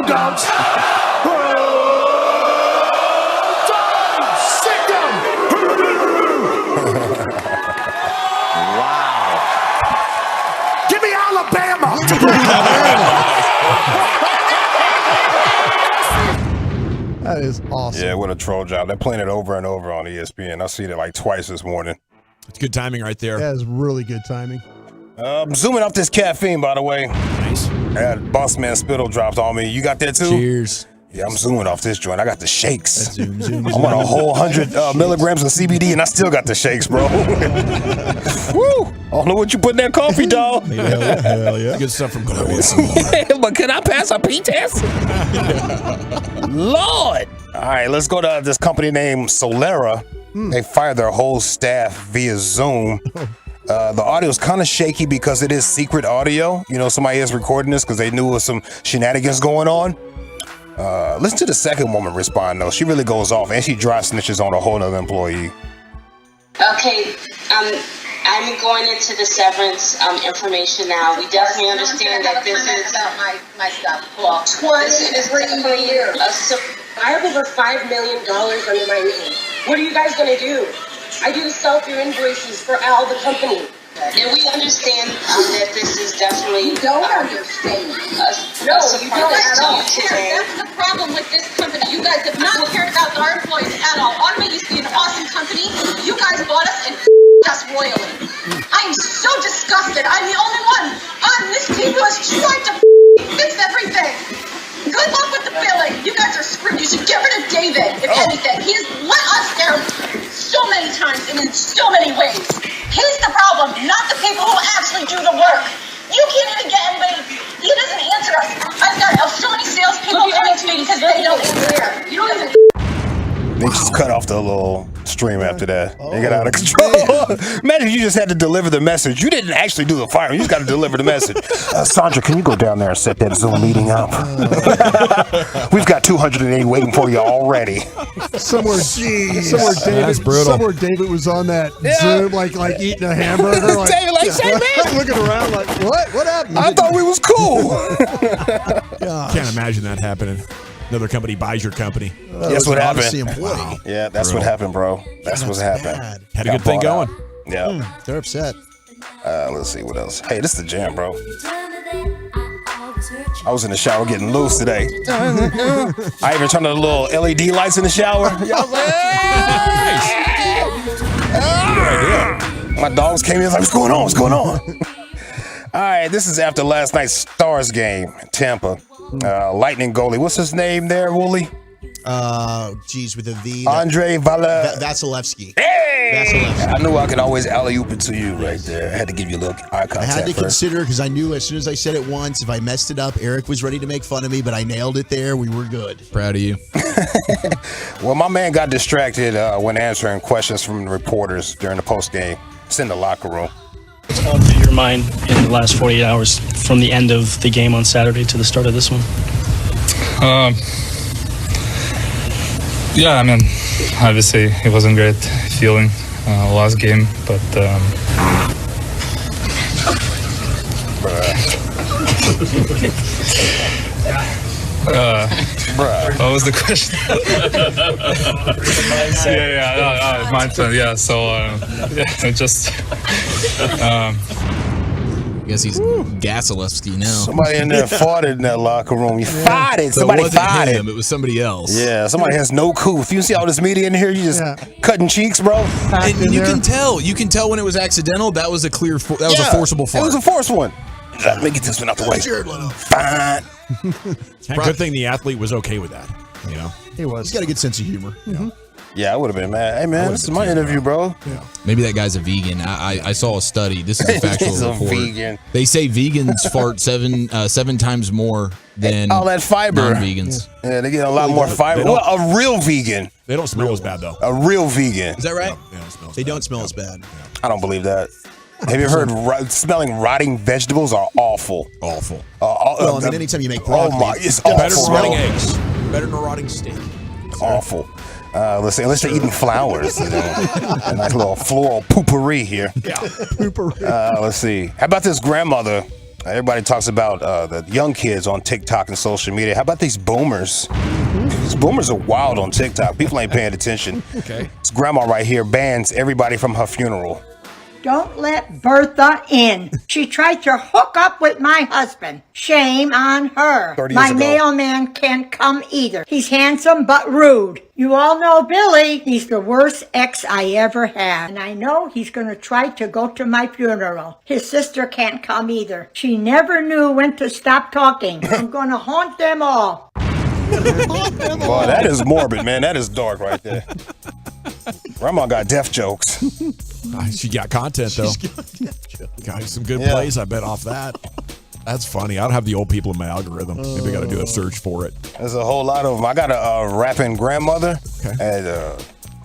goats. Sick them. Wow. Give me Alabama. That is awesome. Yeah, what a troll job. They're playing it over and over on ESPN. I've seen it like twice this morning. It's good timing right there. That is really good timing. I'm zooming off this caffeine, by the way. Nice. That Boss Man Spittle dropped on me. You got that too? Cheers. Yeah, I'm zooming off this joint. I got the shakes. Zoom, I'm on a whole 100 milligrams of CBD, and I still got the shakes, bro. Woo! I don't know what you put in that coffee, dog. Hell yeah. Good stuff from Cowboys. But can I pass a P test? Lord! All right, let's go to this company named Solera. They fired their whole staff via Zoom. The audio is kind of shaky because it is secret audio. You know, somebody is recording this because they knew there was some shenanigans going on. Listen to the second woman respond, though. She really goes off, and she dry snitches on a whole other employee. Okay, I'm going into the severance information now. We definitely understand that this is about my stuff. Well, 20 years. I have over $5 million under my name. What are you guys going to do? I do sell through invoices for all the company. And we understand that this is definitely... You don't understand. No, you don't at all. That's the problem with this company. You guys have not cared about our employees at all. Automate used to be an awesome company. You guys bought us and us royally. I'm so disgusted. I'm the only one on this team who has tried to fix everything. Good luck with the billing. You guys are screwed. You should get rid of David, if anything. He has let us down so many times and in so many ways. He's the problem, not the people who actually do the work. You can't even get anybody. He doesn't answer us. I've got so many salespeople coming to me because they don't answer. You don't even... They just cut off the little stream after that. They got out of control. Imagine you just had to deliver the message. You didn't actually do the firing. You just got to deliver the message. Sandra, can you go down there and set that Zoom meeting up? We've got 280 waiting for you already. Somewhere David was on that Zoom, like eating a hamburger. Like, David, like, say, man. Looking around like, what happened? I thought we was cool. Can't imagine that happening. Another company buys your company. That's what happened. Employee. Yeah, that's what happened, bro. That's what happened. Had a good thing going. Yeah. They're upset. Let's see what else. Hey, this is the jam, bro. I was in the shower getting loose today. I even turned on the little LED lights in the shower. Yeah, my dogs came in like, what's going on? What's going on? All right, this is after last night's Stars game in Tampa. Lightning goalie. What's his name there, Wooly? With a V. Andre Vasilevsky. Hey! Vasilevsky. I knew I could always alley-oop it to you right there. I had to give you a little eye contact I had to first. consider because I knew as soon as I said it once, if I messed it up, Eric was ready to make fun of me, but I nailed it there. We were good. Proud of you. Well, my man got distracted when answering questions from the reporters during the post-game. It's in the locker room. What's gone through your mind in the last 48 hours from the end of the game on Saturday to the start of this one? Yeah, I mean, obviously it wasn't great feeling last game, but what was the question? My turn. Yeah, so just. I guess he's Gasilevsky now. Somebody in there farted in that locker room. You farted. Somebody farted. It was somebody else. Yeah, somebody has no couth. You see all this media in here? You just cutting cheeks, bro. And you can tell. You can tell when it was accidental. That was a clear. That was a forcible fart. It was a forced one. Let me get this one out the way. Fine. Good thing the athlete was okay with that. You know, he was. He's got a good sense of humor. Yeah, I would have been mad. Hey, man, this is my interview, bro. Yeah. Maybe that guy's a vegan. I saw a study. This is a factual He's a report. vegan. They say vegans fart seven times more than all that fiber. Non-vegans. Yeah, they get a lot more fiber. Well, a real vegan. They don't smell as bad though. A real vegan. Is that right? No, they don't smell as bad. I don't believe that. Have you heard smelling rotting vegetables are awful? Awful. Well, I mean, anytime you make broccoli, it's better awful. than rotting eggs. Better than a rotting steak. It's awful. Let's say, unless they're eating flowers, you know, a nice little floral poopery here. Yeah, poopery. Let's see. How about this grandmother Everybody talks about the young kids on TikTok and social media. How about these boomers? These boomers are wild on TikTok. People ain't paying attention. Okay. It's grandma right here bans everybody from her funeral. Don't let Bertha in. She tried to hook up with my husband. Shame on her. 30 years My ago. mailman can't come either. He's handsome but rude. You all know Billy. He's the worst ex I ever had. And I know he's going to try to go to my funeral. His sister can't come either. She never knew when to stop talking. I'm going to haunt them all. Boy, that is morbid, man. That is dark right there. Grandma got death jokes. She got content, though. Got some good plays, I bet, off that. That's funny. I don't have the old people in my algorithm. Maybe I got to do a search for it. There's a whole lot of them. I got a rapping grandmother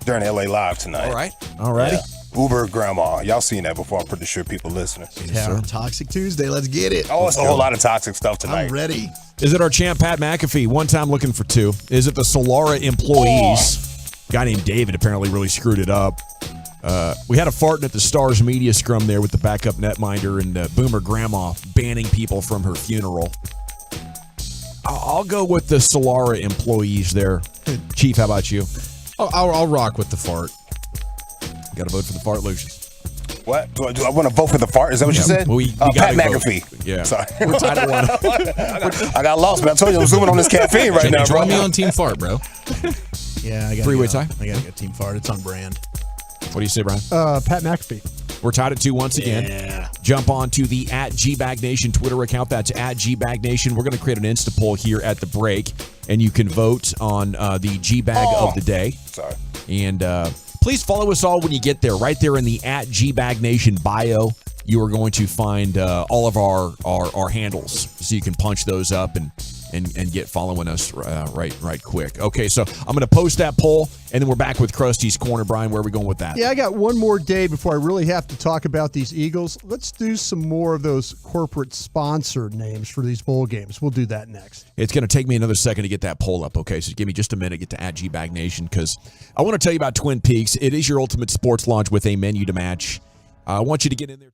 during LA Live tonight. All righty. Yeah. Uber grandma. Y'all seen that before, I'm pretty sure people listening. Yeah, Toxic Tuesday. Let's get it. Oh, it's a whole lot of toxic stuff tonight. I'm ready. Is it our champ, Pat McAfee? One time looking for two. Is it the Solara employees? Guy named David apparently really screwed it up. We had a farting at the Stars media scrum there with the backup netminder and Boomer Grandma banning people from her funeral. I'll go with the Solara employees there. Chief, how about you? I'll rock with the fart. Got to vote for the fart, Lucius. What? Do I want to vote for the fart? Is that what you said? Well, Pat gotta vote. McAfee. Yeah. Sorry. We're tied at one. I got lost, man. I told you I'm zooming on this caffeine right now, bro. Join me on Team Fart, bro. Yeah, I got Three-way tie? I got to get Team Fart. It's on brand. What do you say, Brian? Pat McAfee. We're tied at 2 once again. Yeah. Jump on to the @GBagNation Twitter account. That's @GBagNation. We're going to create an Insta poll here at the break, and you can vote on the G-Bag of the day. Sorry. And please follow us all when you get there. Right there in the @GBagNation bio, you are going to find all of our handles, so you can punch those up and get following us right quick. Okay, so I'm going to post that poll, and then we're back with Krusty's Corner. Brian, where are we going with that? Yeah, I got one more day before I really have to talk about these Eagles. Let's do some more of those corporate sponsor names for these bowl games. We'll do that next. It's going to take me another second to get that poll up, okay? So give me just a minute to get to @GBagNation, because I want to tell you about Twin Peaks. It is your ultimate sports launch with a menu to match. I want you to get in there.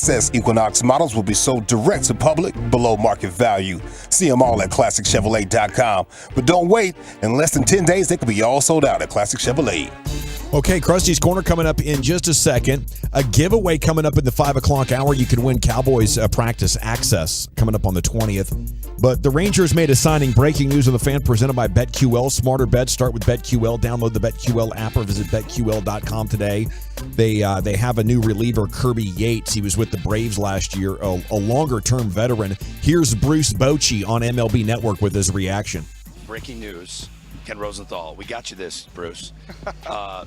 Access Equinox models will be sold direct to public below market value. See them all at ClassicChevrolet.com. But don't wait. In less than 10 days, they could be all sold out at Classic Chevrolet. Okay, Krusty's Corner coming up in just a second. A giveaway coming up in the 5 o'clock hour. You can win Cowboys practice access coming up on the 20th. But the Rangers made a signing. Breaking news on the Fan presented by BetQL. Smarter bets start with BetQL. Download the BetQL app or visit BetQL.com today. They have a new reliever, Kirby Yates. He was with the Braves last year, a longer-term veteran. Here's Bruce Bochy on MLB Network with his reaction. Breaking news. Ken Rosenthal, we got you this, Bruce.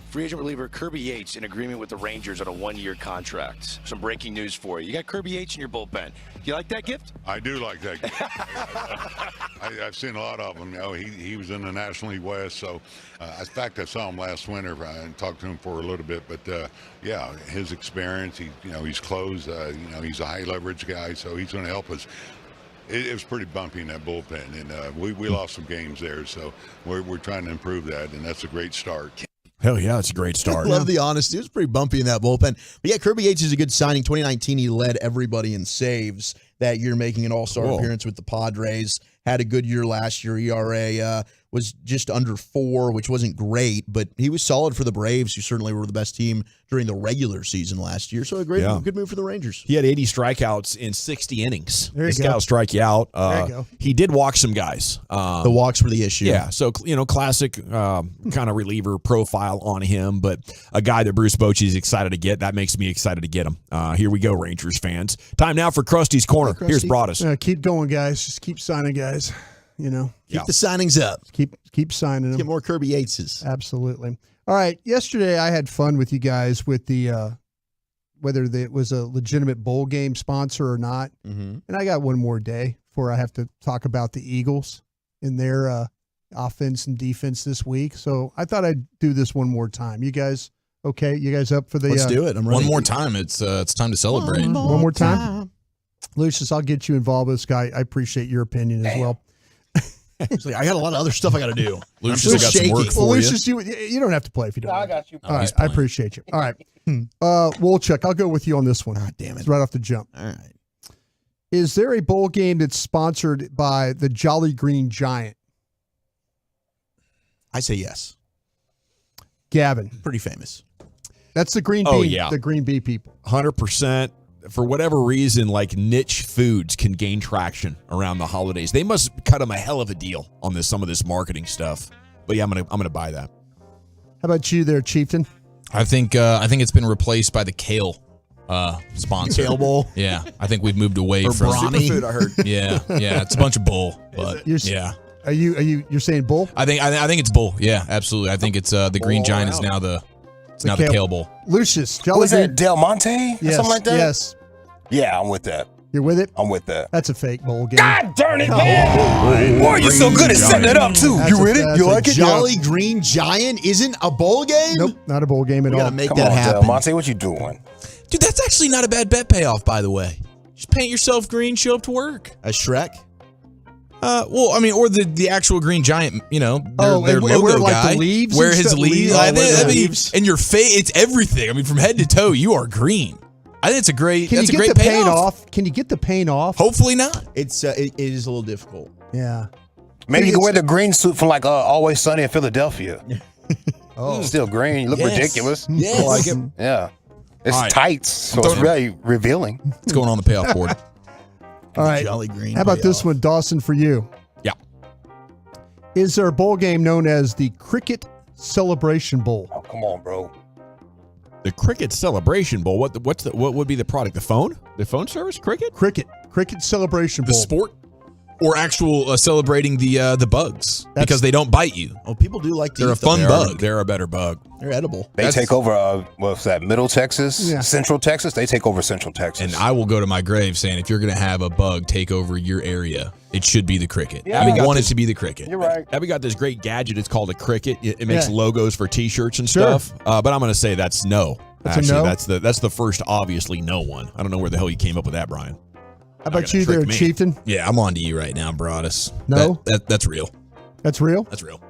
Free agent reliever Kirby Yates in agreement with the Rangers on a 1-year contract. Some breaking news for you. You got Kirby Yates in your bullpen. You like that gift? I do like that gift. I've seen a lot of them. You know, he was in the National League West, so in fact I saw him last winter and talked to him for a little bit. But yeah, his experience. He's closed. He's a high leverage guy, so he's going to help us. It was pretty bumpy in that bullpen, and we lost some games there, so we're trying to improve that, and that's a great start. Hell yeah, it's a great start. I love the honesty. It was pretty bumpy in that bullpen. But yeah, Kirby Yates is a good signing. 2019, he led everybody in saves that year, making an all-star appearance with the Padres. Had a good year last year. ERA was just under 4, which wasn't great, but he was solid for the Braves, who certainly were the best team during the regular season last year. So a good move for the Rangers. He had 80 strikeouts in 60 innings. There you this go. guy will strike you out. There you go. He did walk some guys. The walks were the issue. Yeah, so, classic kind of reliever profile on him, but a guy that Bruce Bochy is excited to get. That makes me excited to get him. Here we go, Rangers fans. Time now for Krusty's Corner. Krusty. Here's Broadus. Keep going, guys. Just keep signing, guys. Keep the signings up. Keep signing them. Get more Kirby Yateses. Absolutely. All right. Yesterday, I had fun with you guys with the whether it was a legitimate bowl game sponsor or not. Mm-hmm. And I got one more day before I have to talk about the Eagles and their offense and defense this week. So I thought I'd do this one more time. You guys okay? You guys up for the? Let's do it. I'm ready. One more time. It's time to celebrate. One more time. Lucius, I'll get you involved with this guy. I appreciate your opinion as well. I got a lot of other stuff I got to do. Lucius got some work for well, Lucius, you don't have to play if you don't. No, I got you. All right, I appreciate you. All right, Wolchuk, I'll go with you on this one. Damn it! It's right off the jump. All right. Is there a bowl game that's sponsored by the Jolly Green Giant? I say yes. Gavin, pretty famous. That's the Green Bee. Oh, yeah. The Green Bee people. 100%. For whatever reason, like niche foods can gain traction around the holidays. They must cut them a hell of a deal on some of this marketing stuff. But yeah, I'm gonna buy that. How about you there, Chieftain? I think it's been replaced by the kale sponsor. Kale bowl. Yeah, I think we've moved away Or from Brawny. Superfood, I heard. Yeah, it's a bunch of bull. But yeah, Are you're saying bull? I think it's bull. Yeah, absolutely. I think it's the Green Giant is now the kale bowl. Lucius, What Jolly was Green. that, Del Monte? Or Yes, something like that? yes. Yeah, I'm with that. You're with it? I'm with that. That's a fake bowl game. God darn it, man! Boy, you're so good at setting it up, too. That's You with it? You like it? Jolly Green Giant isn't a bowl game? Nope, not a bowl game at We all. gotta make Come that on, happen. Del Monte, what you doing? Dude, that's actually not a bad bet payoff, by the way. Just paint yourself green, show up to work. A Shrek? Well, I mean, or the actual Green Giant, their and logo wear, like, guy. the leaves Wear and his stuff? leaves. Oh, I wear the mean, leaves. and your face, it's everything. I mean, from head to toe, you are green. I think it's a great. Can That's you a get great the paint payoff. off? Can you get the paint off? Hopefully not. It is a little difficult. Yeah. Maybe you can wear the green suit from like Always Sunny in Philadelphia. Oh. Still green. You look Yes. ridiculous. Yes. I like it. Yeah. It's All right. tights, so it's very revealing. What's going on the payoff board? All right. Jolly Green. How about this payoff. one, Dawson, for you? Yeah. Is there a bowl game known as the Cricket Celebration Bowl? Oh, come on, bro. The Cricket Celebration Bowl. What would be the product? The phone? The phone service? Cricket? Cricket Celebration The Bowl. sport, or actual celebrating the bugs because they don't bite you. Oh, people do like to They're eat a fun them. bug. They're a better bug. They're edible. They take over, what's that, Middle Texas? Yeah. Central Texas? They take over Central Texas. And I will go to my grave saying, if you're going to have a bug take over your area, it should be the cricket. Yeah. I want it to be the cricket. You're right. Have we got this great gadget? It's called a Cricket. It makes Yeah. logos for T-shirts and Sure. stuff. But I'm going to say that's no. That's a Actually, no? that's the first obviously no one. I don't know where the hell you came up with that, Brian. How about you there, Chieftain? Yeah, I'm on to you right now, Broadus. No? That's real. That's real? That's real.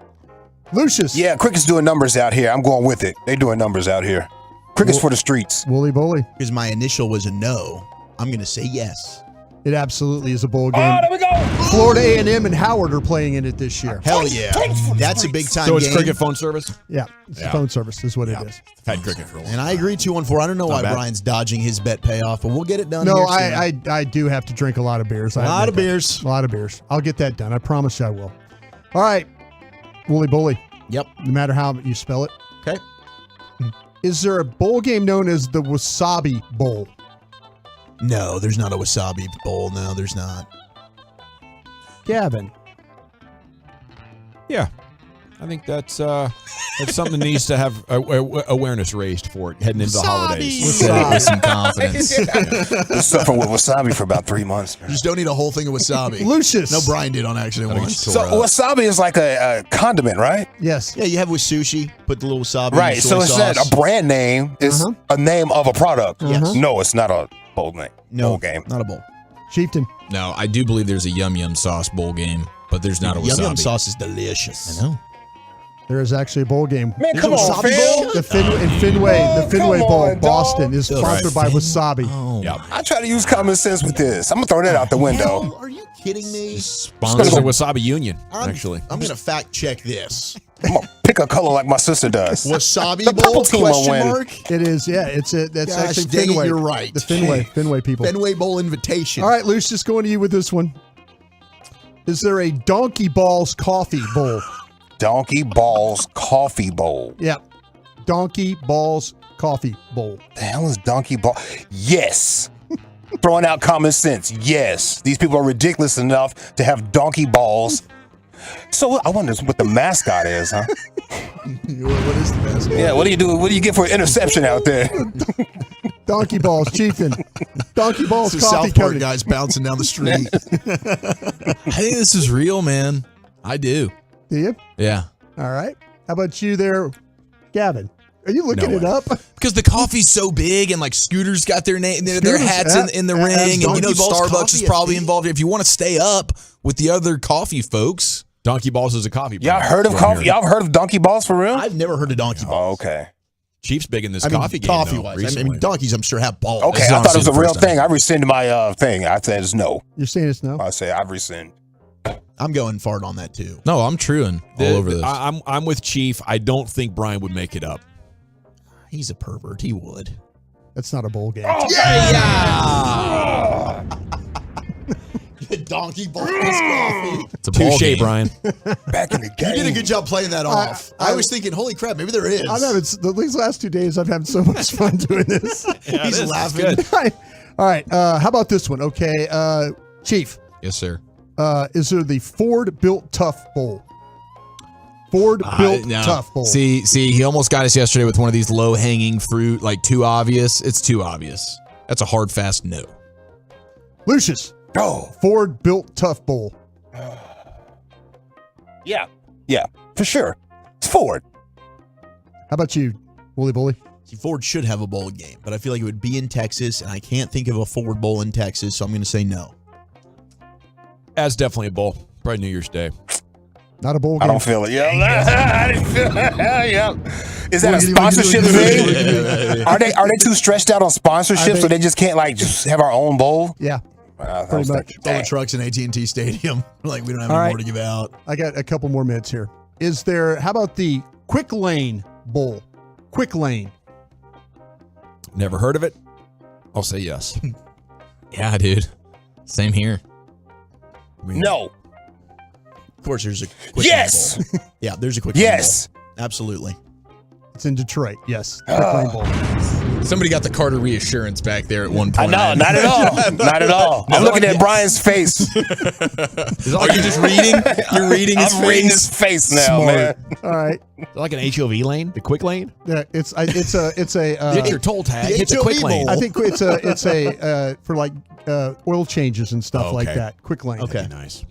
Lucius. Yeah, Cricket's doing numbers out here. I'm going with it. They doing numbers out here. Cricket's for the streets. Wooly Bully. Because my initial was a no. I'm going to say yes. It absolutely is a bowl game. Oh, there we go. Florida A&M and Howard are playing in it this year. Hell yeah. That's a big time game. So it's cricket phone service? Yeah, it's phone service is what it is. Had cricket for a while. And I agree 2-1-4. I don't know why bad. Brian's dodging his bet payoff, but we'll get it done. No, here soon. I do have to drink a lot of beers. A lot of beers. A lot of beers. I'll get that done. I promise you I will. All right. Wooly Bully. Yep. No matter how you spell it. Okay. Is there a bowl game known as the Wasabi Bowl? No, there's not a Wasabi Bowl. No, there's not. Gavin. Yeah. I think that's something that needs to have awareness raised for it heading into the holidays. With some confidence. Been suffering with wasabi for about 3 months. You just don't need a whole thing of wasabi. Lucius. No, Brian did on accident once. So wasabi is like a condiment, right? Yes. Yeah, you have with sushi, put the little wasabi in Right. the So soy it's not sauce. a brand name. It's a name of a product. Yes. No, it's not a bowl name. No, bowl game. not a bowl. Chieftain. No, I do believe there's a Yum Yum sauce bowl game, but there's not a wasabi. Yum Yum sauce is delicious. I know. There is actually a bowl game. Man, come on, Phil. The Fenway come Bowl, on, Boston, is dog. sponsored by Wasabi. Oh, I try to use common sense with this. I'm gonna throw that out the window. Are you kidding me? Sponsors the Wasabi Union, actually. I'm going to fact check this. I'm gonna pick a color like my sister does. Wasabi The Bowl? purple team will Question win. mark? It is, yeah. That's Gosh, actually dang it, Fenway. you're right. The Fenway people. Fenway Bowl invitation. All right, Lucius, going to you with this one. Is there a Donkey Balls Coffee Bowl? Donkey Balls Coffee Bowl. Yeah. Donkey Balls Coffee Bowl. The hell is Donkey Ball? Yes. Throwing out common sense. Yes. These people are ridiculous enough to have donkey balls. So I wonder what the mascot is, huh? What is the mascot? Yeah, what do you do? What do you get for an interception out there? Donkey Balls, Chieftain. Donkey Balls So Coffee South Park Company. guys bouncing down the street. I think this is real, man. I do. Do you? Yeah. All right. How about you there, Gavin? Are you looking No it way. up? Because the coffee's so big, and like Scooter's got their name, their Scooter's hats in the at ring, and you know Donkey Balls Starbucks Coffee is at probably the- involved. If you want to stay up with the other coffee folks, Donkey Balls is a coffee Y'all brand. heard of That's what I'm coffee? hearing. Y'all heard of donkey balls for real? I've never heard of donkey balls. Oh, okay. Chiefs big in this I mean, coffee game, coffee though, wise. I recently. mean, donkeys, I'm sure, have balls. Okay, This is I thought it was a honestly the real first time. thing. I rescinded my thing. I said it's no. You're saying it's no? I say I rescind. I'm going fart on that too. no, I'm truing all over this. I'm with Chief. I don't think Brian would make it up. He's a pervert. He would. That's not a bowl game. Donkey balls coffee. It's a ball Touche, game. Brian. Back in the You game. did a good job playing that off. I was thinking, holy crap, maybe there is. I'm having these last 2 days. I've had so much fun doing this. He's laughing. All right. How about this one? Okay, Chief. Yes, sir. Is there the Ford Built Tough Bowl? Ford Built No. Tough Bowl. See, he almost got us yesterday with one of these low-hanging fruit, like too obvious. It's too obvious. That's a hard, fast no. Lucius. Oh. Ford Built Tough Bowl. Yeah, for sure. It's Ford. How about you, Wooly Bully? See, Ford should have a bowl game, but I feel like it would be in Texas, and I can't think of a Ford Bowl in Texas, so I'm going to say no. That's definitely a bowl. Probably New Year's Day. Not a bowl I game. don't feel it. Yeah, I didn't feel it. Yeah. Is that a sponsorship thing? Are they too stretched out on sponsorship, so they just can't like just have our own bowl? Yeah. Pretty much. All the trucks in AT&T Stadium. Like, we don't have All any right. more to give out. I got a couple more minutes here. Is there, how about the Quick Lane Bowl? Quick Lane. Never heard of it? I'll say yes. Yeah, dude. Same here. No. Of course, there's a Quick Yes. Lane Bowl. Yeah, there's a Quick Yes. Lane Bowl. Absolutely. It's in Detroit. Yes. Quick Lane Bowl. Somebody got the Carter reassurance back there at one I point. know, not at all. Not at all. I'm looking at Brian's face. Are you just reading? You're reading his I'm face? reading his face now, man. All right. Like an HOV lane? The quick lane? Yeah, it's a Get your toll tag. the Hit the HOV quick lane. bowl. I think it's a for like oil changes and stuff like Okay. that. Quick Lane. Okay, nice.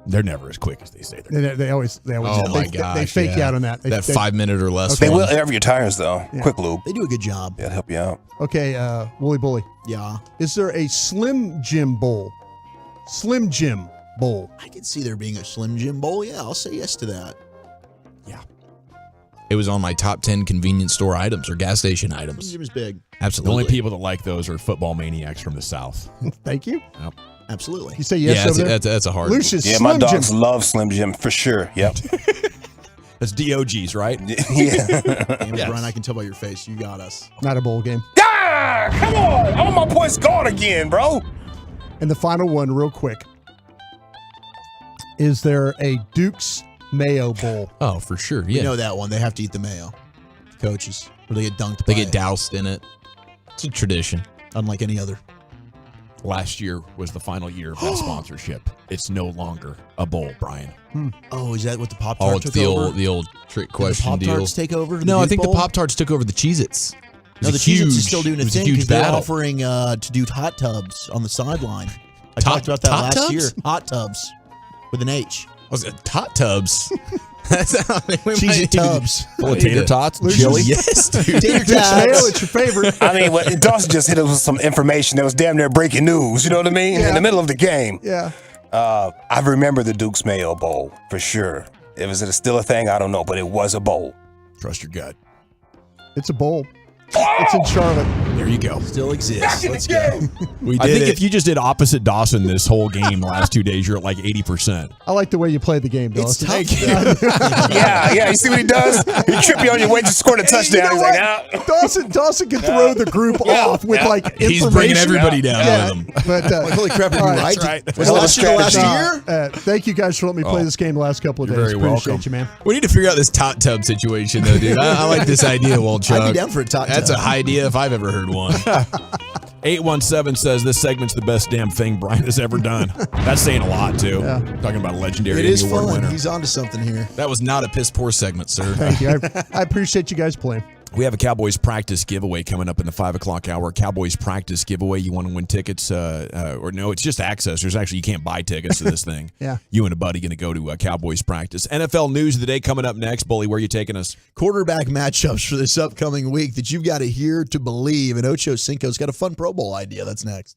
They're never as quick as they say they're. They always Oh they, my gosh. they fake you yeah. out on that. They, That they- 5 minute or less. They one. will air your tires though. Yeah. Quick lube. They do a good job. They'll help you out. Okay, Wooly Bully. Yeah. Is there a Slim Jim Bowl? Slim Jim Bowl. I can see there being a Slim Jim Bowl. Yeah, I'll say yes to that. It was on my top 10 convenience store items or gas station items. Slim Jim's big. Absolutely. The only people that like those are football maniacs from the South. Thank you. Yep. Absolutely. You say yes over there? That's a hard Lucius, Yeah, Slim my dogs Jim. love Slim Jim for sure. Yep. That's DOGs, right? Yeah. Damn it, Brian, I can tell by your face. You got us. Not a bowl game. Ah, come on. All my points gone again, bro. And the final one, real quick. Is there a Duke's Mayo Bowl? Oh, for sure. You Yeah. know that one. They have to eat the mayo. Coaches. Or they get dunked They by get it, doused in it. It's a tradition. unlike any other. Last year was the final year of that sponsorship. It's no longer a bowl, Brian. Oh, is that what the Pop-Tarts Oh, it's took the over? old trick Did question the deal. Pop-Tarts take over? No, I Duke think Bowl? the Pop-Tarts took over the Cheez-Its. No, the Cheez-Its is still doing It a was a thing huge because they're battle. offering to do hot tubs on the sideline. I Tot- talked about that tot last tubs? year. Hot tubs with an H. Was it hot tubs? That's how we might Cheez-It need to- tubs. Full of tater tots and Lucius? chili. Yes, dude. Tater Duke's Mayo, tots. it's your favorite. I mean, what Dawson just hit us with some information that was damn near breaking news. You know what I mean? Yeah. In the middle of the game. Yeah. I remember the Duke's Mayo Bowl for sure. Was it still a thing? I don't know, but it was a bowl. Trust your gut. It's a bowl. It's in Charlotte. There you go. Still exists. Let's go. We I did think it. if you just did opposite Dawson this whole game the last 2 days, you're at like 80%. I like the way you play the game, It's Dawson. tough. Yeah. You see what he does? He trip you on your way to score the touchdown. He's like, nah. Dawson can throw the group off with like information. He's bringing everybody down Yeah, with him. but Like, holy crap, are you all right. right? That's right. Was it last year the last strategy. year? Thank you guys for letting me play this game the last couple of You're days. very Appreciate welcome. you, man. We need to figure out this tot tub situation, though, dude. I like this idea, Walt Chuck. I'd be down for a tot That's tub. a high idea if I've ever heard one. 817 says this segment's the best damn thing Brian has ever done. That's saying a lot, too. Yeah. Talking about a legendary It is Emmy Award fun. winner. He's onto something here. That was not a piss poor segment, sir. Thank you. I appreciate you guys playing. We have a Cowboys practice giveaway coming up in the 5 o'clock hour. Cowboys practice giveaway. You want to win tickets? Or no, it's just access. There's actually, you can't buy tickets to this thing. Yeah. You and a buddy going to go to Cowboys practice. NFL news of the day coming up next. Bully, where are you taking us? Quarterback matchups for this upcoming week that you've got to hear to believe. And Ocho Cinco's got a fun Pro Bowl idea. That's next.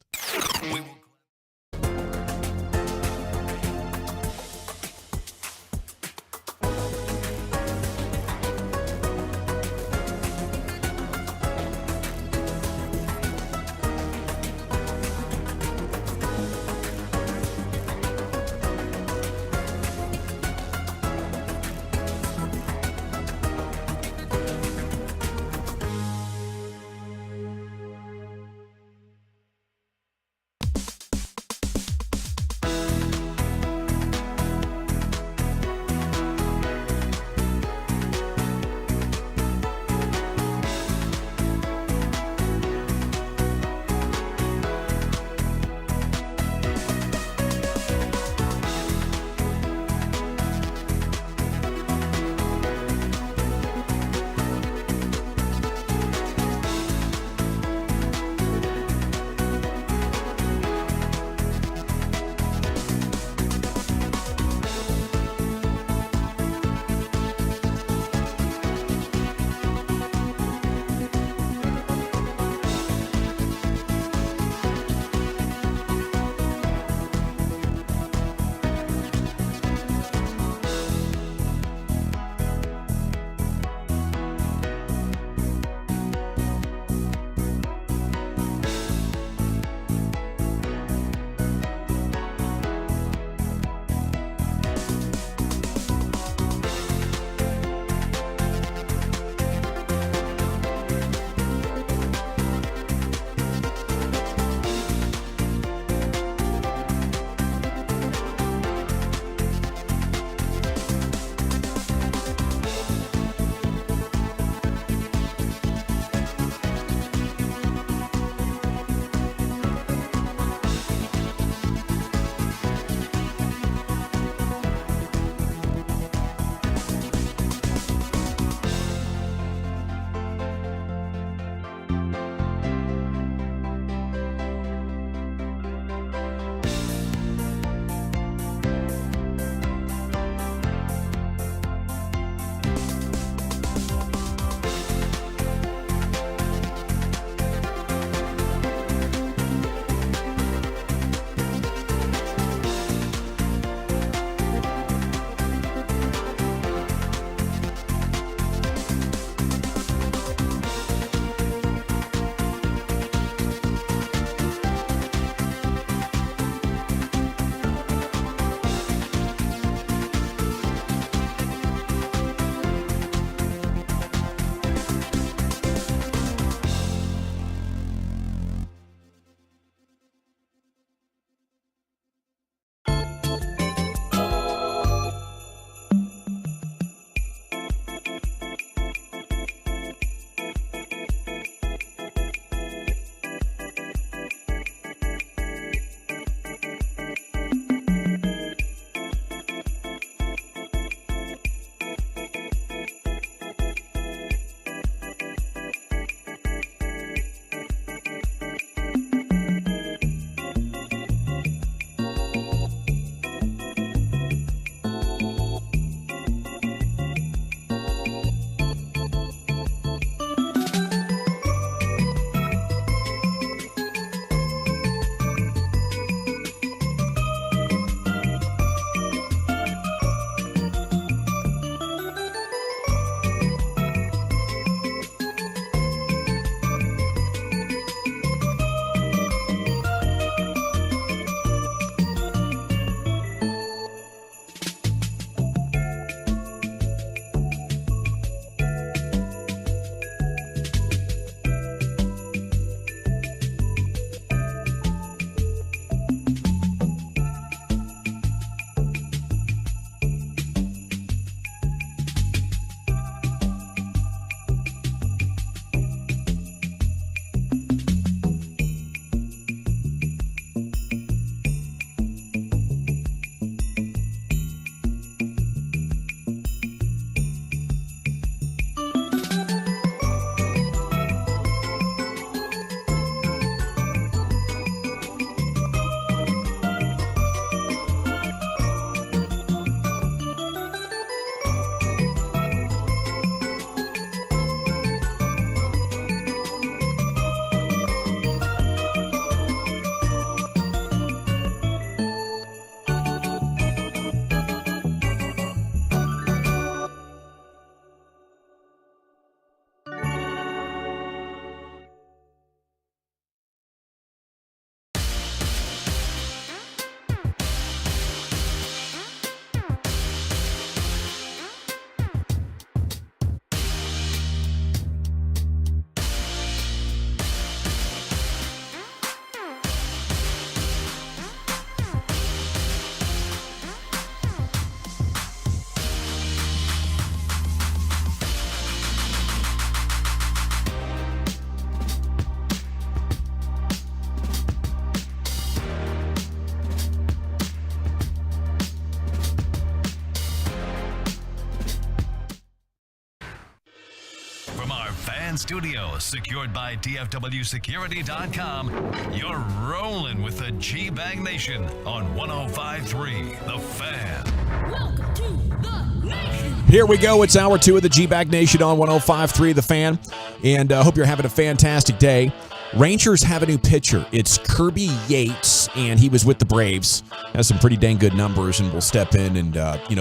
Fan studio, secured by DFWsecurity.com. You're rolling with the G-Bag Nation on 105.3 The Fan. Welcome to the Nation. Here we go. It's hour 2 of the G-Bag Nation on 105.3 The Fan. And I hope you're having a fantastic day. Rangers have a new pitcher. It's Kirby Yates, and he was with the Braves. Has some pretty dang good numbers, and will step in and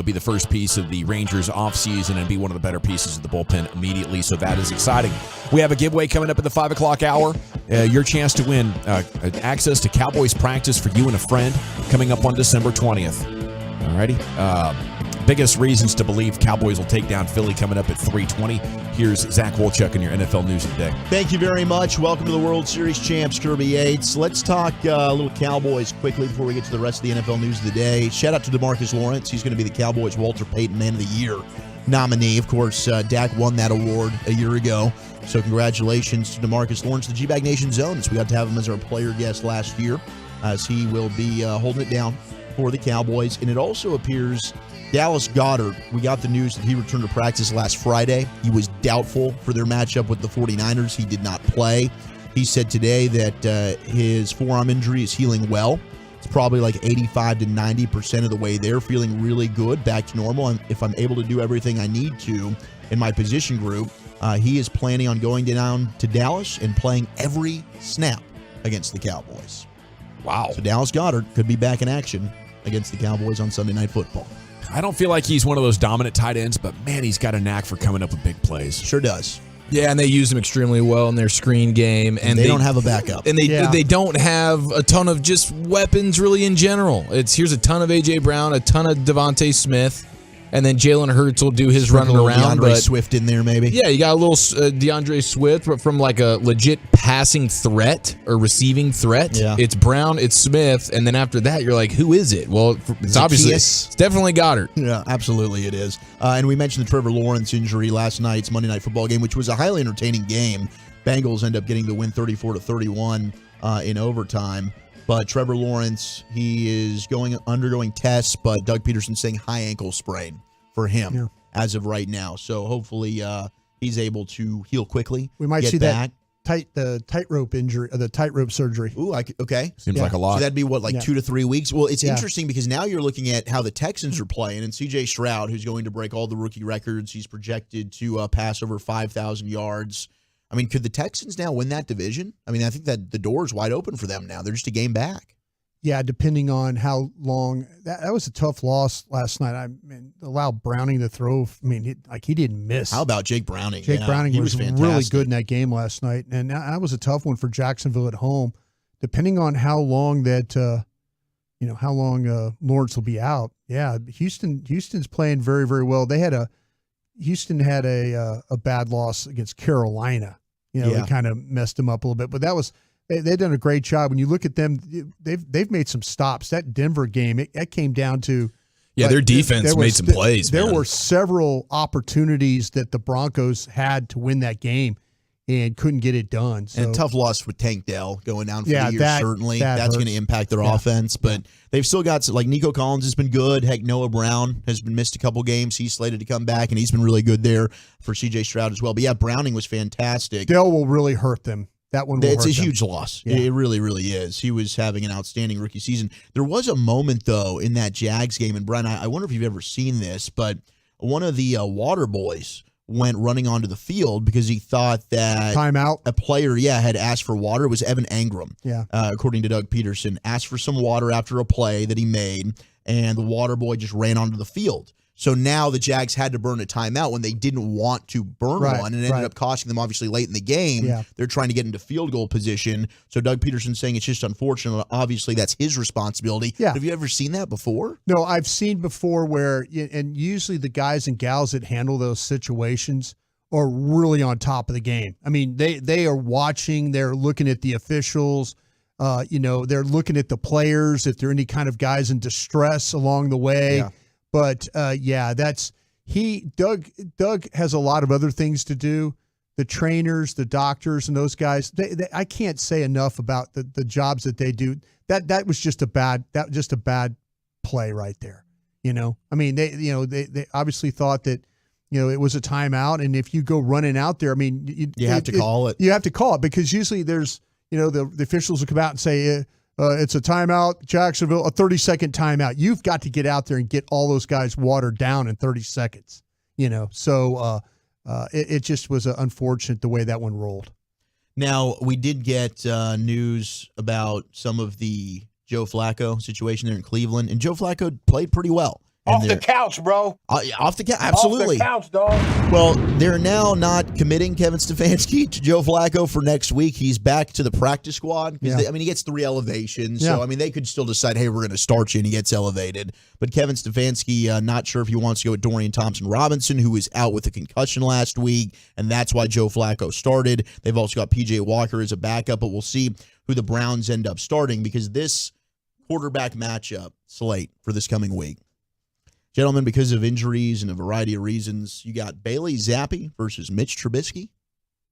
be the first piece of the Rangers offseason and be one of the better pieces of the bullpen immediately. So that is exciting. We have a giveaway coming up at the 5 o'clock hour. Your chance to win access to Cowboys practice for you and a friend coming up on December 20th. Alrighty. Biggest reasons to believe Cowboys will take down Philly coming up at 3:20. Here's Zach Wolchuk in your NFL News of the Day. Thank you very much. Welcome to the World Series champs, Kirby Yates. Let's talk a little Cowboys quickly before we get to the rest of the NFL News of the Day. Shout out to DeMarcus Lawrence. He's going to be the Cowboys' Walter Payton Man of the Year nominee. Of course, Dak won that award a year ago. So congratulations to DeMarcus Lawrence, the G-Bag Nation Zones. We got to have him as our player guest last year, as he will be holding it down for the Cowboys. And it also appears Dallas Goedert, we got the news that he returned to practice last Friday. He was doubtful for their matchup with the 49ers. He did not play. He said today that his forearm injury is healing well. It's probably like 85 to 90% of the way there, feeling really good, back to normal. And if I'm able to do everything I need to in my position group, he is planning on going down to Dallas and playing every snap against the Cowboys. Wow. So Dallas Goedert could be back in action against the Cowboys on Sunday Night Football. I don't feel like he's one of those dominant tight ends, but man, he's got a knack for coming up with big plays. Sure does. Yeah, and they use him extremely well in their screen game. And they don't have a backup. And they don't have a ton of just weapons really in general. Here's a ton of A.J. Brown, a ton of Devontae Smith, and then Jalen Hurts will do his running around. DeAndre Swift in there maybe. Yeah, you got a little DeAndre Swift from like a legit passing threat or receiving threat. Yeah. It's Brown, it's Smith, and then after that you're like, who is it? Well, it's obviously it's definitely Goddard. Yeah, absolutely it is. And we mentioned the Trevor Lawrence injury last night's Monday Night Football game, which was a highly entertaining game. Bengals end up getting the win 34-31 in overtime. But Trevor Lawrence, he is undergoing tests, but Doug Peterson's saying high ankle sprain for him as of right now. So hopefully he's able to heal quickly. We might see back. the tightrope injury, or the tightrope surgery. Ooh, okay. Seems like a lot. So that'd be what, 2 to 3 weeks? Well, it's interesting because now you're looking at how the Texans are playing, and C.J. Stroud, who's going to break all the rookie records, he's projected to pass over 5,000 yards. I mean, could the Texans now win that division? I mean, I think that the door is wide open for them now. They're just a game back. Yeah, depending on how long. That was a tough loss last night. I mean, allow Browning to throw. I mean, he didn't miss. How about Jake Browning? Jake Browning was fantastic. really good in that game last night, and that was a tough one for Jacksonville at home. Depending on how long Lawrence will be out. Yeah, Houston's playing very, very well. Houston had a bad loss against Carolina. It kind of messed them up a little bit, but they've done a great job. When you look at them, they've made some stops. That Denver game, it came down to their defense made some plays. There were several opportunities that the Broncos had to win that game and couldn't get it done. So, and a tough loss with Tank Dell going down for the year, certainly. That's going to impact their offense. But they've still got, Nico Collins has been good. Heck, Noah Brown has been missed a couple games. He's slated to come back, and he's been really good there for C.J. Stroud as well. But, yeah, Browning was fantastic. Dell will really hurt them. That one will It's hurt a them. huge loss. Yeah. It really, really is. He was having an outstanding rookie season. There was a moment, though, in that Jags game, and Brian, I wonder if you've ever seen this, but one of the water boys went running onto the field because he thought that timeout. A player, had asked for water. It was Evan Engram, Yeah. According to Doug Peterson, asked for some water after a play that he made, and the water boy just ran onto the field. So now the Jags had to burn a timeout when they didn't want to burn one, and it ended up costing them obviously late in the game. Yeah. They're trying to get into field goal position. So Doug Peterson's saying it's just unfortunate. Obviously, that's his responsibility. Yeah. Have you ever seen that before? No, I've seen before where, and usually the guys and gals that handle those situations are really on top of the game. I mean, they are watching, they're looking at the officials, they're looking at the players, if there are any kind of guys in distress along the way. Yeah. But Doug has a lot of other things to do. The trainers, the doctors, and those guys, I can't say enough about the jobs that they do. That was just a bad play right there. I mean, they obviously thought that it was a timeout, and if you go running out there, I mean, you have to call it. You have to call it because usually there's, the officials will come out and say it's a timeout, Jacksonville, a 30-second timeout. You've got to get out there and get all those guys watered down in 30 seconds. So it just was unfortunate the way that one rolled. Now, we did get news about some of the Joe Flacco situation there in Cleveland, and Joe Flacco played pretty well. Off the couch, bro. Off the couch, absolutely. Off the couch, dog. Well, they're now not committing Kevin Stefanski to Joe Flacco for next week. He's back to the practice squad. He gets 3 elevations. So, they could still decide, hey, we're going to start you, and he gets elevated. But Kevin Stefanski, not sure if he wants to go with Dorian Thompson-Robinson, who was out with a concussion last week, and that's why Joe Flacco started. They've also got P.J. Walker as a backup, but we'll see who the Browns end up starting because this quarterback matchup slate for this coming week. Gentlemen, because of injuries and a variety of reasons, you got Bailey Zappi versus Mitch Trubisky.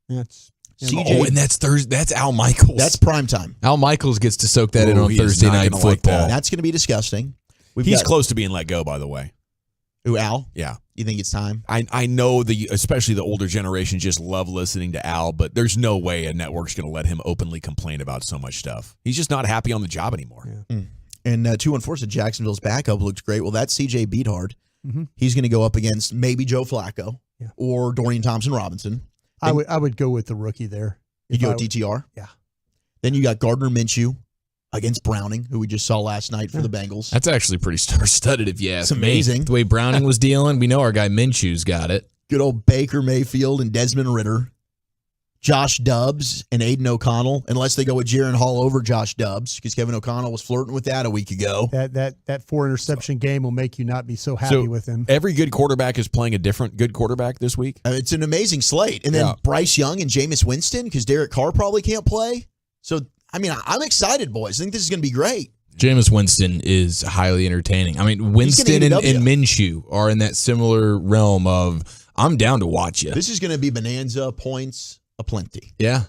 That's CJ, and that's Thursday. That's Al Michaels. That's prime time. Al Michaels gets to soak that in on Thursday Night Football. That's going to be disgusting. He's close to being let go, by the way. Who, Al? Yeah. You think it's time? I know especially the older generation just love listening to Al, but there's no way a network's going to let him openly complain about so much stuff. He's just not happy on the job anymore. Yeah. And 2-1-4 said Jacksonville's backup looks great. Well, that's C.J. Beathard. Mm-hmm. He's going to go up against maybe Joe Flacco or Dorian Thompson-Robinson. I would go with the rookie there. You go with DTR? Yeah. Then you got Gardner Minshew against Browning, who we just saw last night for the Bengals. That's actually pretty star-studded if you ask It's amazing. me. The way Browning was dealing, we know our guy Minshew's got it. Good old Baker Mayfield and Desmond Ridder. Josh Dobbs and Aiden O'Connell, unless they go with Jaron Hall over Josh Dobbs, because Kevin O'Connell was flirting with that a week ago. That 4-interception game will make you not be so happy with him. Every good quarterback is playing a different good quarterback this week. It's an amazing slate. And then Bryce Young and Jameis Winston, because Derek Carr probably can't play. So, I'm excited, boys. I think this is going to be great. Jameis Winston is highly entertaining. Winston and Minshew are in that similar realm of, I'm down to watch you. This is going to be bonanza points aplenty. Yeah,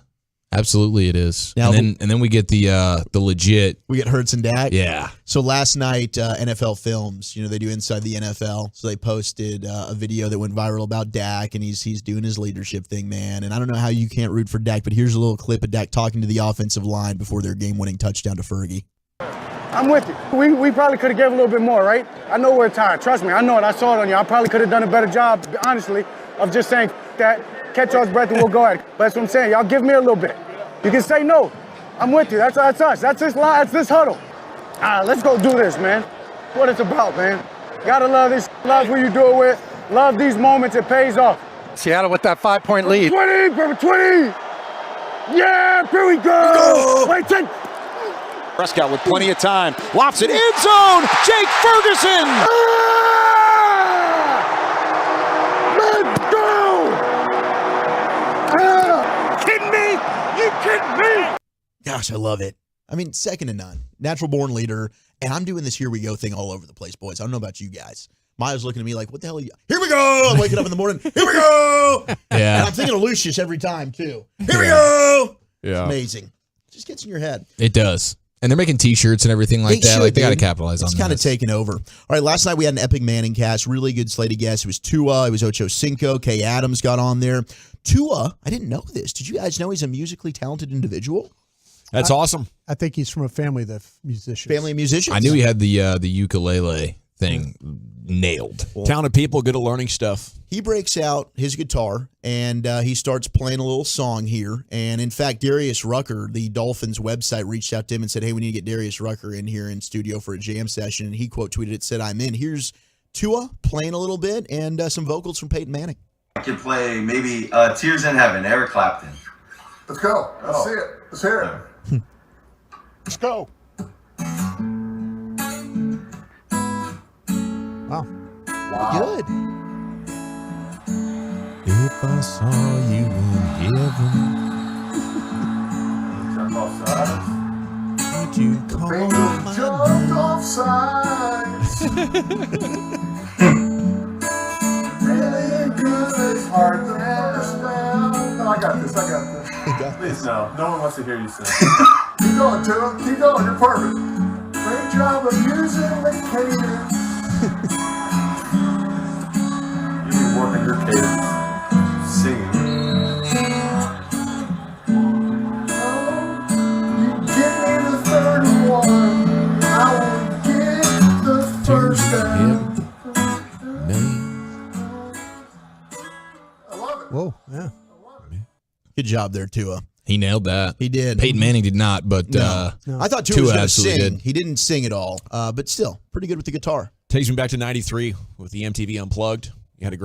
absolutely it is. Now, and then we get the legit. We get Hurts and Dak. Yeah. So last night, NFL Films, they do Inside the NFL. So they posted a video that went viral about Dak, and he's doing his leadership thing, man. And I don't know how you can't root for Dak, but here's a little clip of Dak talking to the offensive line before their game-winning touchdown to Fergie. I'm with you. We probably could have given a little bit more, right? I know we're tired. Trust me, I know it. I saw it on you. I probably could have done a better job, honestly, of just saying that. Catch y'all's breath and we'll go at it. But that's what I'm saying. Y'all give me a little bit. You can say no. I'm with you. That's us. That's this line. That's this huddle. All right, let's go do this, man. What it's about, man. Gotta love this. Love who you do it with. Love these moments. It pays off. Seattle with that 5-point lead. 20, baby, 20. Yeah, here we go. Wait, 10. Prescott with plenty of time. Lofts it. End zone. Jake Ferguson. Let's go. Kidding me? You kidding me? Gosh, I love it. Second to none. Natural born leader. And I'm doing this here we go thing all over the place, boys. I don't know about you guys. Maya's looking at me like, what the hell are you? Here we go. I'm waking up in the morning. Here we go. Yeah. And I'm thinking of Lucius every time, too. Here we go. Yeah. It's amazing. It just gets in your head. It does. And they're making T-shirts and everything like that. They got to capitalize on that. It's kind of taken over. All right, last night we had an epic Manning cast. Really good slate of guests. It was Tua. It was Ocho Cinco. Kay Adams got on there. Tua, I didn't know this. Did you guys know he's a musically talented individual? That's awesome. I think he's from a family of musicians. Family of musicians? I knew he had the ukulele thing nailed. Talented people, good at learning stuff. He breaks out his guitar, and he starts playing a little song here. And, in fact, Darius Rucker, the Dolphins website, reached out to him and said, hey, we need to get Darius Rucker in here in studio for a jam session. And he quote tweeted it, said, I'm in. Here's Tua playing a little bit and some vocals from Peyton Manning. I could play maybe Tears in Heaven, Eric Clapton. Let's go. Let's see it. Let's hear it. Let's go. Wow. Good. If I saw you in heaven, would you call my Jumped off sides. Really good. It's hard to understand. No, I got this. Please no. No one wants to hear you sing. Keep going, Tua. Keep going. You're perfect. Great job of using the cadence. working her cadence, singing. Whoa, yeah. Good job there, Tua. He nailed that. He did. Peyton Manning did not, but No. I thought Tua was going to absolutely sing. did. He didn't sing at all, but still, pretty good with the guitar. Takes me back to 93 with the MTV Unplugged. You had a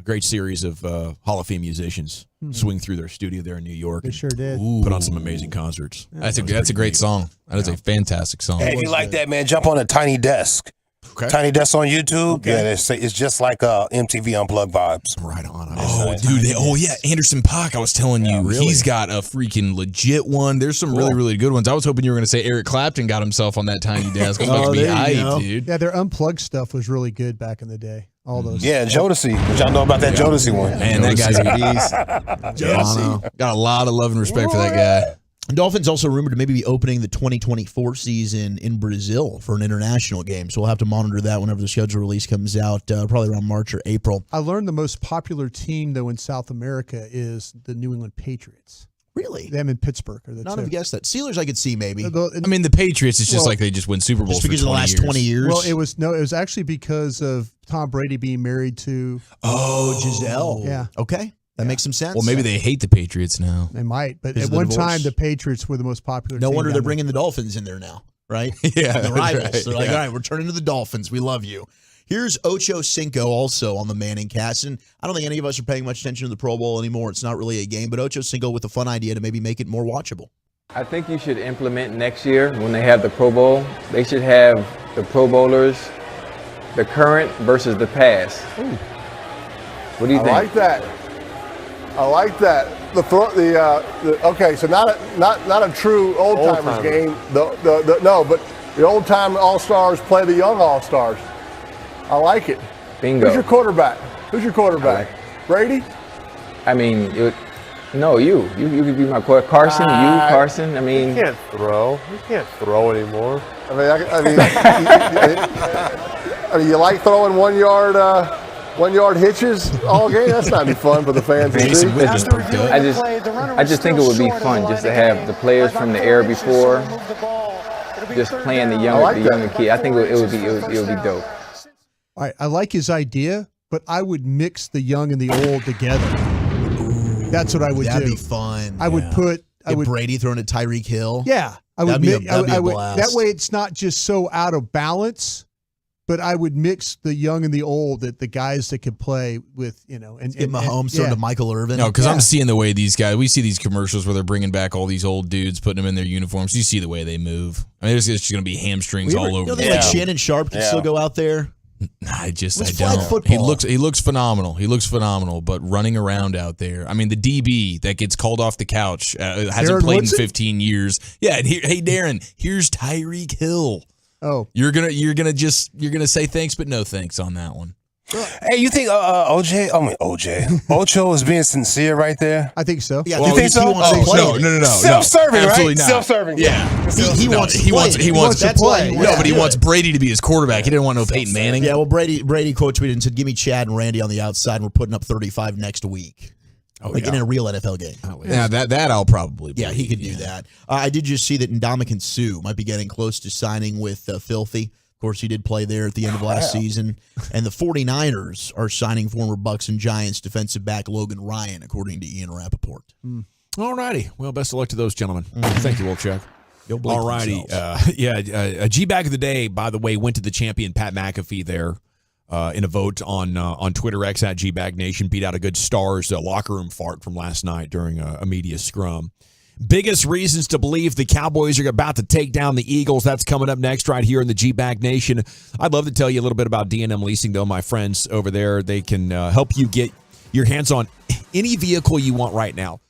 great series of Hall of Fame musicians swing through their studio there in New York. They sure did. Put on some amazing concerts. That's a great song. That is a fantastic song. Hey, if you like that, man, jump on a Tiny Desk. Okay. Tiny Desk on YouTube. Okay. Yeah, it's just like MTV Unplugged vibes. Right on. Oh, dude. Anderson .Paak, I was telling you. really? He's got a freaking legit one. There's some really, really good ones. I was hoping you were going to say Eric Clapton got himself on that Tiny Desk. I'm about to be hyped, dude. Yeah, their unplugged stuff was really good back in the day. All those. Yeah, Jodeci. What y'all know about that Jodeci one? Man, that guy's a beast. Jodeci. Got a lot of love and respect for that guy. Dolphins also rumored to maybe be opening the 2024 season in Brazil for an international game. So we'll have to monitor that whenever the schedule release comes out, probably around March or April. I learned the most popular team, though, in South America is the New England Patriots. Really? Them in Pittsburgh are the None two. of guessed that. Steelers I could see maybe. I mean, the Patriots, it's just Well, like they just win Super Bowls just because for of the 20 last years. 20 years. Well, it was actually because of Tom Brady being married to. Giselle. Yeah. Okay. That makes some sense. Well, maybe they hate the Patriots now. They might, but Because at of the one divorce. time the Patriots were the most popular. No team wonder down they're there. bringing the Dolphins in there now, right? Yeah, the rivals. right, They're like, yeah. all right, we're turning to the Dolphins. We love you. Here's Ocho Cinco also on the Manning cast. And I don't think any of us are paying much attention to the Pro Bowl anymore. It's not really a game, but Ocho Cinco with a fun idea to maybe make it more watchable. I think you should implement next year when they have the Pro Bowl. They should have the Pro Bowlers, the current versus the past. What do you think? I like that. I like that. Okay, so not a true old timers game. No, but the old time All Stars play the young All Stars. I like it. Bingo. Who's your quarterback? Brady? I mean, no, you could be my quarterback. Carson, Carson. I mean, He can't throw. He can't throw anymore. I mean, you like throwing 1 yard hitches all game? That's not any fun for the fans to see. I just think it would be fun just to have the players from the era before just playing the younger kid. I think it would be dope. All right, I like his idea, but I would mix the young and the old together. That's what I would do. That'd be fun. I would put. Get Brady throwing to Tyreek Hill. Yeah, I would. That'd be a blast. That way, it's not just so out of balance. But I would mix the young and the old, that the guys that could play with, and get Mahomes throwing to Michael Irvin. No, because I'm seeing the way these guys. We see these commercials where they're bringing back all these old dudes, putting them in their uniforms. You see the way they move. I mean, there's just going to be hamstrings all over. You think like Shannon Sharp can still go out there? I It's don't. flag football. He looks phenomenal. He looks phenomenal, but running around out there. I mean, the DB that gets called off the couch hasn't Darren played Woodson? in 15 years. Yeah, and hey Darren, here's Tyreek Hill. Oh, you're gonna say thanks, but no thanks on that one. Hey, you think Ocho is being sincere right there? I think so. Yeah, you think so? No. Self-serving, Absolutely right? not. Self-serving. Yeah. He wants to play. No, No, but he wants Brady to be his quarterback. He didn't want no Peyton Manning. Yeah, well, Brady quote tweeted and said, "Give me Chad and Randy on the outside, and we're putting up 35 next week." In a real NFL game. Yeah, that I'll probably believe. Yeah, he could do that. I did just see that Ndamukong Suh might be getting close to signing with Filthy. Of course, he did play there at the end of last season. And the 49ers are signing former Bucks and Giants defensive back Logan Ryan, according to Ian Rappaport. All righty. Well, best of luck to those gentlemen. Thank you, Wolchuk. All righty. A G-Bag of the day, by the way, went to the champion Pat McAfee there in a vote on Twitter X at G-Bag Nation. Beat out a good Stars locker room fart from last night during a media scrum. Biggest reasons to believe the Cowboys are about to take down the Eagles. That's coming up next right here in the G-Bag Nation. I'd love to tell you a little bit about D&M Leasing, though. My friends over there, they can help you get your hands on any vehicle you want right now.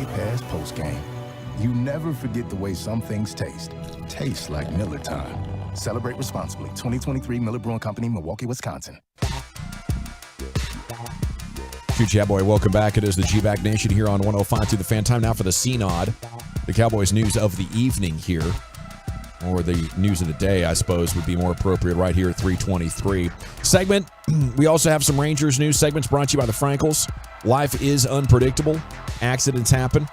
Pass post game. You never forget the way some things taste. Tastes like Miller time. Celebrate responsibly. 2023 Miller Brewing Company, Milwaukee, Wisconsin. Shoot, boy, welcome back. It is the G-Back Nation here on 105 through the Fan. Time now for the CNOD, the Cowboys news of the evening here, or the news of the day, I suppose, would be more appropriate right here at 3:23. Segment, we also have some Rangers news segments brought to you by the Frankels. Life is unpredictable. Accidents happen.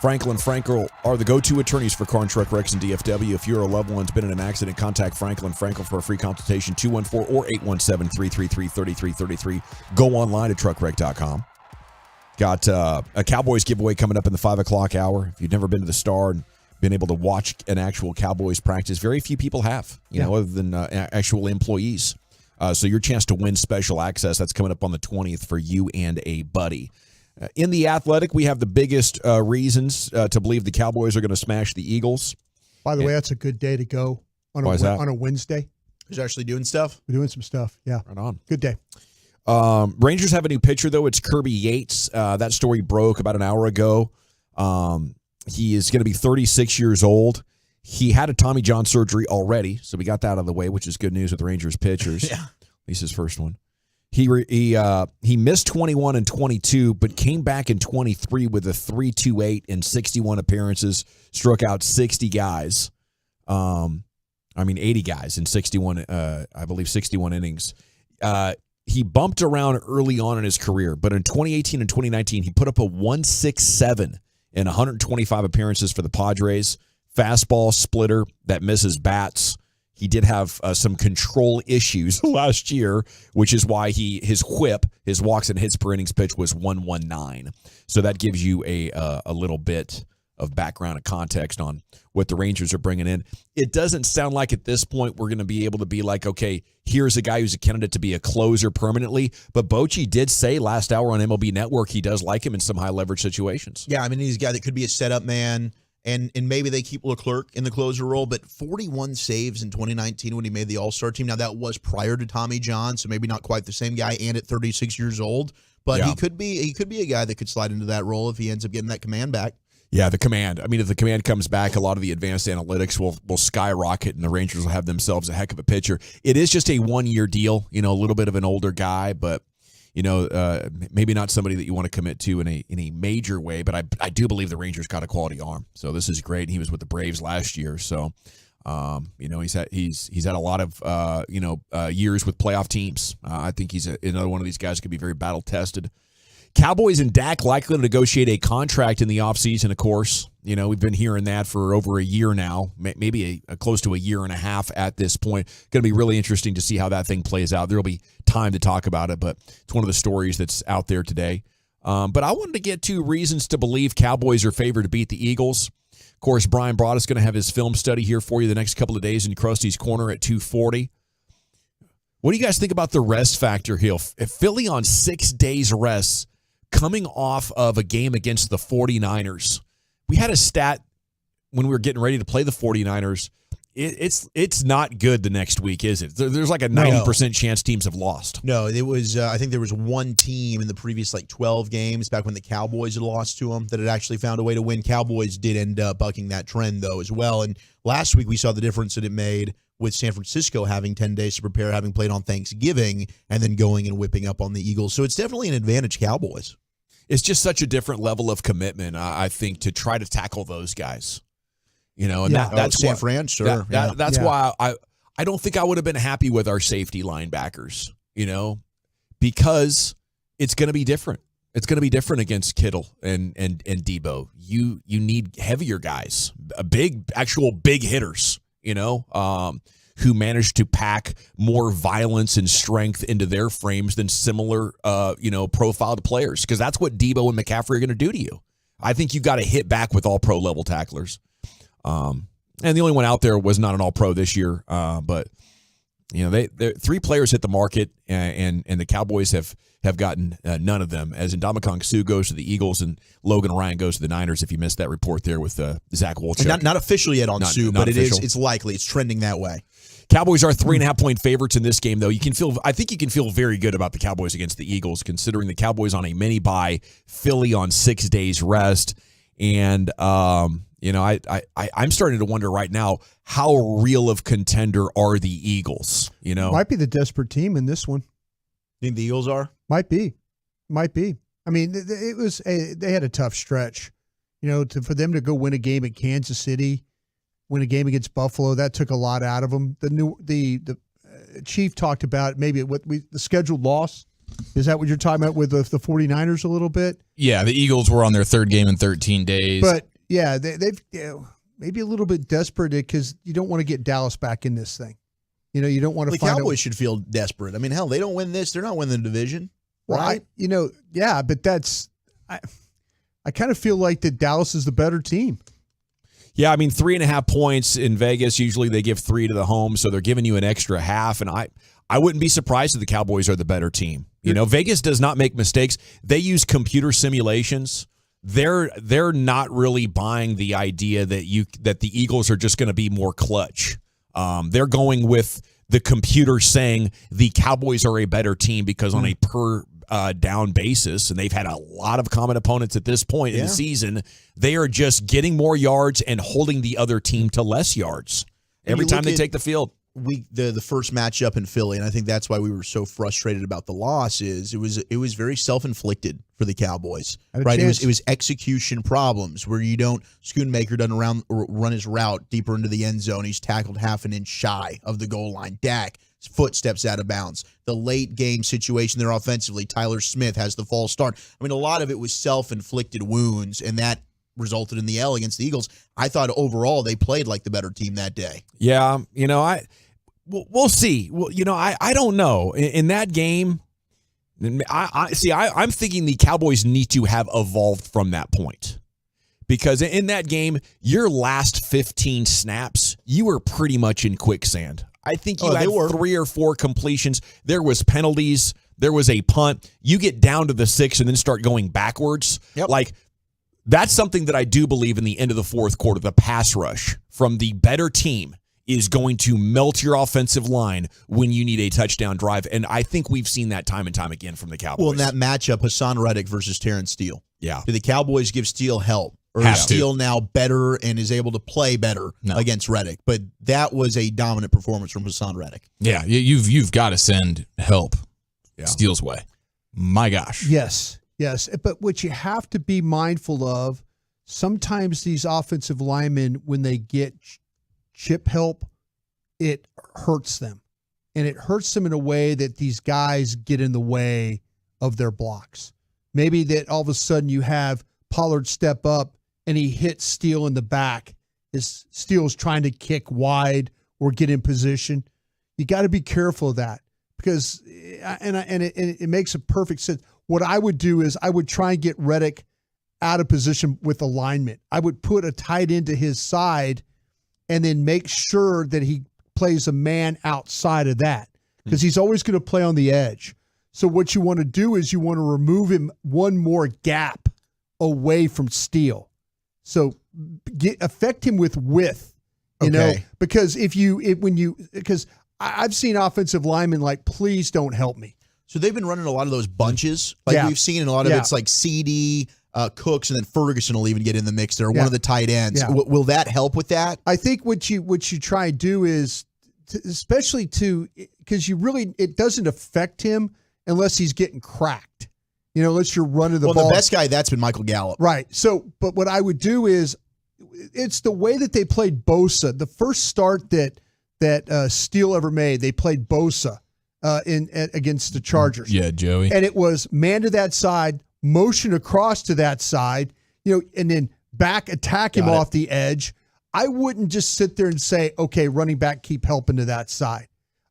Frankel and Frankel are the go-to attorneys for car and truck wrecks in DFW. If your loved one's been in an accident, contact Frankel and Frankel for a free consultation, 214 or 817-333-3333. Go online at truckwreck.com. Got a Cowboys giveaway coming up in the 5 o'clock hour. If you've never been to the Star and been able to watch an actual Cowboys practice, very few people have, other than actual employees. So your chance to win special access, that's coming up on the 20th for you and a buddy. In The Athletic, we have the biggest reasons to believe the Cowboys are going to smash the Eagles. By the way, that's a good day to go on a Wednesday. Who's actually doing stuff? We're doing some stuff, yeah. Right on. Good day. Rangers have a new pitcher, though. It's Kirby Yates. That story broke about an hour ago. He is going to be 36 years old. He had a Tommy John surgery already, so we got that out of the way, which is good news with the Rangers pitchers. Yeah. At least his first one. He missed 21 and 22, but came back in 23 with a 3.28 in 61 appearances, struck out 60 guys. 80 guys in 61, I believe 61 innings. He bumped around early on in his career, but in 2018 and 2019, he put up a 1.67 in 125 appearances for the Padres. Fastball splitter that misses bats. He did have some control issues last year, which is why his whip, his walks and hits per innings pitch, was 119. So that gives you a little bit of background and context on what the Rangers are bringing in. It doesn't sound like at this point we're going to be able to be like, okay, here's a guy who's a candidate to be a closer permanently. But Bochy did say last hour on MLB Network he does like him in some high leverage situations. Yeah, he's a guy that could be a setup man. And maybe they keep Leclerc in the closer role, but 41 saves in 2019 when he made the All-Star team. Now, that was prior to Tommy John, so maybe not quite the same guy and at 36 years old. But he could be a guy that could slide into that role if he ends up getting that command back. Yeah, the command. If the command comes back, a lot of the advanced analytics will skyrocket, and the Rangers will have themselves a heck of a pitcher. It is just a one-year deal, a little bit of an older guy, but maybe not somebody that you want to commit to in a major way, but I do believe the Rangers got a quality arm. So this is great. He was with the Braves last year. So, he's had a lot of, years with playoff teams. I think he's another one of these guys who could be very battle tested. Cowboys and Dak likely to negotiate a contract in the offseason, of course. We've been hearing that for over a year now, maybe close to a year and a half at this point. Going to be really interesting to see how that thing plays out. There will be time to talk about it, but it's one of the stories that's out there today. But I wanted to get to reasons to believe Cowboys are favored to beat the Eagles. Of course, Brian Broad is going to have his film study here for you the next couple of days in Krusty's Corner at 2:40. What do you guys think about the rest factor here? If Philly on 6 days rest, coming off of a game against the 49ers, we had a stat when we were getting ready to play the 49ers. It's not good the next week, is it? There's like a 90% chance teams have lost. No, it was. I think there was one team in the previous 12 games back when the Cowboys had lost to them that had actually found a way to win. Cowboys did end up bucking that trend though as well. And last week we saw the difference that it made with San Francisco having 10 days to prepare, having played on Thanksgiving, and then going and whipping up on the Eagles. So it's definitely an advantage Cowboys. It's just such a different level of commitment, I think, to try to tackle those guys. That's San Fran, sure. That's why I don't think I would have been happy with our safety linebackers, because it's going to be different. It's going to be different against Kittle and Debo. You need heavier guys, big hitters, who manage to pack more violence and strength into their frames than similar, profiled players, because that's what Debo and McCaffrey are going to do to you. I think you've got to hit back with all pro level tacklers. And the only one out there was not an all pro this year. But they three players hit the market, and the Cowboys have gotten none of them. As Ndamukong Suh goes to the Eagles and Logan Ryan goes to the Niners. If you missed that report there with Zach Wolchuk, not official yet on Suh, but official. It's likely. It's trending that way. Cowboys are 3.5-point favorites in this game, though. I think you can feel very good about the Cowboys against the Eagles, considering the Cowboys on a mini bye, Philly on 6 days rest, and I'm starting to wonder right now, how real of contender are the Eagles? Might be the desperate team in this one. Think the Eagles are? Might be. I mean, they had a tough stretch. For them to go win a game at Kansas City, win a game against Buffalo, that took a lot out of them. The Chief talked about maybe the scheduled loss. Is that what you're talking about with the 49ers a little bit? Yeah, the Eagles were on their third game in 13 days. But yeah, they've maybe a little bit desperate because you don't want to get Dallas back in this thing. You don't want to. The Cowboys should feel desperate. I mean, hell, they don't win this, they're not winning the division, right? But that's I kind of feel like that Dallas is the better team. Yeah, I mean, 3.5 points in Vegas. Usually they give 3 to the home, so they're giving you an extra half. And I wouldn't be surprised if the Cowboys are the better team. Vegas does not make mistakes. They use computer simulations. They're not really buying the idea that the Eagles are just going to be more clutch. They're going with the computer saying the Cowboys are a better team because on a per down basis, and they've had a lot of common opponents at this point in the season, they are just getting more yards and holding the other team to less yards every time they take the field. The first matchup in Philly, and I think that's why we were so frustrated about the loss, is it was very self-inflicted for the Cowboys. Right? It was execution problems where Schoonmaker doesn't run his route deeper into the end zone. He's tackled half an inch shy of the goal line. Dak, foot steps out of bounds. The late game situation there offensively, Tyler Smith has the false start. I mean, a lot of it was self-inflicted wounds, and that resulted in the L against the Eagles. I thought overall they played like the better team that day. Yeah, we'll see. Well, I don't know. In that game, I'm thinking the Cowboys need to have evolved from that point. Because in that game, your last 15 snaps, you were pretty much in quicksand. I think you had 3 or 4 completions. There was penalties. There was a punt. You get down to the 6 and then start going backwards. Yep. That's something that I do believe in the end of the fourth quarter. The pass rush from the better team is going to melt your offensive line when you need a touchdown drive. And I think we've seen that time and time again from the Cowboys. Well, in that matchup, Hassan Reddick versus Terrence Steele. Yeah. Do the Cowboys give Steele help? Or is Steele now better and is able to play better against Reddick? But that was a dominant performance from Hassan Reddick. Yeah, you've got to send help Steele's way. My gosh. Yes. But what you have to be mindful of, sometimes these offensive linemen, when they get chip help, it hurts them. And it hurts them in a way that these guys get in the way of their blocks. Maybe that all of a sudden you have Pollard step up and he hits Steele in the back. Steele's trying to kick wide or get in position. You got to be careful of that because, it makes a perfect sense. What I would do is I would try and get Reddick out of position with alignment. I would put a tight end to his side and then make sure that he plays a man outside of that because he's always going to play on the edge. So what you want to do is you want to remove him one more gap away from Steele. So affect him with width, because because I've seen offensive linemen please don't help me. So they've been running a lot of those bunches we've seen, and a lot of it's like CD, Cooks, and then Ferguson will even get in the mix there, one of the tight ends. Yeah. Will that help with that? I think what you try to do is, especially because it doesn't affect him unless he's getting cracked. Unless you're running the ball. Well, the best guy, that's been Michael Gallup. Right. So, but what I would do is, it's the way that they played Bosa. The first start that Steele ever made, they played Bosa against the Chargers. Yeah, Joey. And it was man to that side, motion across to that side, and then back attack him off the edge. I wouldn't just sit there and say, okay, running back, keep helping to that side.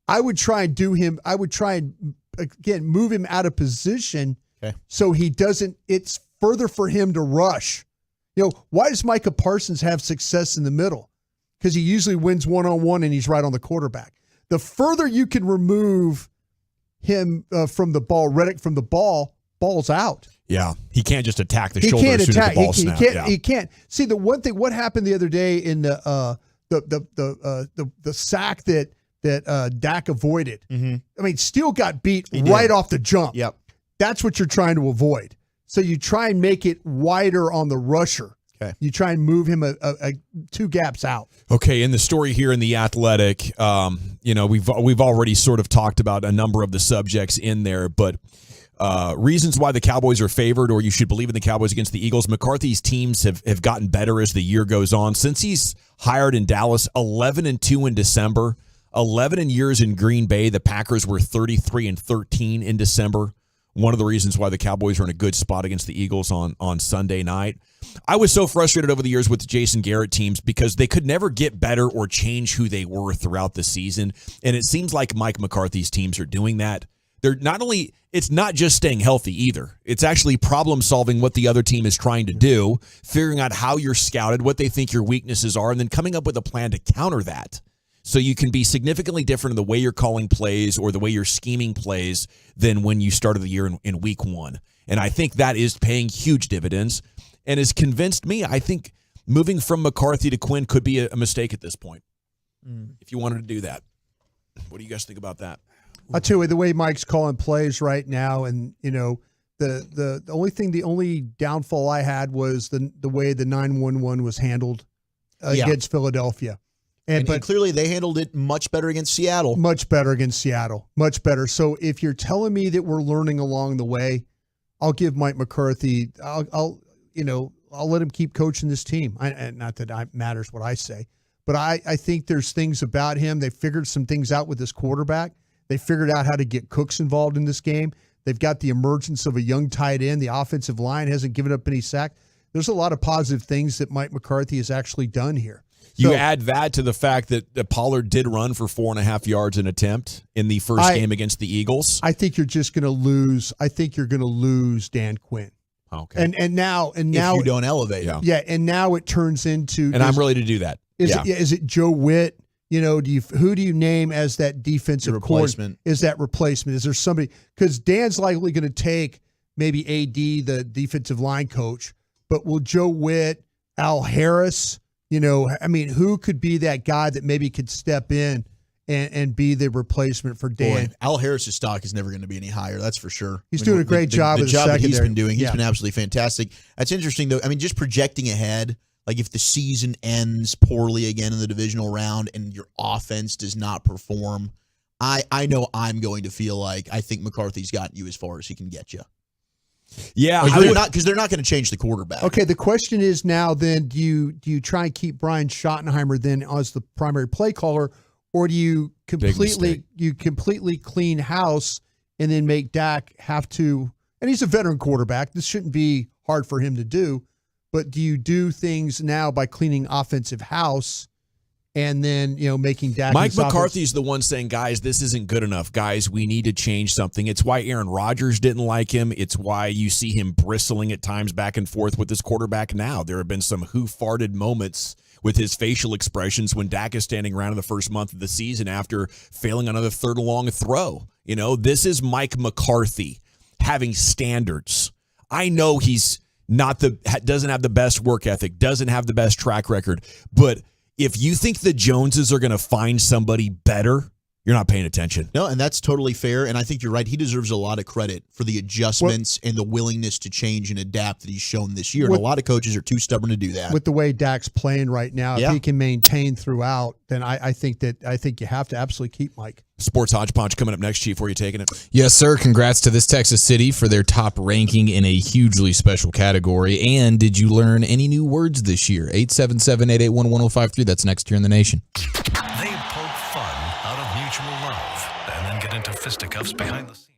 I would try and again, move him out of position. So he doesn't, it's further for him to rush. Why does Micah Parsons have success in the middle? Because he usually wins one-on-one and he's right on the quarterback. The further you can remove him from the ball, Reddick from the ball's out. Yeah, he can't just attack the shoulder as soon as the ball snaps. He can't. See, the one thing, what happened the other day in the sack that that Dak avoided. Mm-hmm. I mean, Steele got beat right off the jump. Yep. That's what you're trying to avoid. So you try and make it wider on the rusher. Okay. You try and move him a 2 gaps out. Okay, in the story here in The Athletic, we've already sort of talked about a number of the subjects in there, but reasons why the Cowboys are favored, or you should believe in the Cowboys against the Eagles. McCarthy's teams have gotten better as the year goes on. Since he's hired in Dallas, 11-2 in December, 11 years in Green Bay. The Packers were 33-13 in December. One of the reasons why the Cowboys are in a good spot against the Eagles on Sunday night. I was so frustrated over the years with the Jason Garrett teams because they could never get better or change who they were throughout the season. And it seems like Mike McCarthy's teams are doing that. They're not only, it's not just staying healthy either. It's actually problem solving what the other team is trying to do, figuring out how you're scouted, what they think your weaknesses are, and then coming up with a plan to counter that. So you can be significantly different in the way you're calling plays or the way you're scheming plays than when you started the year in week 1. And I think that is paying huge dividends and has convinced me. I think moving from McCarthy to Quinn could be a mistake at this point if you wanted to do that. What do you guys think about that? I'll tell you, the way Mike's calling plays right now, and, the only downfall I had was the way the 911 was handled against Philadelphia. And clearly they handled it much better against Seattle. Much better against Seattle. Much better. So if you're telling me that we're learning along the way, I'll give Mike McCarthy, I'll let him keep coaching this team. Not that it matters what I say, but I think there's things about him. They figured some things out with this quarterback. They figured out how to get Cooks involved in this game. They've got the emergence of a young tight end. The offensive line hasn't given up any sack. There's a lot of positive things that Mike McCarthy has actually done here. You add that to the fact that Pollard did run for 4.5 yards an attempt in the first game against the Eagles. I think you're just going to lose. I think you're going to lose Dan Quinn. Okay. And now if you don't elevate him. Yeah, and now it turns into. And I'm ready to do that. Is it Joe Witt? Who do you name as that defensive replacement? Is that replacement? Is there somebody? Because Dan's likely going to take maybe AD, the defensive line coach, but will Joe Witt, Al Harris? Who could be that guy that maybe could step in and be the replacement for Dan? Boy, Al Harris's stock is never going to be any higher. That's for sure. He's doing a great job. The job that he's been doing, he's Yeah. been absolutely fantastic. That's interesting, though. I mean, just projecting ahead, like if the season ends poorly again in the divisional round and your offense does not perform, I know I'm going to feel like I think McCarthy's gotten you as far as he can get you. Yeah, because they're not going to change the quarterback. Okay, the question is now then, do you try and keep Brian Schottenheimer then as the primary play caller, or do you completely clean house and then make Dak have to, and he's a veteran quarterback, this shouldn't be hard for him to do, but do you do things now by cleaning offensive house and then, making Dak. Mike McCarthy's the one saying, guys, this isn't good enough. Guys, we need to change something. It's why Aaron Rodgers didn't like him. It's why you see him bristling at times back and forth with his quarterback now. There have been some who farted moments with his facial expressions when Dak is standing around in the first month of the season after failing another third and long throw. This is Mike McCarthy having standards. I know he's doesn't have the best work ethic, doesn't have the best track record, but if you think the Joneses are going to find somebody better, you're not paying attention. No, and that's totally fair, and I think you're right. He deserves a lot of credit for the adjustments and the willingness to change and adapt that he's shown this year. And a lot of coaches are too stubborn to do that. With the way Dak's playing right now, if he can maintain throughout, then I think you have to absolutely keep Mike. Sports Hodgepodge coming up next, Chief. Where are you taking it? Yes, sir. Congrats to this Texas City for their top ranking in a hugely special category. And did you learn any new words this year? 877-881-1053. That's next year in the nation. They poke fun out of mutual love and then get into fisticuffs behind the scenes.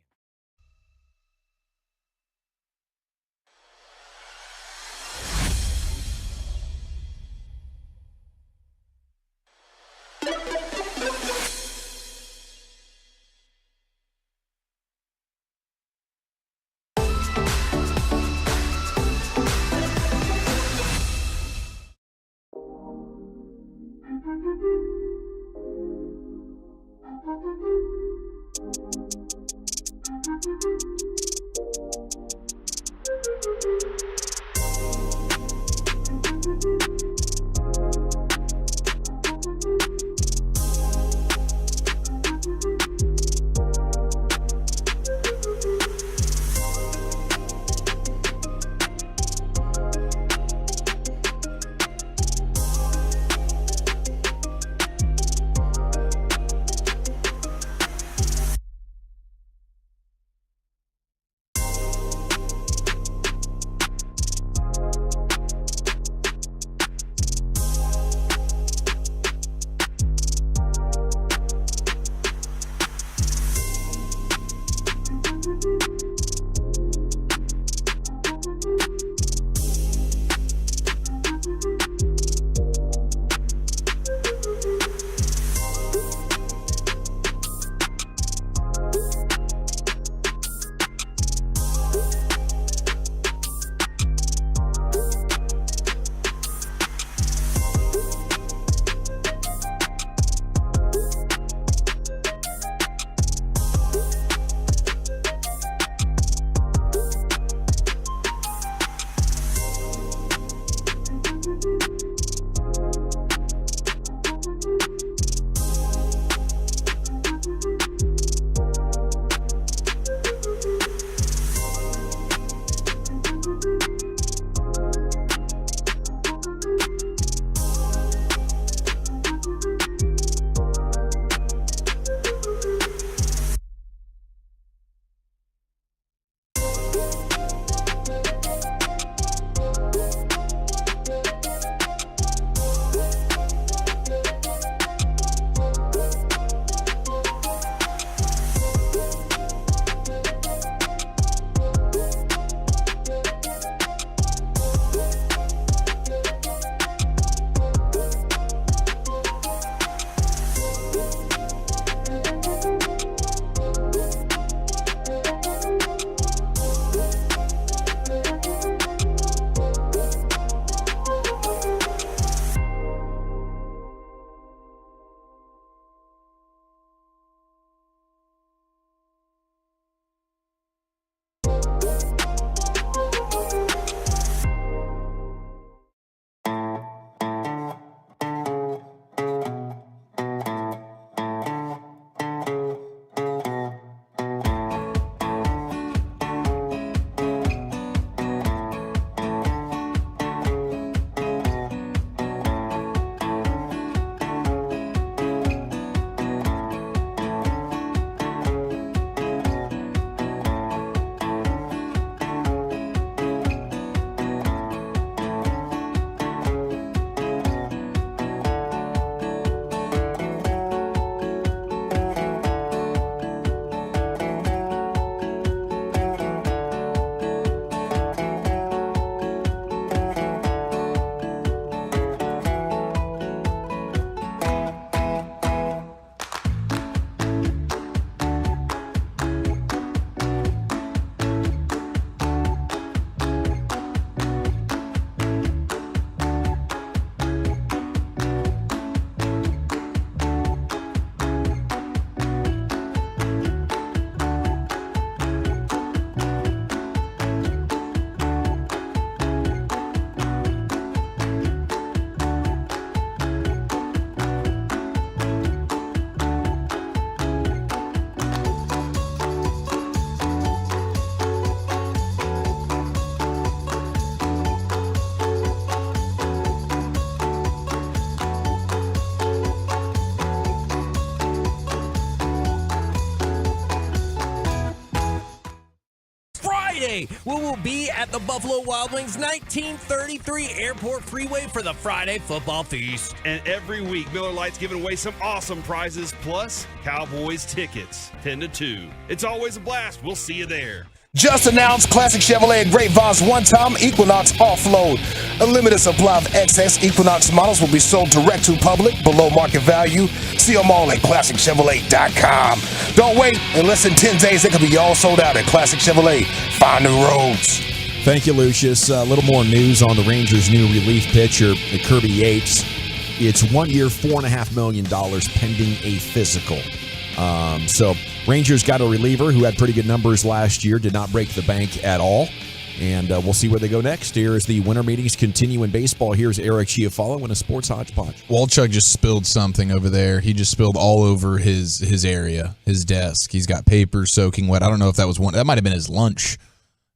Friday. We will be at the Buffalo Wild Wings 1933 Airport Freeway for the Friday football feast. And every week, Miller Lite's giving away some awesome prizes, plus Cowboys tickets, 10 to 2. It's always a blast. We'll see you there. Just announced Classic Chevrolet at Great Voss one-time Equinox offload. A limited supply of XS Equinox models will be sold direct to public below market value. See them all at ClassicChevrolet.com. Don't wait. In less than 10 days, they could be all sold out at Classic Chevrolet. Find new roads. Thank you, Lucius. A little more news on the Rangers' new relief pitcher, Kirby Yates. It's 1 year, $4.5 million pending a physical. So Rangers got a reliever who had pretty good numbers last year, did not break the bank at all. And we'll see where they go next. Here as the winter meetings continue in baseball. Here's Eric Chiafalo in a sports hodgepodge. Walchuk just spilled something over there. He just spilled all over his area, his desk. He's got paper soaking wet. I don't know if that was one. That might have been his lunch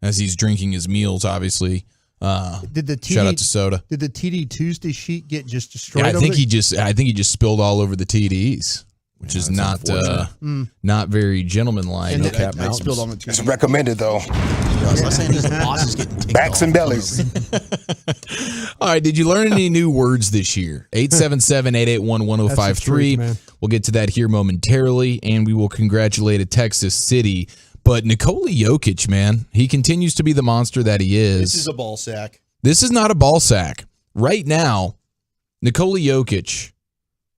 as he's drinking his meals, obviously. Did the TD, shout out to Soda. Did the TD Tuesday sheet get just destroyed? Yeah, I think he just spilled all over the TDs. Which is not very gentlemanlike. And I spilled on the It's recommended, though. Backs and bellies. All right, did you learn any new words this year? 877-881-1053. We'll get to that here momentarily, and we will congratulate a Texas City. But Nikola Jokic, man, he continues to be the monster that he is. This is a ball sack. This is not a ball sack. Right now, Nikola Jokic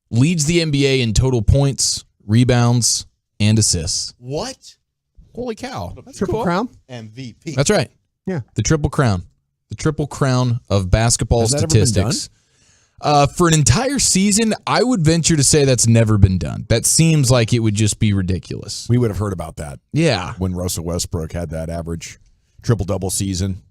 leads the NBA in total points, rebounds, and assists. What? Holy cow. Triple crown? MVP. That's right. Yeah. The triple crown. The triple crown of basketball Has that statistics. For an entire season, I would venture to say that's never been done. That seems like it would just be ridiculous. We would have heard about that. Yeah. When Russell Westbrook had that average triple-double season.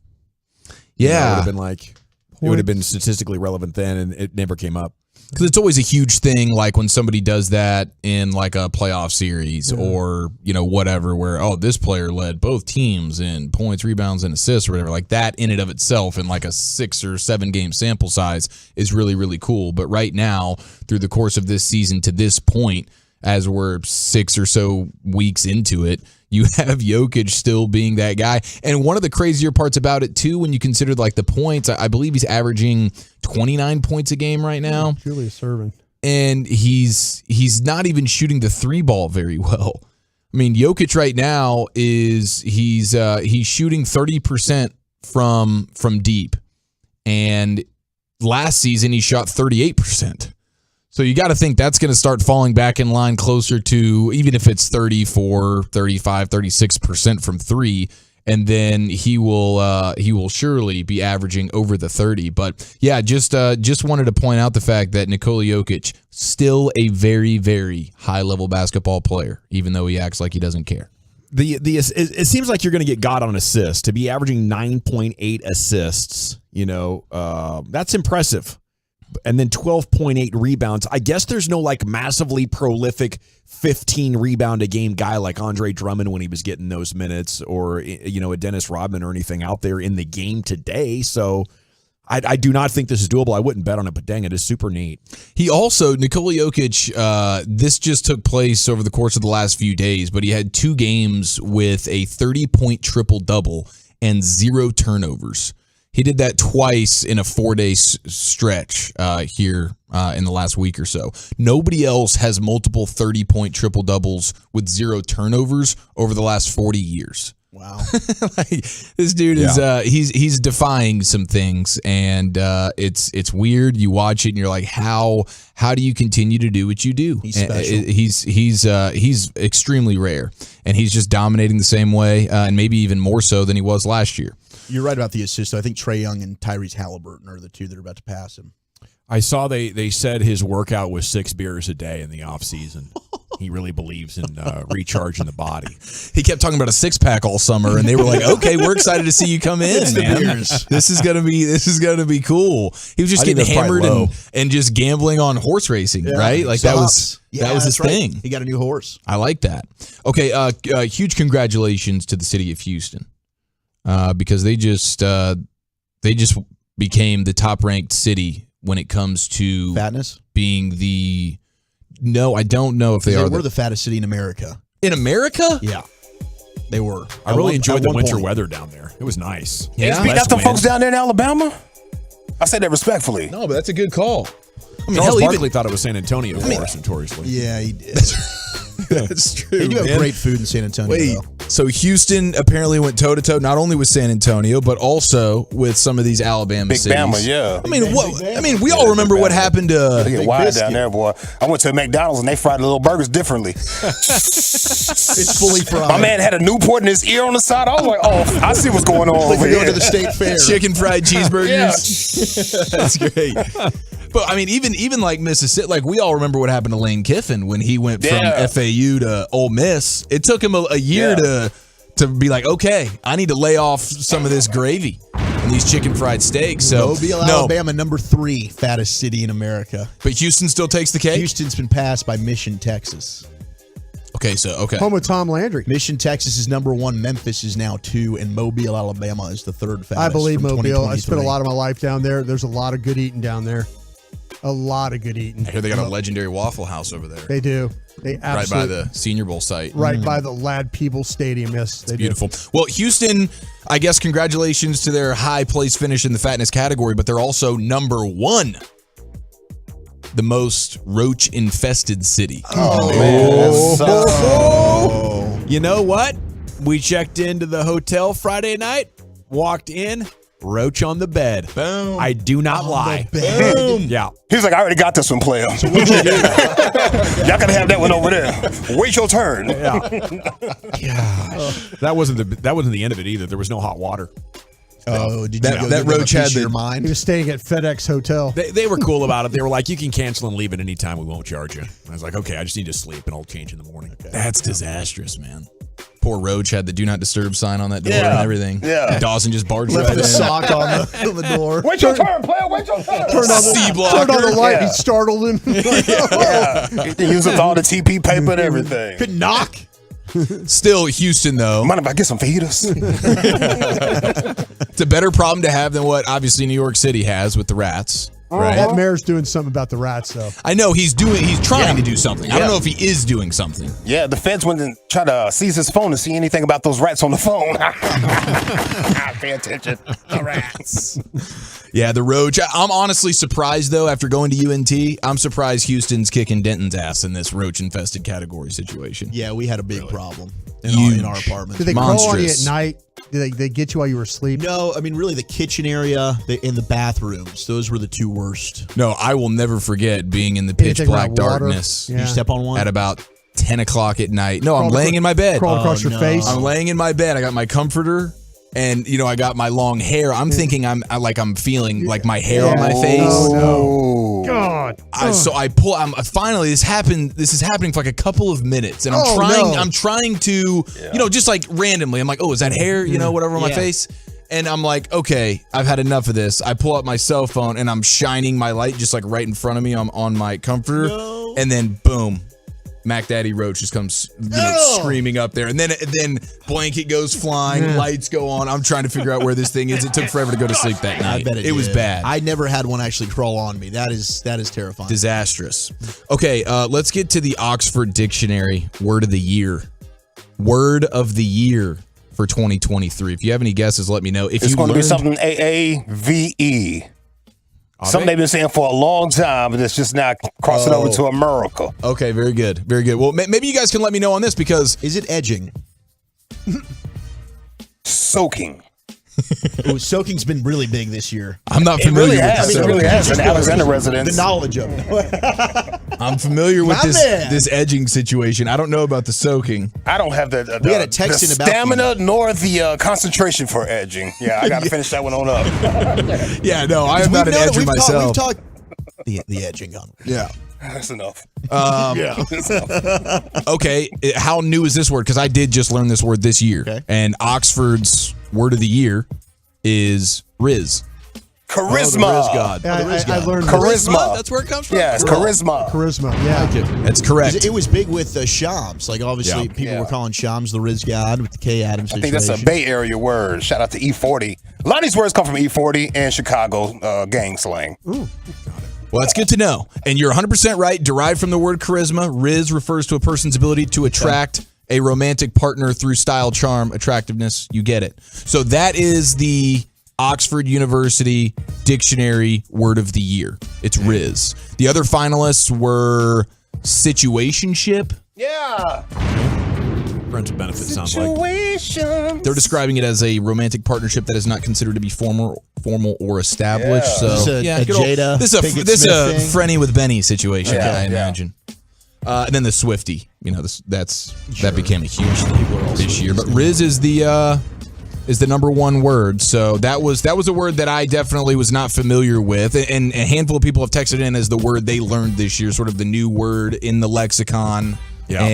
Yeah. It would have been like, it would have been statistically relevant then, and it never came up. Because it's always a huge thing, like when somebody does that in like a playoff series or, whatever, where, this player led both teams in points, rebounds, and assists or whatever. Like that in and of itself in like a 6 or 7 game sample size is really, really cool. But right now, through the course of this season to this point, as we're 6 or so weeks into it, you have Jokic still being that guy. And one of the crazier parts about it, too, when you consider like the points, I believe he's averaging 29 points a game right now. Julius Erving. And he's not even shooting the 3-ball very well. I mean, Jokic right now he's shooting 30% from deep. And last season he shot 38%. So you got to think that's going to start falling back in line closer to, even if it's 34, 35, 36% from 3, and then he will surely be averaging over the 30. But yeah, just wanted to point out the fact that Nikola Jokic still a very, very high level basketball player, even though he acts like he doesn't care. It seems like you're going to get God on assists. To be averaging 9.8 assists, that's impressive. And then 12.8 rebounds. I guess there's no like massively prolific 15 rebound a game guy like Andre Drummond when he was getting those minutes, or a Dennis Rodman or anything out there in the game today. So I do not think this is doable. I wouldn't bet on it, but dang, it is super neat. He also, Nikola Jokic, this just took place over the course of the last few days, but he had 2 games with a 30-point triple-double and 0 turnovers. He did that twice in a 4-day stretch here in the last week or so. Nobody else has multiple 30-point triple-doubles with 0 turnovers over the last 40 years. Wow. This dude is he's defying some things, and it's weird. You watch it and you're like, how do you continue to do what you do? He's special. He's extremely rare, and he's just dominating the same way, and maybe even more so than he was last year. You're right about the assist. I think Trae Young and Tyrese Halliburton are the 2 that are about to pass him. I saw they said his workout was 6 beers a day in the off season. He really believes in recharging the body. He kept talking about a 6-pack all summer, and they were like, "Okay, we're excited to see you come in, man. This is gonna be cool." He was just getting hammered and just gambling on horse racing, right? Like that was his thing. He got a new horse. I like that. Okay, huge congratulations to the city of Houston because they just became the top-ranked city when it comes to fatness. Being the No, I don't know if they are. We're the fattest city in America. In America? Yeah. They were. I really enjoyed the winter weather down there. It was nice. Yeah, beat out the folks down there in Alabama. I say that respectfully. No, but that's a good call. I mean, Charles Barkley thought it was San Antonio for us notoriously. Yeah, he did. That's true. They do have man. great food in San Antonio. Wait, though. so Houston apparently went toe to toe not only with San Antonio but also with some of these Alabama Big cities. Bama, yeah. I mean, what? I mean, we all remember what happened to. They get wide down there, boy. I went to McDonald's and they fried the little burgers differently. It's fully fried. My man had a Newport in his ear on the side. I was like, oh, I see what's going on Like over we go here. to the state fair. Chicken fried cheeseburgers. Yeah. That's great. But I mean, even like Mississippi, like we all remember what happened to Lane Kiffin when he went from FAU to Ole Miss. It took him a year to be like, okay, I need to lay off some of this gravy and these chicken fried steaks. So Mobile, Alabama, number 3 fattest city in America. But Houston still takes the cake. Houston's been passed by Mission, Texas. Okay. Home with Tom Landry. Mission, Texas is number 1. Memphis is now 2, and Mobile, Alabama is the 3rd fattest. I believe from Mobile. I spent a 2023. lot of my life down there. There's a lot of good eating down there. A lot of good eating. I hear they got a legendary Waffle House over there. They do. They Right by absolutely the Senior Bowl site. right by the Lad Peebles Stadium. Yes, they Beautiful. Well, Houston, I guess congratulations to their high place finish in the fatness category, but they're also number 1, the most roach infested city. You know what? We checked into the hotel Friday night, walked in, roach on the bed. Boom. I do not lie. Boom. Yeah. He's like, I already got this one, player. So what you do? Y'all gotta have that one over there. Wait your turn. Yeah. That wasn't the end of it either. There was no hot water. Oh, did you That- go that give them a roach piece had of the- your He mind? was staying at FedEx Hotel. They were cool about it. They were like, you can cancel and leave at any time. We won't charge you. I was like, okay, I just need to sleep and I'll change in the morning. That's disastrous, man. Poor Roach had the do not disturb sign on that door Yeah. and everything. Yeah. Dawson just barged Left right the in. sock on the door. Wait your turn, player. Wait your turn. Turned on the C-blocker. light. Yeah. He startled him. Yeah. He used up all the TP paper and everything. Could knock. Still, Houston, though. Mind if I get some fajitas? It's a better problem to have than what obviously New York City has with the rats. Right. That mayor's doing something about the rats, though. I know he's trying to do something. I don't know if he is doing something. Yeah, the feds went and tried to seize his phone to see anything about those rats on the phone. Pay attention. The rats. Yeah, the Roach. I'm honestly surprised, though, after going to UNT, I'm surprised Houston's kicking Denton's ass in this roach-infested category situation. Yeah, we had a big problem in Huge. our apartment. Did they crawl on you at Monstrous. night? Did they get you while you were asleep? No, I mean, really, the kitchen area and the bathrooms. Those were the 2 worst. No, I will never forget being in the pitch Anything black about water? darkness Yeah. Did you step on one? at about 10 o'clock at night. No, I'm Crawled laying acro- in my bed. Crawled across your no. face. I'm laying in my bed. I got my comforter and, I got my long hair. I'm thinking I'm feeling like my hair on my face. Oh, no. God. So I pull. Finally, this is happening for like a couple of minutes, and I'm trying to, just like randomly. I'm like, oh, is that hair? Whatever on my face. And I'm like, okay, I've had enough of this. I pull out my cell phone and I'm shining my light just like right in front of me. I'm on my comforter, and then boom, Mac Daddy Roach just comes screaming up there, and then blanket goes flying, lights go on. I'm trying to figure out where this thing is. It took forever to go to sleep that night. I bet it was did. bad. I never had one actually crawl on me. That is terrifying. Disastrous. Okay, let's get to the Oxford Dictionary word of the year. Word of the year for 2023. If you have any guesses, let me know. If It's you going to be learned- something AAVE. Something they've been saying for a long time, but it's just not crossing over to America. Okay, very good. Very good. Well, maybe you guys can let me know on this because... Is it edging? Soaking. Ooh, soaking's been really big this year. I'm not It familiar really with has. this. It really has. An Alexander residence. The knowledge of it. I'm familiar with My man. this edging situation. I don't know about the soaking. I don't have the We had a text the in about stamina nor the concentration for edging. Yeah, I got to finish that one on up. Yeah, no, I am not an edger myself. We've talked the edging on. Yeah. That's enough. Yeah. That's enough. Okay, how new is this word? Because I did just learn this word this year. Okay. And Oxford's word of the year is Riz. Charisma. Oh, the Riz God. Yeah, the Riz I guy. learned Charisma. That's where it comes from? Yes, charisma. charisma. Yeah. That's correct. It was big with Shams. Like, obviously, Yeah. people were calling Shams the Riz God with the K Adams I situation. think that's a Bay Area word. Shout out to E40. A lot of these words come from E40 and Chicago gang slang. Well, that's good to know. And you're 100% right. Derived from the word charisma, Riz refers to a person's ability to attract a romantic partner through style, charm, attractiveness. You get it. So that is the Oxford University Dictionary Word of the Year. It's Riz. The other finalists were situationship. Yeah. Friends with benefits sounds like. They're describing it as a romantic partnership that is not considered to be formal or established. Yeah. So A Jada, this is a Frenny with Benny situation, I imagine. And then the Swifty, that became a huge thing this year. But Riz is the number one word. So that was a word that I definitely was not familiar with, and a handful of people have texted in as the word they learned this year, sort of the new word in the lexicon. Yeah.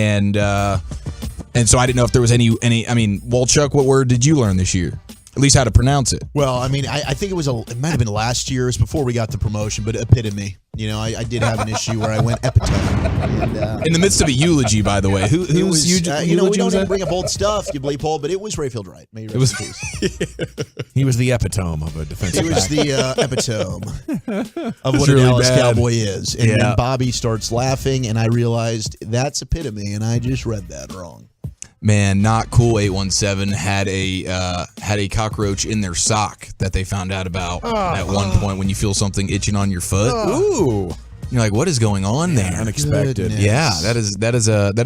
And so I didn't know if there was any. I mean, Walchuk, what word did you learn this year? At least how to pronounce it. Well, I mean, I think it might have been last year. It was before we got the promotion, but epitome. I did have an issue where I went epitome. And, in the midst of a eulogy, by the way. Whose eulogy we don't was even that? bring up old stuff, you believe, Paul, but it was Rayfield Wright. It was. He was the epitome of a defensive He was back. the epitome of what really a Dallas bad. Cowboy is. And then Bobby starts laughing, and I realized that's epitome, and I just read that wrong. Man, not cool. 817 had a cockroach in their sock that they found out about at one point when you feel something itching on your foot. Ooh. You're like, what is going on there? Unexpected. Goodness. Yeah, that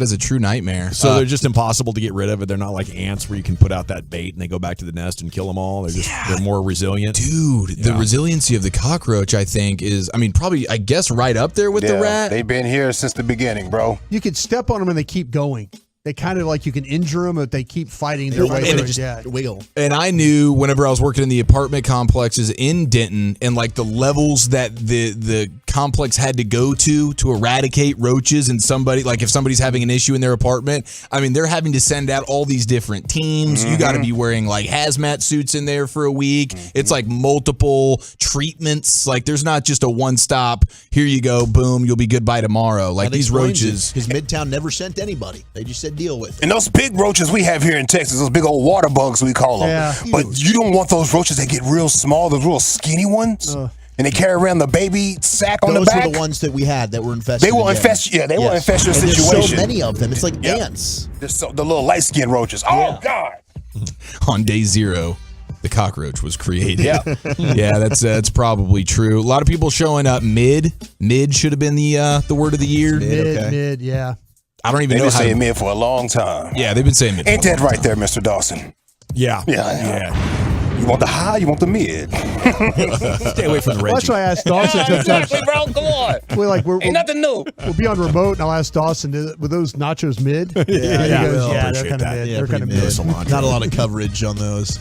is a true nightmare. So they're just impossible to get rid of it. They're not like ants where you can put out that bait and they go back to the nest and kill them all. They're more resilient. Dude, the resiliency of the cockroach, I think, is, probably, I guess, right up there with the rat. They've been here since the beginning, bro. You could step on them and they keep going. They kind of like you can injure them, but they keep fighting their way and through. just wiggle. And I knew whenever I was working in the apartment complexes in Denton and like the levels that the complex had to go to eradicate roaches, and if somebody's having an issue in their apartment, they're having to send out all these different teams. You got to be wearing like hazmat suits in there for a week. It's like multiple treatments. Like there's not just a one stop, here you go, boom, you'll be good by tomorrow. Like these roaches. Because Midtown never sent anybody. They just said deal with it. And those big roaches we have here in Texas, those big old water bugs we call them. Yeah. But you don't want those roaches that get real small, those real skinny ones. And they carry around the baby sack on the back. Those were the ones that we had that were infested. They will infest. Yeah, they will infest your and situation. There's so many of them. It's like ants. The little light skinned roaches. Oh God! On day 0, the cockroach was created. Yeah, yeah, that's probably true. A lot of people showing up mid. Mid should have been the word of the year. Mid, yeah. I don't even They've know been how. saying mid for a long time. Yeah, they've been saying mid. Ain't that right there, Mr. Dawson? Yeah. You want the high? You want the mid? Stay away from the Well, Reggie. that's why I asked Dawson sometimes. bro. Come on. Ain't nothing new. We'll be on remote, and I'll ask Dawson, were those nachos mid? Yeah, He goes, I'll they're appreciate kind of that. mid. Yeah, They're kind of mid. Not a lot of coverage on those.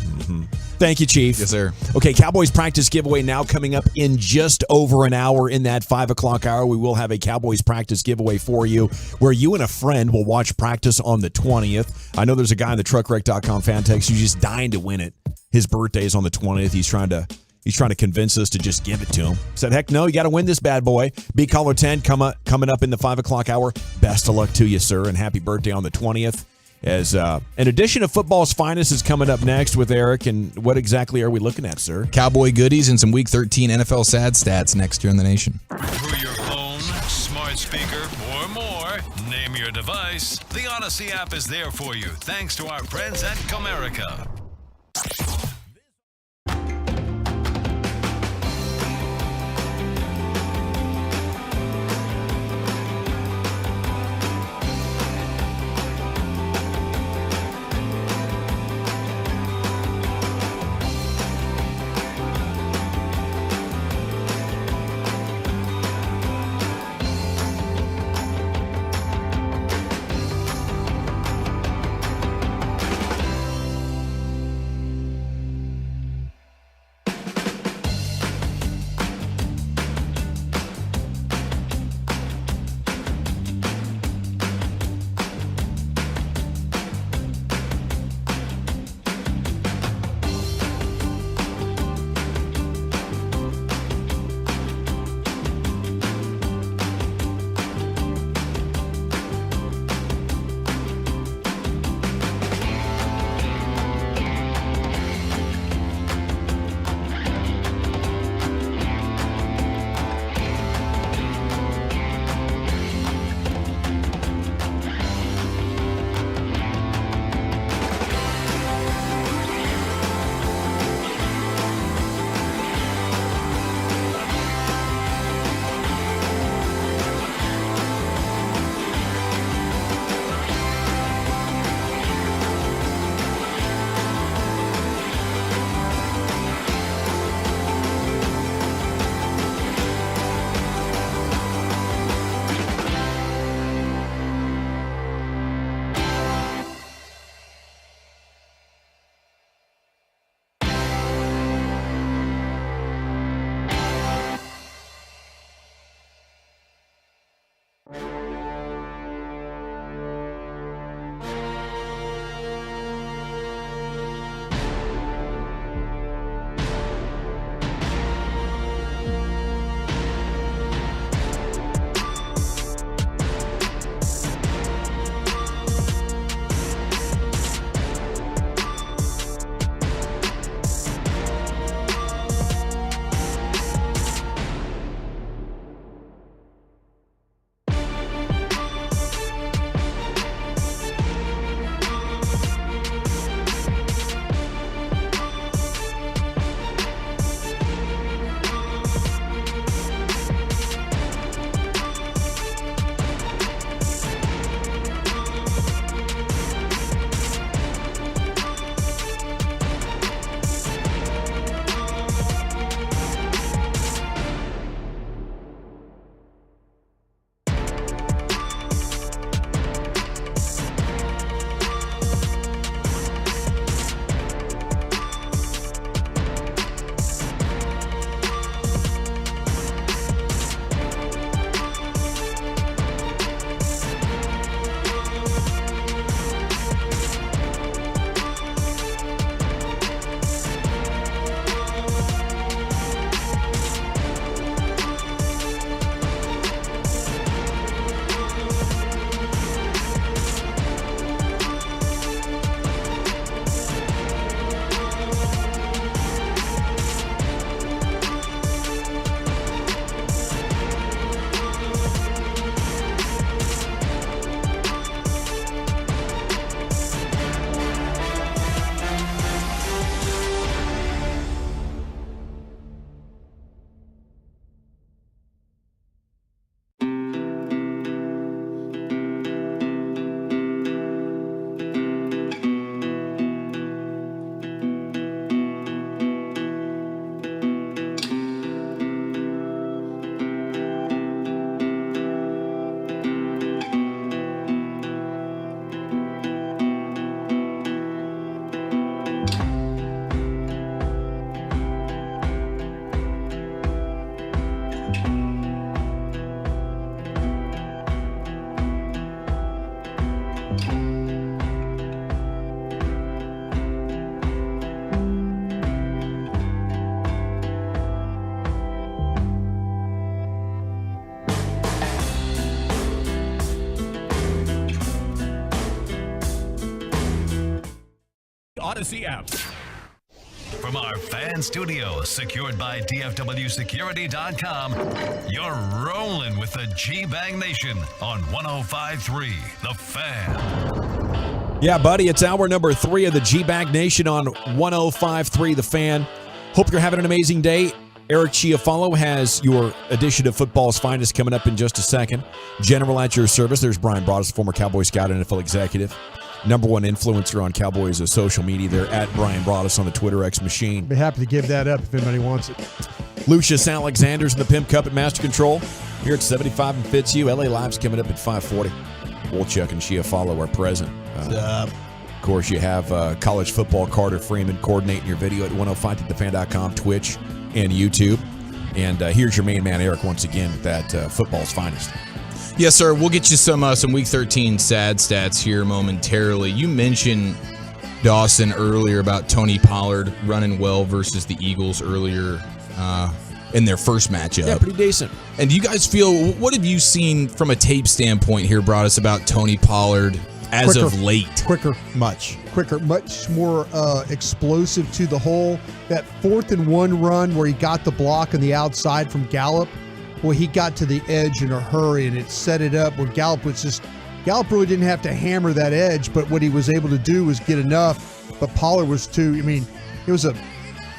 Thank you, Chief. Yes, sir. Okay, Cowboys practice giveaway now coming up in just over an hour. In that 5 o'clock hour, we will have a Cowboys practice giveaway for you where you and a friend will watch practice on the 20th. I know there's a guy in the truckwreck.com fan text who's just dying to win it. His birthday is on the 20th. He's trying to convince us to just give it to him. Said, heck no, you got to win this bad boy. Be caller 10 coming up in the 5 o'clock hour. Best of luck to you, sir, and happy birthday on the 20th. As an edition of Football's Finest is coming up next with Eric, and what exactly are we looking at, sir? Cowboy goodies and some Week 13 NFL sad stats next here in the nation. Through your phone, smart speaker, or more, name your device. The Odyssey app is there for you, thanks to our friends at Comerica. Odyssey app. From our fan studio, secured by DFWsecurity.com, you're rolling with the G-Bang Nation on 105.3 The Fan. Yeah, buddy, it's hour number 3 of the G-Bag Nation on 105.3 The Fan. Hope you're having an amazing day. Eric Chiafalo has your edition of Football's Finest coming up in just a second. General at your service. There's Brian Broaddus, former Cowboy scout and NFL executive. Number one influencer on Cowboys' social media there, at Brian Broaddus on the Twitter X machine. Be happy to give that up if anybody wants it. Lucius Alexander's in the Pimp Cup at Master Control. Here at 75 and Fitzhugh. LA Live's coming up at 5:40. Wolchuk and Chiafalo are present. Of course, you have college football Carter Freeman coordinating your video at 105thefan.com, Twitch, and YouTube. And here's your main man, Eric, once again with that Football's Finest. Yes, sir. We'll get you some Week 13 sad stats here momentarily. You mentioned, Dawson, earlier about Tony Pollard running well versus the Eagles earlier in their first matchup. Yeah, pretty decent. And do you guys feel, what have you seen from a tape standpoint here, Broaddus, about Tony Pollard as of late? Much more explosive to the hole. That 4th and 1 run where he got the block on the outside from Gallup, well, he got to the edge in a hurry and it set it up where Gallup really didn't have to hammer that edge, but what he was able to do was get enough. But Pollard was it was a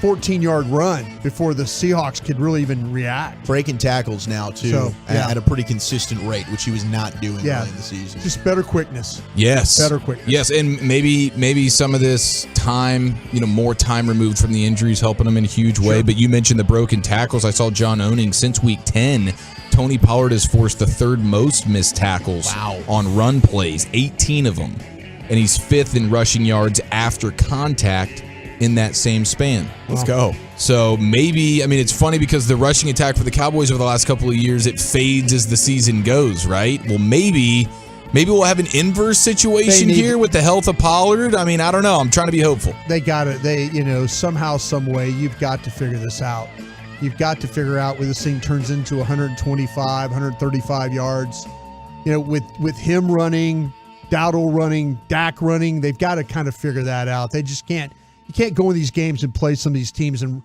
14-yard run before the Seahawks could really even react. Breaking tackles now, too, at a pretty consistent rate, which he was not doing early in the season. Just better quickness. Yes. Better quickness. Yes, and maybe some of this time, more time removed from the injuries helping him in a huge way. But you mentioned the broken tackles. I saw John Owning since Week 10. Tony Pollard has forced the 3rd most missed tackles on run plays, 18 of them. And he's 5th in rushing yards after contact in that same span. Let's go. So maybe, I mean, it's funny because the rushing attack for the Cowboys over the last couple of years, it fades as the season goes, right? Well, maybe we'll have an inverse situation here with the health of Pollard. I mean, I don't know. I'm trying to be hopeful. They got it. Somehow, some way, you've got to figure this out. You've got to figure out where this thing turns into 125, 135 yards. With him running, Dowdle running, Dak running, they've got to kind of figure that out. They just can't. You can't go in these games and play some of these teams and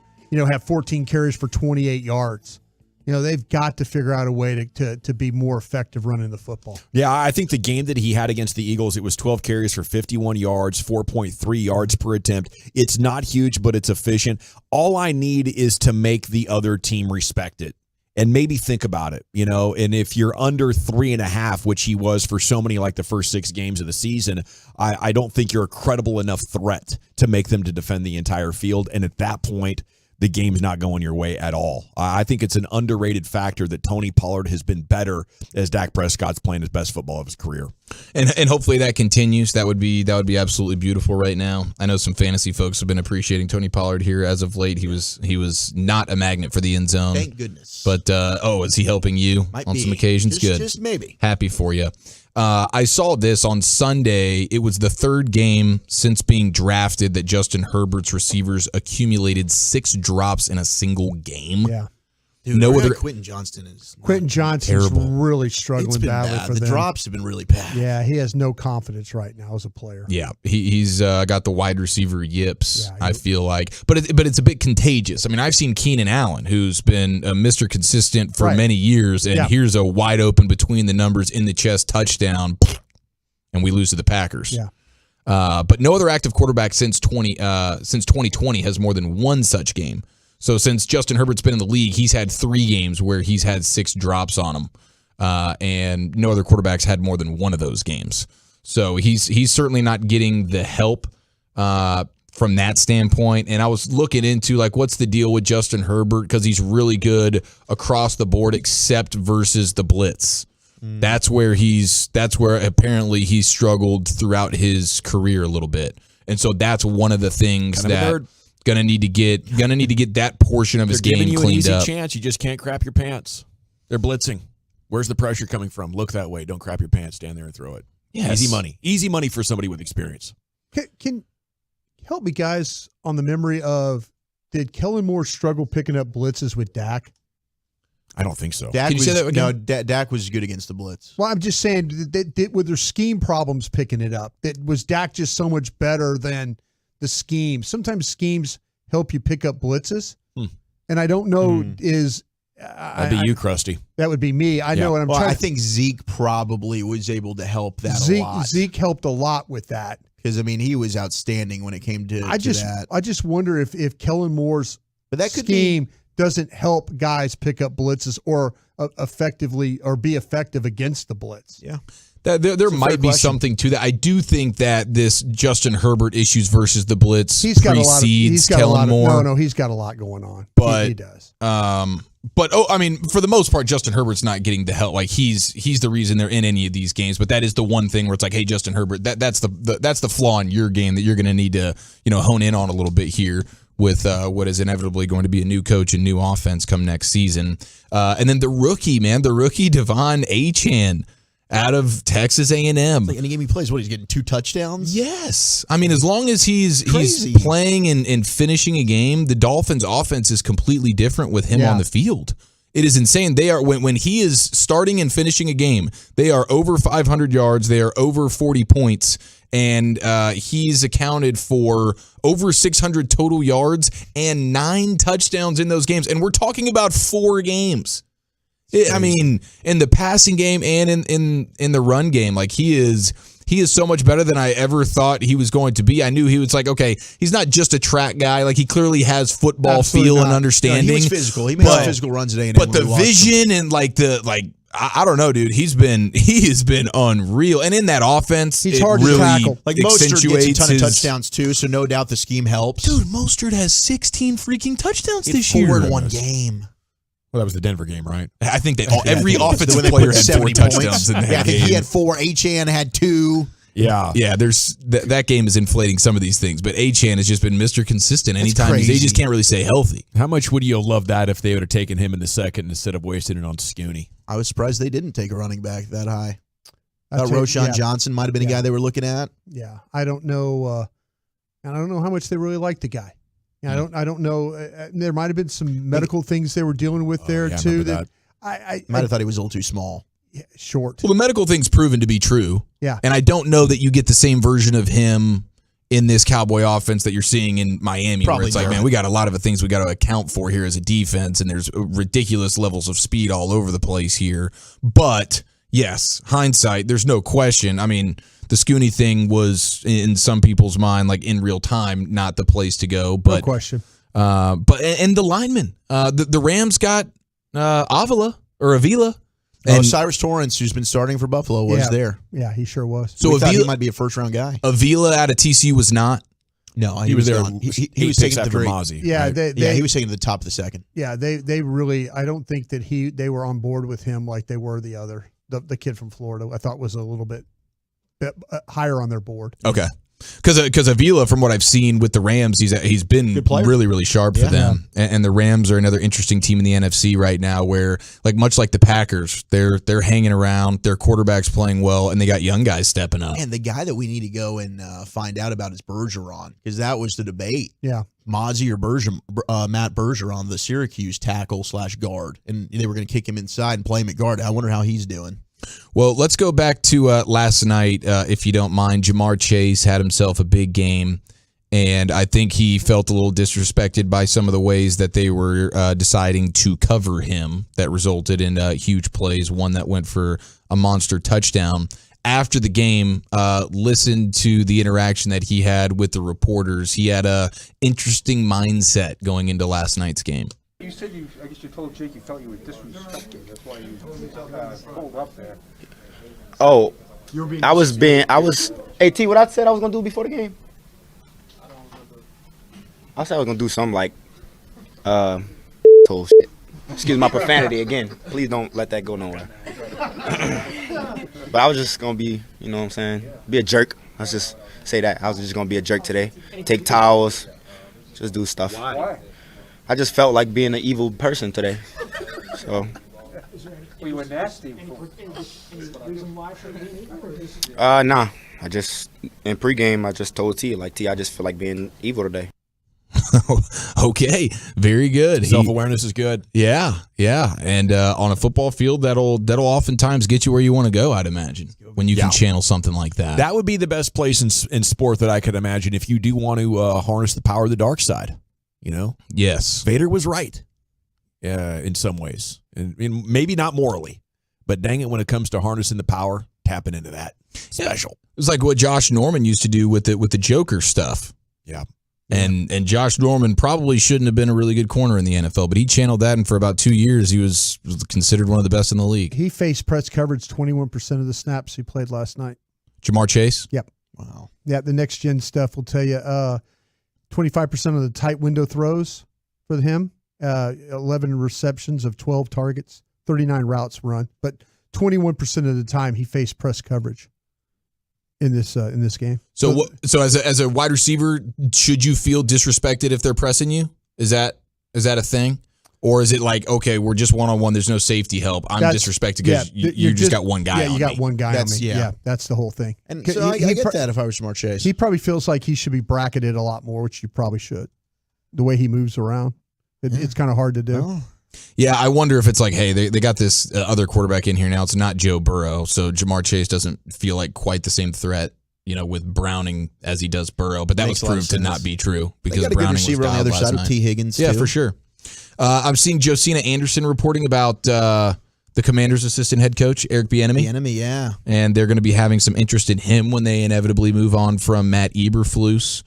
have 14 carries for 28 yards. They've got to figure out a way to be more effective running the football. Yeah, I think the game that he had against the Eagles, it was 12 carries for 51 yards, 4.3 yards per attempt. It's not huge, but it's efficient. All I need is to make the other team respect it. And maybe think about it, and if you're under 3.5, which he was for so many, like the first 6 games of the season, I don't think you're a credible enough threat to make them to defend the entire field. And at that point, the game's not going your way at all. I think it's an underrated factor that Tony Pollard has been better as Dak Prescott's playing his best football of his career. And hopefully that continues. That would be absolutely beautiful right now. I know some fantasy folks have been appreciating Tony Pollard here as of late. He was not a magnet for the end zone. Thank goodness. But is he helping you on some occasions? Good. Just maybe. Happy for you. I saw this on Sunday. It was the third game since being drafted that Justin Herbert's receivers accumulated 6 drops in a single game. Yeah. Dude, no other. Quentin Johnston's terrible. Really struggling badly bad. for the them. drops have been really bad. Yeah, he has no confidence right now as a player. Yeah, he's got the wide receiver yips, I feel like. But it's a bit contagious. I mean, I've seen Keenan Allen, who's been a Mr. Consistent for many years, and here's a wide open between the numbers in the chest touchdown, and we lose to the Packers. Yeah. But no other active quarterback since 2020 has more than one such game. So since Justin Herbert's been in the league, he's had 3 games where he's had 6 drops on him, and no other quarterbacks had more than one of those games. So he's certainly not getting the help from that standpoint. And I was looking into what's the deal with Justin Herbert, because he's really good across the board except versus the blitz. That's where apparently he's struggled throughout his career a little bit, and so that's one of the things that. Gonna need to get that portion of his game cleaned up. They're giving you an easy chance. You just can't crap your pants. They're blitzing. Where's the pressure coming from? Look that way. Don't crap your pants. Stand there and throw it. Yes. Easy money. Easy money for somebody with experience. Can help me, guys, on the memory of, did Kellen Moore struggle picking up blitzes with Dak? I don't think so. Dak was good against the blitz. Well, I'm just saying, were there scheme problems picking it up? Was Dak just so much better than the scheme? Sometimes schemes help you pick up blitzes, and I don't know that'd be you, Krusty. That would be me. I know what I'm trying. I think Zeke probably was able to help that a lot. Zeke helped a lot with that because he was outstanding when it came to that. I just wonder if Kellen Moore's scheme doesn't help guys pick up blitzes or effectively or be effective against the blitz. Yeah. There might be something to that. I do think that this Justin Herbert issues versus the blitz precedes Kellen Moore. No, he's got a lot going on. But he does. But for the most part, Justin Herbert's not getting the help. He's the reason they're in any of these games. But that is the one thing where it's hey, Justin Herbert, that's the flaw in your game that you're going to need to hone in on a little bit here with what is inevitably going to be a new coach and new offense come next season. And then the rookie Devon Achane out of Texas A&M. Any game he plays, he's getting 2 touchdowns? Yes. I mean, as long as he's playing and finishing a game, the Dolphins' offense is completely different with him on the field. It is insane. They are when he is starting and finishing a game, they are over 500 yards, they are over 40 points, and he's accounted for over 600 total yards and 9 touchdowns in those games. And we're talking about 4 games. I mean, in the passing game and in the run game, he is so much better than I ever thought he was going to be. I knew he was okay, he's not just a track guy. He clearly has football feel and understanding. No, he was physical. He made physical runs at A&M. But the vision and I don't know, dude. He has been unreal, and in that offense, he's hard to tackle. Mostert gets a ton of touchdowns too, so no doubt the scheme helps. Dude, Mostert has 16 freaking touchdowns this year. 4 in one game. Well, that was the Denver game, right? I think every offensive player had 4 touchdowns in that game. I think he had 4. Achane had 2. Yeah, there's that game is inflating some of these things, but Achane has just been Mr. Consistent anytime. They just can't really stay healthy. How much would you have loved that if they would have taken him in the second instead of wasting it on Scooney? I was surprised they didn't take a running back that high. I'd say, Roshan Johnson might have been a guy they were looking at. Yeah, I don't know. I don't know how much they really like the guy. Yeah, I don't know. There might have been some medical things they were dealing with there too. I might have thought he was a little too small. Yeah, short. Well, the medical thing's proven to be true. Yeah. And I don't know that you get the same version of him in this Cowboy offense that you're seeing in Miami, where it's like, man, we got a lot of the things we got to account for here as a defense, and there's ridiculous levels of speed all over the place here. But, yes, hindsight, there's no question. I mean, the Scooney thing was, in some people's mind, like in real time, not the place to go. But, no question. And the linemen. The Rams got Avila. And Cyrus Torrance, who's been starting for Buffalo, was there. Yeah, he sure was. So we thought he might be a first-round guy. Avila out of TCU was not. No, he was there. He was taken after Mozzie. Yeah, right? He was taken to the top of the second. Yeah, they really. I don't think that they were on board with him like they were the kid from Florida. I thought was a little bit higher on their board. Okay. Because Avila, from what I've seen with the Rams, he's been really, really sharp for them. And the Rams are another interesting team in the NFC right now where, like much like the Packers, they're hanging around, their quarterback's playing well, and they got young guys stepping up. And the guy that we need to go and find out about is Bergeron, because that was the debate. Yeah. Mozzie or Matt Bergeron, the Syracuse tackle/guard. And they were going to kick him inside and play him at guard. I wonder how he's doing. Well, let's go back to last night, if you don't mind. Jamar Chase had himself a big game, and I think he felt a little disrespected by some of the ways that they were deciding to cover him that resulted in huge plays, one that went for a monster touchdown. After the game, listen to the interaction that he had with the reporters. He had a interesting mindset going into last night's game. You said I guess you told Jake you felt you were disrespected. That's why you pulled up there. Oh, hey T, what I said I was gonna do before the game? I said I was gonna do something like, total shit. Excuse my profanity again. Please don't let that go nowhere. But I was just gonna be, you know what I'm saying, be a jerk. Let's just say that. I was just gonna be a jerk today. Take towels, just do stuff. Why? I just felt like being an evil person today. So. Well, you were nasty. Nah. I just, in pregame, I just told T, like, T, I just feel like being evil today. Okay, very good. Self-awareness is good. Yeah. And on a football field, that'll oftentimes get you where you want to go, I'd imagine, when you can channel something like that. That would be the best place in sport that I could imagine if you do want to harness the power of the dark side. You know? Yes. Vader was right in some ways. And maybe not morally, but dang it, when it comes to harnessing the power, tapping into that. Special. It was like what Josh Norman used to do with the Joker stuff. Yeah. And Josh Norman probably shouldn't have been a really good corner in the NFL, but he channeled that, and for about 2 years, he was considered one of the best in the league. He faced press coverage 21% of the snaps he played last night. Jamar Chase? Yep. Wow. Yeah, the next gen stuff will tell you 25% of the tight window throws for him, 11 receptions of 12 targets, 39 routes run, but 21% of the time he faced press coverage in this game. So as a wide receiver, should you feel disrespected if they're pressing you? Is that a thing? Or is it like, okay, we're just one-on-one, there's no safety help, I'm disrespected because you just got one guy on me. Yeah, you got one guy on me. Yeah, that's the whole thing. And so I get that if I was Jamar Chase. He probably feels like he should be bracketed a lot more, which you probably should. The way he moves around. It's kind of hard to do. Oh. Yeah, I wonder if it's like, hey, they got this other quarterback in here now. It's not Joe Burrow, so Jamar Chase doesn't feel like quite the same threat, with Browning as he does Burrow. But that was proved to not be true because Browning was dialed on the other last side night. of T. Higgins. Yeah, too. for sure. I'm seeing Josina Anderson reporting about the Commanders' assistant head coach, Eric Bieniemy. Bieniemy, yeah. And they're going to be having some interest in him when they inevitably move on from Matt Eberflus.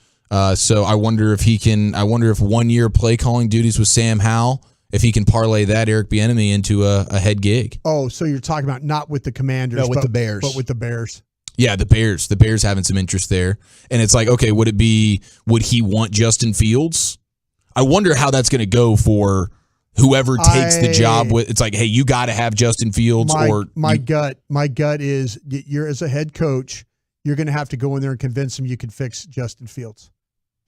So I wonder if 1 year play calling duties with Sam Howell, if he can parlay that Eric Bieniemy into a head gig. Oh, so you're talking about not with the Commanders, no, with the Bears. But with the Bears. Yeah, the Bears. The Bears having some interest there. And it's like, okay, would he want Justin Fields? I wonder how that's going to go for whoever takes the job. It's like, hey, you got to have Justin Fields. My gut is you're as a head coach, you're going to have to go in there and convince them you can fix Justin Fields.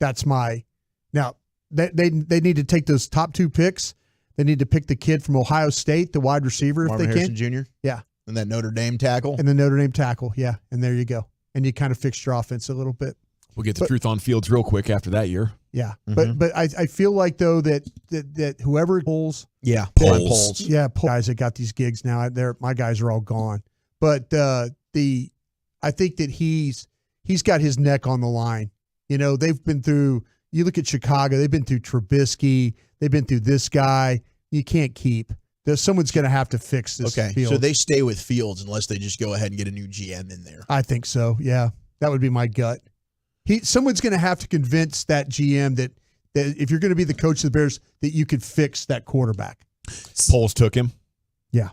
That's my now. They need to take those top 2 picks. They need to pick the kid from Ohio State, the wide receiver, Marvin if they Harrison can. Jr. Yeah, and that Notre Dame tackle. And the Notre Dame tackle. Yeah, and there you go. And you kind of fixed your offense a little bit. We'll get the truth on Fields real quick after that year. Yeah, but I feel like though that whoever polls, polls, guys that got these gigs now, my guys are all gone. But I think that he's got his neck on the line. You know, they've been through. You look at Chicago; they've been through Trubisky. They've been through this guy. You can't keep. Someone's going to have to fix this. Okay, Fields. so they stay with Fields unless they just go ahead and get a new GM in there. I think so. Yeah, that would be my gut. Someone's going to have to convince that GM that if you're going to be the coach of the Bears, that you could fix that quarterback. Poles took him. Yeah.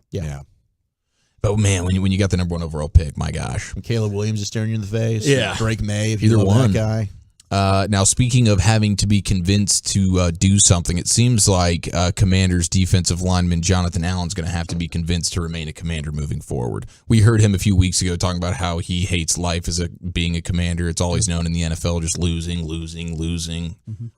But man, when you got the number 1 overall pick, my gosh, and Caleb Williams is staring you in the face. Yeah, Drake May, if either you love one. that guy. Now, speaking of having to be convinced to do something, it seems like Commanders defensive lineman Jonathan Allen's going to have to be convinced to remain a Commander moving forward. We heard him a few weeks ago talking about how he hates life as being a Commander. It's all he's known in the NFL, just losing,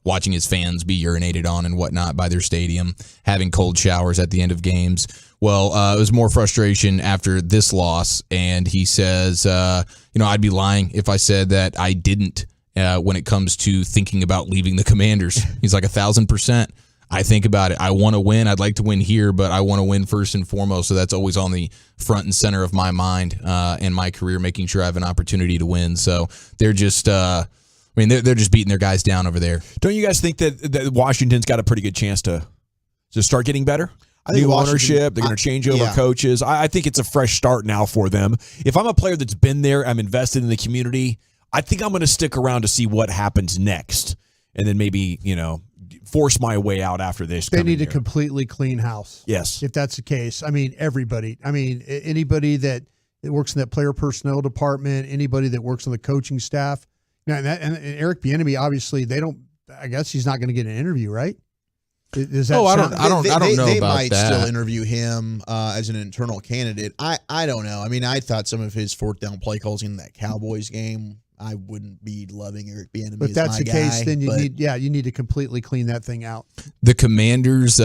watching his fans be urinated on and whatnot by their stadium, having cold showers at the end of games. Well, it was more frustration after this loss, and he says, I'd be lying if I said that I didn't. When it comes to thinking about leaving the Commanders. He's like 1,000%. I think about it. I want to win. I'd like to win here, but I want to win first and foremost. So that's always on the front and center of my mind in my career, making sure I have an opportunity to win. So they're just, they're just beating their guys down over there. Don't you guys think that Washington's got a pretty good chance to start getting better? I think New ownership, they're going to change over coaches. I think it's a fresh start now for them. If I'm a player that's been there, I'm invested in the community, I think I'm going to stick around to see what happens next, and then maybe, force my way out after this. They need a completely clean house. Yes. If that's the case. Everybody. Anybody that works in that player personnel department, anybody that works on the coaching staff. And Eric Bieniemy, obviously, I guess he's not going to get an interview, right? Does that I don't know they about might that. still interview him as an internal candidate. I don't know. I thought some of his 4th down play calls in that Cowboys game, I wouldn't be loving Eric Bieniemy. But if that's the case, then you need to completely clean that thing out. The Commanders'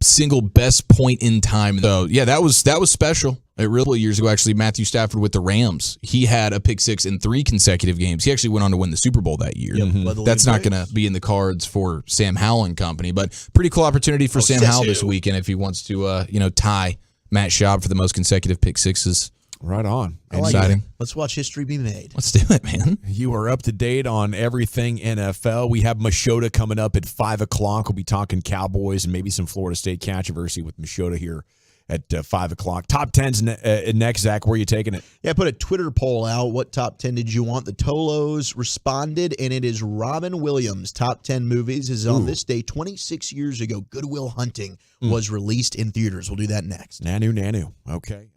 single best point in time, though. Yeah, that was special. A couple of years ago, actually, Matthew Stafford with the Rams, he had a pick 6 in 3 consecutive games. He actually went on to win the Super Bowl that year. That's not going to be in the cards for Sam Howell and company, but pretty cool opportunity for Sam Howell this weekend if he wants to, tie Matt Schaub for the most consecutive pick 6s. Right on. Exciting. Let's watch history be made. Let's do it, man. You are up to date on everything NFL. We have Michota coming up at 5 o'clock. We'll be talking Cowboys and maybe some Florida State controversy with Michota here at 5 o'clock. Top 10's next, Zach. Where are you taking it? Yeah, I put a Twitter poll out. What top 10 did you want? The Tolos responded, and it is Robin Williams' top 10 movies. Is on this day 26 years ago. Good Will Hunting was released in theaters. We'll do that next. Nanu. Okay.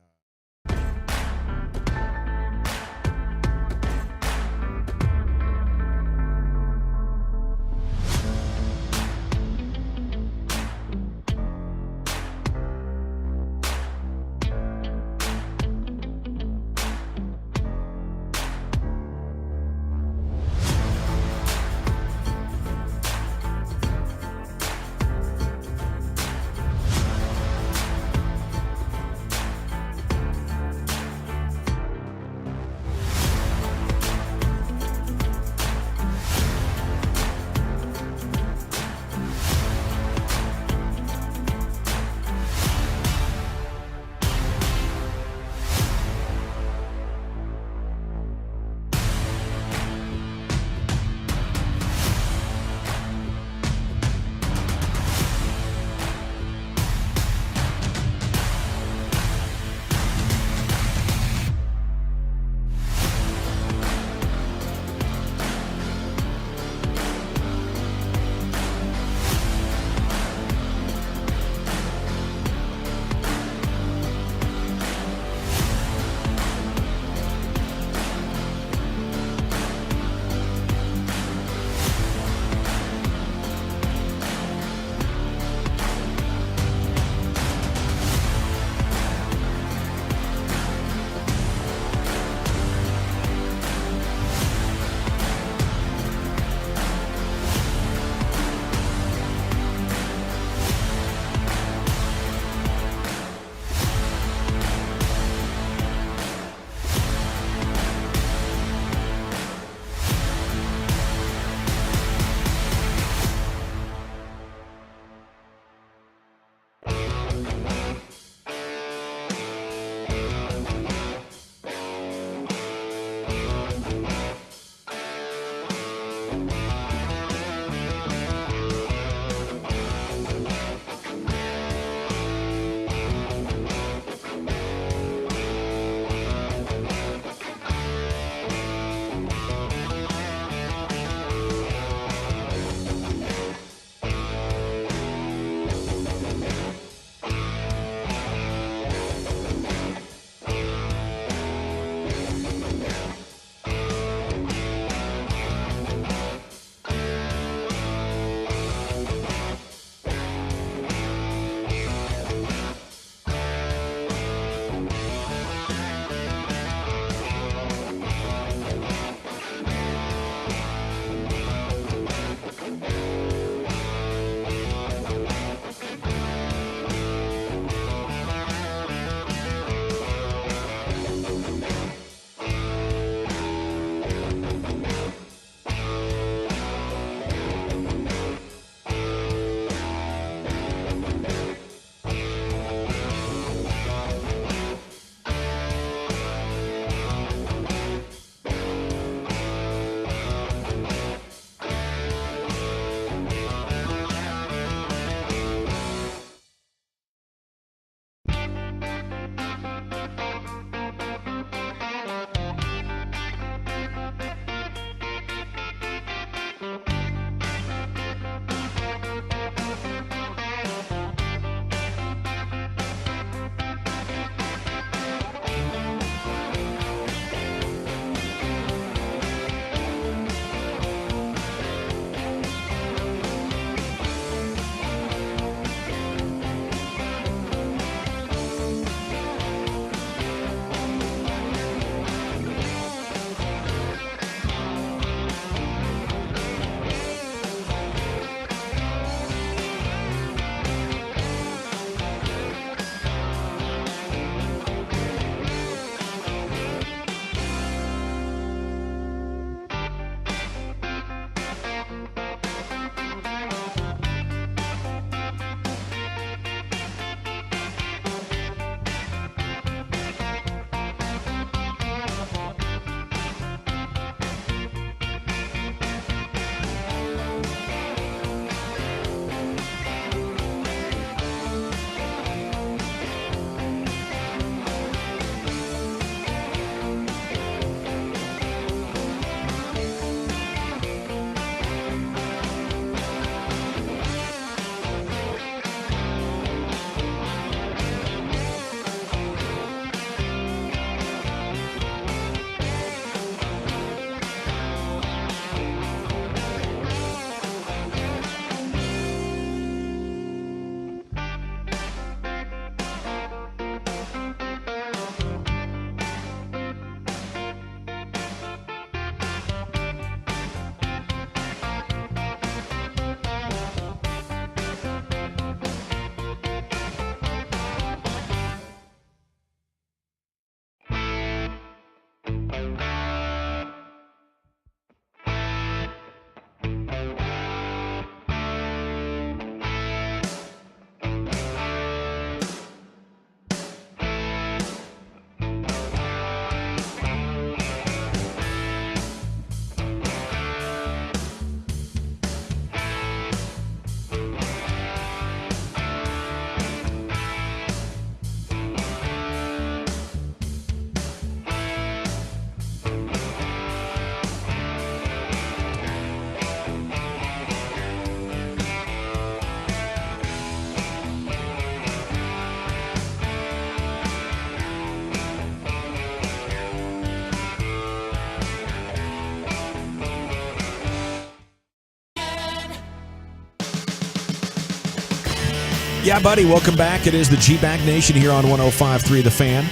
Yeah, buddy, welcome back. It is the G-Bag Nation here on 105.3 The Fan.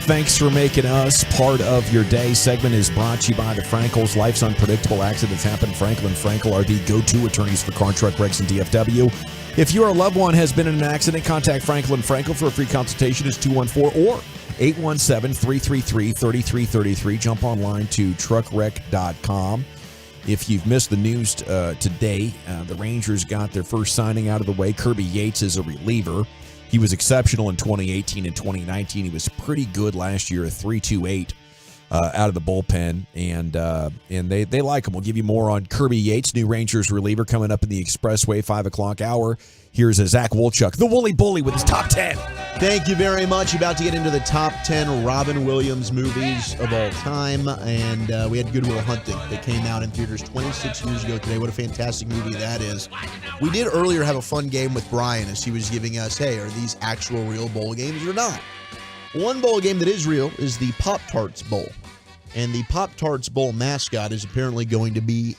Thanks for making us part of your day. Segment is brought to you by the Frankels. Life's unpredictable. Accidents happen. Franklin Frankel are the go-to attorneys for car, truck wrecks, and DFW. If your loved one has been in an accident, contact Franklin Frankel for a free consultation. It's 214 or 817-333-3333. Jump online to truckwreck.com. If you've missed the news today, the Rangers got their first signing out of the way. Kirby Yates is a reliever. He was exceptional in 2018 and 2019. He was pretty good last year, a 3.28 out of the bullpen, and they like him. We'll give you more on Kirby Yates, new Rangers reliever, coming up in the Expressway 5 o'clock hour. Here's Zach Wolchuk, the Woolly Bully, with his top 10. Thank you very much. About to get into the top 10 Robin Williams movies of all time, and we had Good Will Hunting that came out in theaters 26 years ago today. What a fantastic movie that is. We did earlier have a fun game with Brian as he was giving us, hey, are these actual real bowl games or not? One bowl game that is real is the Pop-Tarts Bowl, and the Pop-Tarts Bowl mascot is apparently going to be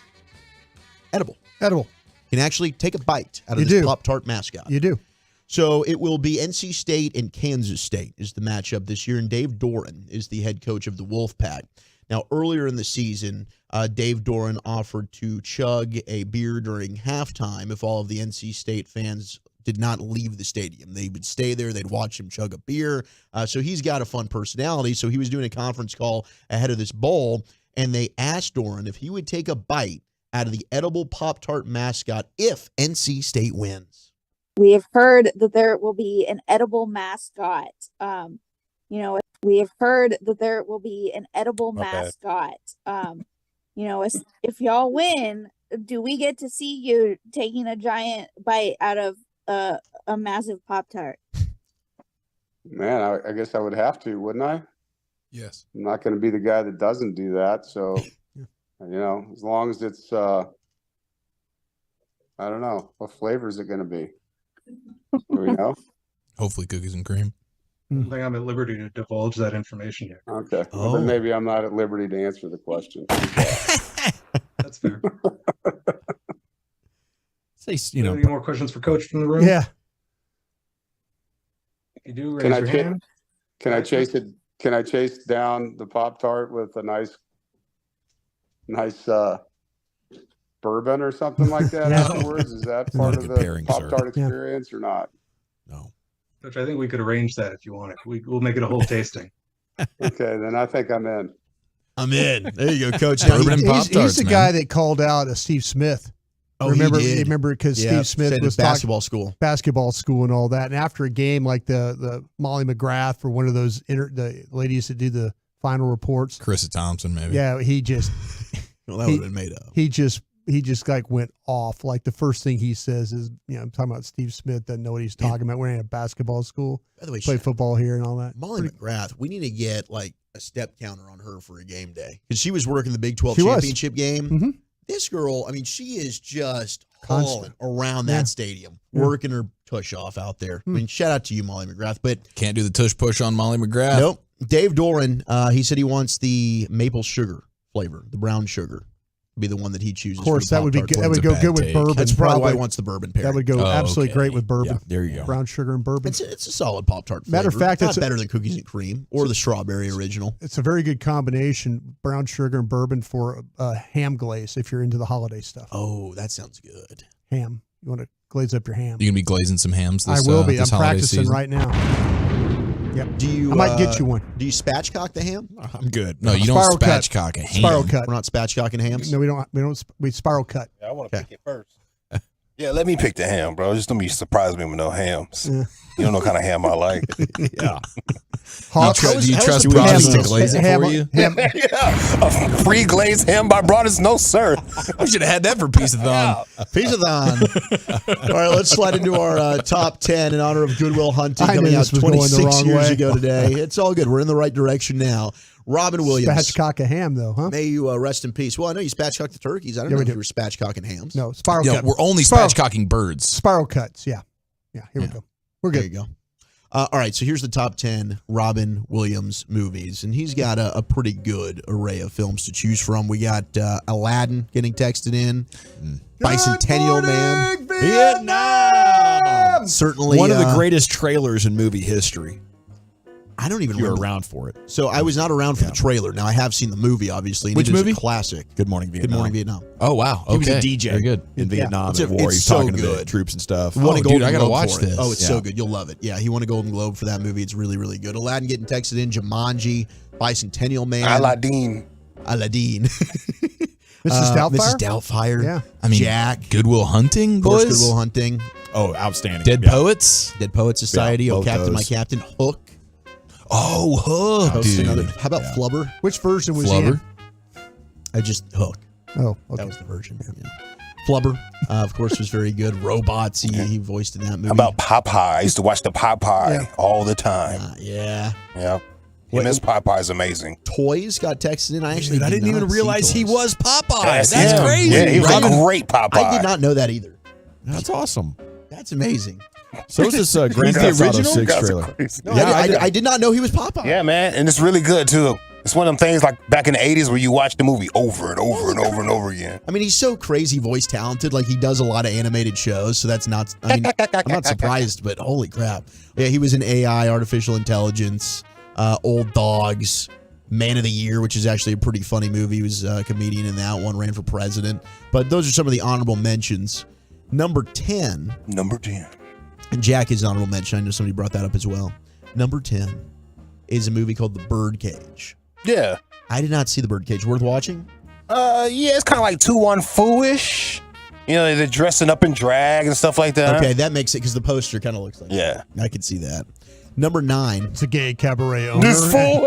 edible. Edible. You can actually take a bite out of this Pop-Tart mascot. You do. So it will be NC State and Kansas State is the matchup this year, and Dave Doran is the head coach of the Wolfpack. Now, earlier in the season, Dave Doran offered to chug a beer during halftime if all of the NC State fans did not leave the stadium. They would stay there. They'd watch him chug a beer. So he's got a fun personality. So he was doing a conference call ahead of this bowl, and they asked Doran if he would take a bite out of the edible Pop-Tart mascot if NC State wins. We have heard that there will be an edible mascot. We have heard that there will be an edible mascot. If y'all win, do we get to see you taking a giant bite out of a massive Pop-Tart? Man, I guess I would have to, wouldn't I? Yes. I'm not going to be the guy that doesn't do that. So, as long as it's, I don't know, what flavor is it going to be? Do we know? Hopefully cookies and cream. I don't think I'm at liberty to divulge that information yet. Okay. Well, then maybe I'm not at liberty to answer the question. That's fair. Any more questions for Coach from the room? Yeah. If you do, raise your hand. Can I chase it? Can I chase down the Pop-Tart with a nice bourbon or something like that afterwards? Is that part of the Pop-Tart experience or not? No. Coach, I think we could arrange that if you want it. We'll make it a whole tasting. Okay, then I think I'm in. I'm in. There you go, Coach. He's the guy that called out Steve Smith. Oh, remember, he did. Remember, because Steve Smith was basketball school and all that. And after a game, like the Molly McGrath or one of those the ladies that do the final reports, Carissa Thompson, maybe. Yeah, he just well, that would have been made up. He just like went off. Like the first thing he says is, I'm talking about Steve Smith doesn't know what he's talking about. We're in a basketball school. By the way, play football here and all that. Molly McGrath, we need to get like a step counter on her for a game day because she was working the Big 12 championship game. Mm-hmm. This girl, I mean, she is just hauling around that stadium, working her tush off out there. I mean, shout out to you, Molly McGrath. But can't do the tush push on Molly McGrath. Nope. Dave Doran, he said he wants the maple sugar flavor, the brown sugar. Be the one that he chooses. Of course, that would be good. That would go good with bourbon. That's probably why he wants the bourbon pairing. That would go absolutely great with bourbon. Yeah, there you go. Brown sugar and bourbon. It's a solid Pop-Tart flavor. Matter of fact, it's better than cookies and cream or the strawberry original. It's a very good combination, brown sugar and bourbon for ham glaze if you're into the holiday stuff. Oh, that sounds good. Ham. You want to glaze up your ham. You going to be glazing some hams this I will be. I'm practicing season. Right now. Yep. I might get you one. Do you spatchcock the ham? I'm good. No, you don't spatchcock a ham. Spiral cut. We're not spatchcocking hams? No, we don't. We spiral cut. Yeah, I want to pick it first. Yeah, let me pick the ham, bro. Just don't be surprised me with no hams. Yeah. You don't know what kind of ham I like. Yeah. Do you trust Broadus to glaze it for you? A free glazed ham by Broadus? No, sir. We should have had that for Piece-a-thon. Piece-a-thon. All right, let's slide into our top 10 in honor of Goodwill Hunting coming out 26 years ago today. It's all good. We're in the right direction now. Robin Williams. Spatchcock a ham, though, huh? May you rest in peace. Well, I know you spatchcock the turkeys. I don't know if you were spatchcocking hams. No, spiral cut. We're only spatchcocking birds. Spiral cuts, yeah. Yeah, here we go. We're good. There you go. All right, so here's the top 10 Robin Williams movies, and he's got a pretty good array of films to choose from. We got Aladdin getting texted in, Bicentennial Man, Vietnam, Certainly one of the greatest trailers in movie history. I don't even You're remember. around for it. So I was not around for the trailer. Now I have seen the movie, obviously. And Which it is movie? A classic. Good Morning Vietnam. Good Morning Vietnam. Oh wow, okay. He was a DJ. Very good. In Vietnam It's at war. He was so talking to the good. troops and stuff. Won a Golden I gotta Globe watch for it. this. Oh, it's so good. You'll love it. Yeah, he won a Golden Globe for that movie. It's really, really good. Aladdin getting texted in. Jumanji, Bicentennial Man. Aladdin. Mrs. Doubtfire? Mrs. Doubtfire. Yeah. I mean, Jack. Goodwill Hunting, Of course, boys. Goodwill Hunting. Oh, outstanding. Dead Poets. Dead Poets Society. Yeah, Oh, both Captain, My those. Captain. Hook. Oh, Hook, Hook's dude. another- How about Flubber? Which version was he in? Flubber. I just Hook. Oh, okay. That was the version. Yeah. Flubber, of course, was very good. Robots, he voiced in that movie. How about Popeye? I used to watch the Popeye all the time. Yeah. Yeah. Miss Popeye is amazing. Toys got texted in. I actually I didn't even not see realize he Toys. was Popeye. Yes, That's yeah. crazy. Yeah, he was Robin- a great Popeye. I did not know that either. That's awesome. That's amazing. So is this Grand Theft Auto 6 trailer. No, I did not know he was Popeye. Yeah, man. And it's really good, too. It's one of them things like back in the 80s where you watch the movie over and over and over and over again. I mean, he's so crazy voice talented. Like, he does a lot of animated shows, so that's not, I mean, I'm not surprised, but holy crap. Yeah, he was in AI, Artificial Intelligence, Old Dogs, Man of the Year, which is actually a pretty funny movie. He was a comedian in that one, ran for president. But those are some of the honorable mentions. Number 10. Number 10. And Jack is an honorable mention. I know somebody brought that up as well. Number 10 is a movie called The Birdcage. Yeah. I did not see The Birdcage. Worth watching? Yeah, it's kind of like 2-1-Foo-ish. You know, they're dressing up in drag and stuff like that. Okay, that makes it because the poster kind of looks like Yeah. that. I could see that. Number 9. It's a gay cabaret owner. This fool.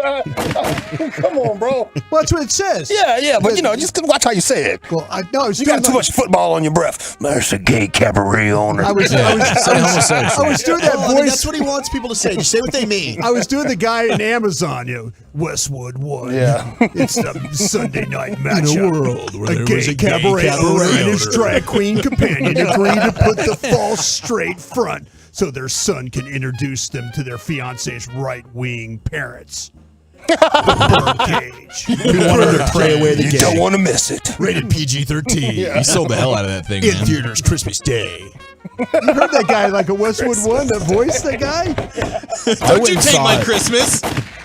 Come on, bro. Well, that's what it says. Yeah, but you know, just watch how you say it. Well, no, You got too much football on your breath. There's a gay cabaret owner. I was doing that I mean, voice. that's what he wants people to say. Just say what they mean. I was doing the guy in Amazon, Westwood One. Yeah. It's the Sunday night matchup. In a world where there was a gay cabaret owner and his owner. drag queen companion agreed to put the false straight front so their son can introduce them to their fiance's right-wing parents. Birdcage. We wanted to pray away the You gay. don't want to miss it. Rated PG-13. He sold the hell out of that thing, In man. theaters Christmas Day. You heard that guy like a Westwood One that voiced the guy? Don't you take my Christmas?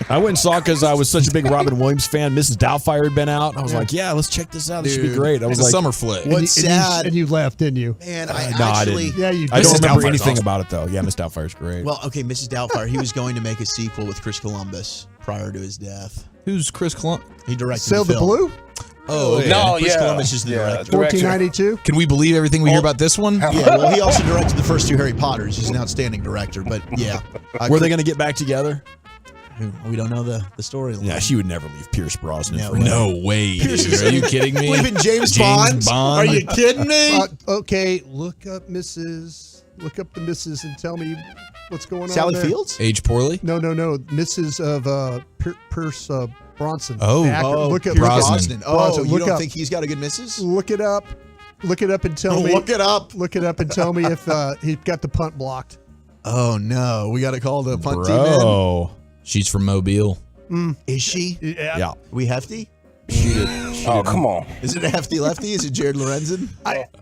I went and saw it because I was such a big Robin Williams fan. Mrs. Doubtfire had been out. I was like, yeah, let's check this out. This should be Dude, great. I was It's a like, summer flick. What's sad? And you left, didn't you? Man, no, I I actually... didn't. Yeah, you I don't Mrs. remember Doubtfire's anything awesome. about it, though. Yeah, Miss Doubtfire's great. Well, okay, Mrs. Doubtfire, he was going to make a sequel with Chris Columbus prior to his death. Who's Chris Columbus? He directed Sail the the film. Blue? Oh, yeah. No, Chris yeah. Columbus is the director. 1492? Can we believe everything we hear about this one? Yeah, well, he also directed the first 2 Harry Potters. He's an outstanding director, but yeah. Were they going to get back together? We don't know the storyline. Yeah, she would never leave Pierce Brosnan No for way. No way, dude. Are you kidding me? Believe in James Bond? Are you kidding me? Okay, look up the Mrs. and tell me what's going on Sally there. Fields? Age poorly? No, Mrs. of Pierce Bronson. Oh. The actor. Oh, Look at Pierce Brosnan. Brosnan. Oh, Brosnan. you Look don't up. think he's got a good missus? Look it up. Look it up and tell me. Look it up. Look it up and tell me if he got the punt blocked. Oh, no. We got to call the punt team in. Bro. She's from Mobile. Is she? Yeah. We hefty? Oh, come on. Is it a hefty lefty? Is it Jared Lorenzen?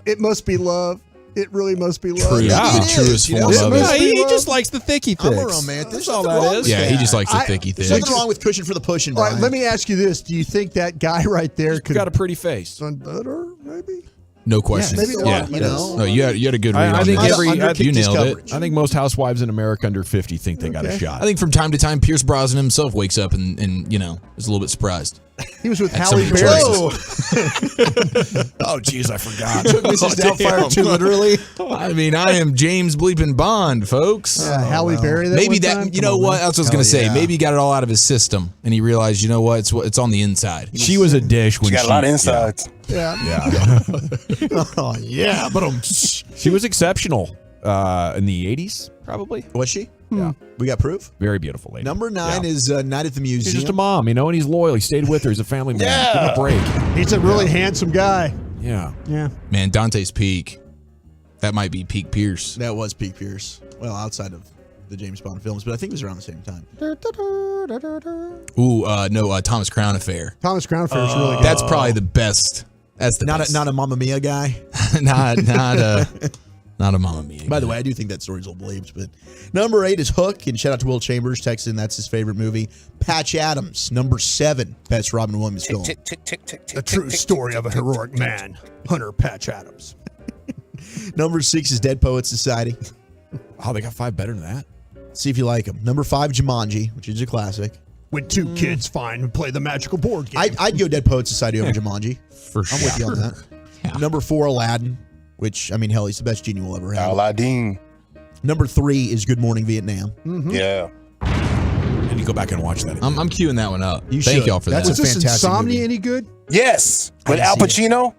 It must be love. It really must be love. True. Yeah. The It truest is, you form know? of It must it. be He love. just likes the thicky thicks. I'm a romantic. That's There's all nothing that wrong is. with Yeah, he that. just likes the I- thicky There's thicks. nothing wrong with pushing for the pushing, All right, Brian. let me ask you this. Do you think that guy right there He's could got a pretty face. done better, maybe? No question. maybe a lot, you know? No, you had a good read I on think this. every Underkicked you his nailed it. coverage. I think most housewives in America under 50 think they got a shot. I think from time to time, Pierce Brosnan himself wakes up and is a little bit surprised. He was with At Halle some of the Berry. choices. Oh, geez, I forgot. Mrs. Doubtfire too literally. I mean, I am James bleeping Bond, folks. Halle Berry. That Maybe one that, time? you Come know on, what? man. That's what I was going to say. yeah. Maybe he got it all out of his system and he realized, you know what? It's on the inside. She was a dish when She got a lot of insides. Yeah. Yeah. Oh, yeah, but She was exceptional in the 80s, probably. was she? Yeah. We got proof? Very beautiful lady. Number 9 Yeah. is Night at the Museum. He's just a mom, and he's loyal. He stayed with her. He's a family man. Yeah. Give him a break. He's a really handsome guy. Yeah. Yeah. Man, Dante's Peak. That might be peak Pierce. That was Pete Pierce. Well, outside of the James Bond films, but I think it was around the same time. Ooh, no, Thomas Crown Affair. Thomas Crown Affair is really good. That's probably the best. That's the best. Not a Mamma Mia guy. not Not a Mamma Mia. By the way, I do think that story's all believed. But number 8 is Hook, and shout out to Will Chambers, texting that's his favorite movie. Patch Adams, number 7, best Robin Williams film. The true story of a heroic man, Hunter Patch Adams. Number 6 is Dead Poets Society. Oh, they got 5 better than that. See if you like them. Number 5, Jumanji, which is a classic. When 2 kids find and play the magical board game. I'd go Dead Poets Society over Jumanji. For sure. I'm with you on that. Yeah. Number 4, Aladdin, which, I mean, hell, he's the best genie we'll ever have. Aladdin. Number 3 is Good Morning Vietnam. Mm-hmm. Yeah. And you go back and watch that. I'm queuing that one up. Thank y'all for that. Was this Insomnia any good? Yes. With Al Pacino?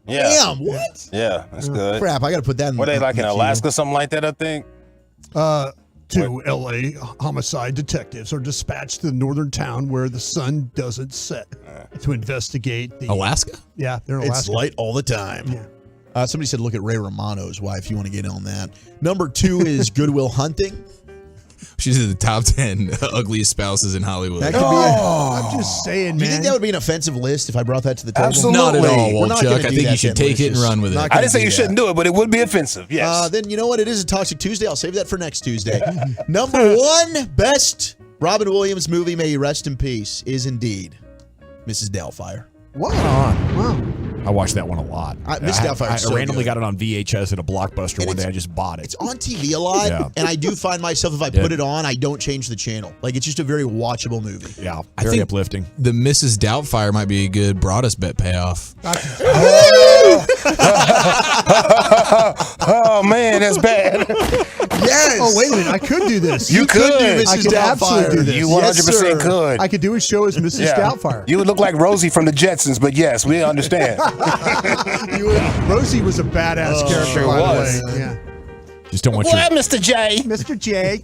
Yeah. Damn, what? Yeah, that's good. Crap, I got to put that in. Were they like in Alaska, something like that, I think? 2 L.A. homicide detectives are dispatched to the northern town where the sun doesn't set to investigate the... Alaska? Yeah, they're in Alaska. It's light all the time. Yeah. Somebody said look at Ray Romano's wife if you want to get in on that. Number 2 is Good Will Hunting. She's in the top 10 ugliest spouses in Hollywood. That could be I'm just saying, man. Do you think that would be an offensive list if I brought that to the table? Absolutely. Not at all, We're not Chuck. gonna I do think that you should then, take it and Lucius. run with it. Not I gonna didn't say do you that. shouldn't do it, but it would be offensive. Yes. Then you know what? It is a Toxic Tuesday. I'll save that for next Tuesday. Number 1 best Robin Williams movie, may he rest in peace, is indeed Mrs. Doubtfire. Wow. I watched that one a lot. Miss Doubtfire's so I randomly good. got it on VHS at a Blockbuster And one day. I just bought it. It's on TV a lot, Yeah. and I do find myself, if I put it on, I don't change the channel. Like, it's just a very watchable movie. Yeah, I very think uplifting. The Mrs. Doubtfire might be a good Broadus bet payoff. Oh, man, that's bad. Yes. Oh, wait a minute. I could do this. You could do Mrs. I could Doubtfire. absolutely do this. You 100% could. I could do a show as Mrs. Doubtfire. You would look like Rosie from the Jetsons, but yes, we understand. Rosie was a badass character, sure by was. the way. Yeah. Just don't want What, Mr. J? Mr. J.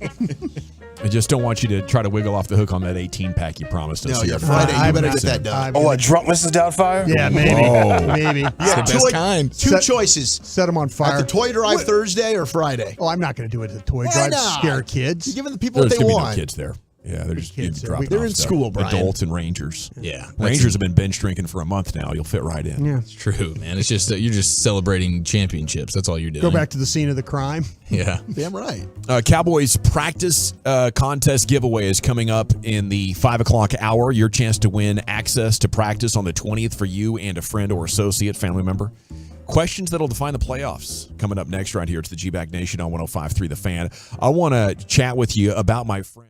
I just don't want you to try to wiggle off the hook on that 18-pack you promised us. No, here. yeah, Friday. You better get that done. Oh, a drunk Mrs. Doubtfire? Yeah, maybe. Oh. Maybe. It's the best kind. Two choices. Set them on fire. At the toy drive Thursday or Friday. Oh, I'm not going to do it at the toy Why drive. not? Scare kids. You're giving the people There's what they gonna be want. no kids there. Yeah, they're just kids dropping They're off in stuff. school, Brian. Adults and Rangers. Yeah. Rangers have been binge drinking for a month now. You'll fit right in. Yeah. It's true, man. It's just you're just celebrating championships. That's all you're doing. Go back to the scene of the crime. Yeah. Damn right. Cowboys practice contest giveaway is coming up in the 5 o'clock hour. Your chance to win access to practice on the 20th for you and a friend or associate, family member. Questions that'll define the playoffs coming up next right here. It's the G-Bag Nation on 105.3 The Fan. I want to chat with you about my friend.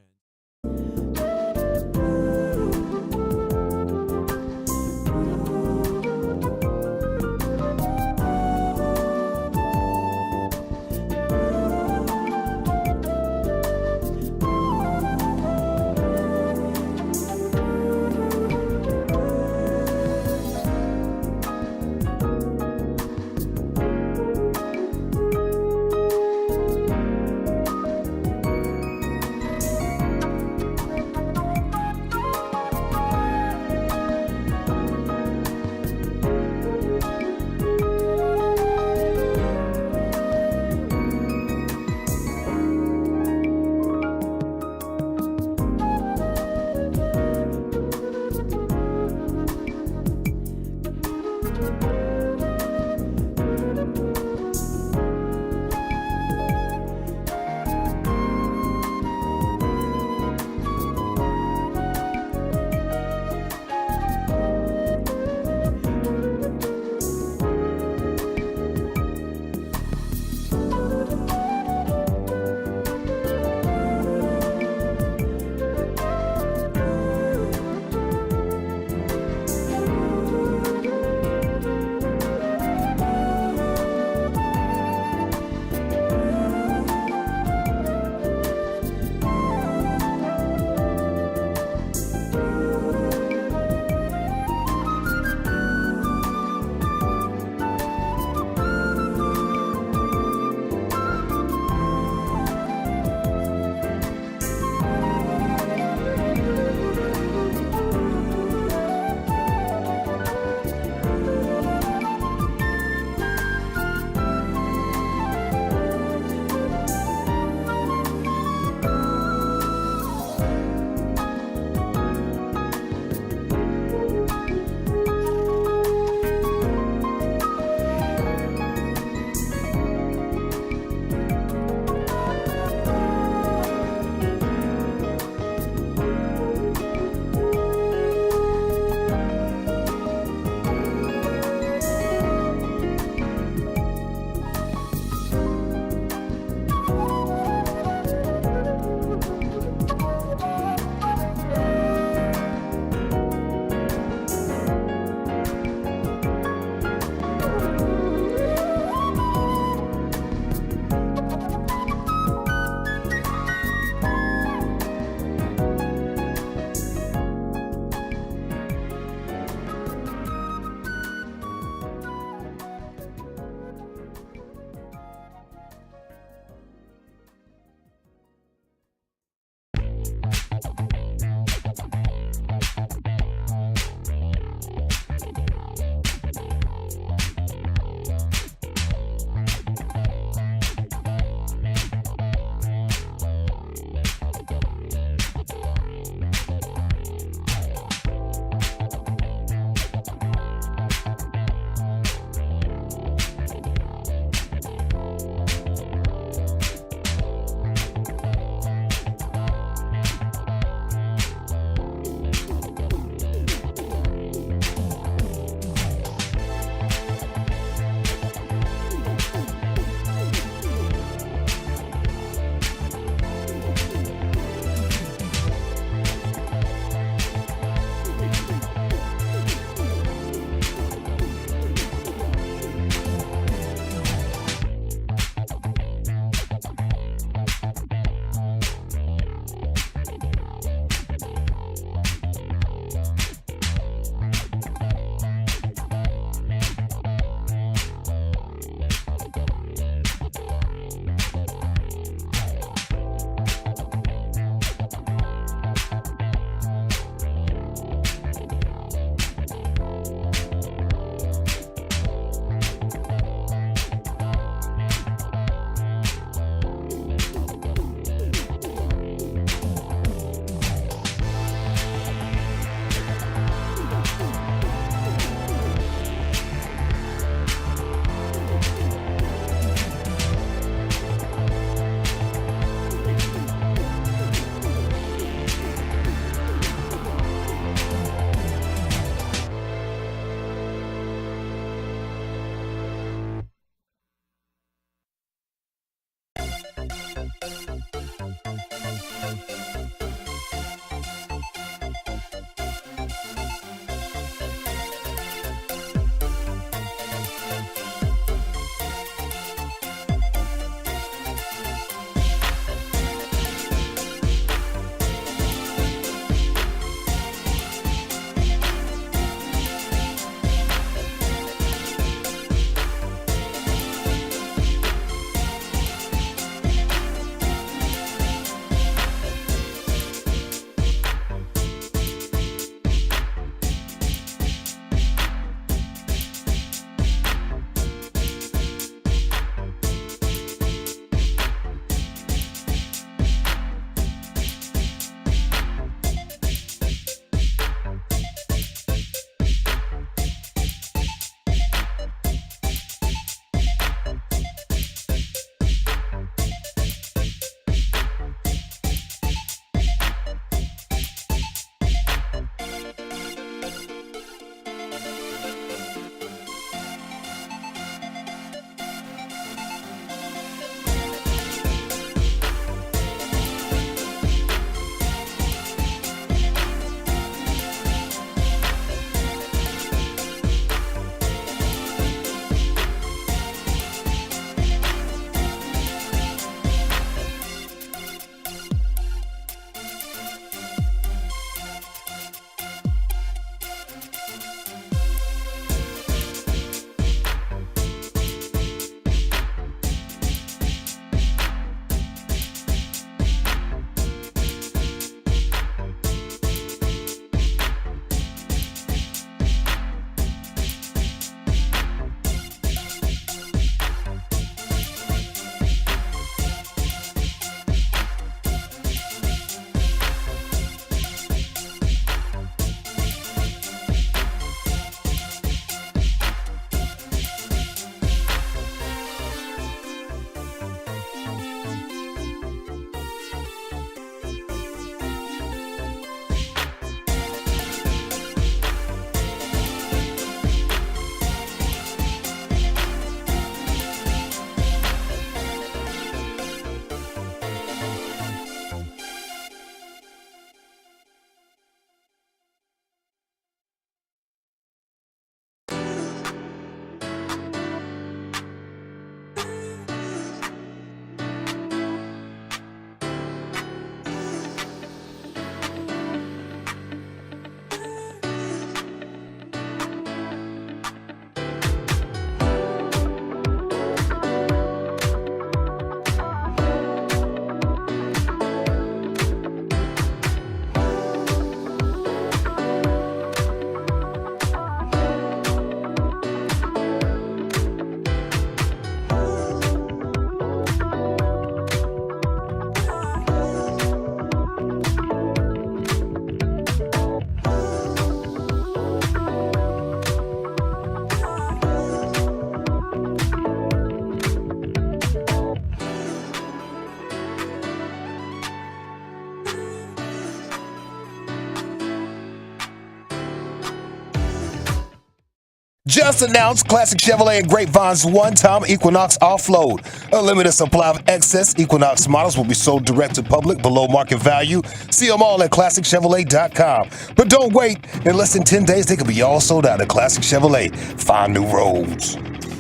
Just announced Classic Chevrolet and Grapevine's one-time Equinox offload. A limited supply of excess Equinox models will be sold direct to public below market value. See them all at ClassicChevrolet.com. But don't wait. In less than 10 days, they could be all sold out at Classic Chevrolet. Find new roads.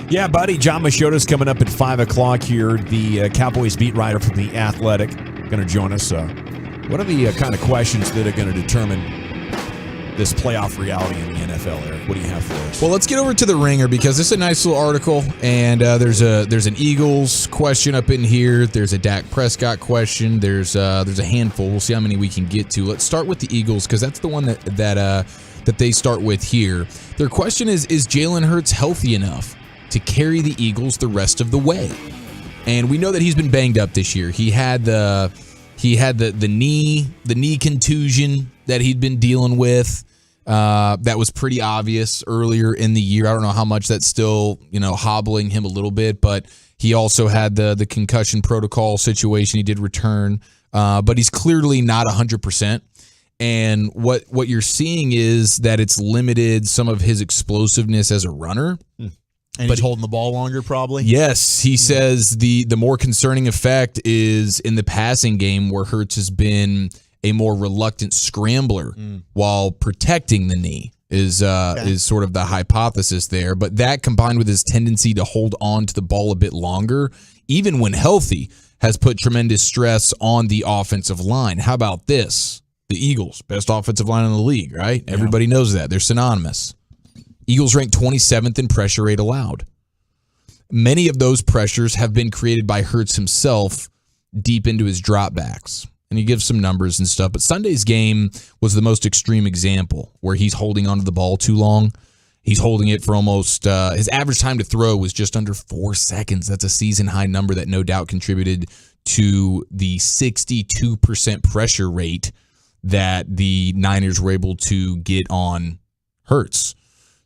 Yeah, buddy. John Michota's coming up at 5 o'clock here. The Cowboys beat writer from The Athletic going to join us. What are the kind of questions that are going to determine this playoff reality in the NFL, Eric? What do you have for us? Well, let's get over to the Ringer because this is a nice little article, and there's an Eagles question up in here. There's a Dak Prescott question. There's a handful. We'll see how many we can get to. Let's start with the Eagles because that's the one that they start with here. Their question is Jalen Hurts healthy enough to carry the Eagles the rest of the way? And we know that he's been banged up this year. He had the knee contusion that he'd been dealing with. That was pretty obvious earlier in the year. I don't know how much that's still, hobbling him a little bit, but he also had the concussion protocol situation. He did return, but he's clearly not 100%. And what you're seeing is that it's limited some of his explosiveness as a runner. And he's holding the ball longer, probably? Yes. He says the more concerning effect is in the passing game where Hurts has been a more reluctant scrambler while protecting the knee is sort of the hypothesis there. But that combined with his tendency to hold on to the ball a bit longer, even when healthy, has put tremendous stress on the offensive line. How about this? The Eagles, best offensive line in the league, right? Yeah. Everybody knows that. They're synonymous. Eagles rank 27th in pressure rate allowed. Many of those pressures have been created by Hurts himself deep into his dropbacks. And he gives some numbers and stuff. But Sunday's game was the most extreme example where he's holding onto the ball too long. He's holding it for almost his average time to throw was just under 4 seconds. That's a season high number that no doubt contributed to the 62% pressure rate that the Niners were able to get on Hurts.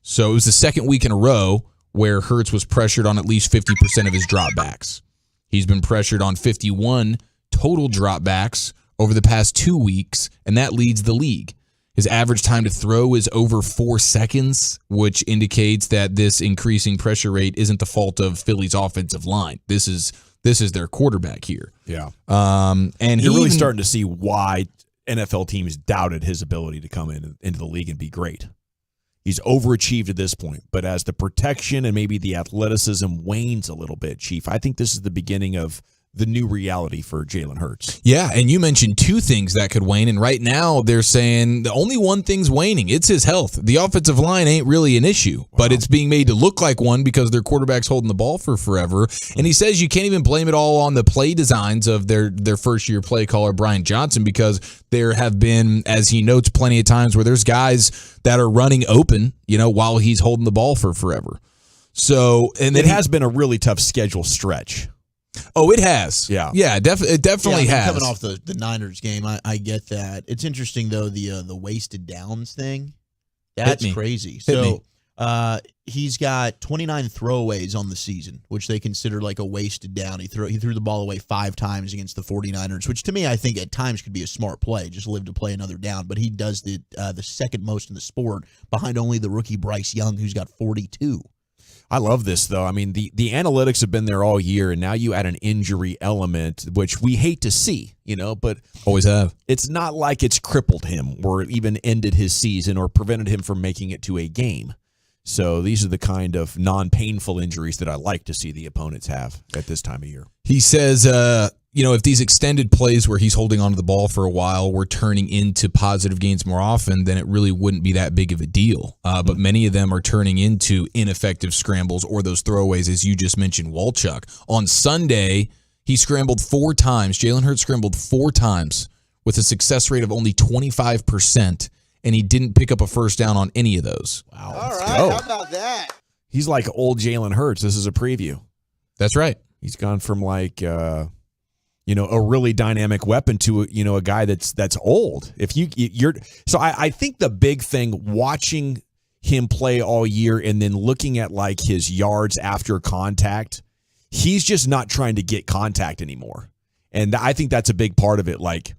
So it was the second week in a row where Hurts was pressured on at least 50% of his dropbacks. He's been pressured on 51 total dropbacks over the past 2 weeks, and that leads the league. His average time to throw is over 4 seconds, which indicates that this increasing pressure rate isn't the fault of Philly's offensive line. This is their quarterback here. Yeah. And you're really starting to see why NFL teams doubted his ability to come into the league and be great. He's overachieved at this point, but as the protection and maybe the athleticism wanes a little bit, Chief, I think this is the beginning of the new reality for Jalen Hurts. Yeah, and you mentioned two things that could wane, and right now they're saying the only one thing's waning. It's his health. The offensive line ain't really an issue, but it's being made to look like one because their quarterback's holding the ball for forever. And he says you can't even blame it all on the play designs of their first-year play caller, Brian Johnson, because there have been, as he notes, plenty of times where there's guys that are running open, while he's holding the ball for forever. So, and it has been a really tough schedule stretch. Oh, it has. Yeah. Yeah, it definitely has. Coming off the Niners game, I get that. It's interesting, though, the wasted downs thing. That's crazy. So he's got 29 throwaways on the season, which they consider like a wasted down. He threw the ball away 5 times against the 49ers, which to me I think at times could be a smart play, just live to play another down. But he does the second most in the sport behind only the rookie Bryce Young, who's got 42. I love this, though. I mean, the analytics have been there all year, and now you add an injury element, which we hate to see, but always have. It's not like it's crippled him or even ended his season or prevented him from making it to a game. So these are the kind of non-painful injuries that I like to see the opponents have at this time of year. He says, if these extended plays where he's holding onto the ball for a while were turning into positive gains more often, then it really wouldn't be that big of a deal. But many of them are turning into ineffective scrambles or those throwaways, as you just mentioned, Walchuk. On Sunday, he scrambled 4 times. Jalen Hurts scrambled 4 times with a success rate of only 25%, and he didn't pick up a first down on any of those. Wow. All right, how about that? He's like old Jalen Hurts. This is a preview. That's right. He's gone from like a really dynamic weapon to a guy that's old. I think the big thing watching him play all year and then looking at like his yards after contact, he's just not trying to get contact anymore. And I think that's a big part of it. Like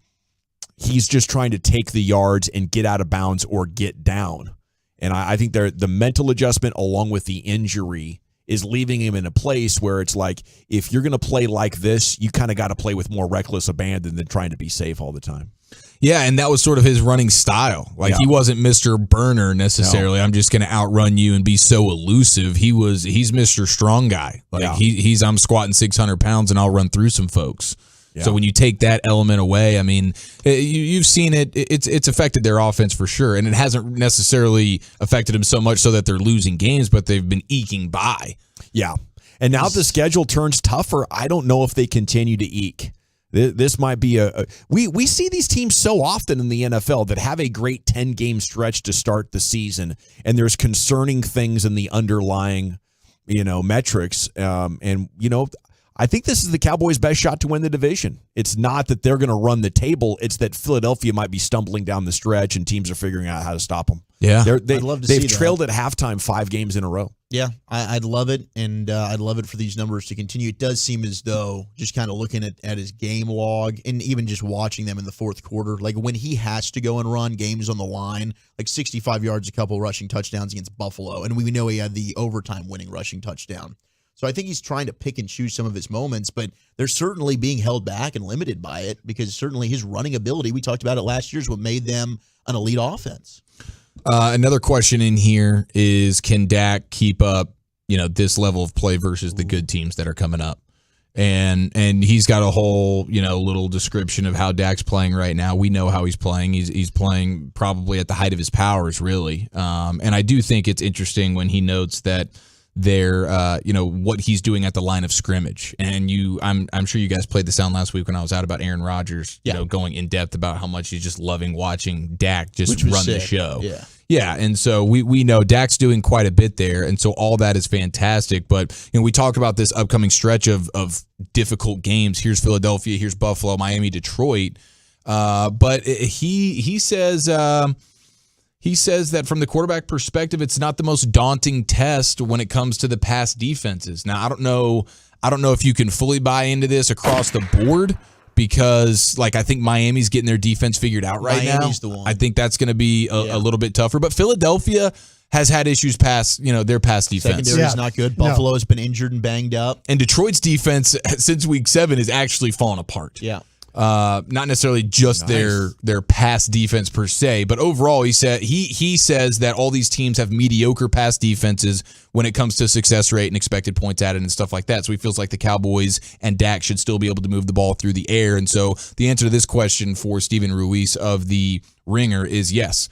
he's just trying to take the yards and get out of bounds or get down. And I think the mental adjustment along with the injury is leaving him in a place where it's like, if you're going to play like this, you kind of got to play with more reckless abandon than trying to be safe all the time. Yeah, and that was sort of his running style. Like, he wasn't Mr. Burner necessarily. No. I'm just going to outrun you and be so elusive. He's Mr. Strong Guy. Like, I'm squatting 600 pounds and I'll run through some folks. Yeah. So when you take that element away, I mean, you've seen it. It's affected their offense for sure, and it hasn't necessarily affected them so much so that they're losing games, but they've been eking by. Yeah, and now the schedule turns tougher. I don't know if they continue to eke. This might be we see these teams so often in the NFL that have a great 10-game stretch to start the season, and there's concerning things in the underlying, metrics, and I think this is the Cowboys' best shot to win the division. It's not that they're going to run the table. It's that Philadelphia might be stumbling down the stretch and teams are figuring out how to stop them. Yeah. I'd love to see that. They've trailed at halftime 5 games in a row. Yeah, I'd love it, and I'd love it for these numbers to continue. It does seem as though, just kind of looking at his game log and even just watching them in the fourth quarter, like when he has to go and run games on the line, like 65 yards, a couple rushing touchdowns against Buffalo, and we know he had the overtime winning rushing touchdown. So I think he's trying to pick and choose some of his moments, but they're certainly being held back and limited by it because certainly his running ability, we talked about it last year, is what made them an elite offense. Another question in here is, can Dak keep up, this level of play versus the good teams that are coming up? And he's got a whole, little description of how Dak's playing right now. We know how he's playing. He's playing probably at the height of his powers, really. And I do think it's interesting when he notes that they're, what he's doing at the line of scrimmage. And I'm sure you guys played the sound last week when I was out about Aaron Rodgers, going in depth about how much he's just loving watching Dak just run the show. Yeah. Yeah, and so we know Dak's doing quite a bit there, and so all that is fantastic. But we talk about this upcoming stretch of difficult games. Here's Philadelphia, here's Buffalo, Miami, Detroit. But he says that from the quarterback perspective, it's not the most daunting test when it comes to the pass defenses. Now, I don't know if you can fully buy into this across the board, because I think Miami's getting their defense figured out right Miami's now. The one. I think that's going to be a little bit tougher. But Philadelphia has had issues past, their pass defense. Secondary is not good. Buffalo has been injured and banged up. And Detroit's defense since week 7 is actually fallen apart. Yeah. Not necessarily just their pass defense per se, but overall he says that all these teams have mediocre pass defenses when it comes to success rate and expected points added and stuff like that. So he feels like the Cowboys and Dak should still be able to move the ball through the air. And so the answer to this question for Steven Ruiz of the Ringer is yes.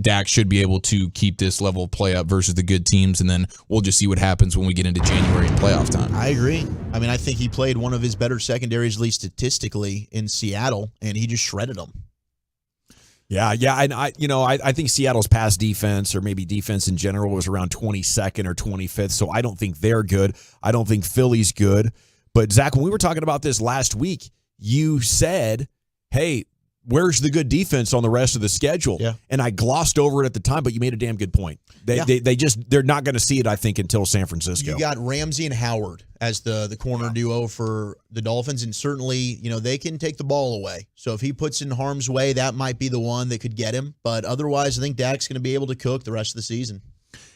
Dak should be able to keep this level of play up versus the good teams, and then we'll just see what happens when we get into January and playoff time. I agree. I mean, I think he played one of his better secondaries, at least statistically, in Seattle, and he just shredded them. Yeah, and I think Seattle's pass defense, or maybe defense in general, was around 22nd or 25th, so I don't think they're good. I don't think Philly's good. But, Zach, when we were talking about this last week, you said, hey, where's the good defense on the rest of the schedule? Yeah. And I glossed over it at the time, but you made a damn good point. They're not going to see it, I think, until San Francisco. You got Ramsey and Howard as the corner duo for the Dolphins, and certainly, they can take the ball away. So if he puts in harm's way, that might be the one that could get him. But otherwise, I think Dak's going to be able to cook the rest of the season.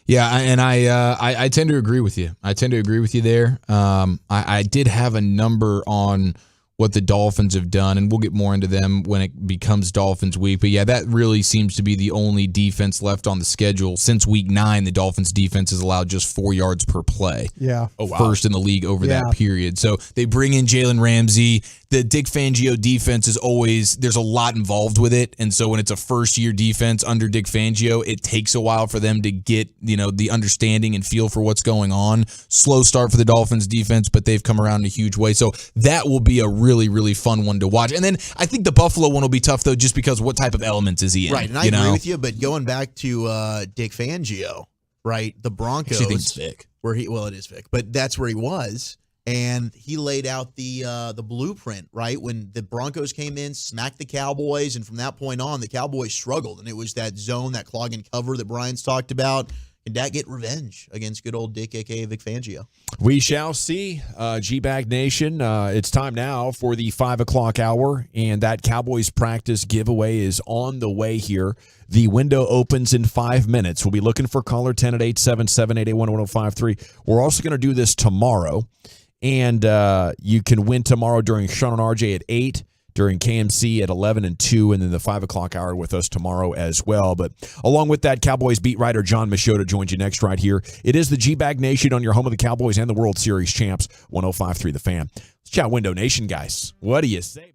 Yeah, and I tend to agree with you. I tend to agree with you there. I did have a number on what the Dolphins have done, and we'll get more into them when it becomes Dolphins week. But yeah, that really seems to be the only defense left on the schedule. Since week 9, the Dolphins defense has allowed just 4 yards per play. Yeah. Oh, wow. First in the league over that period. So they bring in Jalen Ramsey. The Dick Fangio defense is always, there's a lot involved with it. And so when it's a first-year defense under Dick Fangio, it takes a while for them to get, the understanding and feel for what's going on. Slow start for the Dolphins defense, but they've come around in a huge way. So that will be a really, really fun one to watch. And then I think the Buffalo one will be tough, though, just because what type of elements is he in? Right, and I agree with you, but going back to Dick Fangio, right, the Broncos. I think it's Vic. It is Vic, but that's where he was. And he laid out the blueprint, right? When the Broncos came in, smacked the Cowboys, and from that point on, the Cowboys struggled. And it was that zone, that clog and cover that Brian's talked about. Can Dak get revenge against good old Dick, a.k.a. Vic Fangio? We shall see. G-Bag Nation, it's time now for the 5 o'clock hour, and that Cowboys practice giveaway is on the way here. The window opens in 5 minutes. We'll be looking for caller 10 at 877-881-1053. We're also going to do this tomorrow, and you can win tomorrow during Sean and RJ at 8, during KMC at 11 and 2, and then the 5 o'clock hour with us tomorrow as well. But along with that, Cowboys beat writer John Michota joins you next right here. It is the G-Bag Nation on your home of the Cowboys and the World Series champs, 105.3 The Fan. Let's chat Window Nation, guys. What do you say?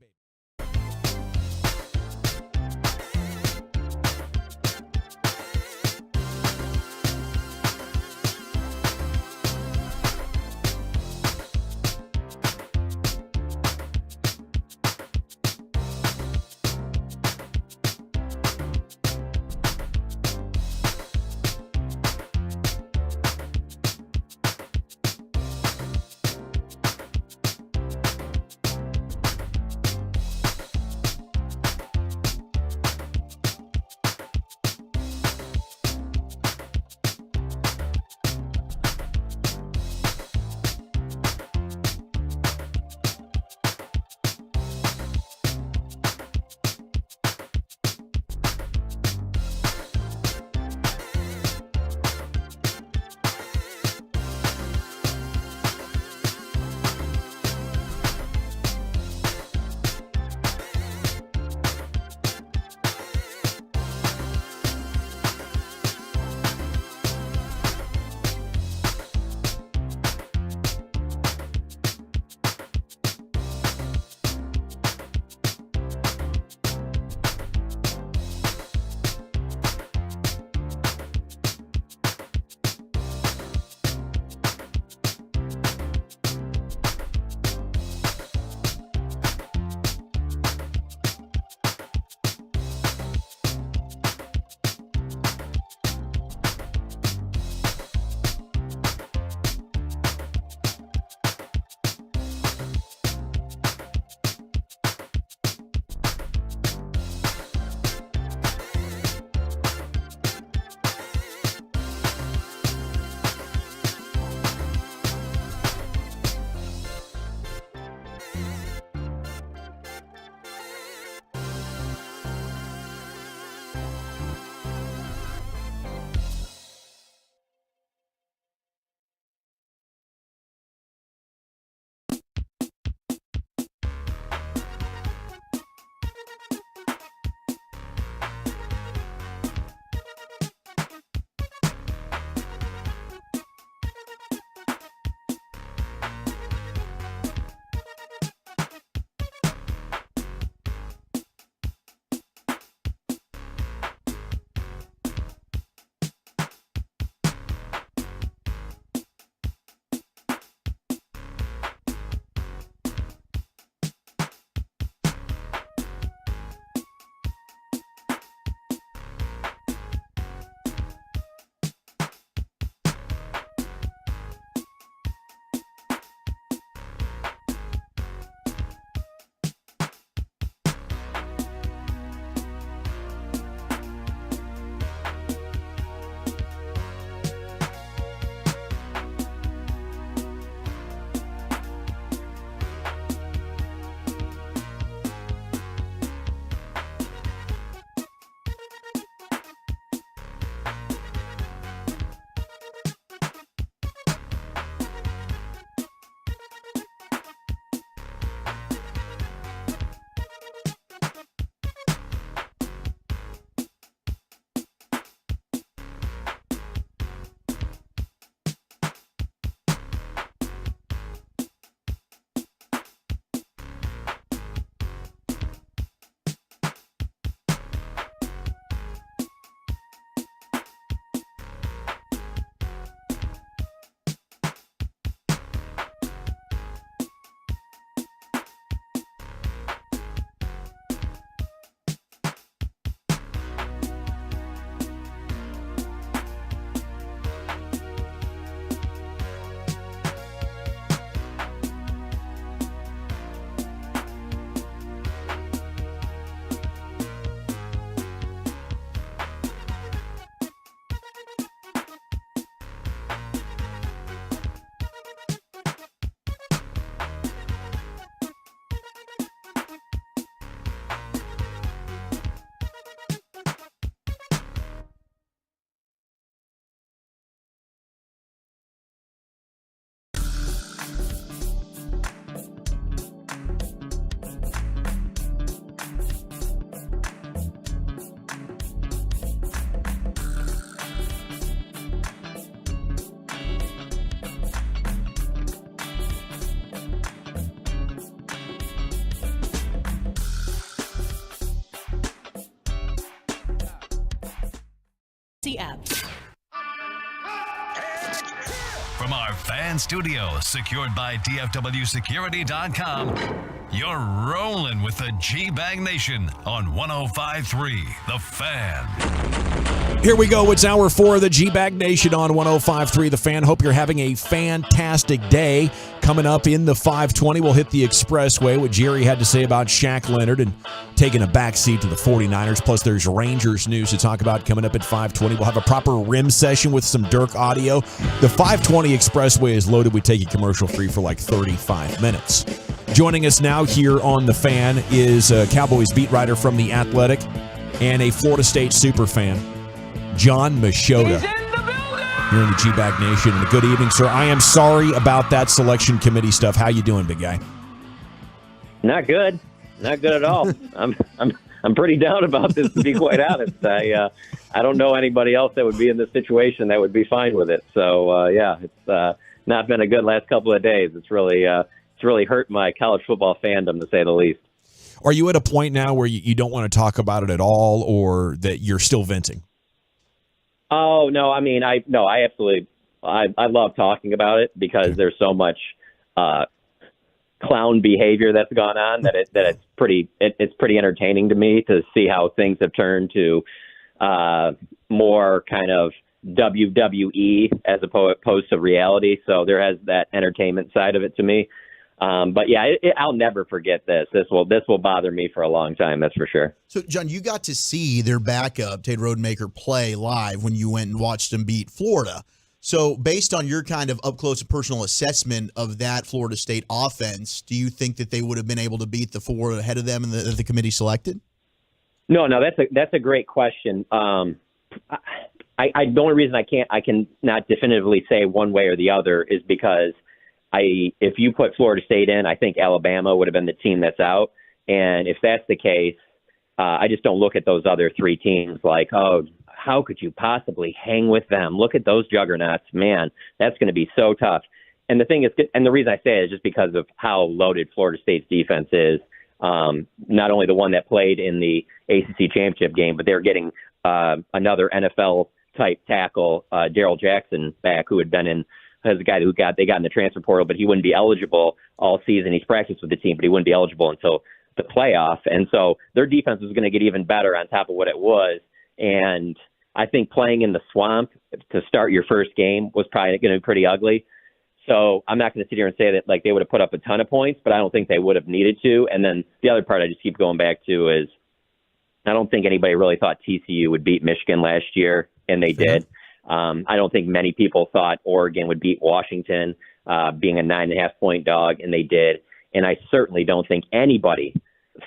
app. From our fan studio, secured by DFWsecurity.com, you're rolling with the G-Bag Nation on 105.3 The Fan. Here we go. It's hour 4 of the G-Bag Nation on 105.3 The Fan. Hope you're having a fantastic day. Coming up in the 520, we'll hit the expressway. What Jerry had to say about Shaq Leonard and taking a backseat to the 49ers. Plus, there's Rangers news to talk about coming up at 520. We'll have a proper rim session with some Dirk audio. The 520 expressway is loaded. We take it commercial free for like 35 minutes. Joining us now here on The Fan is a Cowboys beat writer from The Athletic and a Florida State super fan, John Michota. You're in the G-Bag Nation. And good evening, sir. I am sorry about that selection committee stuff. How you doing, big guy? Not good. Not good at all. I'm pretty down about this, to be quite honest. I don't know anybody else that would be in this situation that would be fine with it. So yeah, it's not been a good last couple of days. It's really hurt my college football fandom, to say the least. Are you at a point now where you don't want to talk about it at all, or that you're still venting? Oh, no, I mean, I absolutely, I love talking about it because there's so much clown behavior that's gone on that it's pretty entertaining to me to see how things have turned to more kind of WWE as opposed to reality. So there has that entertainment side of it to me. But yeah, I'll never forget this. This will bother me for a long time. That's for sure. So, John, you got to see their backup, Tate Rodemaker, play live when you went and watched them beat Florida. So, based on your kind of up close and personal assessment of that Florida State offense, do you think that they would have been able to beat the four ahead of them and that the committee selected? No, that's a great question. The only reason I can not definitively say one way or the other is because if you put Florida State in, I think Alabama would have been the team that's out. And if that's the case, I just don't look at those other three teams like, oh, how could you possibly hang with them? Look at those juggernauts. Man, that's going to be so tough. And the thing is, and the reason I say it is just because of how loaded Florida State's defense is. Not only the one that played in the ACC championship game, but they're getting another NFL-type tackle, Darrell Jackson, back, who had been in as a guy they got in the transfer portal, but he wouldn't be eligible all season. He's practiced with the team, but he wouldn't be eligible until the playoff. And so their defense was going to get even better on top of what it was. And I think playing in the swamp to start your first game was probably going to be pretty ugly. So I'm not going to sit here and say that like they would have put up a ton of points, but I don't think they would have needed to. And then the other part I just keep going back to is I don't think anybody really thought TCU would beat Michigan last year, and they did. I don't think many people thought Oregon would beat Washington, being a 9.5-point dog, and they did. And I certainly don't think anybody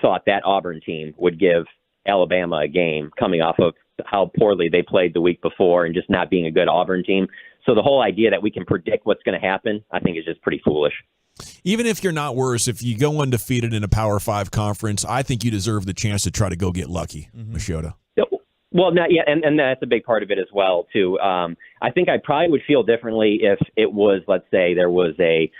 thought that Auburn team would give Alabama a game coming off of how poorly they played the week before and just not being a good Auburn team. So the whole idea that we can predict what's going to happen, I think is just pretty foolish. Even if you're not worse, if you go undefeated in a Power 5 conference, I think you deserve the chance to try to go get lucky, Michota. Well, and that's a big part of it as well, too. I think I probably would feel differently if it was, let's say, there was a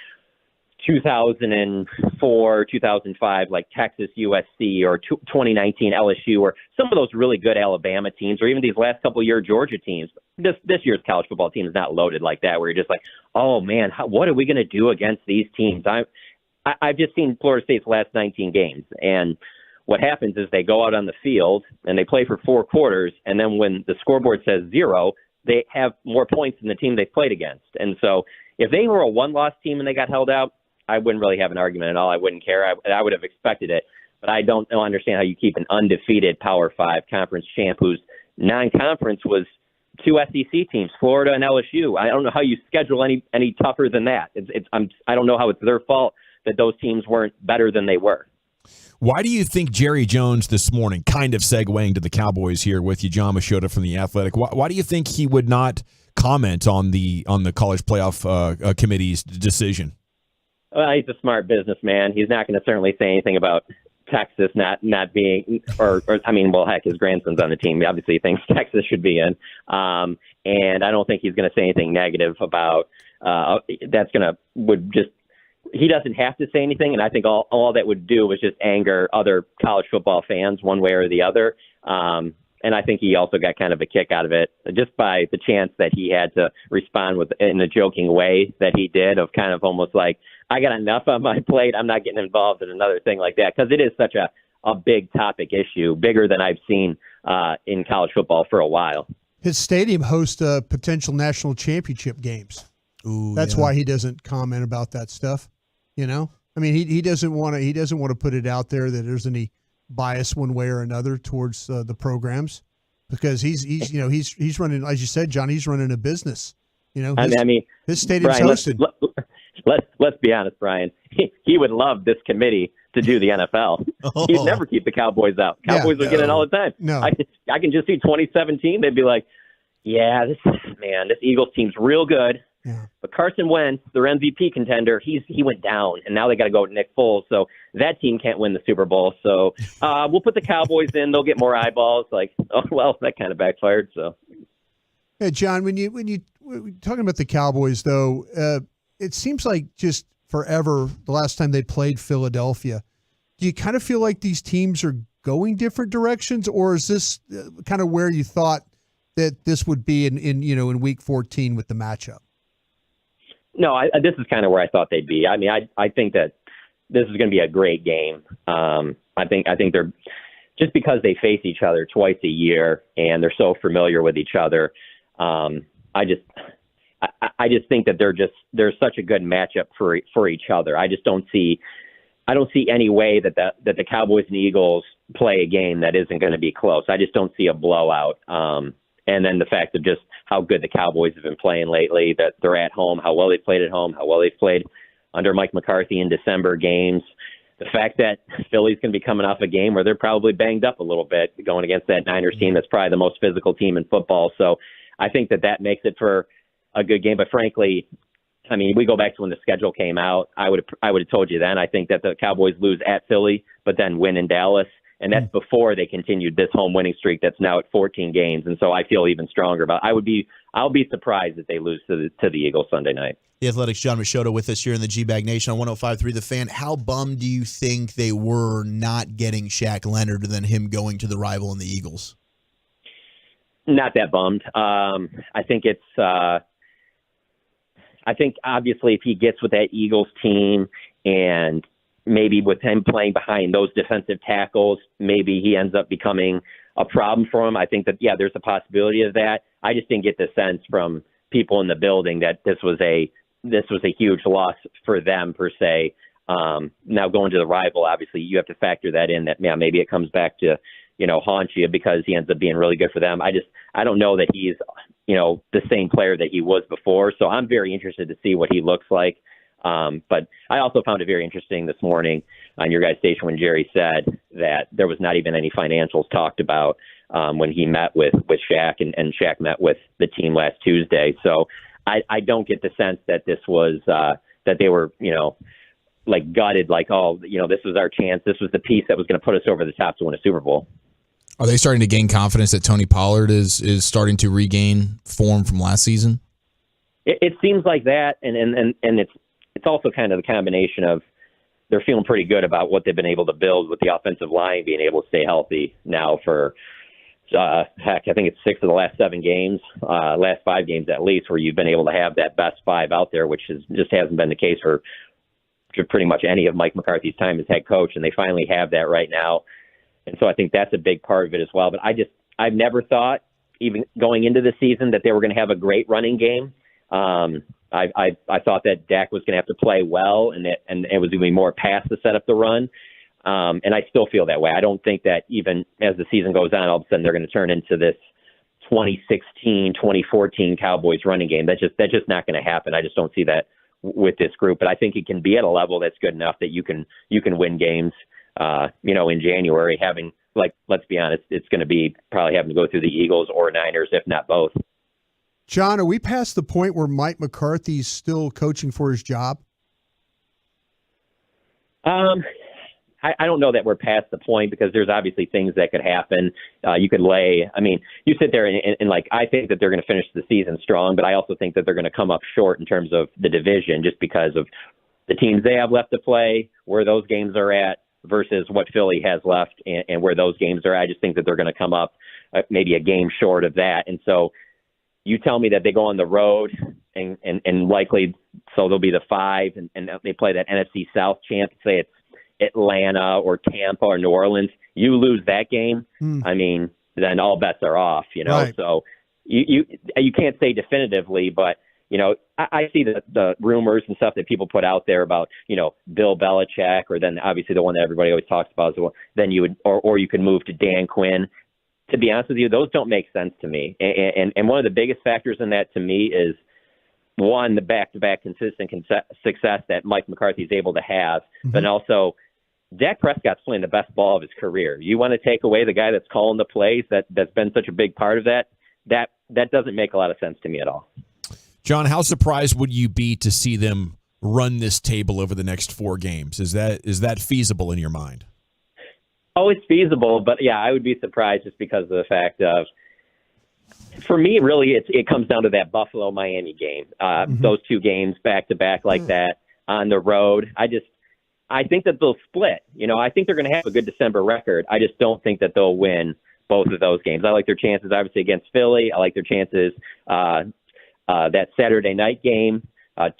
2004, 2005, like Texas USC or 2019 LSU or some of those really good Alabama teams or even these last couple of year Georgia teams. This year's college football team is not loaded like that where you're just like, oh, man, what are we going to do against these teams? I've just seen Florida State's last 19 games, and what happens is they go out on the field and they play for 4 quarters, and then when the scoreboard says 0, they have more points than the team they've played against. And so if they were a one-loss team and they got held out, I wouldn't really have an argument at all. I wouldn't care. I would have expected it. But I don't understand how you keep an undefeated Power 5 conference champ whose non-conference was 2 SEC teams, Florida and LSU. I don't know how you schedule any tougher than that. I don't know how it's their fault that those teams weren't better than they were. Why do you think Jerry Jones this morning, kind of segueing to the Cowboys here with you, John Michota from The Athletic, why do you think he would not comment on the college playoff committee's decision? Well, he's a smart businessman. He's not going to certainly say anything about Texas not being, or I mean, well, heck, his grandson's on the team. He obviously thinks Texas should be in. And I don't think he's going to say anything negative about he doesn't have to say anything. And I think all that would do was just anger other college football fans one way or the other. And I think he also got kind of a kick out of it just by the chance that he had to respond with in a joking way that he did, of kind of almost like, I got enough on my plate. I'm not getting involved in another thing like that, because it is such a big topic issue, bigger than I've seen in college football for a while. His stadium hosts potential national championship games. Ooh, That's why he doesn't comment about that stuff. You know, I mean, he doesn't want to put it out there that there's any bias one way or another towards the programs, because he's running, as you said, John, he's running a business. You know, his stadium's Brian, hosted. Let's be honest, Brian. He would love this committee to do the NFL. He'd never keep the Cowboys out. Cowboys would get in all the time. No. I can just see 2017. They'd be like, yeah, this Eagles team's real good. Yeah. But Carson Wentz, their MVP contender, he went down, and now they got to go with Nick Foles. So that team can't win the Super Bowl. So we'll put the Cowboys in. They'll get more eyeballs. Like, oh well, that kind of backfired. So, yeah, John, when you talking about the Cowboys, though, it seems like just forever the last time they played Philadelphia. Do you kind of feel like these teams are going different directions, or is this kind of where you thought that this would be in Week 14 with the matchup? No, this is kind of where I thought they'd be. I mean, I think that this is going to be a great game. I think they're, just because they face each other twice a year and they're so familiar with each other. I just think that they're such a good matchup for each other. I don't see any way that the Cowboys and Eagles play a game that isn't going to be close. I just don't see a blowout. And then the fact of just how good the Cowboys have been playing lately, that they're at home, how well they played at home, how well they played under Mike McCarthy in December games. The fact that Philly's going to be coming off a game where they're probably banged up a little bit going against that Niners team that's probably the most physical team in football. So I think that makes it for a good game. But frankly, I mean, we go back to when the schedule came out, I would have told you then. I think that the Cowboys lose at Philly, but then win in Dallas. And that's before they continued this home winning streak that's now at 14 games. And so I feel even stronger about it. I'll be surprised if they lose to the Eagles Sunday night. The Athletics' John Michota with us here in the G-Bag Nation on 105.3 The Fan. How bummed do you think they were not getting Shaq Leonard and then him going to the rival in the Eagles? Not that bummed. I think obviously if he gets with that Eagles team, and maybe with him playing behind those defensive tackles, maybe he ends up becoming a problem for him. I think that, yeah, there's a possibility of that. I just didn't get the sense from people in the building that this was a huge loss for them per se. Now going to the rival, obviously you have to factor that in, that maybe it comes back to, haunt you because he ends up being really good for them. I don't know that he's, the same player that he was before. So I'm very interested to see what he looks like. But I also found it very interesting this morning on your guys' station when Jerry said that there was not even any financials talked about when he met with Shaq and Shaq met with the team last Tuesday. So I don't get the sense that this was that they were, like gutted, like, oh, this was our chance. This was the piece that was going to put us over the top to win a Super Bowl. Are they starting to gain confidence that Tony Pollard is starting to regain form from last season? It seems like that, and it's also kind of the combination of they're feeling pretty good about what they've been able to build with the offensive line being able to stay healthy now for, I think it's 6 of the last 7 games, last 5 games at least, where you've been able to have that best 5 out there, which just hasn't been the case for pretty much any of Mike McCarthy's time as head coach, and they finally have that right now. And so I think that's a big part of it as well. But I've never thought, even going into the season, that they were going to have a great running game. I thought that Dak was going to have to play well, and it was going to be more pass to set up the run. And I still feel that way. I don't think that even as the season goes on, all of a sudden they're going to turn into this 2016, 2014 Cowboys running game. That's just not going to happen. I just don't see that with this group. But I think it can be at a level that's good enough that you can win games, in January, having, like, let's be honest, it's going to be probably having to go through the Eagles or Niners, if not both. John, are we past the point where Mike McCarthy's still coaching for his job? I don't know that we're past the point, because there's obviously things that could happen. You sit there and like, I think that they're going to finish the season strong, but I also think that they're going to come up short in terms of the division, just because of the teams they have left to play, where those games are at versus what Philly has left and where those games are. I just think that they're going to come up maybe a game short of that. And so you tell me that they go on the road and likely, so they'll be the 5 and they play that NFC South champ, say it's Atlanta or Tampa or New Orleans. You lose that game, I mean, then all bets are off, you know. Right. So you can't say definitively, but you know, I see the rumors and stuff that people put out there about, you know, Bill Belichick, or then obviously the one that everybody always talks about is the one, then you would, or you could move to Dan Quinn. To be honest with you, those don't make sense to me. And one of the biggest factors in that to me is, one, the back-to-back consistent success that Mike McCarthy is able to have, but also Dak Prescott's playing the best ball of his career. You want to take away the guy that's calling the plays that's been such a big part of that doesn't make a lot of sense to me at all. John, how surprised would you be to see them run this table over the next 4 games? Is that feasible in your mind? Oh, it's feasible, but yeah, I would be surprised just because of the fact of, for me, really, it comes down to that Buffalo-Miami game. Those 2 games back-to-back like that on the road. I think that they'll split. You know, I think they're going to have a good December record. I just don't think that they'll win both of those games. I like their chances, obviously, against Philly. I like their chances that Saturday night game,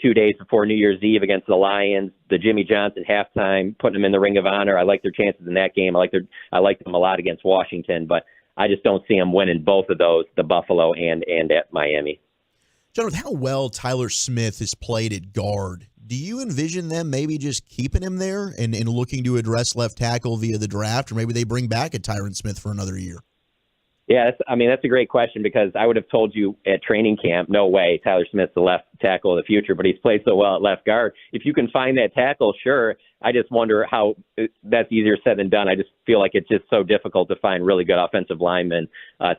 2 days before New Year's Eve against the Lions, the Jimmy Johnson halftime, putting them in the Ring of Honor. I like their chances in that game. I like them a lot against Washington, but I just don't see them winning both of those, the Buffalo and at Miami. John, with how well Tyler Smith has played at guard, do you envision them maybe just keeping him there and looking to address left tackle via the draft, or maybe they bring back a Tyron Smith for another year? Yeah, that's a great question, because I would have told you at training camp, no way, Tyler Smith's the left tackle of the future, but he's played so well at left guard. If you can find that tackle, sure. I just wonder how that's easier said than done. I just feel like it's just so difficult to find really good offensive linemen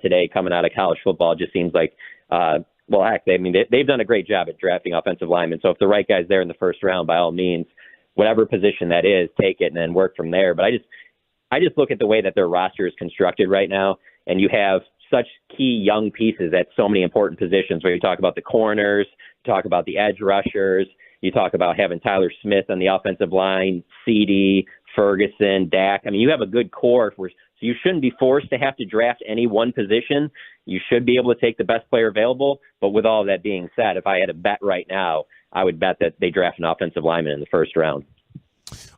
today coming out of college football. It just seems like, they've done a great job at drafting offensive linemen. So if the right guy's there in the first round, by all means, whatever position that is, take it and then work from there. But I just look at the way that their roster is constructed right now, and you have such key young pieces at so many important positions, where you talk about the corners, you talk about the edge rushers, you talk about having Tyler Smith on the offensive line, CD, Ferguson, Dak. I mean, you have a good core, so you shouldn't be forced to have to draft any one position. You should be able to take the best player available. But with all that being said, if I had to bet right now, I would bet that they draft an offensive lineman in the first round.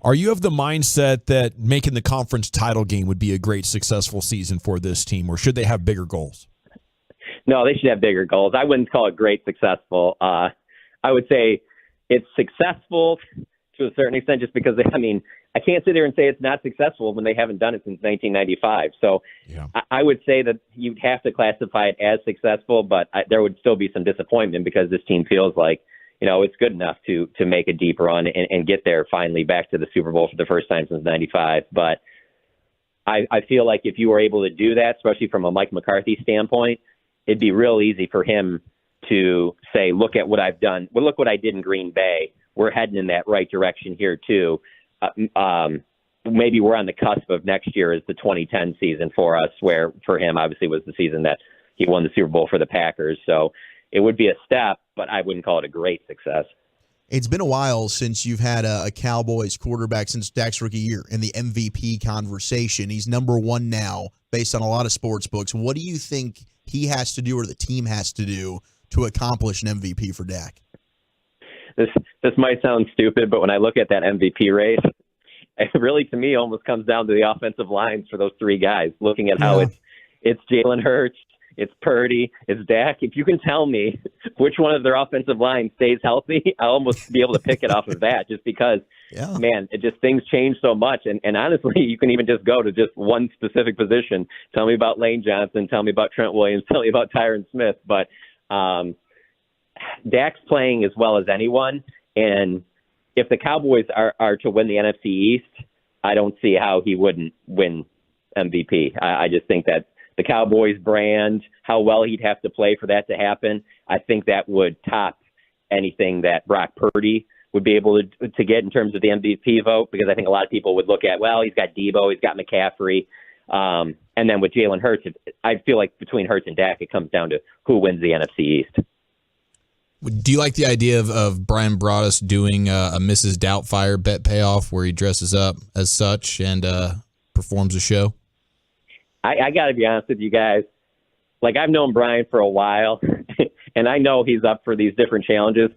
Are you of the mindset that making the conference title game would be a great, successful season for this team, or should they have bigger goals? No, they should have bigger goals. I wouldn't call it great successful. I would say it's successful to a certain extent, just because, I can't sit there and say it's not successful when they haven't done it since 1995. So yeah. I would say that you'd have to classify it as successful, but there would still be some disappointment, because this team feels like, it's good enough to make a deep run and get there finally back to the Super Bowl for the first time since 95. But I feel like if you were able to do that, especially from a Mike McCarthy standpoint, it'd be real easy for him to say, look at what I've done. Well, look what I did in Green Bay. We're heading in that right direction here too. Maybe we're on the cusp of next year as the 2010 season for us, where for him obviously was the season that he won the Super Bowl for the Packers. So it would be a step, but I wouldn't call it a great success. It's been a while since you've had a Cowboys quarterback since Dak's rookie year in the MVP conversation. He's number 1 now based on a lot of sports books. What do you think he has to do, or the team has to do, to accomplish an MVP for Dak? This might sound stupid, but when I look at that MVP race, it really, to me, almost comes down to the offensive lines for those 3 guys. Looking at how it's Jalen Hurts, it's Purdy, it's Dak. If you can tell me which one of their offensive lines stays healthy, I'll almost be able to pick it off of that, just because, man, things change so much. And honestly, you can even just go to just one specific position. Tell me about Lane Johnson. Tell me about Trent Williams. Tell me about Tyron Smith. But Dak's playing as well as anyone. And if the Cowboys are to win the NFC East, I don't see how he wouldn't win MVP. I just think that the Cowboys brand, how well he'd have to play for that to happen, I think that would top anything that Brock Purdy would be able to get in terms of the MVP vote, because I think a lot of people would look at, well, he's got Debo, he's got McCaffrey, and then with Jalen Hurts, I feel like between Hurts and Dak, it comes down to who wins the NFC East. Do you like the idea of Brian Broaddus doing a Mrs. Doubtfire bet payoff where he dresses up as such and performs a show? I got to be honest with you guys. Like, I've known Brian for a while, and I know he's up for these different challenges.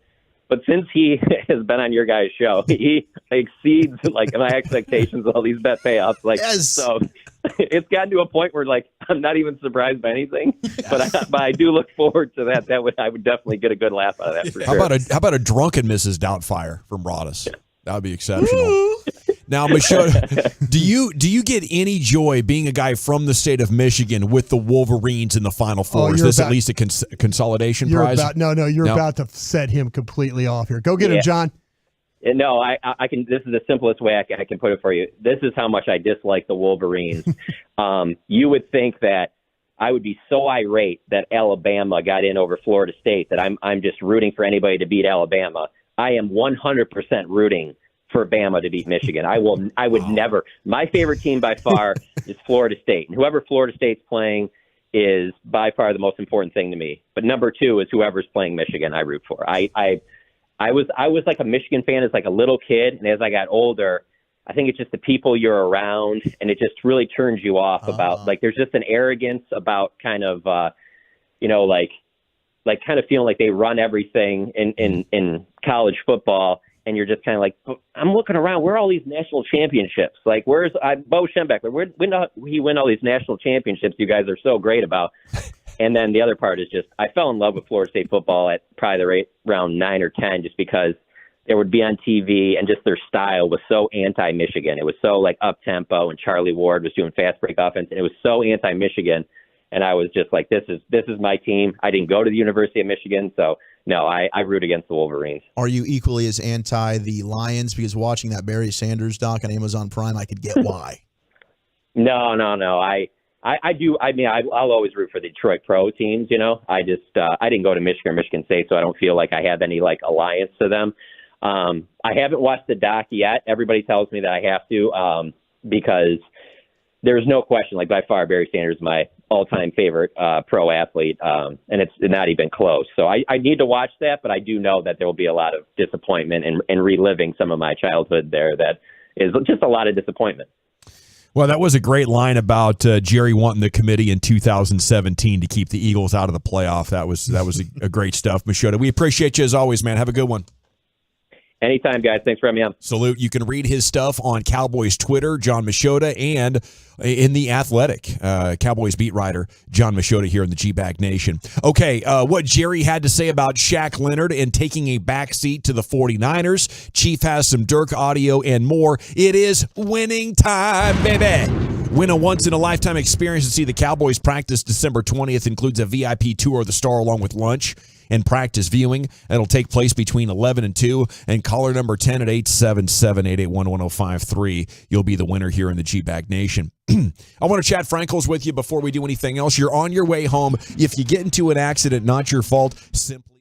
But since he has been on your guys' show, he exceeds like my expectations of all these bet payouts. Like, so it's gotten to a point where like I'm not even surprised by anything. But I do look forward to that. I would definitely get a good laugh out of that. For How sure. about a drunken Mrs. Doubtfire from Broadus? That would be exceptional. Now, Michota, do you get any joy being a guy from the state of Michigan with the Wolverines in the Final Four? Is this at least a consolidation prize? You're about to set him completely off here. Go get him, John. No, I can. This is the simplest way I can put it for you. This is how much I dislike the Wolverines. You would think that I would be so irate that Alabama got in over Florida State that I'm just rooting for anybody to beat Alabama. I am 100% rooting for Bama to beat Michigan. I would never. My favorite team by far is Florida State, and whoever Florida State's playing is by far the most important thing to me. But number two is whoever's playing Michigan. I root for. I was like a Michigan fan as like a little kid, and as I got older, I think it's just the people you're around, and it just really turns you off about like there's just an arrogance about kind of like kind of feeling like they run everything in college football. And you're just kind of like, I'm looking around. Where are all these national championships? Like, where's Bo Schembechler? When did he win all these national championships you guys are so great about? And then the other part is just, I fell in love with Florida State football at probably the rate around 9 or 10, just because they would be on TV and just their style was so anti-Michigan. It was so like up-tempo, and Charlie Ward was doing fast break offense, and it was so anti-Michigan. And I was just like, this is my team. I didn't go to the University of Michigan, so no, I root against the Wolverines. Are you equally as anti the Lions? Because watching that Barry Sanders doc on Amazon Prime, I could get why. No. I do. I mean, I'll always root for the Detroit Pro teams. You know, I didn't go to Michigan or Michigan State, so I don't feel like I have any like alliance to them. I haven't watched the doc yet. Everybody tells me that I have to because there's no question. Like by far, Barry Sanders is my all-time favorite pro athlete, and it's not even close. So I need to watch that, but I do know that there will be a lot of disappointment and reliving some of my childhood there. That is just a lot of disappointment. Well, that was a great line about Jerry wanting the committee in 2017 to keep the Eagles out of the playoff. That was a great stuff, Michota. We appreciate you as always, man. Have a good one. Anytime, guys. Thanks for having me on. Salute. You can read his stuff on Cowboys Twitter, John Michota, and in The Athletic, Cowboys beat writer John Michota here in the G-Bag Nation. Okay, what Jerry had to say about Shaq Leonard and taking a backseat to the 49ers. Chief has some Dirk audio and more. It is winning time, baby. Win a once-in-a-lifetime experience to see the Cowboys practice December 20th. Includes a VIP tour of the Star along with lunch and practice viewing. It'll take place between 11 and 2. And caller number 10 at 877-881-1053. You'll be the winner here in the G-Bag Nation. I want to chat Frankels with you before we do anything else. You're on your way home. If you get into an accident, not your fault, simply